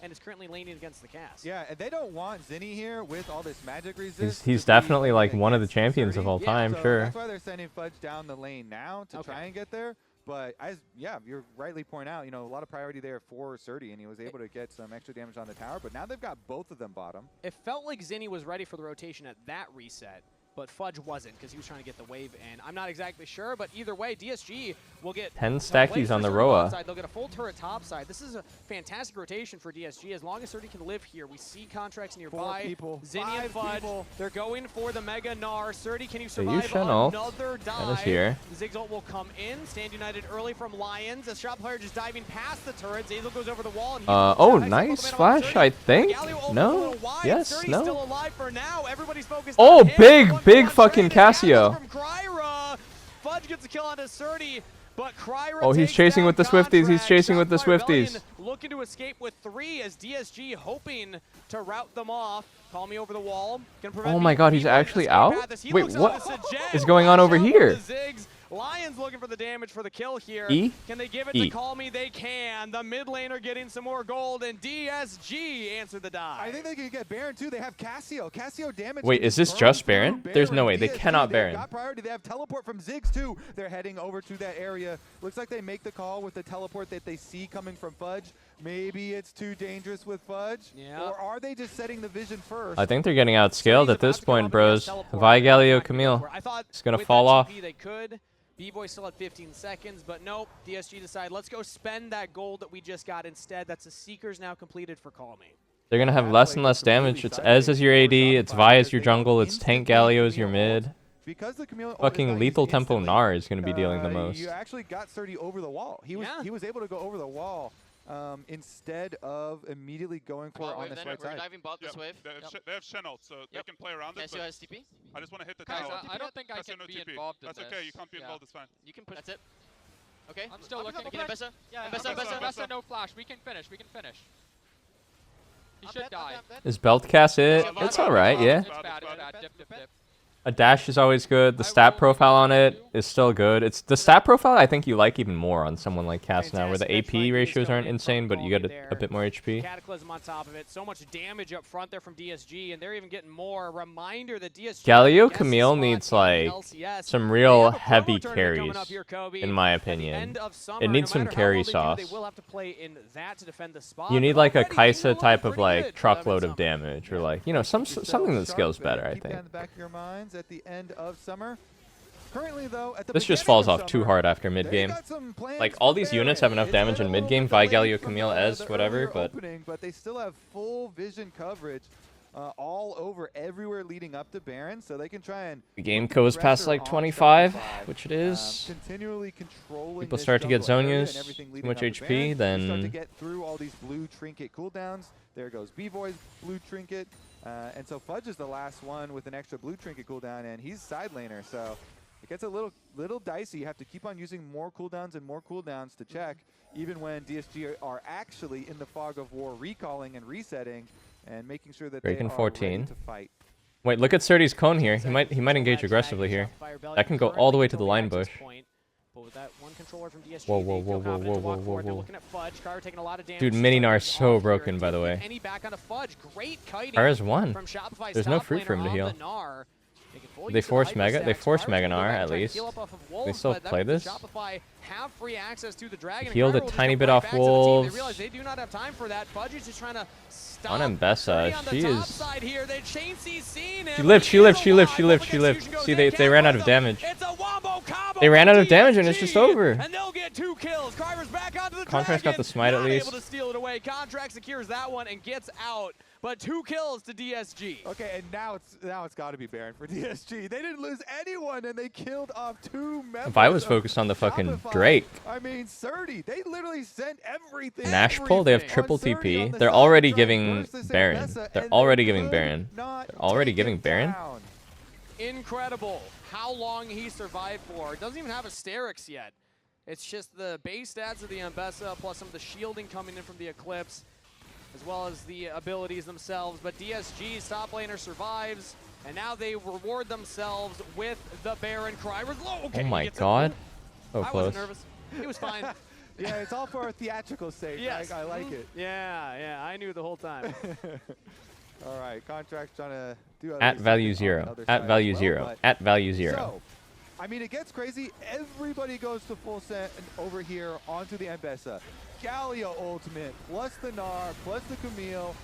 And is currently laning against the cast. Yeah, and they don't want Zinni here with all this magic resist. He's definitely like one of the champions of all time, so sure. That's why they're sending Fudge down the lane now to try and get there. But yeah, you're rightly pointing out, a lot of priority there for Surdy, and he was able to get some extra damage on the tower. But now they've got both of them bottom. It felt like Zinni was ready for the rotation at that reset, but Fudge wasn't because he was trying to get the wave in. I'm not exactly sure, but either way, DSG will get 10 stackies on the Roa. They'll get a full turret top side. This is a fantastic rotation for DSG. As long as Surdy can live here, we see contracts nearby. Zinni and Fudge, they're going for the Mega Gnar. Surdy, can you survive another dive? That is here. Zigzult will come in. Stand United early from Lions. A shot player just diving past the turret. Zazel goes over the wall. And oh, nice flash, I think. No? Yes, Surdy's no? still alive for now. Everybody's focused Oh, on him. big fucking Casio. Fudge gets a kill onto Surdy, but Kryra Oh, he's chasing with the Swifties. He's chasing with the Swifties. Looking to escape with 3 as DSG hoping to route them off. Call me over the wall. Oh my god, he's actually out? Wait, what is going on over here? Lions looking for the damage for the kill here. E? Can they give it to Call Me? They can. The mid laner getting some more gold, and DSG answered the dive. I think they can get Baron too. They have Casio. Casio damage. Wait, is this just Baron? There's no way. They cannot Baron. Got priority. They have teleport from Ziggs too. They're heading over to that area. Looks like they make the call with the teleport that they see coming from Fudge. Maybe it's too dangerous with Fudge. Yeah. Or are they just setting the vision first? I think they're getting outscaled at this point, bros. Vi Galio Camille. It's going to fall off. They could. B-Boy still at 15 seconds, but nope. DSG decide, let's go spend that gold that we just got instead. That's the Seekers now completed for Call Me. They're going to have less and less damage. It's Ez as your AD, it's Vi as your jungle, it's Tank Galio as your mid. Fucking Lethal Tempo Gnar is going to be dealing the most. You actually got Surdy over the wall. He was able to go over the wall instead of immediately going for it on this right side. We're diving bot this wave. They have Shen ult, so they can play around it. Casio has TP. I just want to hit the Guys, tower. I don't think I can be involved in this. That's okay, you can't be involved, it's fine. You can push. That's it. Okay. I'm still looking. Mbessa? Yeah, Mbessa, no flash. We can finish. He should die. Is Beltcast it? It's alright, yeah. It's bad. Dip. A dash is always good. The stat profile on it is still good. It's the stat profile I think you like even more on someone like Cass now, where the AP ratios aren't insane, but you get a bit more HP. Cataclysm on top of it. So much damage up front there from DSG, and they're even getting more. A reminder that DSG Galio Camille needs like some real heavy carries, in my opinion. It needs some carry sauce. You need like a Kaisa type of like truckload of damage, or like something that scales better. I think. At the end of summer. Currently, though, at the this just falls off too hard after mid game. Like all these units have enough damage in mid game. Vi Galio Camille Ez whatever, but they still have full vision coverage all over everywhere leading up to Baron, so they can try and the game goes past like 25, which it is. Continually controlling. People start to get Zonias, too much HP, then start to get through all these blue trinket cooldowns. There goes B-Boy's blue trinket. And so Fudge is the last one with an extra blue trinket cooldown, and he's side laner, so it gets a little dicey. You have to keep on using more cooldowns and more cooldowns to check, even when DSG are actually in the fog of war recalling and resetting and making sure that they are 14. ready to fight. Wait, look at Surdy's cone here. He might engage aggressively here. That can go all the way to the line bush. But with that one controller from DSG, whoa. They're looking at Fudge. Kyra taking a lot of damage. Dude, Mini Gnar is so broken, by the way. Any back on a Fudge. Great kiting. Kyra's one. From Shopify. There's no fruit for him to heal. They force Mega Gnar at least. They still play this. Have free access to the dragon. Healed a tiny bit off Wolves. They realize they do not have time for that. Fudge is just trying to stop. On Mbessa, she is. She lived. See, they ran out of damage. They ran out of damage and it's just over. And they'll get 2 kills. Kyra's back onto the Contract's got the smite at least. Able to steal it away. Contract secures that one and gets out. But 2 kills to DSG. Okay, and now it's got to be Baron for DSG. They didn't lose anyone, and they killed off 2 members. If I was focused on the fucking Drake. I mean, Surdy, they literally sent everything. Nash pull, they have triple TP. They're already giving Baron. They're already giving Baron. They're already giving Baron. Incredible how long he survived for. Doesn't even have a Sterix yet. It's just the base stats of the Mbessa plus some of the shielding coming in from the Eclipse, as well as the abilities themselves. But DSG's top laner survives, and now they reward themselves with the Baron. Kryra's low. Okay, oh my god. Oh, I close. wasn't nervous. He was fine. Yeah, it's all for a theatrical sake. Yes. I like it. Yeah, I knew the whole time. All right, Contract's trying to do at value 0. At value 0. At value 0. So, I mean, it gets crazy. Everybody goes to full send over here onto the M-Bessa. Galio ultimate, plus the Gnar, plus the Camille.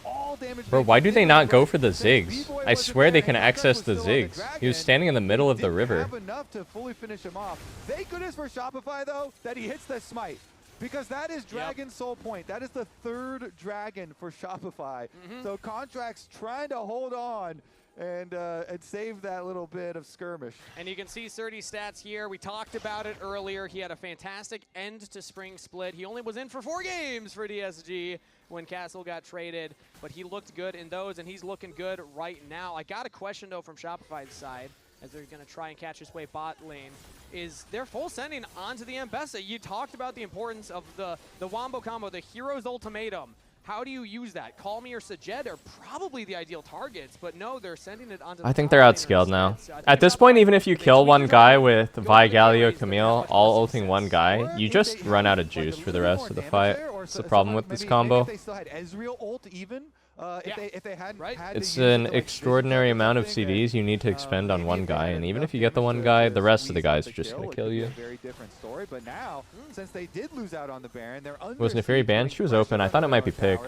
All damage. Bro, why do they not go for the Ziggs? I swear they can access the Ziggs. He was standing in the middle of the river. Have enough to fully finish him off. Thank goodness for Shopify, though, that he hits the smite. Because that is Dragon Soul Point. That is the 3rd dragon for Shopify. So Contract's trying to hold on and save that little bit of skirmish. And you can see Surdy's stats here. We talked about it earlier. He had a fantastic end to spring split. He only was in for 4 games for DSG when Castle got traded, but he looked good in those, and he's looking good right now. I got a question, though, from Shopify's side, as they're going to try and catch his way bot lane, is they're full sending onto the M-Bessa. You talked about the importance of the Wombo combo, the Hero's Ultimatum. How do you use that? Call Me or Sajed are probably the ideal targets, but no, they're sending it onto the I think they're outscaled now. At this point, even if you kill one guy with Vi, Galio, Camille, all ulting one guy, you just run out of juice for the rest of the fight. That's the problem with this combo. If they still had Ezreal ult even, if they hadn't had It's an extraordinary amount of CDs you need to expend on one guy, and even if you get the one guy, the rest of the guys are just going to kill you. Very different story, but now, since they did lose out on the Baron, they're under Was Neferi banned? She was open. I thought it might be pick.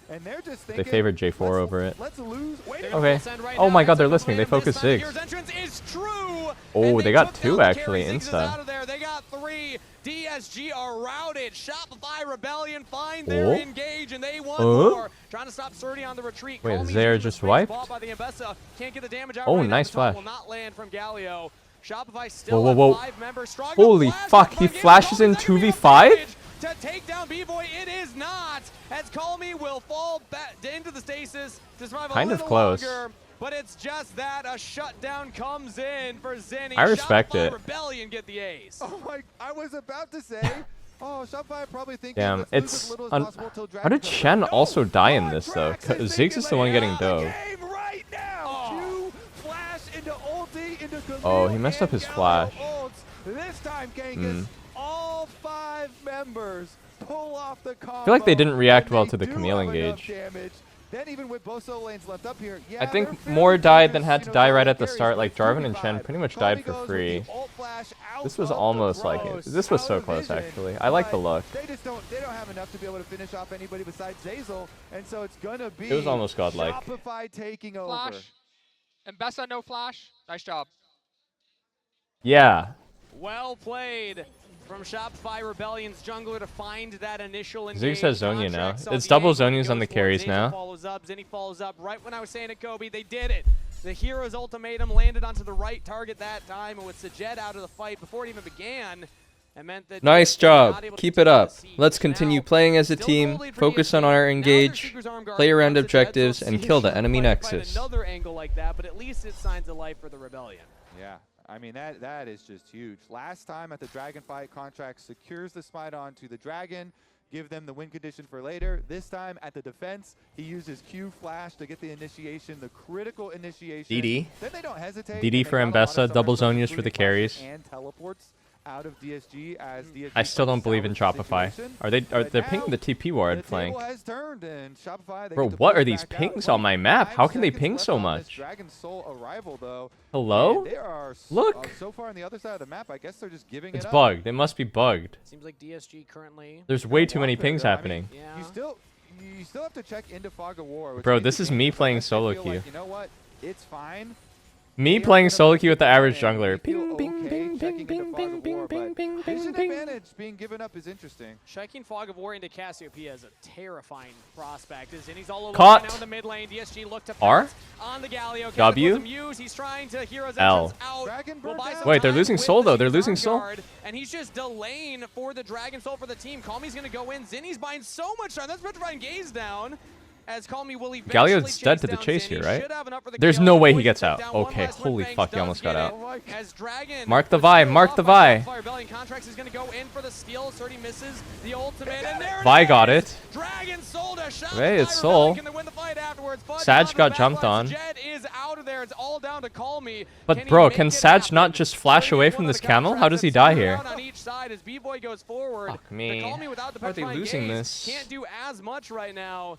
And they're just They favored J4 over it. Let's lose. Okay. Oh my god, they're listening. They focus Ziggs. Oh, they got 2 actually, insta. They got 3. DSG are routed. Shopify Rebellion find their engage, and they want more. Trying to stop Surdy on the retreat. Wait, Zaire just wiped? Can't get the damage out. Oh, nice flash. Will not land from Galio. Shopify still whoa. 5 members. Holy fuck, he flashes in 2v5? To take down B-Boy, it is not, as Call Me will fall back into the stasis to survive Kind a of little close. longer, but it's just that a shutdown comes in for Zenny. I respect Shopify it. Rebellion get the ace. Oh my, I was about to say, oh, Shopify probably thinking Damn, let's lose it's... as little as possible till How Dragon did comes Chen out. also die in this, though? Ziggs is the one getting dove. Right now. Q flash into ulti into Camille. Oh, he messed up his flash. This time, Kangas, all 5 members pull off the combo. I feel like they didn't react well to the Camille engage. Then even with both solo lanes left up here, I think more died than had to die right at the start. Like Jarvan and Chen pretty much died for free. This was almost like it. This was so close, actually. I like the look. They don't have enough to be able to finish off anybody besides Zazel, and so it's gonna be It was almost godlike. Shopify taking over. Flash. M-Bessa, no flash. Nice job. Yeah. Well played from Shopify Rebellion's jungler to find that initial engage. Ziggs has Zonia now. It's double Zonias on the carries now. Zenny follows up. Right when I was saying it, Kobe, they did it. The Hero's Ultimatum landed onto the right target that time, and with Sajed out of the fight before it even began, it meant that Nice job. Keep it up. Let's continue playing as a team, focus on our engage, play around objectives, and kill the enemy nexus. Another angle like that, but at least it signs of life for the Rebellion. Yeah. I mean, that is just huge. Last time at the Dragon fight, Contract secures the smite onto the Dragon, give them the win condition for later. This time at the defense, he uses Q flash to get the initiation, the critical initiation. DD. Then they don't hesitate. DD for M-Bessa, double Zonias for the carries. And teleports out of DSG as DSG I still don't believe in Shopify. They're pinging the TP ward flank. Bro, what are these pings on my map? How can they ping so much? Dragon Soul arrival though. Hello? They are Look. so far on the other side of the map. I guess they're just giving It's it up. bugged. It must be bugged. Seems like DSG currently. There's way too many pings happening. You still have to check into Fog of War. which Bro, makes this it is me dangerous, playing but I solo feel queue. like, you know what? It's fine. Me playing solo queue with the average jungler. Ping, ping, ping, ping, ping, ping, ping, ping, ping. There's an advantage being given up is interesting. Checking Fog of War into Cassiopeia is a terrifying prospect. And he's all alone Caught. now in the mid lane. DSG looked to R? pounce on the Galio. W? He's trying to Hero's L. entrance out. Wait, they're losing soul though. They're losing soul. And he's just delaying for the Dragon Soul for the team. Calmy's going to go in. Zinni's buying so much time. That's petrifying gaze down. As Calmy will eventually Galio's dead to the down chase Zinni. here, right? Should have enough for the There's kill. no way he Boys gets took out. down one Okay, last one. holy Fangs fuck, he does almost got get out. it. As Dragon Mark the was Vi, still mark off the by Vi. Shopify Rebellion. Contracts is going to go in for the steal. Surdy misses the ultimate, and there Vi it got is. it. Dragon Soul to Shopify Hey, it's Rebellion. Soul. Can they win the fight afterwards? Fudge Sag onto got the jumped backlines. on. Jet is out of there. It's all down to Calmy. But bro, can Sag not just flash away from this camel? How does he die here? On each side as B-Boy goes forward. Fuck me. The Calmy without the How are they petrifying losing gaze this? can't do as much right now.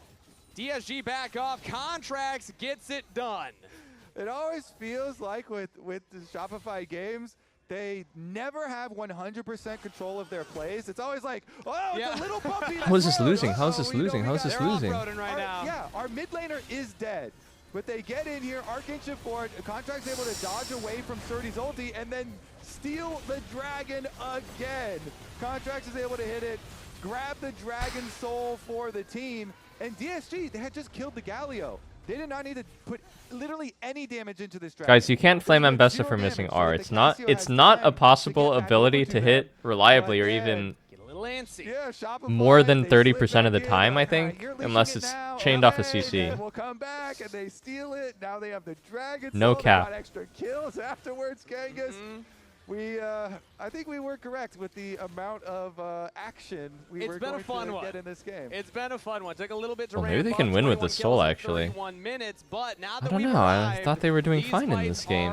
DSG back off. Contracts gets it done. It always feels like with the Shopify games, they never have 100% control of their plays. It's always like, oh, it's a little puppy. How is this losing? How is this losing? How is this losing? Right now. Yeah, our mid laner is dead. But they get in here, Archancient Ford, Contract's able to dodge away from Surdy's ulti and then steal the dragon again. Contracts is able to hit it, grab the dragon soul for the team, and DSG, they had just killed the Galio. They did not need to put literally any damage into this dragon. Guys, you can't flame Ambessa for missing R. It's not a possible ability to hit reliably or even more than 30% of the time, I think, unless it's chained off a CC. We'll come back and they steal it. Now they have the dragon. No cap. Got extra kills afterwards, Kangas. I think we were correct with the amount of action we were going to get in this game. It's been a fun one. Took a little bit to Well, maybe they can win with the soul, actually. 31 minutes, but now I that don't know. I thought they were doing fine in this game.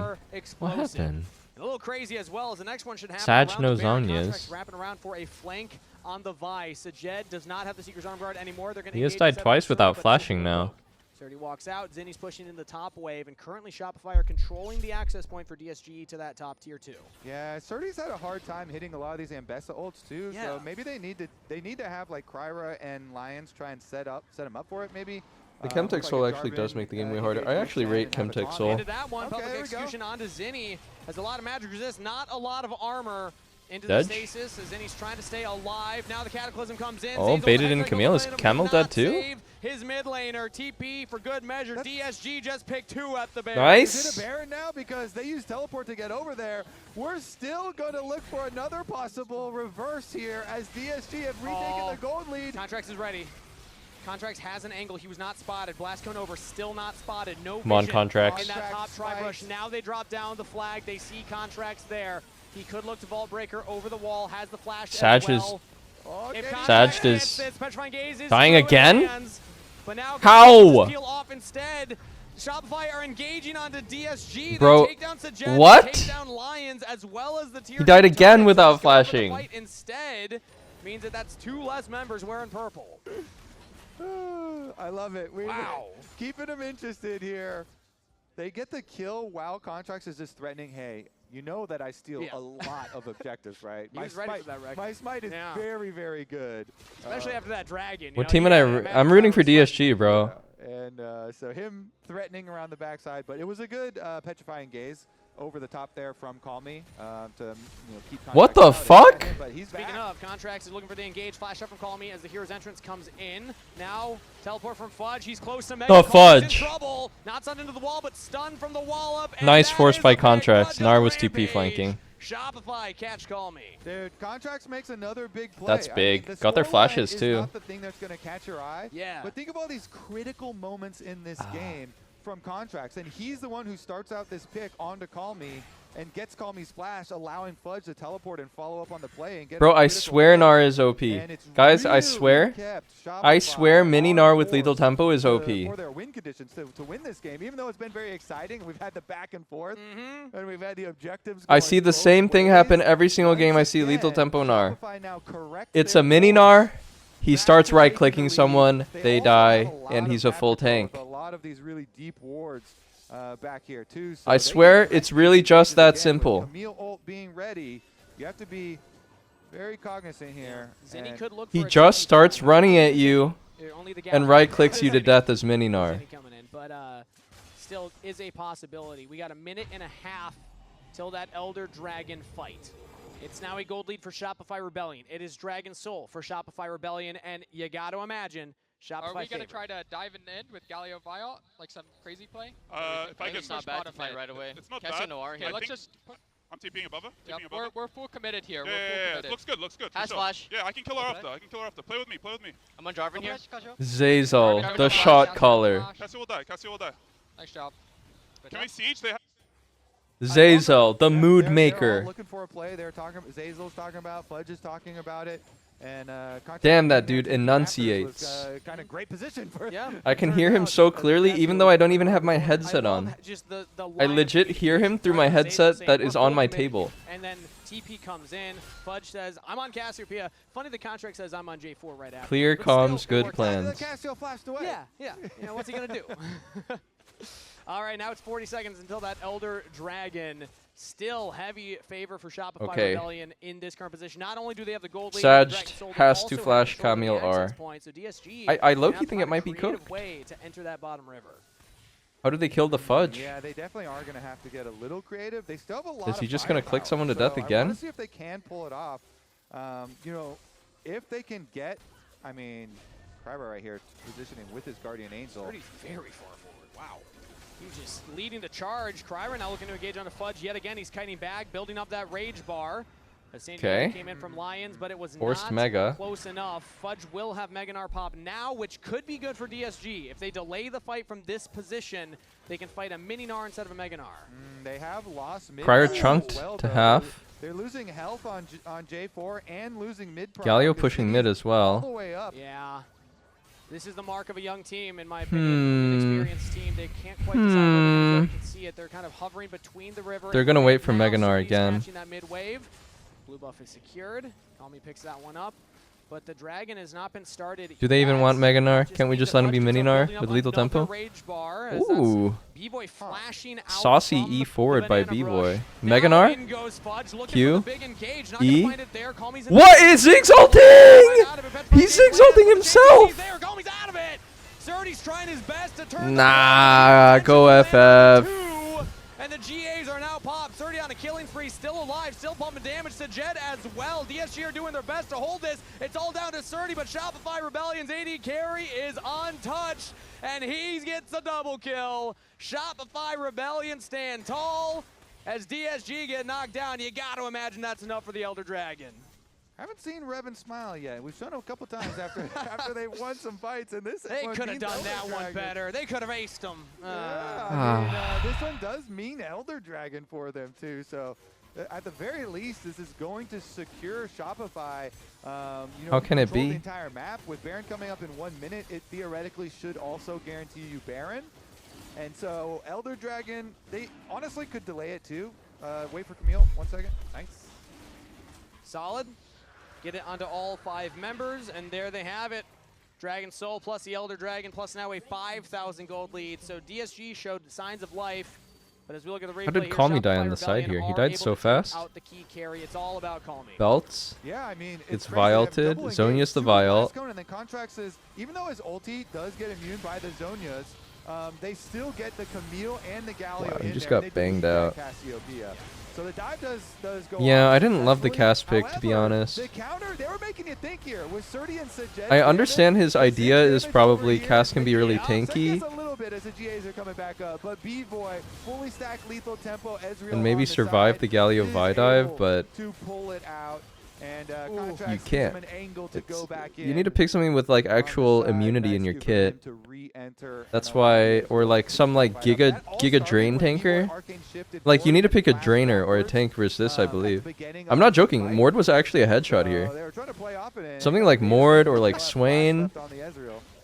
What happened? A little crazy as well as the next one should happen. Sag knows Zhonya's. Wrapping around for a flank on the Vice. Jed does not have the Seeker's Arm Guard anymore. They're going to He has died twice without flashing now. Surdy walks out. Zinni's pushing in the top wave, and currently Shopify are controlling the access point for DSG to that top tier 2. Yeah, Surdy's had a hard time hitting a lot of these Ambessa ults too. Yeah. So maybe they need to have like Kryra and Lions try and set him up for it maybe. The Chemtech Soul actually does make the game way harder. I actually rate Chemtech Soul. Into that one, public execution onto Zinni. Has a lot of magic resist, not a lot of armor. Into Dead? the stasis, as Zinni's trying to stay alive. Now the Cataclysm comes in. Oh, baited in Camille. Is Camel dead too? Save his mid laner, TP for good measure. DSG just picked 2 at the Baron. Nice. Is it a Baron now? Because they use teleport to get over there. We're still going to look for another possible reverse here as DSG have retaken the gold lead. Contracts is ready. Contracts has an angle. He was not spotted. Blast cone over, still not spotted. No Come on, vision Contracts. in that top tri-brush. Now they drop down the flag. They see Contracts there. He could look to Vault Breaker over the wall. Has the flash Sag as well. Sag is is dying again? Hands, but now how? peel off instead. Shopify are engaging onto DSG. Bro, they take down Sajed, what? They take down Lions as well as the tier He died 2 again Giants. without flashing. Fight instead means that that's 2 less members wearing purple. I love it. Wow. Keeping them interested here. They get the kill while Contracts is just threatening, hey, you know that I steal a lot of objectives, right? He was ready for that record. My smite is very, very good. Especially after that dragon. What team I'm rooting for DSG, bro. And so him threatening around the backside, but it was a good petrifying gaze over the top there from Call Me to keep What the fuck? But he's Speaking back. of, Contracts is looking for the engage. Flash up from Call Me as the hero's entrance comes in. Now, teleport from Fudge. He's close to Mega. The Call Me's Fudge. in trouble. Not stunned into the wall, but stunned from the wall up. And Nice that force is by a big Contracts. Fudge Nar on was TP Rampage. flanking. Shopify, catch Call Me. Dude, Contracts makes another big play. That's big. I mean, Got their scoreline flashes, is too. Not the thing that's going to catch your eye. Yeah. But think of all these critical moments in this game from Contracts, and he's the one who starts out this pick onto Call Me and gets Call Me's flash, allowing Fudge to teleport and follow up on the play and get. Bro, I swear Nar is OP. Guys, I swear. I swear mini Nar with lethal tempo is OP. For their win conditions to win this game, even though it's been very exciting. We've had the back and forth, and we've had the objectives. I see the same thing happen every single game I see lethal tempo Nar. It's a mini Nar. He starts right-clicking someone, they die, and he's a full tank. A lot of these really deep wards back here too. So I swear it's really just that simple. Camille ult being ready, you have to be very cognizant here. Zinni could look He for a just TP starts running at you Only the and right-clicks you to death as mini Nar. Zinni coming in, but still is a possibility. We got a minute and a half till that Elder Dragon fight. It's now a gold lead for Shopify Rebellion. It is Dragon Soul for Shopify Rebellion, and you got to imagine Shopify. Are we going to favorite. try to dive in the end with Galio Vial, like some crazy play? If I it's not bad to fight right away. It's not Cassio bad. Noir here. Okay, let's just. I'm TPing above her. Yep, TPing above her. we're full committed here. Yeah, we're full yeah, committed. looks good, looks good. Has for sure. flash. Yeah, I can kill her after. I can kill her after. Play with me, play with me. I'm on Jarvan here. Zazel, the shot caller. Cassie will die, Cassie will die. Nice job. Can we siege? They have Zazel, the mood They're all maker. looking for a play. They're talking. Zazel's talking about. Fudge is talking about it. And Damn, that dude enunciates. Kind of great position for. Yeah. I can hear him so clearly even though I don't even have my headset on. Just the I legit hear him through my headset that is on my table. And then TP comes in. Fudge says, I'm on Cassiopeia. Funny the contract says I'm on J4 right after. Clear But comms, still, good plans. Cassio flashed away. Yeah. You know, what's he going to do? All right, now it's 40 seconds until that Elder Dragon Still heavy favor for Shopify Okay. Rebellion in this current position. Not only do they have the gold lead, Sag Dragon Soul, they has also to have flash control of the Camille access R. point, so DSG I gonna low-key have to think it find might a be creative cooked. way to enter that bottom river. How did they kill the fudge? Yeah, they definitely are going to have to get a little creative. They still have a lot Is he of just going to click firepower, someone to so death I again? want to see if they can pull it off. You know, if they can get, I mean, Kryber right here positioning with his Guardian Angel. 30's very far forward. Wow. He's just leading the charge. Kryber now looking to engage on the fudge yet again. He's kiting back, building up that rage bar. The same Okay. came in from Lions, but it was Forced not Mega. close enough. Fudge will have Meganar pop now, which could be good for DSG. If they delay the fight from this position, they can fight a Mini-Gnar instead of a Meganar. They have lost mid. Crier as chunked well, to though. half. They're losing health on J4 and losing mid. Galio pushing mid as All the well. way up. Yeah. This is the mark of a young team, in my opinion. An experienced team. They can't quite decide whether you can see it. They're kind of hovering between the river. They're and gonna right wait for now, Meganar Sony's again. catching that mid wave. Blue buff is secured. Kami picks that one up. But the dragon has not been started. Do they even yet. want Meganar? Can't we just let him be Fudge keeps on Mini-Gnar building up with lethal another tempo? rage bar as that's Ooh. B-Boy flashing out Saucy from E the forward by banana B-Boy. brush. Now Meganar? in goes Fudge, looking Q? for the big engage. Not gonna E? find it there. Kami's in What the- is exalting? He's exalting himself! There, Kami's out of it. Surdy's trying his best to turn Nah, go FF. and the GAs are now popped. Surdy on a killing spree, still alive, still pumping damage to Jed as well. DSG are doing their best to hold this. It's all down to Surdy, but Shopify Rebellion's AD carry is untouched, and he gets a double kill. Shopify Rebellion stand tall. As DSG get knocked down, you got to imagine that's enough for the Elder Dragon. Haven't seen Revan smile yet. We've shown him a couple times after after they won some fights, and this They one could have means done Elder that one Dragon. better. They could have aced him. Yeah, I mean, this one does mean Elder Dragon for them too. So, at the very least, this is going to secure Shopify. You know, How can it control be? the entire map with Baron coming up in 1 minute? It theoretically should also guarantee you Baron. And so Elder Dragon, they honestly could delay it too. Wait for Camille. 1 second. Nice. Solid. Get it onto all 5 members, and there they have it. Dragon Soul plus the Elder Dragon plus now a 5,000 gold lead. So DSG showed signs of life, but as we look at the replay, How did here, Kami die Shopify on the side Rebellion here? He are died able so to take fast. Out the key carry. It's all about Kami. Belts. Yeah, I mean, It's crazy. They have Vialted. double engage, Zonia's the 2 Vial. Blast Cone, and then Contracts is, even though his ulti does get immune by the Zonias, they still get the Camille and the Galio Wow, he in just there, got and they banged delete out. that Cassiopeia. So the dive does go Yeah, off I didn't love the successfully. cast pick, to be However, honest. The counter, they were making you think here with Surdy and Sajed. I understand his idea is probably cast can be really Sajed tanky, a little bit as the GAs are coming back up, but B-Boy fully stacked lethal tempo, Ezreal and maybe on the survive side the Galio is Vi dive, able but to pull it out. And you Contracts can't. gives him an angle to go back in. You need to pick something with like actual immunity in your kit. That's why, or like some like giga drain tanker. Like you need to pick a drainer or a tank versus this, I believe. I'm not joking. Mord was actually a headshot here. Something like Mord or like Swain.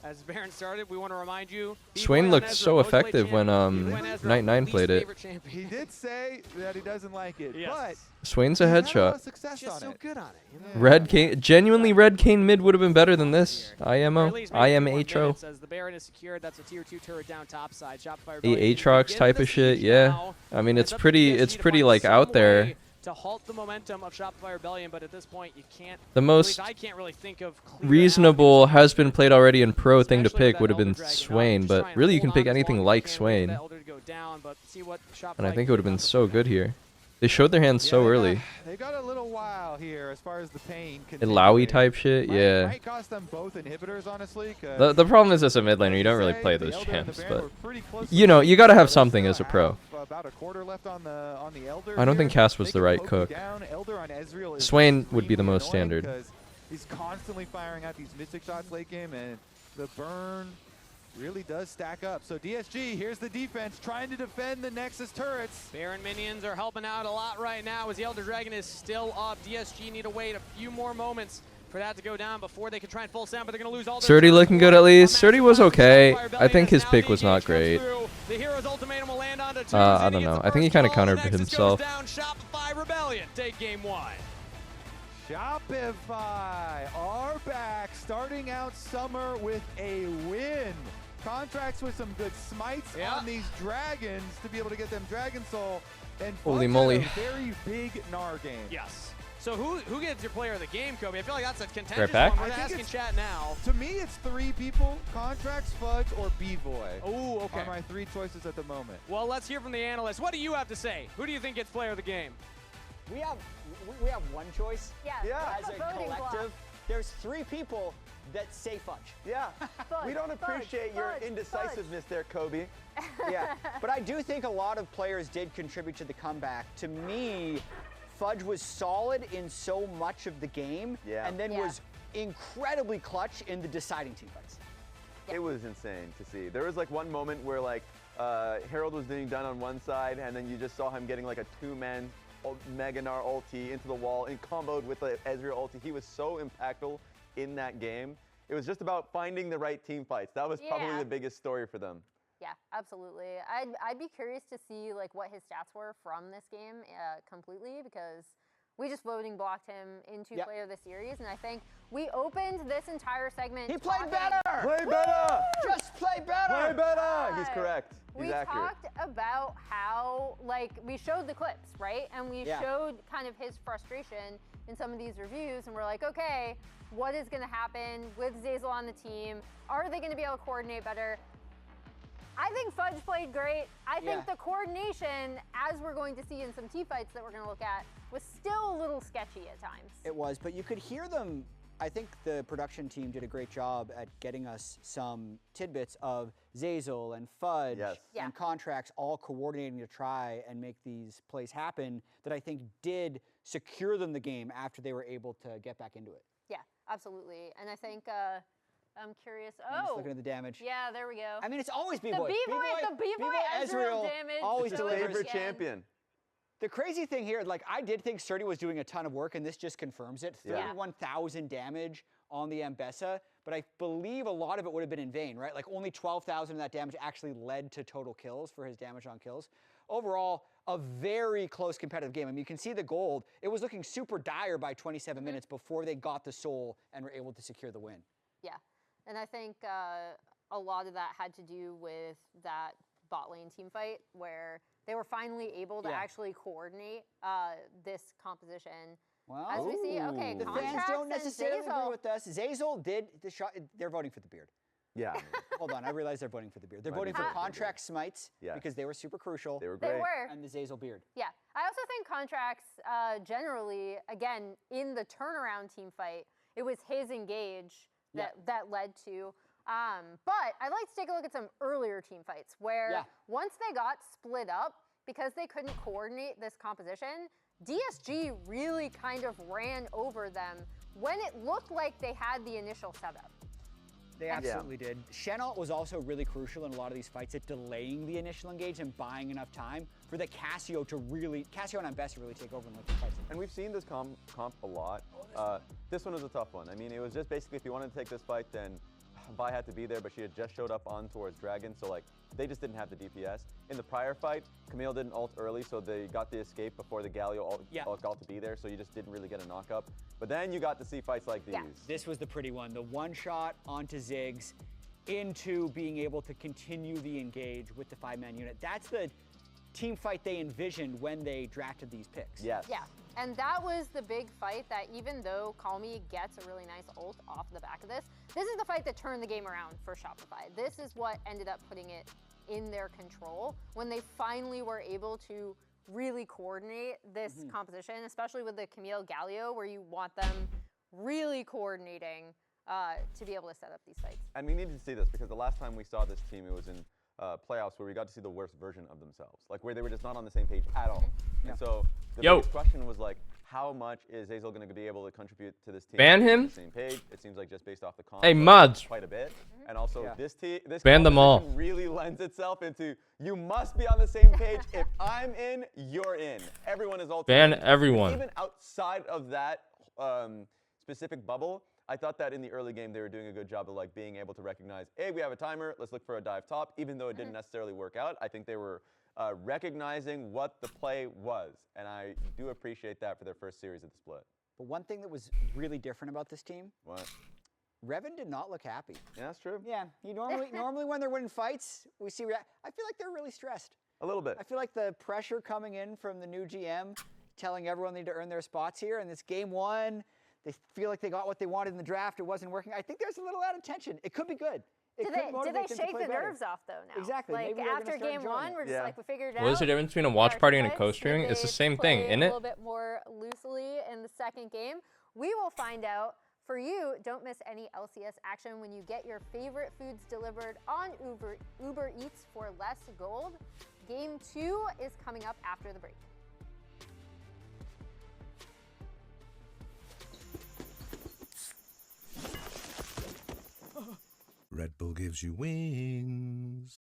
As Baron started, we want to remind you. Swain looked so effective when Night9 played it. He did say that he doesn't like it, but Swain's a headshot. success on it. Good on it. Red Cane, genuinely Red Cane mid would have been better than this. IMO, IMHO. As the Baron is secured, that's a tier 2 turret down top side. Shopify Aatrox type of shit, yeah. I mean, it's pretty like out there. To halt the momentum of Shopify Rebellion, but at this point you can't. The most I can't really think of reasonable has been played already in pro thing to pick would have been Swain, but really you can pick anything like Swain. And I think it would have been so good here. They showed their hands so early. They got a little while here as far as the pain. Illaoi type shit, yeah. Might cost them both inhibitors, honestly. The problem is as a mid laner, you don't really play those champs, but you know, you gotta have something as a pro. About a quarter left on the Elder. I don't think Cass was the right cook. Swain would be the most standard. He's constantly firing out these mystic shots late game, and the burn really does stack up. So DSG, here's the defense, trying to defend the Nexus turrets. Baron minions are helping out a lot right now as the Elder Dragon is still up. DSG need to wait a few more moments for that to go down before they can try and full sound, but they're going to lose all their Surdy looking good at least. Surdy was okay. I think his pick was not great. The hero's ultimatum will land on to I don't know. I think he kind of countered himself. Down, Shopify Rebellion take game 1. Shopify are back, starting out summer with a win. Contracts with some good smites on these dragons to be able to get them Dragon Soul. And Holy Fudge moly. had a very big Gnar game. Yes. So who gets your player of the game, Kobe? I feel like that's a contentious Right back. one. We're asking chat now. To me, it's 3 people: Contracts, Fudge, or B-Boy. Oh, okay. Are my 3 choices at the moment. Well, let's hear from the analysts. What do you have to say? Who do you think gets player of the game? We have one choice. Yeah. As a voting block. collective, there's 3 people that say Fudge. Yeah. Fudge, We don't appreciate your Fudge, indecisiveness there, Kobe. Yeah, but I do think a lot of players did contribute to the comeback. To me, Fudge was solid in so much of the game, and then was incredibly clutch in the deciding team fights. It was insane to see. There was like one moment where like Harold was being done on one side, and then you just saw him getting like a 2-man Mega Gnar ulti into the wall and comboed with the Ezreal ulti. He was so impactful in that game. It was just about finding the right team fights. That was probably the biggest story for them. Yeah, absolutely. I'd be curious to see like what his stats were from this game completely, because we just voting blocked him into player of the series, and I think we opened this entire segment. He played better. Play better. Just play better. Play better. He's correct. He's We accurate. talked about how, like, we showed the clips, right? And we showed kind of his frustration in some of these reviews, and we're like, okay, what is going to happen with Zeyzal on the team? Are they going to be able to coordinate better? I think Fudge played great. I think the coordination, as we're going to see in some team fights that we're going to look at, was still a little sketchy at times. It was, but you could hear them. I think the production team did a great job at getting us some tidbits of Zeyzal and Fudge and Contracts all coordinating to try and make these plays happen that I think did secure them the game after they were able to get back into it. Yeah, absolutely. And I think I'm curious. I'm just looking at the damage. Yeah, there we go. I mean, it's always B-Boy. The B-Boy Ezreal damage. Always so delivers. Favorite champion. The crazy thing here, like, I did think Sturdy was doing a ton of work, and this just confirms it. 31,000 damage on the Ambessa, but I believe a lot of it would have been in vain, right? Like, only 12,000 of that damage actually led to total kills for his damage on kills. Overall, a very close competitive game. I mean, you can see the gold. It was looking super dire by 27 minutes before they got the soul and were able to secure the win. Yeah, and I think a lot of that had to do with that bot lane team fight where they were finally able to actually coordinate this composition. Well, as we see, okay, the fans don't necessarily agree with us. Zeyzal did the shot. They're voting for the beard. Yeah. Hold on, I realize they're voting for the beard. They're voting for contract smites because they were super crucial. They were great. They were. And the Zeyzal beard. Yeah, I also think Contracts generally, again, in the turnaround team fight, it was his engage that led to. But I'd like to take a look at some earlier team fights where once they got split up, because they couldn't coordinate this composition, DSG really kind of ran over them when it looked like they had the initial setup. They absolutely did. Chenault was also really crucial in a lot of these fights at delaying the initial engage and buying enough time for the Cassio and Ambessa to really take over and let the fights. And we've seen this comp a lot. This one was a tough one. I mean, it was just basically if you wanted to take this fight, then Vi had to be there, but she had just showed up on towards Dragon, so like they just didn't have the DPS. In the prior fight, Camille didn't ult early, so they got the escape before the Galio ult got to be there, so you just didn't really get a knock up. But then you got to see fights like these. This was the pretty one. The one shot onto Ziggs into being able to continue the engage with the 5-man unit. That's the team fight they envisioned when they drafted these picks. Yeah, and that was the big fight that even though Call Me gets a really nice ult off the back of this is the fight that turned the game around for Shopify. This is what ended up putting it in their control when they finally were able to really coordinate this composition, especially with the Camille Galio, where you want them really coordinating to be able to set up these fights. And we needed to see this because the last time we saw this team, it was in playoffs where we got to see the worst version of themselves, like where they were just not on the same page at all. And so the biggest question was like, how much is Zeyzal going to be able to contribute to this team? Ban him? On the same page. It seems like just based off the comp. Hey, mods. Quite a bit. And also this ban them all. Really lends itself into you must be on the same page. If I'm in, you're in. Everyone is all Ban everyone. Even outside of that specific bubble, I thought that in the early game they were doing a good job of like being able to recognize, hey, we have a timer, let's look for a dive top, even though it didn't necessarily work out. I think they were recognizing what the play was, and I do appreciate that for their first series of the split. But one thing that was really different about this team Revan did not look happy. Yeah, that's true. Yeah, he normally when they're winning fights, we see. I feel like they're really stressed. A little bit. I feel like the pressure coming in from the new GM, telling everyone they need to earn their spots here, and this game one, they feel like they got what they wanted in the draft. It wasn't working. I think there's a little added tension. It could be good. Did they shake the nerves off though now? Exactly. Like after game one, we're just like we figured it out. What is the difference between a watch party and a co-streaming? It's the same thing, isn't it? A little bit more loosely in the second game. We will find out. For you, don't miss any LCS action when you get your favorite foods delivered on Uber Eats for less gold. Game 2 is coming up after the break. Red Bull gives you wings.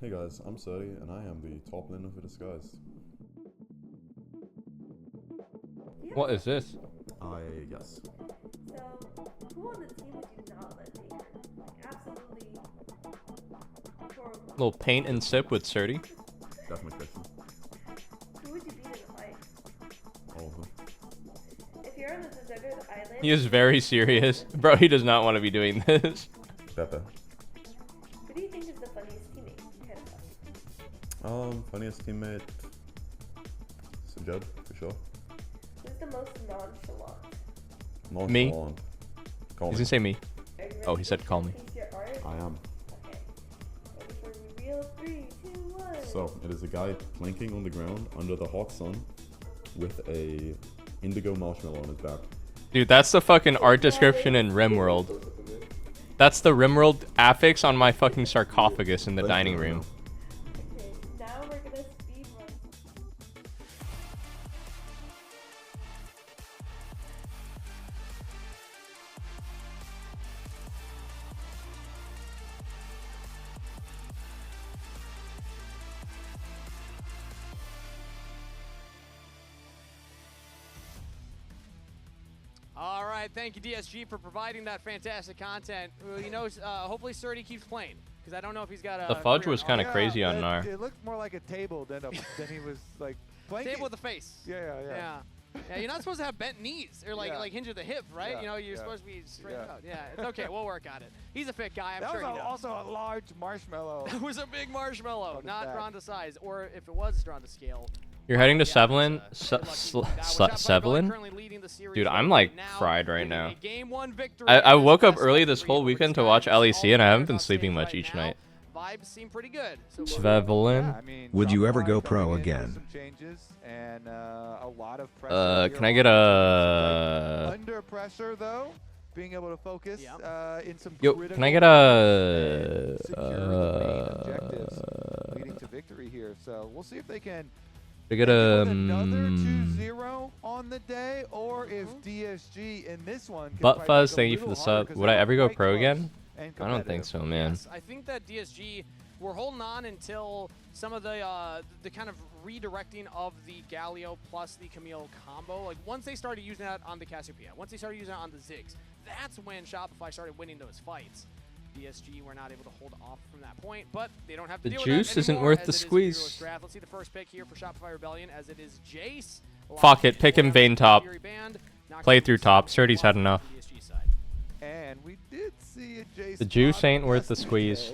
Hey guys, I'm Suri and I am the top laner for Disguised. What is this? I guess. So, who on the team would you not let take her? Absolutely horrible. Little paint and sip with Surdy. That's my question. Who would you beat in a fight? All of them. If you're on the deserted island... He is very serious. Bro, he does not want to be doing this. Pepe. Who do you think is the funniest teammate? Kind of fun. Funniest teammate... Sujud, for sure. Who's the most nonchalant? Me? Nonchalant. Call He's me. gonna say me. Are you ready Oh, he said call to me. piece your art? I am. Okay. Ready for reveal? 3, 2, 1. So, it is a guy planking on the ground under the hot sun with a indigo marshmallow on his back. Dude, that's the fucking art description in RimWorld. That's the RimWorld affix on my fucking sarcophagus in the dining room. Okay, now we're gonna speed run. right, thank you, DSG, for providing that fantastic content. You know, hopefully Surdy keeps playing, because I don't know if he's got a... The fudge was kind of crazy on Nar. It looked more like a table than he was, like, playing. Table with a face. Yeah. Yeah, you're not supposed to have bent knees or like hinge at the hip, right? Yeah, You know, you're supposed to be straight out. Yeah, it's okay. We'll work on it. He's a fit guy. I'm sure he knows. Also a large marshmallow. It was a big marshmallow, not Ronda size, or if it was Ronda scale. You're heading to Sevelin? Sevelin? Dude, I'm like fried right now. I woke up early this whole weekend to watch LEC, and I haven't been sleeping much each night. Vibes seem pretty good. Svevelin? Would you ever go pro again? And a lot of pressure. Can I get a... Under pressure, though, being able to focus in some can I get a... objectives leading to victory here. So we'll see if they can get a... another 2-0 on the day, or if DSG in this one can Butt Fuzz, thank you for the sub. Would I ever go pro again? I don't think so, man. Yes, I think that DSG, we're holding on until some of the kind of redirecting of the Galio plus the Camille combo. Like, once they started using that on the Cassiopeia, once they started using it on the Ziggs, that's when Shopify started winning those fights. DSG were not able to hold off from that point, but they don't have to deal with that juice isn't anymore, worth the as it is squeeze. Heroes Draft. Let's see the first pick here for Shopify Rebellion, as it is Jace. Fuck it, pick him Vayne top. Play through top. Sturdy's had enough. And we did see a Jace. The juice ain't worth the squeeze.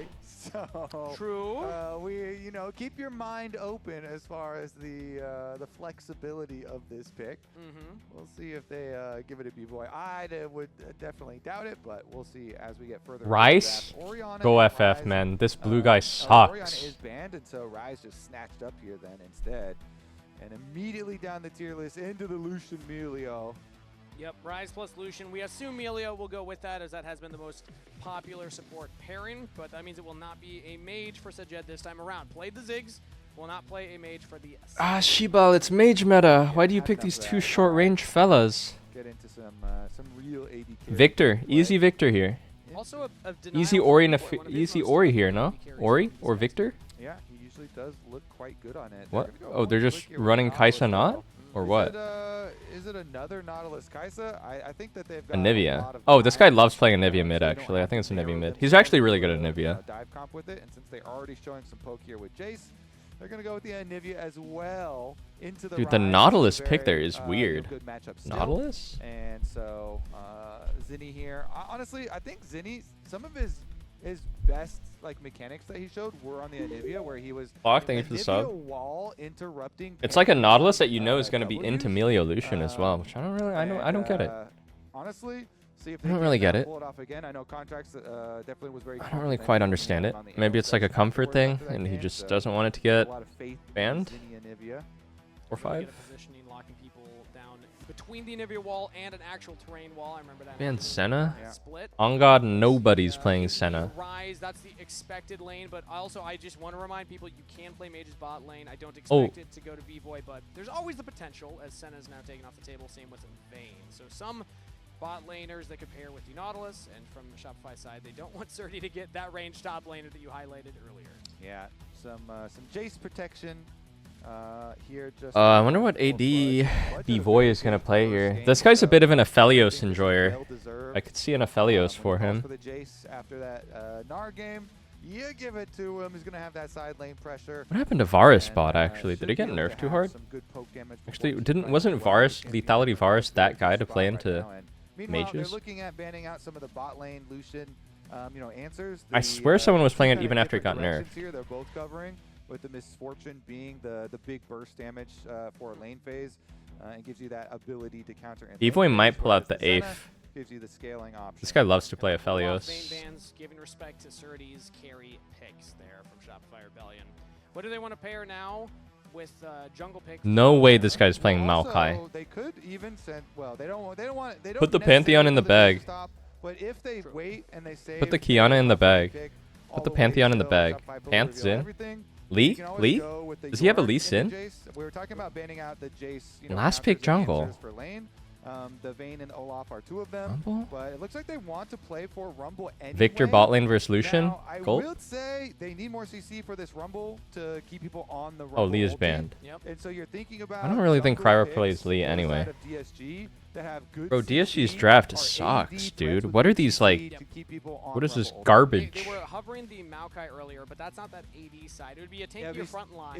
So, true. You know, keep your mind open as far as the flexibility of this pick. We'll see if they give it a B-boy. I would definitely doubt it, but we'll see as we get further. Rice? Go FF, man. This blue guy sucks. Oriana is banned, and so Rise just snatched up here then instead. And immediately down the tier list into the Lucian Melio. Yep, Rise plus Lucian. We assume Melio will go with that, as that has been the most popular support pairing, but that means it will not be a mage for Sajed this time around. Played the Ziggs, will not play a mage for the... Shibal, it's mage meta. Why do you pick these two short-range fellas? Get into some real AD Victor, easy Victor here. Also Easy Ori here, no? Ori or Victor? Yeah, he usually does look quite good on it. What? Oh, they're just running Kaisa not? Or what? Is it another Nautilus Kaisa? I think that they've got Anivia. Oh, this guy loves playing Anivia mid, actually. I think it's Anivia mid. He's actually really good at Anivia. Dive comp with it, and since they're already showing some poke here with Jace, they're going to go with the Anivia as well into the Dude, the Nautilus pick there is weird. Nautilus? And so, Zinni here. Honestly, I think Zinni, some of his best mechanics that he showed were on the Anivia, where he was thank you for the sub. Wall interrupting. It's like a Nautilus that you know is going to be into Melio Lucian as well, which I don't get it. Honestly, see if I don't really get it. Pull it off again. I know contracts definitely was very. I don't really quite understand it. Maybe it's like a comfort thing, and he just doesn't want it to get banned. 4-5. Locking people down between the Anivia wall and an actual terrain wall. I remember that. Man, Senna? Split. On God, nobody's playing Senna. Rise, that's the expected lane, but also I just want to remind people you can play Mage's bot lane. I don't expect it to go to V-Boy, but there's always the potential, as Senna's now taken off the table, same with Vayne. So some bot laners that could pair with the Nautilus, and from the Shopify side, they don't want Surdy to get that range top laner that you highlighted earlier. Yeah, some Jace protection. Here just I wonder what AD B-Boy is going to play here. This guy's a bit of an Aphelios enjoyer. I could see an Aphelios for him. For the Jace after that Gnar game, you give it to him. He's going to have that side lane pressure. What happened to Varus bot, actually? Did it get nerfed too hard? Actually, wasn't Varus, Lethality Varus, that guy to play into Meanwhile, they're mages? looking at banning out some of the bot lane Lucian, answers. I swear someone was playing it even after it got nerfed. Here they're both covering, with the Misfortune being the big burst damage for a lane phase, and gives you that ability to counter. B-Boy might pull out the Ape. Gives you the scaling option. This guy loves to play Aphelios. Vayne bans, giving respect to Surdy's carry picks there from Shopify Rebellion. What do they want to pair now with jungle picks? No way this guy's playing Maokai. They could even send. Well, they don't want. They don't Put the Pantheon in the bag. But if they wait and they save, Put the Kiana in the bag. Put the Pantheon in the bag. Panth's in. Lee? Lee? Does he have a Lee Sin? We were talking about banning out the Jace. Last pick jungle. For lane. The Vayne and Olaf are two of them. Rumble? But it looks like they want to play for Rumble anyway. Victor bot lane versus Lucian. Now, I would say they need more CC for this Rumble to keep people on the Rumble. Oh, Lee is banned. Yep. And so you're thinking about. I don't really think Cryo plays Lee anyway. DSG, that have good Bro, DSG's CC draft are sucks, AD dude. threats What are with these CC like? to keep people on What is this Rumble. garbage? They were hovering the Maokai earlier, but that's not that AD side. It would be a tankier front line.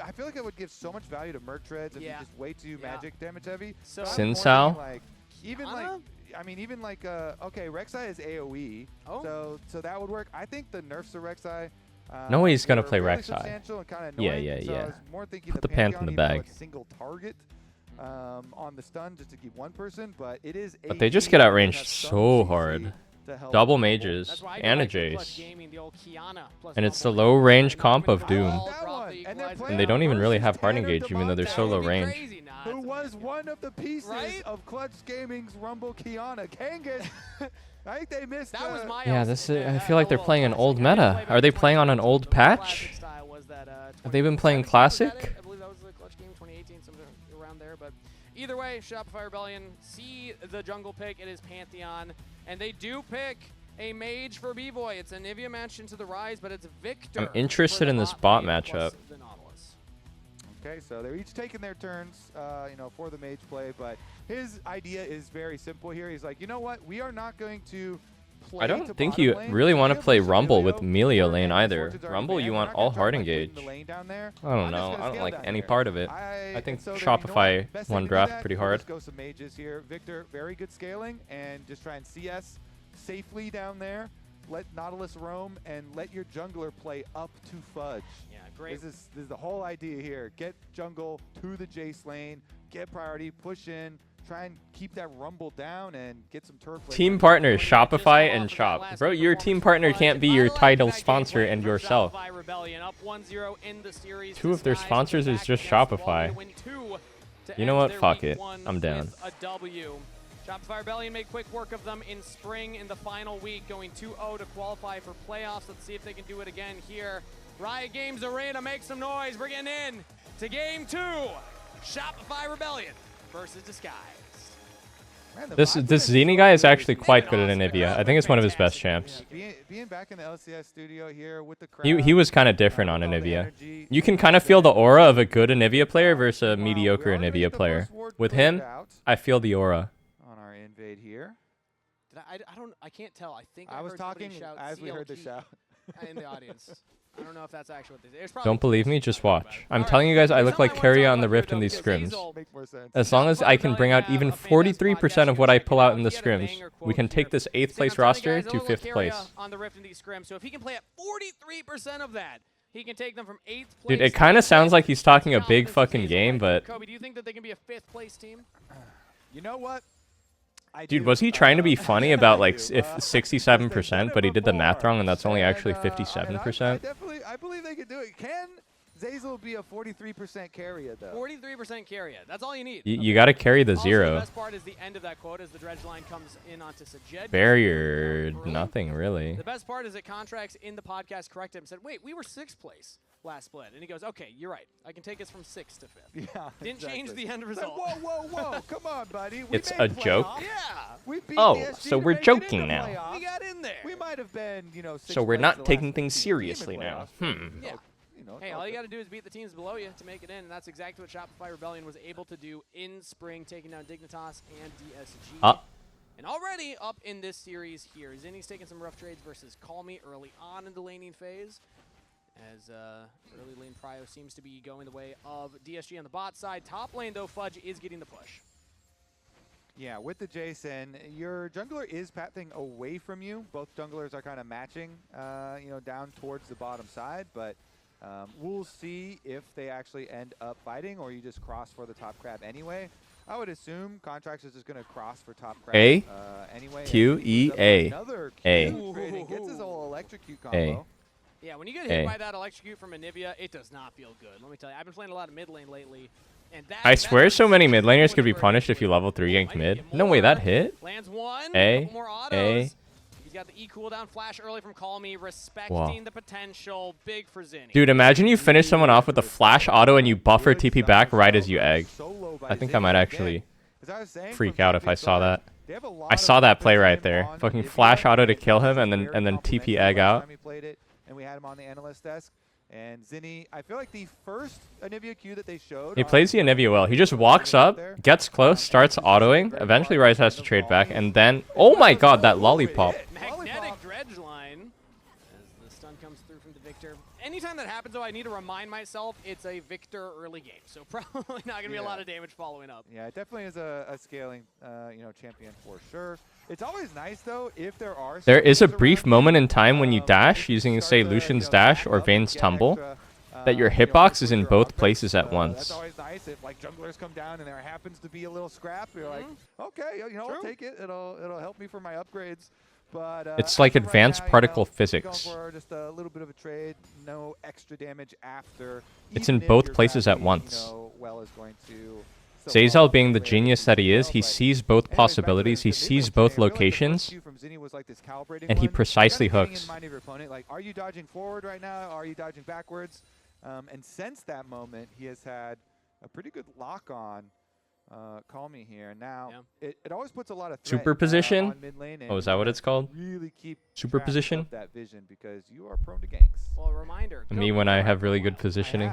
I feel like it would give so much value to Merc Treads if you just way too magic damage heavy. So Sin Sao? Like, even like, I mean, even like, okay, Rek'Sai is AoE, so that would work. I think the nerfs to Rek'Sai. No way he's gonna were play really Rek'Sai. substantial and kinda Yeah, annoying, yeah, so I yeah. was more thinking Put the the pants in the Pantheon, even though bag. it's single target on the stun just to keep one person, but it is. But they just get outranged so hard. Double mages and a Jace. And it's the low range comp of Doom. And they don't even really have hard engage even though they're so low range. Who was one of the pieces of Clutch Gaming's Rumble Kiana. Kangas, I think they missed that. Was my Yeah, this is, I feel like they're playing an old meta. Are they playing on an old patch? Have they been playing Classic? I believe that was the Clutch game 2018, something around there. But either way, Shopify Rebellion see the jungle pick. It is Pantheon, and they do pick a mage for B-Boy. It's a Nivea match into the Rise, but it's Victor. I'm interested in this bot matchup. Okay, so they're each taking their turns, you know, for the mage play, but his idea is very simple here. He's like, you know what? We are not going to play I don't think you really want to play Rumble with Melia lane either. Rumble, you want all hard engage. I don't know. I don't like any part of it. I think Shopify won draft pretty hard. Let's go some mages here. Victor, very good scaling, and just try and CS safely down there. Let Nautilus roam and let your jungler play up to Fudge. Yeah, great. This is the whole idea here. Get jungle to the Jace lane, get priority, push in, try and keep that Rumble down and get some turf. Team partners, Shopify and Shop. Bro, your team partner can't be your title sponsor and yourself. Two of their sponsors is just Shopify. You know what? Fuck it. I'm down. Shopify Rebellion made quick work of them in spring in the final week, going 2-0 to qualify for playoffs. Let's see if they can do it again here. Riot Games Arena, make some noise. We're getting in to game 2. Shopify Rebellion versus Disguise. This Zini guy is actually quite good at Anivia. I think it's one of his best champs. Being back in the LCS studio here with the crowd. He was kind of different on Anivia. You can kind of feel the aura of a good Anivia player versus a mediocre Anivia player. With him, I feel the aura. Invade here. I can't tell. I think I was heard talking shout as we heard the shout in the audience. I don't know if that's actually what they say. Don't believe me? Just watch. I'm telling you guys, I look like Carrier on the Rift in these scrims. As long as I can bring out even 43% of what I pull out in the scrims, we can take this 8th place roster to 5th place. On the Rift in these scrims. So if he can play at 43% of that, he can take them from 8th place. Dude, it kind of sounds like he's talking a big fucking game, but Kobe, do you think that they can be a 5th place team? You know what? dude, was he trying to be funny about like if 67%, but he did the math wrong and that's only actually 57%? I believe they could do it. Can Zeyzal be a 43% carrier though? 43% carrier. That's all you need. You got to carry the Also, 0. The best part is the end of that quote as the dredge line comes in onto Sajed. Barrier, nothing really. The best part is that Contracts in the podcast corrected him and said, wait, we were 6th place last split. And he goes, okay, you're right. I can take us from 6th to 5th. Yeah, Didn't change the end result. Whoa. Come on, buddy. It's a joke? Yeah. We beat Oh, PSG so to we're make it joking into now. playoffs. We got in there. We might have been, you know, 6th So we're place not the taking last things team in seriously now. playoffs. Yeah. You know, Hey, all you got to do is beat the teams below you to make it in, and that's exactly what Shopify Rebellion was able to do in spring, taking down Dignitas and DSG. And already up in this series here, Zinni's taking some rough trades versus Call Me early on in the laning phase, as early lane prio seems to be going the way of DSG on the bot side. Top lane, though, Fudge is getting the push. Yeah, with the Jason, your jungler is pathing away from you. Both junglers are kind of matching, you know, down towards the bottom side, but we'll see if they actually end up fighting or you just cross for the top crab anyway. I would assume Contracts is just going to cross for top crab anyway. Q-E-A. Another A. gets his whole electrocute combo. Yeah, when you get hit by that electrocute from Anivia, it does not feel good. Let me tell you, I've been playing a lot of mid lane lately. And I swear so many mid laners could be punished if you level 3 ganked mid. No way that hit. Lands one. A. More autos. A. He's got the E cooldown flash early from Call Me, respecting the potential. Big for Zinni. Dude, imagine you finish someone off with a flash auto and you buffer TP back right as you egg. I think I might actually freak out if I saw that. I saw that play right there. Fucking flash auto to kill him and then TP egg out. And we had him on the analyst desk. And Zinni, I feel like the first Anivia Q that they showed. He plays the Anivia well. He just walks up, gets close, starts autoing. Eventually, Ryze has to trade back, and then, oh my god, that lollipop. Magnetic dredge line as the stun comes through from the Victor. Anytime that happens, though, I need to remind myself it's a Victor early game, so probably not gonna be a lot of damage following up. Yeah, it definitely is a scaling, champion for sure. It's always nice though if there are. There is a brief moment in time when you dash using, say, Lucian's dash or Vayne's tumble, that your hitbox is in both places at once. That's always nice if like junglers come down and there happens to be a little scrap. You're like, okay, I'll take it. It'll help me for my upgrades. But it's like advanced particle physics. Going for just a little bit of a trade, no extra damage after. It's in both places at once. Well is going to. Zeyzal, being the genius that he is, he sees both possibilities, he sees both locations, and he precisely hooks. Like, are you dodging forward right now? Are you dodging backwards? And since that moment, he has had a pretty good lock on Call Me here. Now, it always puts a lot of threat Superposition? on mid lane. Oh, is that what it's called? Really keep Superposition? that vision because you are prone to ganks. Well, a reminder. Me when I have really good positioning.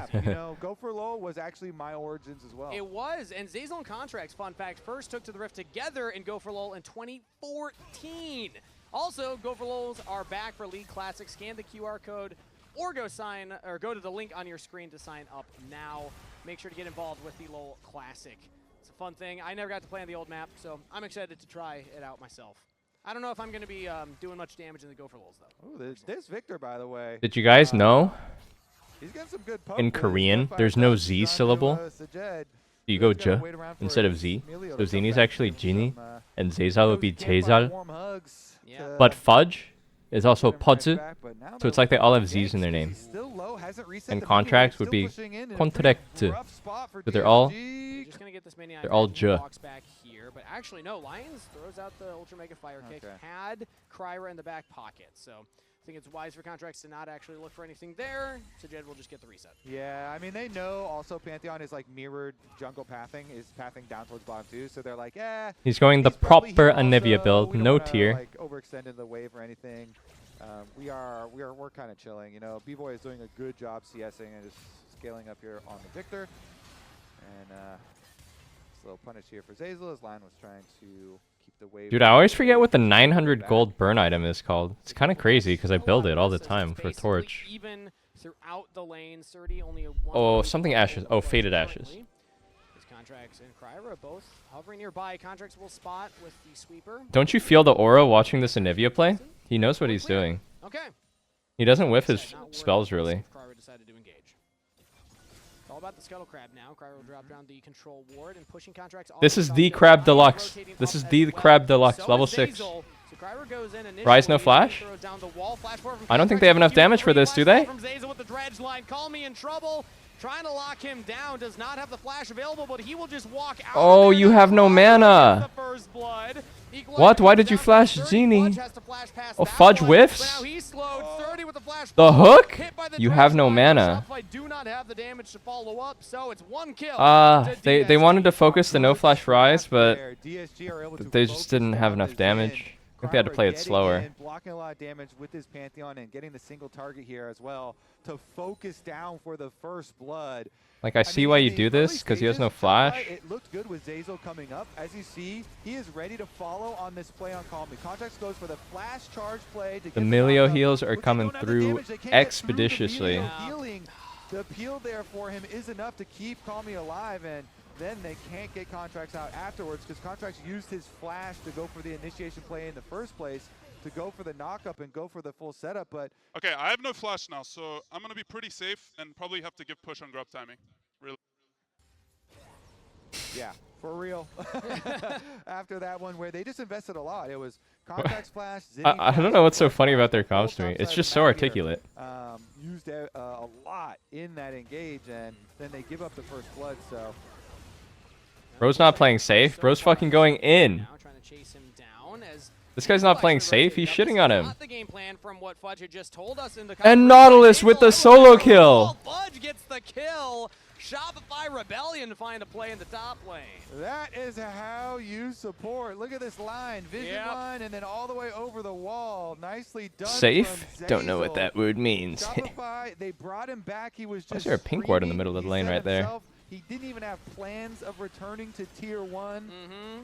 Go for low was actually my origins as well. It was, and Zeyzal and Contracts, fun fact, first took to the Rift together in Go for LOL in 2014. Also, Go for LOLs are back for League Classic. Scan the QR code or go to the link on your screen to sign up now. Make sure to get involved with the LOL Classic. It's a fun thing. I never got to play on the old map, so I'm excited to try it out myself. I don't know if I'm going to be doing much damage in the Go for LOLs, though. Oh, there's Victor, by the way. Did you guys know? He's getting some good poke In Korean, there's no Z syllable. You go J instead of Z. So Zinni's actually Genie, and Zeyzal would be Zeyzal. But Fudge is also Pudzu, so it's like they all have Z's in their name. And Contracts would be Contract, so they're all J. Back here, but actually no, Lions throws out the Ultra Mega Fire Kick, had Kryra in the back pocket, so I think it's wise for Contracts to not actually look for anything there, so Jed will just get the reset. Yeah, I mean, they know also Pantheon is like mirrored jungle pathing, is pathing down towards bottom too, so they're like, yeah. He's going the proper Anivia build, no tier. Like overextend in the wave or anything. We're kind of chilling, B-Boy is doing a good job CSing and just scaling up here on the Victor. And little punish here for Zeyzal as Lion was trying to keep the wave. Dude, I always forget what the 900 gold burn item is called. It's kind of crazy because I build it all the time for Torch. Even throughout the lane, 30 only Oh, something Ashes. Oh, Faded Ashes. His Contracts and Kryra both hovering nearby. Contracts will spot with the sweeper. Don't you feel the aura watching this Anivia play? He knows what he's doing. Okay. He doesn't whiff his spells really. Kryra decided to engage. All about the Scuttle Crab now. Kryra will drop down the control ward and pushing Contracts. This is the Crab Deluxe. This is the Crab Deluxe, level 6. Ryze no flash? I don't think they have enough damage for this, do they? From Zeyzal with the dredge line. Call Me in trouble. Trying to lock him down. Does not have the flash available, but he will just walk out. Oh, you have no mana. What? Why did you flash Genie? Oh, Fudge whiffs? The hook? You have no mana. They wanted to focus the no flash Ryze, but they just didn't have enough damage. I think they had to play it slower. Blocking a lot of damage with this Pantheon and getting the single target here as well to focus down for the first blood. Like, I see why you do this, because he has no flash. It looked good with Zeyzal coming up. As you see, he is ready to follow on this play on Call Me. Contracts goes for the flash charge play. The Milio heals are coming through expeditiously. The appeal there for him is enough to keep Call Me alive, and then they can't get Contracts out afterwards because Contracts used his flash to go for the initiation play in the first place, to go for the knock-up and go for the full setup, but... Okay, I have no flash now, so I'm going to be pretty safe and probably have to give push on grab timing. Really. Yeah, for real. After that one where they just invested a lot. It was Contracts flash, Zinni I don't know what's so funny about their comms to me. It's just so articulate. Used a lot in that engage, and then they give up the first blood, so... Bro's not playing safe. Bro's fucking going in. Now trying to chase him down as this guy's not playing safe. He's shitting on him. Not the game plan from what Fudge had just told us in the And Nautilus with the solo kill. Fudge gets the kill. Shopify Rebellion to find a play in the top lane. That is how you support. Look at this line, vision line, and then all the way over the wall. Nicely done. Safe? From Don't know what Zazel. that word means. Shopify, they brought him back. He was Why is just there a pink ward in the middle of the lane right there? He didn't even have plans of returning to Tier 1,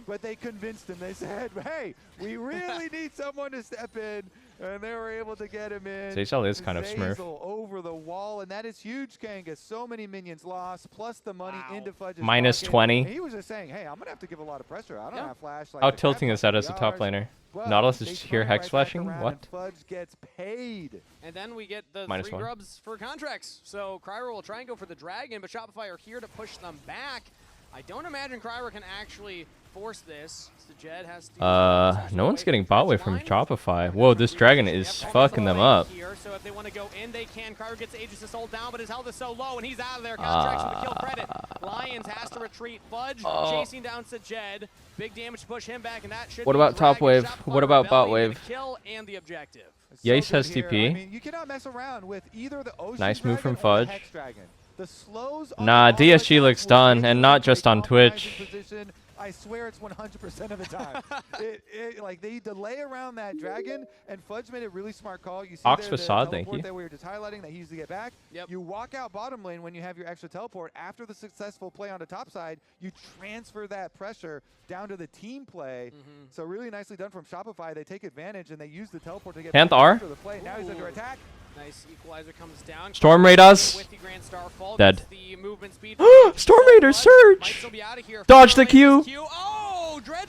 but they convinced him. They said, hey, we really need someone to step in, and they were able to get him in. Zazel is kind of Smurf. Over the wall, and that is huge, Kangas. So many minions lost, plus the money into Fudge's Minus pocket. 20. And he was just saying, hey, I'm going to have to give a lot of pressure. I don't have flash. Like How tilting is that as a top laner? Nautilus is here hex flashing? What? Fudge gets paid. And then we get the Minus 3 1. grubs for contracts. So Cryer will try and go for the dragon, but Shopify are here to push them back. I don't imagine Cryer can actually force this. Jed has to no one's getting bot wave from Shopify. Whoa, this dragon is fucking them up. Here, so if they want to go in, they can. Cryer gets Aegis Assault down, but his health is so low, and he's out of there. Contracts for the kill credit. Lions has to retreat. Fudge chasing down Jed. Big damage to push him back, and that should What be about top Dragon. wave? Shopify What about bot Rebellion wave? get the kill and the objective. Yace has Here. TP. I mean, you cannot mess around with either the Ocean Nice move from Dragon or the Fudge. Hex Dragon. The slows on Nah, the DSG looks done, and not just on Twitch. position. I swear it's 100% of the time. Like they delay around that dragon, and Fudge made a really smart call. You see Ox there the Facade, thank teleport you. that we were just highlighting that he used to get back. You walk out bottom lane when you have your extra teleport. After the successful play on the top side, you transfer that pressure down to the team play. So really nicely done from Shopify. They take advantage and they use the teleport to get back Panthar. after the play. Now he's under attack. Nice equalizer comes down. Storm Raiders. With the Grand Starfall, Dead. gets the movement speed. Storm Raiders surge! Dodge the Q!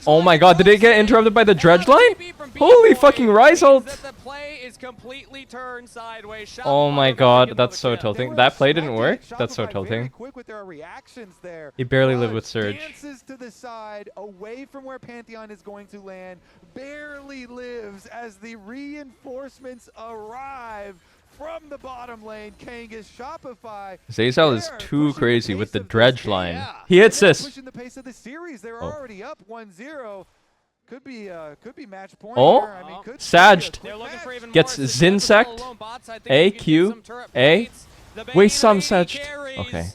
Oh my god, did it get interrupted by the dredge line? Holy fucking rise ult! The play is completely turned sideways. Oh my god, that's so tilting. That play didn't work? That's so Very tilting. quick with their reactions there. He barely lived Fudge with Surge. Dances to the side, away from where Pantheon is going to land. Barely lives as the reinforcements arrive from the bottom lane. Kangas, Shopify. Zazel is too crazy with the dredge line. He hits this. Pushing the pace of the series. They're Oh. already up 1-0. Could be match point. Oh, here. I mean, could be a Sagged. quick match. Gets Zinsect. A, Q, A. Waste some Sagged. Okay.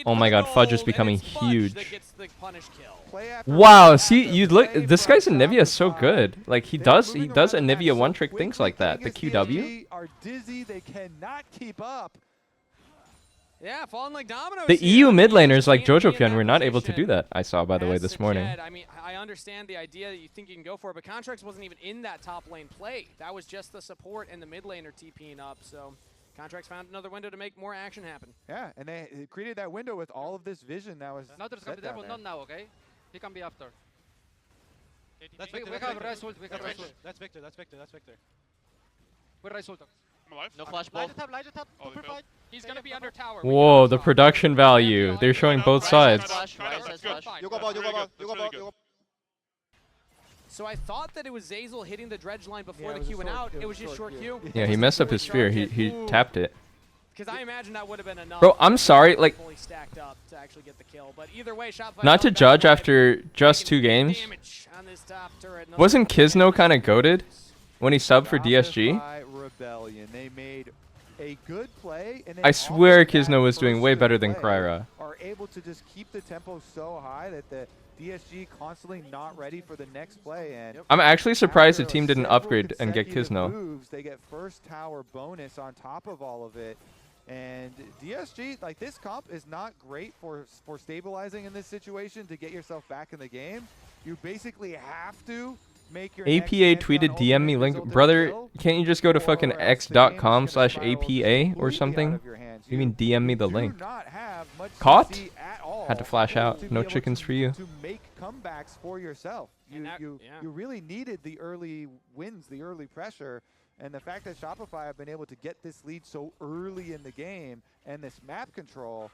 Oh my god, Fudge is becoming huge. Wow, see, you look. This guy's Anivia is so good. Like he does Anivia one trick things like that. The QW. Are dizzy. They cannot keep up. Yeah, falling like dominoes. The EU mid laners like Jojopion were not able to do that. I saw, by the way, this morning. I mean, I understand the idea that you think you can go for it, but Contracts wasn't even in that top lane play. That was just the support and the mid laner TPing up. So Contracts found another window to make more action happen. Yeah, and they created that window with all of this vision that was. Now there's gonna be devil, not now, okay? He can be after. That's We Victor, have res ult, we have res ult. That's Victor, that's Victor, that's Victor. We're res ult. I'm alive. No flash Light ball. the tab, light the tab. Super fight. He's gonna be under tower. Whoa, the production value. They're showing both sides. You go ball, you go ball, you go ball, you go. So I thought that it was Zazel hitting the dredge line before the Q went out. It was just short Q. Yeah, he messed up his spear. He tapped it. Because I imagine that would have been enough. Bro, I'm sorry, like, fully stacked up to actually get the kill. But either way, Shopify not to judge after just 2 games. on this top turret. Wasn't Kisno kind of goated when he subbed for DSG? Shopify Rebellion. They made a good play, and I swear Kisno was doing way better than Kryra. Are able to just keep the tempo so high that the DSG constantly not ready for the next play. And I'm actually surprised the after team didn't several upgrade and get consecutive Kisno. moves, they get first tower bonus on top of all of it. And DSG, like this comp is not great for stabilizing in this situation to get yourself back in the game. You basically have to make your next APA hit tweeted on DM me ultimate link. result in a Brother, kill, can't you just go to fucking or else the game is gonna spiral x.com/APA or completely something? out of your hands. You mean DM me the do link? not have much Caught? CC at all Had to flash out. to No be able chickens for you. to make comebacks for yourself. You really needed the early wins, the early pressure. And the fact that Shopify have been able to get this lead so early in the game and this map control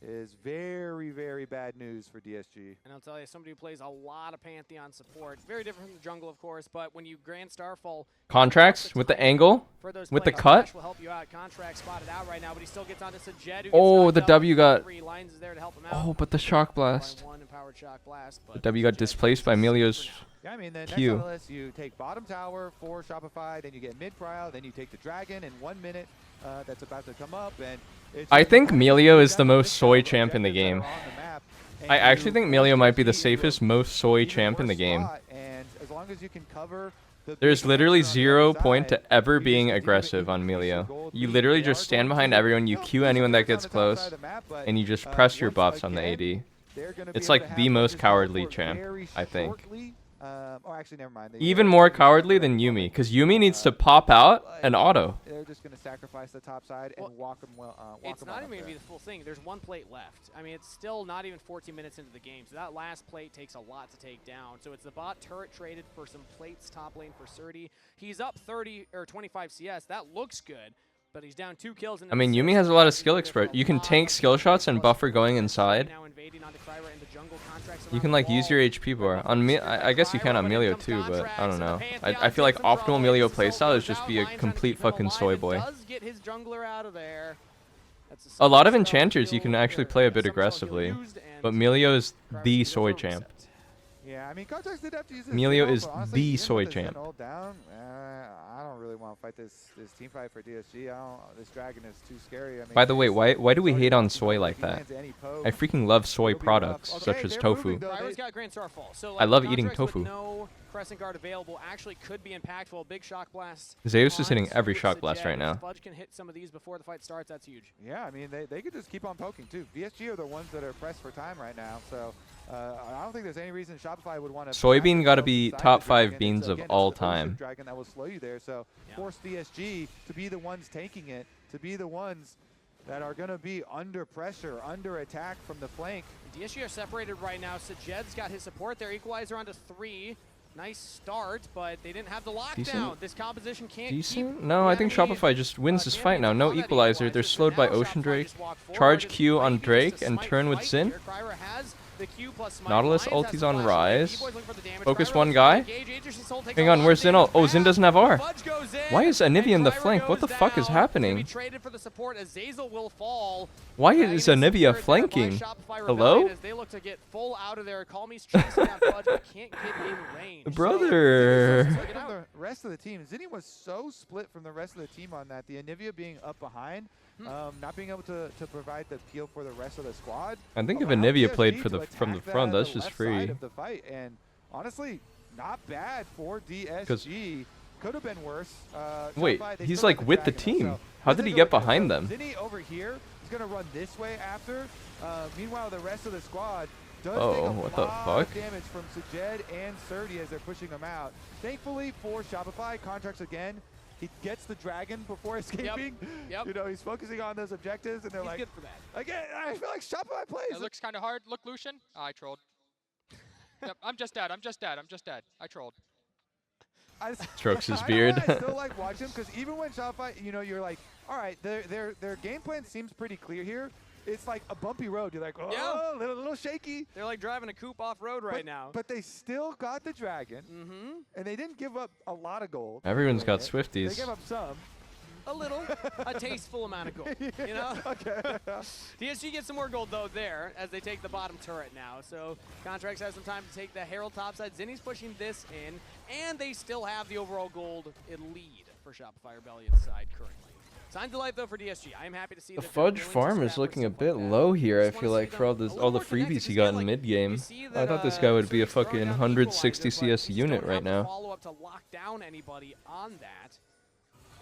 is very, very bad news for DSG. And I'll tell you, somebody who plays a lot of Pantheon support, very different from the jungle, of course, but when you Grand Starfall... Contracts with the angle, with the cut. Will help you out. Contract spotted out right now, but he still gets onto Sajed, who Oh, gets the knocked W out. got... Three lines is there to help him out. Oh, but the shock blast. One empowered shock blast, The W got displaced by Emilio's Yeah, I mean, the next Q. on the list, you take bottom tower for Shopify, then you get mid prio, then you take the dragon in 1 minute that's about to come up. And it's I think Melio is the most soy champ in the game. I actually think Melio might be the safest, most soy champ in the game. And as long as you can cover There's literally 0 point to ever being aggressive on Melio. You literally just stand behind everyone, you Q anyone that gets close, and you just press your buffs on the AD. It's like the most cowardly champ, I think. Or actually, never mind. Even more cowardly than Yumi, because Yumi needs to pop out and auto. They're just going to sacrifice the top side and walk them well. It's not even going to be the full thing. There's 1 plate left. I mean, it's still not even 14 minutes into the game, so that last plate takes a lot to take down. So it's the bot turret traded for some plates top lane for Surdy. He's up 30 or 25 CS. That looks good, but he's down 2 kills. I mean, Yumi has a lot of skill expert. You can tank skill shots and buffer going inside. You can like use your HP bar. On me, I guess you can on Melio too, but I don't know. I feel like optimal Melio playstyle is just be a complete fucking soy boy. A lot of enchanters you can actually play a bit aggressively, but Melio is the soy champ. Yeah, I mean, Contracts did have to use this Melio is honestly, the even soy with the champ. Zen ult down, I don't really want to fight this team fight for DSG. This dragon is too scary. I mean, By the way, why do we hate on soy like that? I freaking love soy products, such as tofu. I love eating tofu. No crescent guard available actually could be impactful. Big shock blast. Zeus is hitting every shock blast right now. Fudge can hit some of these before the fight starts. That's huge. Yeah, I mean, they could just keep on poking too. VSG are the ones that are pressed for time right now, so I don't think there's any reason Shopify would want to. Soybean got to be top 5 beans of all time. Dragon that will slow you there, so force DSG to be the ones taking it, to be the ones that are going to be under pressure, under attack from the flank. DSG are separated right now. Sajed's got his support there. Equalizer onto 3. Nice start, but they didn't have the lockdown. Decent. This composition can't Decent? No, I think Shopify just wins this fight now. No equalizer. They're slowed by Ocean Drake. Charge Q on Drake and turn with Sin. Nautilus ulti's on Rise. Focus one guy. Hang on, where's Zin? Oh, Zin doesn't have R. Why is Anivia in the flank? What the fuck is happening? Why is Anivia flanking? Hello? Brother. The rest of the team, Zinni was so split from the rest of the team on that. The Anivia being up behind, not being able to provide the peel for the rest of the squad. I think if Anivia played from the front, that's just free. Of the fight. And honestly, not bad for DSG. Could have been worse. Wait, he's like with the team. How did he get behind them? Zinni over here is going to run this way after. Meanwhile, the rest of the squad does Oh, take what a the lot fuck? of damage from Sajed and Surdy as they're pushing him out. Thankfully for Shopify, Contracts again. He gets the dragon before escaping. Yep. You know, he's focusing on those objectives, and they're He's like, good for that. Again, I feel like Shopify plays. It looks kind of hard. Look, Lucian. Oh, I trolled. Yep, I'm just dead. I'm just dead. I'm just dead. I trolled. Strokes his beard. I still like watching him because even when Shopify, you know, you're like, all right, their game plan seems pretty clear here. It's like a bumpy road. You're like, oh, a little shaky. They're like driving a coupe off road right now. But they still got the dragon, and they didn't give up a lot of gold. Everyone's got They Swifties. gave up some. A little, a tasteful amount of gold, you know? Okay. DSG gets some more gold, though, there, as they take the bottom turret now. So Contracts have some time to take the Herald topside. Zinni's pushing this in, and they still have the overall gold lead for Shopify Rebellion's side currently. Signs of life, though, for DSG. I'm happy to see The that Fudge farm is looking a bit low here, I feel like, for all the freebies he got in mid-game. I thought this guy would be a fucking 160 CS unit right now. Follow-up to lock down anybody on that.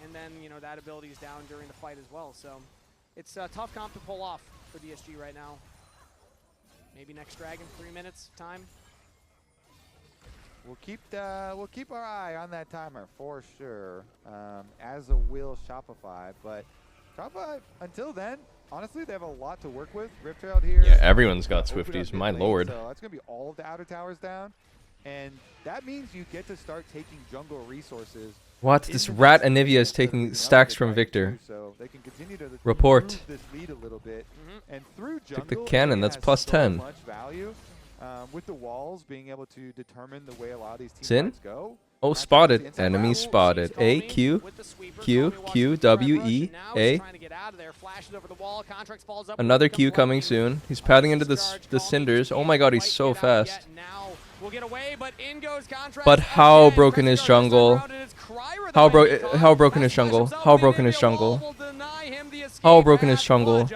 And then, you know, that ability is down during the fight as well. So it's a tough comp to pull off for DSG right now. Maybe next Dragon, 3 minutes time. We'll keep our eye on that timer for sure, as a will Shopify. But Shopify, until then, honestly, they have a lot to work with. Rift Herald here. Yeah, everyone's got Swifties, my lord. So that's going to be all of the outer towers down. And that means you get to start taking jungle resources. What? This rat Anivia is taking stacks from Victor. So they can continue to Report. move this lead a little bit. And through Took the jungle, cannon, that's plus so 10. much value. With the walls being able to determine the way a lot of these team Sin? fights go. Oh, spotted. Enemy spotted. A, Q, Q, Q, W, E, A. Another Q coming soon. He's padding into the cinders. Oh my god, he's so fast. will get away, but in goes Contract. But how broken is jungle? How broken is jungle? How broken is jungle? How broken is jungle?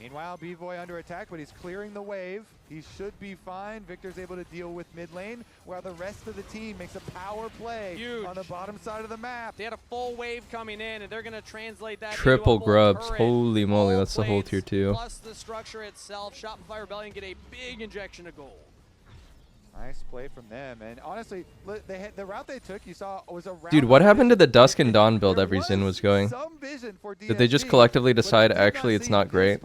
Meanwhile, B-Boy under attack, but he's clearing the wave. He should be fine. Victor's able to deal with mid lane, while the rest of the team makes a power play on the bottom side of the map. They had a full wave coming in, and they're going to translate that Triple into a grubs. turret. Holy moly, that's the whole Plates tier 2. Plus the structure itself. Shopify Rebellion get a big injection of gold. Nice play from them, and honestly, the route they took, you saw, was a route. Dude, what happened to the Dusk and Dawn build every Xin was going? Some vision for Did they just collectively decide actually it's not great?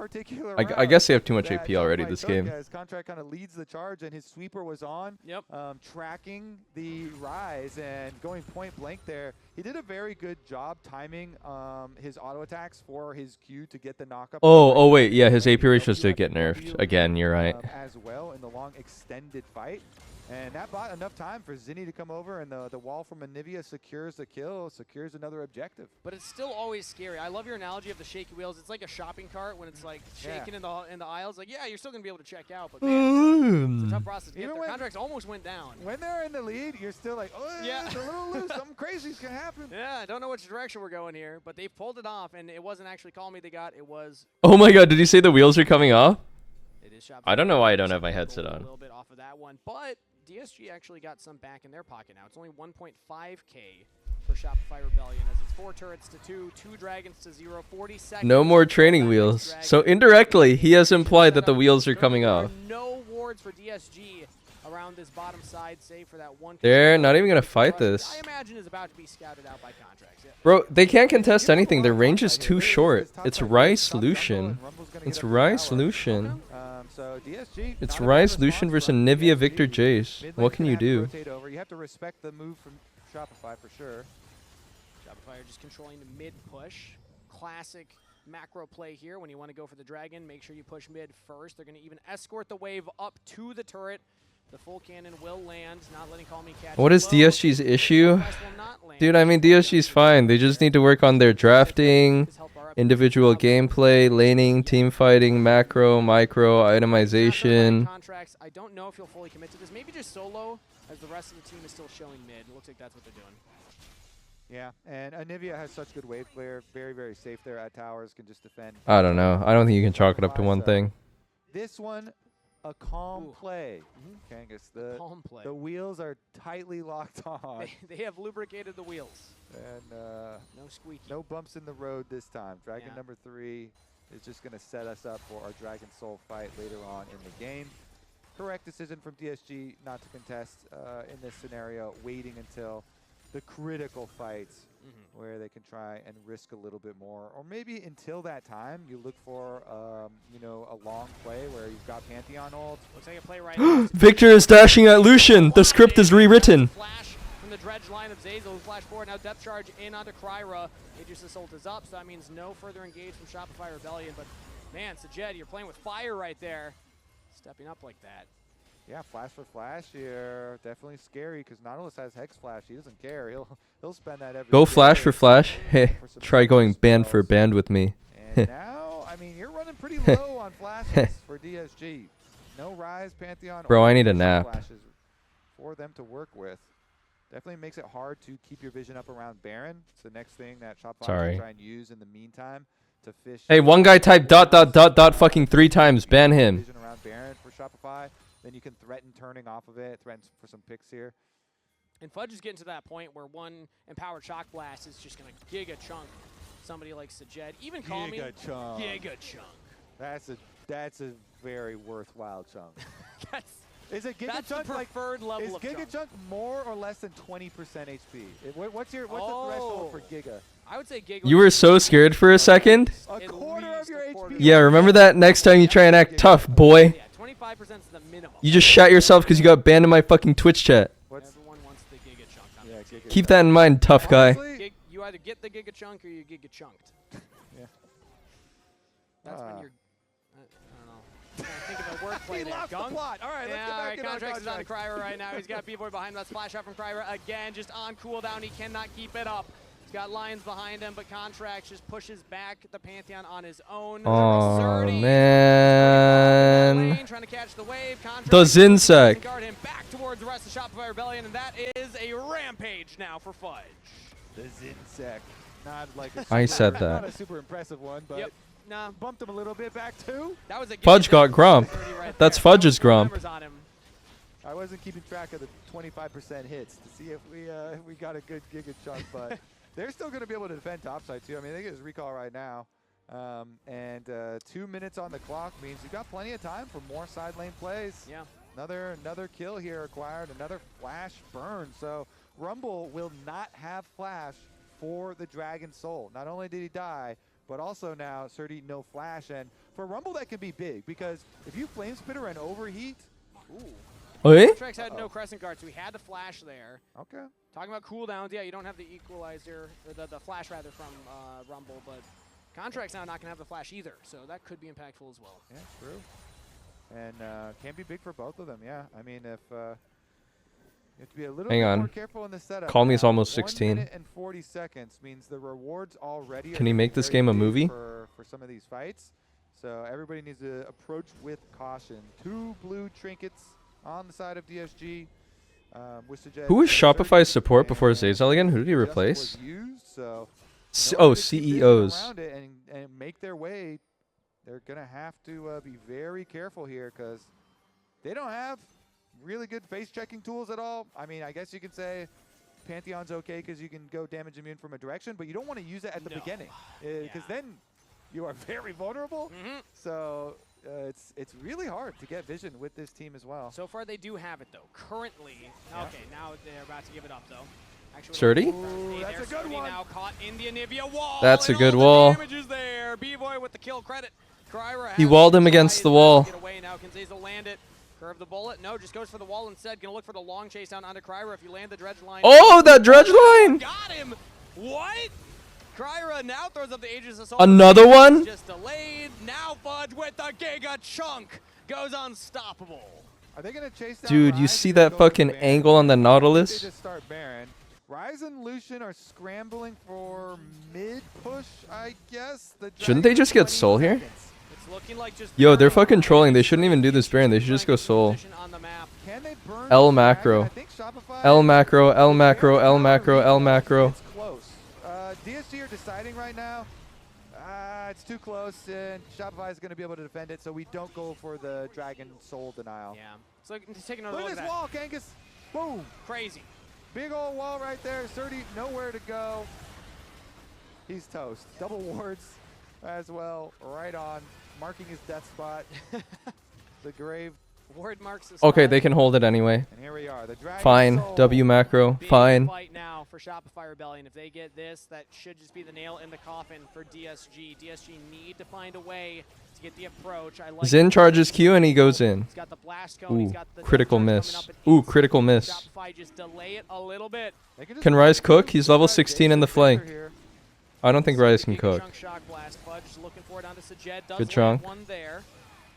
I guess they have too much AP already this game. His contract kind of leads the charge, and his sweeper was on, tracking the rise and going point blank there. He did a very good job timing his auto attacks for his Q to get the knockup. Oh wait, yeah, his AP ratios did get nerfed. Again, you're right. As well in the long extended fight. And that bought enough time for Zinni to come over, and the wall from Anivia secures the kill, secures another objective. But it's still always scary. I love your analogy of the shaky wheels. It's like a shopping cart when it's like shaking in the aisles. Like, yeah, you're still gonna be able to check out, but man, it's a tough process. Even when contracts almost went down. When they're in the lead, you're still like, oh yeah, it's a little loose. Something crazy's gonna happen. Yeah, I don't know which direction we're going here, but they pulled it off, and it wasn't actually Call Me They Got. It was. Oh my God! Did you say the wheels are coming off? It is Shopify. I don't know why I don't have my headset on. A little bit off of that one, but DSG actually got some back in their pocket now. It's only 1.5K for Shopify Rebellion as it's 4 turrets to 2, 2 dragons to 0, 40 seconds. No more training wheels. So indirectly, he has implied that the wheels are coming off. No wards for DSG around this bottom side, save for that one. They're not even gonna fight this. I imagine is about to be scouted out by Contracts. Yeah. Bro, they can't contest anything. Their range is too short. It's Rice Lucian. It's Rice Lucian. So DSG, it's Rice Lucian versus Nivea Victor Jace. What can you do? You have to respect the move from Shopify for sure. Shopify are just controlling the mid push. Classic macro play here. When you want to go for the dragon, make sure you push mid first. They're going to even escort the wave up to the turret. The full cannon will land, not letting Call Me catch. What is DSG's issue? Dude, I mean, DSG's fine. They just need to work on their drafting, individual gameplay, laning, team fighting, macro, micro, itemization. Contracts. I don't know if you'll fully commit to this. Maybe just solo, as the rest of the team is still showing mid. It looks like that's what they're doing. Yeah, and Anivia has such good wave clear. Very, very safe there at towers. Can just defend. I don't know. I don't think you can chalk it up to one thing. This one, a calm play. Kangas, the wheels are tightly locked on. They have lubricated the wheels. And no squeaky. No bumps in the road this time. Dragon number 3 is just going to set us up for our Dragon Soul fight later on in the game. Correct decision from DSG not to contest in this scenario, waiting until the critical fights where they can try and risk a little bit more. Or maybe until that time, you look for, you know, a long play where you've got Pantheon ult. Looks like a play right now. Victor is dashing at Lucian. The script is rewritten. Flash from the dredge line of Zazel. Flash forward. Now depth charge in onto Kryra. Aegis' ult is up, so that means no further engage from Shopify Rebellion. But man, Sajed, you're playing with fire right there. Stepping up like that. Yeah, flash for flash here. Definitely scary because Nautilus has Hex Flash. He doesn't care. He'll spend that every Go day flash for flash. Hey, try going band for band with me. And now, I mean, you're running pretty low on flashes for DSG. No Rise, Pantheon. Bro, I need a nap. Flashes for them to work with. Definitely makes it hard to keep your vision up around Baron. It's the next thing that Shopify can try and use in the meantime to fish. Hey, one guy typed ... fucking 3 times. Ban him. Vision around Baron for Shopify. Then you can threaten turning off of it, threaten for some picks here. And Fudge is getting to that point where one empowered shock blast is just going to giga chunk somebody like Sajed. Even Call Me. Giga chunk. Giga chunk. That's a very worthwhile chunk. Is it giga that's chunk the preferred level is of giga chunk more or less than 20% HP? What's the threshold for giga? I would say giga. You were so scared for a second. A quarter of your HP. Yeah, remember that next time you try and act tough, boy. 25% is the minimum. You just shat yourself because you got banned in my fucking Twitch chat. Everyone wants the giga chunk. Yeah, Keep that in mind, tough guy. You either get the giga chunk or you giga chunked. Yeah. That's when you're. I don't know. I'm trying to think of a wordplay He there. lost the plot. All right, let's get back in Contracts is on contract. Kryra right now. He's got B-Boy behind him. That splash out from Kryra again, just on cooldown. He cannot keep it up. Got Lions behind him, but Contracts just pushes back the Pantheon on his own. Oh, man. Trying to catch the wave. The Zinsec. Guard him back towards the rest of Shopify Rebellion, and that is a rampage now for Fudge. The Zinsec. Not like I said that. Not a super impressive one, but yep. Nah. Bumped him a little bit back too. That was a Fudge got Grump. That's Fudge's Grump. I wasn't keeping track of the 25% hits to see if we got a good Giga chunk, but they're still going to be able to defend topside too. I mean, they get his recall right now. 2 minutes on the clock means you got plenty of time for more side lane plays. Yeah. Another kill here acquired, another flash burn. So Rumble will not have flash for the Dragon Soul. Not only did he die, but also now Surdy no flash. And for Rumble that can be big because if you Flame Spitter and overheat, ooh. Contracts had no Crescent Guard, so he had to flash there. Okay. Talking about cooldowns, yeah, you don't have the equalizer, or the flash rather from Rumble, but Contracts now not going to have the flash either, so that could be impactful as well. Yeah, true. And can be big for both of them, yeah. I mean, if you have to be a little bit more careful in the setup. Call me's almost 16. 1 minute and 40 seconds means the rewards already Can he make this game a movie? For some of these fights. So everybody needs to approach with caution. 2 blue trinkets on the side of DSG. Who was Shopify's support before Zazel again? Who did he replace? CEOs. And make their way. They're going to have to be very careful here because they don't have really good face checking tools at all. I mean, I guess you could say Pantheon's okay because you can go damage immune from a direction, but you don't want to use it at the beginning because then you are very vulnerable. So it's really hard to get vision with this team as well. So far they do have it though. Currently, okay, now they're about to give it up though. Surdy? That's a good one. Now caught in the Anivia wall. That's a good wall. There. B-Boy with the kill credit. He walled him against the wall. Get away now. Can Zazel land it? Curve the bullet. No, just goes for the wall instead. Gonna look for the long chase down onto Kryra if you land the dredge line. Oh, that dredge line! Got him! What? Kryra now throws up the Aegis Assault. Another one? Just delayed. Now Fudge with the Giga Chunk goes unstoppable. Are they gonna chase down Dude, you see that fucking angle on the Nautilus? They just start Baron. Ryze and Lucian are scrambling for mid push, I guess. Shouldn't they just get Soul here? It's looking like just Yo, they're fucking trolling. They shouldn't even do this Baron. They should just go Soul. L macro. L macro, L macro, L macro, L macro. It's close. DSG are deciding right now. It's too close, and Shopify is going to be able to defend it, so we don't go for the Dragon Soul denial. Yeah. So just take another look look at this wall, Kangas. Boom. Crazy. Big old wall right there. Surdy, nowhere to go. He's toast. Double wards as well. Right on. Marking his death spot. The grave. Ward marks his Okay, they can hold it anyway. And here we are. The Dragon Fine. Soul. W macro. Big Fine. fight now for Shopify Rebellion. If they get this, that should just be the nail in the coffin for DSG. DSG need to find a way to get the approach. I like Zin charges Q and he goes in. He's got the blast cone. He's Ooh, got the critical miss. Ooh, critical miss. Shopify just delay it a little bit. Can Ryze cook? He's level 16 in the flank. I don't think Ryze can cook. Shock blast. Fudge looking for it onto Sajed. Does Good chunk. one there.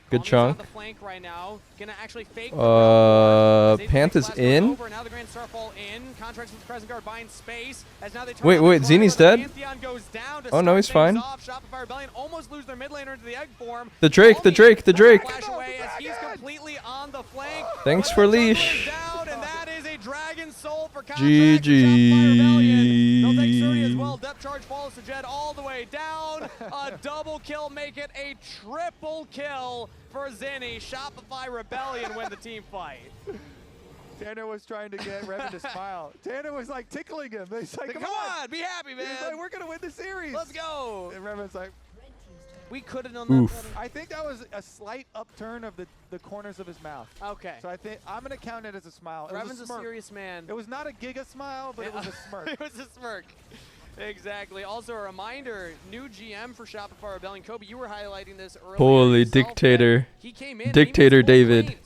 Good chunk. On the flank right now. Gonna actually fake Panth is in. now the Grand Starfall in. Contracts with the Crescent Guard buying space. As now they turn Wait, Zini's dead? Pantheon goes down to Oh no, he's fine. Shopify Rebellion almost lose their mid laner into the egg form. The Drake. Flash away as he's completely on the flank. Thanks for leash. Down, and that is a Dragon Soul for GG. No thanks Surdy as well. Depth charge follows the Jet all the way down. A double kill, make it a triple kill for Zinni. Shopify Rebellion win the team fight. Tanner was trying to get Revan to smile. Tanner was like tickling him. He's like, come on, be happy, man. He's like, we're going to win the series. Let's go. And Revan's like, we could have done that. I think that was a slight upturn of the corners of his mouth. Okay. So I think I'm going to count it as a smile. Revan's a serious man. It was not a giga smile, but it was a smirk. It was a smirk. Exactly. Also a reminder, new GM for Shopify Rebellion. Kobe, you were highlighting this earlier. Holy dictator. He came in. Dictator David.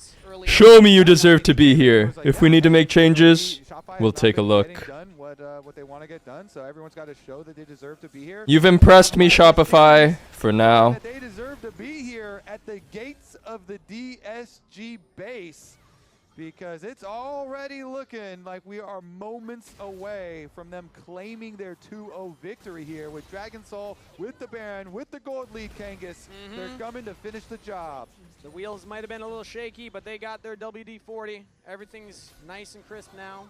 Show me you deserve to be here. If we need to make changes, we'll take a look. Done what they want to get done, so everyone's got to show that they deserve to be here. You've impressed me, Shopify, for now. That they deserve to be here at the gates of the DSG base because it's already looking like we are moments away from them claiming their 2-0 victory here with Dragon Soul, with the Baron, with the gold lead Kangas. They're coming to finish the job. The wheels might have been a little shaky, but they got their WD-40. Everything's nice and crisp now.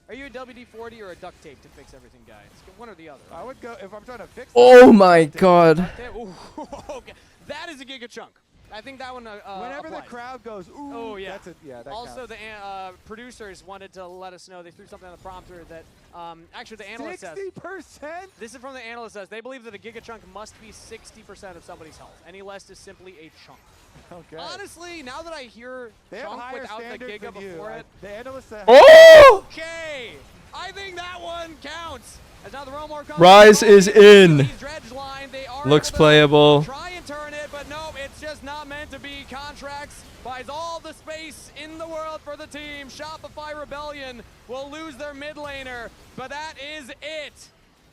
Are you a WD-40 or a duct tape to fix everything, guys? One or the other. I would go, if I'm trying to fix Oh my god. Ooh, okay. That is a Giga Chunk. I think that one whenever applies. The crowd goes, ooh, oh, yeah. That's it. Yeah, that also, counts. the producers wanted to let us know, they threw something on the prompter that, actually the analyst says. 60%? This is from the analyst says, they believe that a Giga Chunk must be 60% of somebody's health. Any less is simply a chunk. Okay. Honestly, now that I hear they have chunk higher without the standards Giga than you. before it. The analyst said, Oh! Okay! I think that one counts. As now the Realmore comes Rise is in. Looks able to playable. Try and turn it, but no, it's just not meant to be. Contracts buys all the space in the world for the team. Shopify Rebellion will lose their mid laner, but that is it.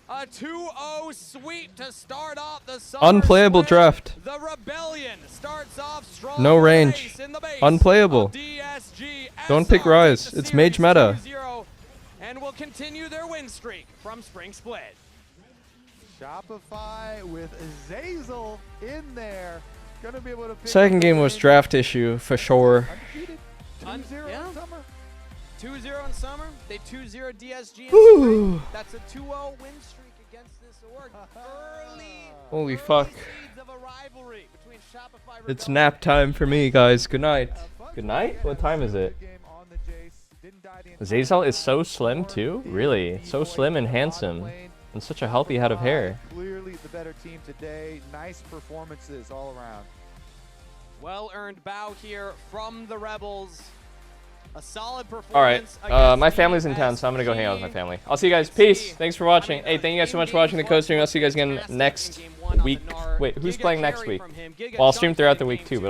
A 2-0 sweep to start off the summer Unplayable split. draft. The Rebellion starts off strong. No range. In the base Unplayable. DSG. Don't pick Rise. It's mage meta. 2-0, and will continue their win streak from Spring Split. Shopify with Zazel in there. Gonna be able to pick Second game was draft issue for sure. undefeated. 2-0 yeah. in summer. 2-0 in summer. They 2-0 DSG in Woo. spring. That's a 2-0 win streak against this org. Holy fuck. Seeds of a rivalry between Shopify It's nap time for me, guys. Good night. Good night? What time is it? Zazel is so slim too? Really? So slim and handsome. And such a healthy head of hair. Clearly the better team today. Nice performances all around. Well-earned bow here from the Rebels. A solid performance. Alright, my family's in town, so I'm gonna go hang out with my family. I'll see you guys. Peace. Thanks for watching. Hey, thank you guys so much for watching the co-stream. I'll see you guys again next week. Wait, who's playing next week? Well, I'll stream throughout the week too, but